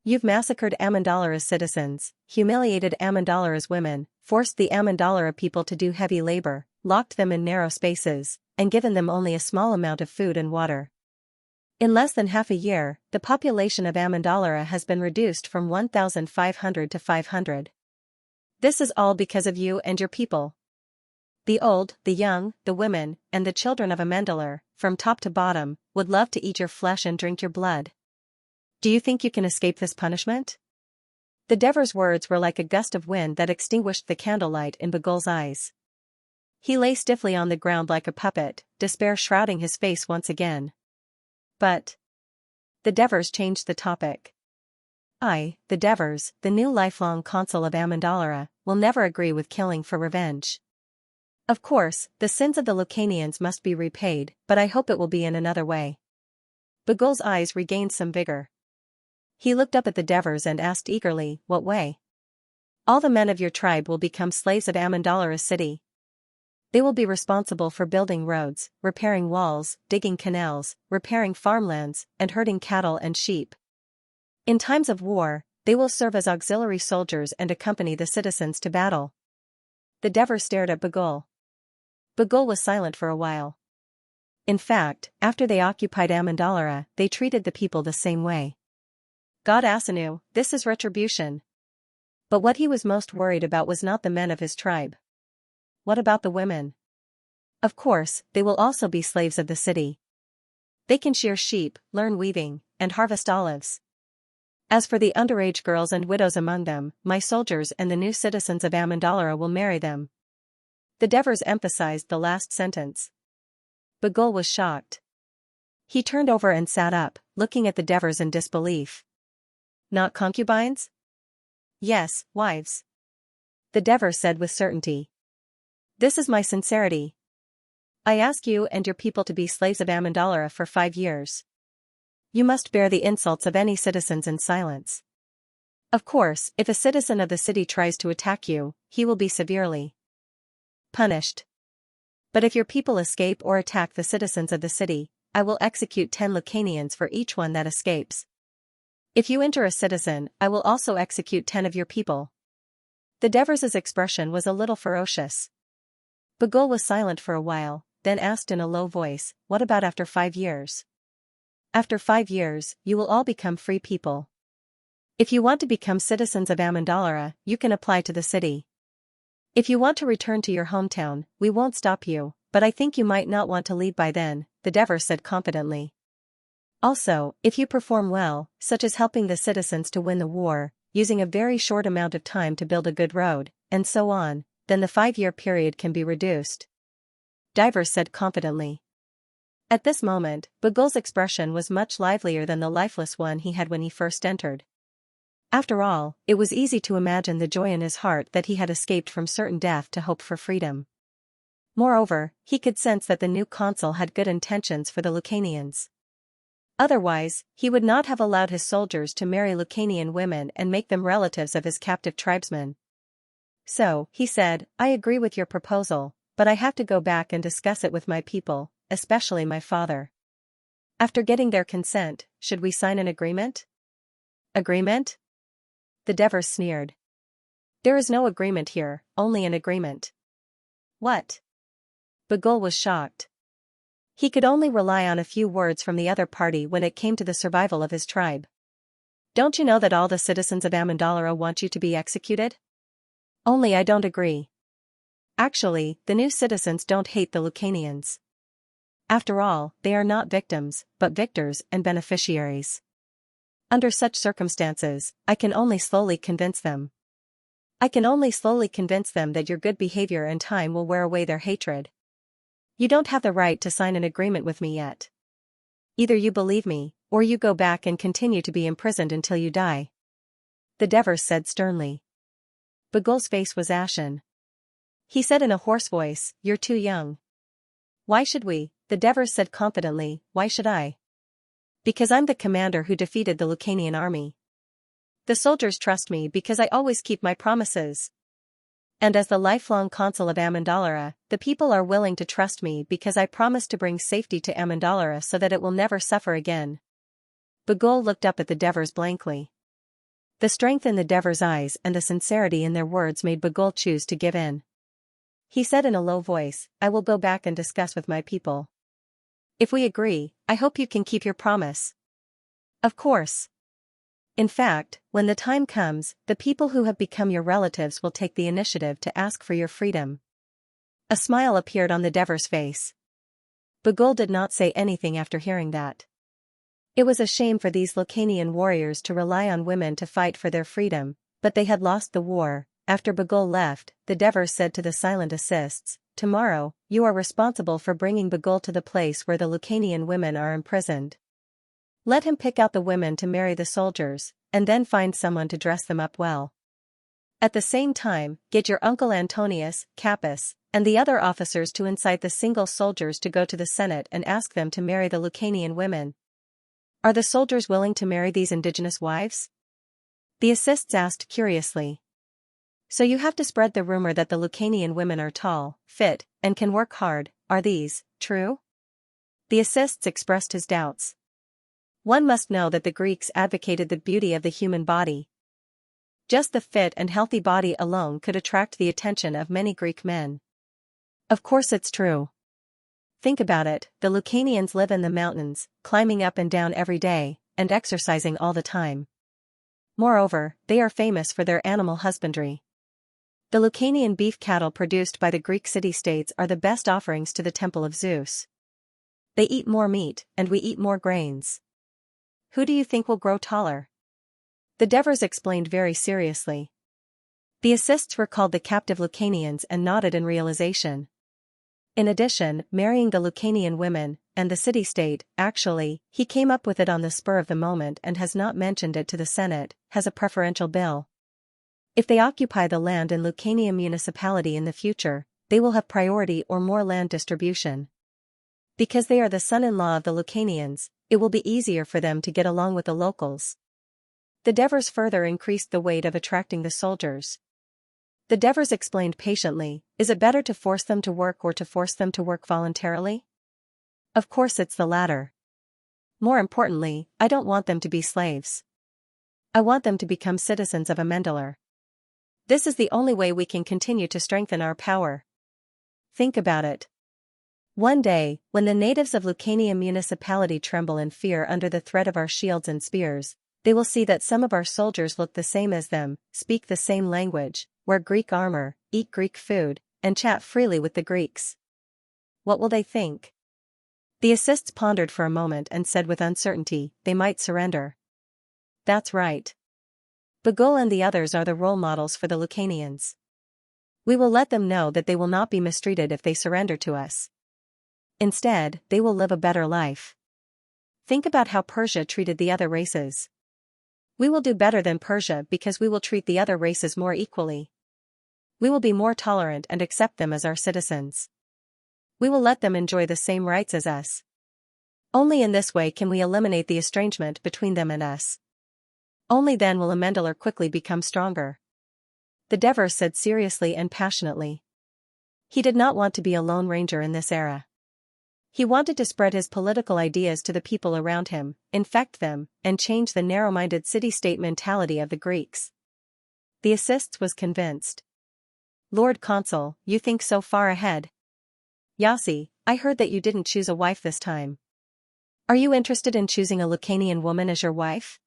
You've massacred Amendolara's citizens, humiliated Amendolara's women, forced the Amendolara people to do heavy labor, locked them in narrow spaces, and given them only a small amount of food and water. In less than half a year, the population of Amendolara has been reduced from 1,500 to 500. This is all because of you and your people. The old, the young, the women, and the children of Amendalar, from top to bottom, would love to eat your flesh and drink your blood. Do you think you can escape this punishment? The Devor's words were like a gust of wind that extinguished the candlelight in Bagul's eyes. He lay stiffly on the ground like a puppet, despair shrouding his face once again. But the Devors changed the topic. The Devors, the new lifelong consul of Amendalara, will never agree with killing for revenge. Of course, the sins of the Lucanians must be repaid, but I hope it will be in another way. Bagul's eyes regained some vigor. He looked up at the Devors and asked eagerly, what way? All the men of your tribe will become slaves of Amendalara city. They will be responsible for building roads, repairing walls, digging canals, repairing farmlands, and herding cattle and sheep. In times of war, they will serve as auxiliary soldiers and accompany the citizens to battle. The Devor stared at Bagul. Bagul was silent for a while. In fact, after they occupied Amendalara, they treated the people the same way. God Asanu, this is retribution. But what he was most worried about was not the men of his tribe. What about the women? Of course, they will also be slaves of the city. They can shear sheep, learn weaving, and harvest olives. As for the underage girls and widows among them, my soldiers and the new citizens of Amendalara will marry them. The Devors emphasized the last sentence. Bagul was shocked. He turned over and sat up, looking at the Devors in disbelief. Not concubines? Yes, wives. The Devor said with certainty. This is my sincerity. I ask you and your people to be slaves of Amendalara for 5 years. You must bear the insults of any citizens in silence. Of course, if a citizen of the city tries to attack you, he will be severely punished. But if your people escape or attack the citizens of the city, I will execute 10 Lucanians for each one that escapes. If you injure a citizen, I will also execute 10 of your people. The Devors' expression was a little ferocious. Bagul was silent for a while, then asked in a low voice, what about after 5 years? After 5 years, you will all become free people. If you want to become citizens of Amendalara, you can apply to the city. If you want to return to your hometown, we won't stop you, but I think you might not want to leave by then, the Devor said confidently. Also, if you perform well, such as helping the citizens to win the war, using a very short amount of time to build a good road, and so on, then the 5-year period can be reduced. Divers said confidently. At this moment, Bagul's expression was much livelier than the lifeless one he had when he first entered. After all, it was easy to imagine the joy in his heart that he had escaped from certain death to hope for freedom. Moreover, he could sense that the new consul had good intentions for the Lucanians. Otherwise, he would not have allowed his soldiers to marry Lucanian women and make them relatives of his captive tribesmen. So, he said, I agree with your proposal, but I have to go back and discuss it with my people, especially my father. After getting their consent, should we sign an agreement? Agreement? The Devors sneered. There is no agreement here, only an agreement. What? Bagul was shocked. He could only rely on a few words from the other party when it came to the survival of his tribe. Don't you know that all the citizens of Amendalara want you to be executed? Only I don't agree. Actually, the new citizens don't hate the Lucanians. After all, they are not victims, but victors and beneficiaries. Under such circumstances, I can only slowly convince them. I can only slowly convince them that your good behavior and time will wear away their hatred. You don't have the right to sign an agreement with me yet. Either you believe me, or you go back and continue to be imprisoned until you die. The Devors said sternly. Bagul's face was ashen. He said in a hoarse voice, You're too young. Why should we? The Devors said confidently, Why should I? Because I'm the commander who defeated the Lucanian army. The soldiers trust me because I always keep my promises. And as the lifelong consul of Amendalara, the people are willing to trust me because I promise to bring safety to Amendalara so that it will never suffer again. Bagul looked up at the Devors blankly. The strength in the Devors' eyes and the sincerity in their words made Bagul choose to give in. He said in a low voice, I will go back and discuss with my people. If we agree, I hope you can keep your promise. Of course. In fact, when the time comes, the people who have become your relatives will take the initiative to ask for your freedom. A smile appeared on the Dever's face. Bagul did not say anything after hearing that. It was a shame for these Lucanian warriors to rely on women to fight for their freedom, but they had lost the war. After Bagul left, the Dever said to the silent assists, "Tomorrow, you are responsible for bringing Bagul to the place where the Lucanian women are imprisoned. Let him pick out the women to marry the soldiers, and then find someone to dress them up well. At the same time, get your uncle Antonius, Capus, and the other officers to incite the single soldiers to go to the Senate and ask them to marry the Lucanian women." "Are the soldiers willing to marry these indigenous wives?" the assists asked curiously. "So you have to spread the rumor that the Lucanian women are tall, fit, and can work hard. Are these true?" The assists expressed his doubts. One must know that the Greeks advocated the beauty of the human body. Just the fit and healthy body alone could attract the attention of many Greek men. "Of course it's true. Think about it, the Lucanians live in the mountains, climbing up and down every day, and exercising all the time. Moreover, they are famous for their animal husbandry. The Lucanian beef cattle produced by the Greek city-states are the best offerings to the temple of Zeus. They eat more meat, and we eat more grains. Who do you think will grow taller?" The Devers explained very seriously. The assists recalled the captive Lucanians and nodded in realization. In addition, marrying the Lucanian women, and the city-state, actually, he came up with it on the spur of the moment and has not mentioned it to the Senate, has a preferential bill. If they occupy the land in Lucania municipality in the future, they will have priority or more land distribution. Because they are the son-in-law of the Lucanians, it will be easier for them to get along with the locals. The Devers further increased the weight of attracting the soldiers. The Devers explained patiently, "Is it better to force them to work or to force them to work voluntarily? Of course it's the latter. More importantly, I don't want them to be slaves. I want them to become citizens of Amendalar. This is the only way we can continue to strengthen our power. Think about it. One day, when the natives of Lucania municipality tremble in fear under the threat of our shields and spears, they will see that some of our soldiers look the same as them, speak the same language, wear Greek armor, eat Greek food, and chat freely with the Greeks. What will they think?" The assists pondered for a moment and said with uncertainty, "They might surrender." "That's right. Bagul and the others are the role models for the Lucanians. We will let them know that they will not be mistreated if they surrender to us. Instead, they will live a better life. Think about how Persia treated the other races. We will do better than Persia because we will treat the other races more equally. We will be more tolerant and accept them as our citizens. We will let them enjoy the same rights as us. Only in this way can we eliminate the estrangement between them and us. Only then will Amendalar quickly become stronger." The Dever said seriously and passionately. He did not want to be a lone ranger in this era. He wanted to spread his political ideas to the people around him, infect them, and change the narrow-minded city-state mentality of the Greeks. The assists was convinced. "Lord Consul, you think so far ahead. Yasi, I heard that you didn't choose a wife this time. Are you interested in choosing a Lucanian woman as your wife?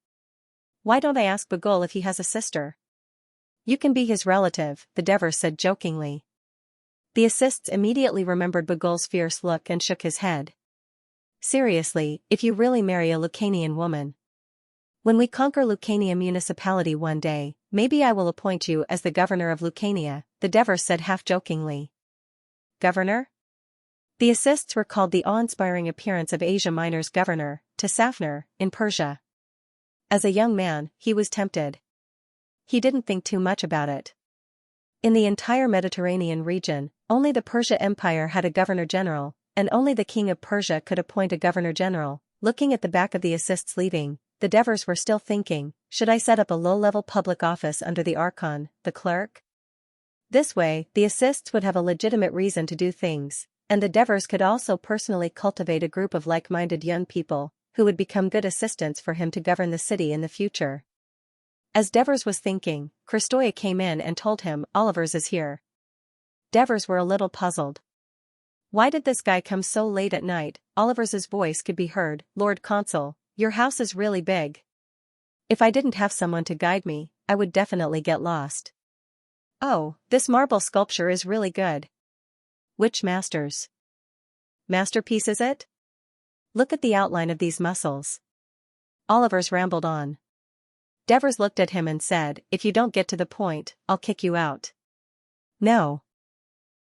Why don't I ask Bagul if he has a sister? You can be his relative," the Dever said jokingly. The assists immediately remembered Bagul's fierce look and shook his head. "Seriously, if you really marry a Lucanian woman. When we conquer Lucania municipality one day, maybe I will appoint you as the governor of Lucania," the Dever said half-jokingly. "Governor?" The assists recalled the awe-inspiring appearance of Asia Minor's governor, Tessaphnor, in Persia. As a young man, he was tempted. He didn't think too much about it. In the entire Mediterranean region, only the Persia Empire had a governor-general, and only the king of Persia could appoint a governor-general. Looking at the back of the assists leaving, the Devers were still thinking, should I set up a low-level public office under the archon, the clerk? This way, the assists would have a legitimate reason to do things, and the Devers could also personally cultivate a group of like-minded young people, who would become good assistants for him to govern the city in the future. As Devers was thinking, Christoia came in and told him, "Oliver's is here." Devers were a little puzzled. Why did this guy come so late at night? Oliver's voice could be heard. "Lord Consul, your house is really big. If I didn't have someone to guide me, I would definitely get lost. Oh, this marble sculpture is really good. Which masters? Masterpiece is it? Look at the outline of these muscles. Oliver's rambled on. Devers looked at him and said, if you don't get to the point, I'll kick you out. No.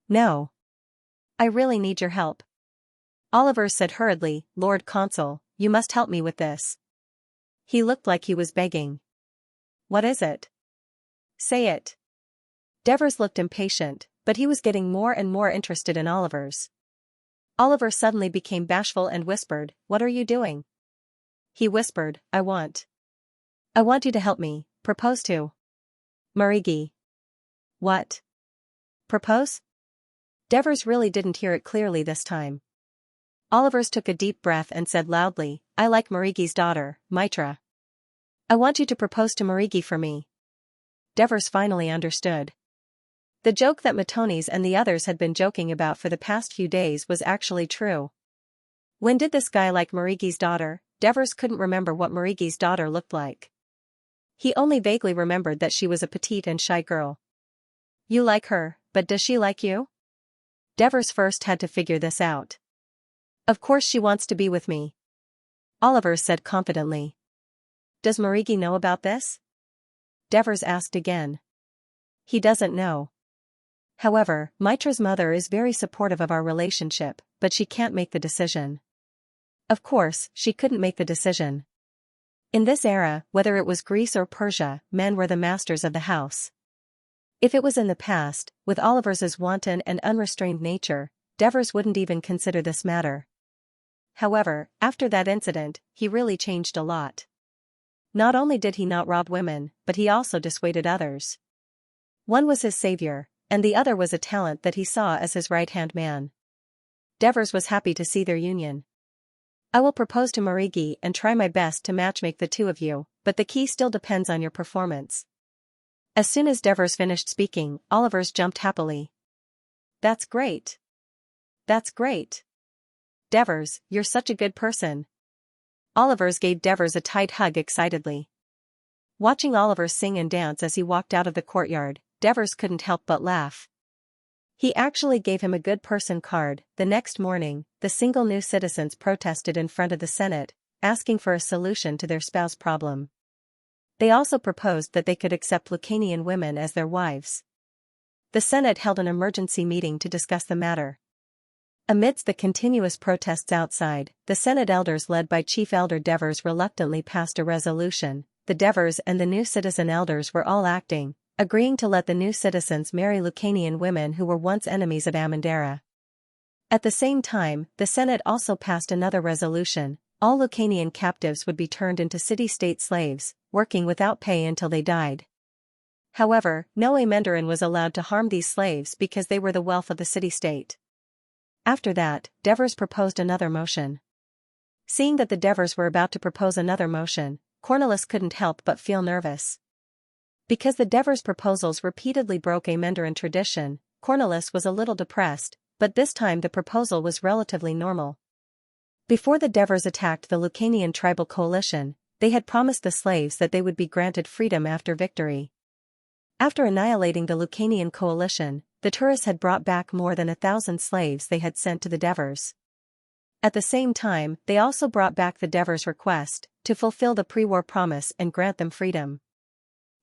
No. I really need your help. Oliver said hurriedly, Lord Consul, you must help me with this. He looked like he was begging. What is it? Say it. Devers looked impatient, but he was getting more and more interested in Oliver's. Oliver suddenly became bashful and whispered, what are you doing? He whispered, I want you to help me, propose to Marigi. What? Propose? Devers really didn't hear it clearly this time. Olivers took a deep breath and said loudly, I like Marigi's daughter, Mitra. I want you to propose to Marigi for me. Devers finally understood. The joke that Matonis and the others had been joking about for the past few days was actually true. When did this guy like Marigi's daughter? Devers couldn't remember what Marigi's daughter looked like. He only vaguely remembered that she was a petite and shy girl. You like her, but does she like you? Devers first had to figure this out. Of course she wants to be with me. Oliver said confidently. Does Marigi know about this? Devers asked again. He doesn't know. However, Mitra's mother is very supportive of our relationship, but she can't make the decision. Of course, she couldn't make the decision. In this era, whether it was Greece or Persia, men were the masters of the house. If it was in the past, with Oliver's wanton and unrestrained nature, Devers wouldn't even consider this matter. However, after that incident, he really changed a lot. Not only did he not rob women, but he also dissuaded others. One was his savior, and the other was a talent that he saw as his right-hand man. Devers was happy to see their union. I will propose to Marigi and try my best to matchmake the two of you, but the key still depends on your performance. As soon as Devers finished speaking, Olivers jumped happily. That's great. That's great. Devers, you're such a good person. Olivers gave Devers a tight hug excitedly. Watching Oliver sing and dance as he walked out of the courtyard, Devers couldn't help but laugh. He actually gave him a good person card. The next morning, the single new citizens protested in front of the Senate, asking for a solution to their spouse problem. They also proposed that they could accept Lucanian women as their wives. The Senate held an emergency meeting to discuss the matter. Amidst the continuous protests outside, the Senate elders led by Chief Elder Devers reluctantly passed a resolution. The Devers and the new citizen elders were all acting, agreeing to let the new citizens marry Lucanian women who were once enemies of Amandara. At the same time, the Senate also passed another resolution. All Lucanian captives would be turned into city-state slaves, working without pay until they died. However, no Amendaran was allowed to harm these slaves because they were the wealth of the city-state. After that, Devers proposed another motion. Seeing that the Devers were about to propose another motion, Cornelis couldn't help but feel nervous. Because the Devers' proposals repeatedly broke Amendaran tradition, Cornelis was a little depressed, but this time the proposal was relatively normal. Before the Devers attacked the Lucanian tribal coalition, they had promised the slaves that they would be granted freedom after victory. After annihilating the Lucanian coalition, the tourists had brought back more than 1,000 slaves they had sent to the Devers. At the same time, they also brought back the Devers' request to fulfill the pre-war promise and grant them freedom.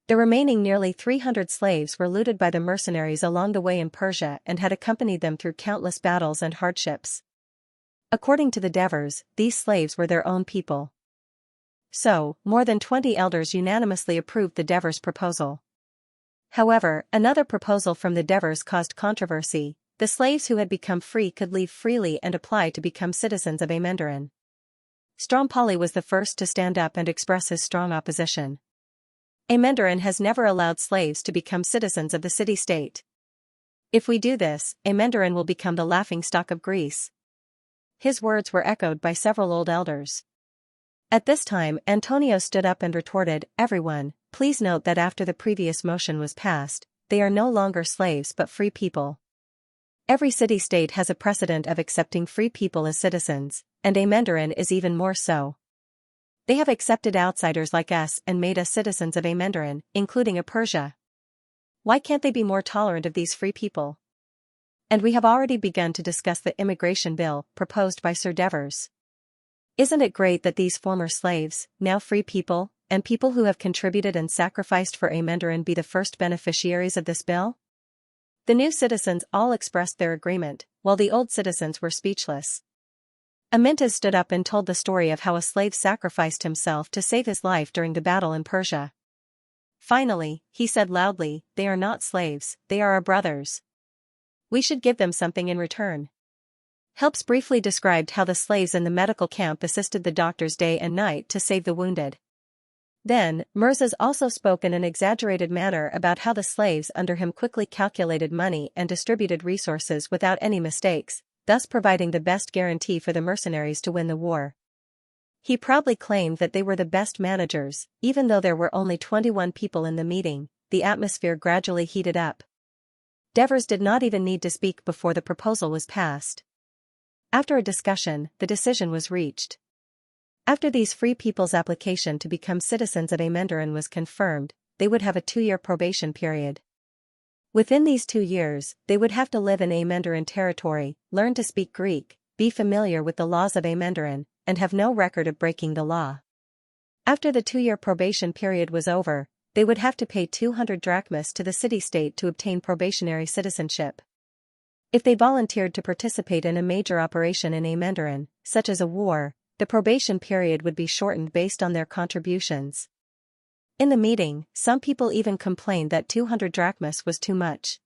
The remaining nearly 300 slaves were looted by the mercenaries along the way in Persia and had accompanied them through countless battles and hardships. According to the Devers, these slaves were their own people. So, more than 20 elders unanimously approved the Devers' proposal. However, another proposal from the Devers caused controversy. The slaves who had become free could leave freely and apply to become citizens of Amendaran. Strompali was the first to stand up and express his strong opposition. Amendaran has never allowed slaves to become citizens of the city-state. If we do this, Amendaran will become the laughingstock of Greece. His words were echoed by several old elders. At this time, Antonio stood up and retorted, "Everyone, please note that after the previous motion was passed, they are no longer slaves but free people. Every city-state has a precedent of accepting free people as citizens, and Amendaran is even more so. They have accepted outsiders like us and made us citizens of Amendaran, including a Persia. Why can't they be more tolerant of these free people? And we have already begun to discuss the immigration bill proposed by Sir Devers. Isn't it great that these former slaves, now free people, and people who have contributed and sacrificed for Amandarin be the first beneficiaries of this bill? The new citizens all expressed their agreement, while the old citizens were speechless. Amyntas stood up and told the story of how a slave sacrificed himself to save his life during the battle in Persia. Finally, he said loudly, "They are not slaves, they are our brothers. We should give them something in return." Helps briefly described how the slaves in the medical camp assisted the doctors day and night to save the wounded. Then, Mirzas also spoke in an exaggerated manner about how the slaves under him quickly calculated money and distributed resources without any mistakes, thus providing the best guarantee for the mercenaries to win the war. He proudly claimed that they were the best managers, even though there were only 21 people in the meeting. The atmosphere gradually heated up. Devers did not even need to speak before the proposal was passed. After a discussion, the decision was reached. After these free people's application to become citizens of Amandarin was confirmed, they would have a 2-year probation period. Within these 2 years, they would have to live in Amandarin territory, learn to speak Greek, be familiar with the laws of Amandarin, and have no record of breaking the law. After the 2-year probation period was over, they would have to pay 200 drachmas to the city-state to obtain probationary citizenship. If they volunteered to participate in a major operation in Amandarin, such as a war, the probation period would be shortened based on their contributions. In the meeting, some people even complained that 200 drachmas was too much.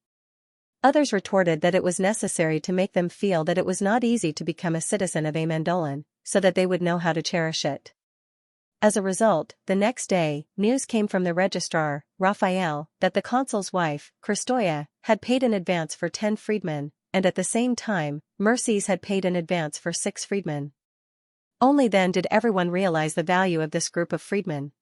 Others retorted that it was necessary to make them feel that it was not easy to become a citizen of Amandolan, so that they would know how to cherish it. As a result, the next day, news came from the registrar, Raphael, that the consul's wife, Christoya, had paid in advance for 10 freedmen, and at the same time, Mercies had paid in advance for 6 freedmen. Only then did everyone realize the value of this group of freedmen.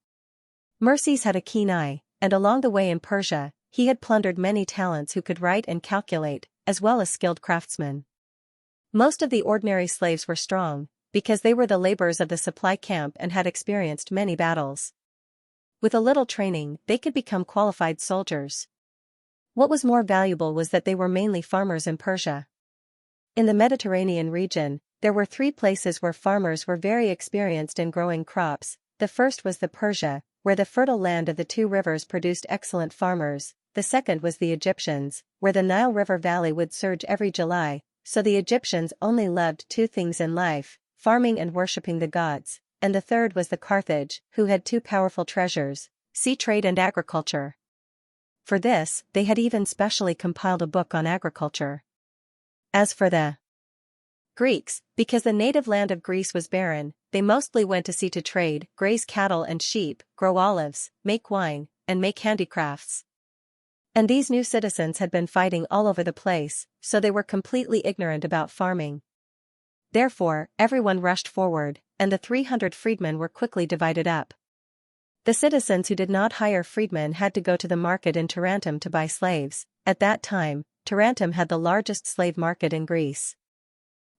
Mercies had a keen eye, and along the way in Persia, he had plundered many talents who could write and calculate, as well as skilled craftsmen. Most of the ordinary slaves were strong, because they were the laborers of the supply camp and had experienced many battles. With a little training, they could become qualified soldiers. What was more valuable was that they were mainly farmers in Persia. In the Mediterranean region, there were 3 places where farmers were very experienced in growing crops. The first was the Persia, where the fertile land of the 2 rivers produced excellent farmers. The second was the Egyptians, where the Nile River Valley would surge every July, so the Egyptians only loved 2 things in life, farming and worshipping the gods. And the third was the Carthage, who had 2 powerful treasures, sea trade and agriculture. For this, they had even specially compiled a book on agriculture. As for the Greeks, because the native land of Greece was barren, they mostly went to sea to trade, graze cattle and sheep, grow olives, make wine, and make handicrafts. And these new citizens had been fighting all over the place, so they were completely ignorant about farming. Therefore, everyone rushed forward, and the 300 freedmen were quickly divided up. The citizens who did not hire freedmen had to go to the market in Tarentum to buy slaves. At that time, Tarentum had the largest slave market in Greece.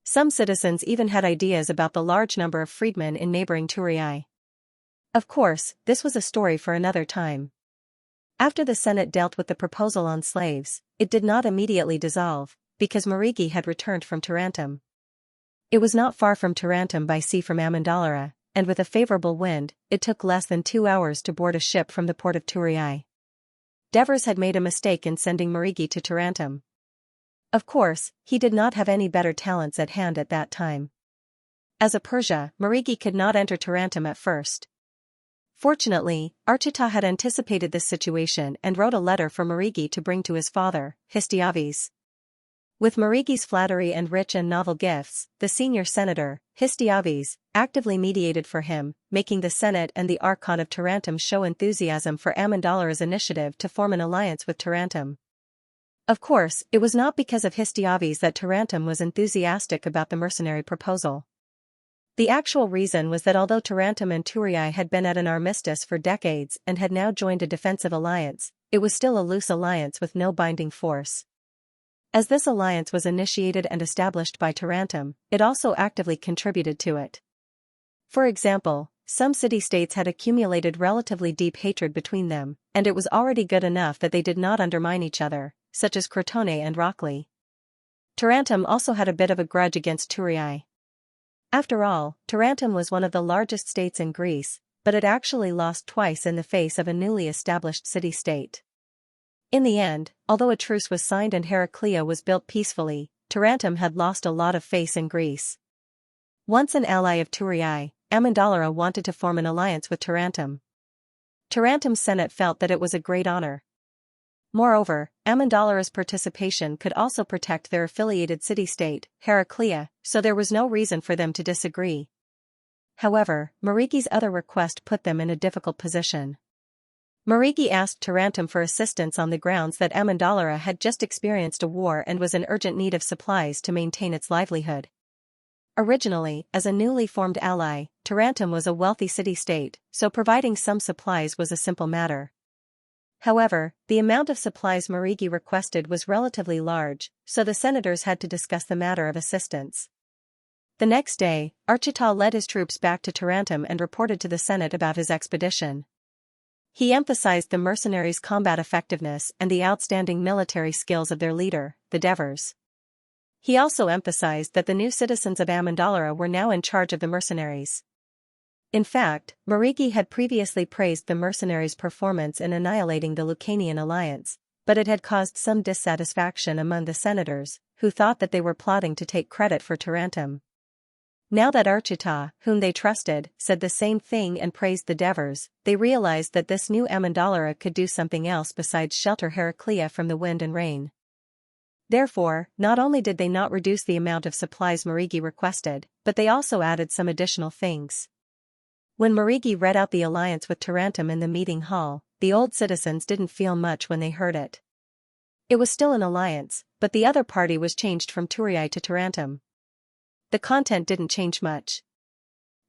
Some citizens even had ideas about the large number of freedmen in neighboring Thurii. Of course, this was a story for another time. After the Senate dealt with the proposal on slaves, it did not immediately dissolve, because Marigi had returned from Tarentum. It was not far from Tarentum by sea from Amendolara, and with a favorable wind, it took less than 2 hours to board a ship from the port of Thurii. Devers had made a mistake in sending Marigi to Tarentum. Of course, he did not have any better talents at hand at that time. As a Persia, Marigi could not enter Tarentum at first. Fortunately, Archita had anticipated this situation and wrote a letter for Marigi to bring to his father, Histiaves. With Marigi's flattery and rich and novel gifts, the senior senator, Histiaves, actively mediated for him, making the Senate and the Archon of Tarentum show enthusiasm for Amandolara's initiative to form an alliance with Tarentum. Of course, it was not because of Histiaves that Tarentum was enthusiastic about the mercenary proposal. The actual reason was that although Tarentum and Thurii had been at an armistice for decades and had now joined a defensive alliance, it was still a loose alliance with no binding force. As this alliance was initiated and established by Tarentum, it also actively contributed to it. For example, some city-states had accumulated relatively deep hatred between them, and it was already good enough that they did not undermine each other, such as Crotone and Rockley. Tarentum also had a bit of a grudge against Thurii. After all, Tarentum was one of the largest states in Greece, but it actually lost twice in the face of a newly established city-state. In the end, although a truce was signed and Heraclea was built peacefully, Tarentum had lost a lot of face in Greece. Once an ally of Thurii, Amendolara wanted to form an alliance with Tarentum. Tarentum's Senate felt that it was a great honor. Moreover, Amendolara's participation could also protect their affiliated city-state, Heraclea, so there was no reason for them to disagree. However, Mariki's other request put them in a difficult position. Mariki asked Tarentum for assistance on the grounds that Amendolara had just experienced a war and was in urgent need of supplies to maintain its livelihood. Originally, as a newly formed ally, Tarentum was a wealthy city-state, so providing some supplies was a simple matter. However, the amount of supplies Mariki requested was relatively large, so the senators had to discuss the matter of assistance. The next day, Archita led his troops back to Tarentum and reported to the Senate about his expedition. He emphasized the mercenaries' combat effectiveness and the outstanding military skills of their leader, the Devers. He also emphasized that the new citizens of Amendolara were now in charge of the mercenaries. In fact, Mariki had previously praised the mercenaries' performance in annihilating the Lucanian alliance, but it had caused some dissatisfaction among the senators, who thought that they were plotting to take credit for Tarentum. Now that Archita, whom they trusted, said the same thing and praised the Devers, they realized that this new Amendolara could do something else besides shelter Heraclea from the wind and rain. Therefore, not only did they not reduce the amount of supplies Mariki requested, but they also added some additional things. When Mariki read out the alliance with Tarentum in the meeting hall, the old citizens didn't feel much when they heard it. It was still an alliance, but the other party was changed from Thurii to Tarentum. The content didn't change much.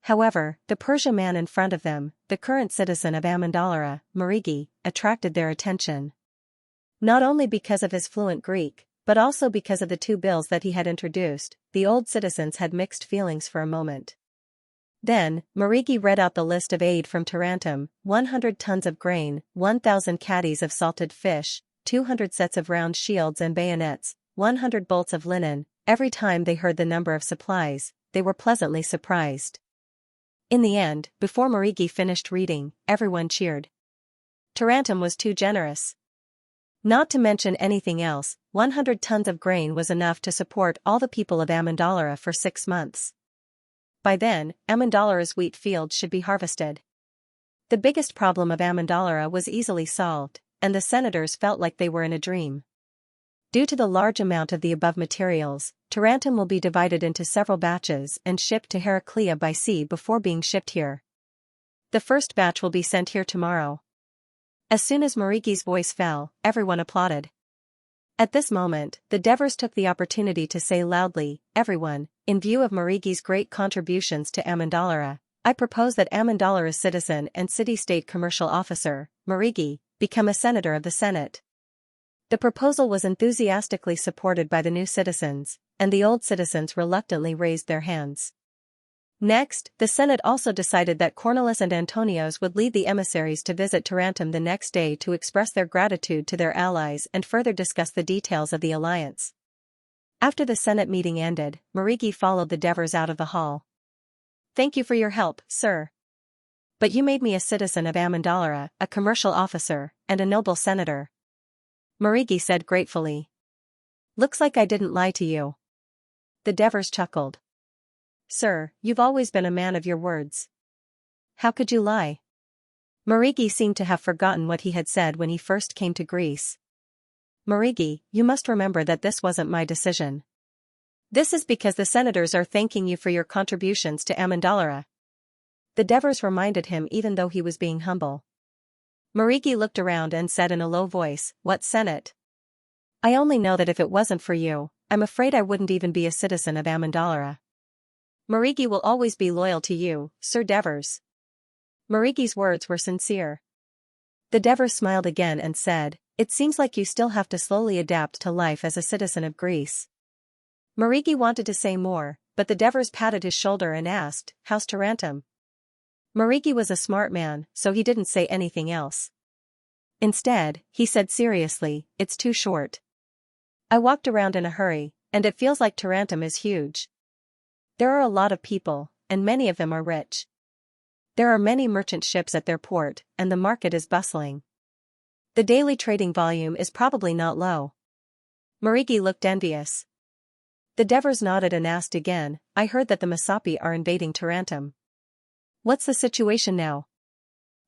However, the Persia man in front of them, the current citizen of Amendolara, Mariki, attracted their attention. Not only because of his fluent Greek, but also because of the two bills that he had introduced, the old citizens had mixed feelings for a moment. Then, Mariki read out the list of aid from Tarentum: 100 tons of grain, 1,000 caddies of salted fish, 200 sets of round shields and bayonets, 100 bolts of linen. Every time they heard the number of supplies, they were pleasantly surprised. In the end, before Mariki finished reading, everyone cheered. Tarentum was too generous. Not to mention anything else, 100 tons of grain was enough to support all the people of Amendolara for 6 months. By then, Amendolara's wheat fields should be harvested. The biggest problem of Amendolara was easily solved, and the senators felt like they were in a dream. Due to the large amount of the above materials, Tarentum will be divided into several batches and shipped to Heraclea by sea before being shipped here. The first batch will be sent here tomorrow. As soon as Mariki's voice fell, everyone applauded. At this moment, the Devers took the opportunity to say loudly, "Everyone, in view of Mariki's great contributions to Amendolara, I propose that Amendolara's citizen and city-state commercial officer, Mariki, become a senator of the Senate." The proposal was enthusiastically supported by the new citizens, and the old citizens reluctantly raised their hands. Next, the Senate also decided that Cornelis and Antonios would lead the emissaries to visit Tarentum the next day to express their gratitude to their allies and further discuss the details of the alliance. After the Senate meeting ended, Mariki followed the Devers out of the hall. "Thank you for your help, sir. But you made me a citizen of Amendolara, a commercial officer, and a noble senator," Mariki said gratefully. "Looks like I didn't lie to you." The Devers chuckled. "Sir, you've always been a man of your words. How could you lie?" Mariki seemed to have forgotten what he had said when he first came to Greece. "Mariki, you must remember that this wasn't my decision. This is because the senators are thanking you for your contributions to Amendolara." The Devers reminded him even though he was being humble. Mariki looked around and said in a low voice, "What Senate? I only know that if it wasn't for you, I'm afraid I wouldn't even be a citizen of Amendolara." "Mariki will always be loyal to you, Sir Devers." Mariki's words were sincere. The Devers smiled again and said, "It seems like you still have to slowly adapt to life as a citizen of Greece." Mariki wanted to say more, but the Devers patted his shoulder and asked, "How's Tarentum?" Mariki was a smart man, so he didn't say anything else. Instead, he said seriously, "It's too short. I walked around in a hurry, And it feels like Tarantum is huge. There are a lot of people, and many of them are rich. There are many merchant ships at their port, and the market is bustling. The daily trading volume is probably not low. Marigi looked envious. The Devers nodded and asked again, I heard that the Masapi are invading Tarantum. What's the situation now?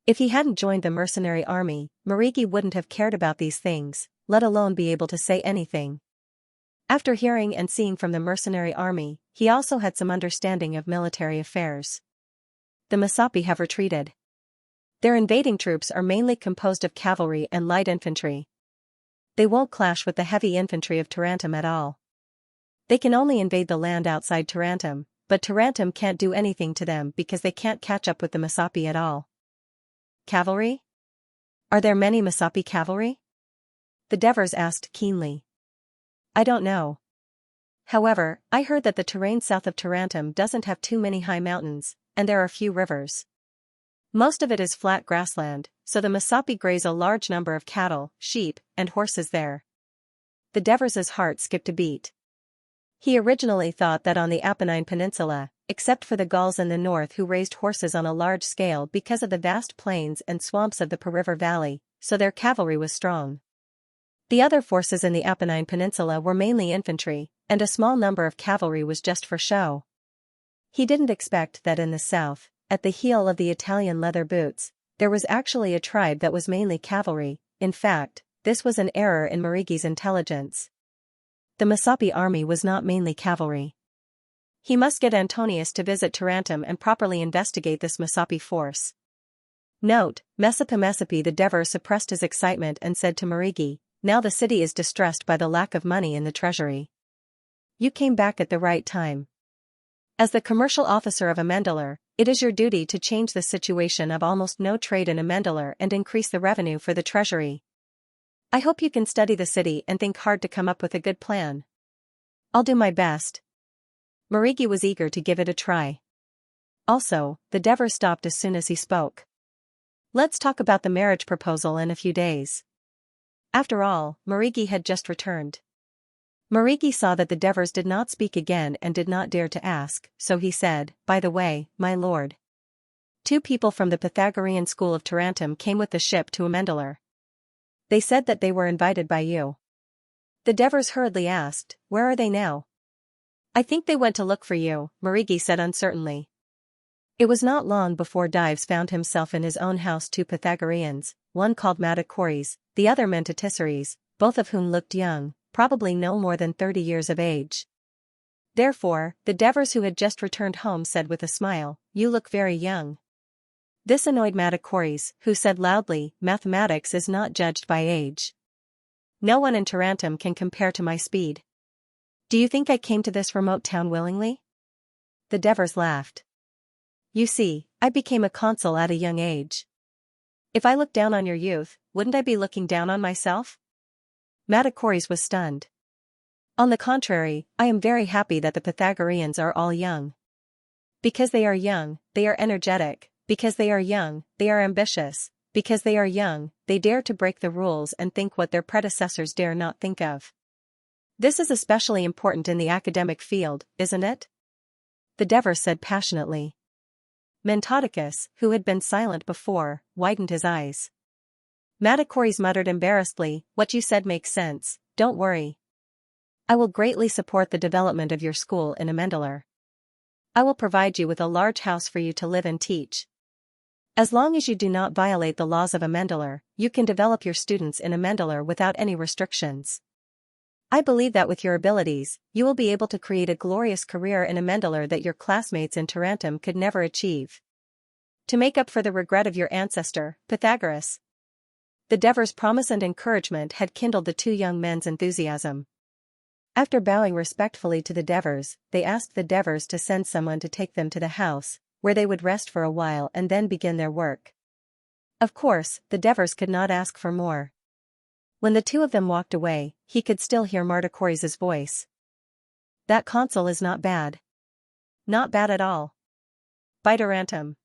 If he hadn't joined the mercenary army, Marigi wouldn't have cared about these things, let alone be able to say anything. After hearing and seeing from the mercenary army, he also had some understanding of military affairs. The Masapi have retreated. Their invading troops are mainly composed of cavalry and light infantry. They won't clash with the heavy infantry of Tarantum at all. They can only invade the land outside Tarantum, but Tarantum can't do anything to them because they can't catch up with the Masapi at all. Cavalry? Are there many Masapi cavalry? The Devers asked keenly. I don't know. However, I heard that the terrain south of Tarantum doesn't have too many high mountains, and there are few rivers. Most of it is flat grassland, so the Masapi graze a large number of cattle, sheep, and horses there. The Devers' heart skipped a beat. He originally thought that on the Apennine Peninsula, except for the Gauls in the north who raised horses on a large scale because of the vast plains and swamps of the Po River Valley, so their cavalry was strong. The other forces in the Apennine Peninsula were mainly infantry, and a small number of cavalry was just for show. He didn't expect that in the south, at the heel of the Italian leather boots, there was actually a tribe that was mainly cavalry. In fact, this was an error in Marigi's intelligence. The Masapi army was not mainly cavalry. He must get Antonius to visit Tarantum and properly investigate this Masapi force. Note, Mesapi. The Devers suppressed his excitement and said to Marigi, now the city is distressed by the lack of money in the treasury. You came back at the right time. As the commercial officer of Amendalar, it is your duty to change the situation of almost no trade in Amendalar and increase the revenue for the treasury. I hope you can study the city and think hard to come up with a good plan. I'll do my best. Marigi was eager to give it a try. Also, the Devers stopped as soon as he spoke. Let's talk about the marriage proposal in a few days. After all, Marigi had just returned. Marigi saw that the Devers did not speak again and did not dare to ask, so he said, by the way, my lord. 2 people from the Pythagorean school of Tarantum came with the ship to Amendalar. They said that they were invited by you. The Devers hurriedly asked, where are they now? I think they went to look for you, Marigi said uncertainly. It was not long before Dives found himself in his own house 2 Pythagoreans, one called Matacories, the other Mentatisseries, both of whom looked young, probably no more than 30 years of age. Therefore, the Devers who had just returned home said with a smile, you look very young. This annoyed Matacories, who said loudly, mathematics is not judged by age. No one in Tarantum can compare to my speed. Do you think I came to this remote town willingly? The Devers laughed. You see, I became a consul at a young age. If I looked down on your youth, wouldn't I be looking down on myself? Matacories was stunned. On the contrary, I am very happy that the Pythagoreans are all young. Because they are young, they are energetic, because they are young, they are ambitious, because they are young, they dare to break the rules and think what their predecessors dare not think of. This is especially important in the academic field, isn't it? The Devers said passionately. Mentodicus, who had been silent before, widened his eyes. Matacories muttered embarrassedly, what you said makes sense, don't worry. I will greatly support the development of your school in Amendalar. I will provide you with a large house for you to live and teach. As long as you do not violate the laws of Amendalar, you can develop your students in Amendalar without any restrictions. I believe that with your abilities, you will be able to create a glorious career in Amendalar that your classmates in Tarantum could never achieve. To make up for the regret of your ancestor, Pythagoras. The Devers' promise and encouragement had kindled the 2 young men's enthusiasm. After bowing respectfully to the Devers, they asked the Devers to send someone to take them to the house, where they would rest for a while and then begin their work. Of course, the Devers could not ask for more. When the 2 of them walked away, he could still hear Matacories' voice. That consul is not bad. Not bad at all. By Tarantum.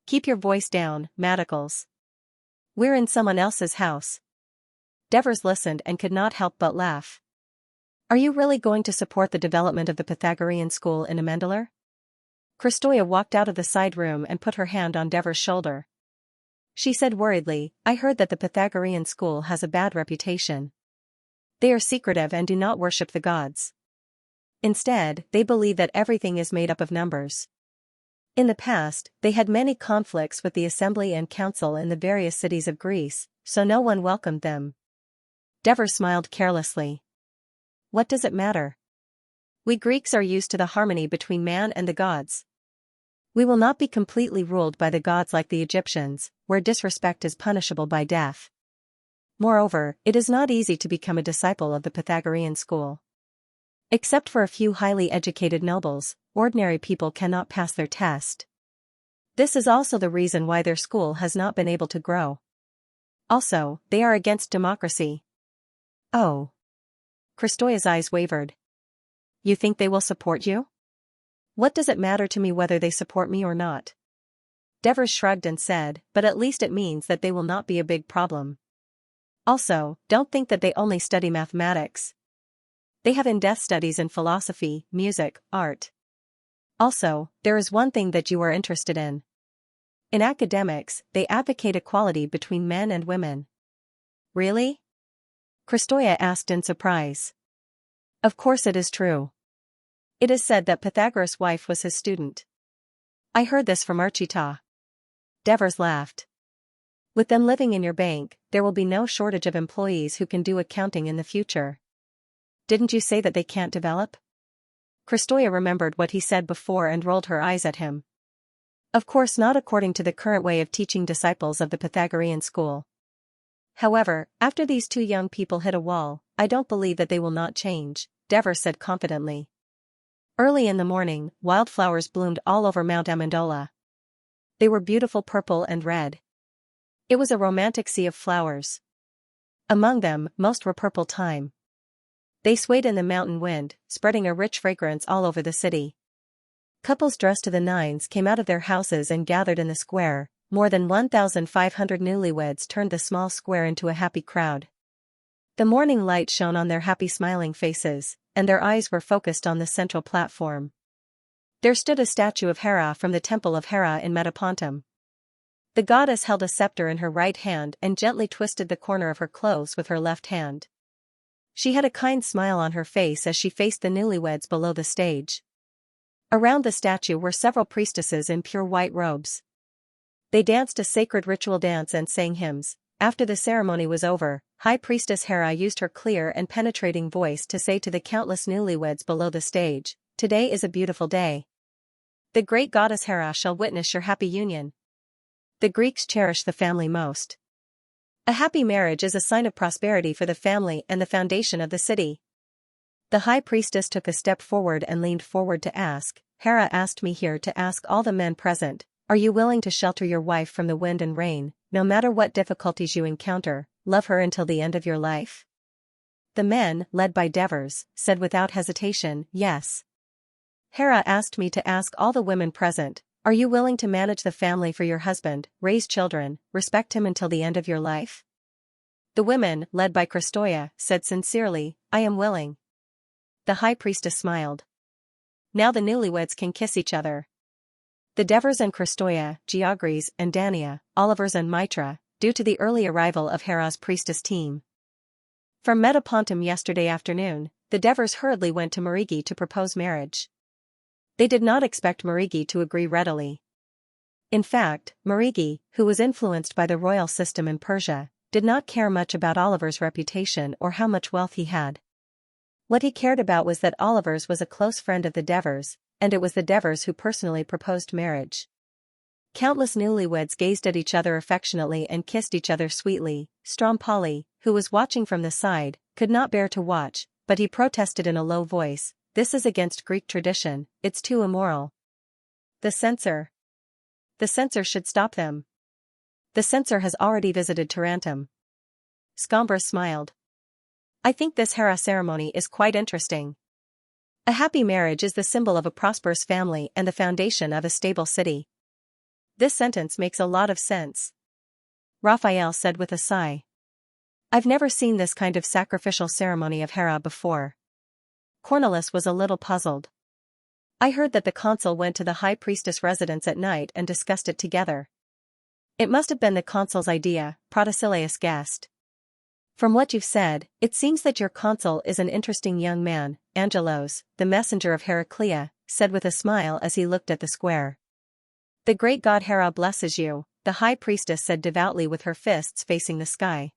Keep your voice down, Maticles. We're in someone else's house. Devers listened and could not help but laugh. Are you really going to support the development of the Pythagorean school in Amendalar? Kristoya walked out of the side room and put her hand on Devor's shoulder. She said worriedly, I heard that the Pythagorean school has a bad reputation. They are secretive and do not worship the gods. Instead, they believe that everything is made up of numbers. In the past, they had many conflicts with the assembly and council in the various cities of Greece, so no one welcomed them. Devor smiled carelessly. What does it matter? We Greeks are used to the harmony between man and the gods. We will not be completely ruled by the gods like the Egyptians, where disrespect is punishable by death. Moreover, it is not easy to become a disciple of the Pythagorean school. Except for a few highly educated nobles, ordinary people cannot pass their test. This is also the reason why their school has not been able to grow. Also, they are against democracy. Oh. Kristoya's eyes wavered. You think they will support you? What does it matter to me whether they support me or not? Devor shrugged and said, but at least it means that they will not be a big problem. Also, don't think that they only study mathematics. They have in-depth studies in philosophy, music, art. Also, there is one thing that you are interested in. In academics, they advocate equality between men and women. Really? Kristoya asked in surprise. Of course it is true. It is said that Pythagoras' wife was his student. I heard this from Archita. Devers laughed. With them living in your bank, there will be no shortage of employees who can do accounting in the future. Didn't you say that they can't develop? Kristoya remembered what he said before and rolled her eyes at him. Of course not according to the current way of teaching disciples of the Pythagorean school. However, after these two young people hit a wall, I don't believe that they will not change, Devers said confidently. Early in the morning, wildflowers bloomed all over Mount Amendola. They were beautiful purple and red. It was a romantic sea of flowers. Among them, most were purple thyme. They swayed in the mountain wind, spreading a rich fragrance all over the city. Couples dressed to the nines came out of their houses and gathered in the square. More than 1,500 newlyweds turned the small square into a happy crowd. The morning light shone on their happy smiling faces, and their eyes were focused on the central platform. There stood a statue of Hera from the temple of Hera in Metapontum. The goddess held a scepter in her right hand and gently twisted the corner of her clothes with her left hand. She had a kind smile on her face as she faced the newlyweds below the stage. Around the statue were several priestesses in pure white robes. They danced a sacred ritual dance and sang hymns. After the ceremony was over, High Priestess Hera used her clear and penetrating voice to say to the countless newlyweds below the stage, "Today is a beautiful day. The great goddess Hera shall witness your happy union. The Greeks cherish the family most. A happy marriage is a sign of prosperity for the family and the foundation of the city." The High Priestess took a step forward and leaned forward to ask, "Hera asked me here to ask all the men present, are you willing to shelter your wife from the wind and rain, no matter what difficulties you encounter, love her until the end of your life?" The men, led by Devers, said without hesitation, "Yes." Hera asked me to ask all the women present, are you willing to manage the family for your husband, raise children, respect him until the end of your life? The women, led by Kristoya, said sincerely, "I am willing." The High Priestess smiled. Now the newlyweds can kiss each other. The Devers and Kristoya, Georgis and Dania, Olivers and Mitra, due to the early arrival of Hera's priestess team. From Metapontum yesterday afternoon, the Devers hurriedly went to Marigi to propose marriage. They did not expect Marigi to agree readily. In fact, Marigi, who was influenced by the royal system in Persia, did not care much about Oliver's reputation or how much wealth he had. What he cared about was that Oliver's was a close friend of the Devers, and it was the Devers who personally proposed marriage. Countless newlyweds gazed at each other affectionately and kissed each other sweetly. Strompoli, who was watching from the side, could not bear to watch, but he protested in a low voice, "This is against Greek tradition, it's too immoral." The censor should stop them. The censor has already visited Tarentum. Scombra smiled. I think this Hera ceremony is quite interesting. A happy marriage is the symbol of a prosperous family and the foundation of a stable city. This sentence makes a lot of sense. Raphael said with a sigh. I've never seen this kind of sacrificial ceremony of Hera before. Cornelis was a little puzzled. I heard that the consul went to the high priestess' residence at night and discussed it together. It must have been the consul's idea, Protesilaus guessed. From what you've said, it seems that your consul is an interesting young man, Angelos, the messenger of Heraclea, said with a smile as he looked at the square. The great god Hera blesses you, the high priestess said devoutly with her fists facing the sky.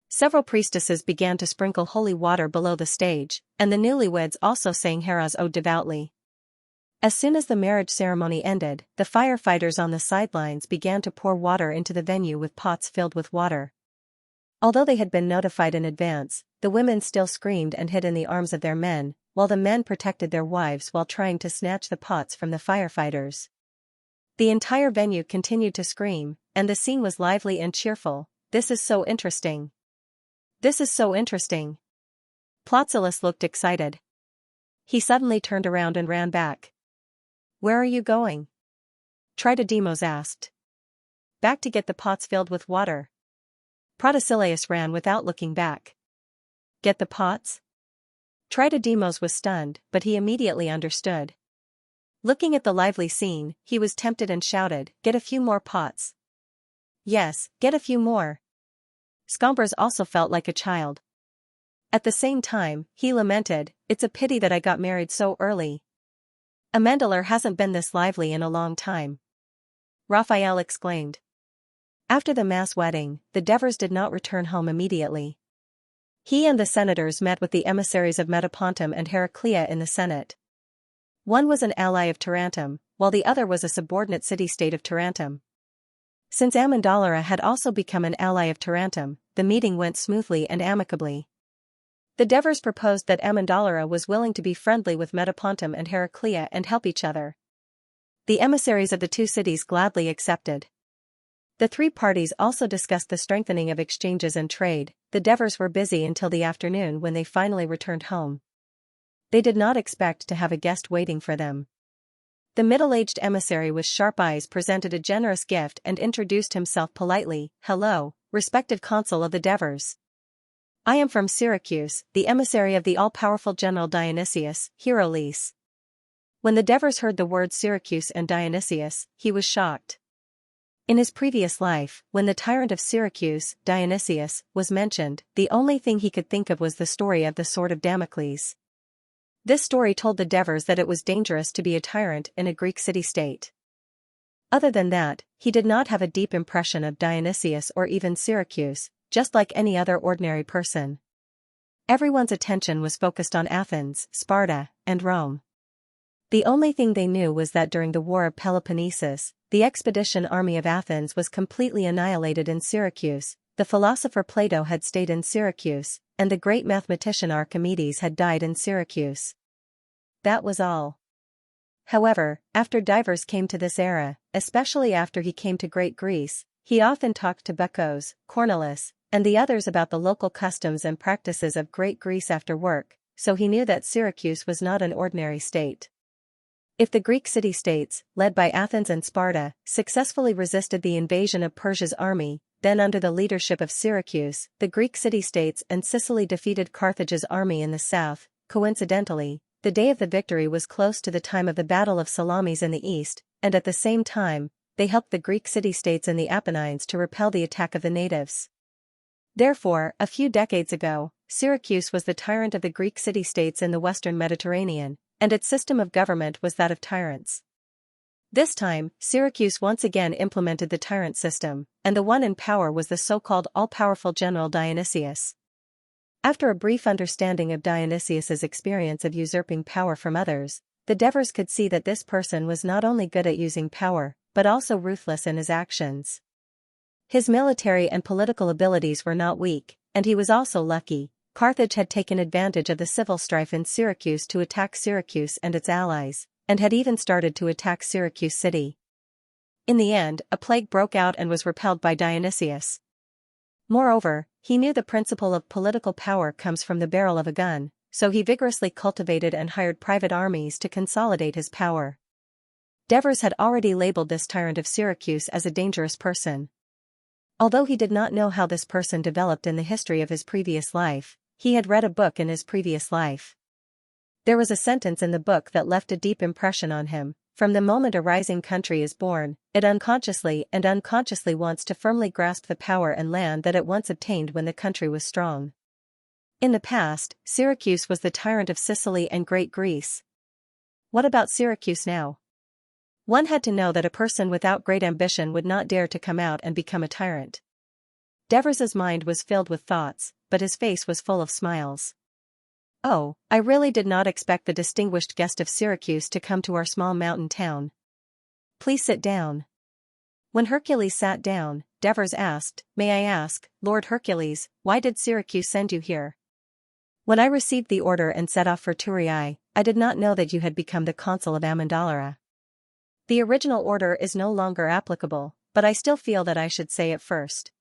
Several priestesses began to sprinkle holy water below the stage, and the newlyweds also sang Hera's ode devoutly. As soon as the marriage ceremony ended, the firefighters on the sidelines began to pour water into the venue with pots filled with water. Although they had been notified in advance, the women still screamed and hid in the arms of their men, while the men protected their wives while trying to snatch the pots from the firefighters. The entire venue continued to scream, and the scene was lively and cheerful. This is so interesting. This is so interesting. Plotsilus looked excited. He suddenly turned around and ran back. Where are you going? Tritodemos asked. Back to get the pots filled with water. Protesilaus ran without looking back. Get the pots? Tritodemos was stunned, but he immediately understood. Looking at the lively scene, he was tempted and shouted, Get a few more pots. Yes, get a few more. Scombers also felt like a child. At the same time, he lamented, It's a pity that I got married so early. Amendalar hasn't been this lively in a long time. Raphael exclaimed. After the mass wedding, the Devers did not return home immediately. He and the senators met with the emissaries of Metapontum and Heraclea in the Senate. One was an ally of Tarentum, while the other was a subordinate city-state of Tarentum. Since Amendalara had also become an ally of Tarentum, the meeting went smoothly and amicably. The Devers proposed that Amendalara was willing to be friendly with Metapontum and Heraclea and help each other. The emissaries of the two cities gladly accepted. The three parties also discussed the strengthening of exchanges and trade. The Devers were busy until the afternoon when they finally returned home. They did not expect to have a guest waiting for them. The middle-aged emissary with sharp eyes presented a generous gift and introduced himself politely, Hello, respected consul of the Devers. I am from Syracuse, the emissary of the all-powerful general Dionysius, Hierolis. When the Devers heard the words Syracuse and Dionysius, he was shocked. In his previous life, when the tyrant of Syracuse, Dionysius, was mentioned, the only thing he could think of was the story of the sword of Damocles. This story told the Devers that it was dangerous to be a tyrant in a Greek city-state. Other than that, he did not have a deep impression of Dionysius or even Syracuse, just like any other ordinary person. Everyone's attention was focused on Athens, Sparta, and Rome. The only thing they knew was that during the War of Peloponnesus, the expedition army of Athens was completely annihilated in Syracuse, the philosopher Plato had stayed in Syracuse, and the great mathematician Archimedes had died in Syracuse. That was all. However, after Divers came to this era, especially after he came to Great Greece, he often talked to Bucos, Cornelis, and the others about the local customs and practices of Great Greece after work, so he knew that Syracuse was not an ordinary state. If the Greek city-states, led by Athens and Sparta, successfully resisted the invasion of Persia's army, then under the leadership of Syracuse, the Greek city-states and Sicily defeated Carthage's army in the south. Coincidentally, the day of the victory was close to the time of the Battle of Salamis in the east, and at the same time, they helped the Greek city-states in the Apennines to repel the attack of the natives. Therefore, a few decades ago, Syracuse was the tyrant of the Greek city-states in the western Mediterranean, and its system of government was that of tyrants. This time, Syracuse once again implemented the tyrant system, and the one in power was the so-called all-powerful general Dionysius. After a brief understanding of Dionysius's experience of usurping power from others, the Devers could see that this person was not only good at using power, but also ruthless in his actions. His military and political abilities were not weak, and he was also lucky. Carthage had taken advantage of the civil strife in Syracuse to attack Syracuse and its allies, and had even started to attack Syracuse city. In the end, a plague broke out and was repelled by Dionysius. Moreover, he knew the principle of political power comes from the barrel of a gun, so he vigorously cultivated and hired private armies to consolidate his power. Devers had already labeled this tyrant of Syracuse as a dangerous person. Although he did not know how this person developed in the history of his previous life, he had read a book in his previous life. There was a sentence in the book that left a deep impression on him. From the moment a rising country is born, it unconsciously wants to firmly grasp the power and land that it once obtained when the country was strong. In the past, Syracuse was the tyrant of Sicily and Great Greece. What about Syracuse now? One had to know that a person without great ambition would not dare to come out and become a tyrant. Devers's mind was filled with thoughts, but his face was full of smiles. Oh, I really did not expect the distinguished guest of Syracuse to come to our small mountain town. Please sit down. When Hercules sat down, Devers asked, May I ask, Lord Hercules, why did Syracuse send you here? When I received the order and set off for Thurii, I did not know that you had become the consul of Amendolara. The original order is no longer applicable, but I still feel that I should say it first.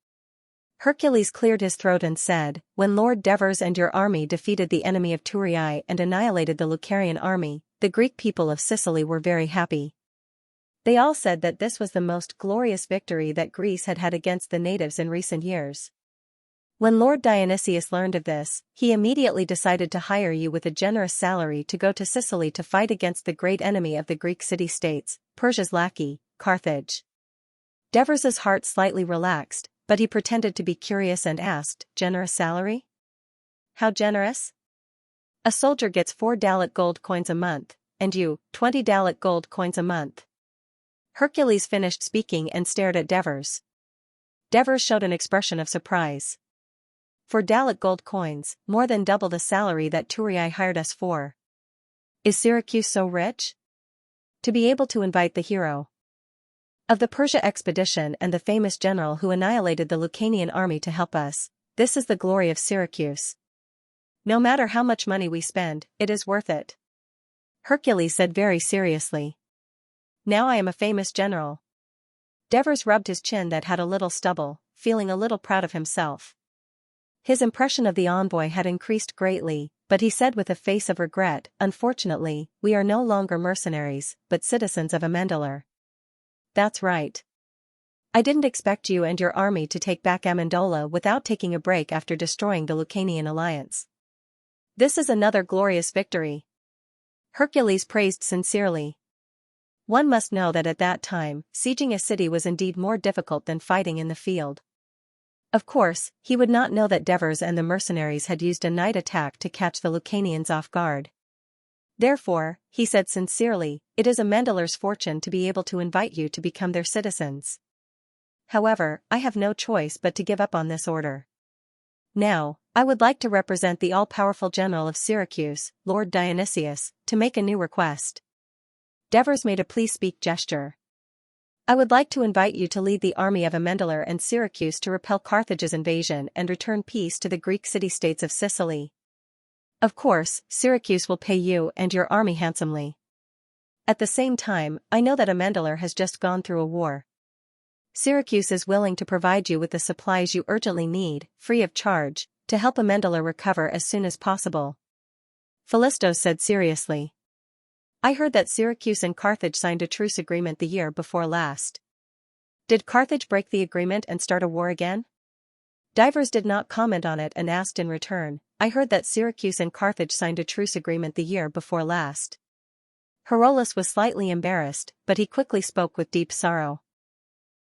Hercules cleared his throat and said, When Lord Devers and your army defeated the enemy of Thurii and annihilated the Lucarian army, the Greek people of Sicily were very happy. They all said that this was the most glorious victory that Greece had had against the natives in recent years. When Lord Dionysius learned of this, he immediately decided to hire you with a generous salary to go to Sicily to fight against the great enemy of the Greek city-states, Persia's lackey, Carthage. Devers's heart slightly relaxed, but he pretended to be curious and asked, Generous salary? How generous? A soldier gets 4 Dalit gold coins a month, and you, 20 Dalit gold coins a month. Hercules finished speaking and stared at Devers. Devers showed an expression of surprise. 4 Dalit gold coins, more than double the salary that Thurii hired us for. Is Syracuse so rich? To be able to invite the hero of the Persia expedition and the famous general who annihilated the Lucanian army to help us, this is the glory of Syracuse. No matter how much money we spend, it is worth it. Hercules said very seriously. Now I am a famous general. Devers rubbed his chin that had a little stubble, feeling a little proud of himself. His impression of the envoy had increased greatly, but he said with a face of regret, Unfortunately, we are no longer mercenaries, but citizens of Amendolar. That's right. I didn't expect you and your army to take back Amendola without taking a break after destroying the Lucanian alliance. This is another glorious victory. Hercules praised sincerely. One must know that at that time, sieging a city was indeed more difficult than fighting in the field. Of course, he would not know that Devers and the mercenaries had used a night attack to catch the Lucanians off guard. Therefore, he said sincerely, it is Amendolar's fortune to be able to invite you to become their citizens. However, I have no choice but to give up on this order. Now, I would like to represent the all-powerful general of Syracuse, Lord Dionysius, to make a new request. Devers made a please speak gesture. I would like to invite you to lead the army of Amendolar and Syracuse to repel Carthage's invasion and return peace to the Greek city-states of Sicily. Of course, Syracuse will pay you and your army handsomely. At the same time, I know that Amendolar has just gone through a war. Syracuse is willing to provide you with the supplies you urgently need, free of charge, to help Amendolar recover as soon as possible. Philistos said seriously. I heard that Syracuse and Carthage signed a truce agreement the year before last. Did Carthage break the agreement and start a war again? Devers did not comment on it and asked in return, I heard that Syracuse and Carthage signed a truce agreement the year before last. Herolas was slightly embarrassed, but he quickly spoke with deep sorrow.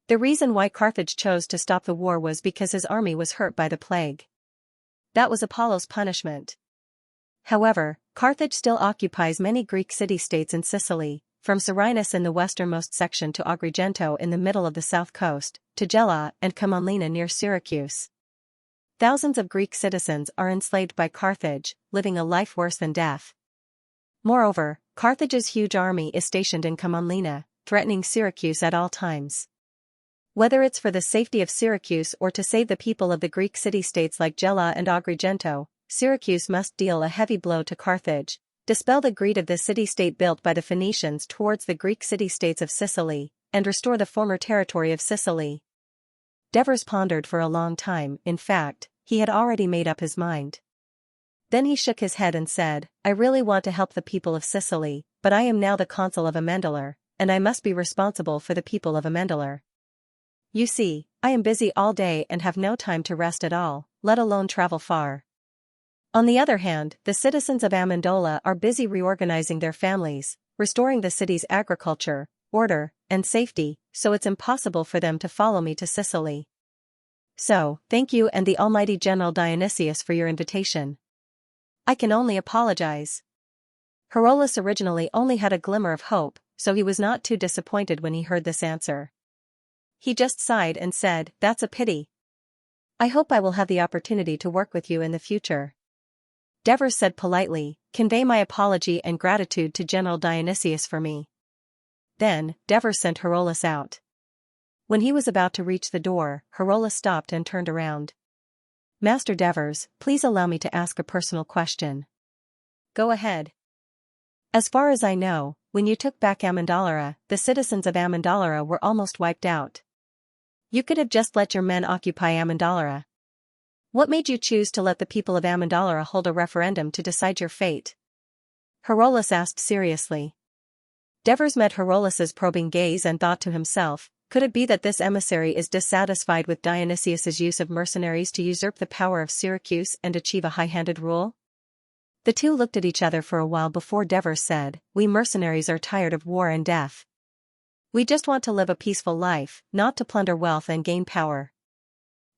The reason why Carthage chose to stop the war was because his army was hurt by the plague. That was Apollo's punishment. However, Carthage still occupies many Greek city-states in Sicily, from Serenus in the westernmost section to Agrigento in the middle of the south coast, to Gela and Commonlina near Syracuse. Thousands of Greek citizens are enslaved by Carthage, living a life worse than death. Moreover, Carthage's huge army is stationed in Commonlina, threatening Syracuse at all times. Whether it's for the safety of Syracuse or to save the people of the Greek city-states like Gela and Agrigento, Syracuse must deal a heavy blow to Carthage, dispel the greed of the city-state built by the Phoenicians towards the Greek city-states of Sicily, and restore the former territory of Sicily. Devers pondered for a long time. In fact, he had already made up his mind. Then he shook his head and said, I really want to help the people of Sicily, but I am now the consul of Amendolar, and I must be responsible for the people of Amendolar. You see, I am busy all day and have no time to rest at all, let alone travel far. On the other hand, the citizens of Amendola are busy reorganizing their families, restoring the city's agriculture, order, and safety, so it's impossible for them to follow me to Sicily. So, thank you and the almighty General Dionysius for your invitation. I can only apologize. Herolas originally only had a glimmer of hope, so he was not too disappointed when he heard this answer. He just sighed and said, "That's a pity. I hope I will have the opportunity to work with you in the future." Devers said politely, "Convey my apology and gratitude to General Dionysius for me." Then, Devers sent Herolas out. When he was about to reach the door, Herolas stopped and turned around. "Master Devers, please allow me to ask a personal question." "Go ahead." "As far as I know, when you took back Amendolara, the citizens of Amendolara were almost wiped out. You could have just let your men occupy Amendolara. What made you choose to let the people of Amendolara hold a referendum to decide your fate?" Herolas asked seriously. Devers met Herolas's probing gaze and thought to himself, could it be that this emissary is dissatisfied with Dionysius's use of mercenaries to usurp the power of Syracuse and achieve a high-handed rule? The two looked at each other for a while before Devers said, "We mercenaries are tired of war and death. We just want to live a peaceful life, not to plunder wealth and gain power.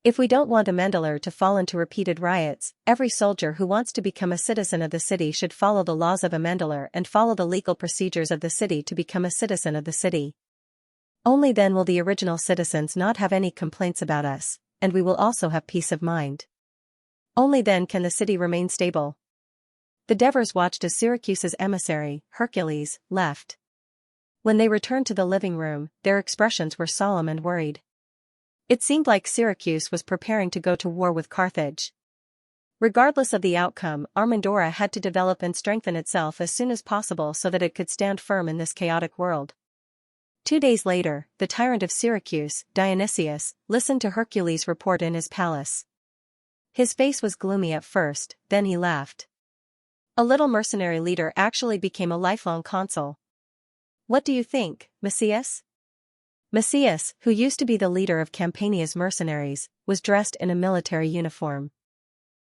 If we don't want Amendolara to fall into repeated riots, every soldier who wants to become a citizen of the city should follow the laws of Amendolara and follow the legal procedures of the city to become a citizen of the city. Only then will the original citizens not have any complaints about us, and we will also have peace of mind. Only then can the city remain stable." The Devers watched as Syracuse's emissary, Hercules, left. When they returned to the living room, their expressions were solemn and worried. It seemed like Syracuse was preparing to go to war with Carthage. Regardless of the outcome, Amendolara had to develop and strengthen itself as soon as possible so that it could stand firm in this chaotic world. 2 days later, the tyrant of Syracuse, Dionysius, listened to Hercules' report in his palace. His face was gloomy at first, then he laughed. A little mercenary leader actually became a lifelong consul. "What do you think, Macias?" Macias, who used to be the leader of Campania's mercenaries, was dressed in a military uniform.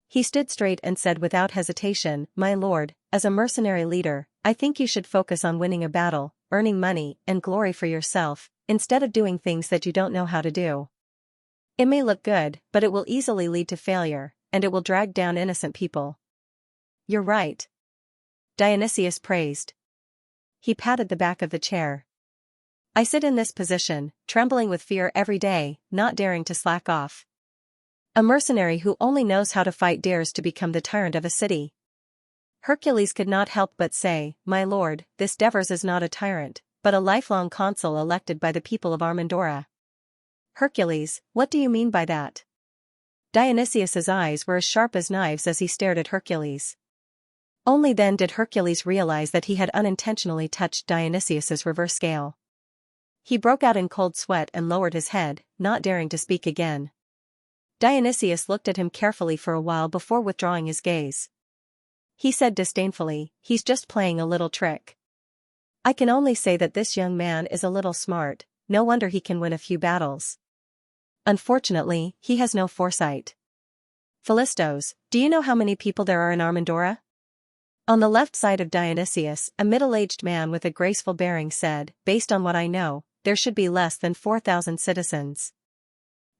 He stood straight and said without hesitation, "My lord, as a mercenary leader, I think you should focus on winning a battle, earning money and glory for yourself, instead of doing things that you don't know how to do. It may look good, but it will easily lead to failure, and it will drag down innocent people." "You're right," Dionysius praised. He patted the back of the chair. "I sit in this position, trembling with fear every day, not daring to slack off. A mercenary who only knows how to fight dares to become the tyrant of a city." Hercules could not help but say, "My lord, this Devers is not a tyrant, but a lifelong consul elected by the people of Amendolara." "Hercules, what do you mean by that?" Dionysius's eyes were as sharp as knives as he stared at Hercules. Only then did Hercules realize that he had unintentionally touched Dionysius's reverse scale. He broke out in cold sweat and lowered his head, not daring to speak again. Dionysius looked at him carefully for a while before withdrawing his gaze. He said disdainfully, "He's just playing a little trick. I can only say that this young man is a little smart, no wonder he can win a few battles. Unfortunately, he has no foresight. Philistos, do you know how many people there are in Amendolara?" On the left side of Dionysius, a middle-aged man with a graceful bearing said, "Based on what I know, there should be less than 4,000 citizens.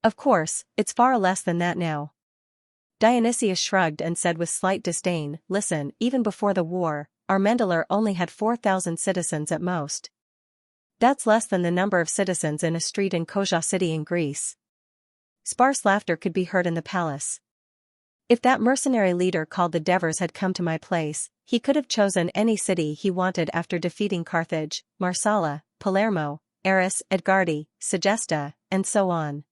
Of course, it's far less than that now." Dionysius shrugged and said with slight disdain, "Listen, even before the war, Amendolara only had 4,000 citizens at most. That's less than the number of citizens in a street in Koja city in Greece." Sparse laughter could be heard in the palace. If that mercenary leader called the Devers had come to my place, he could have chosen any city he wanted after defeating Carthage, Marsala, Palermo, Eris, Edgardi, Segesta, and so on.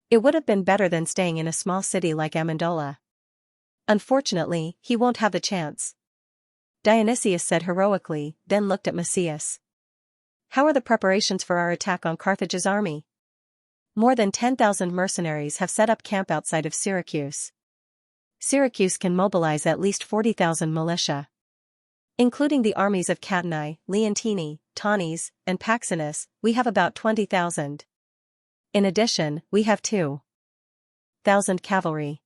It would have been better than staying in a small city like Amendola. Unfortunately, he won't have the chance." Dionysius said heroically, then looked at Macias. "How are the preparations for our attack on Carthage's army?" "More than 10,000 mercenaries have set up camp outside of Syracuse. Syracuse can mobilize at least 40,000 militia. Including the armies of Catani, Leontini, Tanis, and Paxinus, we have about 20,000. In addition, we have 2,000 cavalry.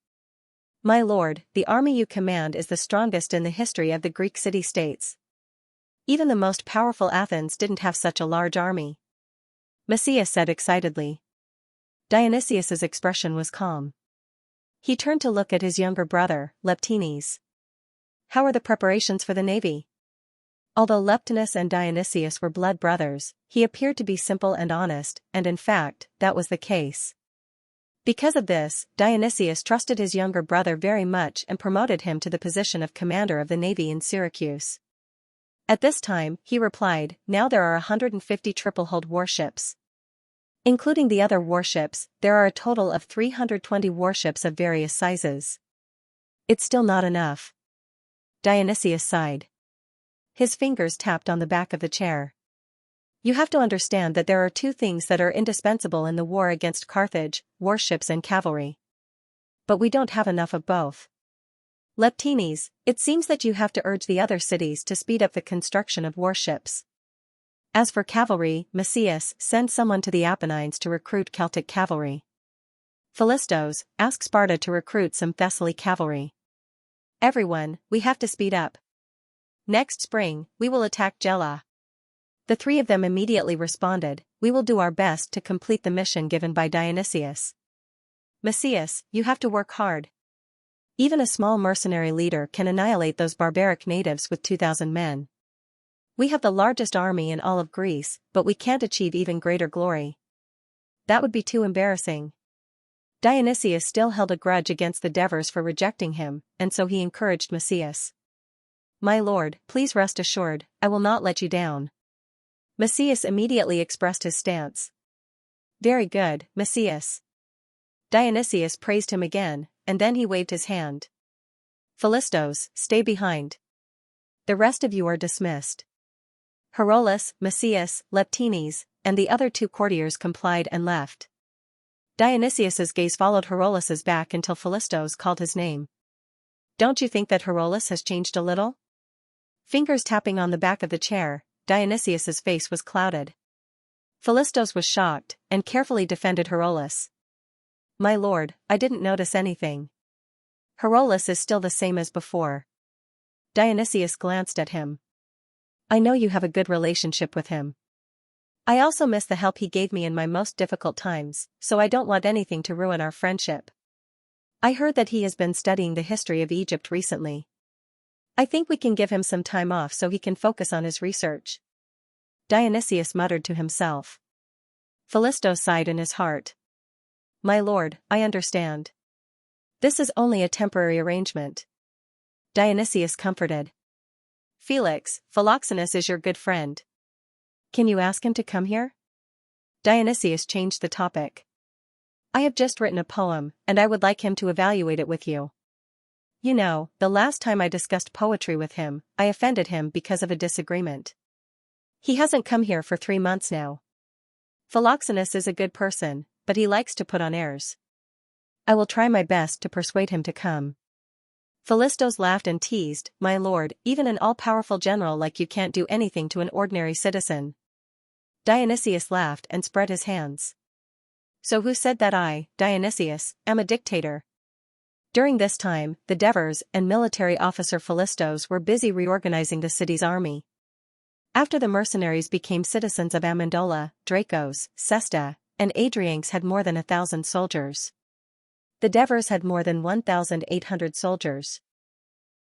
My lord, the army you command is the strongest in the history of the Greek city-states. Even the most powerful Athens didn't have such a large army. Messias said excitedly. Dionysius's expression was calm. He turned to look at his younger brother, Leptines. How are the preparations for the navy? Although Leptinus and Dionysius were blood brothers, he appeared to be simple and honest, and in fact, that was the case. Because of this, Dionysius trusted his younger brother very much and promoted him to the position of commander of the navy in Syracuse. At this time, he replied, now there are 150 triple-hulled warships. Including the other warships, there are a total of 320 warships of various sizes. It's still not enough. Dionysius sighed. His fingers tapped on the back of the chair. You have to understand that there are two things that are indispensable in the war against Carthage, warships and cavalry. But we don't have enough of both. Leptines, it seems that you have to urge the other cities to speed up the construction of warships. As for cavalry, Messias, send someone to the Apennines to recruit Celtic cavalry. Philistos, ask Sparta to recruit some Thessaly cavalry. Everyone, we have to speed up. Next spring, we will attack Gela. The three of them immediately responded, we will do our best to complete the mission given by Dionysius. Messias, you have to work hard. Even a small mercenary leader can annihilate those barbaric natives with 2,000 men. We have the largest army in all of Greece, but we can't achieve even greater glory. That would be too embarrassing. Dionysius still held a grudge against the Devers for rejecting him, and so he encouraged Messias. My lord, please rest assured, I will not let you down. Messias immediately expressed his stance. Very good, Messias. Dionysius praised him again, and then he waved his hand. Philistos, stay behind. The rest of you are dismissed. Herolas, Messias, Leptines, and the other two courtiers complied and left. Dionysius's gaze followed Herolas's back until Philistos called his name. Don't you think that Herolas has changed a little? Fingers tapping on the back of the chair, Dionysius's face was clouded. Philistos was shocked, and carefully defended Herolas. My lord, I didn't notice anything. Herolas is still the same as before. Dionysius glanced at him. I know you have a good relationship with him. I also miss the help he gave me in my most difficult times, so I don't want anything to ruin our friendship. I heard that he has been studying the history of Egypt recently. I think we can give him some time off so he can focus on his research. Dionysius muttered to himself. Philistos sighed in his heart. My lord, I understand. This is only a temporary arrangement. Dionysius comforted. Felix, Philoxenus is your good friend. Can you ask him to come here? Dionysius changed the topic. I have just written a poem, and I would like him to evaluate it with you. You know, the last time I discussed poetry with him, I offended him because of a disagreement. He hasn't come here for 3 months now. Philoxenus is a good person, but he likes to put on airs. I will try my best to persuade him to come. Philistos laughed and teased, my lord, even an all-powerful general like you can't do anything to an ordinary citizen. Dionysius laughed and spread his hands. So who said that I, Dionysius, am a dictator? During this time, the Devers and military officer Philistos were busy reorganizing the city's army. After the mercenaries became citizens of Amendola, Dracos, Cesta, and Adrianx had more than 1,000 soldiers. The Devers had more than 1,800 soldiers.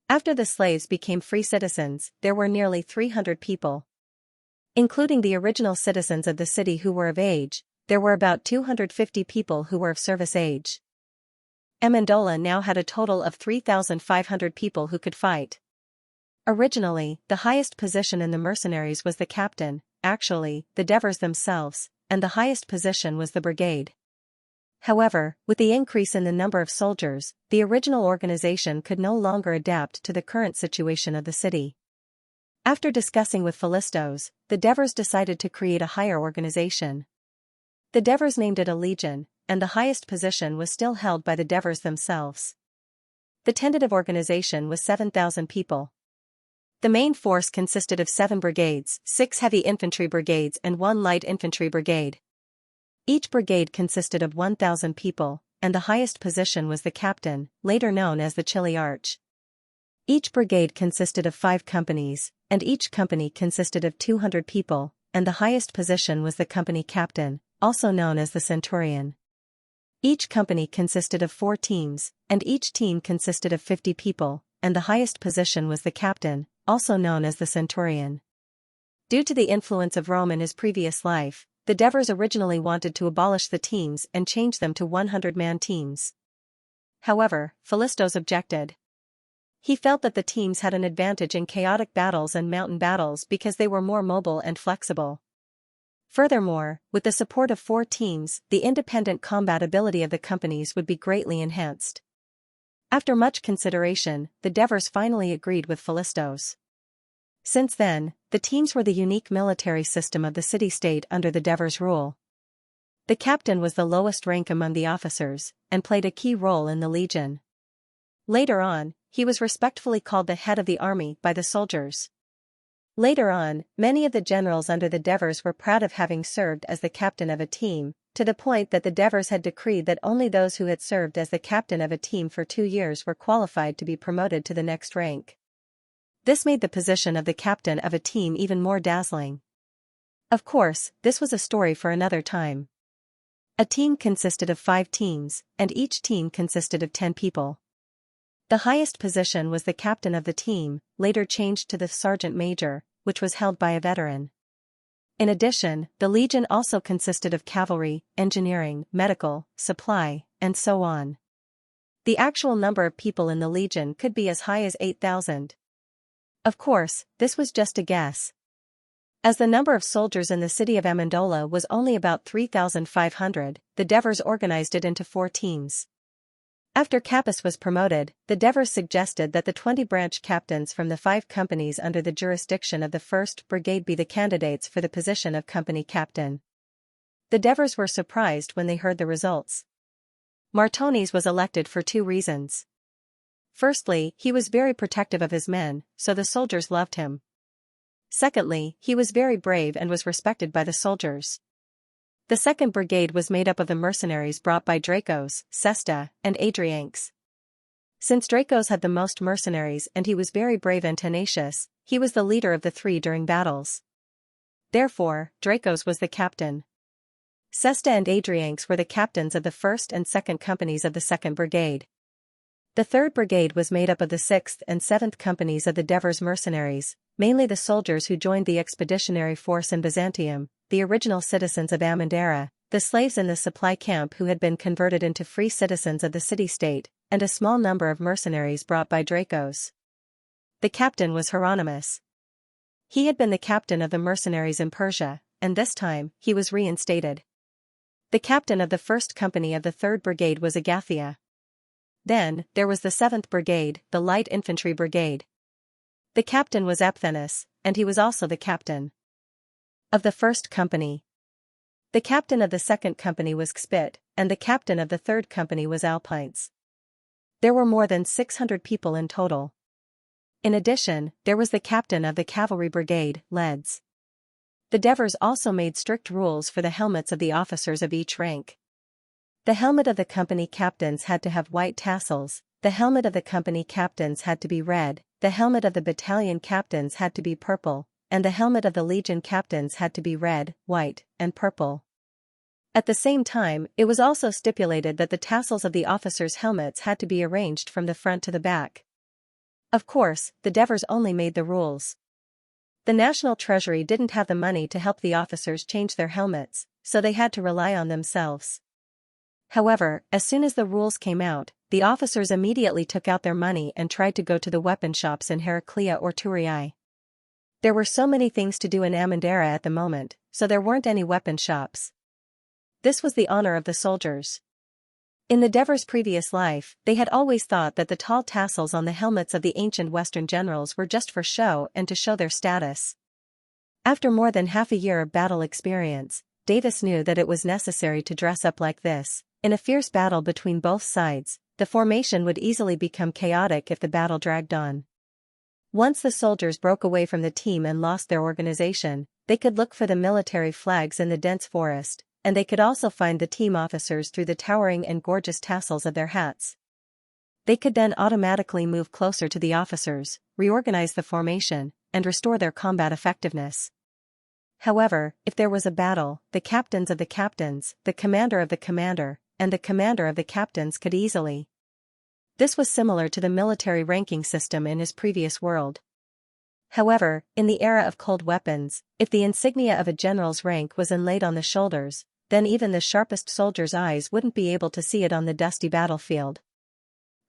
After the slaves became free citizens, there were nearly 300 people. Including the original citizens of the city who were of age, there were about 250 people who were of service age. Amendola now had a total of 3,500 people who could fight. Originally, the highest position in the mercenaries was the captain, actually, the Devers themselves, and the highest position was the brigade. However, with the increase in the number of soldiers, the original organization could no longer adapt to the current situation of the city. After discussing with Philistos, the Devers decided to create a higher organization. The Devers named it a legion, and the highest position was still held by the Devers themselves. The tentative organization was 7,000 people. The main force consisted of 7 brigades, 6 heavy infantry brigades and 1 light infantry brigade. Each brigade consisted of 1,000 people, and the highest position was the captain, later known as the Chili Arch. Each brigade consisted of 5 companies, and each company consisted of 200 people, and the highest position was the company captain, also known as the centurion. Each company consisted of 4 teams, and each team consisted of 50 people, and the highest position was the captain, also known as the centurion. Due to the influence of Rome in his previous life, the Devers originally wanted to abolish the teams and change them to 100-man teams. However, Philistos objected. He felt that the teams had an advantage in chaotic battles and mountain battles because they were more mobile and flexible. Furthermore, with the support of 4 teams, the independent combat ability of the companies would be greatly enhanced. After much consideration, the Devers finally agreed with Philistos. Since then, the teams were the unique military system of the city-state under the Devers' rule. The captain was the lowest rank among the officers, and played a key role in the legion. Later on, he was respectfully called the head of the army by the soldiers. Later on, many of the generals under the Devers were proud of having served as the captain of a team, to the point that the Devers had decreed that only those who had served as the captain of a team for 2 years were qualified to be promoted to the next rank. This made the position of the captain of a team even more dazzling. Of course, this was a story for another time. A team consisted of 5 teams, and each team consisted of 10 people. The highest position was the captain of the team, later changed to the sergeant major, which was held by a veteran. In addition, the legion also consisted of cavalry, engineering, medical, supply, and so on. The actual number of people in the legion could be as high as 8,000. Of course, this was just a guess. As the number of soldiers in the city of Amendola was only about 3,500, the Devers organized it into 4 teams. After Capus was promoted, the Devers suggested that the 20 branch captains from the 5 companies under the jurisdiction of the 1st Brigade be the candidates for the position of company captain. The Devers were surprised when they heard the results. Martones was elected for 2 reasons. Firstly, he was very protective of his men, so the soldiers loved him. Secondly, he was very brave and was respected by the soldiers. The 2nd Brigade was made up of the mercenaries brought by Dracos, Cesta, and Adrianx. Since Dracos had the most mercenaries and he was very brave and tenacious, he was the leader of the 3 during battles. Therefore, Dracos was the captain. Cesta and Adrianx were the captains of the 1st and 2nd companies of the 2nd Brigade. The 3rd Brigade was made up of the 6th and 7th companies of the Devers mercenaries, mainly the soldiers who joined the expeditionary force in Byzantium, the original citizens of Amandara, the slaves in the supply camp who had been converted into free citizens of the city-state, and a small number of mercenaries brought by Dracos. The captain was Hieronymus. He had been the captain of the mercenaries in Persia, and this time, he was reinstated. The captain of the 1st company of the 3rd Brigade was Agathia. Then, there was the 7th Brigade, the Light Infantry Brigade. The captain was Epthenus, and he was also the captain of the 1st company. The captain of the 2nd company was Xpit, and the captain of the 3rd company was Alpines. There were more than 600 people in total. In addition, there was the captain of the cavalry brigade, Leds. The Devers also made strict rules for the helmets of the officers of each rank. The helmet of the company captains had to have white tassels, the helmet of the company captains had to be red, the helmet of the battalion captains had to be purple, and the helmet of the legion captains had to be red, white, and purple. At the same time, it was also stipulated that the tassels of the officers' helmets had to be arranged from the front to the back. Of course, the Devers only made the rules. The national treasury didn't have the money to help the officers change their helmets, so they had to rely on themselves. However, as soon as the rules came out, the officers immediately took out their money and tried to go to the weapon shops in Heraclea or Turiae. There were so many things to do in Amandara at the moment, so there weren't any weapon shops. This was the honor of the soldiers. In the Devers' previous life, they had always thought that the tall tassels on the helmets of the ancient Western generals were just for show and to show their status. After more than half a year of battle experience, Davis knew that it was necessary to dress up like this. In a fierce battle between both sides, the formation would easily become chaotic if the battle dragged on. Once the soldiers broke away from the team and lost their organization, they could look for the military flags in the dense forest, and they could also find the team officers through the towering and gorgeous tassels of their hats. They could then automatically move closer to the officers, reorganize the formation, and restore their combat effectiveness. However, if there was a battle, the captains of the captains, the commander of the commander, and the commander of the captains could easily. This was similar to the military ranking system in his previous world. However, in the era of cold weapons, if the insignia of a general's rank was inlaid on the shoulders, then even the sharpest soldier's eyes wouldn't be able to see it on the dusty battlefield.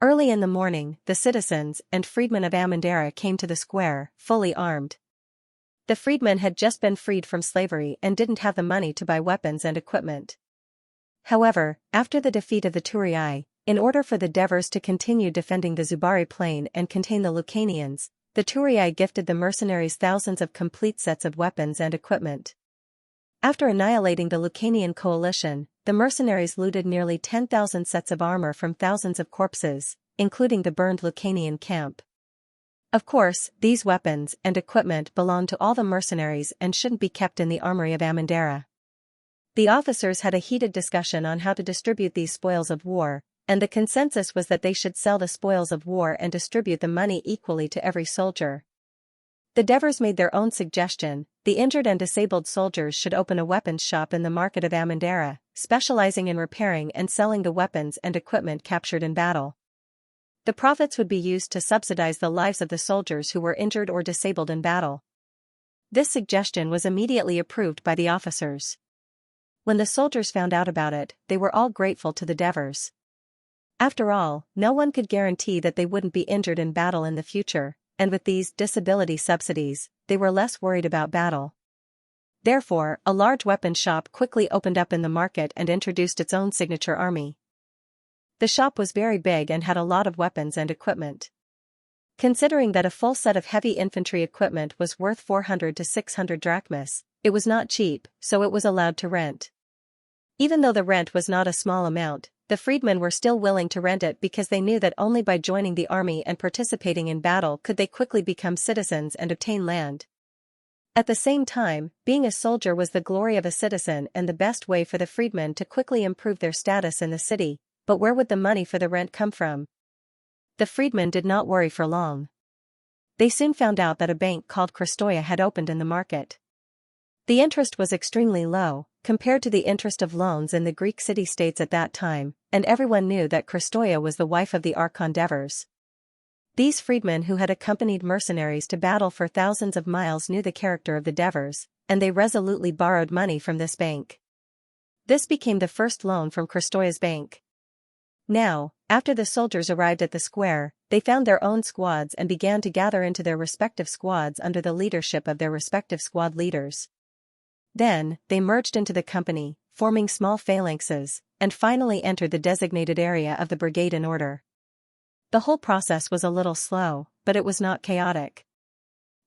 Early in the morning, the citizens and freedmen of Amandara came to the square, fully armed. The freedmen had just been freed from slavery and didn't have the money to buy weapons and equipment. However, after the defeat of the Turii, in order for the Devers to continue defending the Zubari plain and contain the Lucanians, the Turii gifted the mercenaries thousands of complete sets of weapons and equipment. After annihilating the Lucanian coalition, the mercenaries looted nearly 10,000 sets of armor from thousands of corpses, including the burned Lucanian camp. Of course, these weapons and equipment belonged to all the mercenaries and shouldn't be kept in the armory of Amandara. The officers had a heated discussion on how to distribute these spoils of war, and the consensus was that they should sell the spoils of war and distribute the money equally to every soldier. The Devers made their own suggestion: the injured and disabled soldiers should open a weapons shop in the market of Amandara, specializing in repairing and selling the weapons and equipment captured in battle. The profits would be used to subsidize the lives of the soldiers who were injured or disabled in battle. This suggestion was immediately approved by the officers. When the soldiers found out about it, they were all grateful to the Devers. After all, no one could guarantee that they wouldn't be injured in battle in the future, and with these disability subsidies, they were less worried about battle. Therefore, a large weapons shop quickly opened up in the market and introduced its own signature army. The shop was very big and had a lot of weapons and equipment. Considering that a full set of heavy infantry equipment was worth 400 to 600 drachmas, it was not cheap, so it was allowed to rent. Even though the rent was not a small amount, the freedmen were still willing to rent it because they knew that only by joining the army and participating in battle could they quickly become citizens and obtain land. At the same time, being a soldier was the glory of a citizen and the best way for the freedmen to quickly improve their status in the city, but where would the money for the rent come from? The freedmen did not worry for long. They soon found out that a bank called Kristoya had opened in the market. The interest was extremely low, compared to the interest of loans in the Greek city-states at that time, and everyone knew that Kristoya was the wife of the Archon Devers. These freedmen who had accompanied mercenaries to battle for thousands of miles knew the character of the Devers, and they resolutely borrowed money from this bank. This became the first loan from Kristoya's bank. Now, after the soldiers arrived at the square, they found their own squads and began to gather into their respective squads under the leadership of their respective squad leaders. Then, they merged into the company, forming small phalanxes, and finally entered the designated area of the brigade in order. The whole process was a little slow, but it was not chaotic.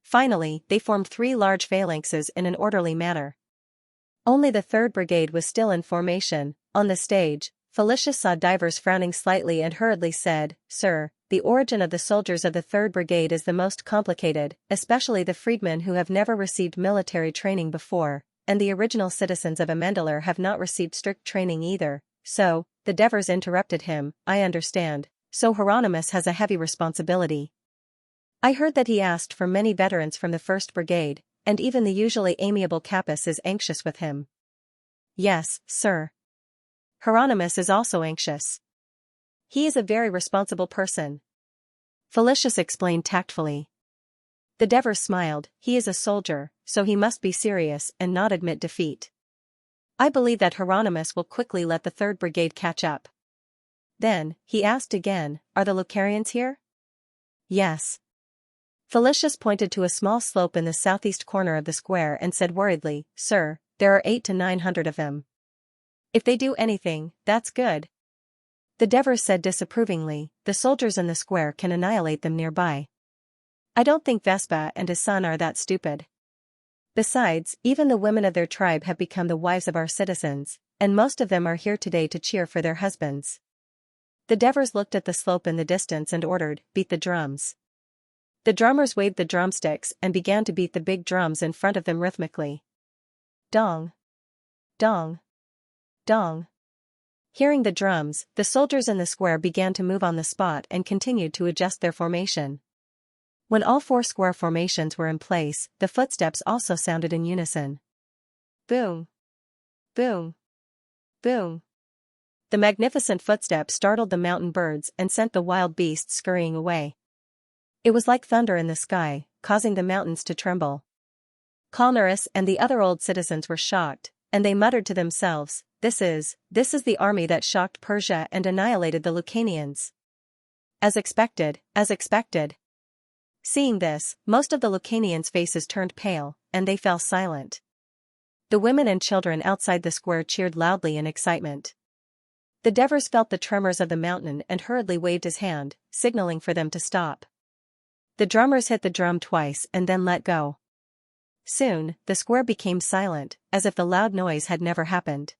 Finally, they formed 3 large phalanxes in an orderly manner. Only the 3rd Brigade was still in formation. On the stage, Felicia saw Divers frowning slightly and hurriedly said, "Sir, the origin of the soldiers of the 3rd Brigade is the most complicated, especially the freedmen who have never received military training before, and the original citizens of Amendalar have not received strict training either." So, the Devers interrupted him, "I understand, so Hieronymus has a heavy responsibility. I heard that he asked for many veterans from the 1st Brigade, and even the usually amiable Capus is anxious with him." "Yes, sir. Hieronymus is also anxious. He is a very responsible person," Felicius explained tactfully. The Devers smiled. "He is a soldier, so he must be serious and not admit defeat. I believe that Hieronymus will quickly let the 3rd Brigade catch up." Then, he asked again, "Are the Lucarians here?" "Yes." Felicius pointed to a small slope in the southeast corner of the square and said worriedly, "Sir, there are 800 to 900 of them. If they do anything, that's good." The Devers said disapprovingly, "The soldiers in the square can annihilate them nearby. I don't think Vespa and his son are that stupid. Besides, even the women of their tribe have become the wives of our citizens, and most of them are here today to cheer for their husbands." The Devers looked at the slope in the distance and ordered, "Beat the drums." The drummers waved the drumsticks and began to beat the big drums in front of them rhythmically. Dong! Dong! Dong. Hearing the drums, the soldiers in the square began to move on the spot and continued to adjust their formation. When all 4 square formations were in place, the footsteps also sounded in unison. Boom. Boom. Boom. The magnificent footsteps startled the mountain birds and sent the wild beasts scurrying away. It was like thunder in the sky, causing the mountains to tremble. Kalnaris and the other old citizens were shocked, and they muttered to themselves, This is the army that shocked Persia and annihilated the Lucanians. As expected, as expected. Seeing this, most of the Lucanians' faces turned pale, and they fell silent. The women and children outside the square cheered loudly in excitement. The Devers felt the tremors of the mountain and hurriedly waved his hand, signaling for them to stop. The drummers hit the drum twice and then let go. Soon, the square became silent, as if the loud noise had never happened.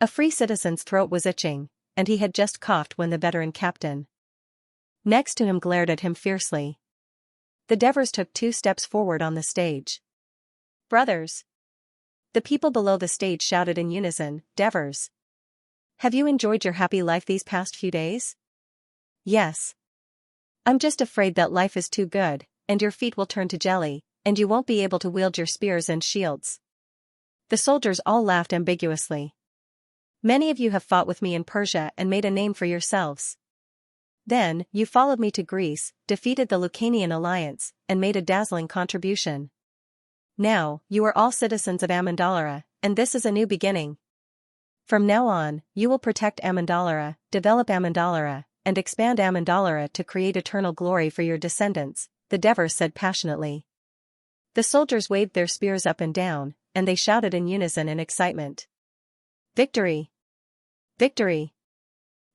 A free citizen's throat was itching, and he had just coughed when the veteran captain next to him glared at him fiercely. The Devers took 2 steps forward on the stage. Brothers! The people below the stage shouted in unison, Devers! Have you enjoyed your happy life these past few days? Yes. I'm just afraid that life is too good, and your feet will turn to jelly, and you won't be able to wield your spears and shields. The soldiers all laughed ambiguously. Many of you have fought with me in Persia and made a name for yourselves. Then, you followed me to Greece, defeated the Lucanian alliance, and made a dazzling contribution. Now, you are all citizens of Amendalara, and this is a new beginning. From now on, you will protect Amendalara, develop Amendalara, and expand Amendalara to create eternal glory for your descendants, the Devers said passionately. The soldiers waved their spears up and down, and they shouted in unison in excitement. Victory! Victory!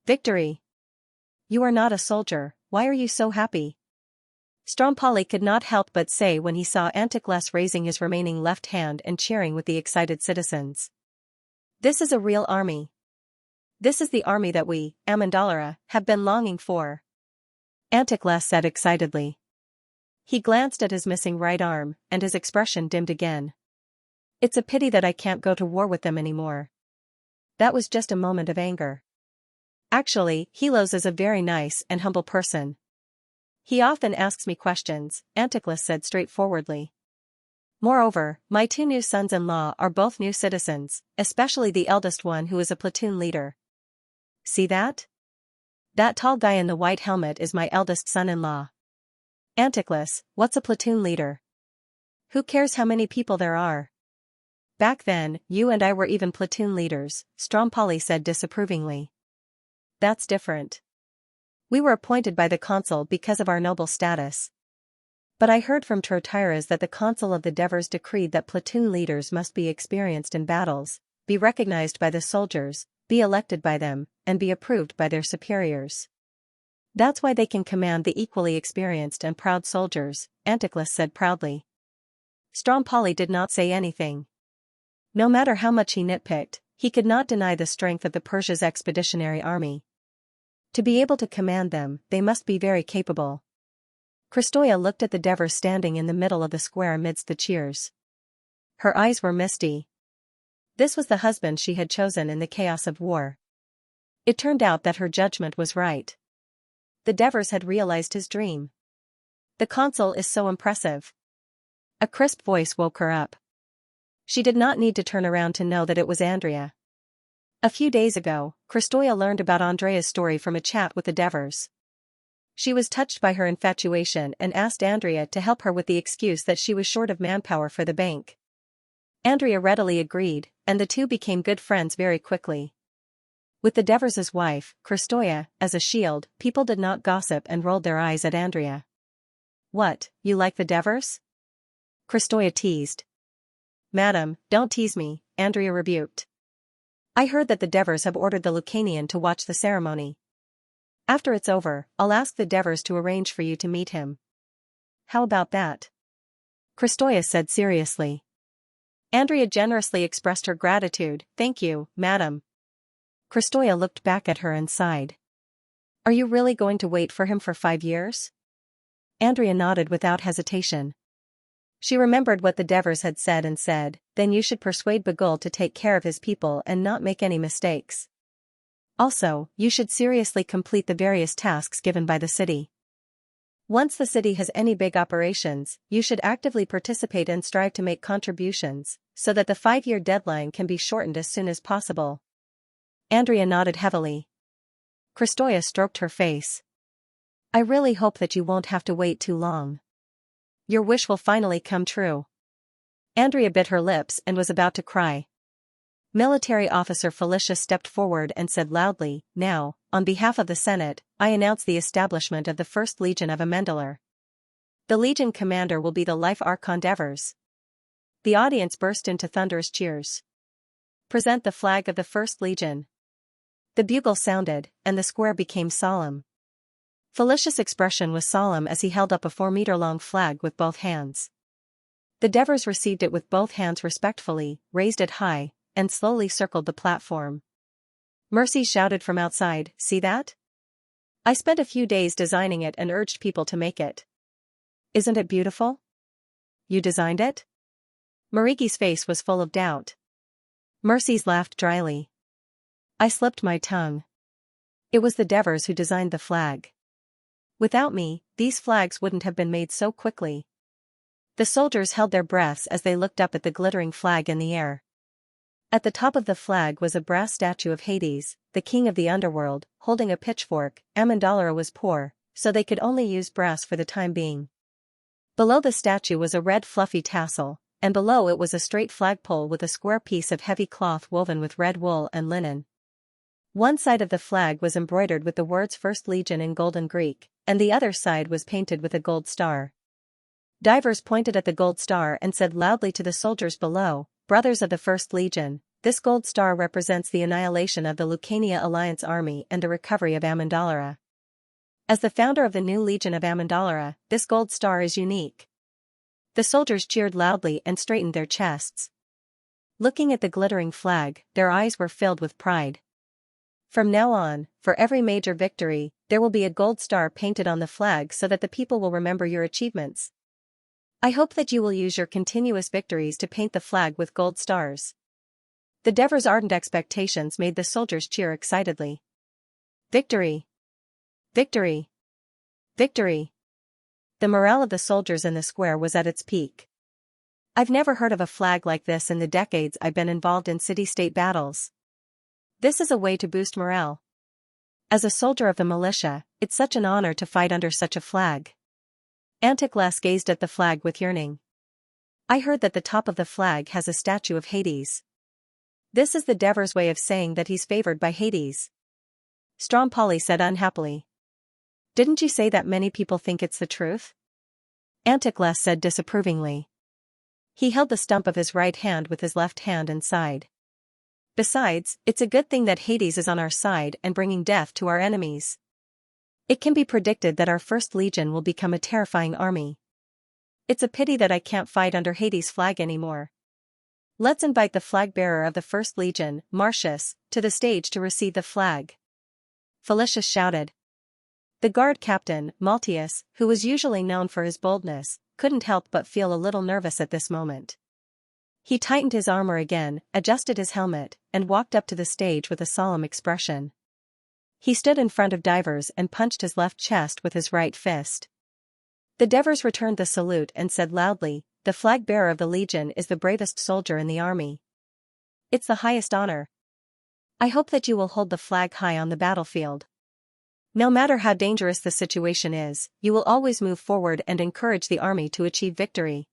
Victory! You are not a soldier, why are you so happy? Strompoli could not help but say when he saw Anticles raising his remaining left hand and cheering with the excited citizens. This is a real army. This is the army that we, Amendalara, have been longing for. Anticles said excitedly. He glanced at his missing right arm, and his expression dimmed again. It's a pity that I can't go to war with them anymore. That was just a moment of anger. Actually, Helos is a very nice and humble person. He often asks me questions, Anticles said straightforwardly. Moreover, my 2 new sons-in-law are both new citizens, especially the eldest one who is a platoon leader. See that? That tall guy in the white helmet is my eldest son-in-law. Anticles, what's a platoon leader? Who cares how many people there are? Back then, you and I were even platoon leaders, Strompoli said disapprovingly. That's different. We were appointed by the consul because of our noble status. But I heard from Trotyras that the consul of the Devers decreed that platoon leaders must be experienced in battles, be recognized by the soldiers, be elected by them, and be approved by their superiors. That's why they can command the equally experienced and proud soldiers, Anticles said proudly. Strompoli did not say anything. No matter how much he nitpicked, he could not deny the strength of the Persia's expeditionary army. To be able to command them, they must be very capable. Kristoya looked at the Devers standing in the middle of the square amidst the cheers. Her eyes were misty. This was the husband she had chosen in the chaos of war. It turned out that her judgment was right. The Devers had realized his dream. The consul is so impressive. A crisp voice woke her up. She did not need to turn around to know that it was Andrea. A few days ago, Kristoya learned about Andrea's story from a chat with the Devers. She was touched by her infatuation and asked Andrea to help her with the excuse that she was short of manpower for the bank. Andrea readily agreed, and the two became good friends very quickly. With the Devers' wife, Kristoya, as a shield, people did not gossip and rolled their eyes at Andrea. What, you like the Devers? Kristoya teased. Madam, don't tease me, Andrea rebuked. I heard that the Devers have ordered the Lucanian to watch the ceremony. After it's over, I'll ask the Devers to arrange for you to meet him. How about that? Kristoya said seriously. Andrea generously expressed her gratitude. Thank you, madam. Kristoya looked back at her and sighed. Are you really going to wait for him for 5 years? Andrea nodded without hesitation. She remembered what the Devers had said and said, then you should persuade Bagul to take care of his people and not make any mistakes. Also, you should seriously complete the various tasks given by the city. Once the city has any big operations, you should actively participate and strive to make contributions, so that the 5-year deadline can be shortened as soon as possible. Andrea nodded heavily. Kristoya stroked her face. I really hope that you won't have to wait too long. Your wish will finally come true. Andrea bit her lips and was about to cry. Military officer Felicia stepped forward and said loudly, Now, on behalf of the Senate, I announce the establishment of the First Legion of Amendalar. The Legion commander will be the Life Archon Devers. The audience burst into thunderous cheers. Present the flag of the First Legion. The bugle sounded, and the square became solemn. Felicia's expression was solemn as he held up a 4-meter-long flag with both hands. The Devers received it with both hands respectfully, raised it high, and slowly circled the platform. Mercy shouted from outside, See that? I spent a few days designing it and urged people to make it. Isn't it beautiful? You designed it? Mariki's face was full of doubt. Mercy's laughed dryly. I slipped my tongue. It was the Devers who designed the flag. Without me, these flags wouldn't have been made so quickly. The soldiers held their breaths as they looked up at the glittering flag in the air. At the top of the flag was a brass statue of Hades, the king of the underworld, holding a pitchfork. Amendalara was poor, so they could only use brass for the time being. Below the statue was a red fluffy tassel, and below it was a straight flagpole with a square piece of heavy cloth woven with red wool and linen. One side of the flag was embroidered with the words First Legion in gold and Greek, and the other side was painted with a gold star. Divers pointed at the gold star and said loudly to the soldiers below, Brothers of the First Legion, this gold star represents the annihilation of the Lucania Alliance army and the recovery of Amendalara. As the founder of the new Legion of Amendalara, this gold star is unique. The soldiers cheered loudly and straightened their chests. Looking at the glittering flag, their eyes were filled with pride. From now on, for every major victory, there will be a gold star painted on the flag so that the people will remember your achievements. I hope that you will use your continuous victories to paint the flag with gold stars. The Devers' ardent expectations made the soldiers cheer excitedly. Victory! Victory! Victory! The morale of the soldiers in the square was at its peak. I've never heard of a flag like this in the decades I've been involved in city-state battles. This is a way to boost morale. As a soldier of the militia, it's such an honor to fight under such a flag. Antiklas gazed at the flag with yearning. I heard that the top of the flag has a statue of Hades. This is the Devers' way of saying that he's favored by Hades. Strompoli said unhappily. Didn't you say that many people think it's the truth? Antiklas said disapprovingly. He held the stump of his right hand with his left hand and sighed. Besides, it's a good thing that Hades is on our side and bringing death to our enemies. It can be predicted that our First Legion will become a terrifying army. It's a pity that I can't fight under Hades' flag anymore. Let's invite the flag-bearer of the First Legion, Marcius, to the stage to receive the flag. Felicia shouted. The guard captain, Maltius, who was usually known for his boldness, couldn't help but feel a little nervous at this moment. He tightened his armor again, adjusted his helmet, and walked up to the stage with a solemn expression. He stood in front of Divers and punched his left chest with his right fist. The Devers returned the salute and said loudly, The flag-bearer of the Legion is the bravest soldier in the army. It's the highest honor. I hope that you will hold the flag high on the battlefield. No matter how dangerous the situation is, you will always move forward and encourage the army to achieve victory.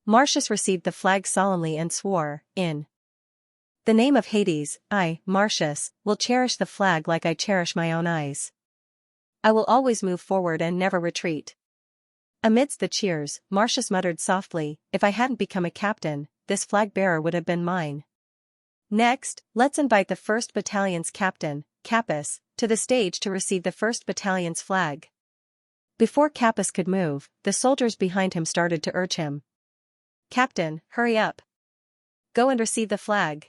Marcius received the flag solemnly and swore, in the name of Hades, I, Marcius, will cherish the flag like I cherish my own eyes. I will always move forward and never retreat. Amidst the cheers, Marcius muttered softly, If I hadn't become a captain, this flag-bearer would have been mine. Next, let's invite the 1st Battalion's captain, Capus, to the stage to receive the 1st Battalion's flag. Before Capus could move, the soldiers behind him started to urge him. Captain, hurry up. Go and receive the flag.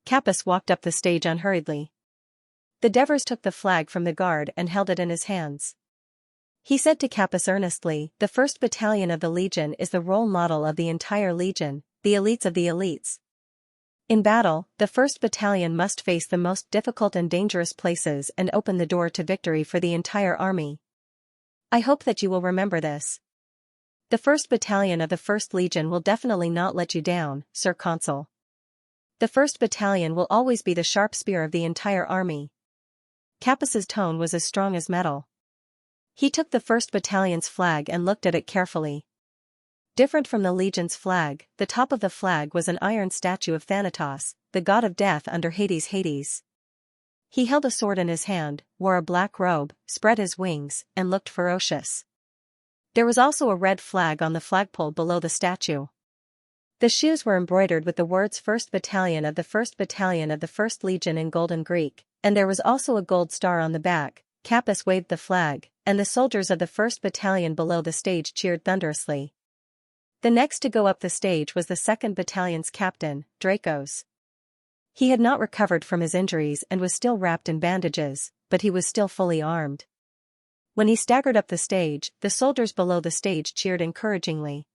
Capus walked up the stage unhurriedly. The Devers took the flag from the guard and held it in his hands. He said to Capus earnestly, The 1st Battalion of the Legion is the role model of the entire Legion. the elites of the elites. In battle, the 1st Battalion must face the most difficult and dangerous places and open the door to victory for the entire army. I hope that you will remember this. The 1st Battalion of the 1st Legion will definitely not let you down, Sir Consul. The 1st Battalion will always be the sharp spear of the entire army. Capus's tone was as strong as metal. He took the 1st Battalion's flag and looked at it carefully. Different from the Legion's flag, the top of the flag was an iron statue of Thanatos, the god of death under Hades. He held a sword in his hand, wore a black robe, spread his wings, and looked ferocious. There was also a red flag on the flagpole below the statue. The shoes were embroidered with the words 1st Battalion of the 1st Battalion of the 1st Legion in gold and Greek, and there was also a gold star on the back. Capus waved the flag, and the soldiers of the 1st Battalion below the stage cheered thunderously. The next to go up the stage was the 2nd Battalion's captain, Dracos. He had not recovered from his injuries and was still wrapped in bandages, but he was still fully armed. When he staggered up the stage, the soldiers below the stage cheered encouragingly.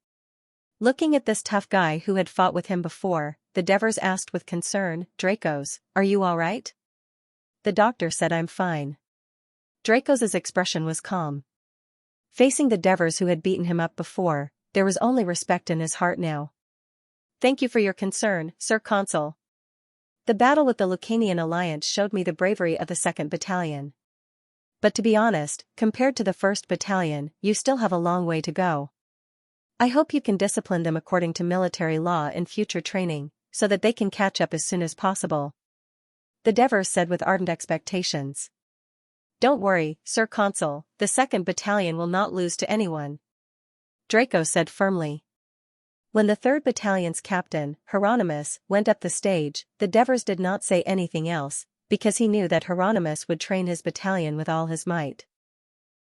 Looking at this tough guy who had fought with him before, the Devers asked with concern, "Dracos, are you all right?" The doctor said, "I'm fine." Dracos's expression was calm. Facing the Devers who had beaten him up before, there was only respect in his heart now. "Thank you for your concern, Sir Consul. The battle with the Lucanian alliance showed me the bravery of the 2nd Battalion. But to be honest, compared to the 1st Battalion, you still have a long way to go. I hope you can discipline them according to military law in future training, so that they can catch up as soon as possible," the Devers said with ardent expectations. "Don't worry, Sir Consul, the 2nd Battalion will not lose to anyone," Draco said firmly. When the 3rd Battalion's captain, Hieronymus, went up the stage, the Devers did not say anything else, because he knew that Hieronymus would train his battalion with all his might.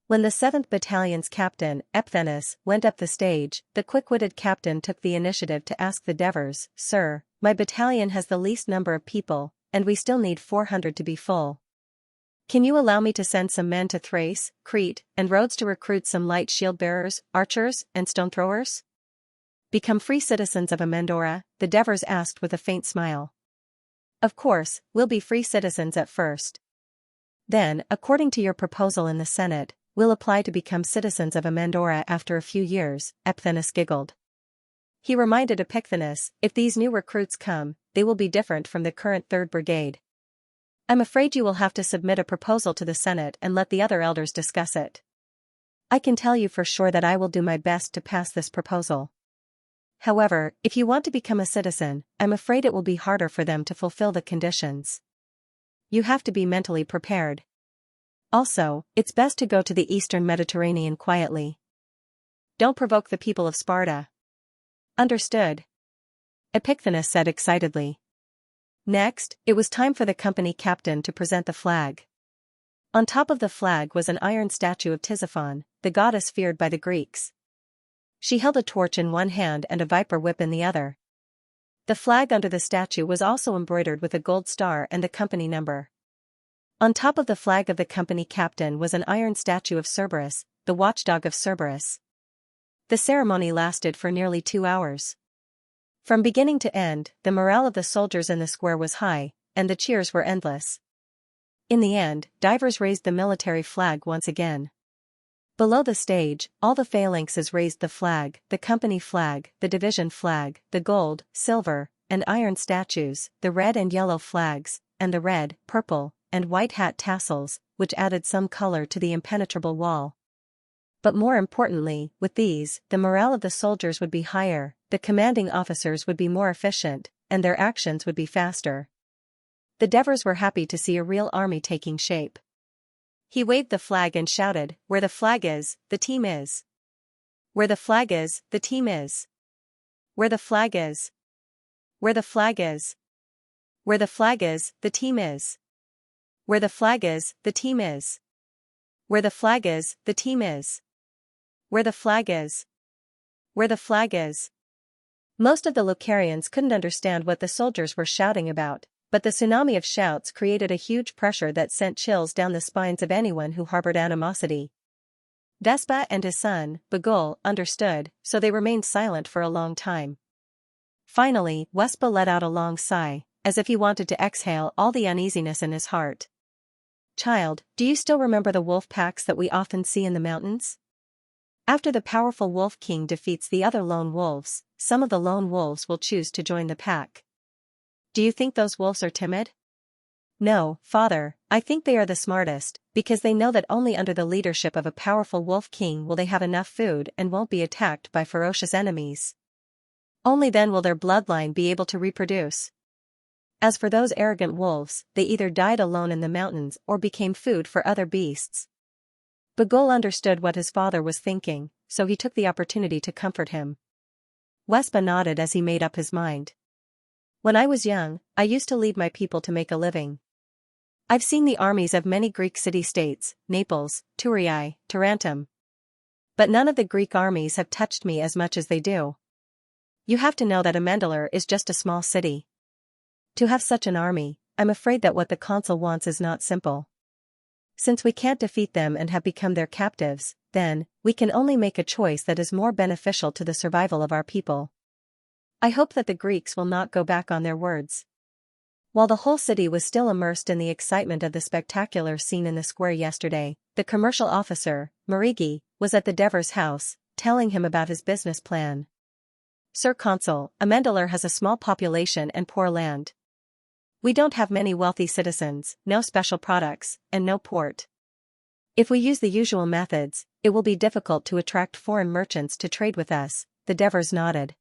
When the 7th Battalion's captain, Epiphanes, went up the stage, the quick-witted captain took the initiative to ask the Devers, "Sir, my battalion has the least number of people, and we still need 400 to be full. Can you allow me to send some men to Thrace, Crete, and Rhodes to recruit some light shield-bearers, archers, and stone-throwers? Become free citizens of Amendora?" the Devers asked with a faint smile. "Of course, we'll be free citizens at first. Then, according to your proposal in the Senate, we'll apply to become citizens of Amendora after a few years," Epiphanes giggled. He reminded Epiphanes, "If these new recruits come, they will be different from the current 3rd Brigade. I'm afraid you will have to submit a proposal to the Senate and let the other elders discuss it. I can tell you for sure that I will do my best to pass this proposal. However, if you want to become a citizen, I'm afraid it will be harder for them to fulfill the conditions. You have to be mentally prepared. Also, it's best to go to the Eastern Mediterranean quietly. Don't provoke the people of Sparta." "Understood," Epiphanes said excitedly. Next, it was time for the company captain to present the flag. On top of the flag was an iron statue of Tisiphone, the goddess feared by the Greeks. She held a torch in one hand and a viper whip in the other. The flag under the statue was also embroidered with a gold star and the company number. On top of the flag of the company captain was an iron statue of Cerberus, the watchdog of Cerberus. The ceremony lasted for nearly 2 hours. From beginning to end, the morale of the soldiers in the square was high, and the cheers were endless. In the end, divers raised the military flag once again. Below the stage, all the phalanxes raised the flag, the company flag, the division flag, the gold, silver, and iron statues, the red and yellow flags, and the red, purple, and white hat tassels, which added some color to the impenetrable wall. But more importantly, with these, the morale of the soldiers would be higher, the commanding officers would be more efficient, and their actions would be faster. The Devers were happy to see a real army taking shape. He waved the flag and shouted, "Where the flag is, the team is. Where the flag is, the team is. Where the flag is. Where the flag is. Where the flag is, the team is. Where the flag is, the team is. Where the flag is, the team is. Where the flag is. Where the flag is." Most of the Lucarians couldn't understand what the soldiers were shouting about, but the tsunami of shouts created a huge pressure that sent chills down the spines of anyone who harbored animosity. Vespa and his son, Bagul, understood, so they remained silent for a long time. Finally, Wespa let out a long sigh, as if he wanted to exhale all the uneasiness in his heart. Child, do you still remember the wolf packs that we often see in the mountains? After the powerful wolf king defeats the other lone wolves, some of the lone wolves will choose to join the pack. Do you think those wolves are timid? No, father, I think they are the smartest, because they know that only under the leadership of a powerful wolf king will they have enough food and won't be attacked by ferocious enemies. Only then will their bloodline be able to reproduce. As for those arrogant wolves, they either died alone in the mountains or became food for other beasts. Bagul understood what his father was thinking, so he took the opportunity to comfort him. Wespa nodded as he made up his mind. When I was young, I used to lead my people to make a living. I've seen the armies of many Greek city-states, Naples, Thurii, Tarentum. But none of the Greek armies have touched me as much as they do. You have to know that Amendalar is just a small city. To have such an army, I'm afraid that what the consul wants is not simple. Since we can't defeat them and have become their captives, then, we can only make a choice that is more beneficial to the survival of our people. I hope that the Greeks will not go back on their words. While the whole city was still immersed in the excitement of the spectacular scene in the square yesterday, the commercial officer, Marigi, was at the Dever's house, telling him about his business plan. Sir Consul, Amendalar has a small population and poor land. We don't have many wealthy citizens, no special products, and no port. If we use the usual methods, it will be difficult to attract foreign merchants to trade with us. The Devers nodded.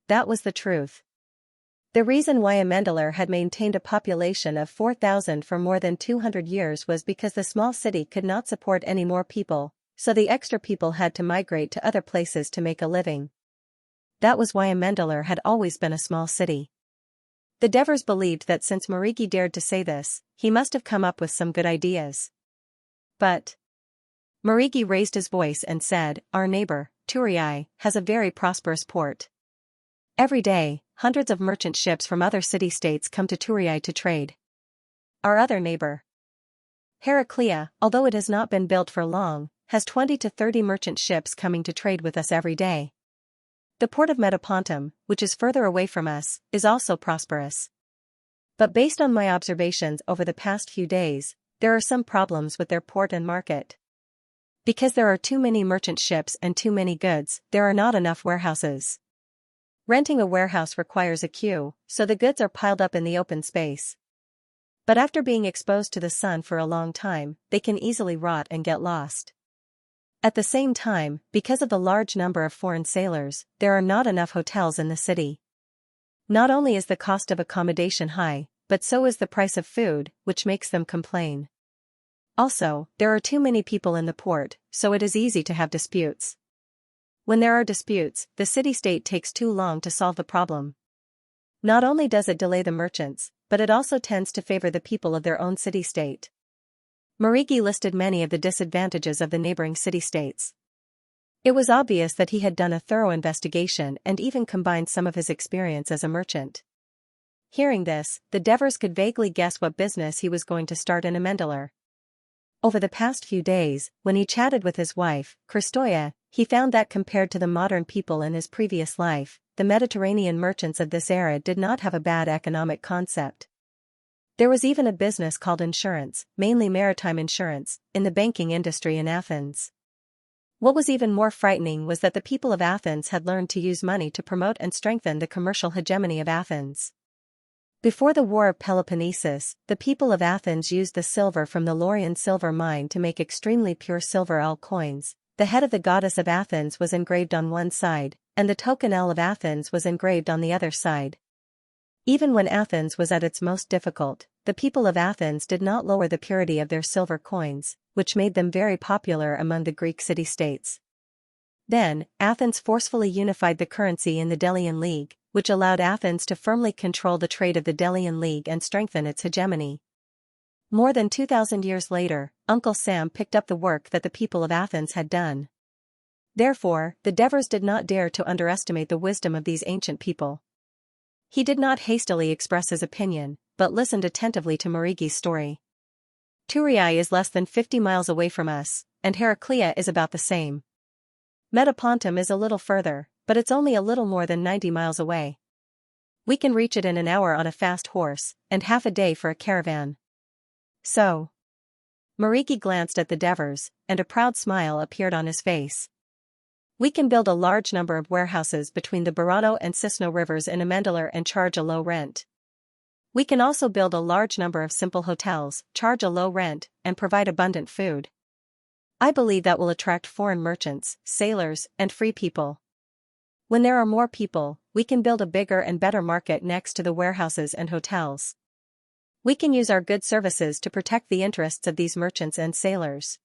That was the truth. The reason why Amendalar had maintained a population of 4,000 for more than 200 years was because the small city could not support any more people, so the extra people had to migrate to other places to make a living. That was why Amendalar had always been a small city. The Devers believed that since Marigi dared to say this, he must have come up with some good ideas. But Marigi raised his voice and said, our neighbor, Thurii, has a very prosperous port. Every day, hundreds of merchant ships from other city-states come to Thurii to trade. Our other neighbor, Heraclea, although it has not been built for long, has 20 to 30 merchant ships coming to trade with us every day. The port of Metapontum, which is further away from us, is also prosperous. But based on my observations over the past few days, there are some problems with their port and market. Because there are too many merchant ships and too many goods, there are not enough warehouses. Renting a warehouse requires a queue, so the goods are piled up in the open space. But after being exposed to the sun for a long time, they can easily rot and get lost. At the same time, because of the large number of foreign sailors, there are not enough hotels in the city. Not only is the cost of accommodation high, but so is the price of food, which makes them complain. Also, there are too many people in the port, so it is easy to have disputes. When there are disputes, the city-state takes too long to solve the problem. Not only does it delay the merchants, but it also tends to favor the people of their own city-state. Marigi listed many of the disadvantages of the neighboring city-states. It was obvious that he had done a thorough investigation and even combined some of his experience as a merchant. Hearing this, the Devers could vaguely guess what business he was going to start in Amendalar. Over the past few days, when he chatted with his wife, Christoya, he found that compared to the modern people in his previous life, the Mediterranean merchants of this era did not have a bad economic concept. There was even a business called insurance, mainly maritime insurance, in the banking industry in Athens. What was even more frightening was that the people of Athens had learned to use money to promote and strengthen the commercial hegemony of Athens. Before the War of Peloponnesus, the people of Athens used the silver from the Laurian silver mine to make extremely pure silver L coins. The head of the goddess of Athens was engraved on one side, and the token L of Athens was engraved on the other side. Even when Athens was at its most difficult, the people of Athens did not lower the purity of their silver coins, which made them very popular among the Greek city-states. Then, Athens forcefully unified the currency in the Delian League, which allowed Athens to firmly control the trade of the Delian League and strengthen its hegemony. More than 2,000 years later, Uncle Sam picked up the work that the people of Athens had done. Therefore, the Devers did not dare to underestimate the wisdom of these ancient people. He did not hastily express his opinion, but listened attentively to Marigi's story. Thurii is less than 50 miles away from us, and Heraclea is about the same. Metapontum is a little further, but it's only a little more than 90 miles away. We can reach it in an hour on a fast horse, and half a day for a caravan. So. Marigi glanced at the Devers, and a proud smile appeared on his face. We can build a large number of warehouses between the Barano and Cisno rivers in Amendolar and charge a low rent. We can also build a large number of simple hotels, charge a low rent, and provide abundant food. I believe that will attract foreign merchants, sailors, and free people. When there are more people, we can build a bigger and better market next to the warehouses and hotels. We can use our good services to protect the interests of these merchants and sailors.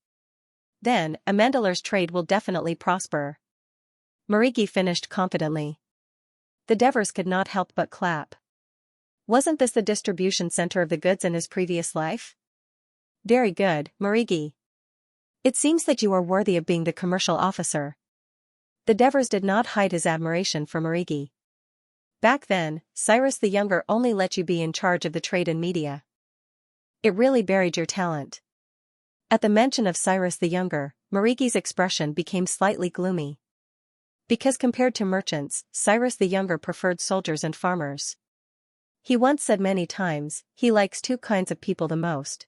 Then, Amendolar's trade will definitely prosper. Marigi finished confidently. The Devers could not help but clap. Wasn't this the distribution center of the goods in his previous life? Very good, Marigi. It seems that you are worthy of being the commercial officer. The Devers did not hide his admiration for Marigi. Back then, Cyrus the Younger only let you be in charge of the trade and media. It really buried your talent. At the mention of Cyrus the Younger, Marigi's expression became slightly gloomy. Because compared to merchants, Cyrus the Younger preferred soldiers and farmers. He once said many times, he likes two kinds of people the most.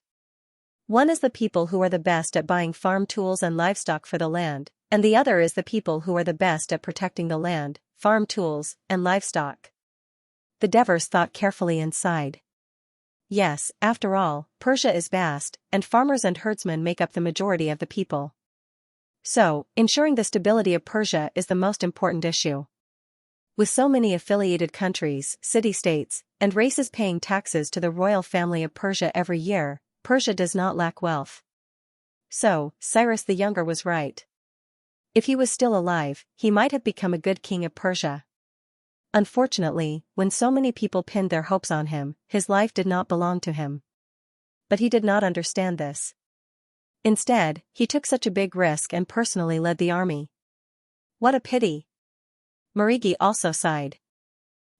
One is the people who are the best at buying farm tools and livestock for the land, and the other is the people who are the best at protecting the land, farm tools, and livestock. The Devers thought carefully and sighed. Yes, after all, Persia is vast, and farmers and herdsmen make up the majority of the people. So, ensuring the stability of Persia is the most important issue. With so many affiliated countries, city-states, and races paying taxes to the royal family of Persia every year, Persia does not lack wealth. So, Cyrus the Younger was right. If he was still alive, he might have become a good king of Persia. Unfortunately, when so many people pinned their hopes on him, his life did not belong to him. But he did not understand this. Instead, he took such a big risk and personally led the army. What a pity. Marigi also sighed.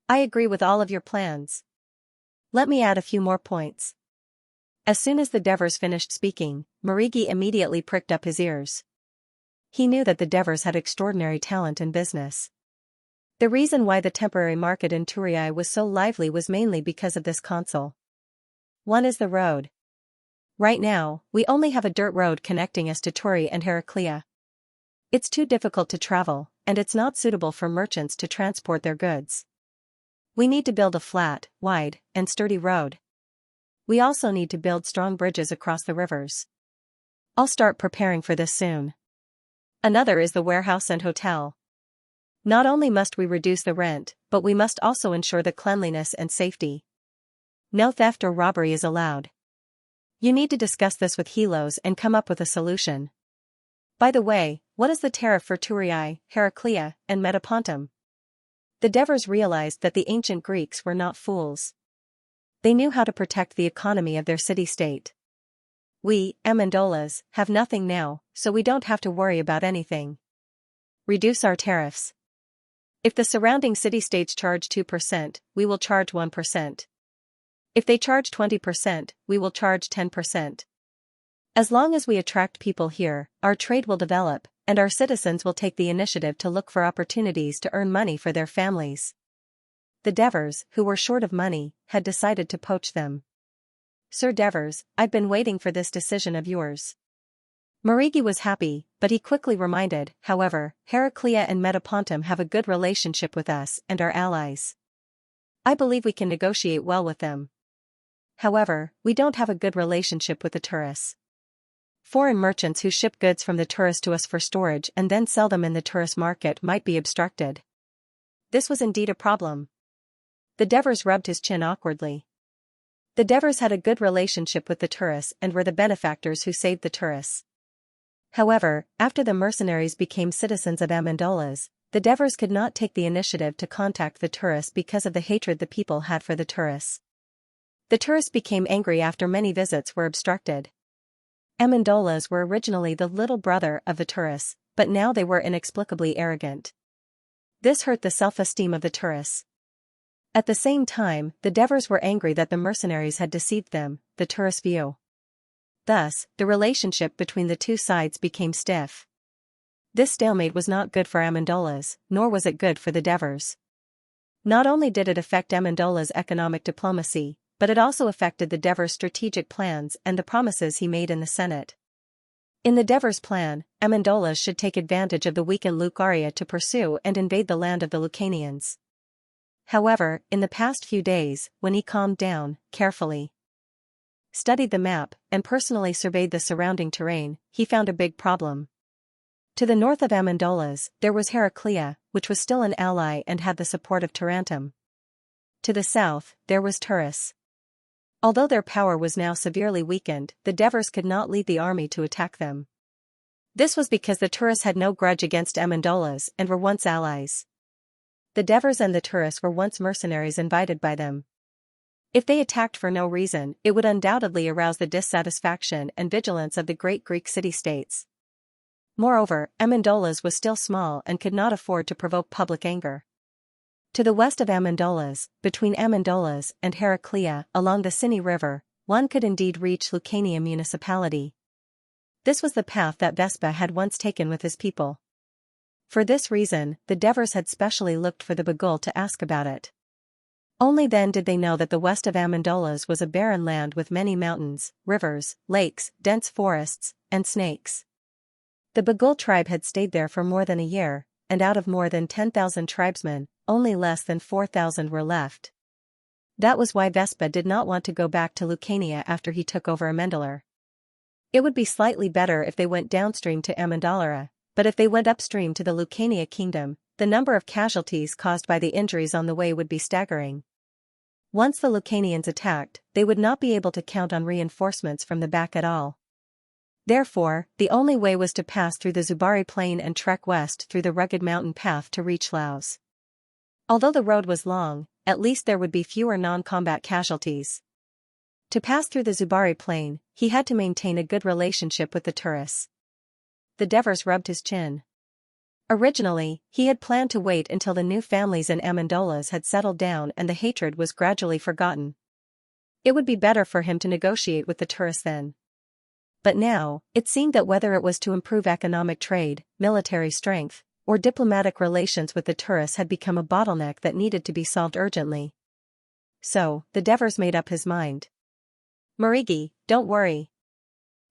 I agree with all of your plans. Let me add a few more points. As soon as the Devers finished speaking, Marigi immediately pricked up his ears. He knew that the Devers had extraordinary talent in business. The reason why the temporary market in Turiai was so lively was mainly because of this consul. One is the road. Right now, we only have a dirt road connecting us to Turi and Heraclea. It's too difficult to travel, and it's not suitable for merchants to transport their goods. We need to build a flat, wide, and sturdy road. We also need to build strong bridges across the rivers. I'll start preparing for this soon. Another is the warehouse and hotel. Not only must we reduce the rent, but we must also ensure the cleanliness and safety. No theft or robbery is allowed. You need to discuss this with Helos and come up with a solution. By the way, what is the tariff for Turiai, Heraclea, and Metapontum? The Devers realized that the ancient Greeks were not fools. They knew how to protect the economy of their city-state. We, Amendolas, have nothing now, so we don't have to worry about anything. Reduce our tariffs. If the surrounding city-states charge 2%, we will charge 1%. If they charge 20%, we will charge 10%. As long as we attract people here, our trade will develop, and our citizens will take the initiative to look for opportunities to earn money for their families. The Devers, who were short of money, had decided to poach them. Sir Devers, I've been waiting for this decision of yours. Marigi was happy, but he quickly reminded, however, Heraclea and Metapontum have a good relationship with us and our allies. I believe we can negotiate well with them. However, we don't have a good relationship with the tourists. Foreign merchants who ship goods from the tourists to us for storage and then sell them in the tourist market might be obstructed. This was indeed a problem. The Devers rubbed his chin awkwardly. The Devers had a good relationship with the tourists and were the benefactors who saved the tourists. However, after the mercenaries became citizens of Amendolas, the Devers could not take the initiative to contact the tourists because of the hatred the people had for the tourists. The tourists became angry after many visits were obstructed. Amendolas were originally the little brother of the tourists, but now they were inexplicably arrogant. This hurt the self-esteem of the tourists. At the same time, the Devers were angry that the mercenaries had deceived them, the tourist view. Thus, the relationship between the two sides became stiff. This stalemate was not good for Amendolas, nor was it good for the Devers. Not only did it affect Amendola's economic diplomacy, but it also affected the Devers' strategic plans and the promises he made in the Senate. In the Devers' plan, Amendola should take advantage of the weakened Lucaria to pursue and invade the land of the Lucanians. However, in the past few days, when he calmed down, carefully studied the map, and personally surveyed the surrounding terrain, he found a big problem. To the north of Amendola's, there was Heraclea, which was still an ally and had the support of Tarentum. To the south, there was Turris. Although their power was now severely weakened, the Devers could not lead the army to attack them. This was because the Turris had no grudge against Amendola's and were once allies. The Devers and the Turris were once mercenaries invited by them. If they attacked for no reason, it would undoubtedly arouse the dissatisfaction and vigilance of the great Greek city-states. Moreover, Amendola's was still small and could not afford to provoke public anger. To the west of Amendola's, between Amendola's and Heraclea, along the Cini River, one could indeed reach Lucania municipality. This was the path that Vespa had once taken with his people. For this reason, the Devers had specially looked for the Bagul to ask about it. Only then did they know that the west of Amendola's was a barren land with many mountains, rivers, lakes, dense forests, and snakes. The Bagul tribe had stayed there for more than a year, and out of more than 10,000 tribesmen, only less than 4,000 were left. That was why Vespa did not want to go back to Lucania after he took over Amendolar. It would be slightly better if they went downstream to Amendolara, but if they went upstream to the Lucania kingdom, the number of casualties caused by the injuries on the way would be staggering. Once the Lucanians attacked, they would not be able to count on reinforcements from the back at all. Therefore, the only way was to pass through the Zubari plain and trek west through the rugged mountain path to reach Laos. Although the road was long, at least there would be fewer non-combat casualties. To pass through the Zubari plain, he had to maintain a good relationship with the Turris. The Devers rubbed his chin. Originally, he had planned to wait until the new families in Amendolas had settled down and the hatred was gradually forgotten. It would be better for him to negotiate with the Turris then. But now, it seemed that whether it was to improve economic trade, military strength, or diplomatic relations with the Turris had become a bottleneck that needed to be solved urgently. So, the Devers made up his mind. Marigi, don't worry.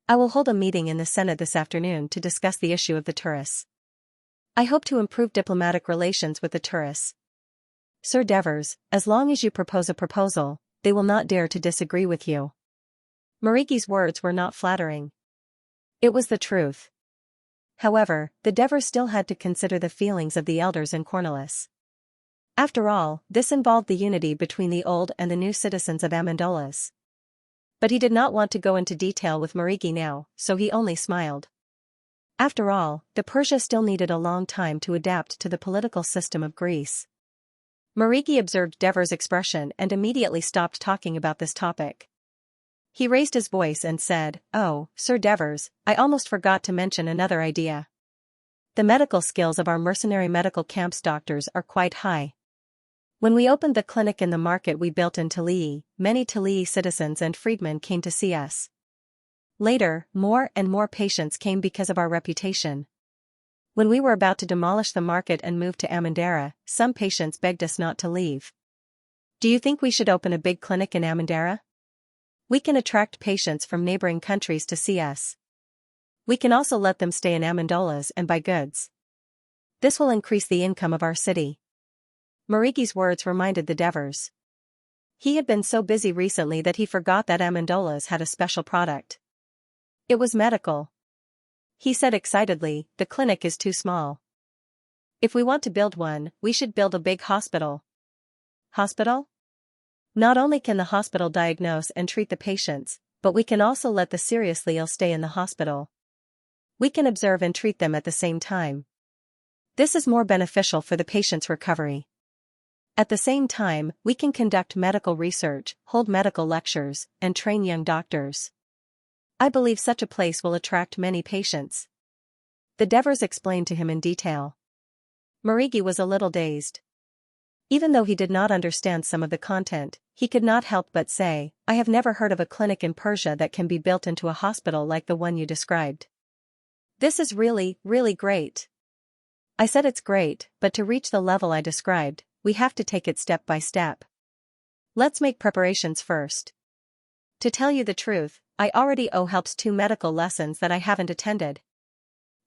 I will hold a meeting in the Senate this afternoon to discuss the issue of the Turris. I hope to improve diplomatic relations with the Turris. Sir Devers, as long as you propose a proposal, they will not dare to disagree with you. Marigi's words were not flattering. It was the truth. However, the Devers still had to consider the feelings of the elders in Cornelis. After all, this involved the unity between the old and the new citizens of Amendolas. But he did not want to go into detail with Marigi now, so he only smiled. After all, the Persia still needed a long time to adapt to the political system of Greece. Marigi observed Devers' expression and immediately stopped talking about this topic. He raised his voice and said, "Oh, Sir Devers, I almost forgot to mention another idea. The medical skills of our mercenary medical camps doctors are quite high. When we opened the clinic in the market we built in Tilii, many Tilii citizens and freedmen came to see us. Later, more and more patients came because of our reputation. When we were about to demolish the market and move to Amandara, some patients begged us not to leave. Do you think we should open a big clinic in Amandara? We can attract patients from neighboring countries to see us. We can also let them stay in Amendolas and buy goods. This will increase the income of our city." Marigi's words reminded the Devers. He had been so busy recently that he forgot that Amendolas had a special product. It was medical. He said excitedly, "The clinic is too small. If we want to build one, we should build a big hospital." Hospital? Not only can the hospital diagnose and treat the patients, but we can also let the seriously ill stay in the hospital. We can observe and treat them at the same time. This is more beneficial for the patient's recovery. At the same time, we can conduct medical research, hold medical lectures, and train young doctors. I believe such a place will attract many patients. The Devers explained to him in detail. Marigi was a little dazed. Even though he did not understand some of the content, he could not help but say, "I have never heard of a clinic in Persia that can be built into a hospital like the one you described. This is really, really great." I said it's great, but to reach the level I described, we have to take it step by step. Let's make preparations first. To tell you the truth, I already owe helps 2 medical lessons that I haven't attended.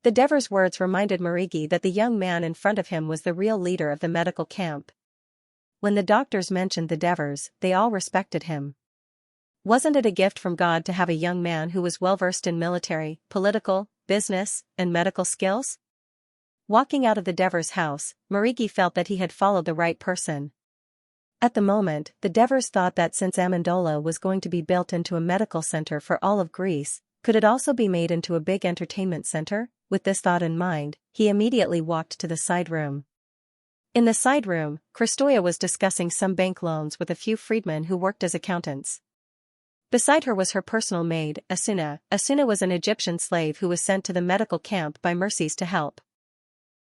The Dever's words reminded Marigi that the young man in front of him was the real leader of the medical camp. When the doctors mentioned the Devers, they all respected him. Wasn't it a gift from God to have a young man who was well-versed in military, political, business, and medical skills? Walking out of the Devers' house, Marigi felt that he had followed the right person. At the moment, the Devers thought that since Amendola was going to be built into a medical center for all of Greece, could it also be made into a big entertainment center? With this thought in mind, he immediately walked to the side room. In the side room, Christoya was discussing some bank loans with a few freedmen who worked as accountants. Beside her was her personal maid, Asuna. Asuna was an Egyptian slave who was sent to the medical camp by Mercies to help.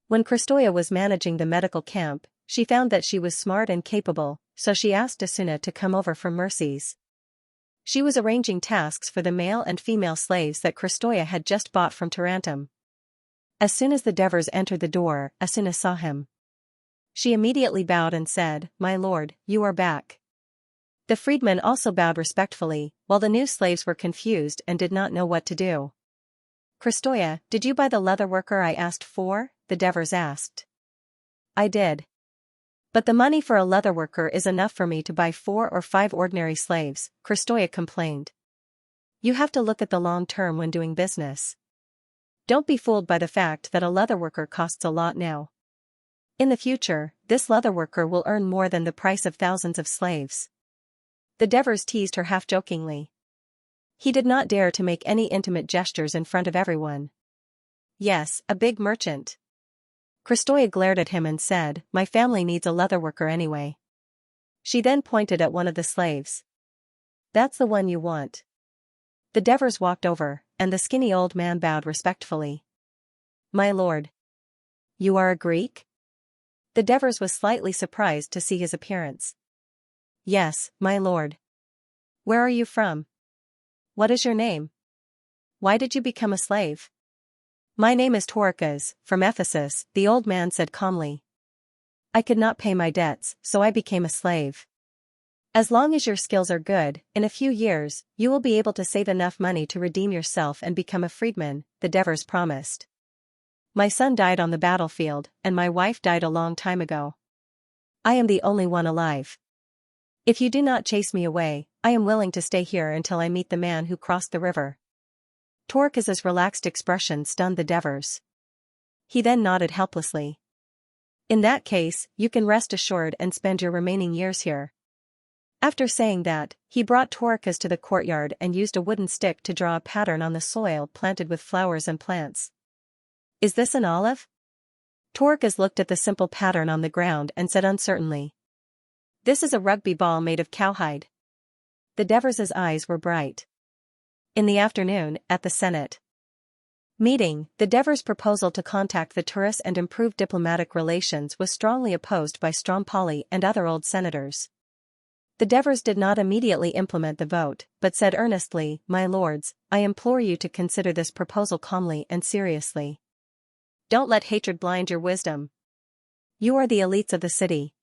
When Christoya was managing the medical camp, she found that she was smart and capable, so she asked Asuna to come over from Mercies. She was arranging tasks for the male and female slaves that Christoya had just bought from Tarantum. As soon as the Devers entered the door, Asuna saw him. She immediately bowed and said, "My lord, you are back." The freedmen also bowed respectfully, while the new slaves were confused and did not know what to do. "Christoya, did you buy the leather worker I asked for?" the Devers asked. "I did. But the money for a leather worker is enough for me to buy 4 or 5 ordinary slaves," Christoya complained. "You have to look at the long term when doing business. Don't be fooled by the fact that a leather worker costs a lot now. In the future, this leather worker will earn more than the price of thousands of slaves." The Devers teased her half-jokingly. He did not dare to make any intimate gestures in front of everyone. "Yes, a big merchant." Christoya glared at him and said, "My family needs a leather worker anyway." She then pointed at one of the slaves. "That's the one you want." The Devers walked over, and the skinny old man bowed respectfully. "My lord. You are a Greek?" The Devers was slightly surprised to see his appearance. "Yes, my lord." "Where are you from? What is your name? Why did you become a slave?" "My name is Toricas, from Ephesus," the old man said calmly. "I could not pay my debts, so I became a slave. As long as your skills are good, in a few years, you will be able to save enough money to redeem yourself and become a freedman," the Devers promised. "My son died on the battlefield, and my wife died a long time ago. I am the only one alive. If you do not chase me away, I am willing to stay here until I meet the man who crossed the river." Torquas's relaxed expression stunned the Devers. He then nodded helplessly. "In that case, you can rest assured and spend your remaining years here." After saying that, he brought Torquas to the courtyard and used a wooden stick to draw a pattern on the soil planted with flowers and plants. "Is this an olive?" Torquas looked at the simple pattern on the ground and said uncertainly. "This is a rugby ball made of cowhide." The Devers' eyes were bright. In the afternoon, at the Senate meeting, the Devers' proposal to contact the tourists and improve diplomatic relations was strongly opposed by Strompoli and other old senators. The Devers did not immediately implement the vote, but said earnestly, "My lords, I implore you to consider this proposal calmly and seriously. Don't let hatred blind your wisdom. You are the elites of the city.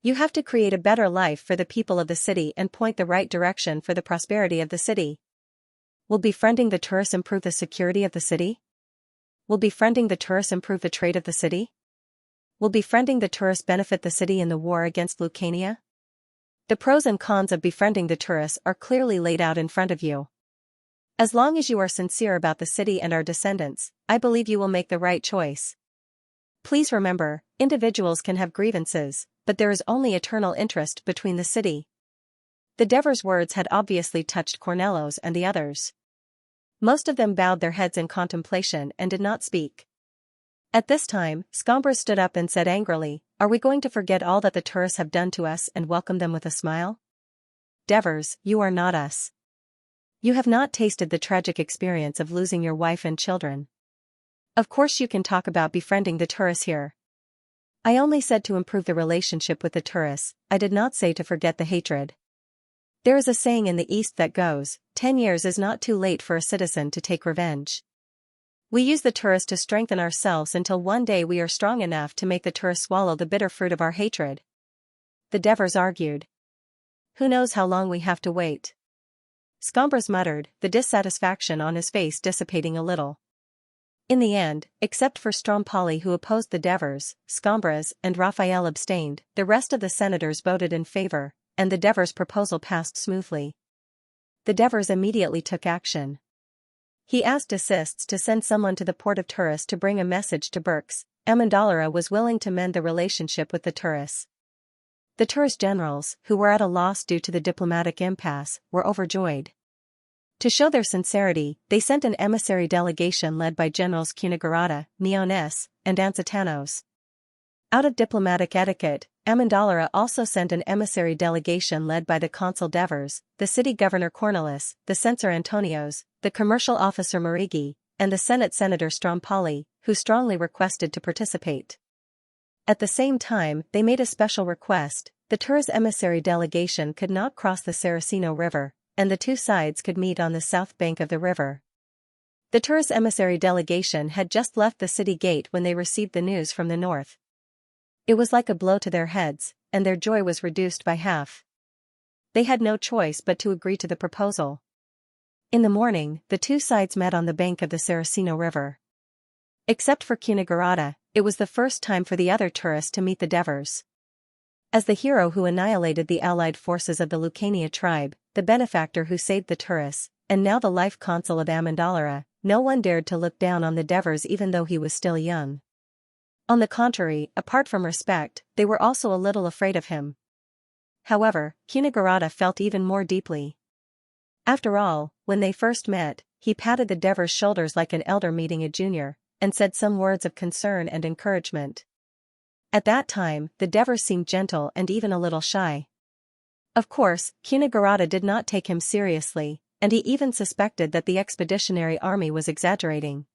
You have to create a better life for the people of the city and point the right direction for the prosperity of the city. Will befriending the tourists improve the security of the city? Will befriending the tourists improve the trade of the city? Will befriending the tourists benefit the city in the war against Lucania? The pros and cons of befriending the tourists are clearly laid out in front of you. As long as you are sincere about the city and our descendants, I believe you will make the right choice. Please remember, individuals can have grievances, but there is only eternal interest between the city." The Devers' words had obviously touched Cornellos and the others. Most of them bowed their heads in contemplation and did not speak. At this time, Scombros stood up and said angrily, "Are we going to forget all that the tourists have done to us and welcome them with a smile? Devers, you are not us. You have not tasted the tragic experience of losing your wife and children. Of course you can talk about befriending the tourists here. I only said to improve the relationship with the tourists, I did not say to forget the hatred. There is a saying in the East that goes, 10 years is not too late for a citizen to take revenge. We use the tourists to strengthen ourselves until one day we are strong enough to make the tourists swallow the bitter fruit of our hatred. The Devers argued. Who knows how long we have to wait? Scombros muttered, the dissatisfaction on his face dissipating a little. In the end, except for Strompoli who opposed the Devers, Scombros and Raphael abstained, the rest of the senators voted in favor, and the Devers proposal passed smoothly. The Devers immediately took action. He asked assists to send someone to the port of Turis to bring a message to Berks. Amendolara was willing to mend the relationship with the Turis. The Turis generals, who were at a loss due to the diplomatic impasse, were overjoyed. To show their sincerity, they sent an emissary delegation led by Generals Cunigurata, Meones, and Ansitanos. Out of diplomatic etiquette, Amendolara also sent an emissary delegation led by the consul Devers, the city governor Cornelis, the censor Antonios, the commercial officer Marigi, and the Senate Senator Strompoli, who strongly requested to participate. At the same time, they made a special request: the Turis emissary delegation could not cross the Saraceno River, and the two sides could meet on the south bank of the river. The Turis emissary delegation had just left the city gate when they received the news from the north. It was like a blow to their heads, and their joy was reduced by half. They had no choice but to agree to the proposal. In the morning, the two sides met on the bank of the Saraceno River. Except for Cunigurata, it was the first time for the other tourists to meet the Devers. As the hero who annihilated the allied forces of the Lucania tribe, the benefactor who saved the tourists, and now the life consul of Amendolara, no one dared to look down on the Devers even though he was still young. On the contrary, apart from respect, they were also a little afraid of him. However, Cunigurata felt even more deeply. After all, when they first met, he patted the Devers' shoulders like an elder meeting a junior, and said some words of concern and encouragement. At that time, the Devers seemed gentle and even a little shy. Of course, Cunigurata did not take him seriously, and he even suspected that the expeditionary army was exaggerating.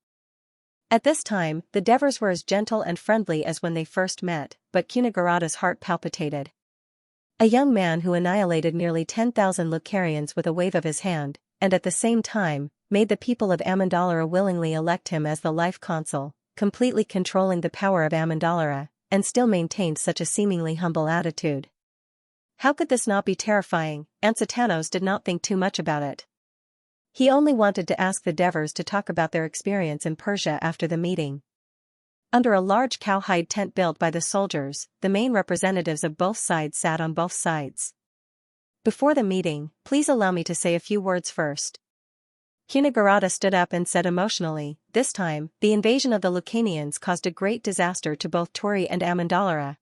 At this time, the Devers were as gentle and friendly as when they first met, but Cunigurata's heart palpitated. A young man who annihilated nearly 10,000 Lucarians with a wave of his hand, and at the same time, made the people of Amendolara willingly elect him as the life consul, completely controlling the power of Amendolara, and still maintained such a seemingly humble attitude. How could this not be terrifying? Ansitanos did not think too much about it. He only wanted to ask the Devers to talk about their experience in Persia after the meeting. Under a large cowhide tent built by the soldiers, the main representatives of both sides sat on both sides. Before the meeting, please allow me to say a few words first. Cunigurata stood up and said emotionally, this time, the invasion of the Lucanians caused a great disaster to both Turi and Amendolara.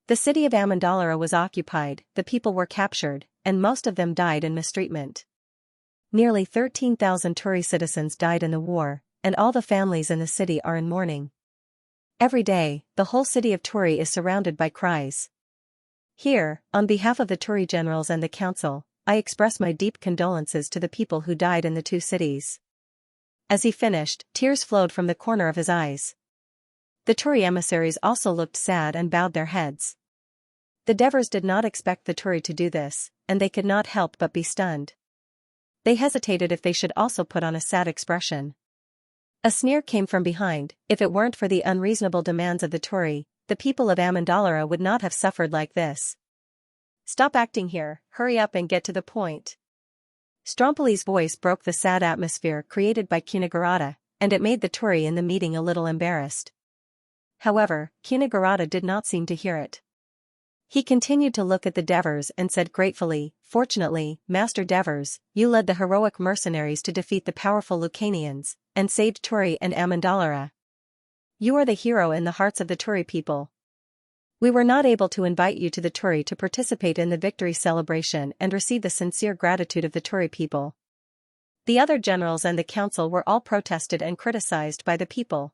The city of Amendolara was occupied, the people were captured, and most of them died in mistreatment. Nearly 13,000 Turi citizens died in the war, and all the families in the city are in mourning. Every day, the whole city of Turi is surrounded by cries. Here, on behalf of the Turi generals and the council, I express my deep condolences to the people who died in the two cities. As he finished, tears flowed from the corner of his eyes. The Turi emissaries also looked sad and bowed their heads. The Devers did not expect the Turi to do this, and they could not help but be stunned. They hesitated if they should also put on a sad expression. A sneer came from behind: if it weren't for the unreasonable demands of the Turi, the people of Amendolara would not have suffered like this. Stop acting here, hurry up and get to the point. Strompoli's voice broke the sad atmosphere created by Cunigurata, and it made the Turi in the meeting a little embarrassed. However, Cunigurata did not seem to hear it. He continued to look at the Devers and said gratefully, fortunately, Master Devers, you led the heroic mercenaries to defeat the powerful Lucanians, and saved Turi and Amendolara. You are the hero in the hearts of the Turi people. We were not able to invite you to the Turi to participate in the victory celebration and receive the sincere gratitude of the Turi people. The other generals and the council were all protested and criticized by the people.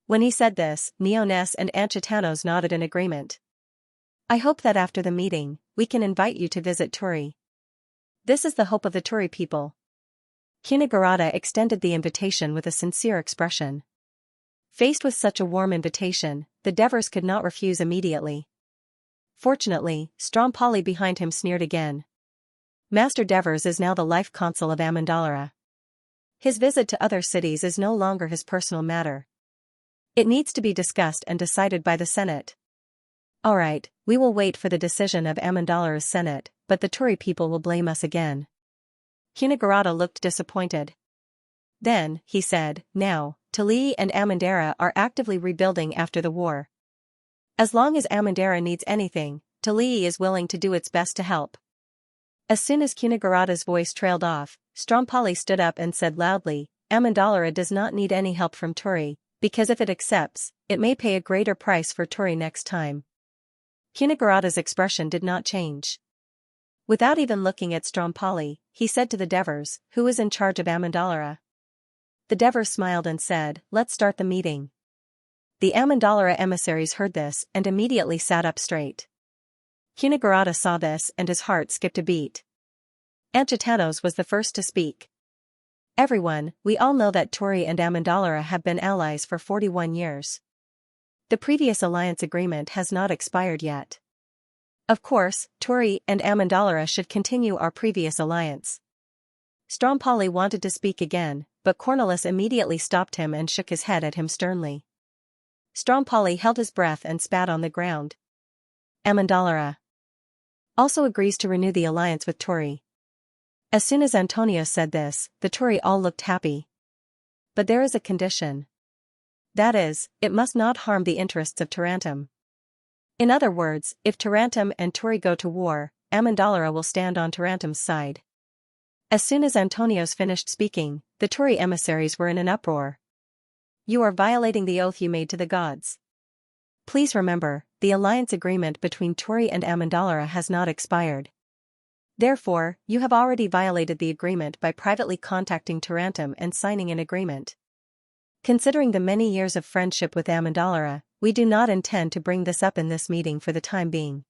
When he said this, Meones and Ansitanos nodded in agreement. I hope that after the meeting, we can invite you to visit Turi. This is the hope of the Turi people. Cunigurata extended the invitation with a sincere expression. Faced with such a warm invitation, the Devers could not refuse immediately. Fortunately, Strompoli behind him sneered again. Master Devers is now the life consul of Amendolara. His visit to other cities is no longer his personal matter. It needs to be discussed and decided by the Senate. Alright, we will wait for the decision of Amandalara's Senate, but the Tory people will blame us again. Hinagurata looked disappointed. Then, he said, now, Talii and Amandara are actively rebuilding after the war. As long as Amandara needs anything, Talii is willing to do its best to help. As soon as Hinagurata's voice trailed off, Strompali stood up and said loudly, Amandalara does not need any help from Tory, because if it accepts, it may pay a greater price for Tory next time. Hinagurata's expression did not change. Without even looking at Strompali, he said to the Devers, who is in charge of Amandalara. The Devers smiled and said, let's start the meeting. The Amandalara emissaries heard this and immediately sat up straight. Hinagurata saw this and his heart skipped a beat. Anchitanos was the first to speak. Everyone, we all know that Tory and Amandalara have been allies for 41 years. The previous alliance agreement has not expired yet. Of course, Tory and Amandalara should continue our previous alliance. Strompali wanted to speak again, but Cornelis immediately stopped him and shook his head at him sternly. Strompali held his breath and spat on the ground. Amandalara also agrees to renew the alliance with Tory. As soon as Antonio said this, the Tory all looked happy. But there is a condition. That is, it must not harm the interests of Tarantum. In other words, if Tarantum and Tory go to war, Amandalara will stand on Tarantum's side. As soon as Antonio's finished speaking, the Tory emissaries were in an uproar. You are violating the oath you made to the gods. Please remember, the alliance agreement between Tory and Amandalara has not expired. Therefore, you have already violated the agreement by privately contacting Tarantum and signing an agreement. Considering the many years of friendship with Amandalara, we do not intend to bring this up in this meeting for the time being.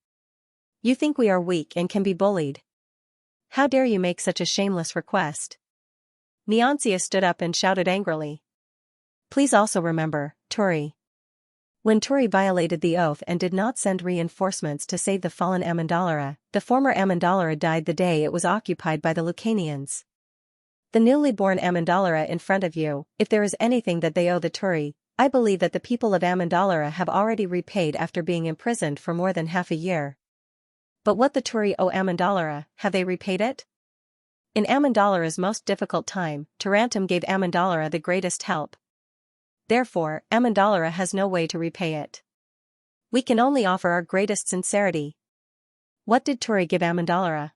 You think we are weak and can be bullied. How dare you make such a shameless request? Xianxia stood up and shouted angrily. Please also remember, Tory. When Tory violated the oath and did not send reinforcements to save the fallen Amandalara, the former Amandalara died the day it was occupied by the Lucanians. The newly born Amandalara in front of you, if there is anything that they owe the Tory, I believe that the people of Amandalara have already repaid after being imprisoned for more than half a year. But what the Tory owe Amandalara, have they repaid it? In Amandalara's most difficult time, Tarantum gave Amandalara the greatest help. Therefore, Amandalara has no way to repay it. We can only offer our greatest sincerity. What did Tory give Amandalara?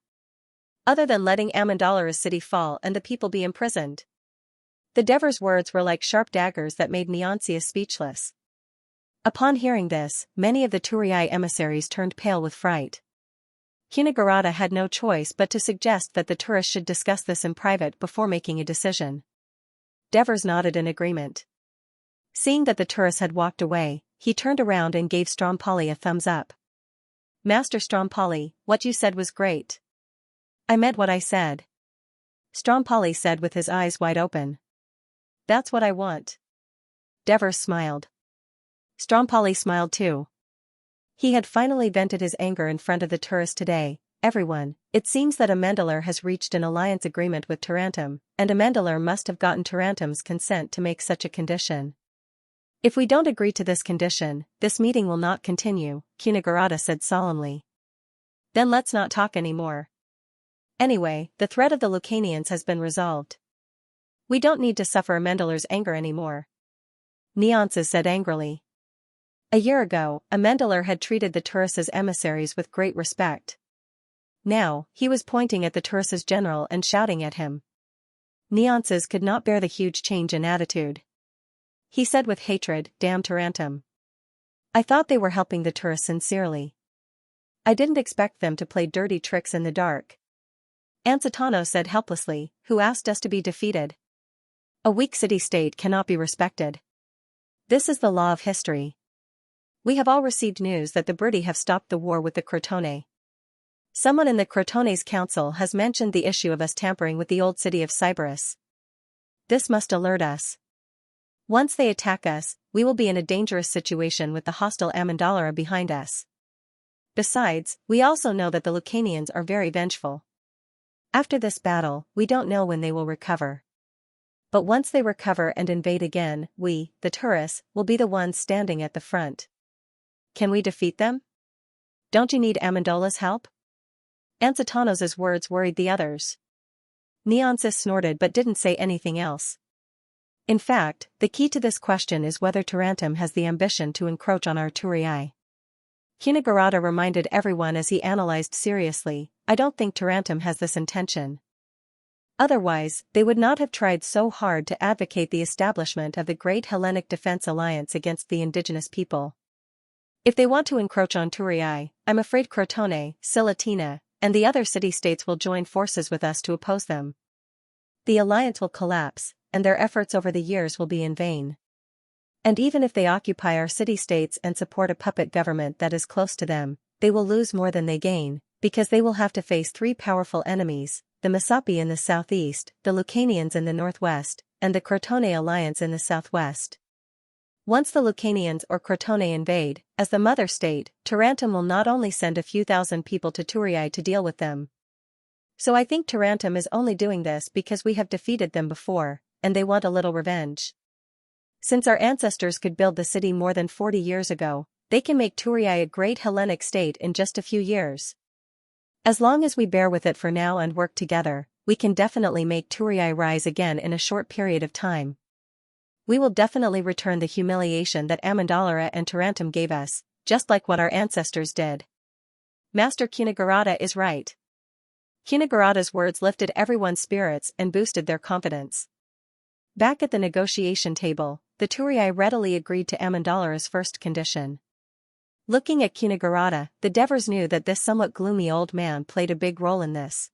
Other than letting Amandalara's city fall and the people be imprisoned. The Devers' words were like sharp daggers that made Xianxia speechless. Upon hearing this, many of the Torii emissaries turned pale with fright. Hinagurata had no choice but to suggest that the tourists should discuss this in private before making a decision. Devers nodded in agreement. Seeing that the tourists had walked away, he turned around and gave Strompali a thumbs up. Master Strompali, what you said was great. I meant what I said. Strompali said with his eyes wide open. That's what I want. Devers smiled. Strompali smiled too. He had finally vented his anger in front of the tourists today. Everyone, it seems that Amandalur has reached an alliance agreement with Tarantum, and Amandalur must have gotten Tarantum's consent to make such a condition. If we don't agree to this condition, this meeting will not continue, Hinagurata said solemnly. Then let's not talk anymore. Anyway, the threat of the Lucanians has been resolved. We don't need to suffer Amandalur's anger anymore. Xianxia said angrily. A year ago, Amandalur had treated the tourists' emissaries with great respect. Now, he was pointing at the tourists' general and shouting at him. Xianxia could not bear the huge change in attitude. He said with hatred, damn Tarantum. I thought they were helping the tourists sincerely. I didn't expect them to play dirty tricks in the dark. Anchitanos said helplessly, who asked us to be defeated? A weak city-state cannot be respected. This is the law of history. We have all received news that the Briti have stopped the war with the Crotone. Someone in the Crotone's council has mentioned the issue of us tampering with the old city of Sybaris. This must alert us. Once they attack us, we will be in a dangerous situation with the hostile Amandalara behind us. Besides, we also know that the Lucanians are very vengeful. After this battle, we don't know when they will recover. but once they recover and invade again, we, the tourists, will be the ones standing at the front. Can we defeat them? Don't you need Amendola's help? Ansatanos's words worried the others. Xianxia snorted but didn't say anything else. In fact, the key to this question is whether Tarantum has the ambition to encroach on our Turiai. Kunigarada reminded everyone as he analyzed seriously, I don't think Tarantum has this intention. Otherwise, they would not have tried so hard to advocate the establishment of the Great Hellenic Defense Alliance against the indigenous people. If they want to encroach on Turiai, I'm afraid Crotone, Silatina, and the other city-states will join forces with us to oppose them. The alliance will collapse, and their efforts over the years will be in vain. And even if they occupy our city-states and support a puppet government that is close to them, they will lose more than they gain, because they will have to face three powerful enemies, the Masapi in the southeast, the Lucanians in the northwest, and the Crotone alliance in the southwest. Once the Lucanians or Crotone invade, as the mother state, Tarantum will not only send a few thousand people to Turiai to deal with them. So I think Tarantum is only doing this because we have defeated them before, and they want a little revenge. Since our ancestors could build the city more than 40 years ago, they can make Turiai a great Hellenic state in just a few years. As long as we bear with it for now and work together, we can definitely make Turiai rise again in a short period of time. We will definitely return the humiliation that Amendolara and Tarantum gave us, just like what our ancestors did. Master Kunigarada is right. Kunigarada's words lifted everyone's spirits and boosted their confidence. Back at the negotiation table, the Turiai readily agreed to Amendolara's first condition. Looking at Kunigarada, the Devers knew that this somewhat gloomy old man played a big role in this.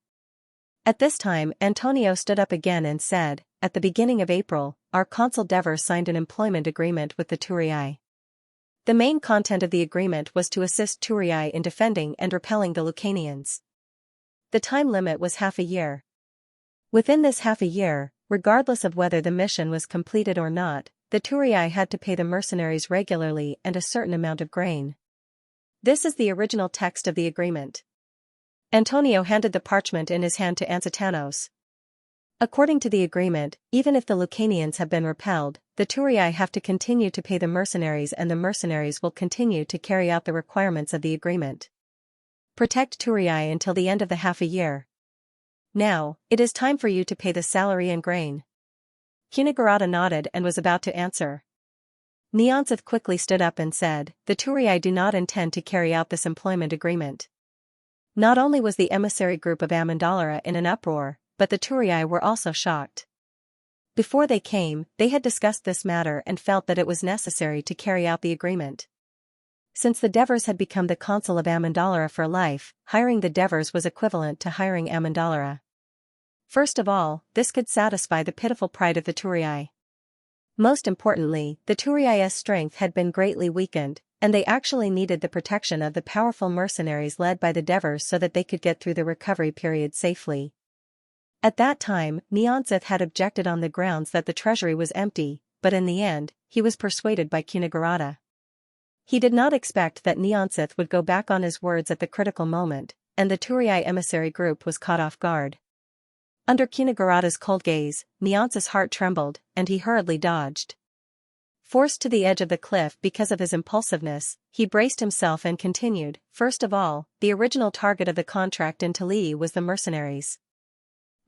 At this time Antonio stood up again and said, at the beginning of April, our consul Devers signed an employment agreement with the Turiai. The main content of the agreement was to assist Turiai in defending and repelling the Lucanians. The time limit was half a year. Within this half a year, regardless of whether the mission was completed or not, the Turiai had to pay the mercenaries regularly and a certain amount of grain. This is the original text of the agreement. Antonio handed the parchment in his hand to Ansatanos. According to the agreement, even if the Lucanians have been repelled, the Turiai have to continue to pay the mercenaries and the mercenaries will continue to carry out the requirements of the agreement. Protect Turiai until the end of the half a year. Now, it is time for you to pay the salary and grain. Kunigarada nodded and was about to answer. Xianxia quickly stood up and said, the Turiai do not intend to carry out this employment agreement. Not only was the emissary group of Amendolara in an uproar, but the Turiai were also shocked. Before they came, they had discussed this matter and felt that it was necessary to carry out the agreement. Since the Devers had become the consul of Amendolara for life, hiring the Devers was equivalent to hiring Amendolara. First of all, this could satisfy the pitiful pride of the Turiai. Most importantly, the Turiai's strength had been greatly weakened, and they actually needed the protection of the powerful mercenaries led by the Devers so that they could get through the recovery period safely. At that time, Xianxia had objected on the grounds that the treasury was empty, but in the end, he was persuaded by Kunigarada. He did not expect that Xianxia would go back on his words at the critical moment, and the Turiai emissary group was caught off guard. Under Kunigarada's cold gaze, Xianxia's heart trembled, and he hurriedly dodged. Forced to the edge of the cliff because of his impulsiveness, he braced himself and continued, first of all, the original target of the contract in Talii was the mercenaries.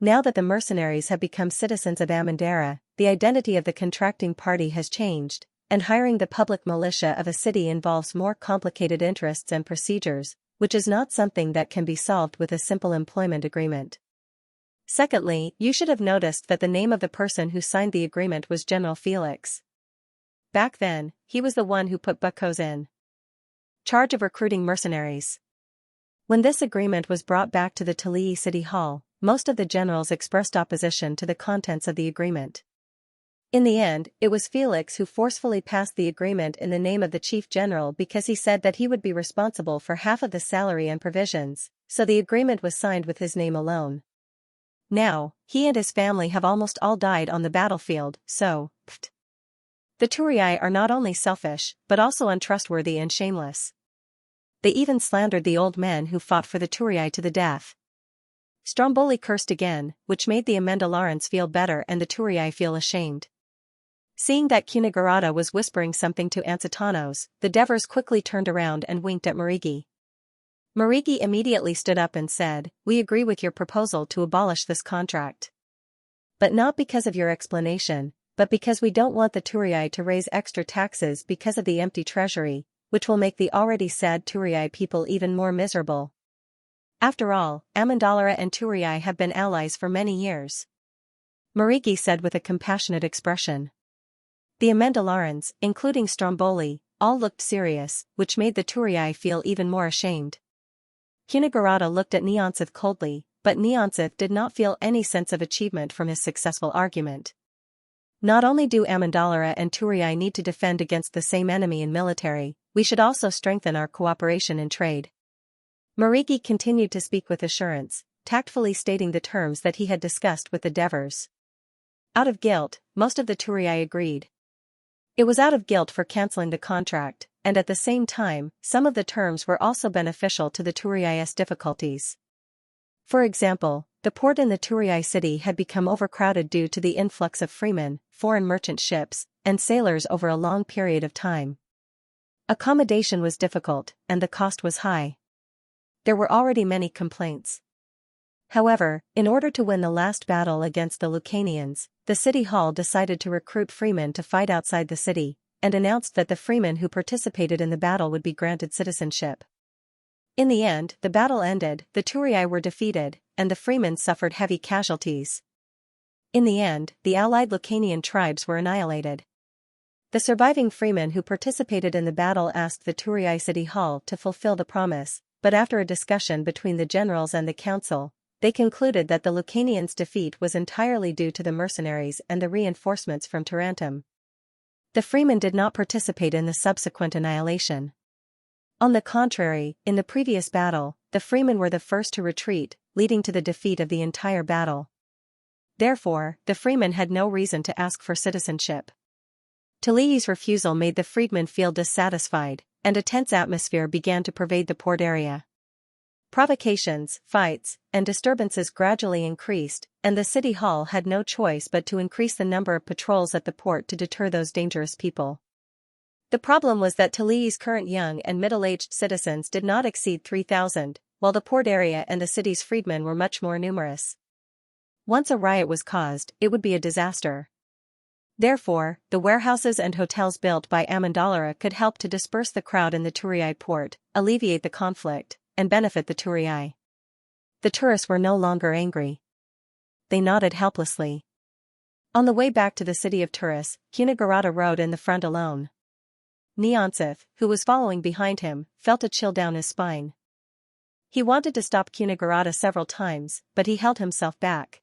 Now that the mercenaries have become citizens of Amendara, the identity of the contracting party has changed, and hiring the public militia of a city involves more complicated interests and procedures, which is not something that can be solved with a simple employment agreement. Secondly, you should have noticed that the name of the person who signed the agreement was General Felix. Back then, he was the one who put Bucos in charge of recruiting mercenaries. When this agreement was brought back to the Talii City Hall, most of the generals expressed opposition to the contents of the agreement. In the end, it was Felix who forcefully passed the agreement in the name of the chief general because he said that he would be responsible for half of the salary and provisions, so the agreement was signed with his name alone. Now, he and his family have almost all died on the battlefield, so, The Turiai are not only selfish, but also untrustworthy and shameless. They even slandered the old men who fought for the Turiai to the death. Stromboli cursed again, which made the Amendalarans feel better and the Turii feel ashamed. Seeing that Cunagurata was whispering something to Ansitanos, the Devers quickly turned around and winked at Marigi. Marigi immediately stood up and said, "We agree with your proposal to abolish this contract. But not because of your explanation, but because we don't want the Turii to raise extra taxes because of the empty treasury, which will make the already sad Turii people even more miserable. After all, Amendalara and Turii have been allies for many years," Marigi said with a compassionate expression. The Amendalarans, including Stromboli, all looked serious, which made the Turii feel even more ashamed. Cunagurata looked at Nyansith coldly, but Nyansith did not feel any sense of achievement from his successful argument. Not only do Amendalara and Turii need to defend against the same enemy in military, we should also strengthen our cooperation in trade. Marigi continued to speak with assurance, tactfully stating the terms that he had discussed with the Devers. Out of guilt, most of the Turii agreed. It was out of guilt for cancelling the contract, and at the same time, some of the terms were also beneficial to the Turii's difficulties. For example, the port in the Turii city had become overcrowded due to the influx of freemen, foreign merchant ships, and sailors over a long period of time. Accommodation was difficult, and the cost was high. There were already many complaints. However, in order to win the last battle against the Lucanians, the city hall decided to recruit freemen to fight outside the city, and announced that the freemen who participated in the battle would be granted citizenship. In the end, the battle ended, the Turii were defeated, and the freemen suffered heavy casualties. In the end, the allied Lucanian tribes were annihilated. The surviving freemen who participated in the battle asked the Turii city hall to fulfill the promise, but after a discussion between the generals and the council, they concluded that the Lucanians' defeat was entirely due to the mercenaries and the reinforcements from Tarentum. The freemen did not participate in the subsequent annihilation. On the contrary, in the previous battle, the freemen were the first to retreat, leading to the defeat of the entire battle. Therefore, the freemen had no reason to ask for citizenship. Talii's refusal made the freedmen feel dissatisfied, and a tense atmosphere began to pervade the port area. Provocations, fights, and disturbances gradually increased, and the city hall had no choice but to increase the number of patrols at the port to deter those dangerous people. The problem was that Talii's current young and middle-aged citizens did not exceed 3,000, while the port area and the city's freedmen were much more numerous. Once a riot was caused, it would be a disaster. Therefore, the warehouses and hotels built by Amendalara could help to disperse the crowd in the Turii port, alleviate the conflict, and benefit the Turii. The tourists were no longer angry. They nodded helplessly. On the way back to the city of Turis, Cunagurata rode in the front alone. Nyansith, who was following behind him, felt a chill down his spine. He wanted to stop Cunagurata several times, but he held himself back.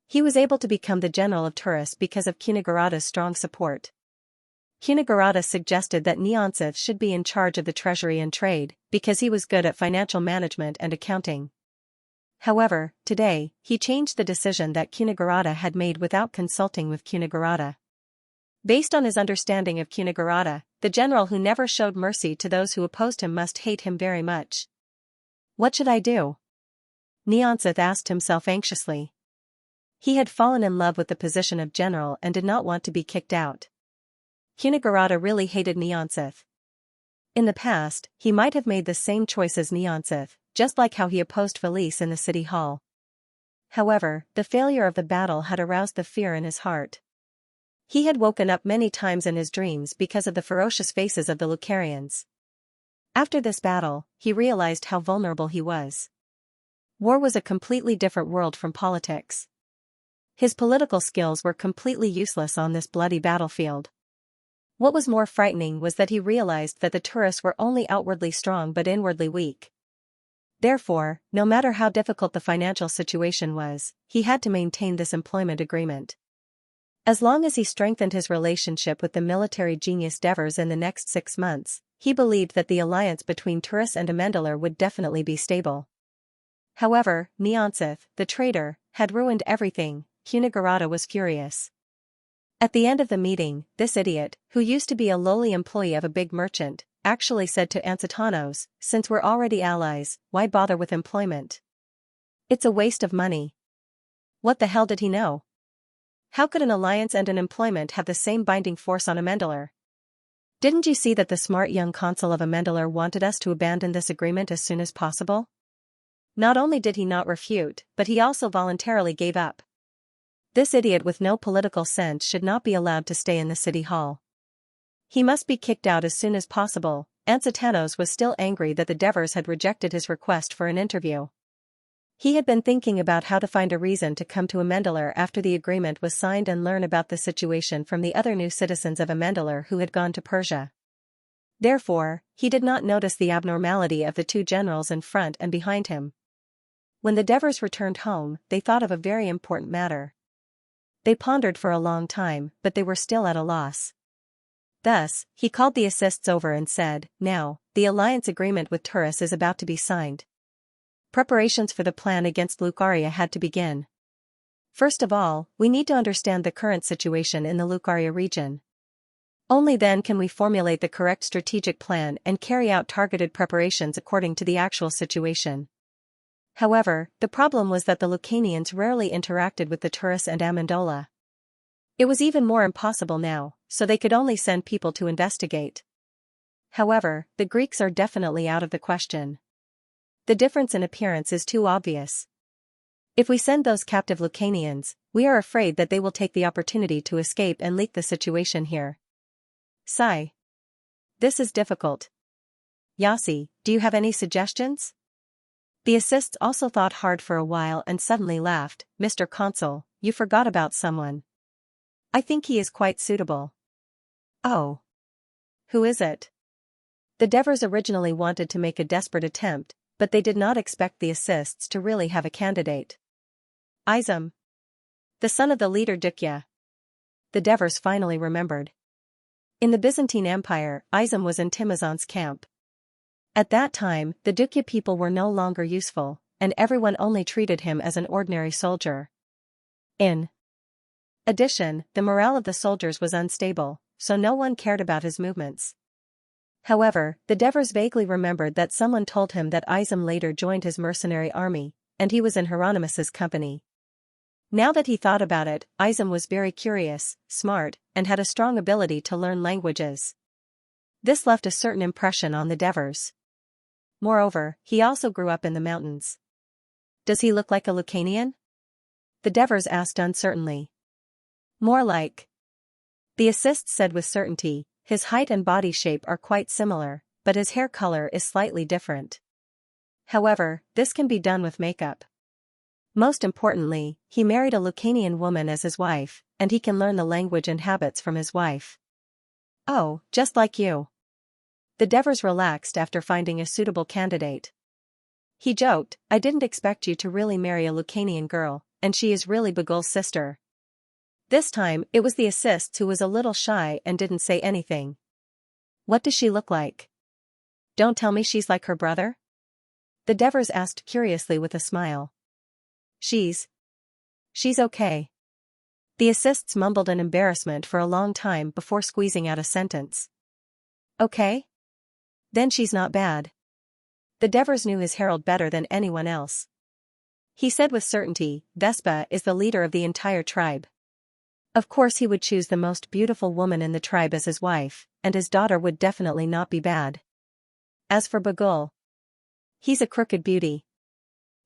He was able to become the general of Turis because of Cunagurata's strong support. Cunagurata suggested that Nyansith should be in charge of the treasury and trade, because he was good at financial management and accounting. However, today, he changed the decision that Cunagurata had made without consulting with Cunagurata. Based on his understanding of Cunagurata, the general who never showed mercy to those who opposed him must hate him very much. What should I do? Nyansith asked himself anxiously. He had fallen in love with the position of general and did not want to be kicked out. Cunagurata really hated Nyansith. In the past, he might have made the same choice as Nyansith, just like how he opposed Felice in the city hall. However, the failure of the battle had aroused the fear in his heart. He had woken up many times in his dreams because of the ferocious faces of the Lucarians. After this battle, he realized how vulnerable he was. War was a completely different world from politics. His political skills were completely useless on this bloody battlefield. What was more frightening was that he realized that the tourists were only outwardly strong but inwardly weak. Therefore, no matter how difficult the financial situation was, he had to maintain this employment agreement. As long as he strengthened his relationship with the military genius Devers in the next 6 months, he believed that the alliance between Turis and Amendalar would definitely be stable. However, Nyansith, the traitor, had ruined everything. Cunagurata was furious. At the end of the meeting, this idiot, who used to be a lowly employee of a big merchant, actually said to Ansitanos, "Since we're already allies, why bother with employment? It's a waste of money. What the hell did he know? How could an alliance and an employment have the same binding force on Amendaler? Didn't you see that the smart young consul of Amendaler wanted us to abandon this agreement as soon as possible? Not only did he not refute, but he also voluntarily gave up. This idiot with no political sense should not be allowed to stay in the city hall. He must be kicked out as soon as possible. Ansatanos was still angry that the Devers had rejected his request for an interview. He had been thinking about how to find a reason to come to Amendaler after the agreement was signed and learn about the situation from the other new citizens of Amendaler who had gone to Persia. Therefore, he did not notice the abnormality of the two generals in front and behind him. When the Devers returned home, they thought of a very important matter. They pondered for a long time, but they were still at a loss. Thus, he called the assists over and said, "Now, the alliance agreement with Turris is about to be signed. Preparations for the plan against Lucaria had to begin. First of all, we need to understand the current situation in the Lucaria region. Only then can we formulate the correct strategic plan and carry out targeted preparations according to the actual situation." However, the problem was that the Lucanians rarely interacted with the Turris and Amendola. It was even more impossible now, so they could only send people to investigate. However, the Greeks are definitely out of the question. The difference in appearance is too obvious. If we send those captive Lucanians, we are afraid that they will take the opportunity to escape and leak the situation here. Sigh. This is difficult. Yasi, do you have any suggestions? The assists also thought hard for a while and suddenly laughed. "Mr. Consul, you forgot about someone. I think he is quite suitable." "Oh. Who is it?" The Devers originally wanted to make a desperate attempt, but they did not expect the assists to really have a candidate. "Izum. The son of the leader Dukya." The Devers finally remembered. In the Byzantine Empire, Izum was in Timazon's camp. At that time, the Dukya people were no longer useful, and everyone only treated him as an ordinary soldier. In addition, the morale of the soldiers was unstable, so no one cared about his movements. However, the Devers vaguely remembered that someone told him that Izum later joined his mercenary army, and he was in Hieronymus's company. Now that he thought about it, Izum was very curious, smart, and had a strong ability to learn languages. This left a certain impression on the Devers. Moreover, he also grew up in the mountains. "Does he look like a Lucanian?" the Devers asked uncertainly. "More like." The assists said with certainty, "His height and body shape are quite similar, but his hair color is slightly different. However, this can be done with makeup. Most importantly, he married a Lucanian woman as his wife, and he can learn the language and habits from his wife." "Oh, just like you." The Devers relaxed after finding a suitable candidate. He joked, "I didn't expect you to really marry a Lucanian girl, and she is really Bagul's sister." This time, it was the assists who was a little shy and didn't say anything. "What does she look like?" "Don't tell me she's like her brother?" the Devers asked curiously with a smile. She's okay." The assists mumbled in embarrassment for a long time before squeezing out a sentence. "Okay? Then she's not bad." The Devers knew his herald better than anyone else. He said with certainty, "Vespa is the leader of the entire tribe. Of course he would choose the most beautiful woman in the tribe as his wife, and his daughter would definitely not be bad. As for Bagul, he's a crooked beauty."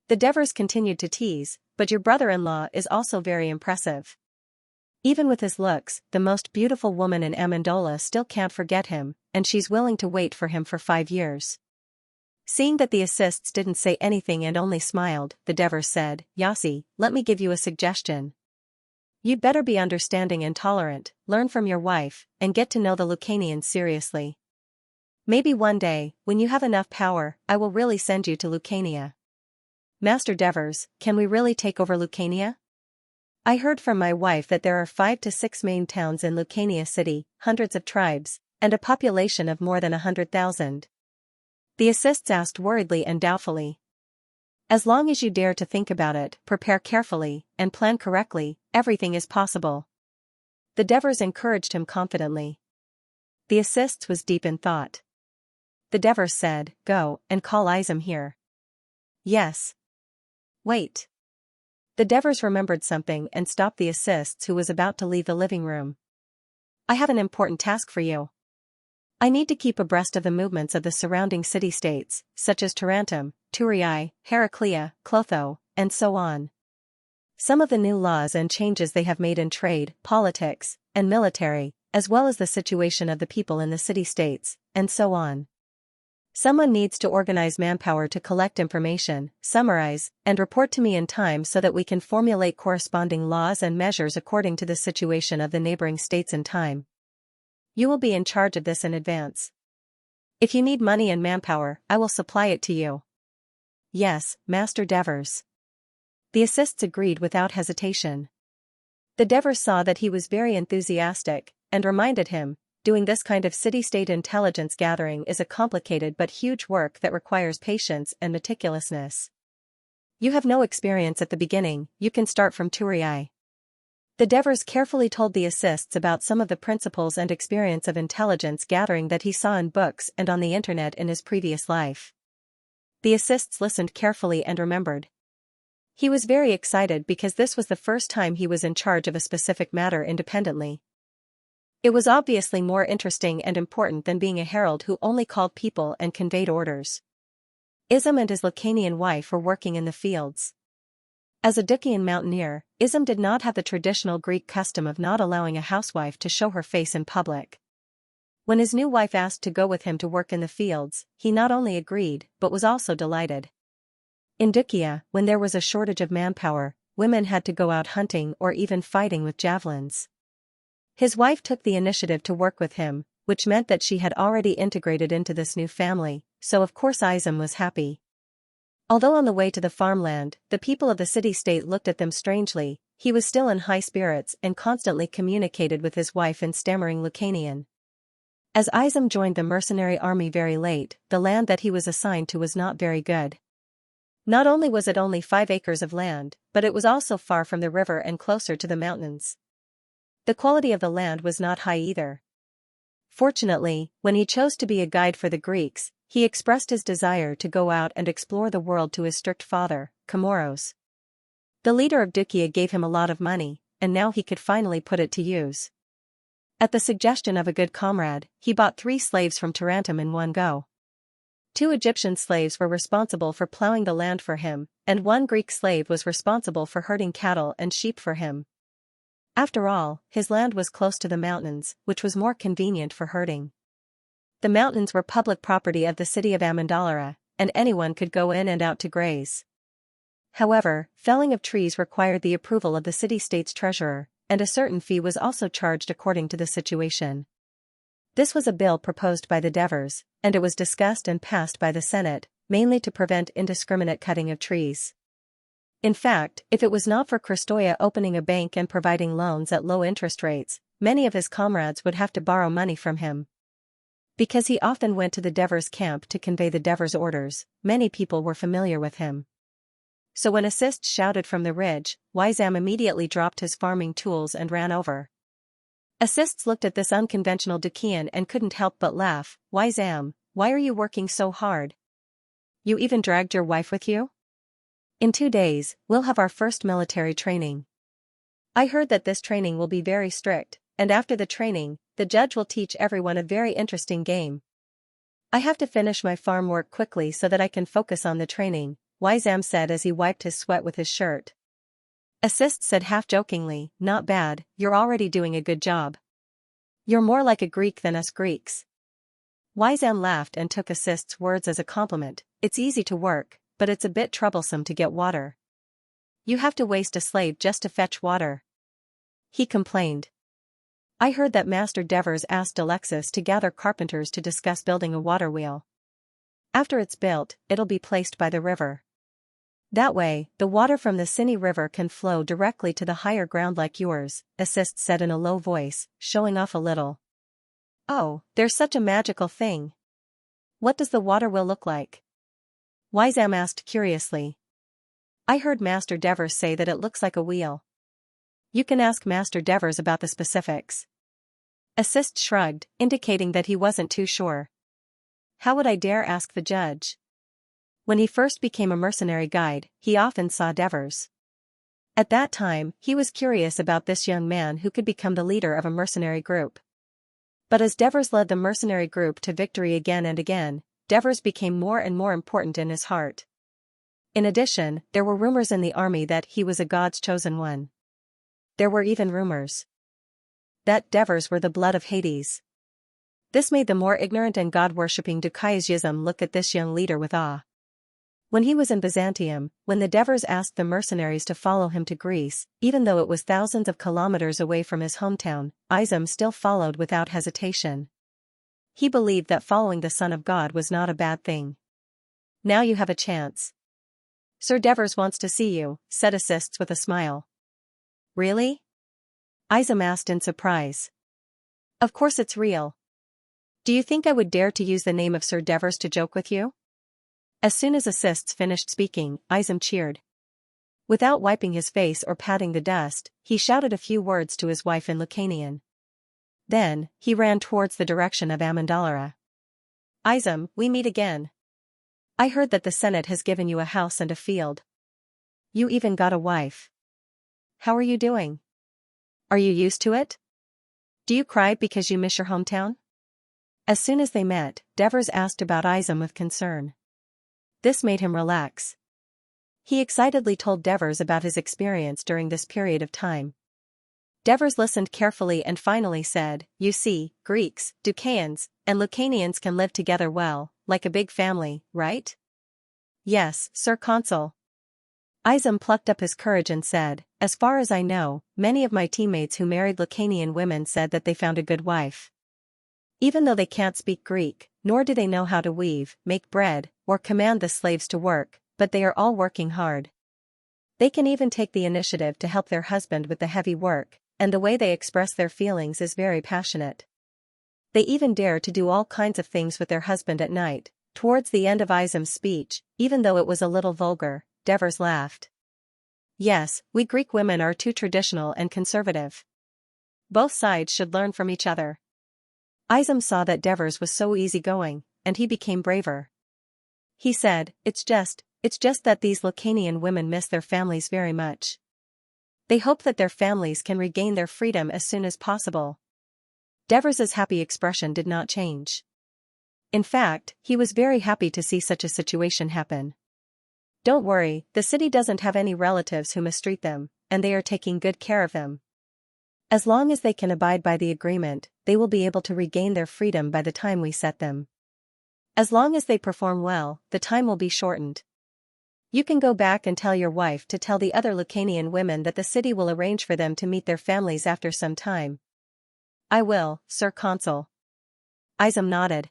The Devers continued to tease, "But your brother-in-law is also very impressive. Even with his looks, the most beautiful woman in Amendola still can't forget him, and she's willing to wait for him for 5 years." Seeing that the assists didn't say anything and only smiled, the Devers said, "Yasi, let me give you a suggestion. You'd better be understanding and tolerant, learn from your wife, and get to know the Lucanians seriously. Maybe one day, when you have enough power, I will really send you to Lucania." "Master Devers, can we really take over Lucania? I heard from my wife that there are 5 to 6 main towns in Lucania city, hundreds of tribes, and a population of more than 100,000. The assists asked worriedly and doubtfully. "As long as you dare to think about it, prepare carefully, and plan correctly, everything is possible." The Devers encouraged him confidently. The assists was deep in thought. The Devers said, "Go, and call Izum here." "Yes." Wait. The Devers remembered something and stopped the assists who was about to leave the living room. I have an important task for you. I need to keep abreast of the movements of the surrounding city-states, such as Tarentum, Turiai, Heraclea, Clotho, and so on. Some of the new laws and changes they have made in trade, politics, and military, as well as the situation of the people in the city-states, and so on. Someone needs to organize manpower to collect information, summarize, and report to me in time so that we can formulate corresponding laws and measures according to the situation of the neighboring states in time. You will be in charge of this in advance. If you need money and manpower, I will supply it to you. Yes, Master Devers. The assists agreed without hesitation. The Devers saw that he was very enthusiastic, and reminded him, doing this kind of city-state intelligence gathering is a complicated but huge work that requires patience and meticulousness. You have no experience at the beginning, you can start from Turiai. The Devers carefully told the assists about some of the principles and experience of intelligence gathering that he saw in books and on the internet in his previous life. The assists listened carefully and remembered. He was very excited because this was the first time he was in charge of a specific matter independently. It was obviously more interesting and important than being a herald who only called people and conveyed orders. Ism and his Lacanian wife were working in the fields. As a Dukian mountaineer, Ism did not have the traditional Greek custom of not allowing a housewife to show her face in public. When his new wife asked to go with him to work in the fields, he not only agreed, but was also delighted. In Dukia, when there was a shortage of manpower, women had to go out hunting or even fighting with javelins. His wife took the initiative to work with him, which meant that she had already integrated into this new family, so of course Ism was happy. Although on the way to the farmland, the people of the city-state looked at them strangely, he was still in high spirits and constantly communicated with his wife in stammering Lucanian. As Ism joined the mercenary army very late, the land that he was assigned to was not very good. Not only was it only 5 acres of land, but it was also far from the river and closer to the mountains. The quality of the land was not high either. Fortunately, when he chose to be a guide for the Greeks, he expressed his desire to go out and explore the world to his strict father, Comoros. The leader of Dukia gave him a lot of money, and now he could finally put it to use. At the suggestion of a good comrade, he bought 3 slaves from Tarentum in one go. 2 Egyptian slaves were responsible for plowing the land for him, and 1 Greek slave was responsible for herding cattle and sheep for him. After all, his land was close to the mountains, which was more convenient for herding. The mountains were public property of the city of Amendalara, and anyone could go in and out to graze. However, felling of trees required the approval of the city-state's treasurer, and a certain fee was also charged according to the situation. This was a bill proposed by the Devers, and it was discussed and passed by the Senate, mainly to prevent indiscriminate cutting of trees. In fact, if it was not for Christoia opening a bank and providing loans at low interest rates, many of his comrades would have to borrow money from him. Because he often went to the Devers' camp to convey the Devers' orders, many people were familiar with him. So when assists shouted from the ridge, Wisam immediately dropped his farming tools and ran over. Assists looked at this unconventional Dukian and couldn't help but laugh. Wisam, why are you working so hard? You even dragged your wife with you? In 2 days, we'll have our first military training. I heard that this training will be very strict, and after the training, the judge will teach everyone a very interesting game. I have to finish my farm work quickly so that I can focus on the training, Wisam said as he wiped his sweat with his shirt. Assist said half-jokingly, not bad, you're already doing a good job. You're more like a Greek than us Greeks. Wisam laughed and took Assist's words as a compliment. It's easy to work, but it's a bit troublesome to get water. You have to waste a slave just to fetch water. He complained. I heard that Master Devers asked Alexis to gather carpenters to discuss building a water wheel. After it's built, it'll be placed by the river. That way, the water from the Sini River can flow directly to the higher ground like yours, Assist said in a low voice, showing off a little. Oh, there's such a magical thing. What does the water wheel look like? Wisam asked curiously. I heard Master Devers say that it looks like a wheel. You can ask Master Devers about the specifics. Assist shrugged, indicating that he wasn't too sure. How would I dare ask the judge? When he first became a mercenary guide, he often saw Devers. At that time, he was curious about this young man who could become the leader of a mercenary group. But as Devers led the mercenary group to victory again and again, Devers became more and more important in his heart. In addition, there were rumors in the army that he was a god's chosen one. There were even rumors that Devers were the blood of Hades. This made the more ignorant and god-worshipping Dukhyasism look at this young leader with awe. When he was in Byzantium, when the Devers asked the mercenaries to follow him to Greece, even though it was thousands of kilometers away from his hometown, Izum still followed without hesitation. He believed that following the Son of God was not a bad thing. Now you have a chance. Sir Devers wants to see you, said Assists with a smile. Really? Izum asked in surprise. Of course it's real. Do you think I would dare to use the name of Sir Devers to joke with you? As soon as Assists finished speaking, Izum cheered. Without wiping his face or patting the dust, he shouted a few words to his wife in Lucanian. Then, he ran towards the direction of Amendalara. Izum, we meet again. I heard that the Senate has given you a house and a field. You even got a wife. How are you doing? Are you used to it? Do you cry because you miss your hometown? As soon as they met, Devers asked about Izum with concern. This made him relax. He excitedly told Devers about his experience during this period of time. Devers listened carefully and finally said, You see, Greeks, Ducaeans, and Lucanians can live together well, like a big family, right? Yes, Sir Consul. Izum plucked up his courage and said, As far as I know, many of my teammates who married Lucanian women said that they found a good wife. Even though they can't speak Greek, nor do they know how to weave, make bread, or command the slaves to work, but they are all working hard. They can even take the initiative to help their husband with the heavy work, and the way they express their feelings is very passionate. They even dare to do all kinds of things with their husband at night. Towards the end of Izum's speech, even though it was a little vulgar, Devers laughed. Yes, we Greek women are too traditional and conservative. Both sides should learn from each other. Izum saw that Devers was so easygoing, and he became braver. He said, It's just that these Lucanian women miss their families very much. They hope that their families can regain their freedom as soon as possible. Devers's happy expression did not change. In fact, he was very happy to see such a situation happen. Don't worry, the city doesn't have any relatives who mistreat them, and they are taking good care of them. As long as they can abide by the agreement, they will be able to regain their freedom by the time we set them. As long as they perform well, the time will be shortened. You can go back and tell your wife to tell the other Lucanian women that the city will arrange for them to meet their families after some time. I will, Sir Consul. Izum nodded.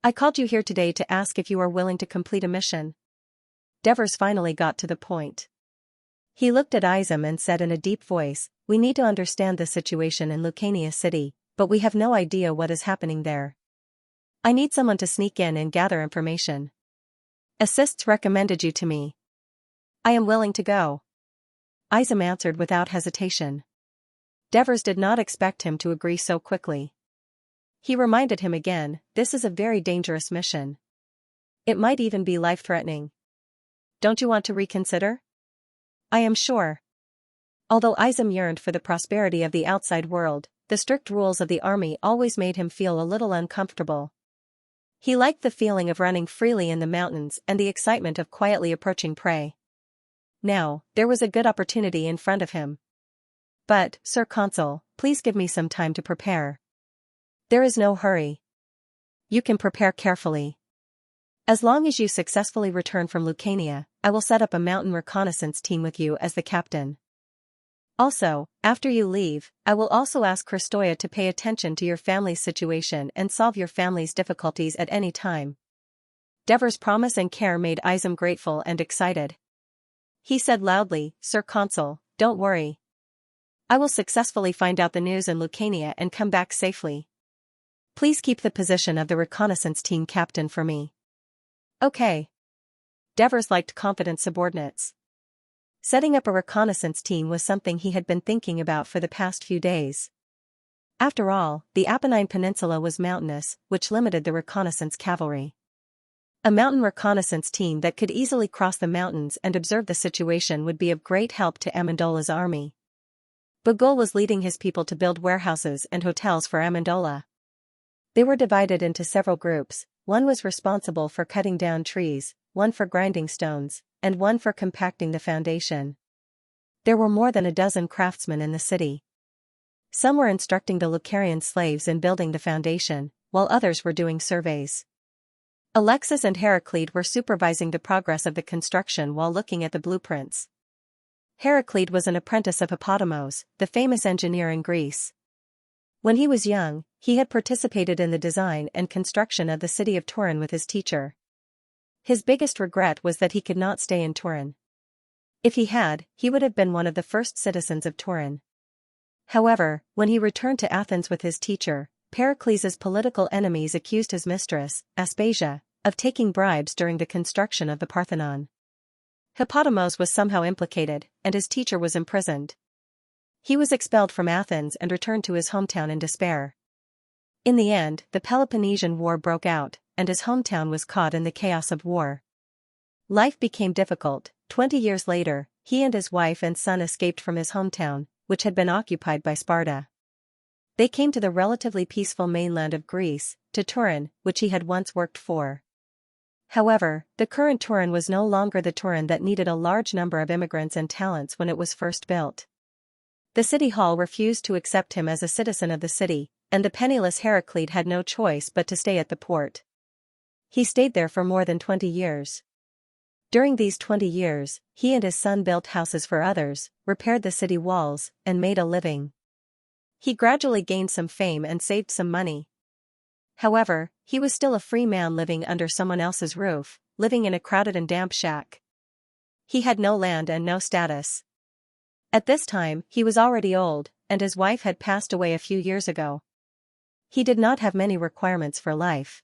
I called you here today to ask if you are willing to complete a mission. Devers finally got to the point. He looked at Izum and said in a deep voice, We need to understand the situation in Lucania City, but we have no idea what is happening there. I need someone to sneak in and gather information. Assists recommended you to me. I am willing to go. Izum answered without hesitation. Devers did not expect him to agree so quickly. He reminded him again, this is a very dangerous mission. It might even be life-threatening. Don't you want to reconsider? I am sure. Although Izum yearned for the prosperity of the outside world, the strict rules of the army always made him feel a little uncomfortable. He liked the feeling of running freely in the mountains and the excitement of quietly approaching prey. Now, there was a good opportunity in front of him. But, Sir Consul, please give me some time to prepare. There is no hurry. You can prepare carefully. As long as you successfully return from Lucania, I will set up a mountain reconnaissance team with you as the captain. Also, after you leave, I will also ask Christoia to pay attention to your family's situation and solve your family's difficulties at any time. Devers' promise and care made Izum grateful and excited. He said loudly, Sir Consul, don't worry. I will successfully find out the news in Lucania and come back safely. Please keep the position of the reconnaissance team captain for me. Okay. Devers liked confident subordinates. Setting up a reconnaissance team was something he had been thinking about for the past few days. After all, the Apennine Peninsula was mountainous, which limited the reconnaissance cavalry. A mountain reconnaissance team that could easily cross the mountains and observe the situation would be of great help to Amendola's army. Bugul was leading his people to build warehouses and hotels for Amendola. They were divided into several groups. One was responsible for cutting down trees, one for grinding stones, and one for compacting the foundation. There were more than a dozen craftsmen in the city. Some were instructing the Lucarian slaves in building the foundation, while others were doing surveys. Alexis and Heraclid were supervising the progress of the construction while looking at the blueprints. Heraclid was an apprentice of Hippodamos, the famous engineer in Greece. When he was young, he had participated in the design and construction of the city of Turin with his teacher. His biggest regret was that he could not stay in Turin. If he had, he would have been one of the first citizens of Turin. However, when he returned to Athens with his teacher, Pericles' political enemies accused his mistress, Aspasia, of taking bribes during the construction of the Parthenon. Hippodamos was somehow implicated, and his teacher was imprisoned. He was expelled from Athens and returned to his hometown in despair. In the end, the Peloponnesian War broke out, and his hometown was caught in the chaos of war. Life became difficult. 20 years later, he and his wife and son escaped from his hometown, which had been occupied by Sparta. They came to the relatively peaceful mainland of Greece, to Turin, which he had once worked for. However, the current Turin was no longer the Turin that needed a large number of immigrants and talents when it was first built. The city hall refused to accept him as a citizen of the city, and the penniless Heraclid had no choice but to stay at the port. He stayed there for more than 20 years. During these 20 years, he and his son built houses for others, repaired the city walls, and made a living. He gradually gained some fame and saved some money. However, he was still a free man living under someone else's roof, living in a crowded and damp shack. He had no land and no status. At this time, he was already old, and his wife had passed away a few years ago. He did not have many requirements for life.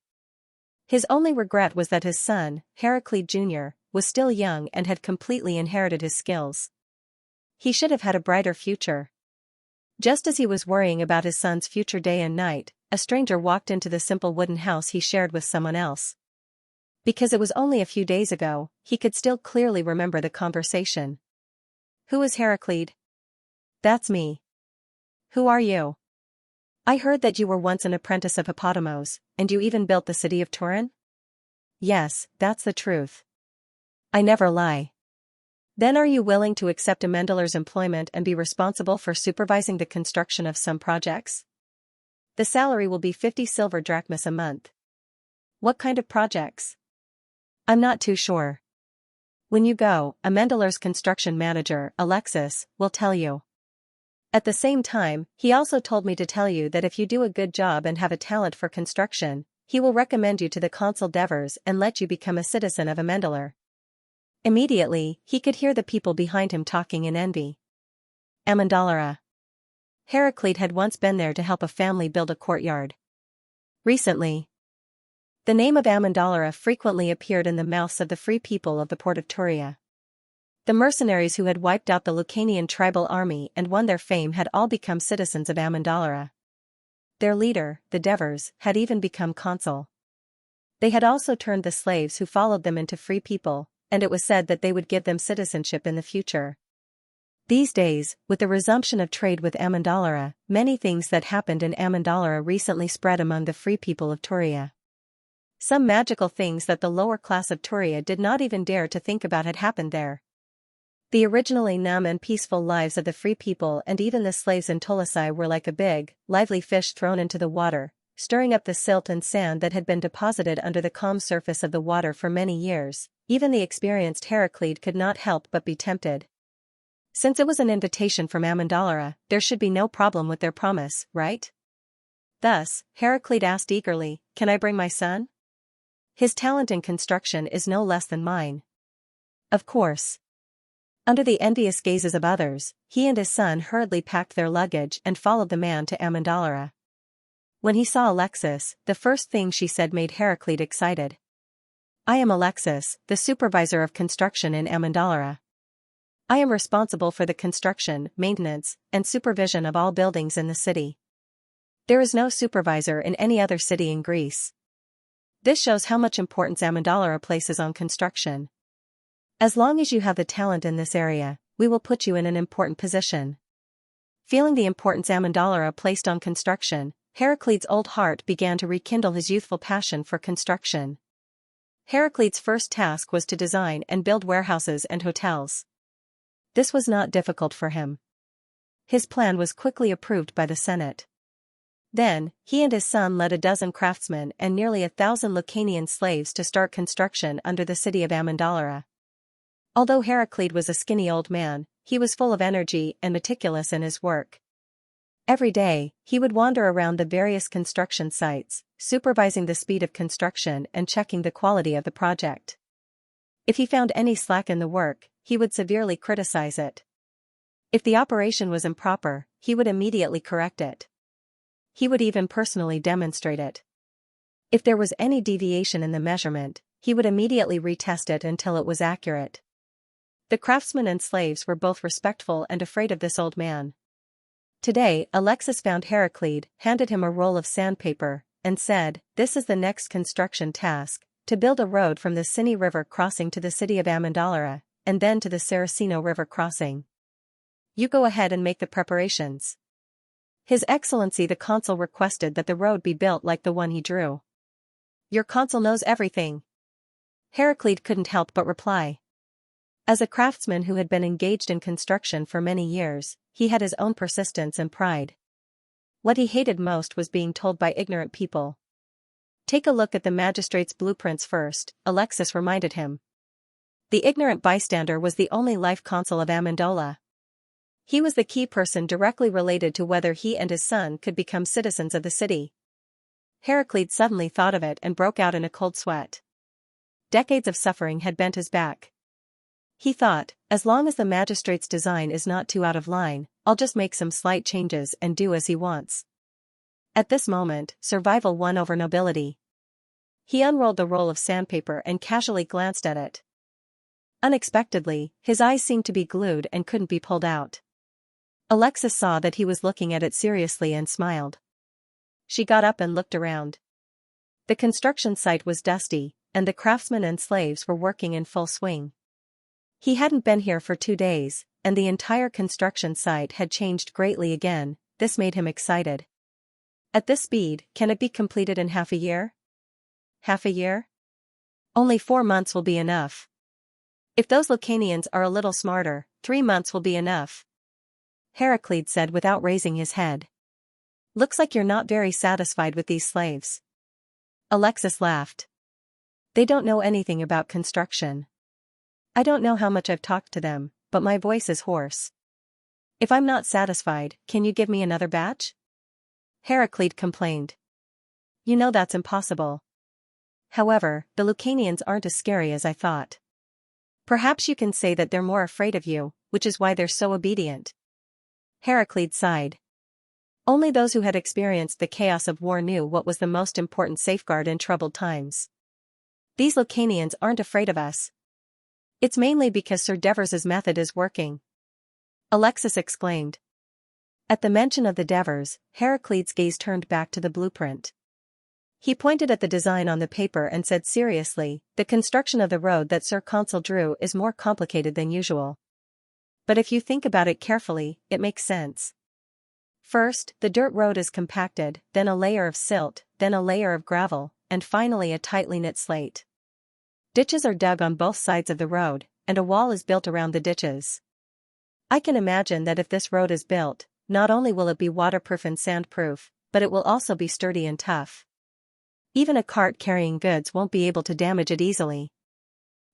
His only regret was that his son, Heraclid Jr., was still young and had completely inherited his skills. He should have had a brighter future. Just as he was worrying about his son's future day and night, a stranger walked into the simple wooden house he shared with someone else. Because it was only a few days ago, he could still clearly remember the conversation. "Who is Heraclid?" "That's me." "Who are you?" "I heard that you were once an apprentice of Hippodamos, and you even built the city of Turin?" "Yes, that's the truth. I never lie." "Then are you willing to accept Amendolar's employment and be responsible for supervising the construction of some projects? The salary will be 50 silver drachmas a month." "What kind of projects?" "I'm not too sure. When you go, Amendolar's construction manager, Alexis, will tell you. At the same time, he also told me to tell you that if you do a good job and have a talent for construction, he will recommend you to the consul Devers and let you become a citizen of Amendolar." Immediately, he could hear the people behind him talking in envy. Amendolara. Heraclid had once been there to help a family build a courtyard. Recently, the name of Amendolara frequently appeared in the mouths of the free people of the port of Turia. The mercenaries who had wiped out the Lucanian tribal army and won their fame had all become citizens of Amendolara. Their leader, the Devers, had even become consul. They had also turned the slaves who followed them into free people, and it was said that they would give them citizenship in the future. These days, with the resumption of trade with Amendolara, many things that happened in Amendolara recently spread among the free people of Turia. Some magical things that the lower class of Turia did not even dare to think about had happened there. The originally numb and peaceful lives of the free people and even the slaves in Tolosai were like a big, lively fish thrown into the water, stirring up the silt and sand that had been deposited under the calm surface of the water for many years. Even the experienced Heraclid could not help but be tempted. Since it was an invitation from Amendolara, there should be no problem with their promise, right? Thus, Heraclid asked eagerly, "Can I bring my son? His talent in construction is no less than mine." Of course. Under the envious gazes of others, he and his son hurriedly packed their luggage and followed the man to Amendolara. When he saw Alexis, the first thing she said made Heraclid excited. "I am Alexis, the supervisor of construction in Amendolara. I am responsible for the construction, maintenance, and supervision of all buildings in the city. There is no supervisor in any other city in Greece." This shows how much importance Amandalara places on construction. As long as you have the talent in this area, we will put you in an important position. Feeling the importance Amandalara placed on construction, Heracles' old heart began to rekindle his youthful passion for construction. Heracles' first task was to design and build warehouses and hotels. This was not difficult for him. His plan was quickly approved by the Senate. Then, he and his son led a dozen craftsmen and nearly 1,000 Lucanian slaves to start construction under the city of Amandalara. Although Heracles was a skinny old man, he was full of energy and meticulous in his work. Every day, he would wander around the various construction sites, supervising the speed of construction and checking the quality of the project. If he found any slack in the work, he would severely criticize it. If the operation was improper, he would immediately correct it. He would even personally demonstrate it. If there was any deviation in the measurement, he would immediately retest it until it was accurate. The craftsmen and slaves were both respectful and afraid of this old man. Today, Alexis found Heracles, handed him a roll of sandpaper, and said, "This is the next construction task, to build a road from the Sini River crossing to the city of Amandalara, and then to the Saraceno River crossing. You go ahead and make the preparations." His Excellency the Consul requested that the road be built like the one he drew. "Your consul knows everything." Heracles couldn't help but reply. As a craftsman who had been engaged in construction for many years, he had his own persistence and pride. What he hated most was being told by ignorant people. "Take a look at the magistrate's blueprints first," Alexis reminded him. The ignorant bystander was the only life consul of Amendola. He was the key person directly related to whether he and his son could become citizens of the city. Heracles suddenly thought of it and broke out in a cold sweat. Decades of suffering had bent his back. He thought, as long as the magistrate's design is not too out of line, I'll just make some slight changes and do as he wants. At this moment, survival won over nobility. He unrolled the roll of sandpaper and casually glanced at it. Unexpectedly, his eyes seemed to be glued and couldn't be pulled out. Alexis saw that he was looking at it seriously and smiled. She got up and looked around. The construction site was dusty, and the craftsmen and slaves were working in full swing. He hadn't been here for 2 days, and the entire construction site had changed greatly again. This made him excited. At this speed, can it be completed in half a year? Half a year? Only 4 months will be enough. If those Lucanians are a little smarter, 3 months will be enough. Heracles said without raising his head. "Looks like you're not very satisfied with these slaves." Alexis laughed. "They don't know anything about construction. I don't know how much I've talked to them, but my voice is hoarse. If I'm not satisfied, can you give me another batch?" Heracles complained. "You know that's impossible. However, the Lucanians aren't as scary as I thought. Perhaps you can say that they're more afraid of you, which is why they're so obedient." Heracles sighed. Only those who had experienced the chaos of war knew what was the most important safeguard in troubled times. "These Lucanians aren't afraid of us. It's mainly because Sir Devers's method is working," Alexis exclaimed. At the mention of the Devers, Heracles' gaze turned back to the blueprint. He pointed at the design on the paper and said seriously, "The construction of the road that Sir Consul drew is more complicated than usual. But if you think about it carefully, it makes sense. First, the dirt road is compacted, then a layer of silt, then a layer of gravel, and finally a tightly knit slate. Ditches are dug on both sides of the road, and a wall is built around the ditches. I can imagine that if this road is built, not only will it be waterproof and sandproof, but it will also be sturdy and tough. Even a cart carrying goods won't be able to damage it easily.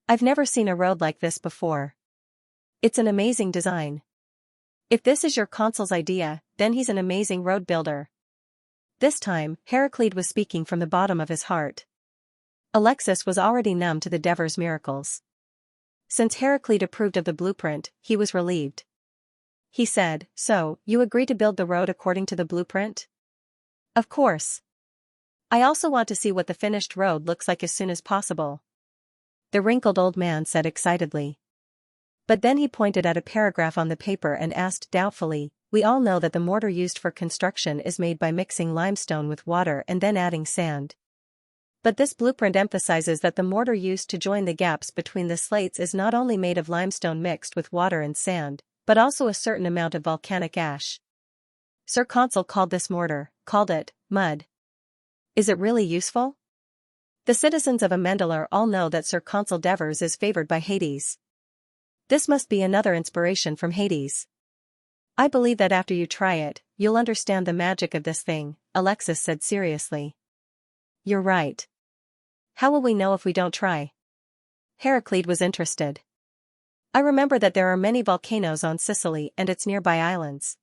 I've never seen a road like this before. It's an amazing design. If this is your consul's idea, then he's an amazing road builder." This time, Heracles was speaking from the bottom of his heart. Alexis was already numb to the Devers' miracles. Since Heracles approved of the blueprint, he was relieved. He said, "So, you agree to build the road according to the blueprint?" "Of course. I also want to see what the finished road looks like as soon as possible," the wrinkled old man said excitedly. But then he pointed at a paragraph on the paper and asked doubtfully, "We all know that the mortar used for construction is made by mixing limestone with water and then adding sand. But this blueprint emphasizes that the mortar used to join the gaps between the slates is not only made of limestone mixed with water and sand, but also a certain amount of volcanic ash. Sir Consul called it, mud. Is it really useful? The citizens of Amendalar all know that Sir Consul Devers is favored by Hades. This must be another inspiration from Hades. I believe that after you try it, you'll understand the magic of this thing, Alexis said seriously. You're right. How will we know if we don't try? Heraclid was interested. I remember that there are many volcanoes on Sicily and its nearby islands.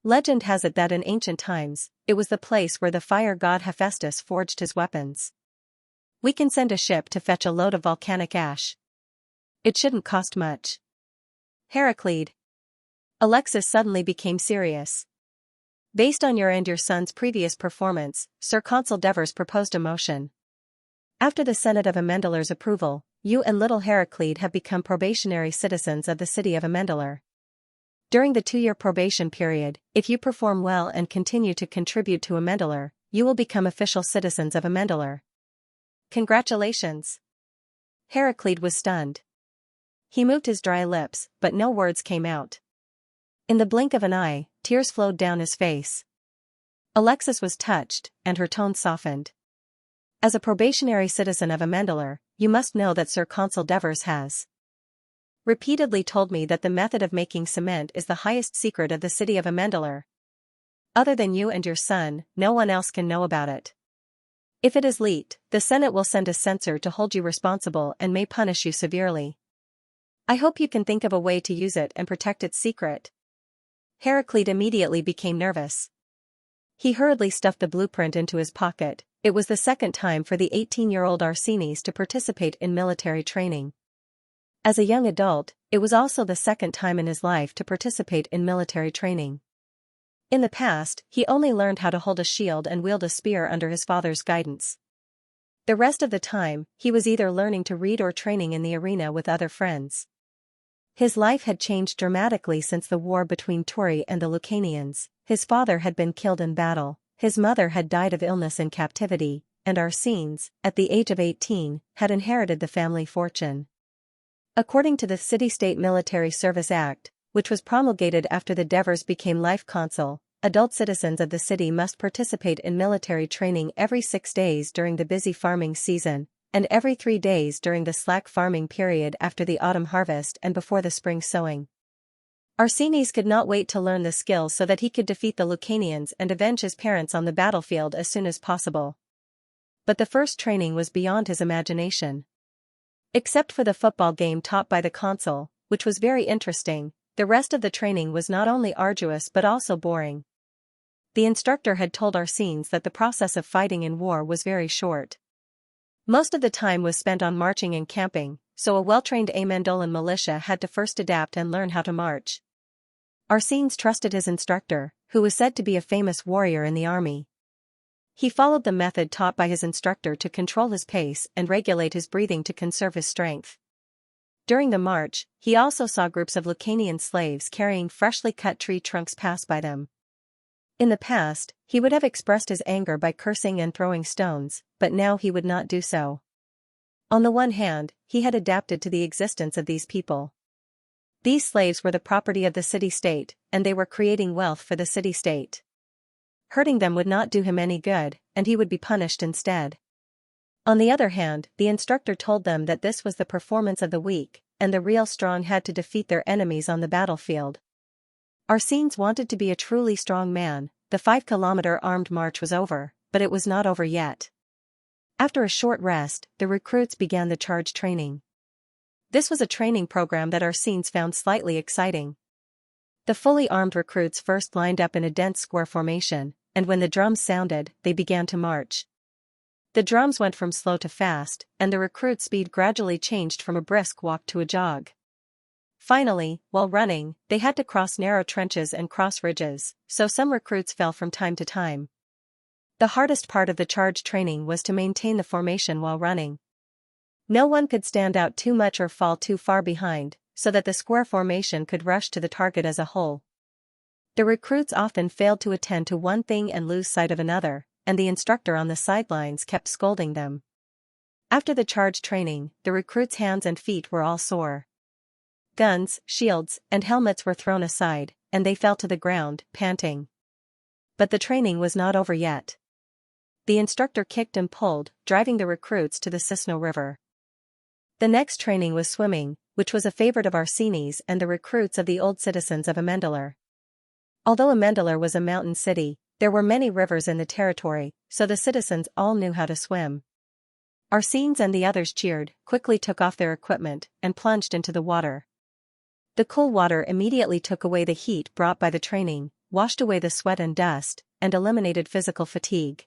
Legend has it that in ancient times, it was the place where the fire god Hephaestus forged his weapons. We can send a ship to fetch a load of volcanic ash. It shouldn't cost much. Heraclid. Alexis suddenly became serious. Based on your and your son's previous performance, Sir Consul Devers proposed a motion. After the Senate of Amendalar's approval, you and little Heraclid have become probationary citizens of the city of Amendalar. During the 2-year probation period, if you perform well and continue to contribute to Amendalar, you will become official citizens of Amendalar. Congratulations! Heraclid was stunned. He moved his dry lips, but no words came out. In the blink of an eye, tears flowed down his face. Alexis was touched, and her tone softened. As a probationary citizen of Amendalar, you must know that Sir Consul Devers has repeatedly told me that the method of making cement is the highest secret of the city of Amendalar. Other than you and your son, no one else can know about it. If it is leaked, the Senate will send a censor to hold you responsible and may punish you severely. I hope you can think of a way to use it and protect its secret. Heraclid immediately became nervous. He hurriedly stuffed the blueprint into his pocket. It was the second time for the 18-year-old Arsenis to participate in military training. As a young adult, it was also the second time in his life to participate in military training. In the past, he only learned how to hold a shield and wield a spear under his father's guidance. The rest of the time, he was either learning to read or training in the arena with other friends. His life had changed dramatically since the war between Tauri and the Lucanians. His father had been killed in battle, his mother had died of illness in captivity, and Arsenes, at the age of 18, had inherited the family fortune. According to the City-State Military Service Act, which was promulgated after the Devers became life consul, adult citizens of the city must participate in military training every 6 days during the busy farming season, and every 3 days during the slack farming period after the autumn harvest and before the spring sowing. Arsenis could not wait to learn the skills so that he could defeat the Lucanians and avenge his parents on the battlefield as soon as possible. But the first training was beyond his imagination. Except for the football game taught by the consul, which was very interesting, the rest of the training was not only arduous but also boring. The instructor had told Arsenes that the process of fighting in war was very short. Most of the time was spent on marching and camping, so a well-trained Amendolan militia had to first adapt and learn how to march. Arsenes trusted his instructor, who was said to be a famous warrior in the army. He followed the method taught by his instructor to control his pace and regulate his breathing to conserve his strength. During the march, he also saw groups of Lucanian slaves carrying freshly cut tree trunks pass by them. In the past, he would have expressed his anger by cursing and throwing stones, but now he would not do so. On the one hand, he had adapted to the existence of these people. These slaves were the property of the city-state, and they were creating wealth for the city-state. Hurting them would not do him any good, and he would be punished instead. On the other hand, the instructor told them that this was the performance of the weak, and the real strong had to defeat their enemies on the battlefield. Arsenes wanted to be a truly strong man. The 5-kilometer armed march was over, but it was not over yet. After a short rest, the recruits began the charge training. This was a training program that Arsenes found slightly exciting. The fully armed recruits first lined up in a dense square formation, and when the drums sounded, they began to march. The drums went from slow to fast, and the recruits' speed gradually changed from a brisk walk to a jog. Finally, while running, they had to cross narrow trenches and cross ridges, so some recruits fell from time to time. The hardest part of the charge training was to maintain the formation while running. No one could stand out too much or fall too far behind, so that the square formation could rush to the target as a whole. The recruits often failed to attend to one thing and lose sight of another, and the instructor on the sidelines kept scolding them. After the charge training, the recruits' hands and feet were all sore. Guns, shields, and helmets were thrown aside, and they fell to the ground, panting. But the training was not over yet. The instructor kicked and pulled, driving the recruits to the Cisno River. The next training was swimming, which was a favorite of Arseni's and the recruits of the old citizens of Amendalar. Although Amendalar was a mountain city, there were many rivers in the territory, so the citizens all knew how to swim. Arseni's and the others cheered, quickly took off their equipment, and plunged into the water. The cool water immediately took away the heat brought by the training, washed away the sweat and dust, and eliminated physical fatigue.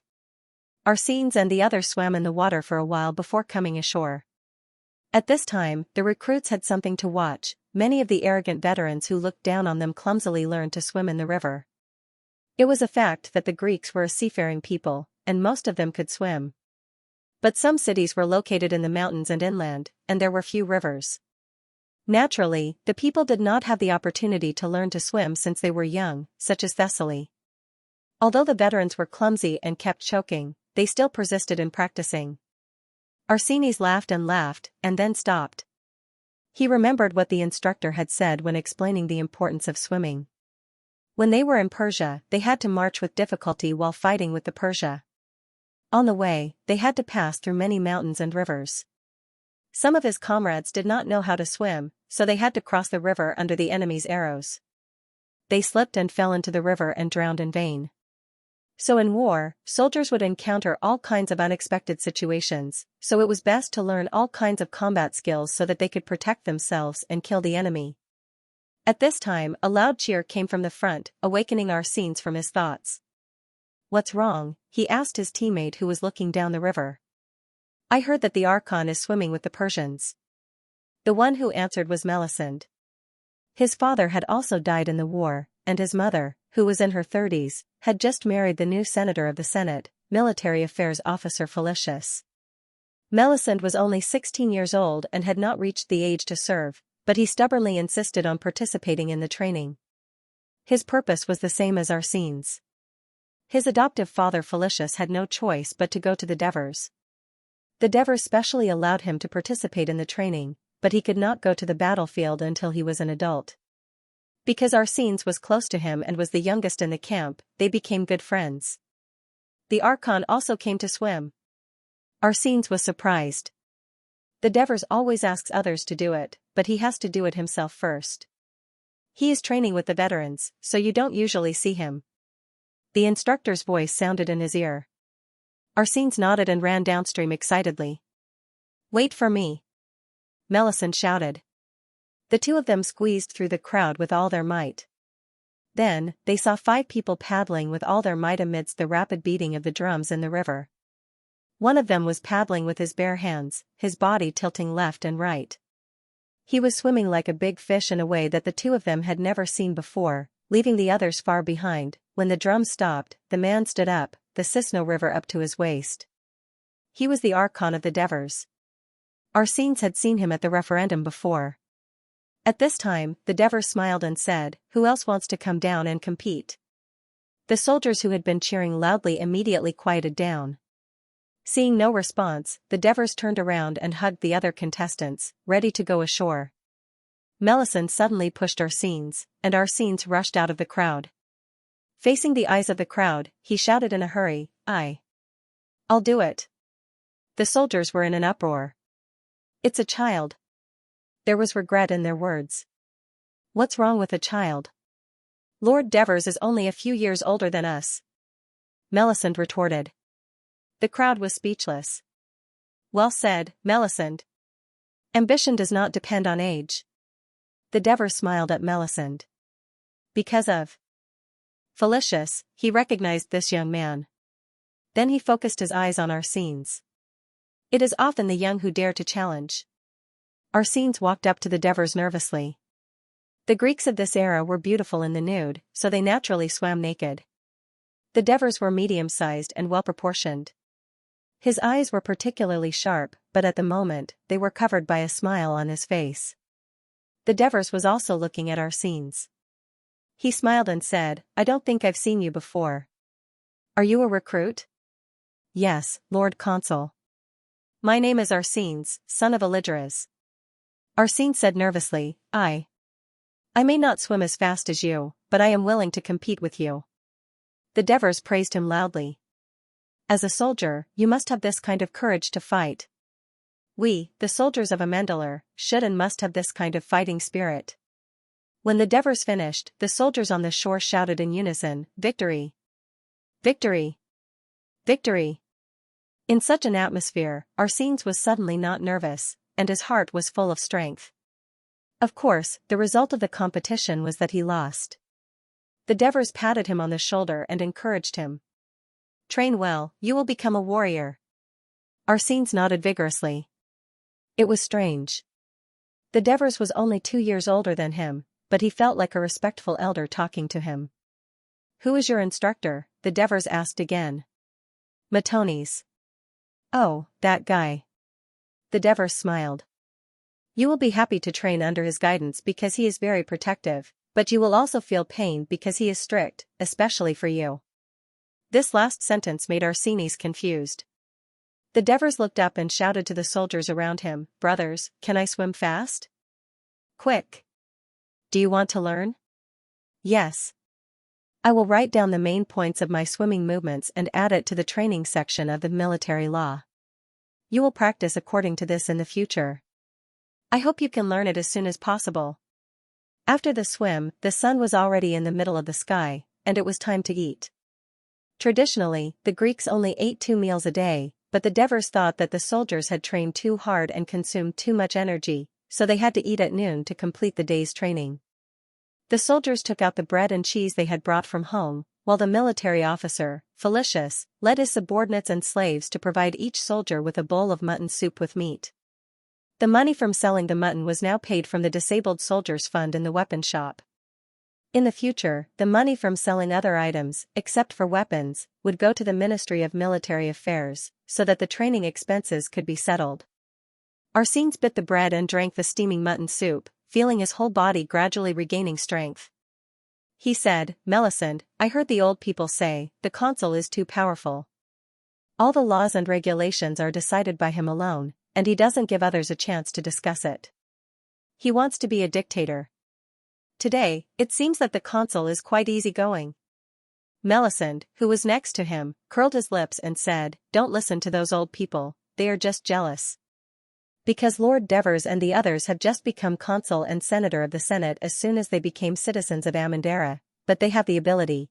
Arseni's and the others swam in the water for a while before coming ashore. At this time, the recruits had something to watch. Many of the arrogant veterans who looked down on them clumsily learned to swim in the river. It was a fact that the Greeks were a seafaring people, and most of them could swim. But some cities were located in the mountains and inland, and there were few rivers. Naturally, the people did not have the opportunity to learn to swim since they were young, such as Thessaly. Although the veterans were clumsy and kept choking, they still persisted in practicing. Arseni's laughed, and then stopped. He remembered what the instructor had said when explaining the importance of swimming. When they were in Persia, they had to march with difficulty while fighting with the Persia. On the way, they had to pass through many mountains and rivers. Some of his comrades did not know how to swim, so they had to cross the river under the enemy's arrows. They slipped and fell into the river and drowned in vain. So in war, soldiers would encounter all kinds of unexpected situations, so it was best to learn all kinds of combat skills so that they could protect themselves and kill the enemy. At this time, a loud cheer came from the front, awakening Arseni's from his thoughts. "What's wrong?" he asked his teammate who was looking down the river. "I heard that the Archon is swimming with the Persians." The one who answered was Melisande. His father had also died in the war, and his mother, who was in her 30s, had just married the new senator of the Senate, military affairs officer Felicius. Melisande was only 16 years old and had not reached the age to serve, but he stubbornly insisted on participating in the training. His purpose was the same as Arseni's. His adoptive father Felicius had no choice but to go to the Devers. The Devers specially allowed him to participate in the training, but he could not go to the battlefield until he was an adult. Because Arseni's was close to him and was the youngest in the camp, they became good friends. The Archon also came to swim. Arseni's was surprised. The Devers always asks others to do it, but he has to do it himself first. He is training with the veterans, so you don't usually see him. The instructor's voice sounded in his ear. Arseni's nodded and ran downstream excitedly. "Wait for me!" Melisande shouted. The two of them squeezed through the crowd with all their might. Then, they saw 5 people paddling with all their might amidst the rapid beating of the drums in the river. One of them was paddling with his bare hands, his body tilting left and right. He was swimming like a big fish in a way that the two of them had never seen before, leaving the others far behind. When the drums stopped, the man stood up, the Cisno River up to his waist. He was the Archon of the Devers. Arseni's had seen him at the referendum before. At this time, the Devers smiled and said, "Who else wants to come down and compete?" The soldiers who had been cheering loudly immediately quieted down. Seeing no response, the Devers turned around and hugged the other contestants, ready to go ashore. Melisande suddenly pushed Arseni's, and Arseni's rushed out of the crowd. Facing the eyes of the crowd, he shouted in a hurry, "I'll do it." The soldiers were in an uproar. "It's a child." There was regret in their words. "What's wrong with a child? Lord Devers is only a few years older than us," Melisande retorted. The crowd was speechless. "Well said, Melisande. Ambition does not depend on age." The Devers smiled at Melisande. Because of Felicius, he recognized this young man. Then he focused his eyes on Arseni's. It is often the young who dare to challenge. Arseni's walked up to the Devers nervously. The Greeks of this era were beautiful in the nude, so they naturally swam naked. The Devers were medium-sized and well-proportioned. His eyes were particularly sharp, but at the moment, they were covered by a smile on his face. The Devers was also looking at Arseni's. He smiled and said, "I don't think I've seen you before. Are you a recruit?" Yes, Lord Consul. My name is Arsenes, son of Aligeras. Arsene said nervously, I may not swim as fast as you, but I am willing to compete with you. The Devers praised him loudly. As a soldier, you must have this kind of courage to fight. We, the soldiers of Amandalur, should and must have this kind of fighting spirit. When the Devers finished, the soldiers on the shore shouted in unison, Victory! Victory! Victory! In such an atmosphere, Arsenes was suddenly not nervous, and his heart was full of strength. Of course, the result of the competition was that he lost. The Devers patted him on the shoulder and encouraged him. Train well, you will become a warrior. Arsenes nodded vigorously. It was strange. The Devers was only 2 years older than him, but he felt like a respectful elder talking to him. Who is your instructor? The Devers asked again. Matones. Oh, that guy. The Devers smiled. You will be happy to train under his guidance because he is very protective, but you will also feel pain because he is strict, especially for you. This last sentence made Arsenes confused. The Devers looked up and shouted to the soldiers around him, Brothers, can I swim fast? Quick! Do you want to learn? Yes. I will write down the main points of my swimming movements and add it to the training section of the military law. You will practice according to this in the future. I hope you can learn it as soon as possible. After the swim, the sun was already in the middle of the sky, and it was time to eat. Traditionally, the Greeks only ate 2 meals a day, but the Devers thought that the soldiers had trained too hard and consumed too much energy, so they had to eat at noon to complete the day's training. The soldiers took out the bread and cheese they had brought from home, while the military officer, Felicius, led his subordinates and slaves to provide each soldier with a bowl of mutton soup with meat. The money from selling the mutton was now paid from the disabled soldiers' fund in the weapon shop. In the future, the money from selling other items, except for weapons, would go to the Ministry of Military Affairs, so that the training expenses could be settled. Arsenes bit the bread and drank the steaming mutton soup, feeling his whole body gradually regaining strength. He said, Melisande, I heard the old people say, the consul is too powerful. All the laws and regulations are decided by him alone, and he doesn't give others a chance to discuss it. He wants to be a dictator. Today, it seems that the consul is quite easygoing. Melisande, who was next to him, curled his lips and said, Don't listen to those old people, they are just jealous. Because Lord Devers and the others have just become consul and senator of the Senate as soon as they became citizens of Amandara, but they have the ability.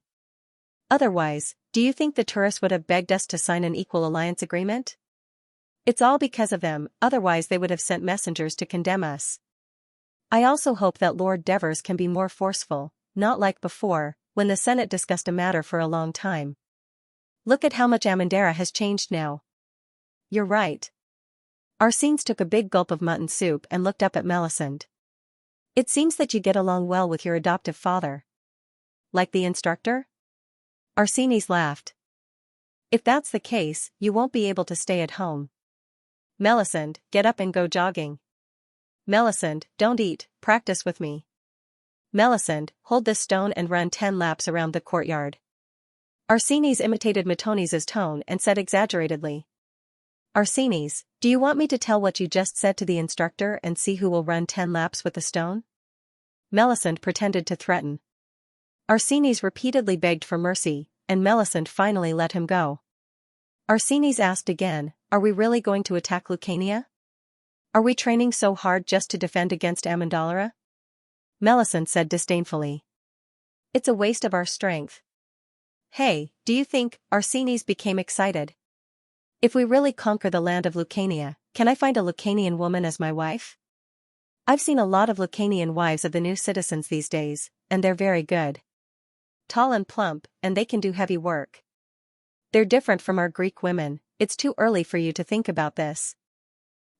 Otherwise, do you think the tourists would have begged us to sign an equal alliance agreement? It's all because of them, otherwise they would have sent messengers to condemn us. I also hope that Lord Devers can be more forceful, not like before, when the Senate discussed a matter for a long time. Look at how much Amandara has changed now. You're right. Arsenes took a big gulp of mutton soup and looked up at Melisande. It seems that you get along well with your adoptive father. Like the instructor? Arsenes laughed. If that's the case, you won't be able to stay at home. Melisande, get up and go jogging. Melisande, don't eat, practice with me. Melisande, hold this stone and run 10 laps around the courtyard. Arsenes imitated Matones' tone and said exaggeratedly. Arsenes, do you want me to tell what you just said to the instructor and see who will run 10 laps with the stone? Melisande pretended to threaten. Arsenes repeatedly begged for mercy, and Melisande finally let him go. Arsenes asked again, Are we really going to attack Lucania? Are we training so hard just to defend against Amandalura? Melisande said disdainfully. It's a waste of our strength. Hey, do you think? Arsenes became excited. If we really conquer the land of Lucania, can I find a Lucanian woman as my wife? I've seen a lot of Lucanian wives of the new citizens these days, and they're very good. Tall and plump, and they can do heavy work. They're different from our Greek women. It's too early for you to think about this.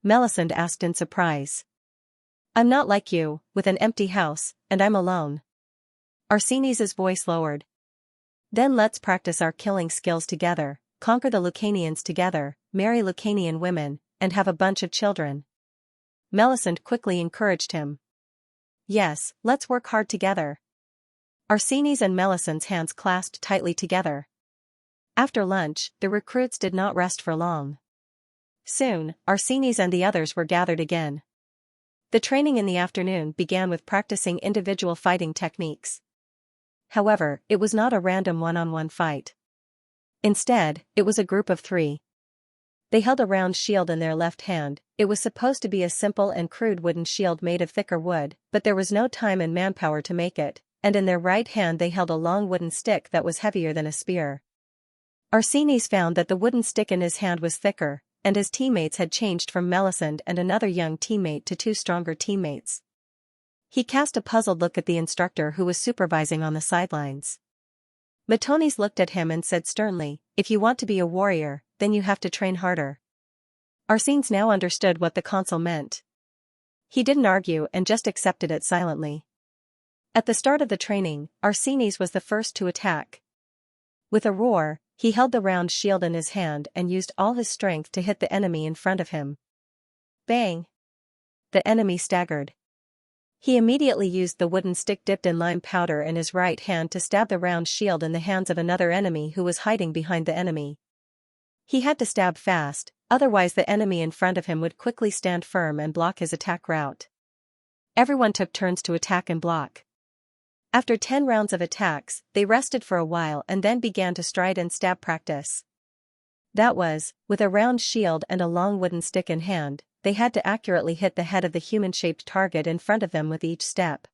Melisande asked in surprise. I'm not like you, with an empty house, and I'm alone. Arsenes' voice lowered. Then let's practice our killing skills together, conquer the Lucanians together, marry Lucanian women, and have a bunch of children. Melisande quickly encouraged him. Yes, let's work hard together. Arsenes and Melisande's hands clasped tightly together. After lunch, the recruits did not rest for long. Soon, Arseni's and the others were gathered again. The training in the afternoon began with practicing individual fighting techniques. However, it was not a random one-on-one fight. Instead, it was a group of 3. They held a round shield in their left hand. It was supposed to be a simple and crude wooden shield made of thicker wood, but there was no time and manpower to make it, and in their right hand they held a long wooden stick that was heavier than a spear. Arsenis found that the wooden stick in his hand was thicker, and his teammates had changed from Melisande and another young teammate to 2 stronger teammates. He cast a puzzled look at the instructor who was supervising on the sidelines. Matonis looked at him and said sternly, "If you want to be a warrior, then you have to train harder." Arsenis now understood what the consul meant. He didn't argue and just accepted it silently. At the start of the training, Arsenis was the first to attack. With a roar, he held the round shield in his hand and used all his strength to hit the enemy in front of him. Bang! The enemy staggered. He immediately used the wooden stick dipped in lime powder in his right hand to stab the round shield in the hands of another enemy who was hiding behind the enemy. He had to stab fast, otherwise the enemy in front of him would quickly stand firm and block his attack route. Everyone took turns to attack and block. After 10 rounds of attacks, they rested for a while and then began to stride and stab practice. That was, with a round shield and a long wooden stick in hand, they had to accurately hit the head of the human-shaped target in front of them with each step.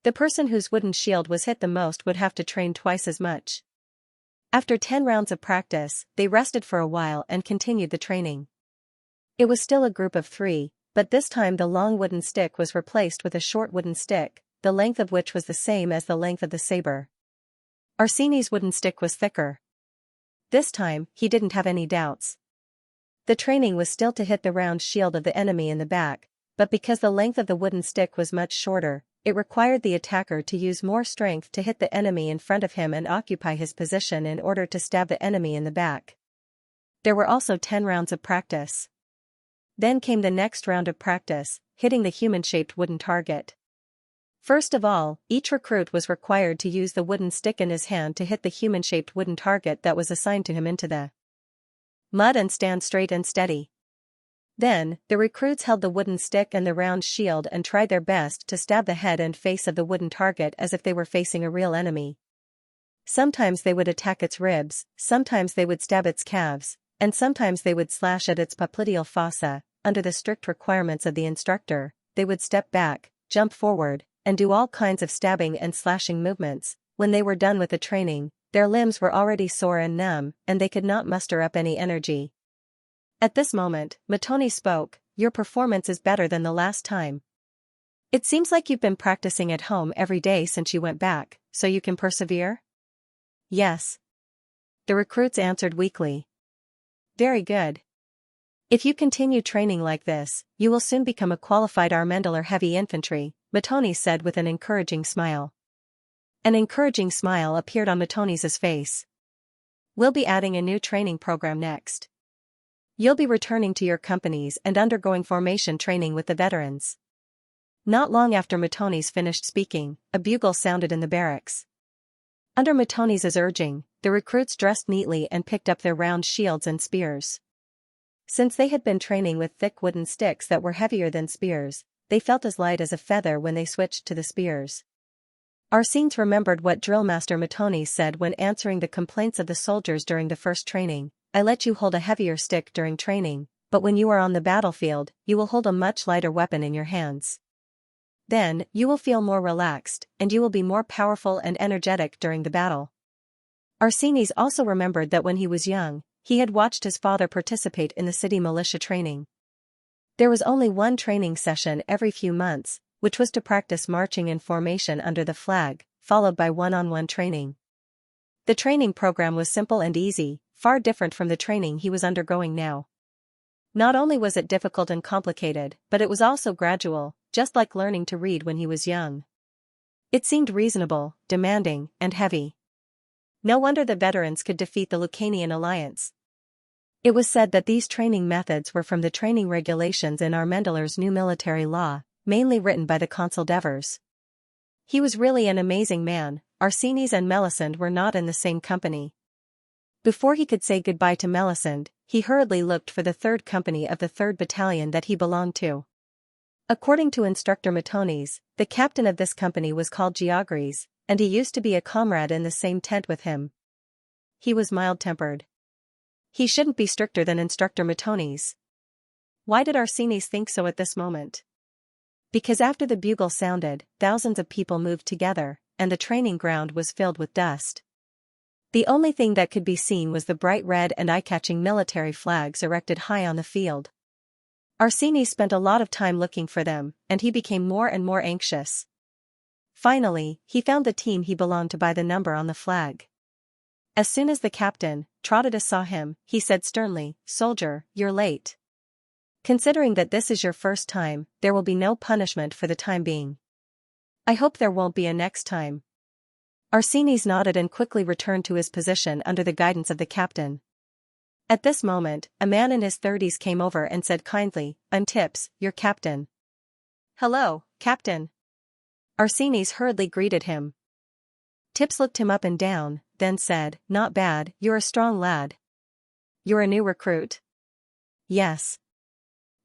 The person whose wooden shield was hit the most would have to train twice as much. After 10 rounds of practice, they rested for a while and continued the training. It was still a group of 3, but this time the long wooden stick was replaced with a short wooden stick, the length of which was the same as the length of the saber. Arseni's wooden stick was thicker. This time, he didn't have any doubts. The training was still to hit the round shield of the enemy in the back, but because the length of the wooden stick was much shorter, it required the attacker to use more strength to hit the enemy in front of him and occupy his position in order to stab the enemy in the back. There were also 10 rounds of practice. Then came the next round of practice, hitting the human-shaped wooden target. First of all, each recruit was required to use the wooden stick in his hand to hit the human-shaped wooden target that was assigned to him into the mud and stand straight and steady. Then, the recruits held the wooden stick and the round shield and tried their best to stab the head and face of the wooden target as if they were facing a real enemy. Sometimes they would attack its ribs, sometimes they would stab its calves, and sometimes they would slash at its popliteal fossa. Under the strict requirements of the instructor, they would step back, jump forward, and do all kinds of stabbing and slashing movements. When they were done with the training, their limbs were already sore and numb, and they could not muster up any energy. At this moment, Matoni spoke, "Your performance is better than the last time. It seems like you've been practicing at home every day since you went back, so you can persevere?" "Yes." The recruits answered weakly. "Very good. If you continue training like this, you will soon become a qualified Armendaler heavy infantry," Matoni said with an encouraging smile. An encouraging smile appeared on Matonis's face. "We'll be adding a new training program next. You'll be returning to your companies and undergoing formation training with the veterans." Not long after Matonis finished speaking, a bugle sounded in the barracks. Under Matonis's urging, the recruits dressed neatly and picked up their round shields and spears. Since they had been training with thick wooden sticks that were heavier than spears, they felt as light as a feather when they switched to the spears. Arseni's remembered what Drillmaster Matonis said when answering the complaints of the soldiers during the first training: "I let you hold a heavier stick during training, but when you are on the battlefield, you will hold a much lighter weapon in your hands. Then, you will feel more relaxed, and you will be more powerful and energetic during the battle." Arseni's also remembered that when he was young, he had watched his father participate in the city militia training. There was only one training session every few months, which was to practice marching in formation under the flag, followed by one-on-one training. The training program was simple and easy, far different from the training he was undergoing now. Not only was it difficult and complicated, but it was also gradual, just like learning to read when he was young. It seemed reasonable, demanding, and heavy. No wonder the veterans could defeat the Lucanian alliance. It was said that these training methods were from the training regulations in Armendaler's new military law, mainly written by the Consul Devers. He was really an amazing man. Arsenis and Melisande were not in the same company. Before he could say goodbye to Melisande, he hurriedly looked for the 3rd Company of the 3rd Battalion that he belonged to. According to Instructor Matones, the captain of this company was called Xianxia, and he used to be a comrade in the same tent with him. He was mild-tempered. He shouldn't be stricter than Instructor Matones. Why did Arsenies think so at this moment? Because after the bugle sounded, thousands of people moved together, and the training ground was filled with dust. The only thing that could be seen was the bright red and eye-catching military flags erected high on the field. Arsenies spent a lot of time looking for them, and he became more and more anxious. Finally, he found the team he belonged to by the number on the flag. As soon as the captain, Trotitus, saw him, he said sternly, "Soldier, you're late. Considering that this is your first time, there will be no punishment for the time being. I hope there won't be a next time." Arsenies nodded and quickly returned to his position under the guidance of the captain. At this moment, a man in his 30s came over and said kindly, "I'm Tips, your captain." "Hello, Captain." Arsenies hurriedly greeted him. Tips looked him up and down, then said, "Not bad, you're a strong lad. You're a new recruit?" "Yes."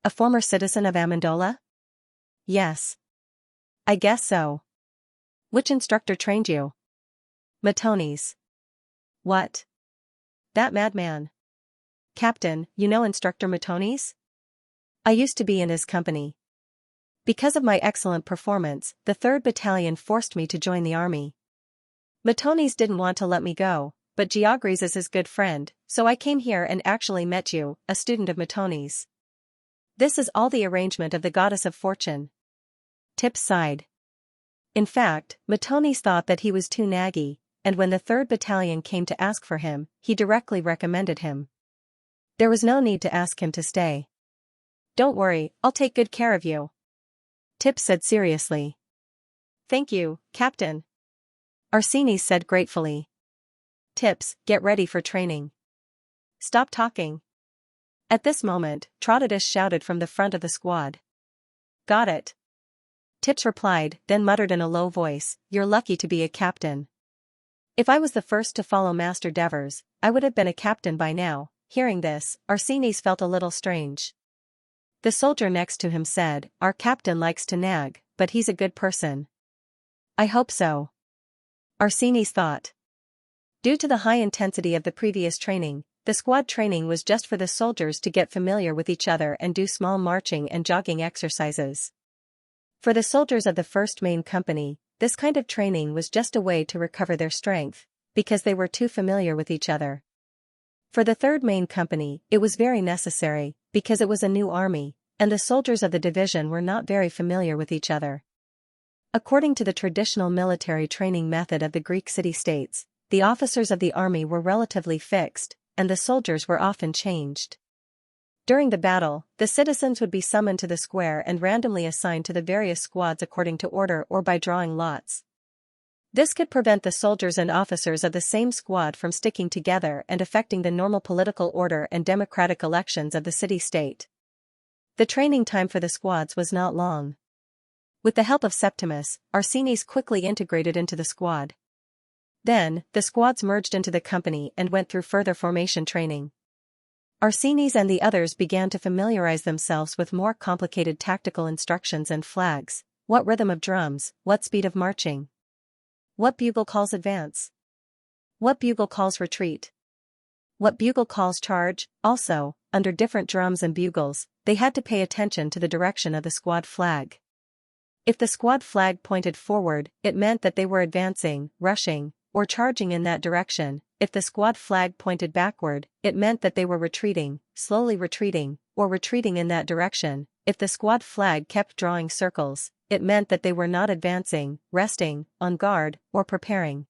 "A former citizen of Amendola?" "Yes." "I guess so. Which instructor trained you?" "Matones." "What? That madman?" "Captain, you know Instructor Matones?" "I used to be in his company. Because of my excellent performance, the 3rd Battalion forced me to join the army. Matones didn't want to let me go, but Xianxia is his good friend, so I came here and actually met you, a student of Matones. This is all the arrangement of the goddess of fortune." Tips sighed. In fact, Matones thought that he was too naggy, and when the 3rd Battalion came to ask for him, he directly recommended him. There was no need to ask him to stay. "Don't worry, I'll take good care of you," Tips said seriously. "Thank you, Captain," Arsenies said gratefully. "Tips, get ready for training. Stop talking." At this moment, Trotitus shouted from the front of the squad. "Got it," Tips replied, then muttered in a low voice, "You're lucky to be a captain. If I was the first to follow Master Devers, I would have been a captain by now." Hearing this, Arsenies felt a little strange. The soldier next to him said, "Our captain likes to nag, but he's a good person." "I hope so," Arsenies thought. Due to the high intensity of the previous training, the squad training was just for the soldiers to get familiar with each other and do small marching and jogging exercises. For the soldiers of the 1st Main Company, this kind of training was just a way to recover their strength, because they were too familiar with each other. For the 3rd Main Company, it was very necessary, because it was a new army, and the soldiers of the division were not very familiar with each other. According to the traditional military training method of the Greek city-states, the officers of the army were relatively fixed, and the soldiers were often changed. During the battle, the citizens would be summoned to the square and randomly assigned to the various squads according to order or by drawing lots. This could prevent the soldiers and officers of the same squad from sticking together and affecting the normal political order and democratic elections of the city-state. The training time for the squads was not long. With the help of Septimus, Arsenies quickly integrated into the squad. Then, the squads merged into the company and went through further formation training. Arsenies and the others began to familiarize themselves with more complicated tactical instructions and flags. What rhythm of drums, what speed of marching. What bugle calls advance? What bugle calls retreat? What bugle calls charge? Also, under different drums and bugles, they had to pay attention to the direction of the squad flag. If the squad flag pointed forward, it meant that they were advancing, rushing, or charging in that direction. If the squad flag pointed backward, it meant that they were retreating, slowly retreating, or retreating in that direction. If the squad flag kept drawing circles, it meant that they were not advancing, resting, on guard, or preparing.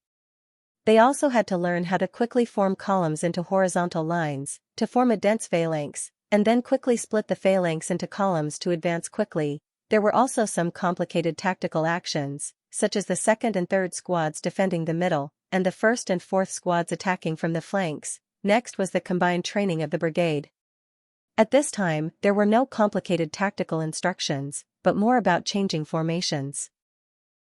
They also had to learn how to quickly form columns into horizontal lines, to form a dense phalanx, and then quickly split the phalanx into columns to advance quickly. There were also some complicated tactical actions, such as the 2nd and 3rd squads defending the middle, and the 1st and 4th squads attacking from the flanks. Next was the combined training of the brigade. At this time, there were no complicated tactical instructions, but more about changing formations.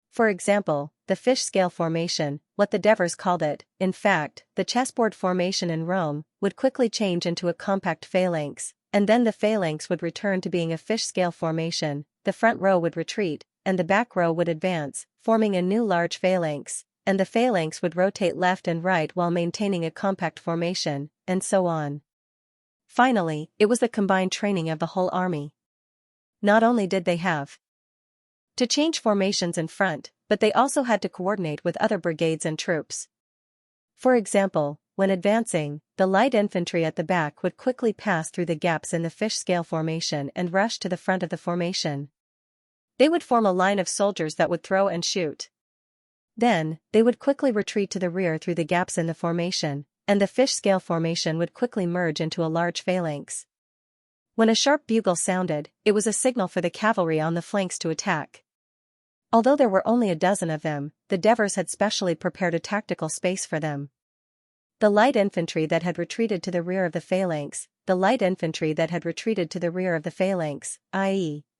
For example, the fish scale formation, what the Devers called it. In fact, the chessboard formation in Rome would quickly change into a compact phalanx, and then the phalanx would return to being a fish scale formation, the front row would retreat, and the back row would advance, forming a new large phalanx, and the phalanx would rotate left and right while maintaining a compact formation, and so on. Finally, it was the combined training of the whole army. Not only did they have to change formations in front, but they also had to coordinate with other brigades and troops. For example, when advancing, the light infantry at the back would quickly pass through the gaps in the fish scale formation and rush to the front of the formation. They would form a line of soldiers that would throw and shoot. Then, they would quickly retreat to the rear through the gaps in the formation, and the fish scale formation would quickly merge into a large phalanx. When a sharp bugle sounded, it was a signal for the cavalry on the flanks to attack. Although there were only a dozen of them, the Devers had specially prepared a tactical space for them. The light infantry that had retreated to the rear of the phalanx, i.e.,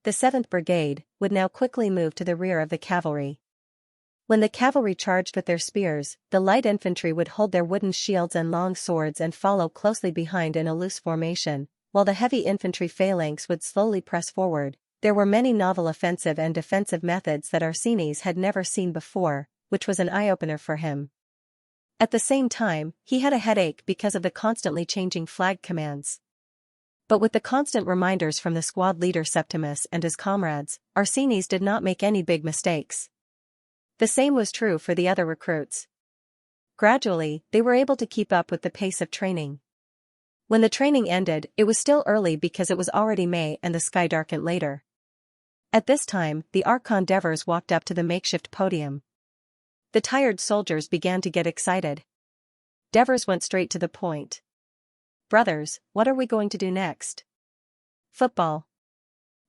the 7th Brigade, would now quickly move to the rear of the cavalry. When the cavalry charged with their spears, the light infantry would hold their wooden shields and long swords and follow closely behind in a loose formation, while the heavy infantry phalanx would slowly press forward. There were many novel offensive and defensive methods that Arsenides had never seen before, which was an eye-opener for him. At the same time, he had a headache because of the constantly changing flag commands. But with the constant reminders from the squad leader Septimus and his comrades, Arsenides did not make any big mistakes. The same was true for the other recruits. Gradually, they were able to keep up with the pace of training. When the training ended, it was still early because it was already May and the sky darkened later. At this time, the Archon Devers walked up to the makeshift podium. The tired soldiers began to get excited. Devers went straight to the point. "Brothers, what are we going to do next?" "Football.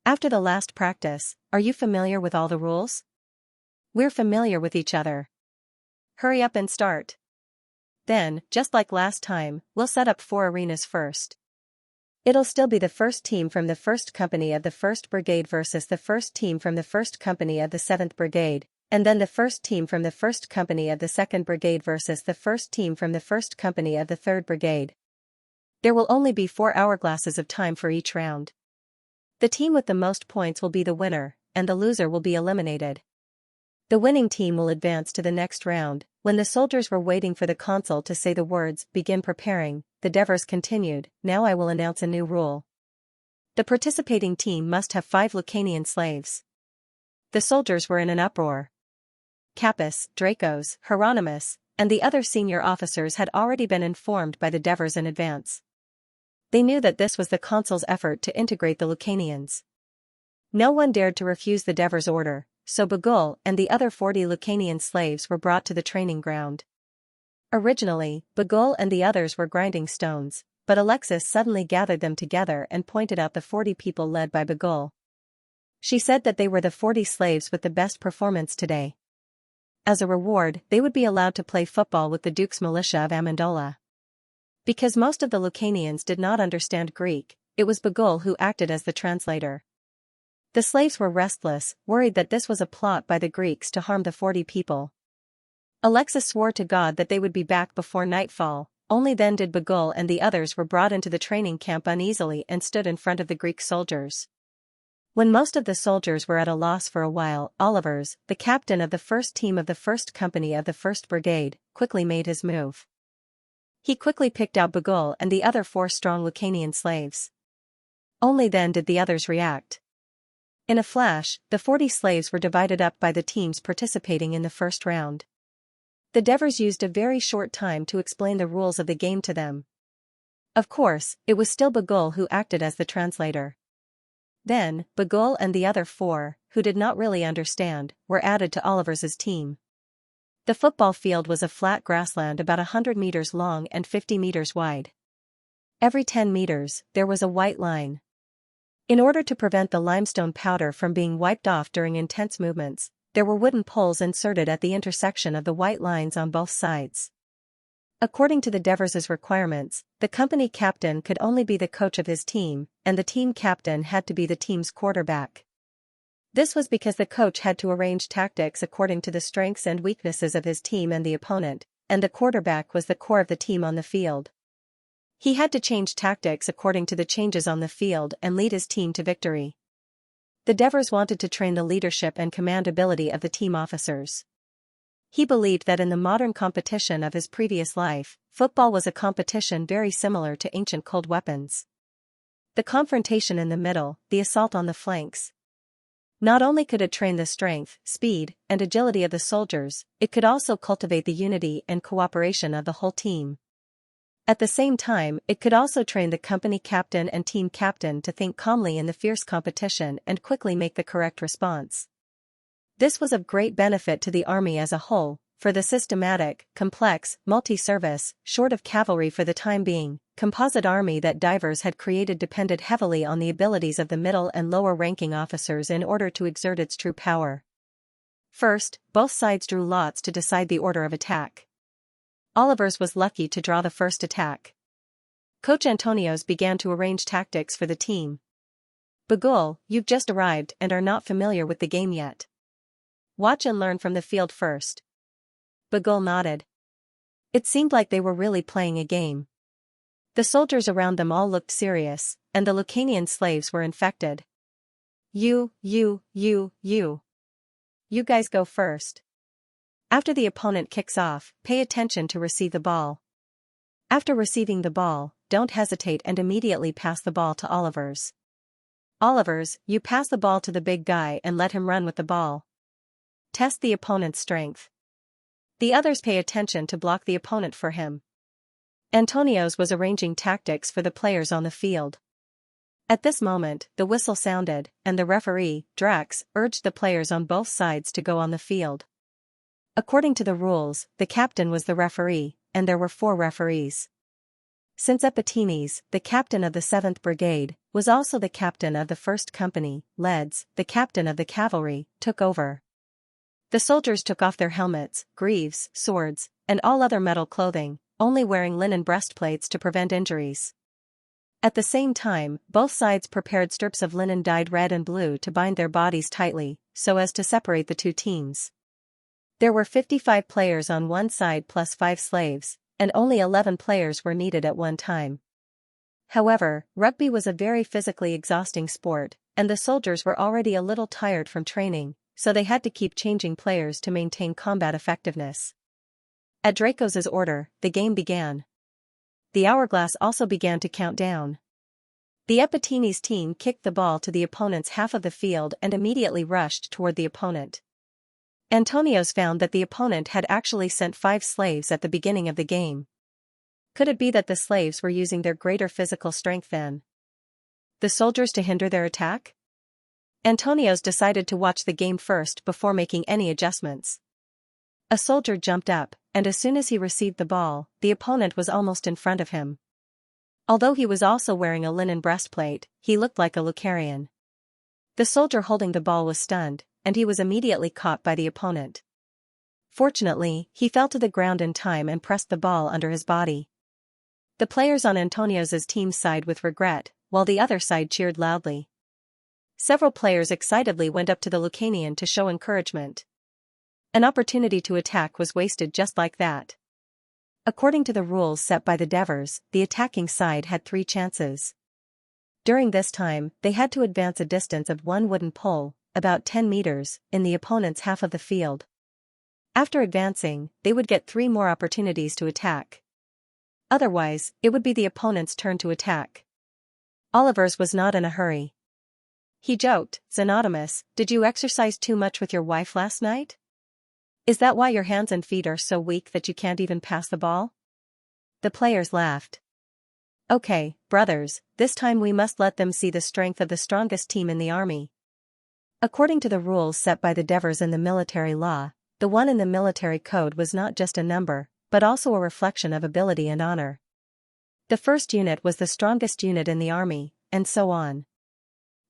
After the last practice, are you familiar with all the rules?" "We're familiar with each other." "Hurry up and start. Then, just like last time, we'll set up 4 arenas first. It'll still be the first team from the 1st Company of the 1st Brigade versus the first team from the 1st Company of the 7th Brigade, and then the first team from the 1st Company of the 2nd Brigade versus the first team from the 1st Company of the 3rd Brigade. There will only be 4 hourglasses of time for each round. The team with the most points will be the winner, and the loser will be eliminated. The winning team will advance to the next round." When the soldiers were waiting for the consul to say the words, "Begin preparing," the Devers continued, "Now I will announce a new rule. The participating team must have 5 Lucanian slaves." The soldiers were in an uproar. Capus, Dracos, Hieronymus, and the other senior officers had already been informed by the Devers in advance. They knew that this was the consul's effort to integrate the Lucanians. No one dared to refuse the Devers' order, so Bagul and the other 40 Lucanian slaves were brought to the training ground. Originally, Bagul and the others were grinding stones, but Alexis suddenly gathered them together and pointed out the 40 people led by Bagul. She said that they were the 40 slaves with the best performance today. As a reward, they would be allowed to play football with the Duke's militia of Amendola. Because most of the Lucanians did not understand Greek, it was Bagul who acted as the translator. The slaves were restless, worried that this was a plot by the Greeks to harm the 40 people. Alexis swore to God that they would be back before nightfall. Only then did Bagul and the others were brought into the training camp uneasily and stood in front of the Greek soldiers. When most of the soldiers were at a loss for a while, Olivers, the captain of the first team of the 1st Company of the 1st Brigade, quickly made his move. He quickly picked out Bagul and the other 4 strong Lucanian slaves. Only then did the others react. In a flash, the 40 slaves were divided up by the teams participating in the first round. The Devers used a very short time to explain the rules of the game to them. Of course, it was still Bagul who acted as the translator. Then, Bagul and the other 4, who did not really understand, were added to Olivers's team. The football field was a flat grassland about 100 meters long and 50 meters wide. Every 10 meters, there was a white line. In order to prevent the limestone powder from being wiped off during intense movements, there were wooden poles inserted at the intersection of the white lines on both sides. According to the Devers' requirements, the company captain could only be the coach of his team, and the team captain had to be the team's quarterback. This was because the coach had to arrange tactics according to the strengths and weaknesses of his team and the opponent, and the quarterback was the core of the team on the field. He had to change tactics according to the changes on the field and lead his team to victory. The Devers wanted to train the leadership and command ability of the team officers. He believed that in the modern competition of his previous life, football was a competition very similar to ancient cold weapons. The confrontation in the middle, the assault on the flanks. Not only could it train the strength, speed, and agility of the soldiers, it could also cultivate the unity and cooperation of the whole team. At the same time, it could also train the company captain and team captain to think calmly in the fierce competition and quickly make the correct response. This was of great benefit to the army as a whole, for the systematic, complex, multi-service, short of cavalry for the time being, composite army that Devers had created depended heavily on the abilities of the middle and lower-ranking officers in order to exert its true power. First, both sides drew lots to decide the order of attack. Oliver's was lucky to draw the first attack. Coach Antonio's began to arrange tactics for the team. Bagul, you've just arrived and are not familiar with the game yet. Watch and learn from the field first. Bagul nodded. It seemed like they were really playing a game. The soldiers around them all looked serious, and the Lucanian slaves were infected. You guys go first. After the opponent kicks off, pay attention to receive the ball. After receiving the ball, don't hesitate and immediately pass the ball to Oliver's. Oliver's, you pass the ball to the big guy and let him run with the ball. Test the opponent's strength. The others pay attention to block the opponent for him. Antonio's was arranging tactics for the players on the field. At this moment, the whistle sounded, and the referee, Drax, urged the players on both sides to go on the field. According to the rules, the captain was the referee, and there were 4 referees. Since Epitines, the captain of the 7th Brigade, was also the captain of the 1st Company, Leds, the captain of the cavalry, took over. The soldiers took off their helmets, greaves, swords, and all other metal clothing, only wearing linen breastplates to prevent injuries. At the same time, both sides prepared strips of linen dyed red and blue to bind their bodies tightly, so as to separate the two teams. There were 55 players on one side plus 5 slaves, and only 11 players were needed at one time. However, rugby was a very physically exhausting sport, and the soldiers were already a little tired from training, so they had to keep changing players to maintain combat effectiveness. At Draco's order, the game began. The hourglass also began to count down. The Epitines team kicked the ball to the opponent's half of the field and immediately rushed toward the opponent. Antonio's found that the opponent had actually sent 5 slaves at the beginning of the game. Could it be that the slaves were using their greater physical strength than the soldiers to hinder their attack? Antonio's decided to watch the game first before making any adjustments. A soldier jumped up, and as soon as he received the ball, the opponent was almost in front of him. Although he was also wearing a linen breastplate, he looked like a Lucarian. The soldier holding the ball was stunned, and he was immediately caught by the opponent. Fortunately, he fell to the ground in time and pressed the ball under his body. The players on Antonio's team sighed with regret, while the other side cheered loudly. Several players excitedly went up to the Lucanian to show encouragement. An opportunity to attack was wasted just like that. According to the rules set by the Devers, the attacking side had 3 chances. During this time, they had to advance a distance of 1 wooden pole, about 10 meters, in the opponent's half of the field. After advancing, they would get 3 more opportunities to attack. Otherwise, it would be the opponent's turn to attack. Oliver's was not in a hurry. He joked, "Xenotimus, did you exercise too much with your wife last night? Is that why your hands and feet are so weak that you can't even pass the ball?" The players laughed. "Okay, brothers, this time we must let them see the strength of the strongest team in the army." According to the rules set by the Devers in the military law, the 1 in the military code was not just a number, but also a reflection of ability and honor. The first unit was the strongest unit in the army, and so on.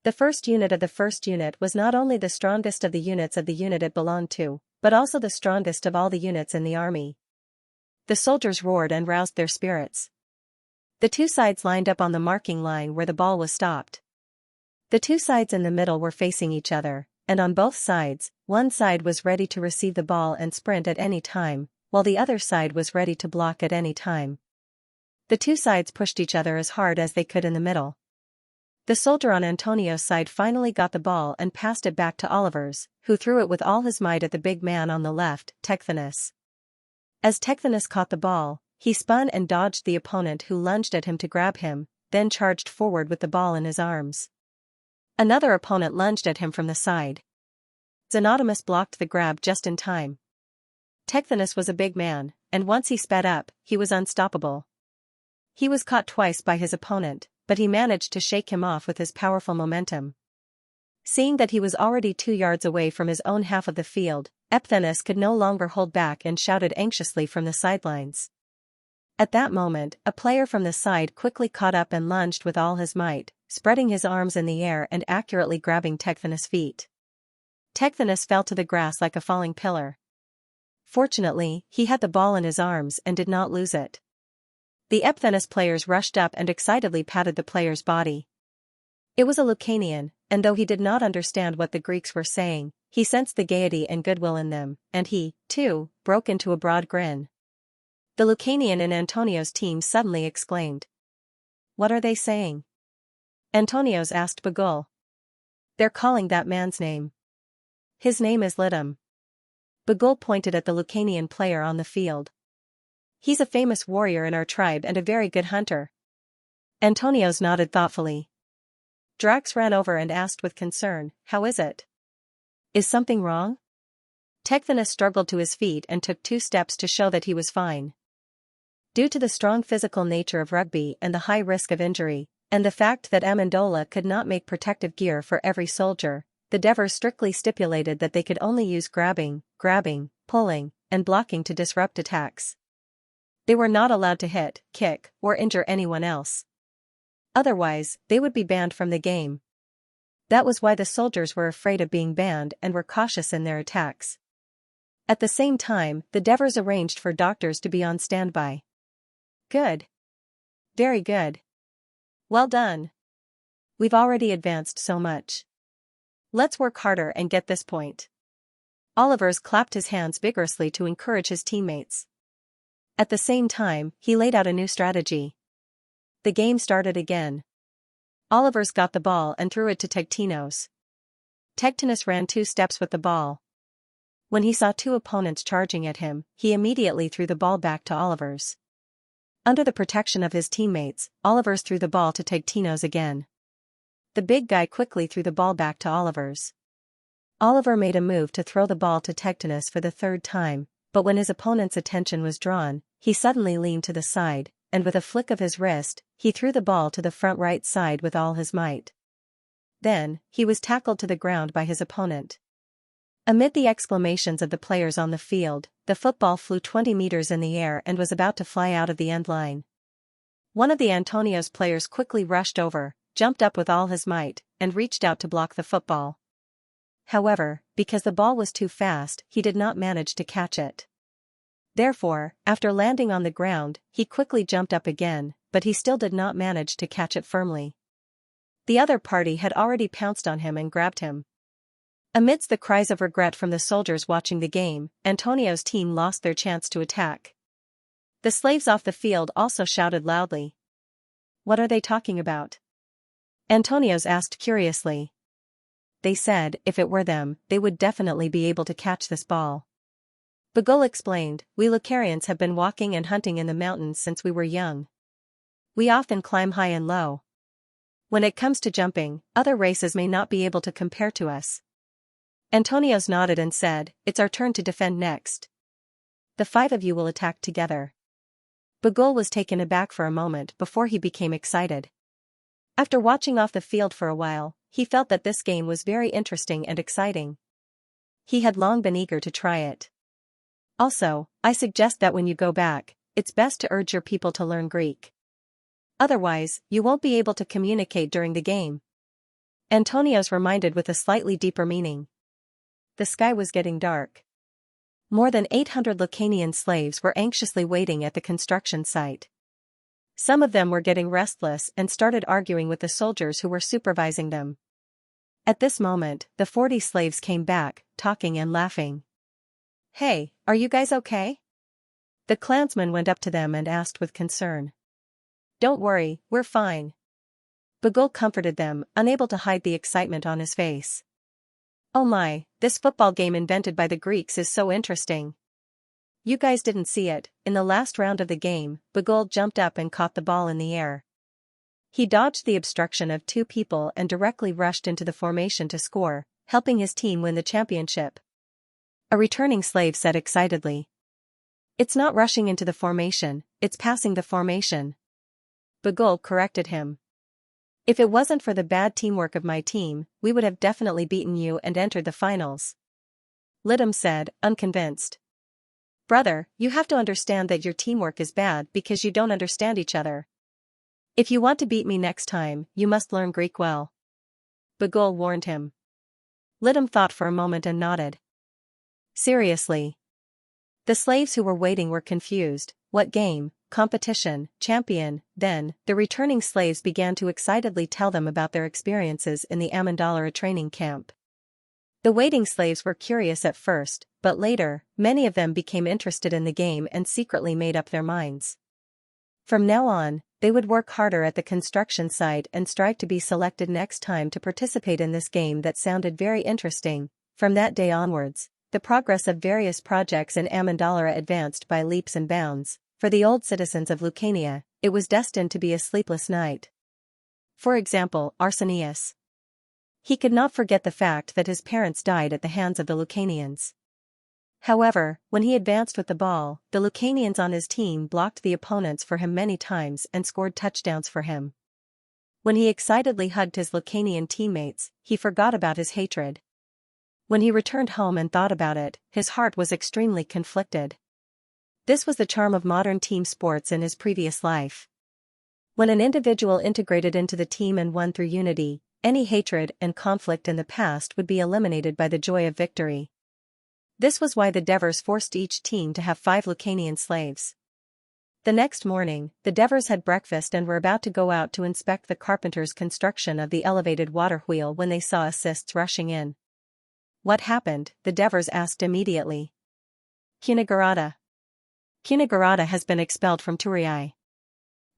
The first unit of the first unit was not only the strongest of the units of the unit it belonged to, but also the strongest of all the units in the army. The soldiers roared and roused their spirits. The 2 sides lined up on the marking line where the ball was stopped. The 2 sides in the middle were facing each other, and on both sides, one side was ready to receive the ball and sprint at any time, while the other side was ready to block at any time. The two sides pushed each other as hard as they could in the middle. The soldier on Antonio's side finally got the ball and passed it back to Oliver's, who threw it with all his might at the big man on the left, Tecthenus. As Tecthenus caught the ball, he spun and dodged the opponent who lunged at him to grab him, then charged forward with the ball in his arms. Another opponent lunged at him from the side. Xenotimus blocked the grab just in time. Tecthenus was a big man, and once he sped up, he was unstoppable. He was caught twice by his opponent, but he managed to shake him off with his powerful momentum. Seeing that he was already 2 yards away from his own half of the field, Epthenus could no longer hold back and shouted anxiously from the sidelines. At that moment, a player from the side quickly caught up and lunged with all his might, spreading his arms in the air and accurately grabbing Tecthenus' feet. Tecthenus fell to the grass like a falling pillar. Fortunately, he had the ball in his arms and did not lose it. The Epthenus players rushed up and excitedly patted the player's body. It was a Lucanian, and though he did not understand what the Greeks were saying, he sensed the gaiety and goodwill in them, and he, too, broke into a broad grin. The Lucanian in Antonio's team suddenly exclaimed. "What are they saying?" Antonio's asked Bagul. "They're calling that man's name. His name is Lidum." Bagul pointed at the Lucanian player on the field. "He's a famous warrior in our tribe and a very good hunter." Antonio's nodded thoughtfully. Drax ran over and asked with concern, "How is it? Is something wrong?" Tecthenus struggled to his feet and took 2 steps to show that he was fine. Due to the strong physical nature of rugby and the high risk of injury, and the fact that Amendola could not make protective gear for every soldier, the Devers strictly stipulated that they could only use grabbing, pulling, and blocking to disrupt attacks. They were not allowed to hit, kick, or injure anyone else. Otherwise, they would be banned from the game. That was why the soldiers were afraid of being banned and were cautious in their attacks. At the same time, the Devers arranged for doctors to be on standby. "Good. Very good. Well done. We've already advanced so much. Let's work harder and get this point." Olivers clapped his hands vigorously to encourage his teammates. At the same time, he laid out a new strategy. The game started again. Olivers got the ball and threw it to Tecthenus. Tecthenus ran 2 steps with the ball. When he saw 2 opponents charging at him, he immediately threw the ball back to Olivers. Under the protection of his teammates, Olivers threw the ball to Tecthenus again. The big guy quickly threw the ball back to Olivers. Oliver made a move to throw the ball to Tecthenus for the 3rd time, but when his opponent's attention was drawn, he suddenly leaned to the side, and with a flick of his wrist, he threw the ball to the front right side with all his might. Then, he was tackled to the ground by his opponent. Amid the exclamations of the players on the field, the football flew 20 meters in the air and was about to fly out of the end line. One of the Antonio's players quickly rushed over, jumped up with all his might, and reached out to block the football. However, because the ball was too fast, he did not manage to catch it. Therefore, after landing on the ground, he quickly jumped up again, but he still did not manage to catch it firmly. The other party had already pounced on him and grabbed him. Amidst the cries of regret from the soldiers watching the game, Antonio's team lost their chance to attack. The slaves off the field also shouted loudly. "What are they talking about?" Antonio's asked curiously. "They said, if it were them, they would definitely be able to catch this ball." Bagul explained, "We Lucarians have been walking and hunting in the mountains since we were young. We often climb high and low. When it comes to jumping, other races may not be able to compare to us." Antonio's nodded and said, "It's our turn to defend next. The 5 of you will attack together." Bagul was taken aback for a moment before he became excited. After watching off the field for a while, he felt that this game was very interesting and exciting. He had long been eager to try it. "Also, I suggest that when you go back, it's best to urge your people to learn Greek. Otherwise, you won't be able to communicate during the game." Antonio's reminded with a slightly deeper meaning. The sky was getting dark. More than 800 Lucanian slaves were anxiously waiting at the construction site. Some of them were getting restless and started arguing with the soldiers who were supervising them. At this moment, the 40 slaves came back, talking and laughing. "Hey, are you guys okay?" The clansman went up to them and asked with concern. "Don't worry, we're fine." Bagul comforted them, unable to hide the excitement on his face. "Oh my, this football game invented by the Greeks is so interesting. You guys didn't see it. In the last round of the game, Bagul jumped up and caught the ball in the air. He dodged the obstruction of two people and directly rushed into the formation to score, helping his team win the championship." A returning slave said excitedly. "It's not rushing into the formation, it's passing the formation." Bagul corrected him. "If it wasn't for the bad teamwork of my team, we would have definitely beaten you and entered the finals." Lidum said, unconvinced. "Brother, you have to understand that your teamwork is bad because you don't understand each other. If you want to beat me next time, you must learn Greek well." Bagul warned him. Lidum thought for a moment and nodded. "Seriously?" The slaves who were waiting were confused. What game, competition, champion? Then, the returning slaves began to excitedly tell them about their experiences in the Amendalara training camp. The waiting slaves were curious at first, but later, many of them became interested in the game and secretly made up their minds. From now on, they would work harder at the construction site and strive to be selected next time to participate in this game that sounded very interesting. From that day onwards, the progress of various projects in Amendalara advanced by leaps and bounds. For the old citizens of Lucania, it was destined to be a sleepless night. For example, Arsenius. He could not forget the fact that his parents died at the hands of the Lucanians. However, when he advanced with the ball, the Lucanians on his team blocked the opponents for him many times and scored touchdowns for him. When he excitedly hugged his Lucanian teammates, he forgot about his hatred. When he returned home and thought about it, his heart was extremely conflicted. This was the charm of modern team sports in his previous life. When an individual integrated into the team and won through unity, any hatred and conflict in the past would be eliminated by the joy of victory. This was why the Devers forced each team to have 5 Lucanian slaves. The next morning, the Devers had breakfast and were about to go out to inspect the carpenter's construction of the elevated water wheel when they saw assistants rushing in. "What happened?" the Devers asked immediately. "Cunagurata. Cunagurata has been expelled from Turiai.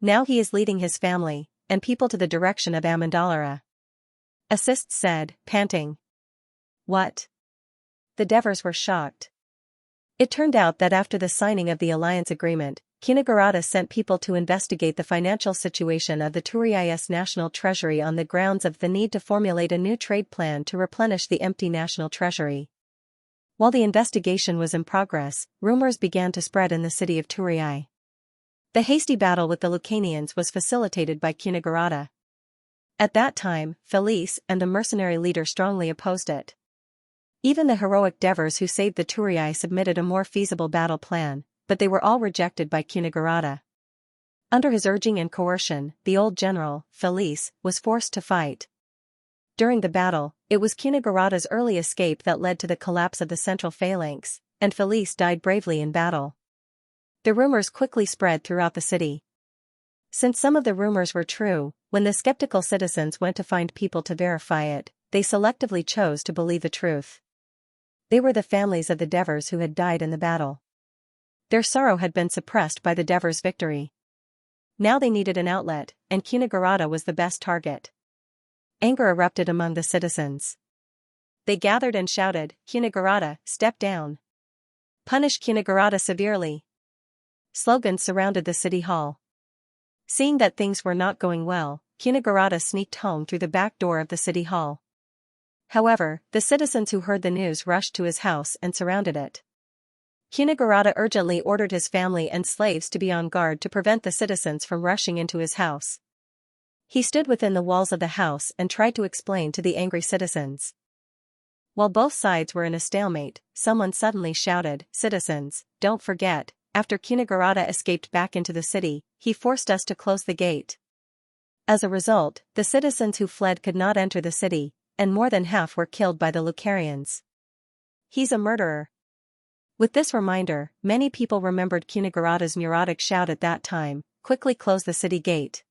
Now he is leading his family and people to the direction of Amendalara," Assist said, panting. "What?" The Devers were shocked. It turned out that after the signing of the alliance agreement, Cunagurata sent people to investigate the financial situation of the Turiai's national treasury on the grounds of the need to formulate a new trade plan to replenish the empty national treasury. While the investigation was in progress, rumors began to spread in the city of Turiai. The hasty battle with the Lucanians was facilitated by Cunagurata. At that time, Felice and the mercenary leader strongly opposed it. Even the heroic Devers who saved the Turiai submitted a more feasible battle plan, but they were all rejected by Cunagurata. Under his urging and coercion, the old general, Felice, was forced to fight. During the battle, it was Cunagurata's early escape that led to the collapse of the central phalanx, and Felice died bravely in battle. The rumors quickly spread throughout the city. Since some of the rumors were true, when the skeptical citizens went to find people to verify it, they selectively chose to believe the truth. They were the families of the Devers who had died in the battle. Their sorrow had been suppressed by the Devers' victory. Now they needed an outlet, and Cunagurata was the best target. Anger erupted among the citizens. They gathered and shouted, "Cunagurata, step down. Punish Cunagurata severely." Slogans surrounded the city hall. Seeing that things were not going well, Cunagurata sneaked home through the back door of the city hall. However, the citizens who heard the news rushed to his house and surrounded it. Cunagurata urgently ordered his family and slaves to be on guard to prevent the citizens from rushing into his house. He stood within the walls of the house and tried to explain to the angry citizens. While both sides were in a stalemate, someone suddenly shouted, "Citizens, don't forget, after Cunagurata escaped back into the city, he forced us to close the gate." As a result, the citizens who fled could not enter the city, and more than half were killed by the Lucarians. "He's a murderer." With this reminder, many people remembered Cunagurata's neurotic shout at that time, "Quickly close the city gate."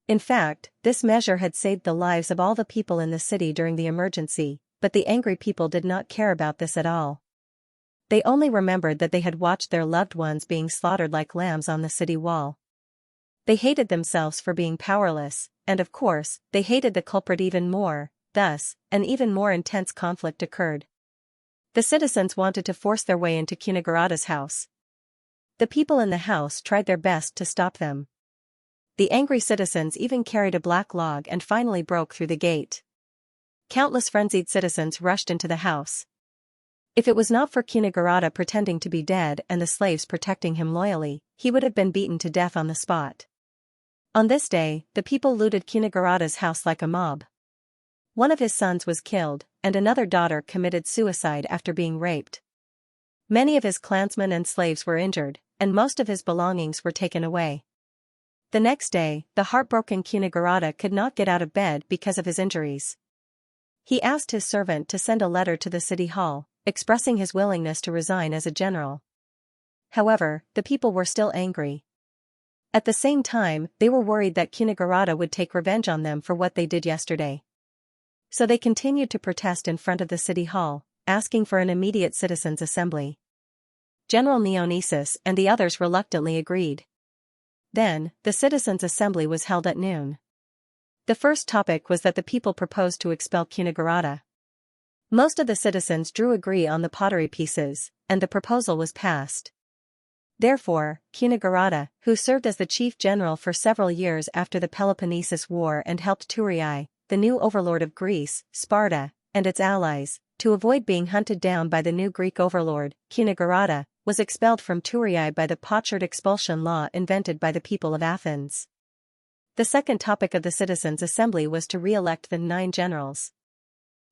In fact, this measure had saved the lives of all the people in the city during the emergency, but the angry people did not care about this at all. They only remembered that they had watched their loved ones being slaughtered like lambs on the city wall. They hated themselves for being powerless, and of course, they hated the culprit even more. Thus, an even more intense conflict occurred. The citizens wanted to force their way into Kunigarada's house. The people in the house tried their best to stop them. The angry citizens even carried a black log and finally broke through the gate. Countless frenzied citizens rushed into the house. If it was not for Kunigarada pretending to be dead and the slaves protecting him loyally, he would have been beaten to death on the spot. On this day, the people looted Kunigarada's house like a mob. One of his sons was killed, and another daughter committed suicide after being raped. Many of his clansmen and slaves were injured, and most of his belongings were taken away. The next day, the heartbroken Kunigarada could not get out of bed because of his injuries. He asked his servant to send a letter to the city hall, expressing his willingness to resign as a general. However, the people were still angry. At the same time, they were worried that Kunigarada would take revenge on them for what they did yesterday. So they continued to protest in front of the city hall, asking for an immediate citizens' assembly. General Neonesis and the others reluctantly agreed. Then, the citizens' assembly was held at noon. The first topic was that the people proposed to expel Kunigarada. Most of the citizens drew agree on the pottery pieces, and the proposal was passed. Therefore, Kunigarada, who served as the chief general for several years after the Peloponnesus War and helped Turiai, the new overlord of Greece, Sparta, and its allies, to avoid being hunted down by the new Greek overlord, Kunigarada, was expelled from Turiai by the potsherd expulsion law invented by the people of Athens. The second topic of the citizens' assembly was to re-elect the 9 generals.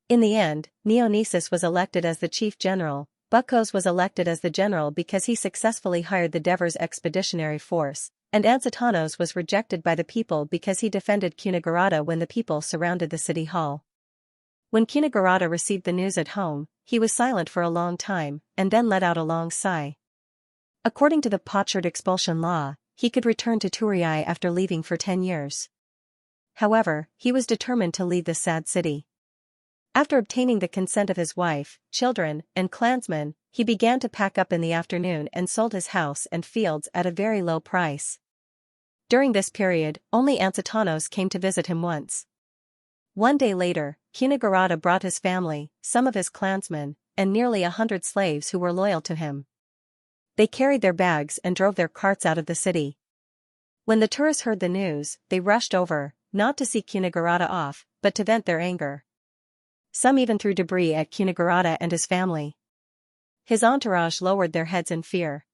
In the end, Neonesis was elected as the chief general. Bucos was elected as the general because he successfully hired the Devers expeditionary force, and Ansatanos was rejected by the people because he defended Kunigarada when the people surrounded the city hall. When Kunigarada received the news at home, he was silent for a long time, and then let out a long sigh. According to the potsherd expulsion law, he could return to Turiai after leaving for 10 years. However, he was determined to leave the sad city. After obtaining the consent of his wife, children, and clansmen, he began to pack up in the afternoon and sold his house and fields at a very low price. During this period, only Ansatanos came to visit him once. One day later, Kunigarada brought his family, some of his clansmen, and nearly 100 slaves who were loyal to him. They carried their bags and drove their carts out of the city. When the tourists heard the news, they rushed over, not to see Kunigarada off, but to vent their anger. Some even threw debris at Kunigarada and his family. His entourage lowered their heads in fear.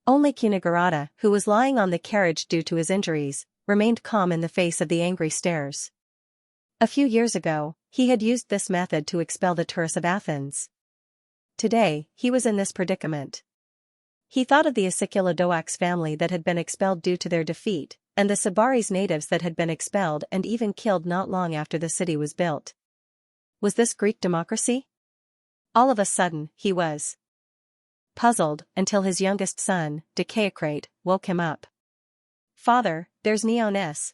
Only Kunigarada, who was lying on the carriage due to his injuries, remained calm in the face of the angry stares. A few years ago, he had used this method to expel the tourists of Athens. Today, he was in this predicament. He thought of the Asyculodoax family that had been expelled due to their defeat, and the Sybaris natives that had been expelled and even killed not long after the city was built. Was this Greek democracy? All of a sudden, he was puzzled until his youngest son, Dicaeocrate, woke him up. "Father, there's Neones."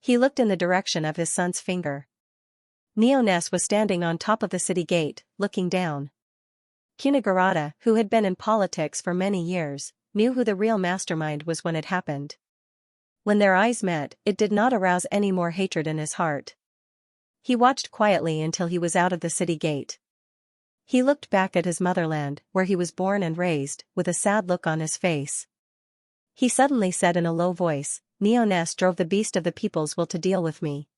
He looked in the direction of his son's finger. Neones was standing on top of the city gate, looking down. Kunigarada, who had been in politics for many years, knew who the real mastermind was when it happened. When their eyes met, it did not arouse any more hatred in his heart. He watched quietly until he was out of the city gate. He looked back at his motherland, where he was born and raised, with a sad look on his face. He suddenly said in a low voice, "Neones drove the beast of the people's will to deal with me.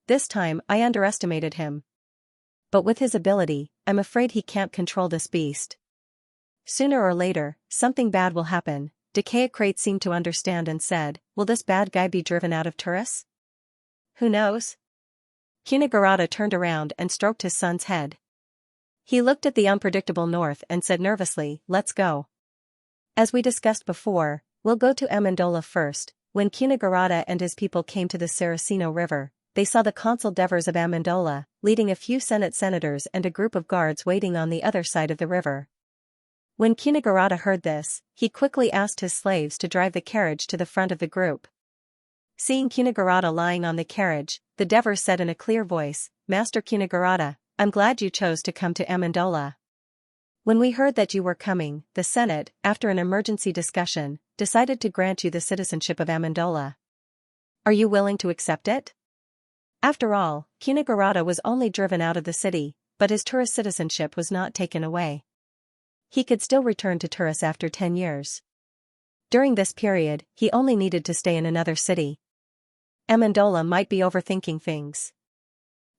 This time I underestimated him. But with his ability, I'm afraid he can't control this beast. Sooner or later, something bad will happen." Dicaeocrate seemed to understand and said, "Will this bad guy be driven out of Turis? Who knows?" Kunigarada turned around and stroked his son's head. He looked at the unpredictable north and said nervously, "Let's go. As we discussed before, we'll go to Amendola first." When Kunigarada and his people came to the Saraceno River, they saw the consul Devers of Amendola, leading a few senators and a group of guards waiting on the other side of the river. When Kunigarada heard this, he quickly asked his slaves to drive the carriage to the front of the group. Seeing Kunigarata lying on the carriage, the Devers said in a clear voice, "Master Kunigarata, I'm glad you chose to come to Amendola. When we heard that you were coming, the Senate, after an emergency discussion, decided to grant you the citizenship of Amendola. Are you willing to accept it?" After all, Kunigarata was only driven out of the city, but his tourist citizenship was not taken away. He could still return to Turis after 10 years. During this period, he only needed to stay in another city. Amendola might be overthinking things.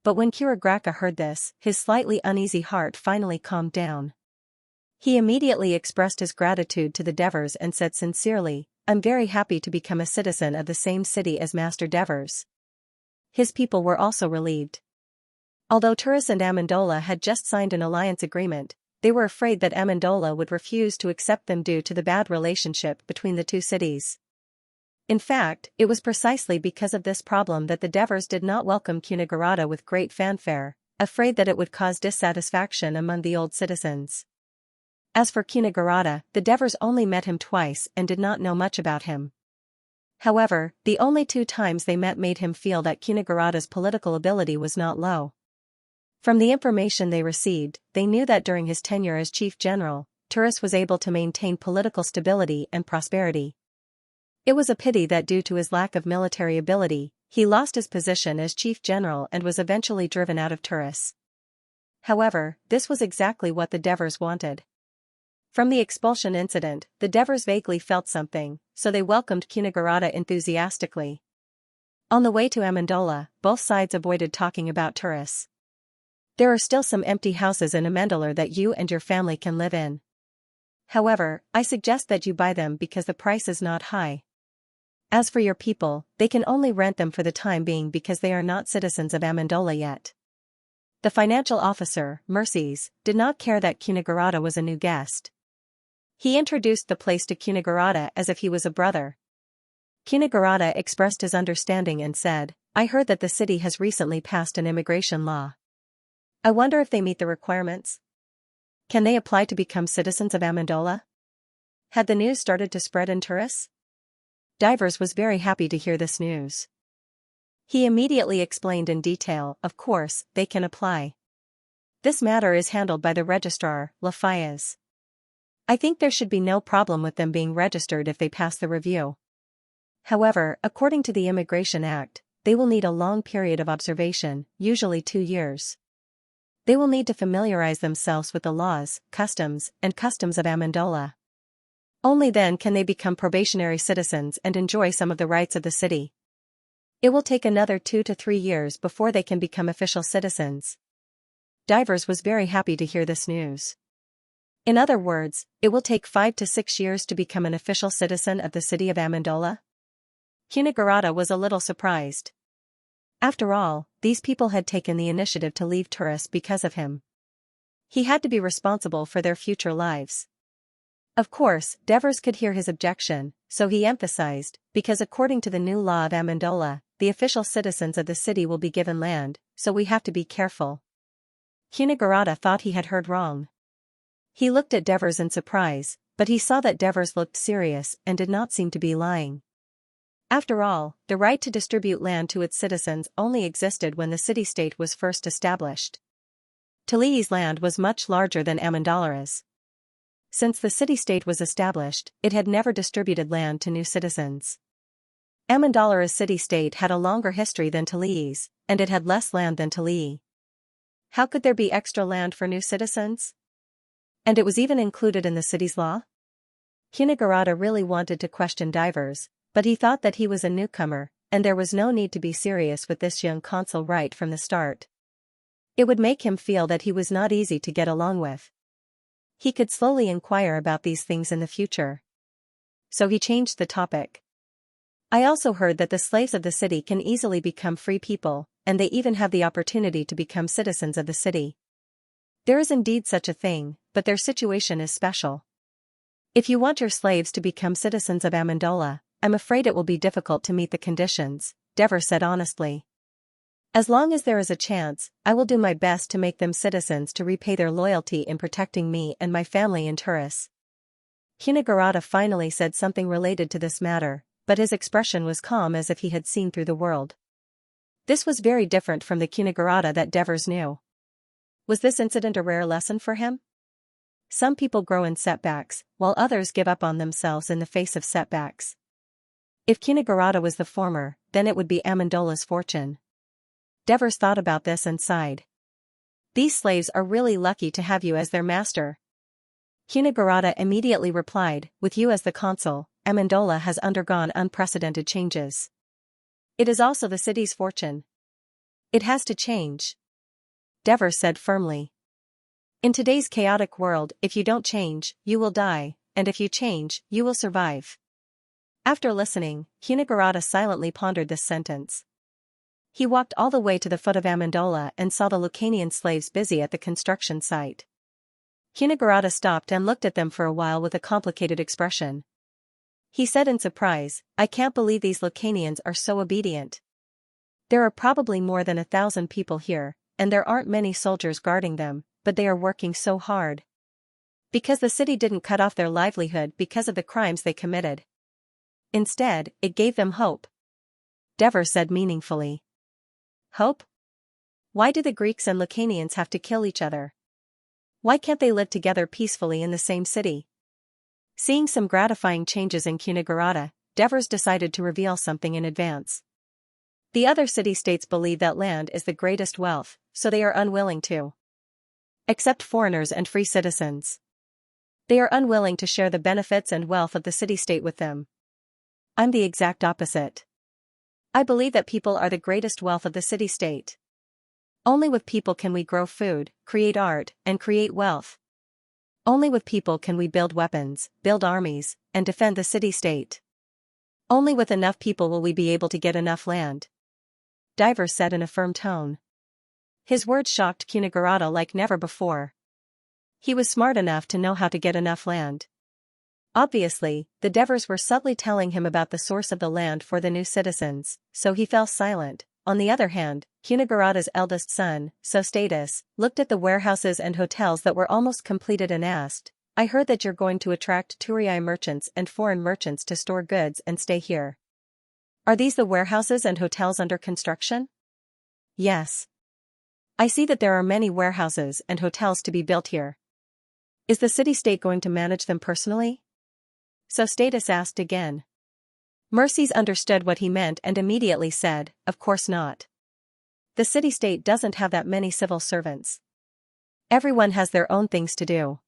But when Kuragraka heard this, his slightly uneasy heart finally calmed down. He immediately expressed his gratitude to the Devers and said sincerely, "I'm very happy to become a citizen of the same city as Master Devers." His people were also relieved. Although Turis and Amendola had just signed an alliance agreement, they were afraid that Amendola would refuse to accept them due to the bad relationship between the two cities. In fact, it was precisely because of this problem that the Devers did not welcome Kunigarata with great fanfare, afraid that it would cause dissatisfaction among the old citizens. As for Kunigarata, the Devers only met him twice and did not know much about him. However, the only 2 times they met made him feel that Kunigarata's political ability was not low. From the information they received, they knew that during his tenure as chief general, Turis was able to maintain political stability and prosperity. It was a pity that due to his lack of military ability, he lost his position as chief general and was eventually driven out of Turis. However, this was exactly what the Devers wanted. From the expulsion incident, the Devers vaguely felt something, so they welcomed Kunigarata enthusiastically. On the way to Amendola, both sides avoided talking about Turis. There are still some empty houses in Amendola that you and your family can live in. However, I suggest that you buy them because the price is not high. As for your people, they can only rent them for the time being because they are not citizens of Amendola yet. The financial officer, Mercies, did not care that Kunigarata was a new guest. He introduced the place to Kunigarata as if he was a brother. Kunigarata expressed his understanding and said, "I heard that the city has recently passed an immigration law. I wonder if they meet the requirements. Can they apply to become citizens of Amendola?" Had the news started to spread in Turis? Devers was very happy to hear this news. He immediately explained in detail, "Of course, they can apply. This matter is handled by the registrar, Lafayette. I think there should be no problem with them being registered if they pass the review. However, according to the Immigration Act, they will need a long period of observation, usually 2 years. They will need to familiarize themselves with the laws, customs of Amendola. Only then can they become probationary citizens and enjoy some of the rights of the city. It will take another 2 to 3 years before they can become official citizens." Devers was very happy to hear this news. In other words, it will take 5 to 6 years to become an official citizen of the city of Amendola? Kunigarata was a little surprised. After all, these people had taken the initiative to leave Turis because of him. He had to be responsible for their future lives. Of course, Devers could hear his objection, so he emphasized, because according to the new law of Amendola, the official citizens of the city will be given land, so we have to be careful. Kunigarata thought he had heard wrong. He looked at Devers in surprise, but he saw that Devers looked serious and did not seem to be lying. After all, the right to distribute land to its citizens only existed when the city-state was first established. Tali's land was much larger than Amendola's. Since the city-state was established, it had never distributed land to new citizens. Amendola's city-state had a longer history than Tali's, and it had less land than Tali. How could there be extra land for new citizens? And it was even included in the city's law? Kunigarata really wanted to question Devers, but he thought that he was a newcomer, and there was no need to be serious with this young consul right from the start. It would make him feel that he was not easy to get along with. He could slowly inquire about these things in the future. So he changed the topic. "I also heard that the slaves of the city can easily become free people, and they even have the opportunity to become citizens of the city. There is indeed such a thing, but their situation is special. If you want your slaves to become citizens of Amendola, I'm afraid it will be difficult to meet the conditions," Devers said honestly. "As long as there is a chance, I will do my best to make them citizens to repay their loyalty in protecting me and my family in Turis." Kunigarata finally said something related to this matter, but his expression was calm as if he had seen through the world. This was very different from the Kunigarata that Devers knew. Was this incident a rare lesson for him? Some people grow in setbacks, while others give up on themselves in the face of setbacks. If Kunigarata was the former, then it would be Amendola's fortune. Devers thought about this and sighed. These slaves are really lucky to have you as their master. Kunigarata immediately replied, with you as the consul, Amendola has undergone unprecedented changes. It is also the city's fortune. It has to change. Devers said firmly. In today's chaotic world, if you don't change, you will die, and if you change, you will survive. After listening, Kunigarata silently pondered this sentence. He walked all the way to the foot of Amendola and saw the Lucanian slaves busy at the construction site. Kunigarata stopped and looked at them for a while with a complicated expression. He said in surprise, I can't believe these Lucanians are so obedient. There are probably more than 1,000 people here, and there aren't many soldiers guarding them, but they are working so hard. Because the city didn't cut off their livelihood because of the crimes they committed. Instead, it gave them hope. Devers said meaningfully. Hope? Why do the Greeks and Lucanians have to kill each other? Why can't they live together peacefully in the same city? Seeing some gratifying changes in Kunigarata, Devers decided to reveal something in advance. The other city-states believe that land is the greatest wealth, so they are unwilling to accept foreigners and free citizens. They are unwilling to share the benefits and wealth of the city-state with them. I'm the exact opposite. I believe that people are the greatest wealth of the city-state. Only with people can we grow food, create art, and create wealth. Only with people can we build weapons, build armies, and defend the city-state. Only with enough people will we be able to get enough land. Devers said in a firm tone. His words shocked Kunigarata like never before. He was smart enough to know how to get enough land. Obviously, the Devers were subtly telling him about the source of the land for the new citizens, so he fell silent. On the other hand, Kunigarata's eldest son, Sostatus, looked at the warehouses and hotels that were almost completed and asked, I heard that you're going to attract Turii merchants and foreign merchants to store goods and stay here. Are these the warehouses and hotels under construction? Yes. I see that there are many warehouses and hotels to be built here. Is the city-state going to manage them personally? Sostatus asked again. Mercies understood what he meant and immediately said, of course not. The city-state doesn't have that many civil servants. Everyone has their own things to do.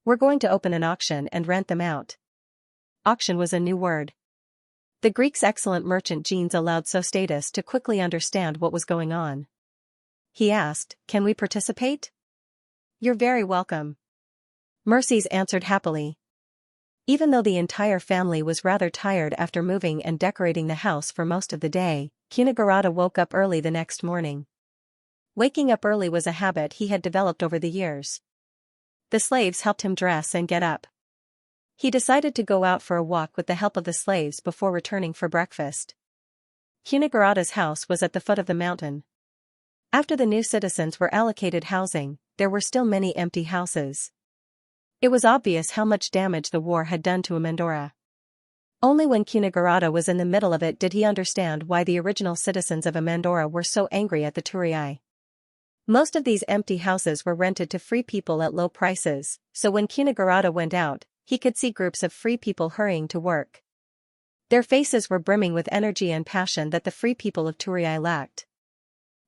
We're going to open an auction and rent them out. Auction was a new word. The Greek's excellent merchant genes allowed Sostatus to quickly understand what was going on. He asked, can we participate? You're very welcome. Mercies answered happily. Even though the entire family was rather tired after moving and decorating the house for most of the day, Kunigarata woke up early the next morning. Waking up early was a habit he had developed over the years. The slaves helped him dress and get up. He decided to go out for a walk with the help of the slaves before returning for breakfast. Kunigarata's house was at the foot of the mountain. After the new citizens were allocated housing, there were still many empty houses. It was obvious how much damage the war had done to Amendora. Only when Kunigarata was in the middle of it did he understand why the original citizens of Amendora were so angry at the Turii. Most of these empty houses were rented to free people at low prices, so when Kunigarata went out, he could see groups of free people hurrying to work. Their faces were brimming with energy and passion that the free people of Turii lacked.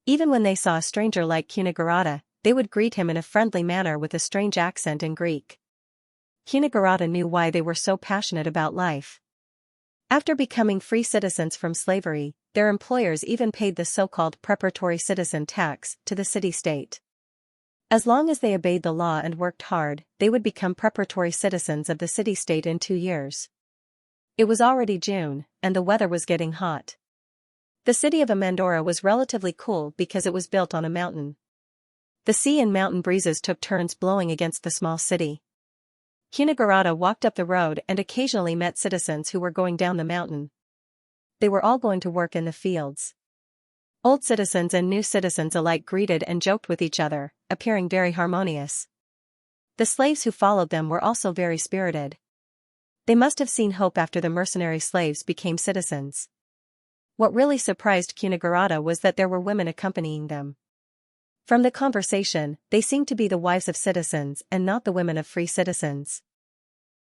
Even when they saw a stranger like Kunigarata, they would greet him in a friendly manner with a strange accent in Greek. Kunigarata knew why they were so passionate about life. After becoming free citizens from slavery, their employers even paid the so-called preparatory citizen tax to the city-state. As long as they obeyed the law and worked hard, they would become preparatory citizens of the city-state in 2 years. It was already June, and the weather was getting hot. The city of Amendora was relatively cool because it was built on a mountain. The sea and mountain breezes took turns blowing against the small city. Kunigarata walked up the road and occasionally met citizens who were going down the mountain. They were all going to work in the fields. Old citizens and new citizens alike greeted and joked with each other, appearing very harmonious. The slaves who followed them were also very spirited. They must have seen hope after the mercenary slaves became citizens. What really surprised Kunigurata was that there were women accompanying them. From the conversation, they seemed to be the wives of citizens and not the women of free citizens.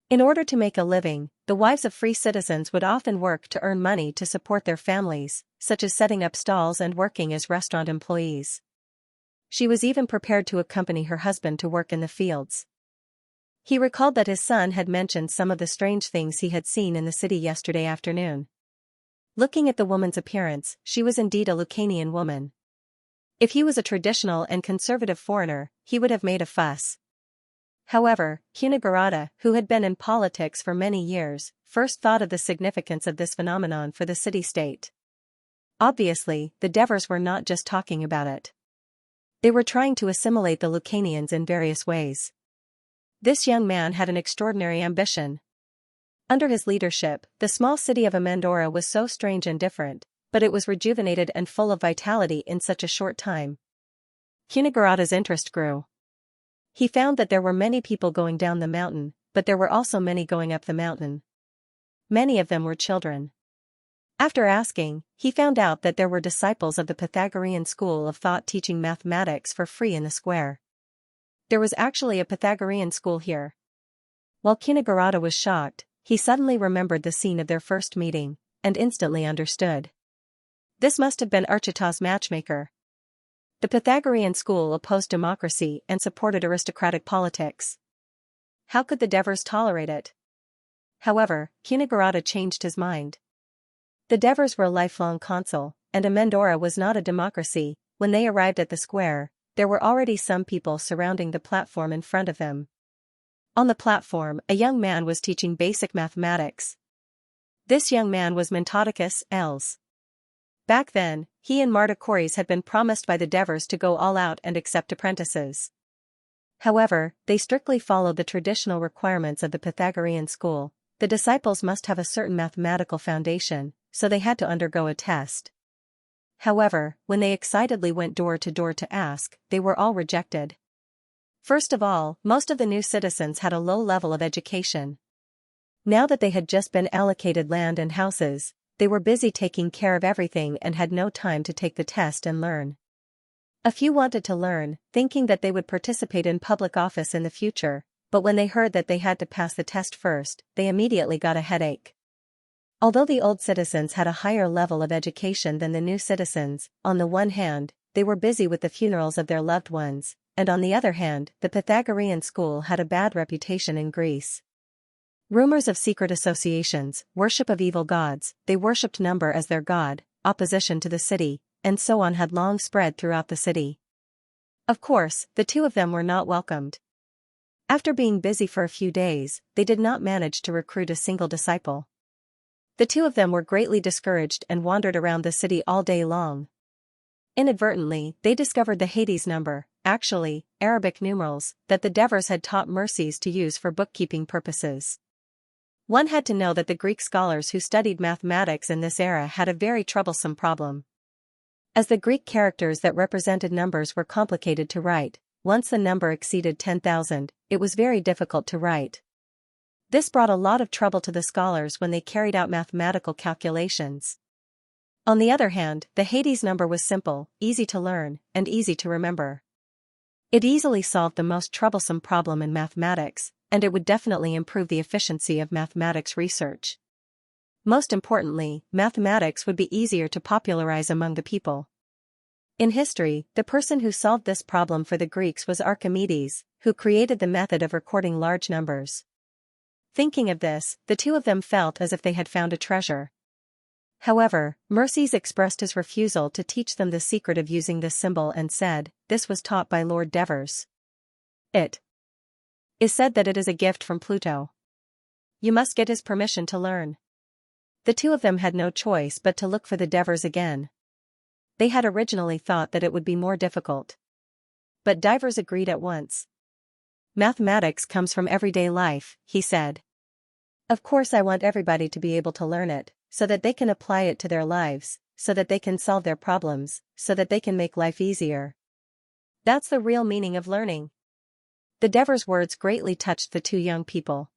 In order to make a living, the wives of free citizens would often work to earn money to support their families, such as setting up stalls and working as restaurant employees. She was even prepared to accompany her husband to work in the fields. He recalled that his son had mentioned some of the strange things he had seen in the city yesterday afternoon. Looking at the woman's appearance, she was indeed a Lucanian woman. If he was a traditional and conservative foreigner, he would have made a fuss. However, Kunigurata, who had been in politics for many years, first thought of the significance of this phenomenon for the city-state. Obviously, the Devers were not just talking about it. They were trying to assimilate the Lucanians in various ways. This young man had an extraordinary ambition. Under his leadership, the small city of Amandora was so strange and different, but it was rejuvenated and full of vitality in such a short time. Kunigurata's interest grew. He found that there were many people going down the mountain, but there were also many going up the mountain. Many of them were children. After asking, he found out that there were disciples of the Pythagorean school of thought teaching mathematics for free in the square. There was actually a Pythagorean school here. While Kunigurata was shocked, he suddenly remembered the scene of their first meeting, and instantly understood. This must have been Archita's matchmaker. The Pythagorean school opposed democracy and supported aristocratic politics. How could the Devers tolerate it? However, Kunigurata changed his mind. The Devers were a lifelong consul, and Amandora was not a democracy. When they arrived at the square, there were already some people surrounding the platform in front of them. On the platform, a young man was teaching basic mathematics. This young man was Mentodicus Els. Back then, he and Marta Corys had been promised by the Devers to go all out and accept apprentices. However, they strictly followed the traditional requirements of the Pythagorean school. The disciples must have a certain mathematical foundation, so they had to undergo a test. However, when they excitedly went door to ask, they were all rejected. First of all, most of the new citizens had a low level of education. Now that they had just been allocated land and houses, they were busy taking care of everything and had no time to take the test and learn. A few wanted to learn, thinking that they would participate in public office in the future, but when they heard that they had to pass the test first, they immediately got a headache. Although the old citizens had a higher level of education than the new citizens, on the one hand, they were busy with the funerals of their loved ones, and on the other hand, the Pythagorean school had a bad reputation in Greece. Rumors of secret associations, worship of evil gods, they worshipped number as their god, opposition to the city, and so on had long spread throughout the city. Of course, the two of them were not welcomed. After being busy for a few days, they did not manage to recruit a single disciple. The two of them were greatly discouraged and wandered around the city all day long. Inadvertently, they discovered the Hades number, actually, Arabic numerals, that the Devers had taught Mercies to use for bookkeeping purposes. One had to know that the Greek scholars who studied mathematics in this era had a very troublesome problem. As the Greek characters that represented numbers were complicated to write, once the number exceeded 10,000, it was very difficult to write. This brought a lot of trouble to the scholars when they carried out mathematical calculations. On the other hand, the Hades number was simple, easy to learn, and easy to remember. It easily solved the most troublesome problem in mathematics, and it would definitely improve the efficiency of mathematics research. Most importantly, mathematics would be easier to popularize among the people. In history, the person who solved this problem for the Greeks was Archimedes, who created the method of recording large numbers. Thinking of this, the two of them felt as if they had found a treasure. However, Mercies expressed his refusal to teach them the secret of using this symbol and said, this was taught by Lord Devers. It is said that it is a gift from Pluto. You must get his permission to learn. The two of them had no choice but to look for the Devers again. They had originally thought that it would be more difficult. But Devers agreed at once. Mathematics comes from everyday life, he said. Of course I want everybody to be able to learn it, so that they can apply it to their lives, so that they can solve their problems, so that they can make life easier. That's the real meaning of learning. The Devers' words greatly touched the two young people.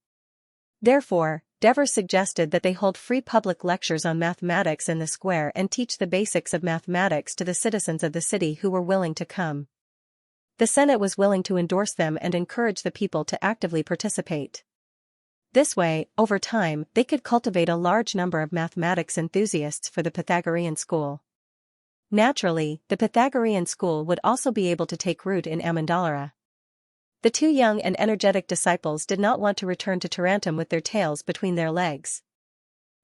Therefore, Devers suggested that they hold free public lectures on mathematics in the square and teach the basics of mathematics to the citizens of the city who were willing to come. The Senate was willing to endorse them and encourage the people to actively participate. This way, over time, they could cultivate a large number of mathematics enthusiasts for the Pythagorean school. Naturally, the Pythagorean school would also be able to take root in Amendolara. The two young and energetic disciples did not want to return to Tarentum with their tails between their legs.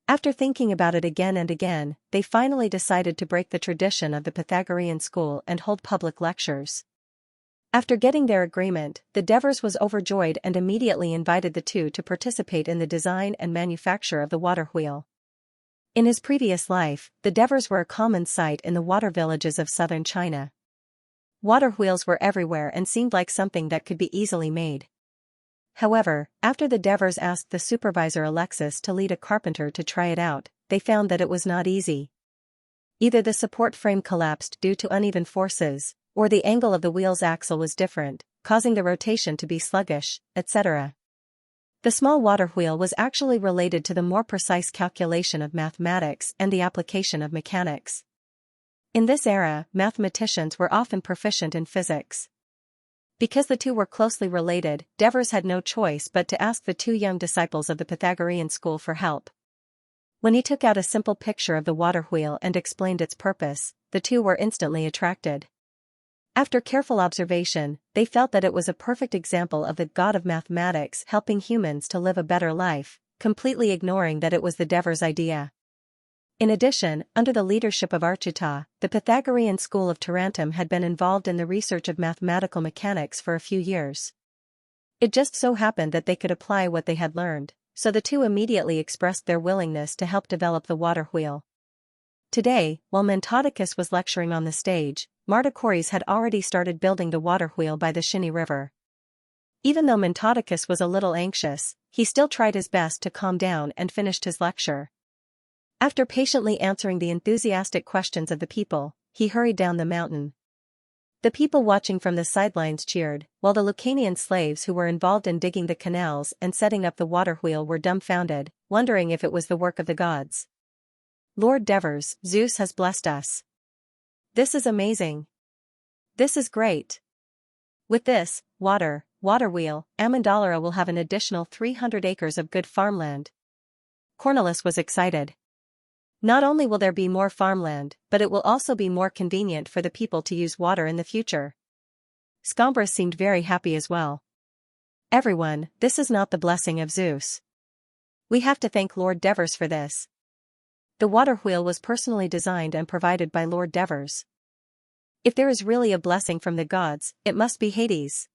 After thinking about it again and again, they finally decided to break the tradition of the Pythagorean school and hold public lectures. After getting their agreement, the Devers was overjoyed and immediately invited the two to participate in the design and manufacture of the water wheel. In his previous life, the Devers were a common sight in the water villages of southern China. Water wheels were everywhere and seemed like something that could be easily made. However, after the Devers asked the supervisor Alexis to lead a carpenter to try it out, they found that it was not easy. Either the support frame collapsed due to uneven forces, or the angle of the wheel's axle was different, causing the rotation to be sluggish, etc. The small water wheel was actually related to the more precise calculation of mathematics and the application of mechanics. In this era, mathematicians were often proficient in physics. Because the two were closely related, Devers had no choice but to ask the two young disciples of the Pythagorean school for help. When he took out a simple picture of the water wheel and explained its purpose, the two were instantly attracted. After careful observation, they felt that it was a perfect example of the god of mathematics helping humans to live a better life, completely ignoring that it was the Devers' idea. In addition, under the leadership of Archita, the Pythagorean school of Tarentum had been involved in the research of mathematical mechanics for a few years. It just so happened that they could apply what they had learned, so the two immediately expressed their willingness to help develop the water wheel. Today, while Mentodicus was lecturing on the stage, Martocores had already started building the water wheel by the Shini River. Even though Mentodicus was a little anxious, he still tried his best to calm down and finished his lecture. After patiently answering the enthusiastic questions of the people, he hurried down the mountain. The people watching from the sidelines cheered, while the Lucanian slaves who were involved in digging the canals and setting up the water wheel were dumbfounded, wondering if it was the work of the gods. "Lord Devers, Zeus has blessed us. This is amazing. This is great. With this water wheel, Amendolara will have an additional 300 acres of good farmland." Cornelis was excited. Not only will there be more farmland, but it will also be more convenient for the people to use water in the future. Scombros seemed very happy as well. "Everyone, this is not the blessing of Zeus. We have to thank Lord Devers for this. The water wheel was personally designed and provided by Lord Devers. If there is really a blessing from the gods, it must be Hades."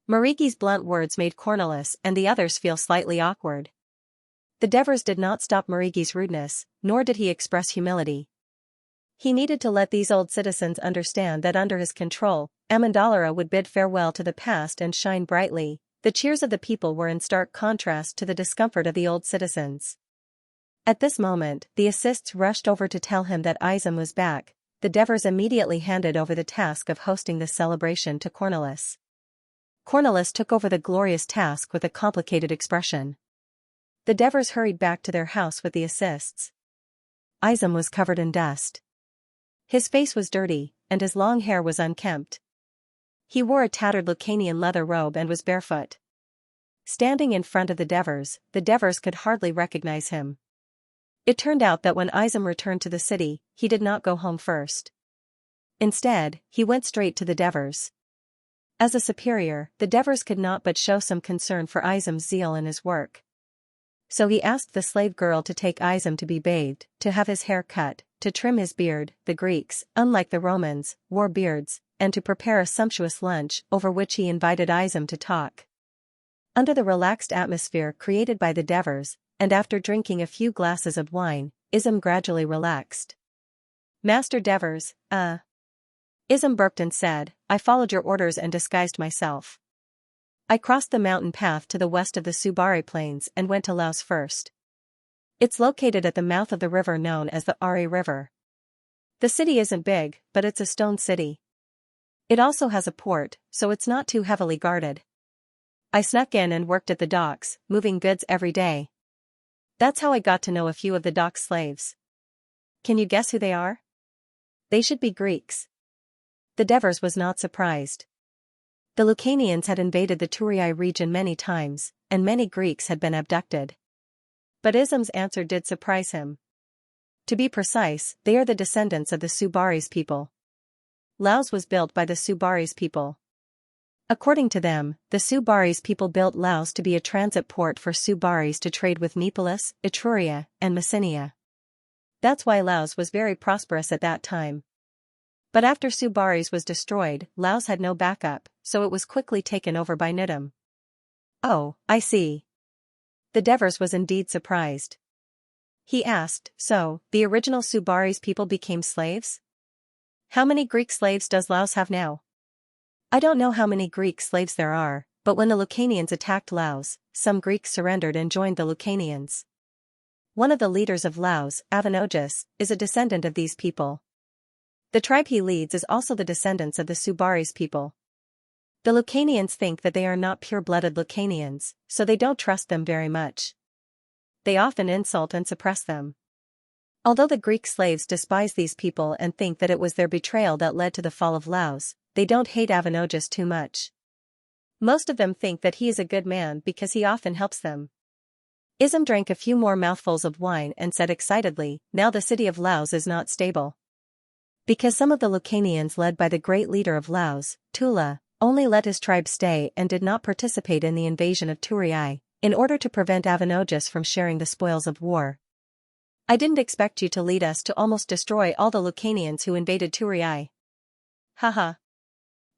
Marigi's blunt words made Cornelis and the others feel slightly awkward. The Devers did not stop Marigi's rudeness, nor did he express humility. He needed to let these old citizens understand that under his control, Amendolara would bid farewell to the past and shine brightly. The cheers of the people were in stark contrast to the discomfort of the old citizens. At this moment, the assists rushed over to tell him that Izum was back. The Devers immediately handed over the task of hosting this celebration to Cornelis. Cornelis took over the glorious task with a complicated expression. The Devers hurried back to their house with the assists. Izum was covered in dust. His face was dirty, and his long hair was unkempt. He wore a tattered Lucanian leather robe and was barefoot. Standing in front of the Devers could hardly recognize him. It turned out that when Izum returned to the city, he did not go home first. Instead, he went straight to the Devers. As a superior, the Devers could not but show some concern for Izum's zeal in his work. So he asked the slave girl to take Izum to be bathed, to have his hair cut, to trim his beard. The Greeks, unlike the Romans, wore beards, and to prepare a sumptuous lunch, over which he invited Izum to talk. Under the relaxed atmosphere created by the Devers, and after drinking a few glasses of wine, Izum gradually relaxed. "Master Devers, Izum burped and said, "I followed your orders and disguised myself. I crossed the mountain path to the west of the Subari Plains and went to Laos first. It's located at the mouth of the river known as the Ari River. The city isn't big, but it's a stone city. It also has a port, so it's not too heavily guarded. I snuck in and worked at the docks, moving goods every day. That's how I got to know a few of the dock slaves. Can you guess who they are? They should be Greeks. The Devers was not surprised. The Lucanians had invaded the Turii region many times, and many Greeks had been abducted. But Ism's answer did surprise him. To be precise, they are the descendants of the Subaris people. Laos was built by the Subaris people. According to them, the Subaris people built Laos to be a transit port for Subaris to trade with Neapolis, Etruria, and Messenia. That's why Laos was very prosperous at that time. But after Subaris was destroyed, Laos had no backup, so it was quickly taken over by Nidim. Oh, I see. The Devers was indeed surprised. He asked, so, the original Subaris people became slaves? How many Greek slaves does Laos have now? I don't know how many Greek slaves there are, but when the Lucanians attacked Laos, some Greeks surrendered and joined the Lucanians. One of the leaders of Laos, Avanogus, is a descendant of these people. The tribe he leads is also the descendants of the Subaris people. The Lucanians think that they are not pure-blooded Lucanians, so they don't trust them very much. They often insult and suppress them. Although the Greek slaves despise these people and think that it was their betrayal that led to the fall of Laos, they don't hate Avanogus too much. Most of them think that he is a good man because he often helps them. Ism drank a few more mouthfuls of wine and said excitedly, now the city of Laos is not stable. Because some of the Lucanians led by the great leader of Laos, Tula, only let his tribe stay and did not participate in the invasion of Turii, in order to prevent Avanogus from sharing the spoils of war. I didn't expect you to lead us to almost destroy all the Lucanians who invaded Turii. Haha.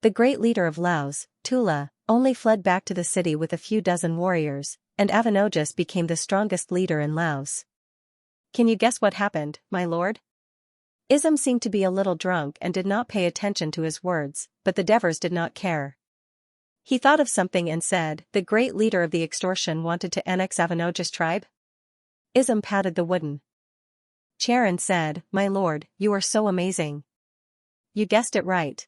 The great leader of Laos, Tula, only fled back to the city with a few dozen warriors, and Avanogus became the strongest leader in Laos. Can you guess what happened, my lord? Ism seemed to be a little drunk and did not pay attention to his words, but the Devers did not care. He thought of something and said, the great leader of the extortion wanted to annex Avanogus' tribe? Ism patted the wooden chair and said, my lord, you are so amazing. You guessed it right.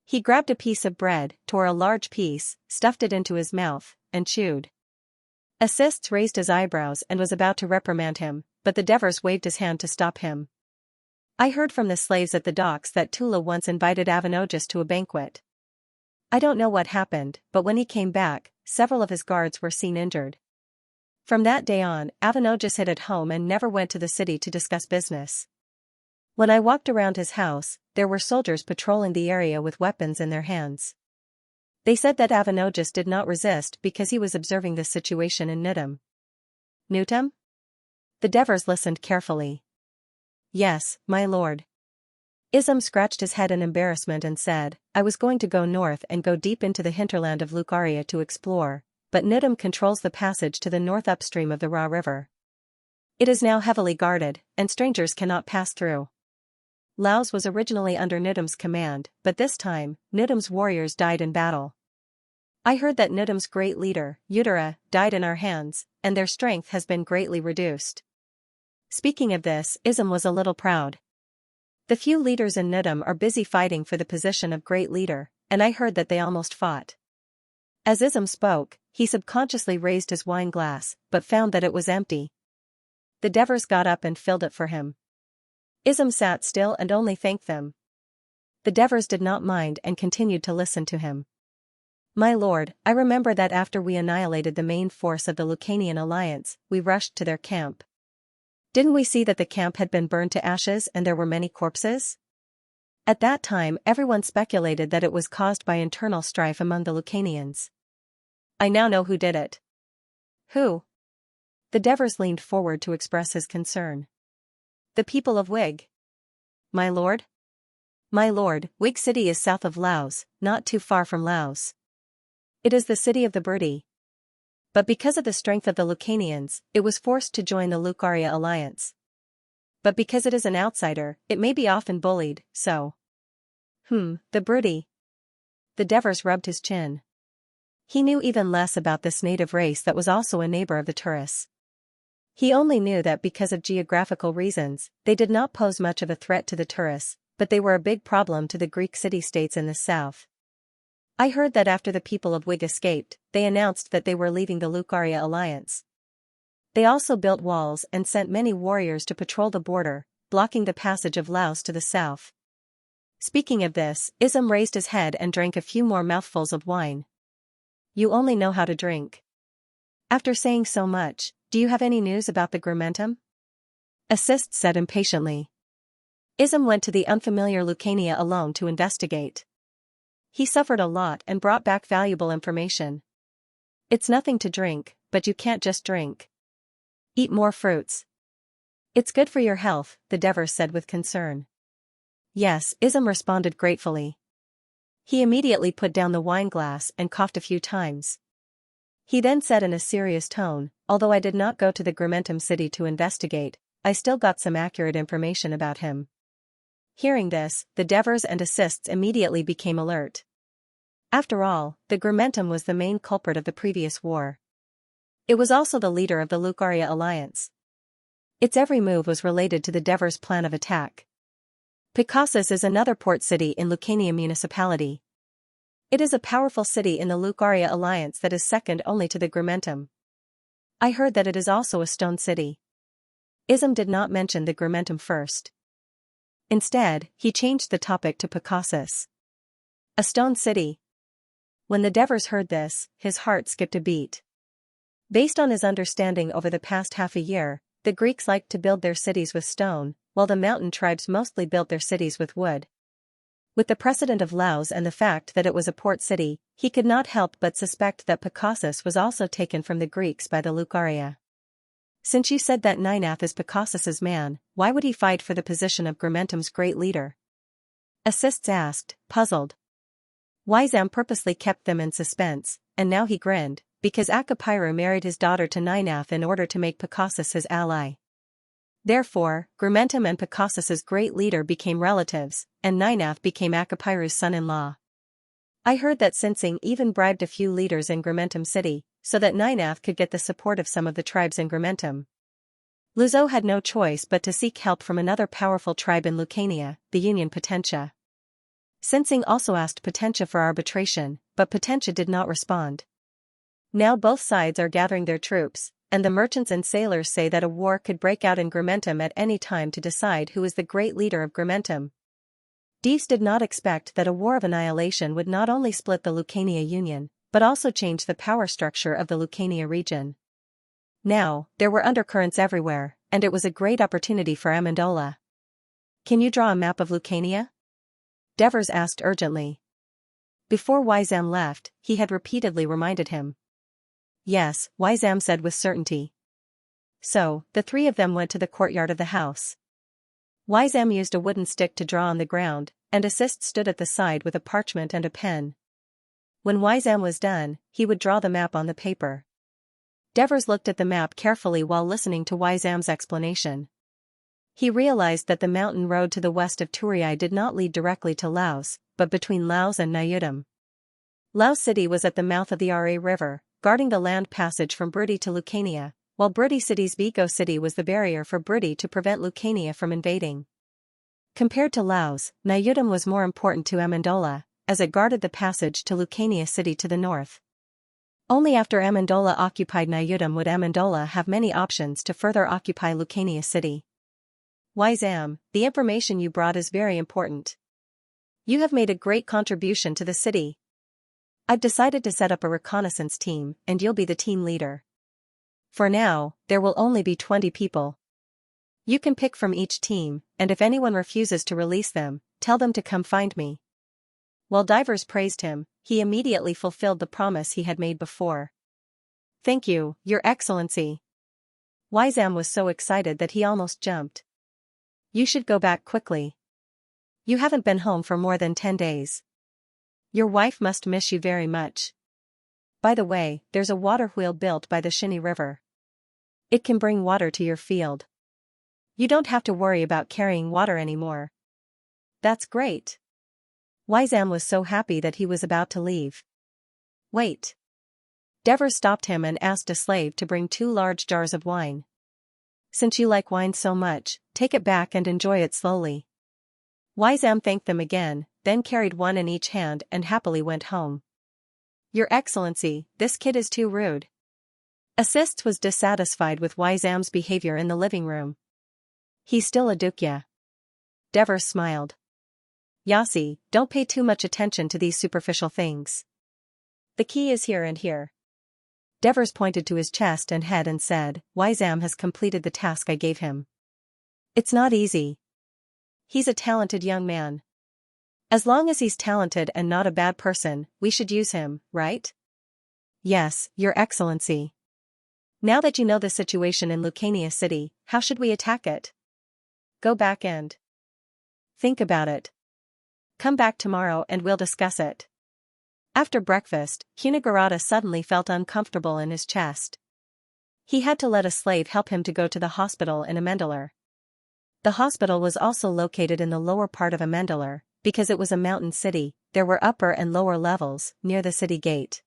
He grabbed a piece of bread, tore a large piece, stuffed it into his mouth, and chewed. Assists raised his eyebrows and was about to reprimand him, but the Devers waved his hand to stop him. I heard from the slaves at the docks that Tula once invited Avanogus to a banquet. I don't know what happened, but when he came back, several of his guards were seen injured. From that day on, Avanogus hid at home and never went to the city to discuss business. When I walked around his house, there were soldiers patrolling the area with weapons in their hands. They said that Avanogus did not resist because he was observing the situation in Nidim. Nutum? The Devers listened carefully. Yes, my lord. Ism scratched his head in embarrassment and said, I was going to go north and go deep into the hinterland of Lucaria to explore, but Nidim controls the passage to the north upstream of the Ra River. It is now heavily guarded, and strangers cannot pass through. Laos was originally under Nidim's command, but this time, Nidim's warriors died in battle. I heard that Nidim's great leader, Utara, died in our hands, and their strength has been greatly reduced. Speaking of this, Ism was a little proud. The few leaders in Nidim are busy fighting for the position of great leader, and I heard that they almost fought. As Ism spoke, he subconsciously raised his wine glass, but found that it was empty. The Devers got up and filled it for him. Ism sat still and only thanked them. The Devers did not mind and continued to listen to him. My lord, I remember that after we annihilated the main force of the Lucanian alliance, we rushed to their camp. Didn't we see that the camp had been burned to ashes and there were many corpses? At that time everyone speculated that it was caused by internal strife among the Lucanians. I now know who did it. Who? The Devers leaned forward to express his concern. The people of Wig. My lord? My lord, Wig city is south of Laos, not too far from Laos. It is the city of the Brudi. But because of the strength of the Lucanians, it was forced to join the Lucaria alliance. But because it is an outsider, it may be often bullied, so. The Brudi. The Devers rubbed his chin. He knew even less about this native race that was also a neighbor of the tourists. He only knew that because of geographical reasons, they did not pose much of a threat to the tourists, but they were a big problem to the Greek city-states in the south. I heard that after the people of Wig escaped, they announced that they were leaving the Lucaria alliance. They also built walls and sent many warriors to patrol the border, blocking the passage of Laos to the south. Speaking of this, Ism raised his head and drank a few more mouthfuls of wine. You only know how to drink. After saying so much, do you have any news about the Grimentum? Assist said impatiently. Ism went to the unfamiliar Lucania alone to investigate. He suffered a lot and brought back valuable information. It's nothing to drink, but you can't just drink. Eat more fruits. It's good for your health, the Devers said with concern. Yes, Ism responded gratefully. He immediately put down the wine glass and coughed a few times. He then said in a serious tone, although I did not go to the Grimentum city to investigate, I still got some accurate information about him. Hearing this, the Devers and Assists immediately became alert. After all, the Grimentum was the main culprit of the previous war. It was also the leader of the Lucaria alliance. Its every move was related to the Devers' plan of attack. Picassus is another port city in Lucania municipality. It is a powerful city in the Lucaria alliance that is second only to the Grimentum. I heard that it is also a stone city. Ism did not mention the Grimentum first. Instead, he changed the topic to Picassus. A stone city. When the Devers heard this, his heart skipped a beat. Based on his understanding over the past half a year, the Greeks liked to build their cities with stone, while the mountain tribes mostly built their cities with wood. With the precedent of Laos and the fact that it was a port city, he could not help but suspect that Picassus was also taken from the Greeks by the Lucaria. Since you said that Ninath is Picassus's man, why would he fight for the position of Grimentum's great leader? Assists asked, puzzled. Wisam purposely kept them in suspense, and now he grinned, because Akapiru married his daughter to Ninath in order to make Picassus his ally. Therefore, Grimentum and Picassus's great leader became relatives, and Ninath became Akapiru's son-in-law. I heard that Sinsing even bribed a few leaders in Grimentum city, so that Ninath could get the support of some of the tribes in Grimentum. Luzo had no choice but to seek help from another powerful tribe in Lucania, the Union Potentia. Sinsing also asked Potentia for arbitration, but Potentia did not respond. Now both sides are gathering their troops, and the merchants and sailors say that a war could break out in Grimentum at any time to decide who is the great leader of Grimentum. Deves did not expect that a war of annihilation would not only split the Lucania Union, but also change the power structure of the Lucania region. Now, there were undercurrents everywhere, and it was a great opportunity for Amendola. Can you draw a map of Lucania? Devers asked urgently. Before Wisam left, he had repeatedly reminded him. Yes, Wisam said with certainty. So, the three of them went to the courtyard of the house. Wisam used a wooden stick to draw on the ground, and Assist stood at the side with a parchment and a pen. When Wisam was done, he would draw the map on the paper. Devers looked at the map carefully while listening to Wisam's explanation. He realized that the mountain road to the west of Turiai did not lead directly to Laos, but between Laos and Nyutam. Laos City was at the mouth of the Ra River, guarding the land passage from Brudi to Lucania, while Brudi City's Vigo City was the barrier for Brudi to prevent Lucania from invading. Compared to Laos, Nyutam was more important to Amendola, as it guarded the passage to Lucania City to the north. Only after Amendola occupied Nyutam would Amendola have many options to further occupy Lucania City. Wisam, the information you brought is very important. You have made a great contribution to the city. I've decided to set up a reconnaissance team, and you'll be the team leader. For now, there will only be 20 people. You can pick from each team, and if anyone refuses to release them, tell them to come find me. While Divers praised him, he immediately fulfilled the promise he had made before. Thank you, Your Excellency. Wisam was so excited that he almost jumped. You should go back quickly. You haven't been home for more than 10 days. Your wife must miss you very much. By the way, there's a water wheel built by the Shini River. It can bring water to your field. You don't have to worry about carrying water anymore. That's great. Wisam was so happy that he was about to leave. Wait. Devers stopped him and asked a slave to bring 2 large jars of wine. Since you like wine so much, take it back and enjoy it slowly. Wisam thanked them again, then carried one in each hand and happily went home. "Your Excellency, this kid is too rude." Assists was dissatisfied with Wizam's behavior in the living room. "He's still a dukya." Devers smiled. "Yasi, don't pay too much attention to these superficial things. The key is here and here." Devers pointed to his chest and head and said, "Wizam has completed the task I gave him. It's not easy. He's a talented young man. As long as he's talented and not a bad person, we should use him, right?" "Yes, Your Excellency." "Now that you know the situation in Lucania City, how should we attack it?" "Go back and think about it. Come back tomorrow and we'll discuss it." After breakfast, Kunigarata suddenly felt uncomfortable in his chest. He had to let a slave help him to go to the hospital in Amendalar. The hospital was also located in the lower part of Amendalar. Because it was a mountain city, there were upper and lower levels, near the city gate.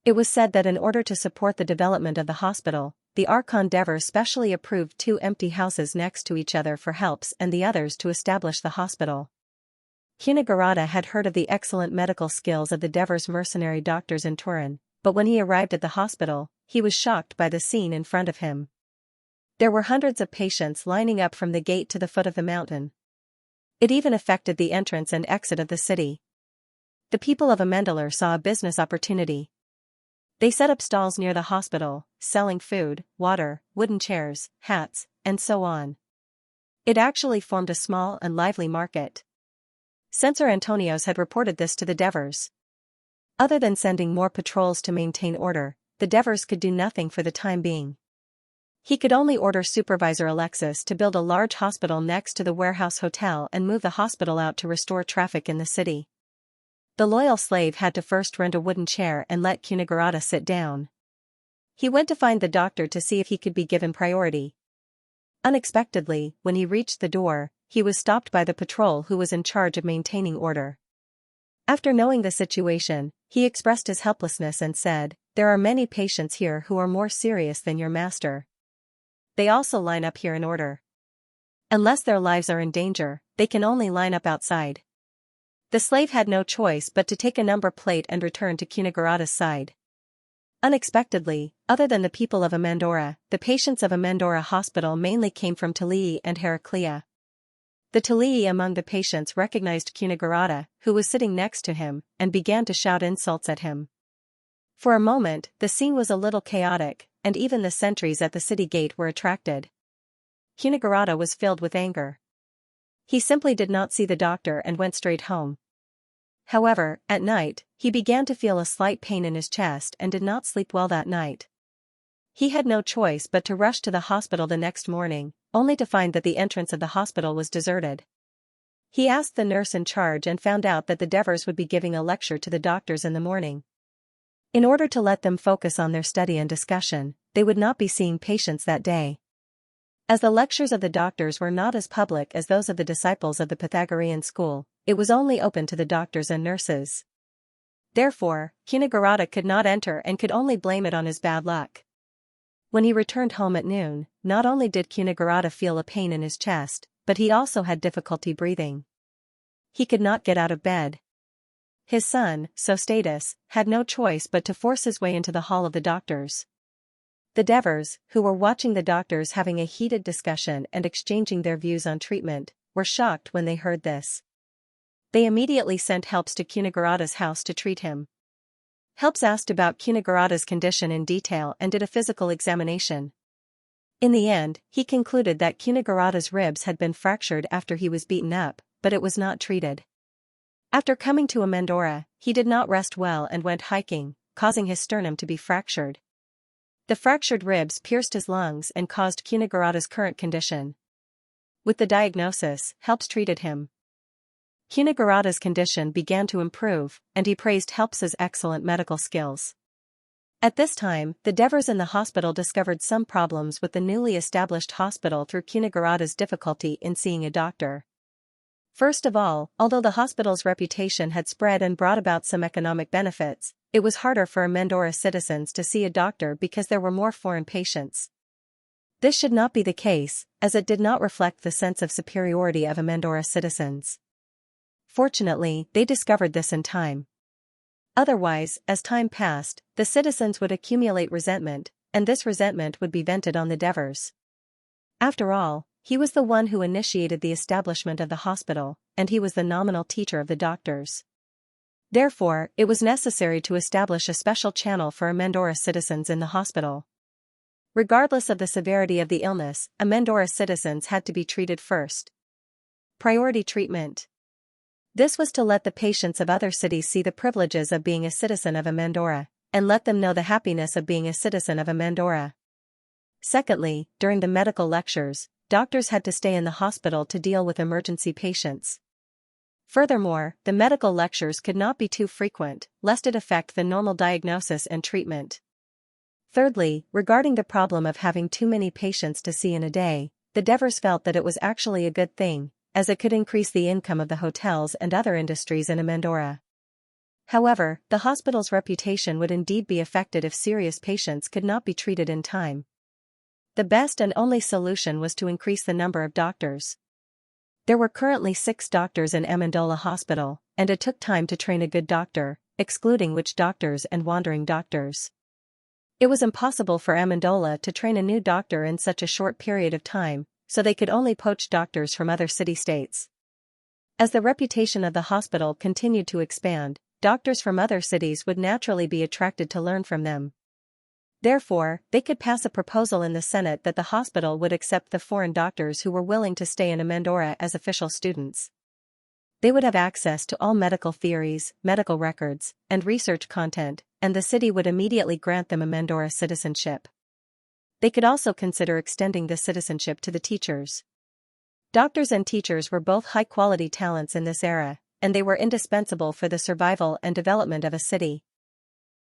It was said that in order to support the development of the hospital, the Archon Devers specially approved 2 empty houses next to each other for helps and the others to establish the hospital. Kunigarata had heard of the excellent medical skills of the Devers mercenary doctors in Turin, but when he arrived at the hospital, he was shocked by the scene in front of him. There were hundreds of patients lining up from the gate to the foot of the mountain. It even affected the entrance and exit of the city. The people of Amendalar saw a business opportunity. They set up stalls near the hospital, selling food, water, wooden chairs, hats, and so on. It actually formed a small and lively market. Censor Antonios had reported this to the Devers. Other than sending more patrols to maintain order, the Devers could do nothing for the time being. He could only order Supervisor Alexis to build a large hospital next to the warehouse hotel and move the hospital out to restore traffic in the city. The loyal slave had to first rent a wooden chair and let Kunigarata sit down. He went to find the doctor to see if he could be given priority. Unexpectedly, when he reached the door, he was stopped by the patrol who was in charge of maintaining order. After knowing the situation, he expressed his helplessness and said, "There are many patients here who are more serious than your master. They also line up here in order. Unless their lives are in danger, they can only line up outside." The slave had no choice but to take a number plate and return to Kunigarata's side. Unexpectedly, other than the people of Amandora, the patients of Amandora Hospital mainly came from Tilii and Heraclea. The Tilii among the patients recognized Kunigarata, who was sitting next to him, and began to shout insults at him. For a moment, the scene was a little chaotic, and even the sentries at the city gate were attracted. Kunigarata was filled with anger. He simply did not see the doctor and went straight home. However, at night, he began to feel a slight pain in his chest and did not sleep well that night. He had no choice but to rush to the hospital the next morning, only to find that the entrance of the hospital was deserted. He asked the nurse in charge and found out that the Devers would be giving a lecture to the doctors in the morning. In order to let them focus on their study and discussion, they would not be seeing patients that day. As the lectures of the doctors were not as public as those of the disciples of the Pythagorean school, it was only open to the doctors and nurses. Therefore, Kunigarata could not enter and could only blame it on his bad luck. When he returned home at noon, not only did Kunigarata feel a pain in his chest, but he also had difficulty breathing. He could not get out of bed. His son, Sostatus, had no choice but to force his way into the hall of the doctors. The Devers, who were watching the doctors having a heated discussion and exchanging their views on treatment, were shocked when they heard this. They immediately sent helps to Kunigarata's house to treat him. Helps asked about Kunigarata's condition in detail and did a physical examination. In the end, he concluded that Kunigarata's ribs had been fractured after he was beaten up, but it was not treated. After coming to Amandora, he did not rest well and went hiking, causing his sternum to be fractured. The fractured ribs pierced his lungs and caused Kunigarata's current condition. With the diagnosis, helps treated him. Kunigarata's condition began to improve, and he praised Helps's excellent medical skills. At this time, the Devers in the hospital discovered some problems with the newly established hospital through Kunigarata's difficulty in seeing a doctor. First of all, although the hospital's reputation had spread and brought about some economic benefits, it was harder for Amandora citizens to see a doctor because there were more foreign patients. This should not be the case, as it did not reflect the sense of superiority of Amandora citizens. Fortunately, they discovered this in time. Otherwise, as time passed, the citizens would accumulate resentment, and this resentment would be vented on the Devers. After all, he was the one who initiated the establishment of the hospital, and he was the nominal teacher of the doctors. Therefore, it was necessary to establish a special channel for Amendora citizens in the hospital. Regardless of the severity of the illness, Amendora citizens had to be treated first. Priority treatment. This was to let the patients of other cities see the privileges of being a citizen of Amendora, and let them know the happiness of being a citizen of Amendora. Secondly, during the medical lectures, doctors had to stay in the hospital to deal with emergency patients. Furthermore, the medical lectures could not be too frequent, lest it affect the normal diagnosis and treatment. Thirdly, regarding the problem of having too many patients to see in a day, the Devers felt that it was actually a good thing, as it could increase the income of the hotels and other industries in Amendora. However, the hospital's reputation would indeed be affected if serious patients could not be treated in time. The best and only solution was to increase the number of doctors. There were currently 6 doctors in Amendola Hospital, and it took time to train a good doctor, excluding witch doctors and wandering doctors. It was impossible for Amendola to train a new doctor in such a short period of time, so they could only poach doctors from other city-states. As the reputation of the hospital continued to expand, doctors from other cities would naturally be attracted to learn from them. Therefore, they could pass a proposal in the Senate that the hospital would accept the foreign doctors who were willing to stay in Amendora as official students. They would have access to all medical theories, medical records, and research content, and the city would immediately grant them Amendora citizenship. They could also consider extending this citizenship to the teachers. Doctors and teachers were both high-quality talents in this era, and they were indispensable for the survival and development of a city.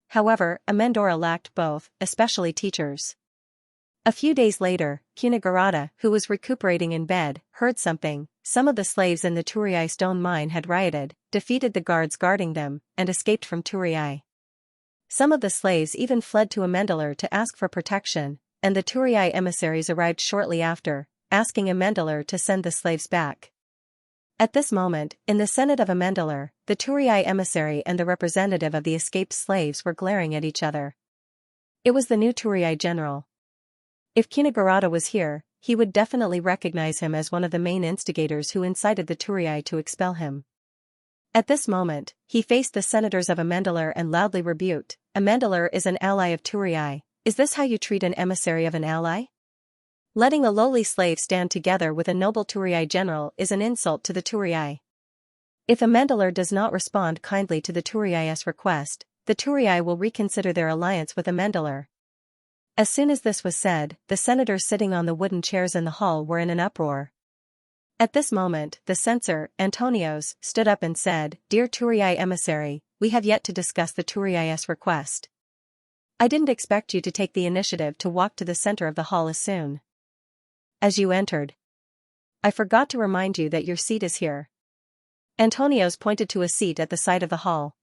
However, Amendora lacked both, especially teachers. A few days later, Cunagurata, who was recuperating in bed, heard something. Some of the slaves in the Turiai stone mine had rioted, defeated the guards guarding them, and escaped from Turiai. Some of the slaves even fled to Amendola to ask for protection, and the Turiai emissaries arrived shortly after, asking Amendola to send the slaves back. At this moment, in the Senate of Amendola, the Turiai emissary and the representative of the escaped slaves were glaring at each other. It was the new Turiai general. If Cunagurata was here, he would definitely recognize him as one of the main instigators who incited the Turiai to expel him. At this moment, he faced the senators of Amendola and loudly rebuked, "Amendola is an ally of Turiai. Is this how you treat an emissary of an ally? Letting a lowly slave stand together with a noble Turiai general is an insult to the Turiai. If Amendola does not respond kindly to the Turiai's request, the Turiai will reconsider their alliance with Amendola." As soon as this was said, the senators sitting on the wooden chairs in the hall were in an uproar. At this moment, the censor, Antonios, stood up and said, "Dear Turiai emissary, we have yet to discuss the Turiai's request. I didn't expect you to take the initiative to walk to the center of the hall as soon as you entered. I forgot to remind you that your seat is here." Antonios pointed to a seat at the side of the hall.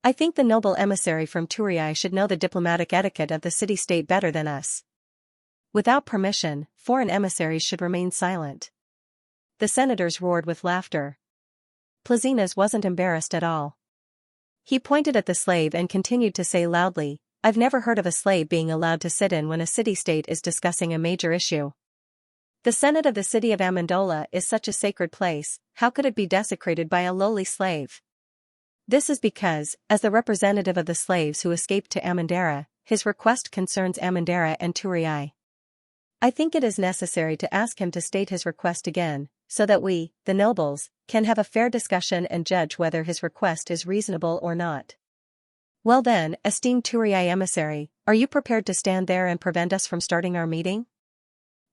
"I think the noble emissary from Turiai should know the diplomatic etiquette of the city-state better than us. Without permission, foreign emissaries should remain silent." The senators roared with laughter. Plazinas wasn't embarrassed at all. He pointed at the slave and continued to say loudly, "I've never heard of a slave being allowed to sit in when a city-state is discussing a major issue. The Senate of the city of Amendola is such a sacred place, how could it be desecrated by a lowly slave? This is because, as the representative of the slaves who escaped to Amendara, his request concerns Amendara and Turiai. I think it is necessary to ask him to state his request again, so that we, the nobles, can have a fair discussion and judge whether his request is reasonable or not. Well then, esteemed Turiai emissary, are you prepared to stand there and prevent us from starting our meeting?"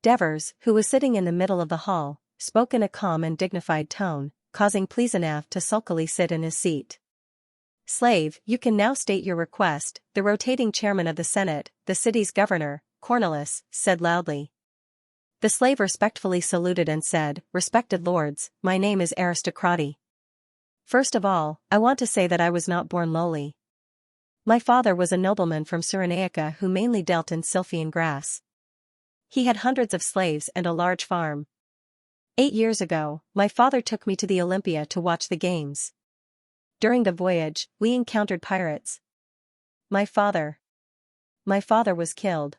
Devers, who was sitting in the middle of the hall, spoke in a calm and dignified tone, causing Plezanav to sulkily sit in his seat. "Slave, you can now state your request," the rotating chairman of the Senate, the city's governor, Cornelis, said loudly. The slave respectfully saluted and said, "Respected lords, my name is Aristocrati. First of all, I want to say that I was not born lowly. My father was a nobleman from Cyrenaica who mainly dealt in Sylphian grass. He had hundreds of slaves and a large farm. 8 years ago, my father took me to the Olympia to watch the games. During the voyage, we encountered pirates. My father was killed.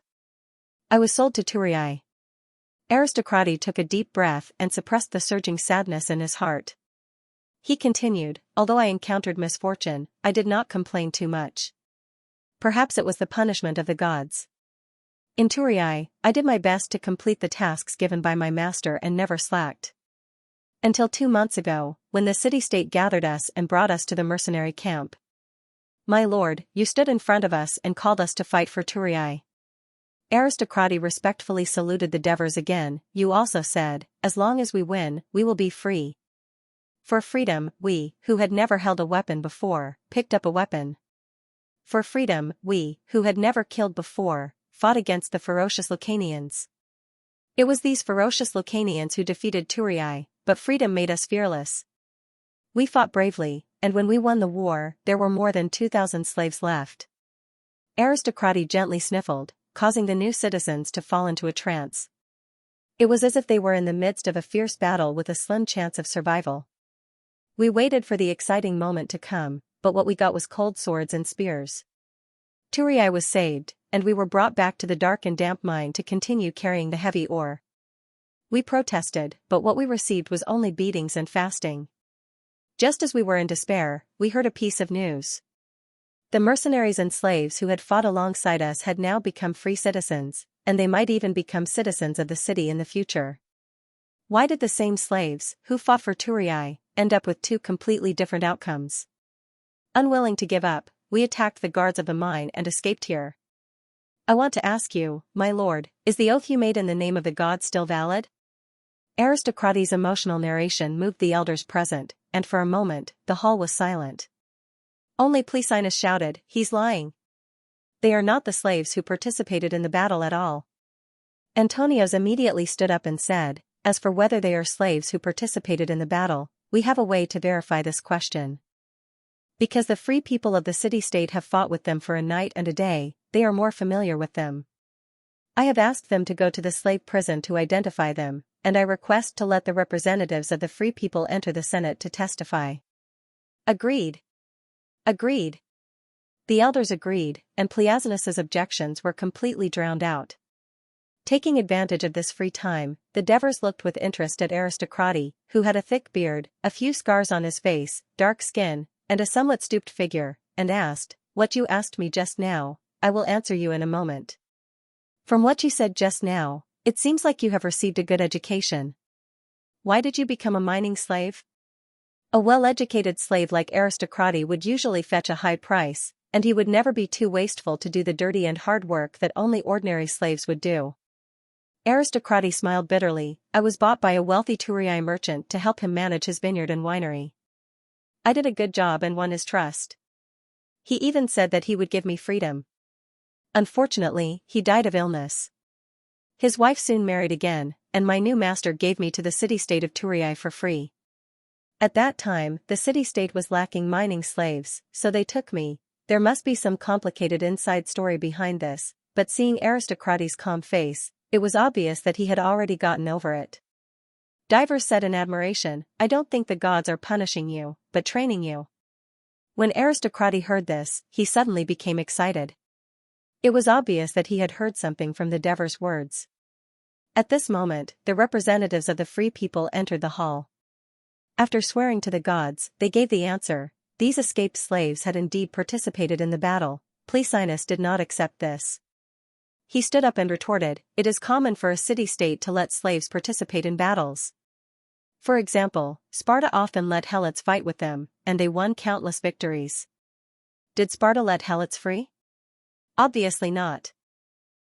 I was sold to Turii. Aristocrati took a deep breath and suppressed the surging sadness in his heart. He continued, although I encountered misfortune, I did not complain too much. Perhaps it was the punishment of the gods. In Turii, I did my best to complete the tasks given by my master and never slacked. Until 2 months ago, when the city-state gathered us and brought us to the mercenary camp. My lord, you stood in front of us and called us to fight for Turii. Aristocrati respectfully saluted the Devers again. You also said, as long as we win, we will be free. For freedom, we, who had never held a weapon before, picked up a weapon. For freedom, we, who had never killed before, fought against the ferocious Lucanians. It was these ferocious Lucanians who defeated Turii, but freedom made us fearless. We fought bravely, and when we won the war, there were more than 2,000 slaves left. Aristocrati gently sniffled, causing the new citizens to fall into a trance. It was as if they were in the midst of a fierce battle with a slim chance of survival. We waited for the exciting moment to come, but what we got was cold swords and spears. Turii was saved, and we were brought back to the dark and damp mine to continue carrying the heavy ore. We protested, but what we received was only beatings and fasting. Just as we were in despair, we heard a piece of news. The mercenaries and slaves who had fought alongside us had now become free citizens, and they might even become citizens of the city in the future. Why did the same slaves, who fought for Turii, end up with 2 completely different outcomes? Unwilling to give up, we attacked the guards of the mine and escaped here. I want to ask you, my lord, is the oath you made in the name of the gods still valid? Aristocrati's emotional narration moved the elders present, and for a moment, the hall was silent. Only Plesinus shouted, he's lying. They are not the slaves who participated in the battle at all. Antonios immediately stood up and said, as for whether they are slaves who participated in the battle, we have a way to verify this question. Because the free people of the city-state have fought with them for a night and a day, they are more familiar with them. I have asked them to go to the slave prison to identify them, and I request to let the representatives of the free people enter the Senate to testify. Agreed. Agreed. The elders agreed, and Pliasinus's objections were completely drowned out. Taking advantage of this free time, the Devers looked with interest at Aristocrati, who had a thick beard, a few scars on his face, dark skin, and a somewhat stooped figure, and asked, what you asked me just now, I will answer you in a moment. From what you said just now, it seems like you have received a good education. Why did you become a mining slave? A well-educated slave like Aristocrati would usually fetch a high price, and he would never be too wasteful to do the dirty and hard work that only ordinary slaves would do. Aristocrati smiled bitterly. I was bought by a wealthy Turii merchant to help him manage his vineyard and winery. I did a good job and won his trust. He even said that he would give me freedom. Unfortunately, he died of illness. His wife soon married again, and my new master gave me to the city-state of Turii for free. At that time, the city-state was lacking mining slaves, so they took me. There must be some complicated inside story behind this, but seeing Aristocrati's calm face, it was obvious that he had already gotten over it. Divers said in admiration, I don't think the gods are punishing you, but training you. When Aristocrati heard this, he suddenly became excited. It was obvious that he had heard something from the Devers' words. At this moment, the representatives of the free people entered the hall. After swearing to the gods, they gave the answer. These escaped slaves had indeed participated in the battle. Plesinus did not accept this. He stood up and retorted, it is common for a city-state to let slaves participate in battles. For example, Sparta often let helots fight with them, and they won countless victories. Did Sparta let helots free? Obviously not.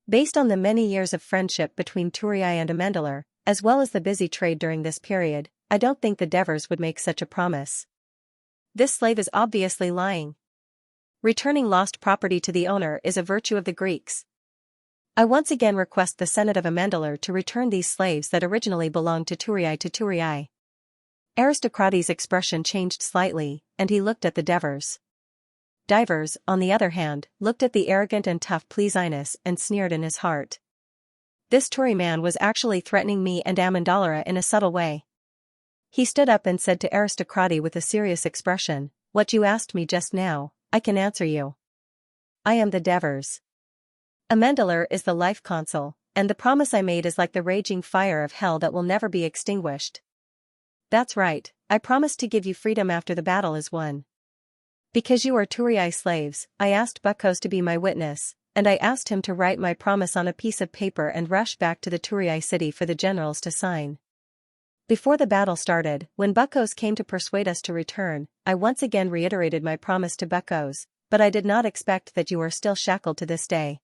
Based on the many years of friendship between Turii and Amendalar, as well as the busy trade during this period, I don't think the Devers would make such a promise. This slave is obviously lying. Returning lost property to the owner is a virtue of the Greeks. I once again request the Senate of Amendalar to return these slaves that originally belonged to Turii. Aristocrates' expression changed slightly, and he looked at the Devers. Divers, on the other hand, looked at the arrogant and tough Plesinus and sneered in his heart. This Tory man was actually threatening me and Amendola in a subtle way. He stood up and said to Aristocrati with a serious expression, "What you asked me just now, I can answer you. I am the Devers. Amendola is the life consul, and the promise I made is like the raging fire of hell that will never be extinguished. That's right, I promised to give you freedom after the battle is won. Because you are Turii slaves, I asked Buckos to be my witness, and I asked him to write my promise on a piece of paper and rush back to the Turii city for the generals to sign. Before the battle started, when Buckos came to persuade us to return, I once again reiterated my promise to Buckos, but I did not expect that you are still shackled to this day."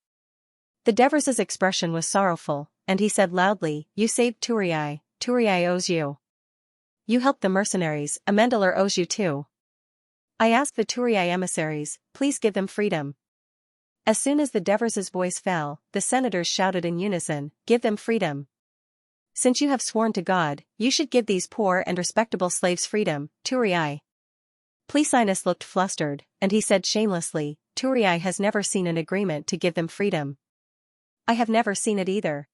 The Devers' expression was sorrowful, and he said loudly, "You saved Turii, Turii owes you. You helped the mercenaries, Amendola owes you too. I ask the Turii emissaries, please give them freedom." As soon as the Devers' voice fell, the senators shouted in unison, "Give them freedom. Since you have sworn to God, you should give these poor and respectable slaves freedom, Turii." Plicinus looked flustered, and he said shamelessly, "Turii has never seen an agreement to give them freedom." "I have never seen it either."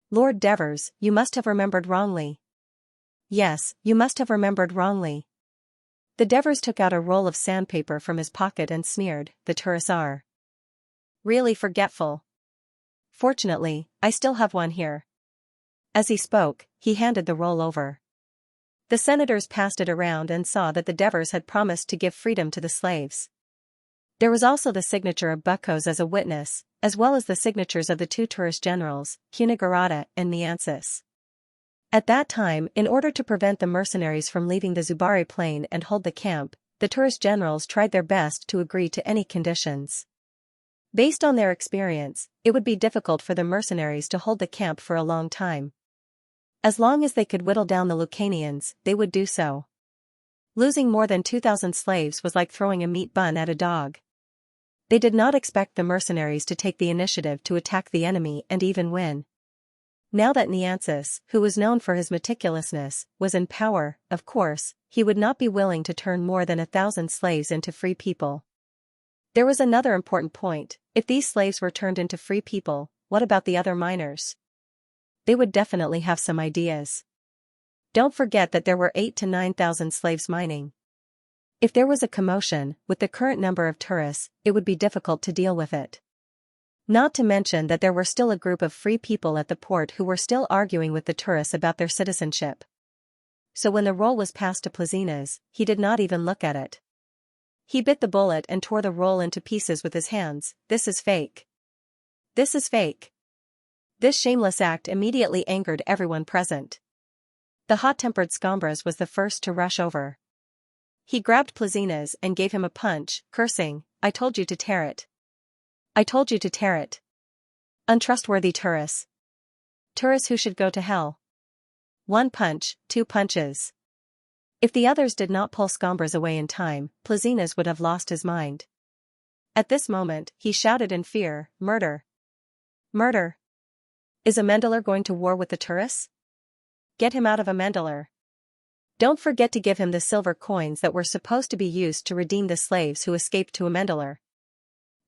"Lord Devers, you must have remembered wrongly." "Yes, you must have remembered wrongly." The Devers took out a roll of sandpaper from his pocket and sneered, "The tourists are really forgetful. Fortunately, I still have one here." As he spoke, he handed the roll over. The senators passed it around and saw that the Devers had promised to give freedom to the slaves. There was also the signature of Buckos as a witness, as well as the signatures of the two tourist generals, Cunagurata and Niansis. At that time, in order to prevent the mercenaries from leaving the Zubari plain and hold the camp, the tourist generals tried their best to agree to any conditions. Based on their experience, it would be difficult for the mercenaries to hold the camp for a long time. As long as they could whittle down the Lucanians, they would do so. Losing more than 2,000 slaves was like throwing a meat bun at a dog. They did not expect the mercenaries to take the initiative to attack the enemy and even win. Now that Niansis, who was known for his meticulousness, was in power, of course, he would not be willing to turn more than 1,000 slaves into free people. There was another important point: if these slaves were turned into free people, what about the other miners? They would definitely have some ideas. Don't forget that there were 8,000 to 9,000 slaves mining. If there was a commotion, with the current number of tourists, it would be difficult to deal with it. Not to mention that there were still a group of free people at the port who were still arguing with the tourists about their citizenship. So when the roll was passed to Plicinus, he did not even look at it. He bit the bullet and tore the roll into pieces with his hands. "This is fake. This is fake." This shameless act immediately angered everyone present. The hot-tempered Scombros was the first to rush over. He grabbed Plicinus and gave him a punch, cursing, "I told you to tear it. I told you to tear it. Untrustworthy tourists. Tourists who should go to hell. One punch, two punches." If the others did not pull Scombros away in time, Plicinus would have lost his mind. At this moment, he shouted in fear, "Murder! Murder! Is Amendola going to war with the tourists? Get him out of Amendola. Don't forget to give him the silver coins that were supposed to be used to redeem the slaves who escaped to Amendola.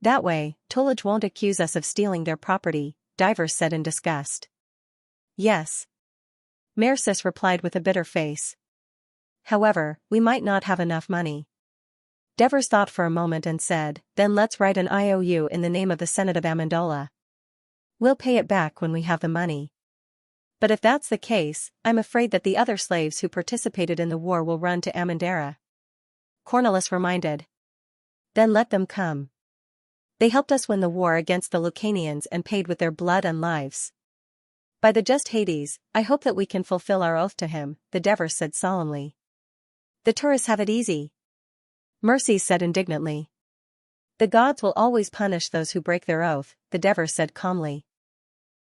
That way, Tulage won't accuse us of stealing their property," Divers said in disgust. "Yes." Mercis replied with a bitter face. "However, we might not have enough money." Devers thought for a moment and said, "Then let's write an IOU in the name of the Senate of Amendola. We'll pay it back when we have the money. But if that's the case, I'm afraid that the other slaves who participated in the war will run to Amandara." Cornelis reminded. "Then let them come. They helped us win the war against the Lucanians and paid with their blood and lives. By the just Hades, I hope that we can fulfill our oath to him," the Devers said solemnly. "The tourists have it easy," Mercies said indignantly. "The gods will always punish those who break their oath," the Devers said calmly.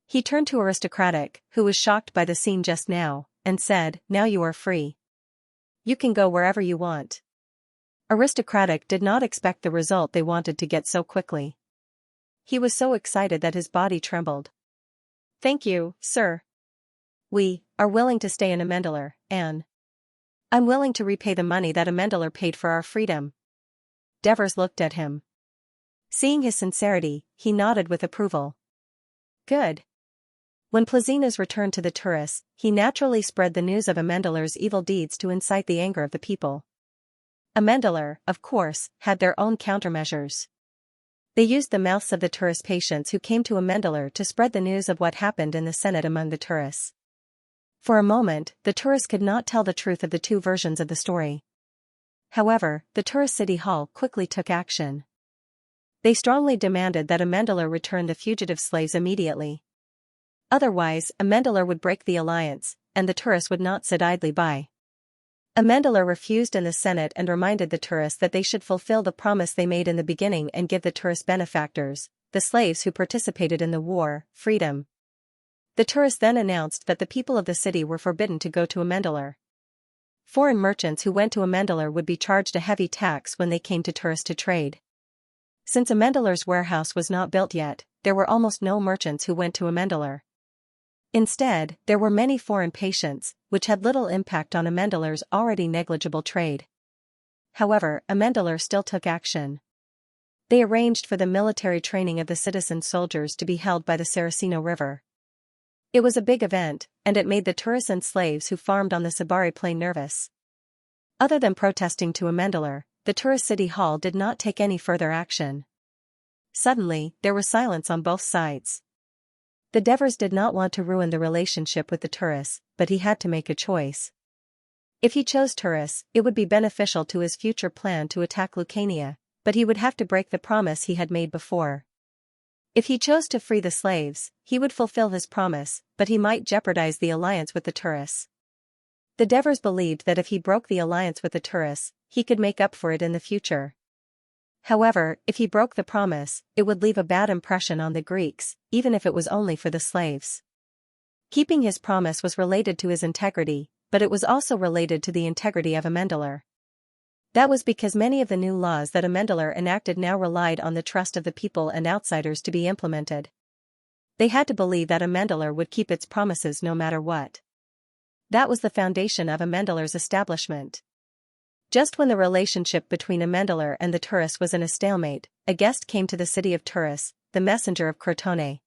He turned to Aristocratic, who was shocked by the scene just now, and said, "Now you are free. You can go wherever you want." Aristocratic did not expect the result they wanted to get so quickly. He was so excited that his body trembled. "Thank you, sir. We are willing to stay in Amendola, and I'm willing to repay the money that Amendola paid for our freedom." Devers looked at him. Seeing his sincerity, he nodded with approval. "Good. When Plazinas returned to the tourists, he naturally spread the news of Amendalar's evil deeds to incite the anger of the people. Amendalar, of course, had their own countermeasures. They used the mouths of the tourist patients who came to Amendalar to spread the news of what happened in the Senate among the tourists. For a moment, the tourists could not tell the truth of the two versions of the story. However, the tourist city hall quickly took action. They strongly demanded that Amendalar return the fugitive slaves immediately. Otherwise, Amendalar would break the alliance, and the tourists would not sit idly by. Amendalar refused in the Senate and reminded the tourists that they should fulfill the promise they made in the beginning and give the tourist benefactors, the slaves who participated in the war, freedom. The tourists then announced that the people of the city were forbidden to go to Amendalar. Foreign merchants who went to Amendalar would be charged a heavy tax when they came to tourists to trade. Since Amendalar's warehouse was not built yet, there were almost no merchants who went to Amendalar. Instead, there were many foreign patients, which had little impact on Amendalar's already negligible trade. However, Amendalar still took action. They arranged for the military training of the citizen soldiers to be held by the Saraceno River. It was a big event, and it made the tourists and slaves who farmed on the Sabari plain nervous. Other than protesting to Amendalar, the tourist city hall did not take any further action. Suddenly, there was silence on both sides. The Devers did not want to ruin the relationship with the tourists, but he had to make a choice. If he chose tourists, it would be beneficial to his future plan to attack Lucania, but he would have to break the promise he had made before. If he chose to free the slaves, he would fulfill his promise, but he might jeopardize the alliance with the tourists. The Devers believed that if he broke the alliance with the tourists, he could make up for it in the future. However, if he broke the promise, it would leave a bad impression on the Greeks, even if it was only for the slaves. Keeping his promise was related to his integrity, but it was also related to the integrity of Amendalar. That was because many of the new laws that Amendalar enacted now relied on the trust of the people and outsiders to be implemented. They had to believe that Amendalar would keep its promises no matter what. That was the foundation of Amendalar's establishment. Just when the relationship between Amendalar and the tourists was in a stalemate, a guest came to the city of tourists, the messenger of Crotone.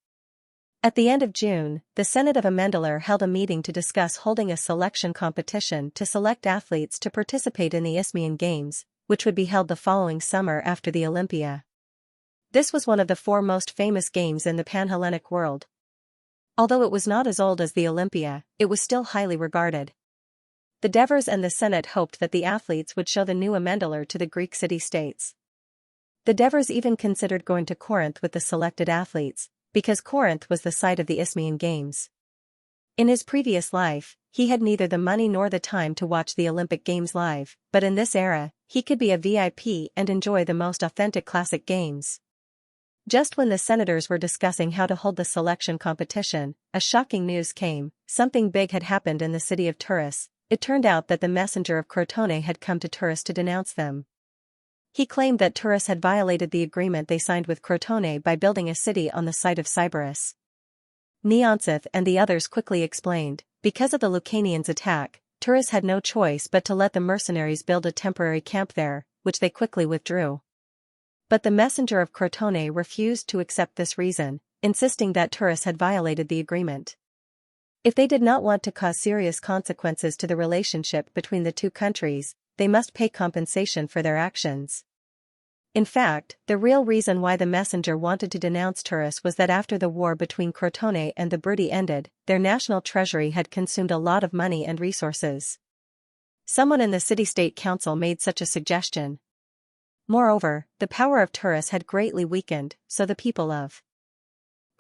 At the end of June, the Senate of Amendalar held a meeting to discuss holding a selection competition to select athletes to participate in the Isthmian Games, which would be held the following summer after the Olympia. This was one of the four most famous games in the Pan-Hellenic world. Although it was not as old as the Olympia, it was still highly regarded. The Devers and the Senate hoped that the athletes would show the new Amendalar to the Greek city-states. The Devers even considered going to Corinth with the selected athletes, because Corinth was the site of the Isthmian Games. In his previous life, he had neither the money nor the time to watch the Olympic Games live, but in this era, he could be a VIP and enjoy the most authentic classic games. Just when the senators were discussing how to hold the selection competition, a shocking news came. Something big had happened in the city of tourists. It turned out that the messenger of Crotone had come to tourists to denounce them. He claimed that tourists had violated the agreement they signed with Crotone by building a city on the site of Sybaris. Xianxia and the others quickly explained, because of the Lucanians' attack, tourists had no choice but to let the mercenaries build a temporary camp there, which they quickly withdrew. But the messenger of Crotone refused to accept this reason, insisting that tourists had violated the agreement. If they did not want to cause serious consequences to the relationship between the two countries, they must pay compensation for their actions. In fact, the real reason why the messenger wanted to denounce tourists was that after the war between Crotone and the Brudi ended, their national treasury had consumed a lot of money and resources. Someone in the city-state council made such a suggestion. Moreover, the power of tourists had greatly weakened, so the people of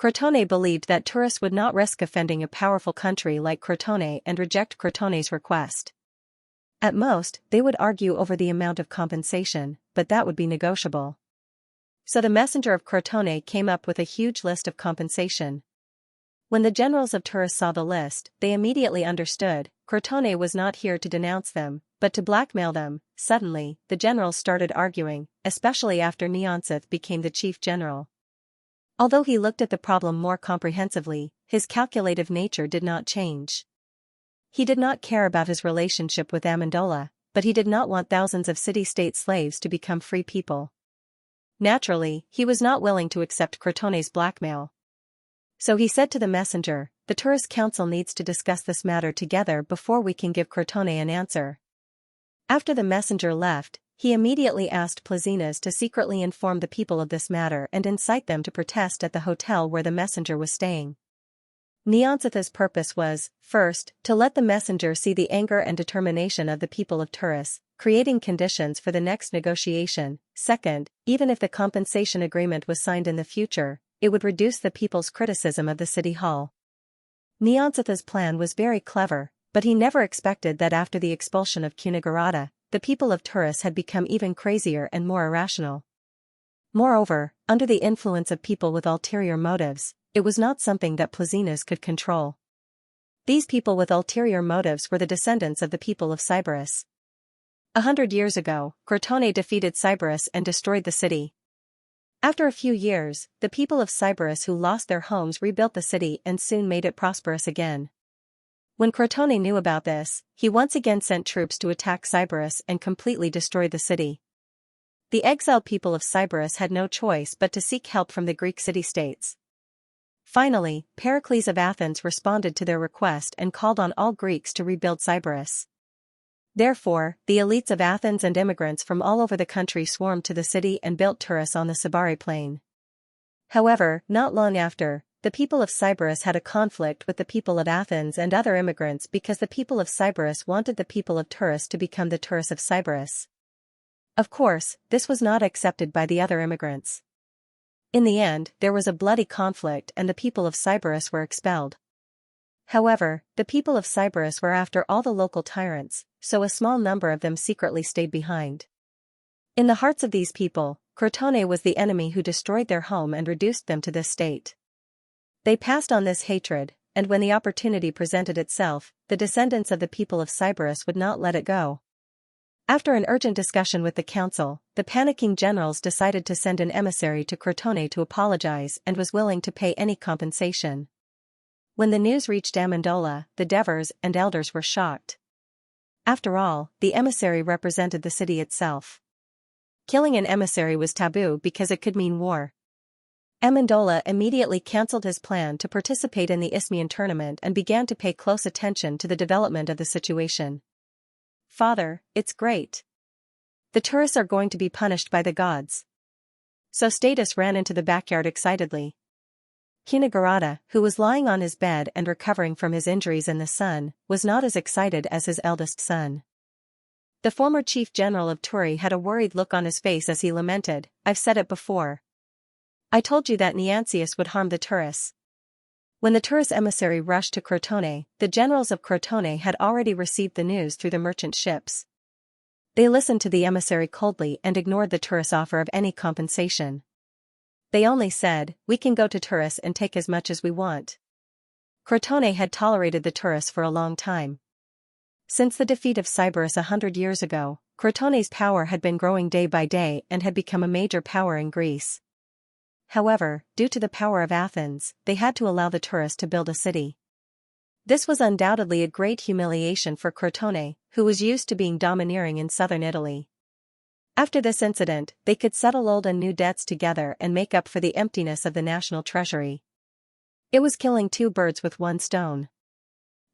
Crotone believed that tourists would not risk offending a powerful country like Crotone and reject Crotone's request. At most, they would argue over the amount of compensation, but that would be negotiable. So the messenger of Crotone came up with a huge list of compensation. When the generals of tourists saw the list, they immediately understood, Crotone was not here to denounce them, but to blackmail them. Suddenly, the generals started arguing, especially after Xianxia became the chief general. Although he looked at the problem more comprehensively, his calculative nature did not change. He did not care about his relationship with Amendola, but he did not want thousands of city-state slaves to become free people. Naturally, he was not willing to accept Crotone's blackmail. So he said to the messenger, the tourist council needs to discuss this matter together before we can give Crotone an answer. After the messenger left, he immediately asked Plazinas to secretly inform the people of this matter and incite them to protest at the hotel where the messenger was staying. Xianxia's purpose was, first, to let the messenger see the anger and determination of the people of Turis, creating conditions for the next negotiation. Second, even if the compensation agreement was signed in the future, it would reduce the people's criticism of the city hall. Xianxia's plan was very clever, but he never expected that after the expulsion of Cunigurata, the people of Turis had become even crazier and more irrational. Moreover, under the influence of people with ulterior motives, it was not something that Plazinas could control. These people with ulterior motives were the descendants of the people of Sybaris. 100 years ago, Crotone defeated Sybaris and destroyed the city. After a few years, the people of Sybaris who lost their homes rebuilt the city and soon made it prosperous again. When Crotone knew about this, he once again sent troops to attack Sybaris and completely destroyed the city. The exiled people of Sybaris had no choice but to seek help from the Greek city-states. Finally, Pericles of Athens responded to their request and called on all Greeks to rebuild Sybaris. Therefore, the elites of Athens and immigrants from all over the country swarmed to the city and built Turis on the Sabari plain. However, not long after, the people of Sybaris had a conflict with the people of Athens and other immigrants because the people of Sybaris wanted the people of Turis to become the tourists of Sybaris. Of course, this was not accepted by the other immigrants. In the end, there was a bloody conflict and the people of Sybaris were expelled. However, the people of Sybaris were after all the local tyrants, so a small number of them secretly stayed behind. In the hearts of these people, Crotone was the enemy who destroyed their home and reduced them to this state. They passed on this hatred, and when the opportunity presented itself, the descendants of the people of Sybaris would not let it go. After an urgent discussion with the council, the panicking generals decided to send an emissary to Crotone to apologize and was willing to pay any compensation. When the news reached Amendola, the Devers and elders were shocked. After all, the emissary represented the city itself. Killing an emissary was taboo because it could mean war. Amendola immediately cancelled his plan to participate in the Isthmian tournament and began to pay close attention to the development of the situation. "Father, it's great. The tourists are going to be punished by the gods." Sostatus ran into the backyard excitedly. Cunigurata, who was lying on his bed and recovering from his injuries in the sun, was not as excited as his eldest son. The former chief general of Turi had a worried look on his face as he lamented, "I've said it before. I told you that Xianxia would harm the tourists." When the tourist emissary rushed to Crotone, the generals of Crotone had already received the news through the merchant ships. They listened to the emissary coldly and ignored the tourist's offer of any compensation. They only said, "We can go to Turis and take as much as we want." Crotone had tolerated the tourists for a long time. Since the defeat of Sybaris 100 years ago, Crotone's power had been growing day by day and had become a major power in Greece. However, due to the power of Athens, they had to allow the tourists to build a city. This was undoubtedly a great humiliation for Crotone, who was used to being domineering in southern Italy. After this incident, they could settle old and new debts together and make up for the emptiness of the national treasury. It was killing two birds with one stone.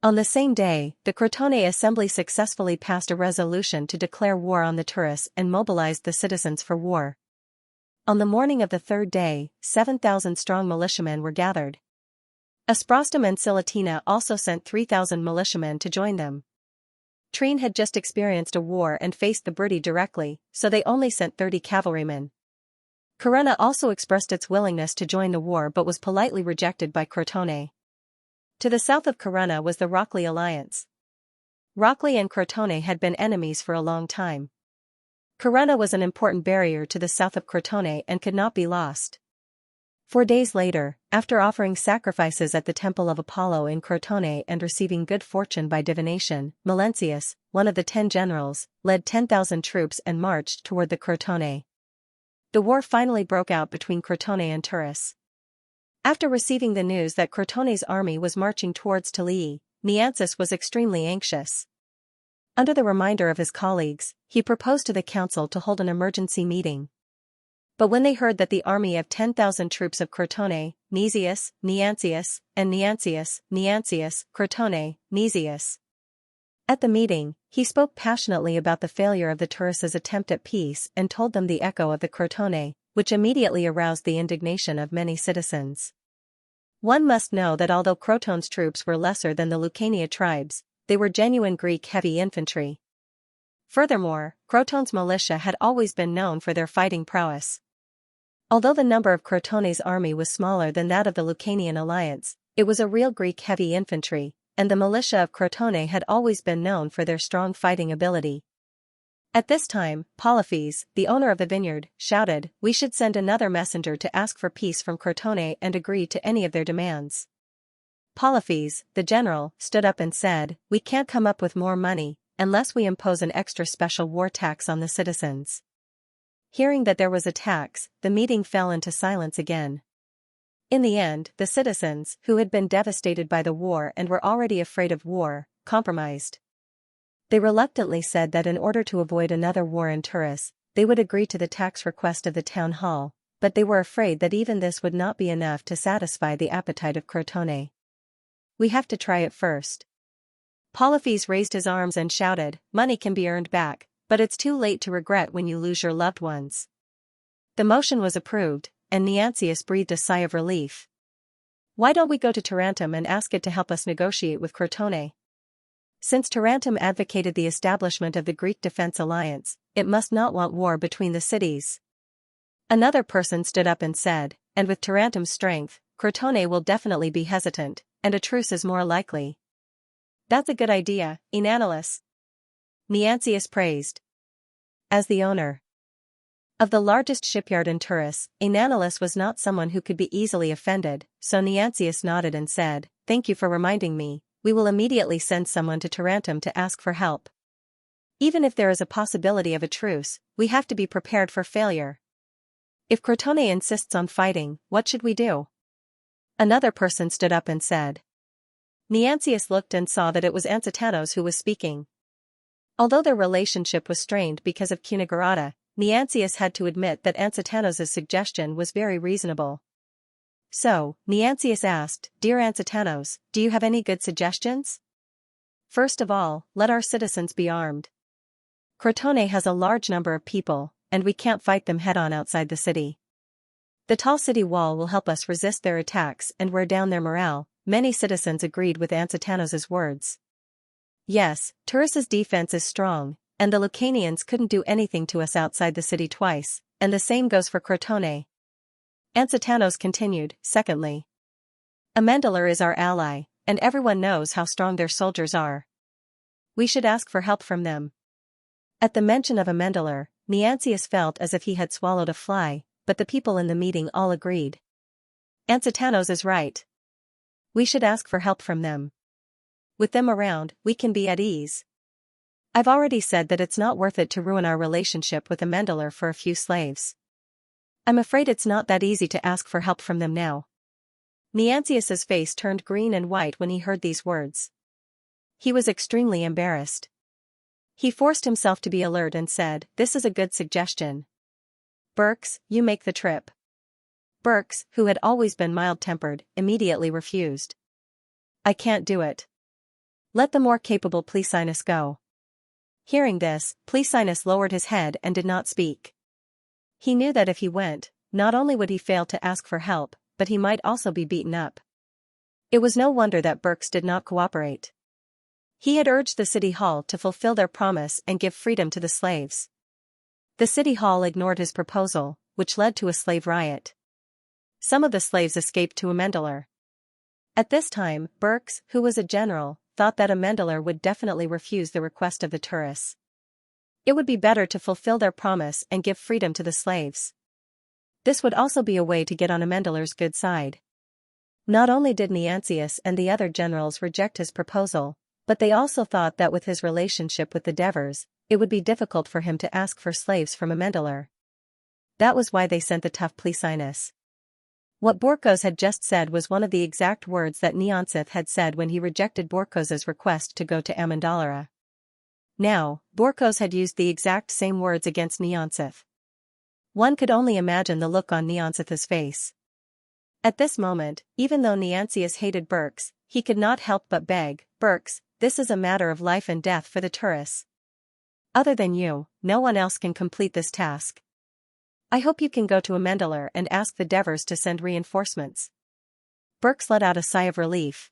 On the same day, the Crotone Assembly successfully passed a resolution to declare war on the tourists and mobilized the citizens for war. On the morning of the third day, 7,000 strong militiamen were gathered. Asprostum and Silatina also sent 3,000 militiamen to join them. Trine had just experienced a war and faced the Briti directly, so they only sent 30 cavalrymen. Carena also expressed its willingness to join the war but was politely rejected by Crotone. To the south of Carena was the Rockley alliance. Rockley and Crotone had been enemies for a long time. Carena was an important barrier to the south of Crotone and could not be lost. 4 days later, after offering sacrifices at the temple of Apollo in Crotone and receiving good fortune by divination, Melentius, one of the 10 generals, led 10,000 troops and marched toward the Crotone. The war finally broke out between Crotone and Turis. After receiving the news that Crotone's army was marching towards Tulii, Xianxia was extremely anxious. Under the reminder of his colleagues, he proposed to the council to hold an emergency meeting. But when they heard that the army of 10,000 troops of Crotone, Cnesius, Crotone, Cnesius. At the meeting, he spoke passionately about the failure of the Turris' attempt at peace and told them the echo of the Crotone, which immediately aroused the indignation of many citizens. One must know that although Croton's troops were lesser than the Lucania tribes, they were genuine Greek heavy infantry. Furthermore, Croton's militia had always been known for their fighting prowess. Although the number of Crotone's army was smaller than that of the Lucanian alliance, it was a real Greek heavy infantry, and the militia of Crotone had always been known for their strong fighting ability. At this time, Polyphes, the owner of the vineyard, shouted, "We should send another messenger to ask for peace from Crotone and agree to any of their demands." Polyphes, the general, stood up and said, "We can't come up with more money, unless we impose an extra special war tax on the citizens." Hearing that there was a tax, the meeting fell into silence again. In the end, the citizens, who had been devastated by the war and were already afraid of war, compromised. They reluctantly said that in order to avoid another war in Turris, they would agree to the tax request of the town hall, but they were afraid that even this would not be enough to satisfy the appetite of Crotone. "We have to try it first." Polyphes raised his arms and shouted, "Money can be earned back, but it's too late to regret when you lose your loved ones." The motion was approved, and Xianxia breathed a sigh of relief. "Why don't we go to Tarentum and ask it to help us negotiate with Crotone? Since Tarentum advocated the establishment of the Greek Defense Alliance, it must not want war between the cities." Another person stood up and said, "And with Tarentum's strength, Crotone will definitely be hesitant, and a truce is more likely." "That's a good idea, Enanilus," Xianxia praised. As the owner of the largest shipyard in Turris, Enanilus was not someone who could be easily offended, so Xianxia nodded and said, "Thank you for reminding me, we will immediately send someone to Tarentum to ask for help. Even if there is a possibility of a truce, we have to be prepared for failure. If Crotone insists on fighting, what should we do?" Another person stood up and said. Xianxia looked and saw that it was Ansitanos who was speaking. Although their relationship was strained because of Cunigarata, Xianxia had to admit that Ansitanos' suggestion was very reasonable. So, Xianxia asked, "Dear Ansitanos, do you have any good suggestions?" "First of all, let our citizens be armed. Crotone has a large number of people, and we can't fight them head-on outside the city. The tall city wall will help us resist their attacks and wear down their morale." Many citizens agreed with Ansitanos' words. Yes, Turris' defense is strong, and the Lucanians couldn't do anything to us outside the city twice, and the same goes for Crotone. Ansitanos continued, "Secondly, Amendalar is our ally, and everyone knows how strong their soldiers are. We should ask for help from them." At the mention of Amendalar, Xianxia felt as if he had swallowed a fly, but the people in the meeting all agreed. Ansitanos is right. We should ask for help from them. With them around, we can be at ease. I've already said that it's not worth it to ruin our relationship with Amendalar for a few slaves. I'm afraid it's not that easy to ask for help from them now." Xianxia's face turned green and white when he heard these words. He was extremely embarrassed. He forced himself to be alert and said, "This is a good suggestion. Berks, you make the trip." Berks, who had always been mild-tempered, immediately refused. "I can't do it. Let the more capable Plesinus go." Hearing this, Plesinus lowered his head and did not speak. He knew that if he went, not only would he fail to ask for help, but he might also be beaten up. It was no wonder that Berks did not cooperate. He had urged the city hall to fulfill their promise and give freedom to the slaves. The city hall ignored his proposal, which led to a slave riot. Some of the slaves escaped to Amendalar. At this time, Berks, who was a general, thought that Amendalar would definitely refuse the request of the Turris. It would be better to fulfill their promise and give freedom to the slaves. This would also be a way to get on Amendalar's good side. Not only did Xianxia and the other generals reject his proposal, but they also thought that with his relationship with the Devers, it would be difficult for him to ask for slaves from Amendalar. That was why they sent the tough Plesinus. What Borkos had just said was one of the exact words that Xianxia had said when he rejected Borkos' request to go to Amendalara. Now, Borkos had used the exact same words against Xianxia. One could only imagine the look on Xianxia's face. At this moment, even though Xianxia hated Birks, he could not help but beg, "Birks, this is a matter of life and death for the tourists. Other than you, no one else can complete this task. I hope you can go to Amendola and ask the Devers to send reinforcements." Birks let out a sigh of relief.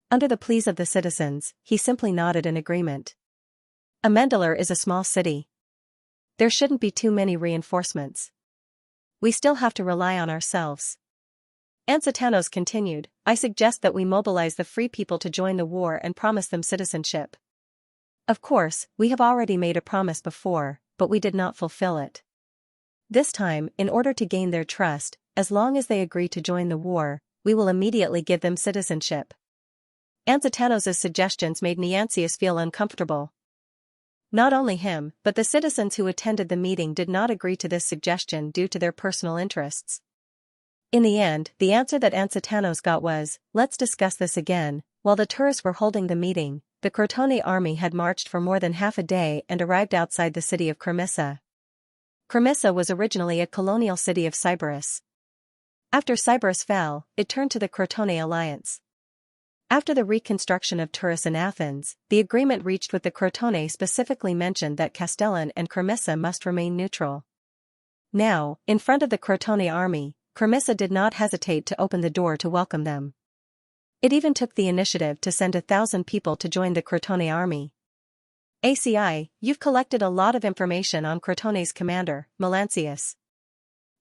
Under the pleas of the citizens, he simply nodded in agreement. Amendola is a small city. There shouldn't be too many reinforcements. We still have to rely on ourselves. Xianxia continued, "I suggest that we mobilize the free people to join the war and promise them citizenship. Of course, we have already made a promise before, but we did not fulfill it. This time, in order to gain their trust, as long as they agree to join the war, we will immediately give them citizenship." Xianxia's suggestions made Xianxia feel uncomfortable. Not only him, but the citizens who attended the meeting did not agree to this suggestion due to their personal interests. In the end, the answer that Xianxia got was, "Let's discuss this again." While the tourists were holding the meeting, the Crotone army had marched for more than half a day and arrived outside the city of Cremissa. Cremissa was originally a colonial city of Sybaris. After Sybaris fell, it turned to the Crotone alliance. After the reconstruction of Turis in Athens, the agreement reached with the Crotone specifically mentioned that Castellan and Cremissa must remain neutral. Now, in front of the Crotone army, Cremissa did not hesitate to open the door to welcome them. It even took the initiative to send 1,000 people to join the Crotone army. "ACI, you've collected a lot of information on Crotone's commander, Melantius.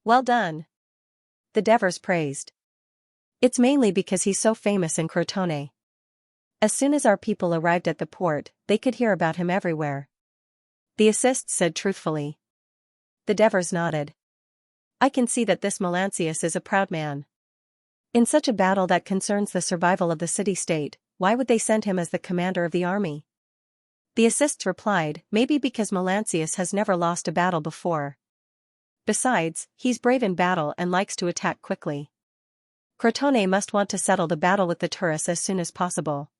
Well done." The Devers praised. "It's mainly because he's so famous in Crotone. As soon as our people arrived at the port, they could hear about him everywhere." The assist said truthfully. The Devers nodded. "I can see that this Melantius is a proud man. In such a battle that concerns the survival of the city-state, why would they send him as the commander of the army?" The assists replied, "Maybe because Melantius has never lost a battle before. Besides, he's brave in battle and likes to attack quickly. Crotone must want to settle the battle with the tourists as soon as possible.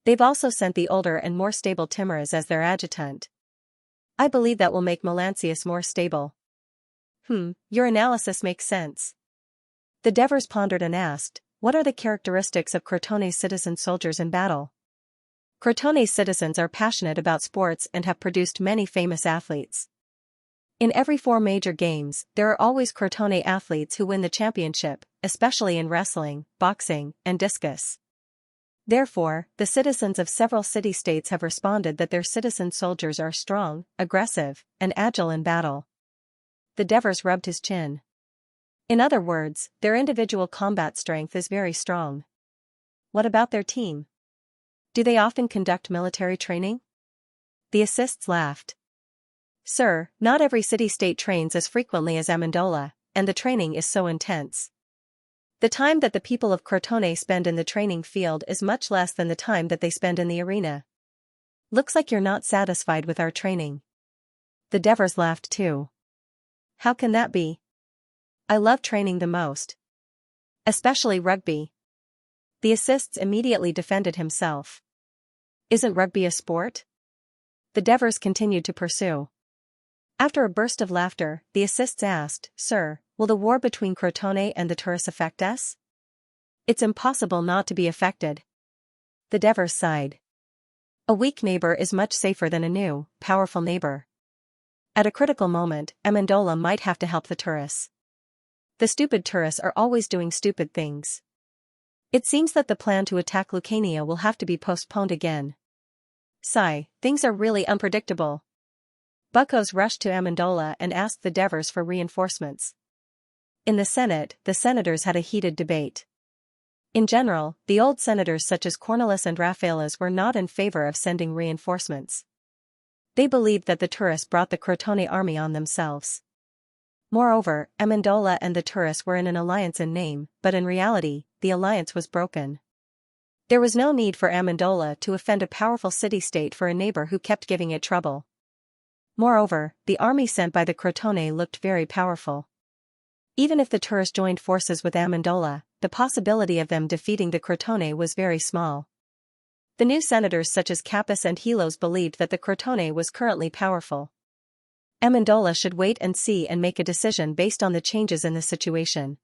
They've also sent the older and more stable Timoris as their adjutant. I believe that will make Melantius more stable." Your analysis makes sense." The Devers pondered and asked, "What are the characteristics of Crotone's citizen soldiers in battle?" Crotone's citizens are passionate about sports and have produced many famous athletes. In every 4 major games, there are always Crotone athletes who win the championship, especially in wrestling, boxing, and discus. Therefore, the citizens of several city-states have responded that their citizen soldiers are strong, aggressive, and agile in battle. The Devers rubbed his chin. In other words, their individual combat strength is very strong. What about their team? Do they often conduct military training? The assists laughed. "Sir, not every city-state trains as frequently as Amendola, and the training is so intense. The time that the people of Crotone spend in the training field is much less than the time that they spend in the arena. Looks like you're not satisfied with our training." The Devers laughed too. "How can that be? I love training the most. Especially rugby." The assists immediately defended himself. "Isn't rugby a sport?" The Devers continued to pursue. After a burst of laughter, the assists asked, "Sir, will the war between Crotone and the tourists affect us?" "It's impossible not to be affected." The Devers sighed. "A weak neighbor is much safer than a new, powerful neighbor. At a critical moment, Amendola might have to help the tourists. The stupid tourists are always doing stupid things. It seems that the plan to attack Lucania will have to be postponed again. Sigh, things are really unpredictable." Buccos rushed to Amendola and asked the Devers for reinforcements. In the Senate, the senators had a heated debate. In general, the old senators such as Cornelis and Rafaelas were not in favor of sending reinforcements. They believed that the tourists brought the Crotone army on themselves. Moreover, Amendola and the tourists were in an alliance in name, but in reality, the alliance was broken. There was no need for Amendola to offend a powerful city-state for a neighbor who kept giving it trouble. Moreover, the army sent by the Crotone looked very powerful. Even if the tourists joined forces with Amendola, the possibility of them defeating the Crotone was very small. The new senators such as Capus and Helos believed that the Crotone was currently powerful. Amendola should wait and see and make a decision based on the changes in the situation.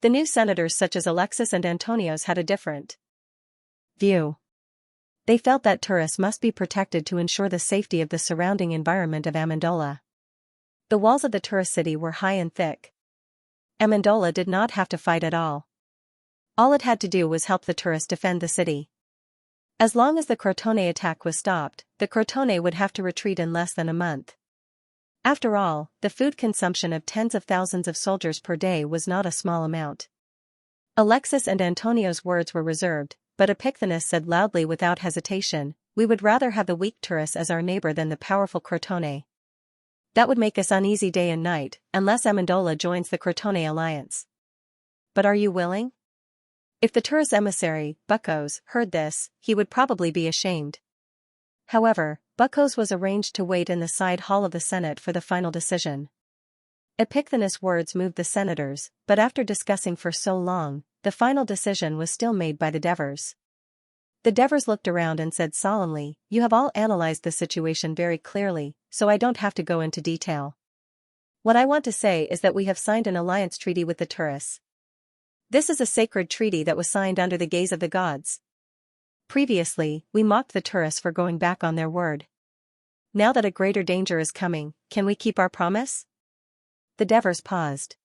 The new senators such as Alexis and Antonios had a different view. They felt that tourists must be protected to ensure the safety of the surrounding environment of Amendola. The walls of the tourist city were high and thick. Amendola did not have to fight at all. All it had to do was help the tourists defend the city. As long as the Crotone attack was stopped, the Crotone would have to retreat in less than a month. After all, the food consumption of tens of thousands of soldiers per day was not a small amount. Alexis and Antonio's words were reserved, but Epicthenes said loudly without hesitation, "We would rather have the weak tourists as our neighbor than the powerful Crotone. That would make us uneasy day and night, unless Amendola joins the Crotone alliance." "But are you willing?" If the tourist emissary, Bucos, heard this, he would probably be ashamed. However, Bucos was arranged to wait in the side hall of the Senate for the final decision. Epicthenes' words moved the senators, but after discussing for so long, the final decision was still made by the Devers. The Devers looked around and said solemnly, "You have all analyzed the situation very clearly, so I don't have to go into detail. What I want to say is that we have signed an alliance treaty with the tourists. This is a sacred treaty that was signed under the gaze of the gods. Previously, we mocked the tourists for going back on their word. Now that a greater danger is coming, can we keep our promise?" The Devers paused.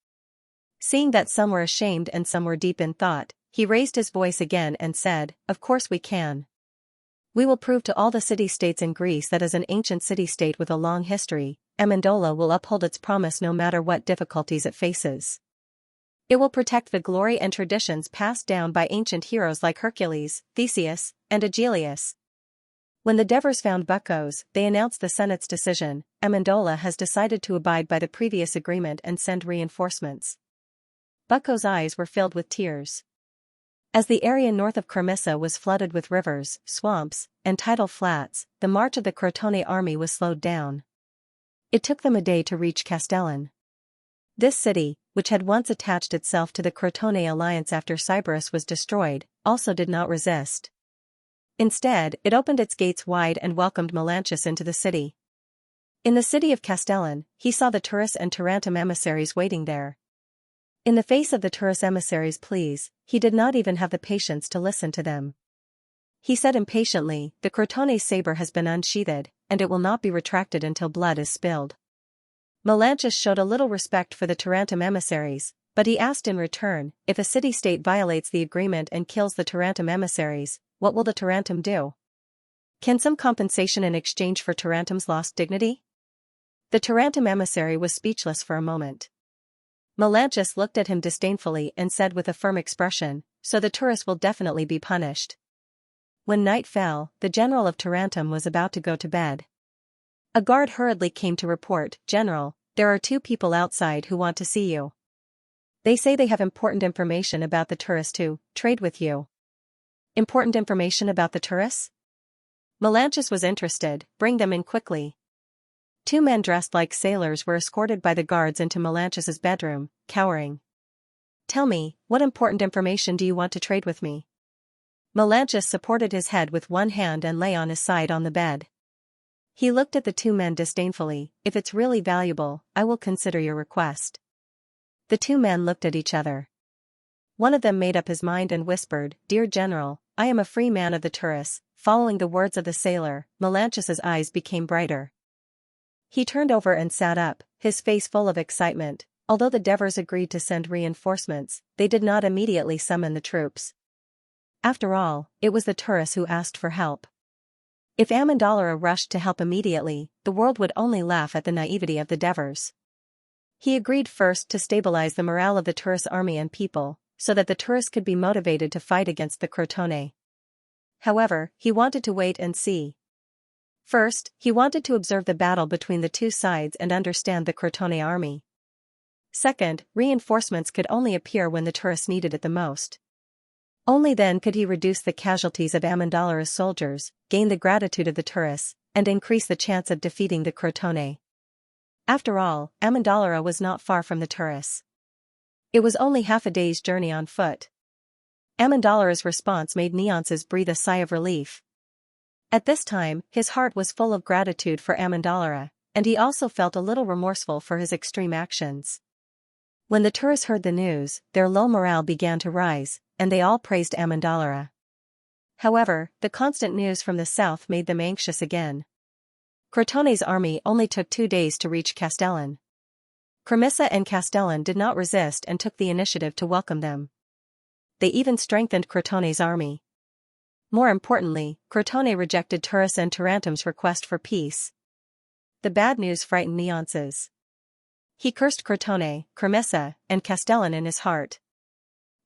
Seeing that some were ashamed and some were deep in thought, he raised his voice again and said, "Of course we can. We will prove to all the city-states in Greece that as an ancient city-state with a long history, Amendola will uphold its promise no matter what difficulties it faces. It will protect the glory and traditions passed down by ancient heroes like Hercules, Theseus, and Aegialus." When the Devers found Bucos, they announced the Senate's decision. Amendola has decided to abide by the previous agreement and send reinforcements. Bucos' eyes were filled with tears. As the area north of Cremissa was flooded with rivers, swamps, and tidal flats, the march of the Crotone army was slowed down. It took them a day to reach Castellon. This city, which had once attached itself to the Crotone alliance after Sybaris was destroyed, also did not resist. Instead, it opened its gates wide and welcomed Melanchus into the city. In the city of Castellon, he saw the tourists and Tarentum emissaries waiting there. In the face of the tourist emissaries' pleas, he did not even have the patience to listen to them. He said impatiently, "The Crotone's saber has been unsheathed, and it will not be retracted until blood is spilled." Melanchus showed a little respect for the Tarentum emissaries, but he asked in return, "If a city-state violates the agreement and kills the Tarentum emissaries, what will the Tarentum do? Can some compensation in exchange for Tarentum's lost dignity?" The Tarentum emissary was speechless for a moment. Melanchus looked at him disdainfully and said with a firm expression, "So the tourists will definitely be punished." When night fell, the general of Tarentum was about to go to bed. A guard hurriedly came to report, "General, there are 2 people outside who want to see you. They say they have important information about the tourists to trade with you." "Important information about the tourists?" Melanchus was interested. "Bring them in quickly." 2 men dressed like sailors were escorted by the guards into Melanchus's bedroom, cowering. "Tell me, what important information do you want to trade with me?" Melanchus supported his head with one hand and lay on his side on the bed. He looked at the 2 men disdainfully. "If it's really valuable, I will consider your request." The 2 men looked at each other. One of them made up his mind and whispered, "Dear General, I am a free man of the tourists." Following the words of the sailor, Melanchus's eyes became brighter. He turned over and sat up, his face full of excitement. Although the Devers agreed to send reinforcements, they did not immediately summon the troops. After all, it was the tourists who asked for help. If Amendola rushed to help immediately, the world would only laugh at the naivety of the Devers. He agreed first to stabilize the morale of the tourist army and people, so that the tourists could be motivated to fight against the Crotone. However, he wanted to wait and see. First, he wanted to observe the battle between the 2 sides and understand the Crotone army. Second, reinforcements could only appear when the tourists needed it the most. Only then could he reduce the casualties of Amendola's soldiers, gain the gratitude of the tourists, and increase the chance of defeating the Crotone. After all, Amendola was not far from the tourists. It was only half a day's journey on foot. Amendola's response made Neonces breathe a sigh of relief. At this time, his heart was full of gratitude for Amendola. and he also felt a little remorseful for his extreme actions. When the tourists heard the news, their low morale began to rise, and they all praised Amendalara. However, the constant news from the south made them anxious again. Crotone's army only took 2 days to reach Castellan. Cremissa and Castellan did not resist and took the initiative to welcome them. They even strengthened Crotone's army. More importantly, Crotone rejected Turris and Tarantum's request for peace. The bad news frightened Xianxia. He cursed Crotone, Cremissa, and Castellan in his heart.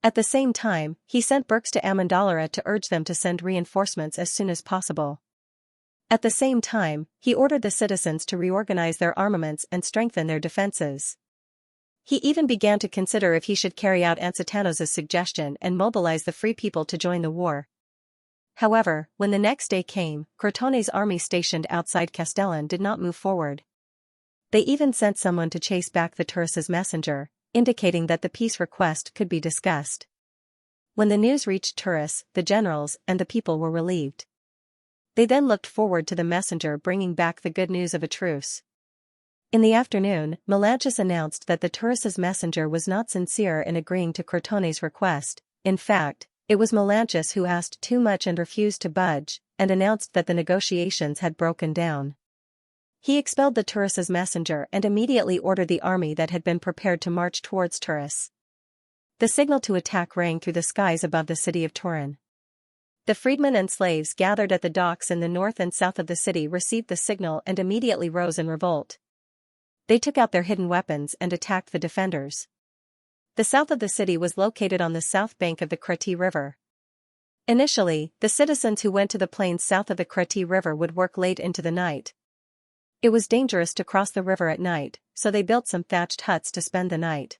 At the same time, he sent Berks to Amendalara to urge them to send reinforcements as soon as possible. At the same time, he ordered the citizens to reorganize their armaments and strengthen their defenses. He even began to consider if he should carry out Ansitanos' suggestion and mobilize the free people to join the war. However, when the next day came, Crotone's army stationed outside Castellan did not move forward. They even sent someone to chase back the Turris' messenger, indicating that the peace request could be discussed. When the news reached Turris, the generals and the people were relieved. They then looked forward to the messenger bringing back the good news of a truce. In the afternoon, Melanchus announced that the Turris' messenger was not sincere in agreeing to Crotone's request. In fact, it was Melanchus who asked too much and refused to budge, and announced that the negotiations had broken down. He expelled the Turris' messenger and immediately ordered the army that had been prepared to march towards Turris. The signal to attack rang through the skies above the city of Turin. The freedmen and slaves gathered at the docks in the north and south of the city received the signal and immediately rose in revolt. They took out their hidden weapons and attacked the defenders. The south of the city was located on the south bank of the Creti River. Initially, the citizens who went to the plains south of the Creti River would work late into the night. It was dangerous to cross the river at night, so they built some thatched huts to spend the night.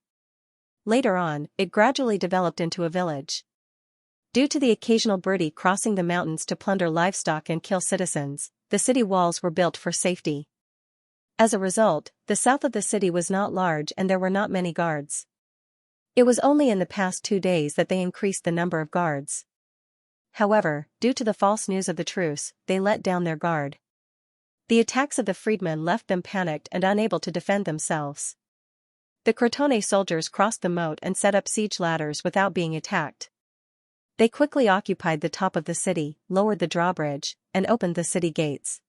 Later on, it gradually developed into a village. Due to the occasional birdie crossing the mountains to plunder livestock and kill citizens, the city walls were built for safety. As a result, the south of the city was not large and there were not many guards. It was only in the past 2 days that they increased the number of guards. However, due to the false news of the truce, they let down their guard. The attacks of the freedmen left them panicked and unable to defend themselves. The Crotone soldiers crossed the moat and set up siege ladders without being attacked. They quickly occupied the top of the city, lowered the drawbridge, and opened the city gates.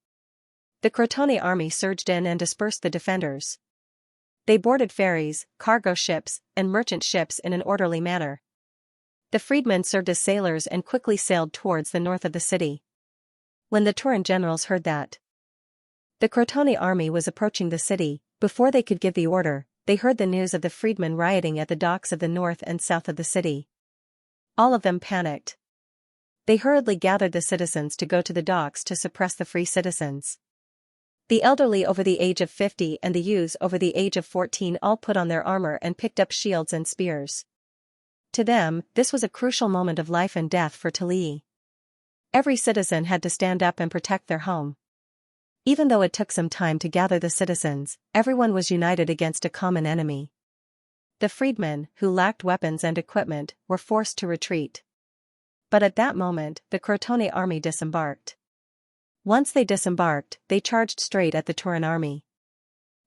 The Crotone army surged in and dispersed the defenders. They boarded ferries, cargo ships, and merchant ships in an orderly manner. The freedmen served as sailors and quickly sailed towards the north of the city. When the Turin generals heard that the Crotone army was approaching the city, before they could give the order, they heard the news of the freedmen rioting at the docks of the north and south of the city. All of them panicked. They hurriedly gathered the citizens to go to the docks to suppress the free citizens. The elderly over the age of 50 and the youths over the age of 14 all put on their armor and picked up shields and spears. To them, this was a crucial moment of life and death for Tulii. Every citizen had to stand up and protect their home. Even though it took some time to gather the citizens, everyone was united against a common enemy. The freedmen, who lacked weapons and equipment, were forced to retreat. But at that moment, the Crotone army disembarked. Once they disembarked, they charged straight at the Turin army.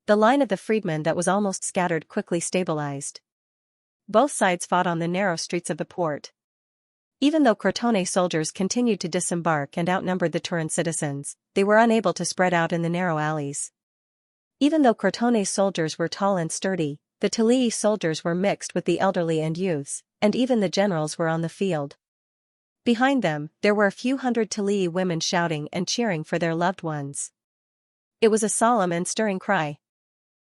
The line of the freedmen that was almost scattered quickly stabilized. Both sides fought on the narrow streets of the port. Even though Crotone soldiers continued to disembark and outnumbered the Turin citizens, they were unable to spread out in the narrow alleys. Even though Crotone's soldiers were tall and sturdy, the Tulii soldiers were mixed with the elderly and youths, and even the generals were on the field. Behind them, there were a few hundred Tulii women shouting and cheering for their loved ones. It was a solemn and stirring cry.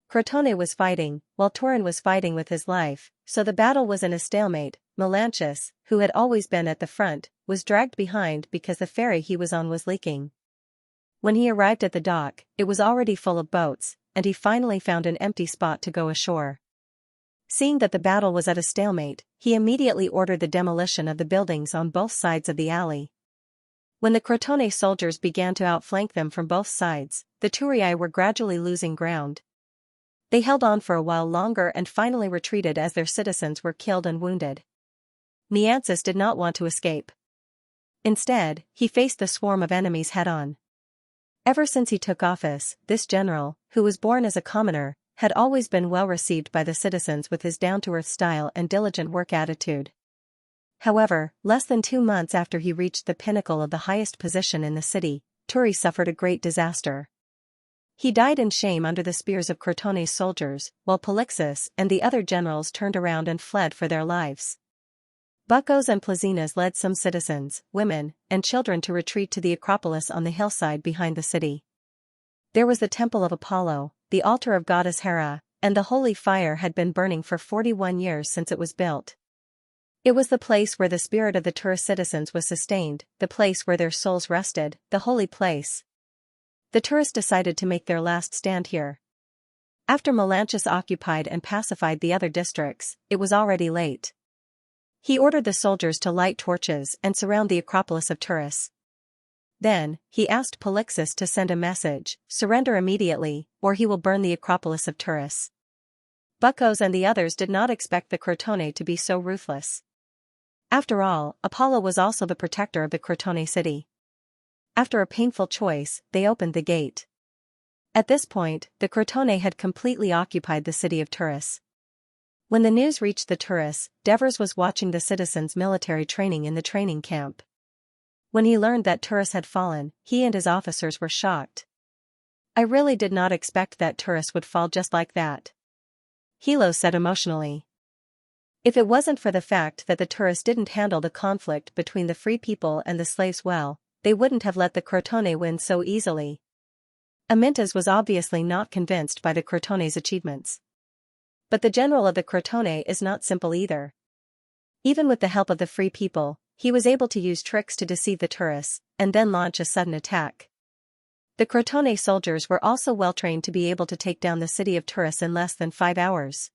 Crotone was fighting, while Turin was fighting with his life, so the battle was in a stalemate. Melanchus, who had always been at the front, was dragged behind because the ferry he was on was leaking. When he arrived at the dock, it was already full of boats, and he finally found an empty spot to go ashore. Seeing that the battle was at a stalemate, he immediately ordered the demolition of the buildings on both sides of the alley. When the Crotone soldiers began to outflank them from both sides, the Turii were gradually losing ground. They held on for a while longer and finally retreated as their citizens were killed and wounded. Xianxia did not want to escape. Instead, he faced the swarm of enemies head-on. Ever since he took office, this general, who was born as a commoner, had always been well received by the citizens with his down-to-earth style and diligent work attitude. However, less than 2 months after he reached the pinnacle of the highest position in the city, Turi suffered a great disaster. He died in shame under the spears of Crotone's soldiers, while Polixus and the other generals turned around and fled for their lives. Bucos and Plazinas led some citizens, women, and children to retreat to the Acropolis on the hillside behind the city. There was the temple of Apollo, the altar of goddess Hera, and the holy fire had been burning for 41 years since it was built. It was the place where the spirit of the tourist citizens was sustained, the place where their souls rested, the holy place. The tourists decided to make their last stand here. After Melanchus occupied and pacified the other districts, it was already late. He ordered the soldiers to light torches and surround the Acropolis of Turris. Then, he asked Polixus to send a message, surrender immediately, or he will burn the Acropolis of Turris. Bucos and the others did not expect the Crotone to be so ruthless. After all, Apollo was also the protector of the Crotone city. After a painful choice, they opened the gate. At this point, the Crotone had completely occupied the city of Turris. When the news reached the Turris, Devers was watching the citizens' military training in the training camp. When he learned that Turris had fallen, he and his officers were shocked. "I really did not expect that Turris would fall just like that," Hilo said emotionally. "If it wasn't for the fact that the Turris didn't handle the conflict between the free people and the slaves well, they wouldn't have let the Crotone win so easily." Amyntas was obviously not convinced by the Crotone's achievements. But the general of the Crotone is not simple either. Even with the help of the free people, he was able to use tricks to deceive the Turris, and then launch a sudden attack. The Crotone soldiers were also well trained to be able to take down the city of Turris in less than 5 hours.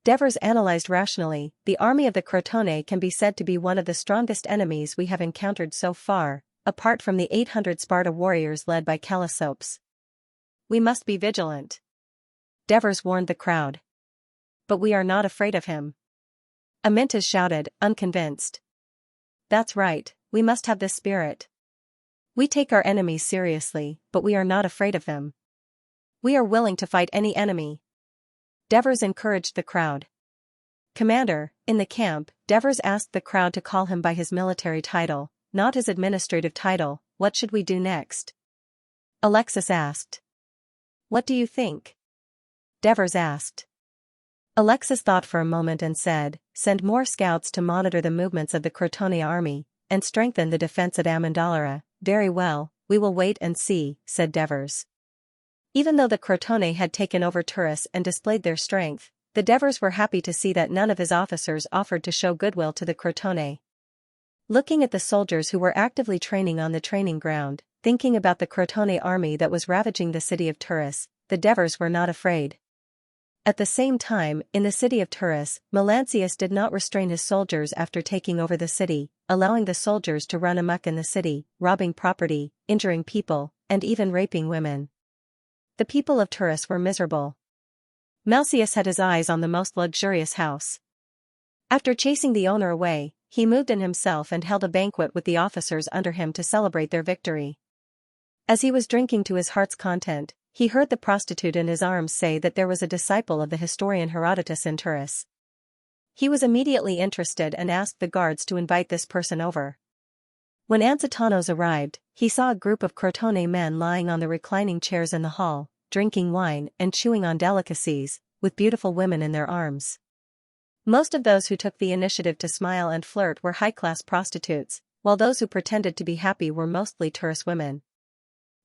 Devers analyzed rationally, the army of the Crotone can be said to be one of the strongest enemies we have encountered so far, apart from the 800 Sparta warriors led by Callisopes. "We must be vigilant," Devers warned the crowd. "But we are not afraid of him," Amyntas shouted, unconvinced. "That's right, we must have this spirit. We take our enemies seriously, but we are not afraid of them. We are willing to fight any enemy." Devers encouraged the crowd. "Commander," in the camp, Devers asked the crowd to call him by his military title, not his administrative title. "What should we do next?" Alexis asked. "What do you think?" Devers asked. Alexis thought for a moment and said, "Send more scouts to monitor the movements of the Crotone army, and strengthen the defense at Amendalara." "Very well, we will wait and see," said Devers. Even though the Crotone had taken over Turris and displayed their strength, the Devers were happy to see that none of his officers offered to show goodwill to the Crotone. Looking at the soldiers who were actively training on the training ground, thinking about the Crotone army that was ravaging the city of Turris, the Devers were not afraid. At the same time, in the city of Turris, Melantius did not restrain his soldiers after taking over the city, allowing the soldiers to run amok in the city, robbing property, injuring people, and even raping women. The people of Turris were miserable. Malcius had his eyes on the most luxurious house. After chasing the owner away, he moved in himself and held a banquet with the officers under him to celebrate their victory. As he was drinking to his heart's content, he heard the prostitute in his arms say that there was a disciple of the historian Herodotus in Turris. He was immediately interested and asked the guards to invite this person over. When Ansitanos arrived, he saw a group of Crotone men lying on the reclining chairs in the hall, drinking wine and chewing on delicacies, with beautiful women in their arms. Most of those who took the initiative to smile and flirt were high-class prostitutes, while those who pretended to be happy were mostly Turris women.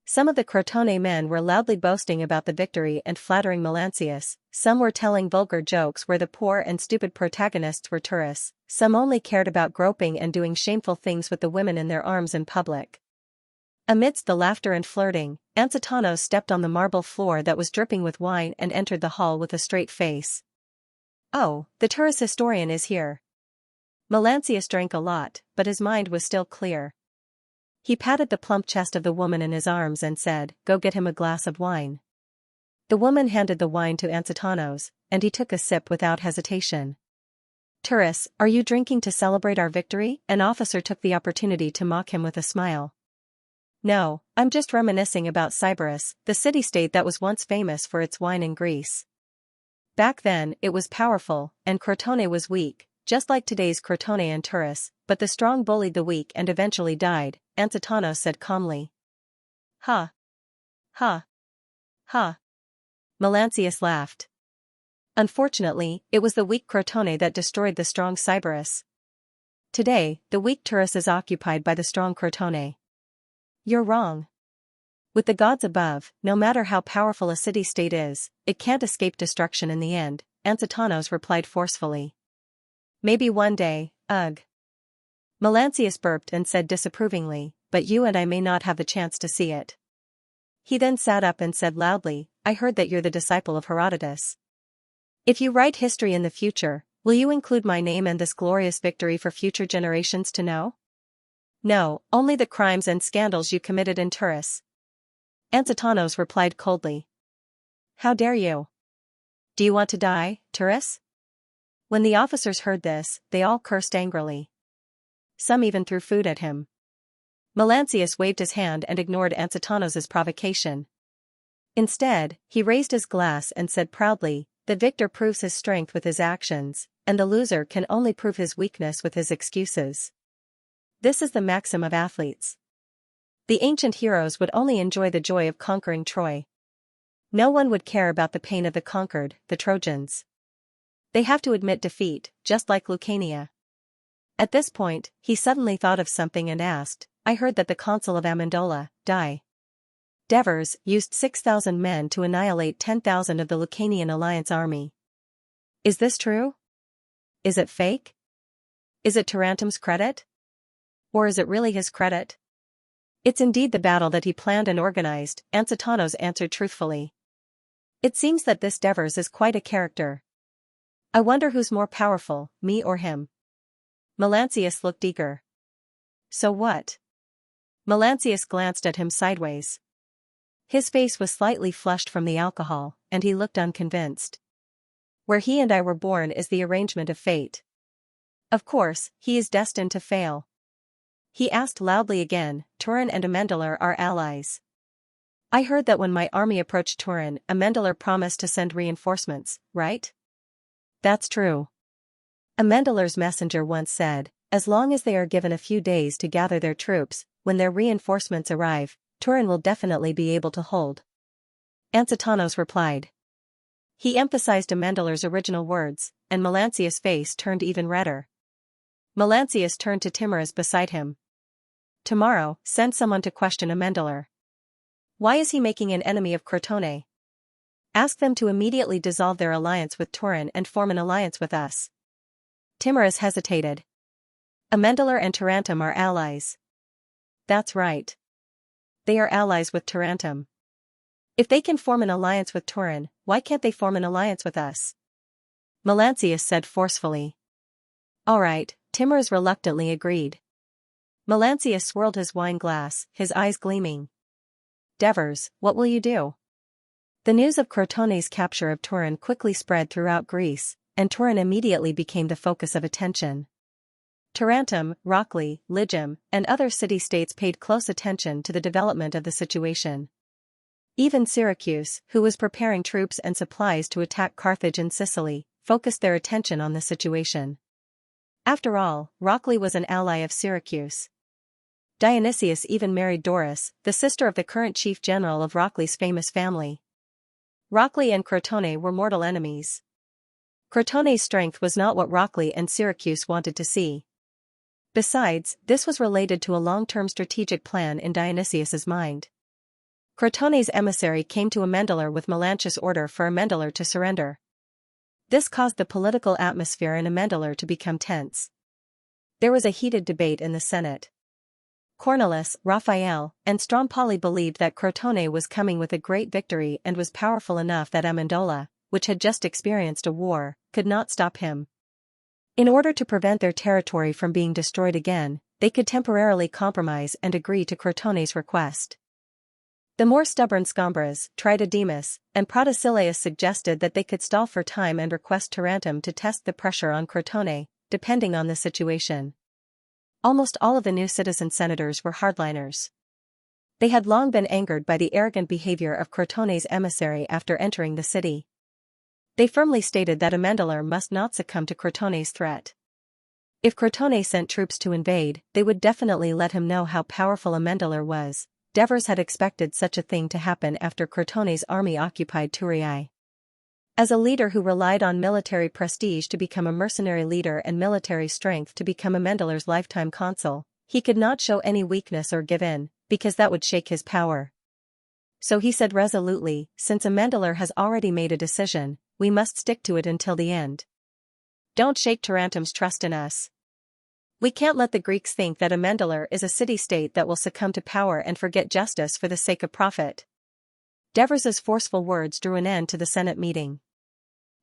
Some of the Crotone men were loudly boasting about the victory and flattering Melantius, some were telling vulgar jokes where the poor and stupid protagonists were Turris, some only cared about groping and doing shameful things with the women in their arms in public. Amidst the laughter and flirting, Ansitanos stepped on the marble floor that was dripping with wine and entered the hall with a straight face. "Oh, the Turris historian is here." Melantius drank a lot, but his mind was still clear. He patted the plump chest of the woman in his arms and said, "Go get him a glass of wine." The woman handed the wine to Ansitanos, and he took a sip without hesitation. "Turris, are you drinking to celebrate our victory?" An officer took the opportunity to mock him with a smile. No, I'm just reminiscing about Sybaris, the city-state that was once famous for its wine in Greece. Back then, it was powerful, and Crotone was weak, just like today's Crotone and Turris, but the strong bullied the weak and eventually died, Ansitanos said calmly. Ha. Ha. Ha. Melancius laughed. Unfortunately, it was the weak Crotone that destroyed the strong Sybaris. Today, the weak Turris is occupied by the strong Crotone. You're wrong. With the gods above, no matter how powerful a city-state is, it can't escape destruction in the end, Ansitanos replied forcefully. Maybe one day, ugh. Melancius burped and said disapprovingly, but you and I may not have the chance to see it. He then sat up and said loudly, I heard that you're the disciple of Herodotus. If you write history in the future, will you include my name and this glorious victory for future generations to know? No, only the crimes and scandals you committed in Turris. Ansitanos replied coldly. How dare you? Do you want to die, Turris? When the officers heard this, they all cursed angrily. Some even threw food at him. Melancius waved his hand and ignored Ansitanos's provocation. Instead, he raised his glass and said proudly, the victor proves his strength with his actions, and the loser can only prove his weakness with his excuses. This is the maxim of athletes. The ancient heroes would only enjoy the joy of conquering Troy. No one would care about the pain of the conquered, the Trojans. They have to admit defeat, just like Lucania. At this point, he suddenly thought of something and asked, I heard that the consul of Amendola, Devers, used 6,000 men to annihilate 10,000 of the Lucanian alliance army. Is this true? Is it fake? Is it Tarentum's credit? Or is it really his credit? It's indeed the battle that he planned and organized, Ansitanos answered truthfully. It seems that this Devers is quite a character. I wonder who's more powerful, me or him? Melancius looked eager. So what? Melancius glanced at him sideways. His face was slightly flushed from the alcohol, and he looked unconvinced. Where he and I were born is the arrangement of fate. Of course, he is destined to fail. He asked loudly again, Turin and Amendolar are allies. I heard that when my army approached Turin, Amendolar promised to send reinforcements, right? That's true. Amendolar's messenger once said, as long as they are given a few days to gather their troops, when their reinforcements arrive, Turin will definitely be able to hold. Ansitanos replied. He emphasized Amendolar's original words, and Melancius' face turned even redder. Melancius turned to Timorous beside him. Tomorrow, send someone to question Amendolar. Why is he making an enemy of Crotone? Ask them to immediately dissolve their alliance with Turin and form an alliance with us. Timorous hesitated. Amendolar and Tarentum are allies. That's right. They are allies with Tarentum. If they can form an alliance with Turin, why can't they form an alliance with us? Melancius said forcefully. All right, Timorous reluctantly agreed. Melancius swirled his wine glass, his eyes gleaming. Devers, what will you do? The news of Crotone's capture of Turin quickly spread throughout Greece, and Turin immediately became the focus of attention. Tarentum, Rockley, Lygum, and other city-states paid close attention to the development of the situation. Even Syracuse, who was preparing troops and supplies to attack Carthage and Sicily, focused their attention on the situation. After all, Rockley was an ally of Syracuse. Dionysius even married Doris, the sister of the current chief general of Rockley's famous family. Rockley and Crotone were mortal enemies. Crotone's strength was not what Rockley and Syracuse wanted to see. Besides, this was related to a long-term strategic plan in Dionysius's mind. Crotone's emissary came to Amendolar with Melancius' order for Amendolar to surrender. This caused the political atmosphere in Amendolar to become tense. There was a heated debate in the Senate. Cornelis, Raphael, and Stromboli believed that Crotone was coming with a great victory and was powerful enough that Amendola, which had just experienced a war, could not stop him. In order to prevent their territory from being destroyed again, they could temporarily compromise and agree to Crotone's request. The more stubborn Scombres, Tritodemus, and Protesilaus suggested that they could stall for time and request Tarentum to test the pressure on Crotone, depending on the situation. Almost all of the new citizen senators were hardliners. They had long been angered by the arrogant behavior of Crotone's emissary after entering the city. They firmly stated that Amendalar must not succumb to Crotone's threat. If Crotone sent troops to invade, they would definitely let him know how powerful Amendalar was. Devers had expected such a thing to happen after Crotone's army occupied Turiai. As a leader who relied on military prestige to become a mercenary leader and military strength to become Amendalar's lifetime consul, he could not show any weakness or give in, because that would shake his power. So he said resolutely, since Amendalar has already made a decision, we must stick to it until the end. Don't shake Tarentum's trust in us. We can't let the Greeks think that Amendalar is a city-state that will succumb to power and forget justice for the sake of profit. Devers's forceful words drew an end to the Senate meeting.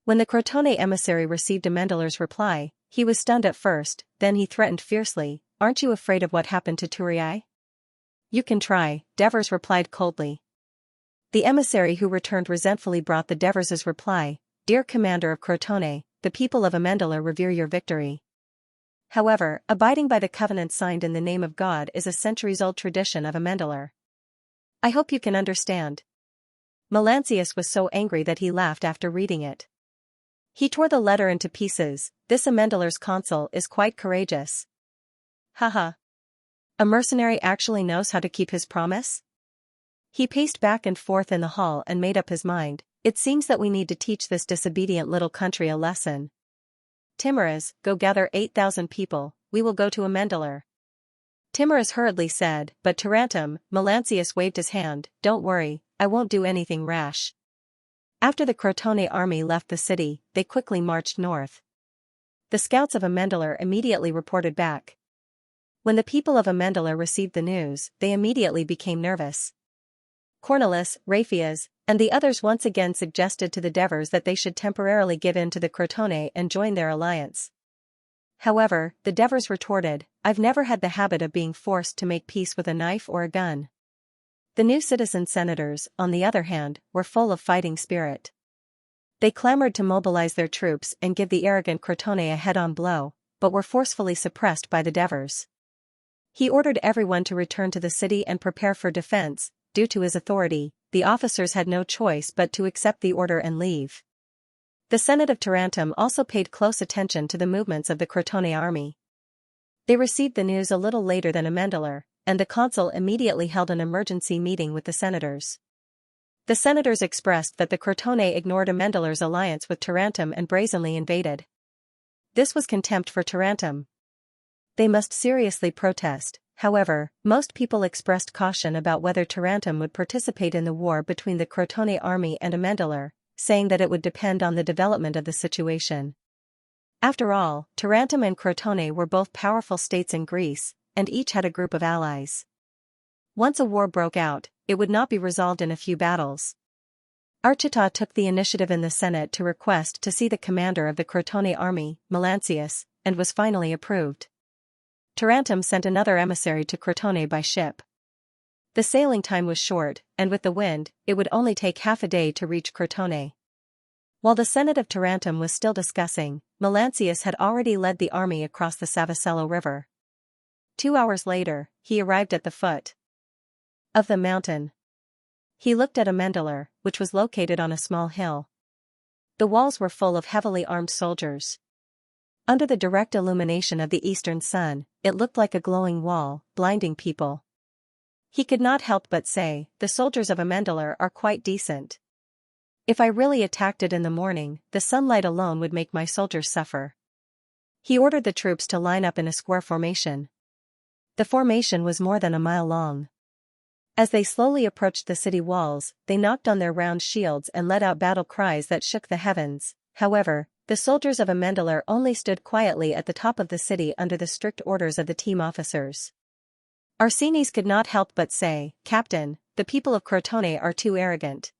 When the Crotone emissary received Amendalar's reply, he was stunned at first, then he threatened fiercely, "Aren't you afraid of what happened to Turiai?" "You can try," Devers replied coldly. The emissary who returned resentfully brought the Devers's reply, "Dear Commander of Crotone, the people of Amendalar revere your victory. However, abiding by the covenant signed in the name of God is a centuries-old tradition of Amendalar. I hope you can understand." Melancius was so angry that he laughed after reading it. He tore the letter into pieces. "This Amendalar's consul is quite courageous. Haha. A mercenary actually knows how to keep his promise?" He paced back and forth in the hall and made up his mind. "It seems that we need to teach this disobedient little country a lesson. Timorous, go gather 8,000 people, we will go to Amendalar." Timorous hurriedly said, "But Tarentum," Melancius waved his hand, "don't worry, I won't do anything rash." After the Crotone army left the city, they quickly marched north. The scouts of Amendalar immediately reported back. When the people of Amendalar received the news, they immediately became nervous. Cornelis, Raphias, and the others once again suggested to the Devers that they should temporarily give in to the Crotone and join their alliance. However, the Devers retorted, "I've never had the habit of being forced to make peace with a knife or a gun." The new citizen senators, on the other hand, were full of fighting spirit. They clamored to mobilize their troops and give the arrogant Crotone a head-on blow, but were forcefully suppressed by the Devers. He ordered everyone to return to the city and prepare for defense. Due to his authority, the officers had no choice but to accept the order and leave. The Senate of Tarentum also paid close attention to the movements of the Crotone army. They received the news a little later than Amendalar, and the consul immediately held an emergency meeting with the senators. The senators expressed that the Crotone ignored Amendalar's alliance with Tarentum and brazenly invaded. This was contempt for Tarentum. They must seriously protest. However, most people expressed caution about whether Tarentum would participate in the war between the Crotone army and Amendalar, saying that it would depend on the development of the situation. After all, Tarentum and Crotone were both powerful states in Greece, and each had a group of allies. Once a war broke out, it would not be resolved in a few battles. Archita took the initiative in the Senate to request to see the commander of the Crotone army, Melancius, and was finally approved. Tarentum sent another emissary to Crotone by ship. The sailing time was short, and with the wind, it would only take half a day to reach Crotone. While the Senate of Tarentum was still discussing, Melancius had already led the army across the Savacello River. 2 hours later, he arrived at the foot of the mountain. He looked at Amendalar, which was located on a small hill. The walls were full of heavily armed soldiers. Under the direct illumination of the eastern sun, it looked like a glowing wall, blinding people. He could not help but say, "The soldiers of Amendalar are quite decent. If I really attacked it in the morning, the sunlight alone would make my soldiers suffer." He ordered the troops to line up in a square formation. The formation was more than a mile long. As they slowly approached the city walls, they knocked on their round shields and let out battle cries that shook the heavens. However, the soldiers of Amendalar only stood quietly at the top of the city under the strict orders of the team officers. Arsines could not help but say, "Captain, the people of Crotone are too arrogant.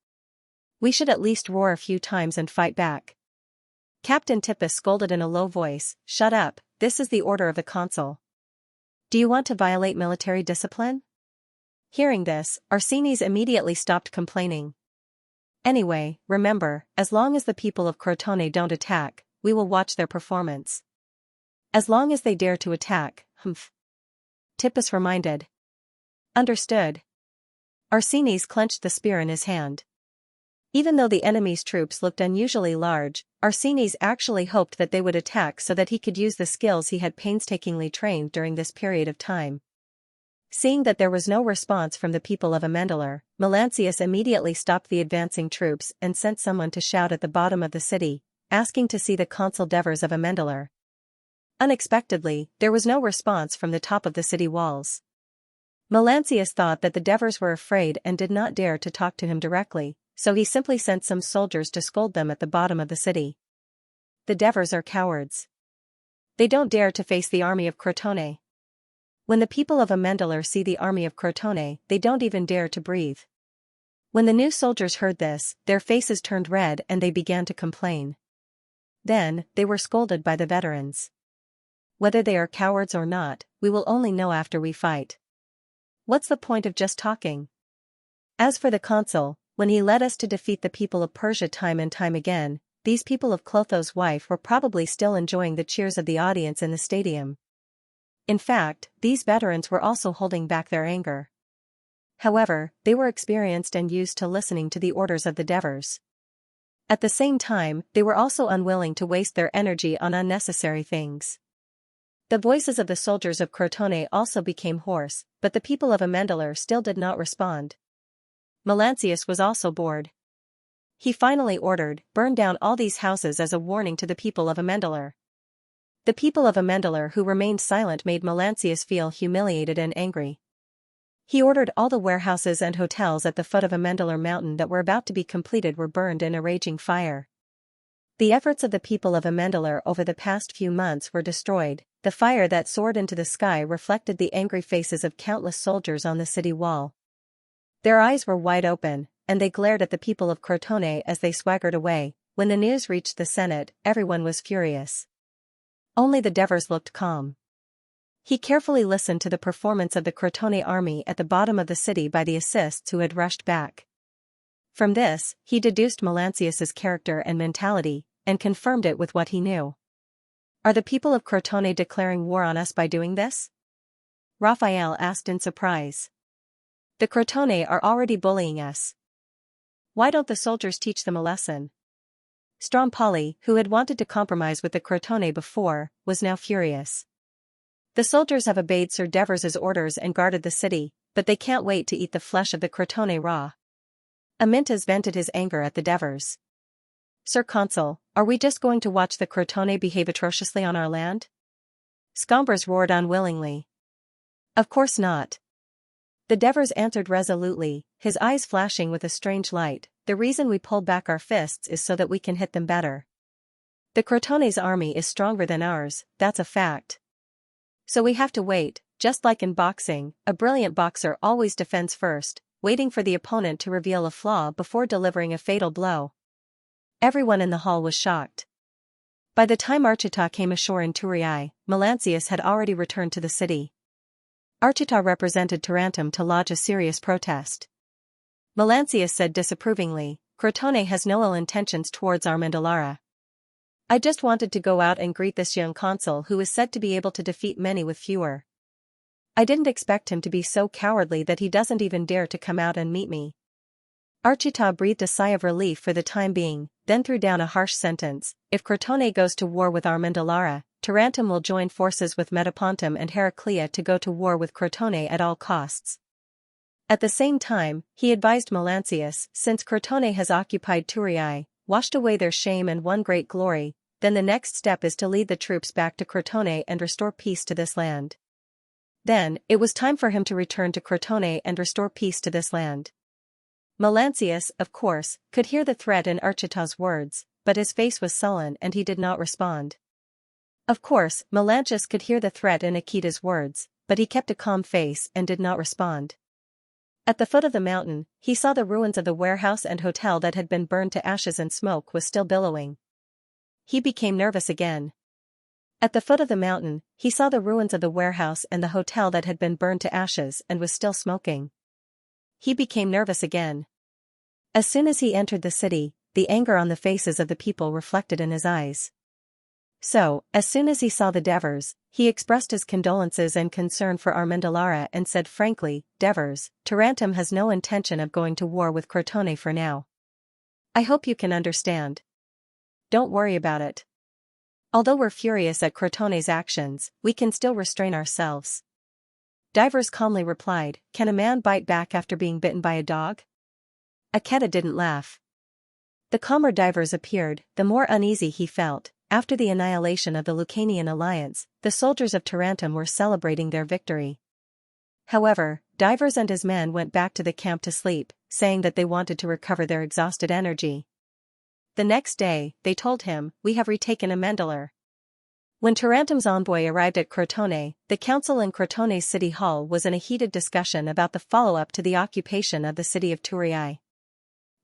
We should at least roar a few times and fight back." Captain Tippus scolded in a low voice, "Shut up, this is the order of the consul. Do you want to violate military discipline?" Hearing this, Arsines immediately stopped complaining. "Anyway, remember, as long as the people of Crotone don't attack, we will watch their performance. As long as they dare to attack, Tippus reminded. "Understood." Arsenies clenched the spear in his hand. Even though the enemy's troops looked unusually large, Arsenies actually hoped that they would attack so that he could use the skills he had painstakingly trained during this period of time. Seeing that there was no response from the people of Amendalar, Melancius immediately stopped the advancing troops and sent someone to shout at the bottom of the city, asking to see the consul Devers of Amendalar. Unexpectedly, there was no response from the top of the city walls. Melancius thought that the Devers were afraid and did not dare to talk to him directly, so he simply sent some soldiers to scold them at the bottom of the city. The Devers are cowards. They don't dare to face the army of Crotone. When the people of Amendalar see the army of Crotone, they don't even dare to breathe. When the new soldiers heard this, their faces turned red and they began to complain. Then, they were scolded by the veterans. Whether they are cowards or not, we will only know after we fight. What's the point of just talking? As for the consul, when he led us to defeat the people of Persia time and time again, these people of Clotho's wife were probably still enjoying the cheers of the audience in the stadium. In fact, these veterans were also holding back their anger. However, they were experienced and used to listening to the orders of the Devers. At the same time, they were also unwilling to waste their energy on unnecessary things. The voices of the soldiers of Crotone also became hoarse, but the people of Amendalar still did not respond. Melancius was also bored. He finally ordered, "Burn down all these houses" as a warning to the people of Amendalar. The people of Amendalar who remained silent made Melancius feel humiliated and angry. He ordered all the warehouses and hotels at the foot of Amendalar mountain that were about to be completed were burned in a raging fire. The efforts of the people of Amendalar over the past few months were destroyed. The fire that soared into the sky reflected the angry faces of countless soldiers on the city wall. Their eyes were wide open, and they glared at the people of Crotone as they swaggered away. When the news reached the Senate, everyone was furious. Only the Devers looked calm. He carefully listened to the performance of the Crotone army at the bottom of the city by the assists who had rushed back. From this, he deduced Melancius's character and mentality, and confirmed it with what he knew. Are the people of Crotone declaring war on us by doing this? Raphael asked in surprise. The Crotone are already bullying us. Why don't the soldiers teach them a lesson? Strompoli, who had wanted to compromise with the Crotone before, was now furious. The soldiers have obeyed Sir Devers' orders and guarded the city, but they can't wait to eat the flesh of the Crotone raw. Amintas vented his anger at the Devers. Sir Consul, are we just going to watch the Crotone behave atrociously on our land? Scombers roared unwillingly. Of course not. The Devers answered resolutely, his eyes flashing with a strange light. The reason we pull back our fists is so that we can hit them better. The Crotone's army is stronger than ours, that's a fact. So we have to wait, just like in boxing, a brilliant boxer always defends first, waiting for the opponent to reveal a flaw before delivering a fatal blow. Everyone in the hall was shocked. By the time Archita came ashore in Turiai, Melancius had already returned to the city. Archita represented Tarentum to lodge a serious protest. Melancius said disapprovingly, Crotone has no ill intentions towards Amendalara. I just wanted to go out and greet this young consul who is said to be able to defeat many with fewer. I didn't expect him to be so cowardly that he doesn't even dare to come out and meet me. Archita breathed a sigh of relief for the time being, then threw down a harsh sentence. If Crotone goes to war with Amendalara, Tarentum will join forces with Metapontum and Heraclea to go to war with Crotone at all costs. At the same time, he advised Melancius, since Crotone has occupied Turiai, washed away their shame and won great glory, then the next step is to lead the troops back to Crotone and restore peace to this land. Then, it was time for him to return to Crotone and restore peace to this land. Melancius, of course, could hear the threat in Archita's words, but his face was sullen and he did not respond. Of course, Melancius could hear the threat in Akita's words, but he kept a calm face and did not respond. At the foot of the mountain, he saw the ruins of the warehouse and hotel that had been burned to ashes and smoke was still billowing. He became nervous again. At the foot of the mountain, he saw the ruins of the warehouse and the hotel that had been burned to ashes and was still smoking. He became nervous again. As soon as he entered the city, the anger on the faces of the people reflected in his eyes. So, as soon as he saw the Devers, he expressed his condolences and concern for Armendalara and said frankly, Devers, Tarantum has no intention of going to war with Crotone for now. I hope you can understand. Don't worry about it. Although we're furious at Crotone's actions, we can still restrain ourselves. Divers calmly replied, can a man bite back after being bitten by a dog? Aketa didn't laugh. The calmer Divers appeared, the more uneasy he felt. After the annihilation of the Lucanian alliance, the soldiers of Tarantum were celebrating their victory. However, Divers and his men went back to the camp to sleep, saying that they wanted to recover their exhausted energy. The next day, they told him, we have retaken Amendalar. When Tarantum's envoy arrived at Crotone, the council in Crotone's city hall was in a heated discussion about the follow-up to the occupation of the city of Turiai.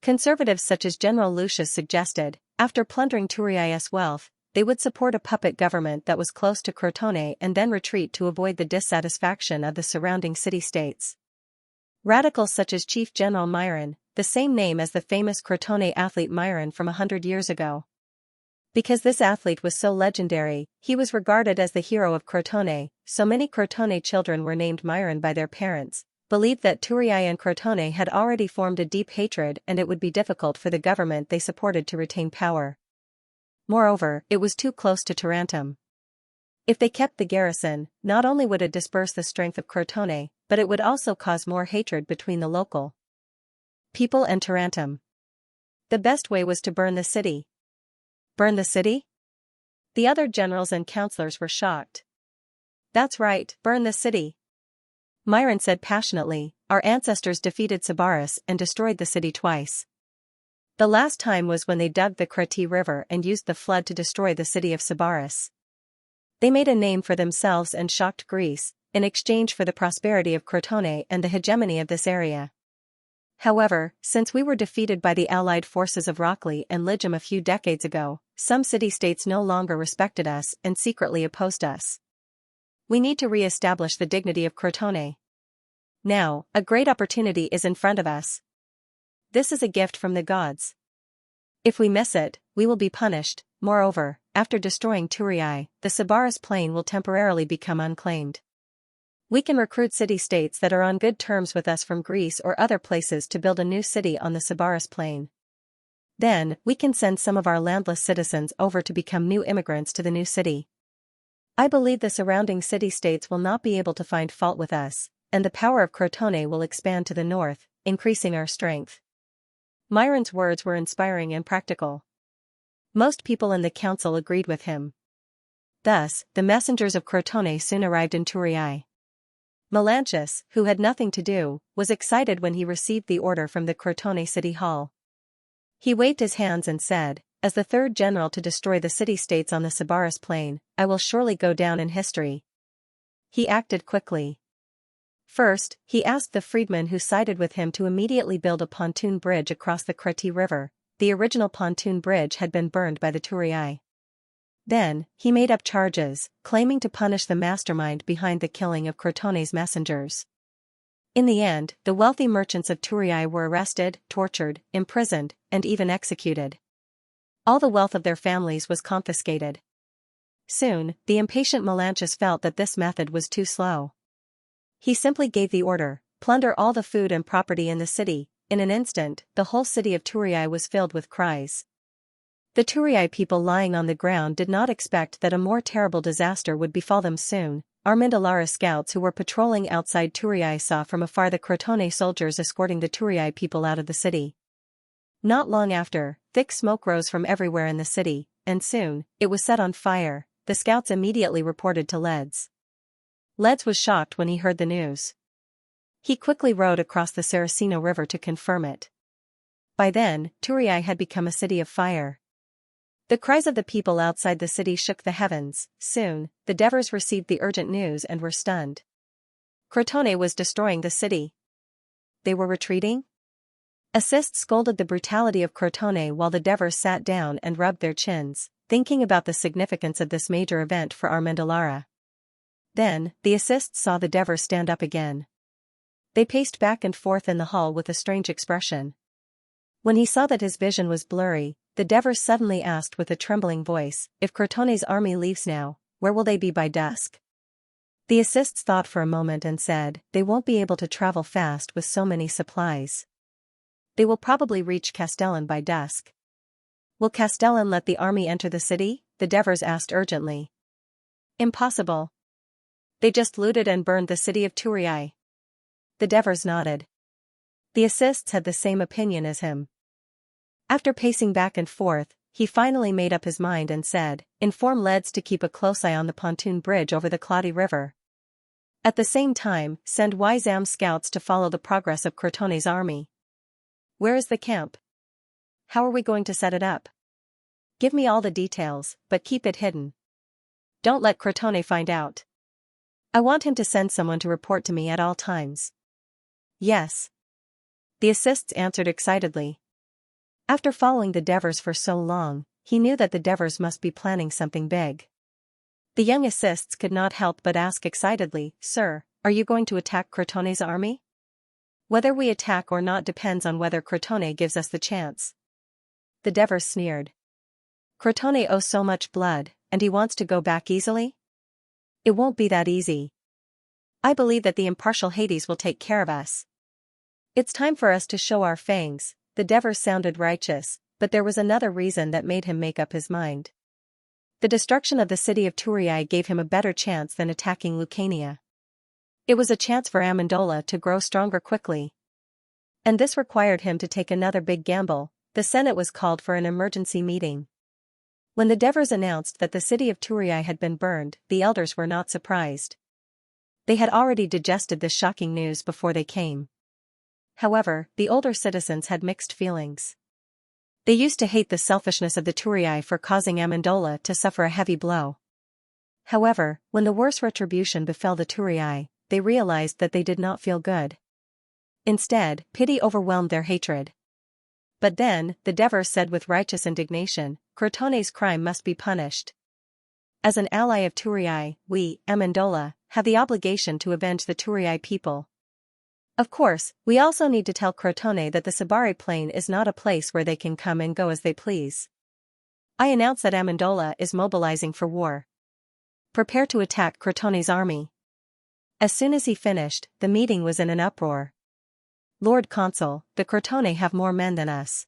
Conservatives such as General Lucius suggested, after plundering Turiai's wealth, they would support a puppet government that was close to Crotone and then retreat to avoid the dissatisfaction of the surrounding city-states. Radicals such as Chief General Myron, the same name as the famous Crotone athlete Myron from 100 years ago. Because this athlete was so legendary, he was regarded as the hero of Crotone, so many Crotone children were named Myron by their parents, believed that Turiai and Crotone had already formed a deep hatred and it would be difficult for the government they supported to retain power. Moreover, it was too close to Tarantum. If they kept the garrison, not only would it disperse the strength of Crotone, but it would also cause more hatred between the local people and Tarantum. The best way was to burn the city. Burn the city? The other generals and councillors were shocked. That's right, burn the city. Myron said passionately, our ancestors defeated Sabaris and destroyed the city twice. The last time was when they dug the Krati River and used the flood to destroy the city of Sabaris. They made a name for themselves and shocked Greece, in exchange for the prosperity of Crotone and the hegemony of this area. However, since we were defeated by the allied forces of Rockley and Ligium a few decades ago, some city-states no longer respected us and secretly opposed us. We need to re-establish the dignity of Crotone. Now, a great opportunity is in front of us. This is a gift from the gods. If we miss it, we will be punished. Moreover, after destroying Turiai, the Sabaris plain will temporarily become unclaimed. We can recruit city-states that are on good terms with us from Greece or other places to build a new city on the Sabaris plain. Then, we can send some of our landless citizens over to become new immigrants to the new city. I believe the surrounding city-states will not be able to find fault with us, and the power of Crotone will expand to the north, increasing our strength. Myron's words were inspiring and practical. Most people in the council agreed with him. Thus, the messengers of Crotone soon arrived in Turiai. Melanchus, who had nothing to do, was excited when he received the order from the Crotone city hall. He waved his hands and said, as the third general to destroy the city-states on the Sabaris plain, I will surely go down in history. He acted quickly. First, he asked the freedmen who sided with him to immediately build a pontoon bridge across the Krati River. The original pontoon bridge had been burned by the Turiai. Then, he made up charges, claiming to punish the mastermind behind the killing of Crotone's messengers. In the end, the wealthy merchants of Turiai were arrested, tortured, imprisoned, and even executed. All the wealth of their families was confiscated. Soon, the impatient Melanchus felt that this method was too slow. He simply gave the order, plunder all the food and property in the city. In an instant, the whole city of Turiai was filled with cries. The Turiai people lying on the ground did not expect that a more terrible disaster would befall them soon. Armendalara scouts who were patrolling outside Turiai saw from afar the Crotone soldiers escorting the Turiai people out of the city. Not long after, thick smoke rose from everywhere in the city, and soon, it was set on fire. The scouts immediately reported to Leds. Leds was shocked when he heard the news. He quickly rowed across the Saraceno River to confirm it. By then, Turiai had become a city of fire. The cries of the people outside the city shook the heavens. Soon, the Devers received the urgent news and were stunned. Crotone was destroying the city. They were retreating? Assist scolded the brutality of Crotone while the Devers sat down and rubbed their chins, thinking about the significance of this major event for Armendalara. Then, the assists saw the Devers stand up again. They paced back and forth in the hall with a strange expression. When he saw that his vision was blurry, the Devers suddenly asked with a trembling voice, if Crotone's army leaves now, where will they be by dusk? The assists thought for a moment and said, they won't be able to travel fast with so many supplies. They will probably reach Castellan by dusk. Will Castellan let the army enter the city? The Devers asked urgently. Impossible. They just looted and burned the city of Turii. The Devers nodded. The assists had the same opinion as him. After pacing back and forth, he finally made up his mind and said, inform Leds to keep a close eye on the pontoon bridge over the Cloddy River. At the same time, send Yzam scouts to follow the progress of Crotone's army. Where is the camp? How are we going to set it up? Give me all the details, but keep it hidden. Don't let Crotone find out. I want him to send someone to report to me at all times. Yes. The assists answered excitedly. After following the Devers for so long, he knew that the Devers must be planning something big. The young assists could not help but ask excitedly, Sir, are you going to attack Crotone's army? Whether we attack or not depends on whether Crotone gives us the chance. The Devers sneered. Crotone owes so much blood, and he wants to go back easily? It won't be that easy. I believe that the impartial Hades will take care of us. It's time for us to show our fangs. The Devers sounded righteous, but there was another reason that made him make up his mind. The destruction of the city of Turii gave him a better chance than attacking Lucania. It was a chance for Amendola to grow stronger quickly. And this required him to take another big gamble. The Senate was called for an emergency meeting. When the Devers announced that the city of Turii had been burned, the elders were not surprised. They had already digested this shocking news before they came. However, the older citizens had mixed feelings. They used to hate the selfishness of the Turii for causing Amendola to suffer a heavy blow. However, when the worst retribution befell the Turii, they realized that they did not feel good. Instead, pity overwhelmed their hatred. But then, the Devers said with righteous indignation, Crotone's crime must be punished. As an ally of Turii, we, Amendola, have the obligation to avenge the Turii people. Of course, we also need to tell Crotone that the Sabari Plain is not a place where they can come and go as they please. I announce that Amendola is mobilizing for war. Prepare to attack Crotone's army. As soon as he finished, the meeting was in an uproar. Lord Consul, the Crotone have more men than us.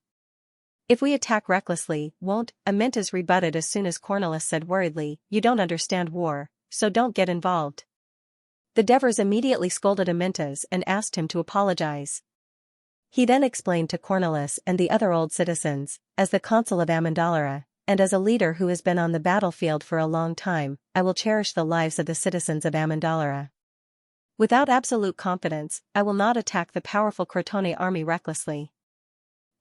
If we attack recklessly, won't? Amintas rebutted as soon as Cornelis said worriedly, you don't understand war, so don't get involved. The Devers immediately scolded Amintas and asked him to apologize. He then explained to Cornelis and the other old citizens, as the consul of Amendola, and as a leader who has been on the battlefield for a long time, I will cherish the lives of the citizens of Amendola. Without absolute confidence, I will not attack the powerful Crotone army recklessly.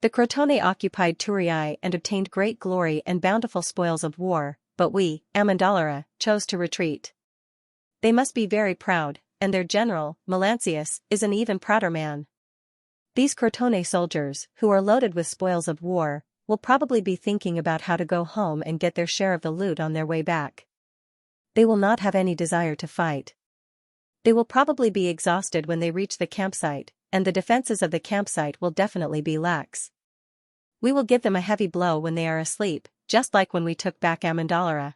The Crotone occupied Turii and obtained great glory and bountiful spoils of war, but we, Amendola, chose to retreat. They must be very proud, and their general, Melancius, is an even prouder man. These Crotone soldiers, who are loaded with spoils of war, will probably be thinking about how to go home and get their share of the loot on their way back. They will not have any desire to fight. They will probably be exhausted when they reach the campsite, and the defenses of the campsite will definitely be lax. We will give them a heavy blow when they are asleep, just like when we took back Amendola.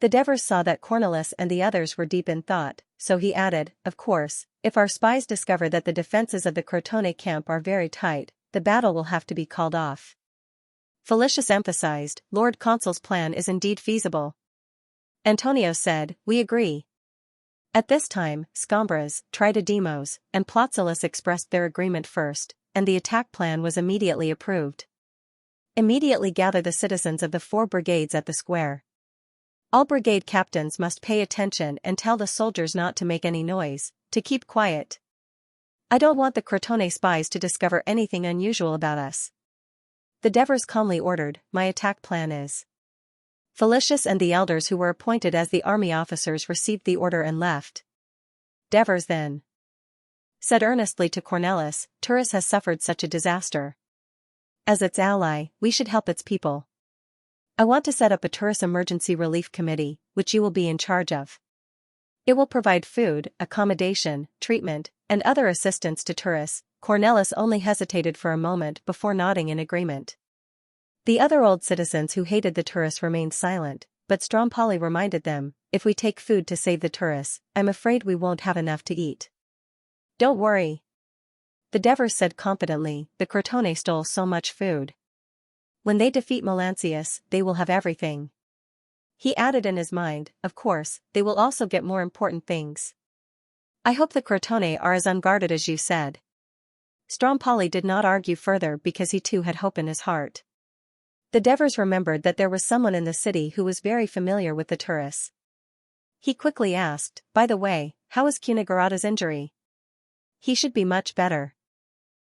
The Devers saw that Cornelis and the others were deep in thought, so he added, of course, if our spies discover that the defenses of the Crotone camp are very tight, the battle will have to be called off. Felicius emphasized, Lord Consul's plan is indeed feasible. Antonio said, we agree. At this time, Scombras, Tritodemos, and Plotzelus expressed their agreement first, and the attack plan was immediately approved. Immediately gather the citizens of the 4 brigades at the square. All brigade captains must pay attention and tell the soldiers not to make any noise, to keep quiet. I don't want the Crotone spies to discover anything unusual about us. The Devers calmly ordered, my attack plan is. Felicius and the elders who were appointed as the army officers received the order and left. Devers then said earnestly to Cornelis, Turris has suffered such a disaster. As its ally, we should help its people. I want to set up a Turris Emergency Relief Committee, which you will be in charge of. It will provide food, accommodation, treatment, and other assistance to Turris. Cornelis only hesitated for a moment before nodding in agreement. The other old citizens who hated the tourists remained silent, but Strompoli reminded them, if we take food to save the tourists, I'm afraid we won't have enough to eat. Don't worry. The Devers said confidently, the Crotone stole so much food. When they defeat Melantius, they will have everything. He added in his mind, of course, they will also get more important things. I hope the Crotone are as unguarded as you said. Strompoli did not argue further because he too had hope in his heart. The Devers remembered that there was someone in the city who was very familiar with the tourists. He quickly asked, by the way, how is Cunagurata's injury? He should be much better.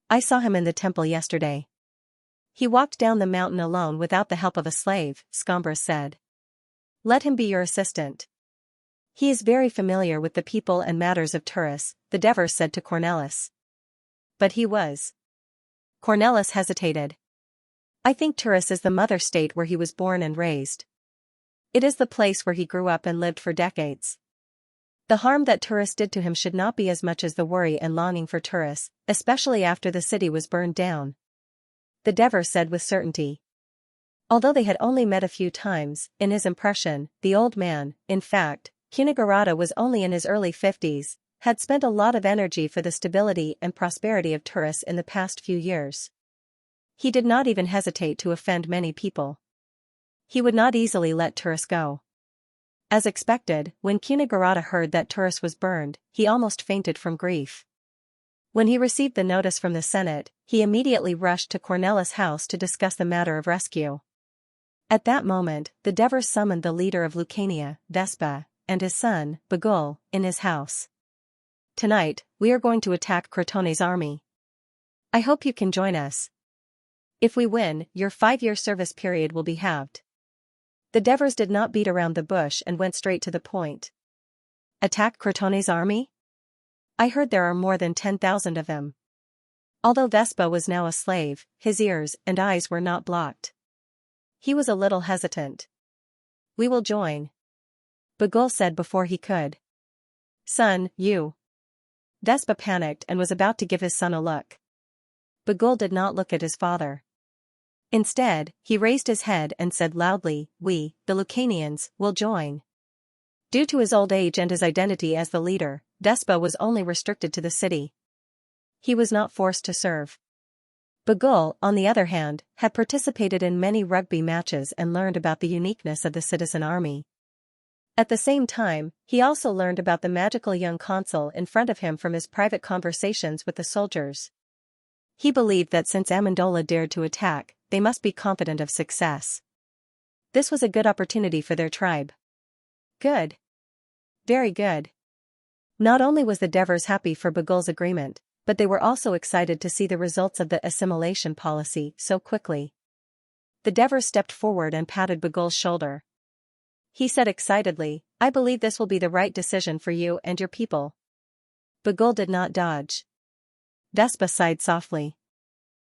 I saw him in the temple yesterday. He walked down the mountain alone without the help of a slave, Scombra said. Let him be your assistant. He is very familiar with the people and matters of tourists, the Devers said to Cornelis. But he was. Cornelis hesitated. I think Turis is the mother state where he was born and raised. It is the place where he grew up and lived for decades. The harm that Turis did to him should not be as much as the worry and longing for Turis, especially after the city was burned down. The Devers said with certainty. Although they had only met a few times, in his impression, the old man, in fact, Cunagurata was only in his early 50s, had spent a lot of energy for the stability and prosperity of Turis in the past few years. He did not even hesitate to offend many people. He would not easily let Turis go. As expected, when Cunagurata heard that Turis was burned, he almost fainted from grief. When he received the notice from the Senate, he immediately rushed to Cornelis' house to discuss the matter of rescue. At that moment, the Devers summoned the leader of Lucania, Vespa, and his son, Bagul, in his house. Tonight, we are going to attack Crotone's army. I hope you can join us. If we win, your 5-year service period will be halved. The Devers did not beat around the bush and went straight to the point. Attack Crotone's army? I heard there are more than 10,000 of them. Although Vespa was now a slave, his ears and eyes were not blocked. He was a little hesitant. We will join. Bagul said before he could. Son, you. Vespa panicked and was about to give his son a look. Bagul did not look at his father. Instead, he raised his head and said loudly, we, the Lucanians, will join. Due to his old age and his identity as the leader, Vespa was only restricted to the city. He was not forced to serve. Bagul, on the other hand, had participated in many rugby matches and learned about the uniqueness of the citizen army. At the same time, he also learned about the magical young consul in front of him from his private conversations with the soldiers. He believed that since Amendola dared to attack, they must be confident of success. This was a good opportunity for their tribe. Good. Very good. Not only was the Devers happy for Bagul's agreement, but they were also excited to see the results of the assimilation policy so quickly. The Devers stepped forward and patted Bagul's shoulder. He said excitedly, I believe this will be the right decision for you and your people. Bagul did not dodge. Vespa sighed softly.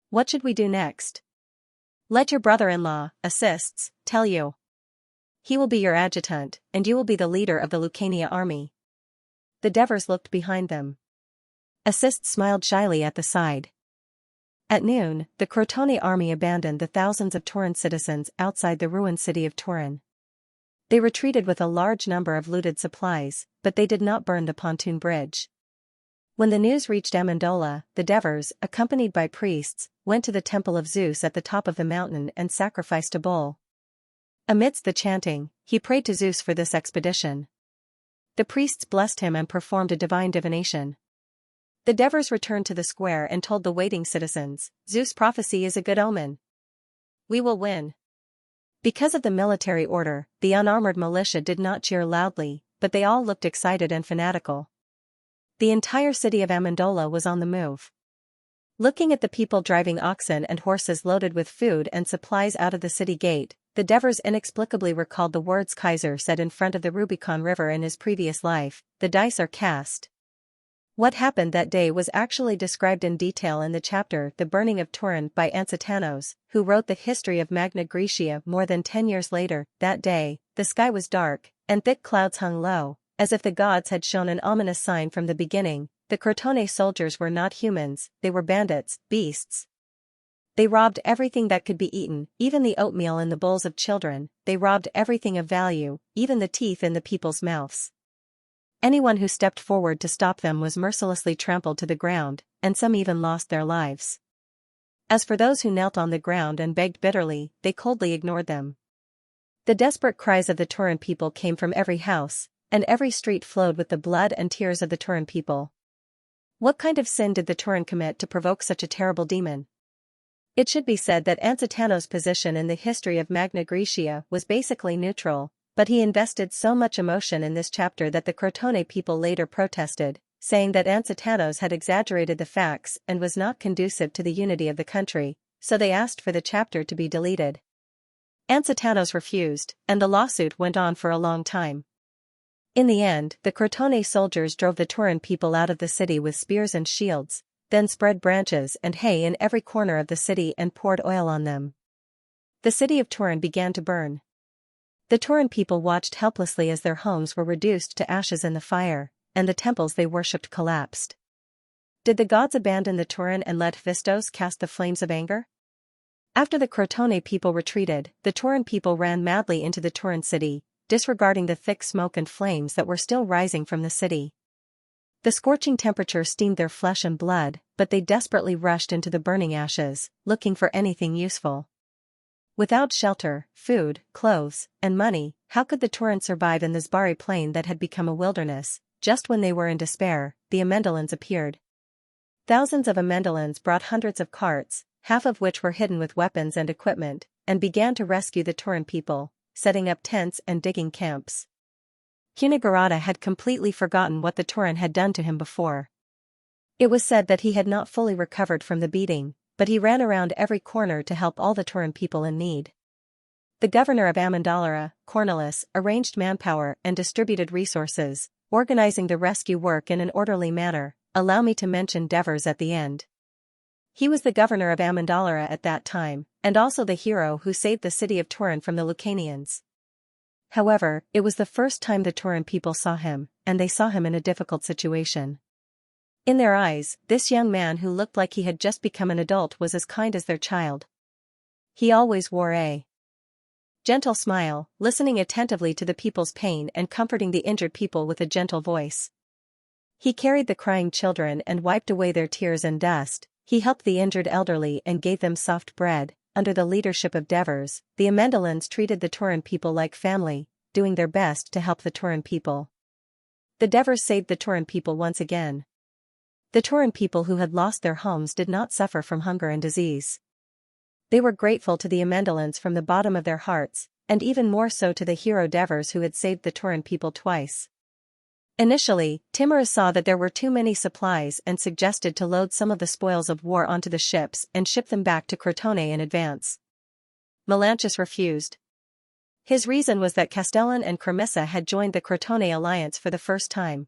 What should we do next? Let your brother-in-law, Assists, tell you. He will be your adjutant, and you will be the leader of the Lucania army. The Devers looked behind them. Assist smiled shyly at the side. At noon, the Crotone army abandoned the thousands of Turin citizens outside the ruined city of Turin. They retreated with a large number of looted supplies, but they did not burn the pontoon bridge. When the news reached Amendola, the Devers, accompanied by priests, went to the temple of Zeus at the top of the mountain and sacrificed a bull. Amidst the chanting, he prayed to Zeus for this expedition. The priests blessed him and performed a divine divination. The Devers returned to the square and told the waiting citizens, Zeus' prophecy is a good omen. We will win. Because of the military order, the unarmored militia did not cheer loudly, but they all looked excited and fanatical. The entire city of Amendola was on the move. Looking at the people driving oxen and horses loaded with food and supplies out of the city gate, the Devers inexplicably recalled the words Kaiser said in front of the Rubicon River in his previous life, the dice are cast. What happened that day was actually described in detail in the chapter The Burning of Turin by Ansitanos, who wrote the history of Magna Graecia more than 10 years later. That day, the sky was dark, and thick clouds hung low, as if the gods had shown an ominous sign from the beginning. The Crotone soldiers were not humans, they were bandits, beasts. They robbed everything that could be eaten, even the oatmeal in the bowls of children. They robbed everything of value, even the teeth in the people's mouths. Anyone who stepped forward to stop them was mercilessly trampled to the ground, and some even lost their lives. As for those who knelt on the ground and begged bitterly, they coldly ignored them. The desperate cries of the Turan people came from every house, and every street flowed with the blood and tears of the Turan people. What kind of sin did the Turan commit to provoke such a terrible demon? It should be said that Anzitano's position in the history of Magna Graecia was basically neutral, but he invested so much emotion in this chapter that the Crotone people later protested, saying that Anzitanos had exaggerated the facts and was not conducive to the unity of the country, so they asked for the chapter to be deleted. Anzitanos refused, and the lawsuit went on for a long time. In the end, the Crotone soldiers drove the Turan people out of the city with spears and shields, then spread branches and hay in every corner of the city and poured oil on them. The city of Turan began to burn. The Turan people watched helplessly as their homes were reduced to ashes in the fire, and the temples they worshipped collapsed. Did the gods abandon the Turan and let Hephaestus cast the flames of anger? After the Crotone people retreated, the Turan people ran madly into the Turan city, disregarding the thick smoke and flames that were still rising from the city. The scorching temperature steamed their flesh and blood, but they desperately rushed into the burning ashes, looking for anything useful. Without shelter, food, clothes, and money, how could the Turan survive in this Bari plain that had become a wilderness? Just when they were in despair, the Amendolans appeared. Thousands of Amendolans brought hundreds of carts, half of which were hidden with weapons and equipment, and began to rescue the Turan people, setting up tents and digging camps. Cunagurata had completely forgotten what the Turan had done to him before. It was said that he had not fully recovered from the beating, but he ran around every corner to help all the Turan people in need. The governor of Amendolara, Cornelis, arranged manpower and distributed resources, organizing the rescue work in an orderly manner. Allow me to mention Devers at the end. He was the governor of Amendolara at that time, and also the hero who saved the city of Turan from the Lucanians. However, it was the first time the Turan people saw him, and they saw him in a difficult situation. In their eyes, this young man who looked like he had just become an adult was as kind as their child. He always wore a gentle smile, listening attentively to the people's pain and comforting the injured people with a gentle voice. He carried the crying children and wiped away their tears and dust. He helped the injured elderly and gave them soft bread. Under the leadership of Devers, the Amendolans treated the Turan people like family, doing their best to help the Turan people. The Devers saved the Turan people once again. The Turan people who had lost their homes did not suffer from hunger and disease. They were grateful to the Amendolans from the bottom of their hearts, and even more so to the hero Devers who had saved the Turan people twice. Initially, Timurus saw that there were too many supplies and suggested to load some of the spoils of war onto the ships and ship them back to Crotone in advance. Melanchus refused. His reason was that Castellan and Cremissa had joined the Crotone alliance for the first time.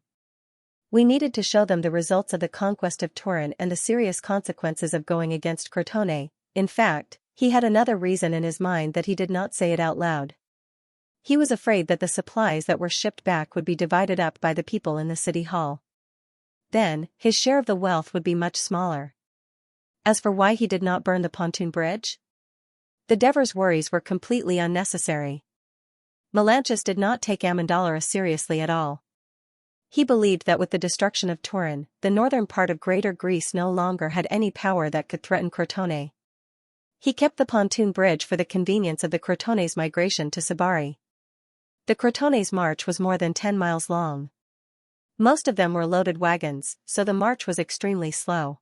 We needed to show them the results of the conquest of Turan and the serious consequences of going against Crotone. In fact, he had another reason in his mind that he did not say it out loud. He was afraid that the supplies that were shipped back would be divided up by the people in the city hall. Then, his share of the wealth would be much smaller. As for why he did not burn the pontoon bridge? The Devers' worries were completely unnecessary. Melanchus did not take Amendolara seriously at all. He believed that with the destruction of Turan, the northern part of Greater Greece no longer had any power that could threaten Crotone. He kept the pontoon bridge for the convenience of the Crotones' migration to Sabari. The Crotones' march was more than 10 miles long. Most of them were loaded wagons, so the march was extremely slow.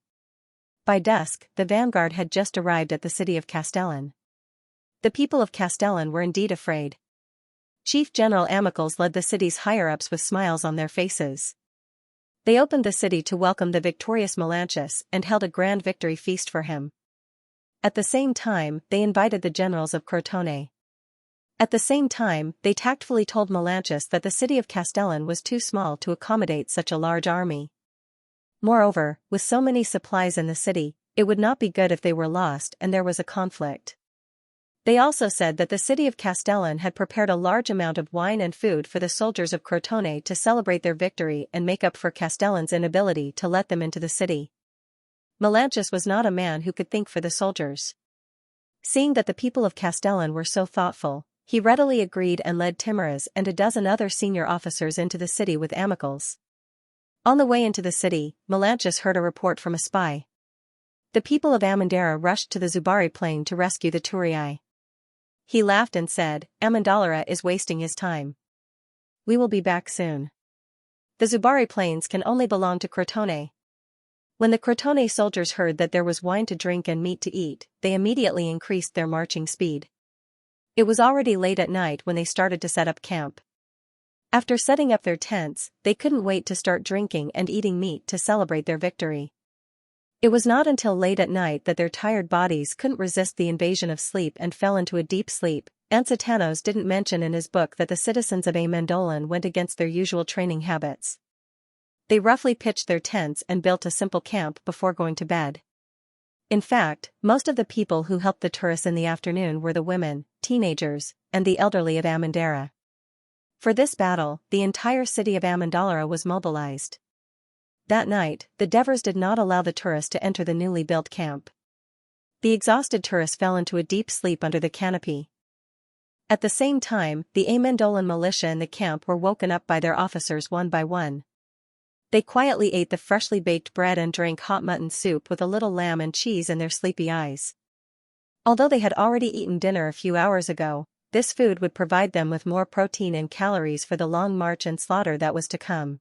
By dusk, the vanguard had just arrived at the city of Castellan. The people of Castellan were indeed afraid. Chief General Amicles led the city's higher-ups with smiles on their faces. They opened the city to welcome the victorious Melanchus and held a grand victory feast for him. At the same time, they invited the generals of Crotone. At the same time, they tactfully told Melanchus that the city of Castellan was too small to accommodate such a large army. Moreover, with so many supplies in the city, it would not be good if they were lost and there was a conflict. They also said that the city of Castellan had prepared a large amount of wine and food for the soldiers of Crotone to celebrate their victory and make up for Castellan's inability to let them into the city. Melanchus was not a man who could think for the soldiers. Seeing that the people of Castellan were so thoughtful, he readily agreed and led Timoris and a dozen other senior officers into the city with amicals. On the way into the city, Melanchus heard a report from a spy. The people of Amandara rushed to the Zubari plain to rescue the Turii. He laughed and said, "Amandara is wasting his time. We will be back soon." The Zubari plains can only belong to Crotone. When the Crotone soldiers heard that there was wine to drink and meat to eat, they immediately increased their marching speed. It was already late at night when they started to set up camp. After setting up their tents, they couldn't wait to start drinking and eating meat to celebrate their victory. It was not until late at night that their tired bodies couldn't resist the invasion of sleep and fell into a deep sleep. Ansitanos didn't mention in his book that the citizens of Amendolan went against their usual training habits. They roughly pitched their tents and built a simple camp before going to bed. In fact, most of the people who helped the tourists in the afternoon were the women, teenagers, and the elderly of Amandara. For this battle, the entire city of Amandara was mobilized. That night, the Devers did not allow the tourists to enter the newly built camp. The exhausted tourists fell into a deep sleep under the canopy. At the same time, the Amendolan militia in the camp were woken up by their officers one by one. They quietly ate the freshly baked bread and drank hot mutton soup with a little lamb and cheese in their sleepy eyes. Although they had already eaten dinner a few hours ago, this food would provide them with more protein and calories for the long march and slaughter that was to come.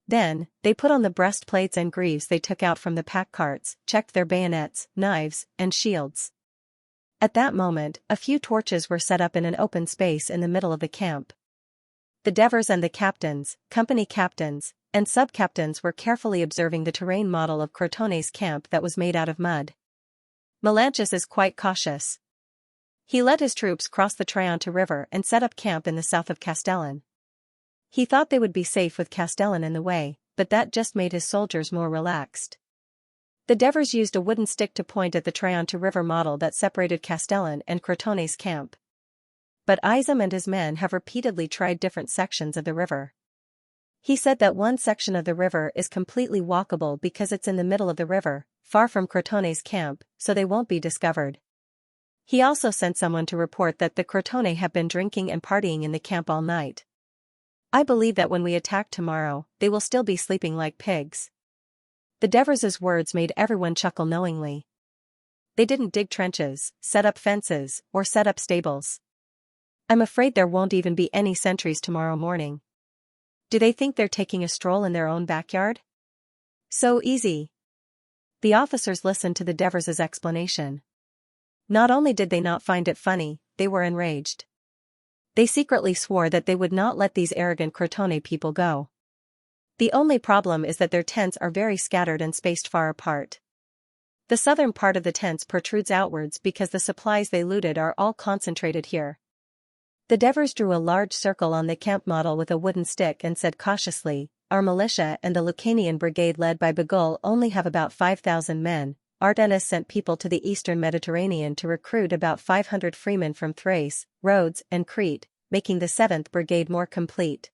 Then, they put on the breastplates and greaves they took out from the pack carts, checked their bayonets, knives, and shields. At that moment, a few torches were set up in an open space in the middle of the camp. The Devers and the captains, company captains, and sub-captains were carefully observing the terrain model of Crotone's camp that was made out of mud. Melanchus is quite cautious. He led his troops cross the Xianxia river and set up camp in the south of Castellan. He thought they would be safe with Castellan in the way, but that just made his soldiers more relaxed. The Devers used a wooden stick to point at the Xianxia river model that separated Castellan and Crotone's camp. But Izam and his men have repeatedly tried different sections of the river. He said that one section of the river is completely walkable because it's in the middle of the river, far from Crotone's camp, so they won't be discovered. He also sent someone to report that the Crotone have been drinking and partying in the camp all night. I believe that when we attack tomorrow, they will still be sleeping like pigs. The Devers' words made everyone chuckle knowingly. They didn't dig trenches, set up fences, or set up stables. I'm afraid there won't even be any sentries tomorrow morning. Do they think they're taking a stroll in their own backyard? So easy. The officers listened to the Devers' explanation. Not only did they not find it funny, they were enraged. They secretly swore that they would not let these arrogant Crotone people go. The only problem is that their tents are very scattered and spaced far apart. The southern part of the tents protrudes outwards because the supplies they looted are all concentrated here. The Devers drew a large circle on the camp model with a wooden stick and said cautiously, "Our militia and the Lucanian brigade led by Bagul only have about 5,000 men. Ardennes sent people to the eastern Mediterranean to recruit about 500 freemen from Thrace, Rhodes, and Crete, making the 7th Brigade more complete.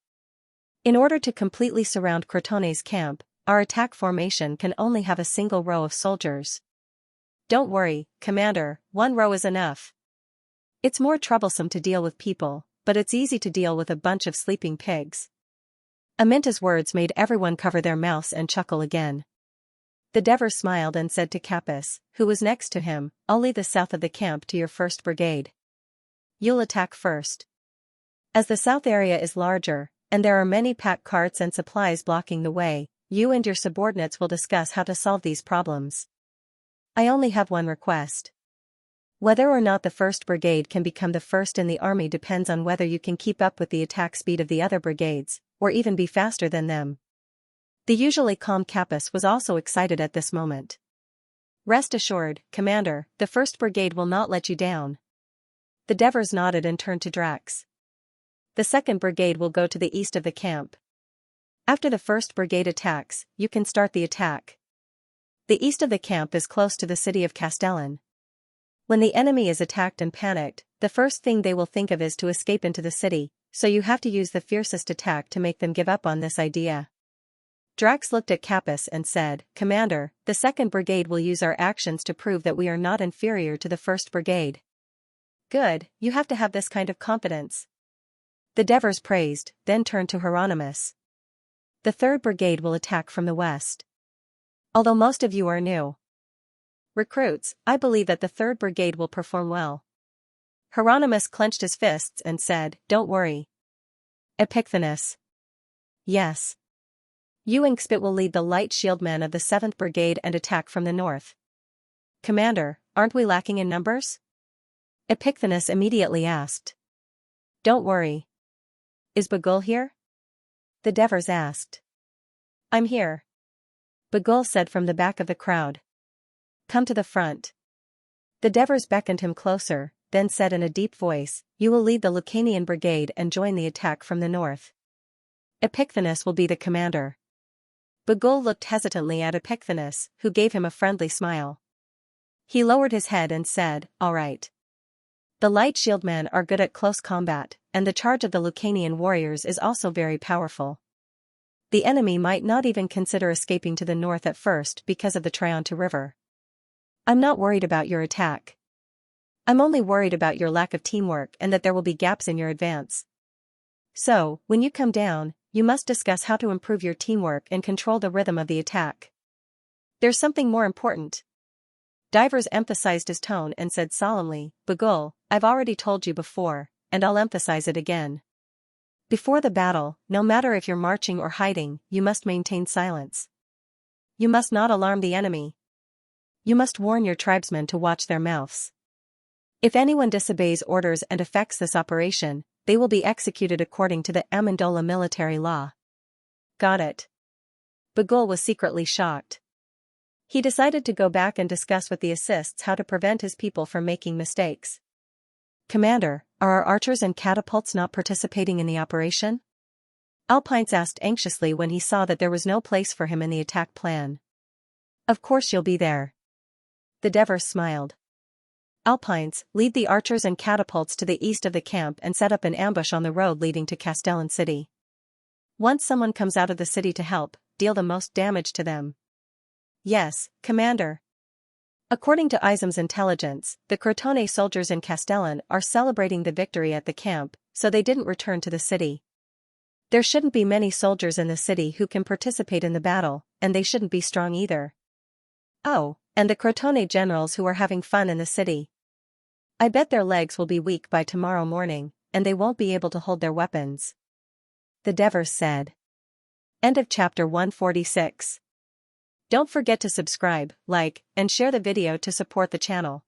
In order to completely surround Crotone's camp, our attack formation can only have a single row of soldiers." "Don't worry, Commander, one row is enough. It's more troublesome to deal with people, but it's easy to deal with a bunch of sleeping pigs." Aminta's words made everyone cover their mouths and chuckle again. The Devers smiled and said to Capus, who was next to him, "I'll lead the south of the camp to your 1st Brigade. You'll attack first. As the south area is larger, and there are many pack carts and supplies blocking the way, you and your subordinates will discuss how to solve these problems. I only have one request. Whether or not the 1st Brigade can become the first in the army depends on whether you can keep up with the attack speed of the other brigades, or even be faster than them." The usually calm Capus was also excited at this moment. "Rest assured, Commander, the 1st Brigade will not let you down." The Devers nodded and turned to Drax. "The 2nd Brigade will go to the east of the camp. After the 1st Brigade attacks, you can start the attack. The east of the camp is close to the city of Castellan. When the enemy is attacked and panicked, the first thing they will think of is to escape into the city, so you have to use the fiercest attack to make them give up on this idea." Drax looked at Kappas and said, Commander, the 2nd Brigade will use our actions to prove that we are not inferior to the 1st Brigade. Good, you have to have this kind of confidence. The Devers praised, then turned to Hieronymus. The 3rd Brigade will attack from the west. Although most of you are new recruits, I believe that the 3rd Brigade will perform well. Hieronymus clenched his fists and said, Don't worry. Epicthenes. Yes. You and Spit will lead the light shieldmen of the 7th Brigade and attack from the north. Commander, aren't we lacking in numbers? Epicthenes immediately asked. Don't worry. Is Bagul here? The Devers asked. I'm here. Bagul said from the back of the crowd. Come to the front. The Devers beckoned him closer, then said in a deep voice, You will lead the Lucanian Brigade and join the attack from the north. Epicthenes will be the commander. Bagul looked hesitantly at Epicthenes, who gave him a friendly smile. He lowered his head and said, All right. The light shieldmen are good at close combat, and the charge of the Lucanian warriors is also very powerful. The enemy might not even consider escaping to the north at first because of the Trionto River. I'm not worried about your attack. I'm only worried about your lack of teamwork and that there will be gaps in your advance. So, when you come down, you must discuss how to improve your teamwork and control the rhythm of the attack. There's something more important. Divers emphasized his tone and said solemnly, Bagul, I've already told you before, and I'll emphasize it again. Before the battle, no matter if you're marching or hiding, you must maintain silence. You must not alarm the enemy. You must warn your tribesmen to watch their mouths. If anyone disobeys orders and affects this operation, they will be executed according to the Amendola military law. Got it. Bagul was secretly shocked. He decided to go back and discuss with the assists how to prevent his people from making mistakes. Commander, are our archers and catapults not participating in the operation? Alpines asked anxiously when he saw that there was no place for him in the attack plan. Of course you'll be there. The Devers smiled. Alpines, lead the archers and catapults to the east of the camp and set up an ambush on the road leading to Castellan City. Once someone comes out of the city to help, deal the most damage to them. Yes, Commander. According to Izum's intelligence, the Crotone soldiers in Castellan are celebrating the victory at the camp, so they didn't return to the city. There shouldn't be many soldiers in the city who can participate in the battle, and they shouldn't be strong either. Oh, and the Crotone generals who are having fun in the city. I bet their legs will be weak by tomorrow morning, and they won't be able to hold their weapons. The Devers said. End of chapter 146. Don't forget to subscribe, like, and share the video to support the channel.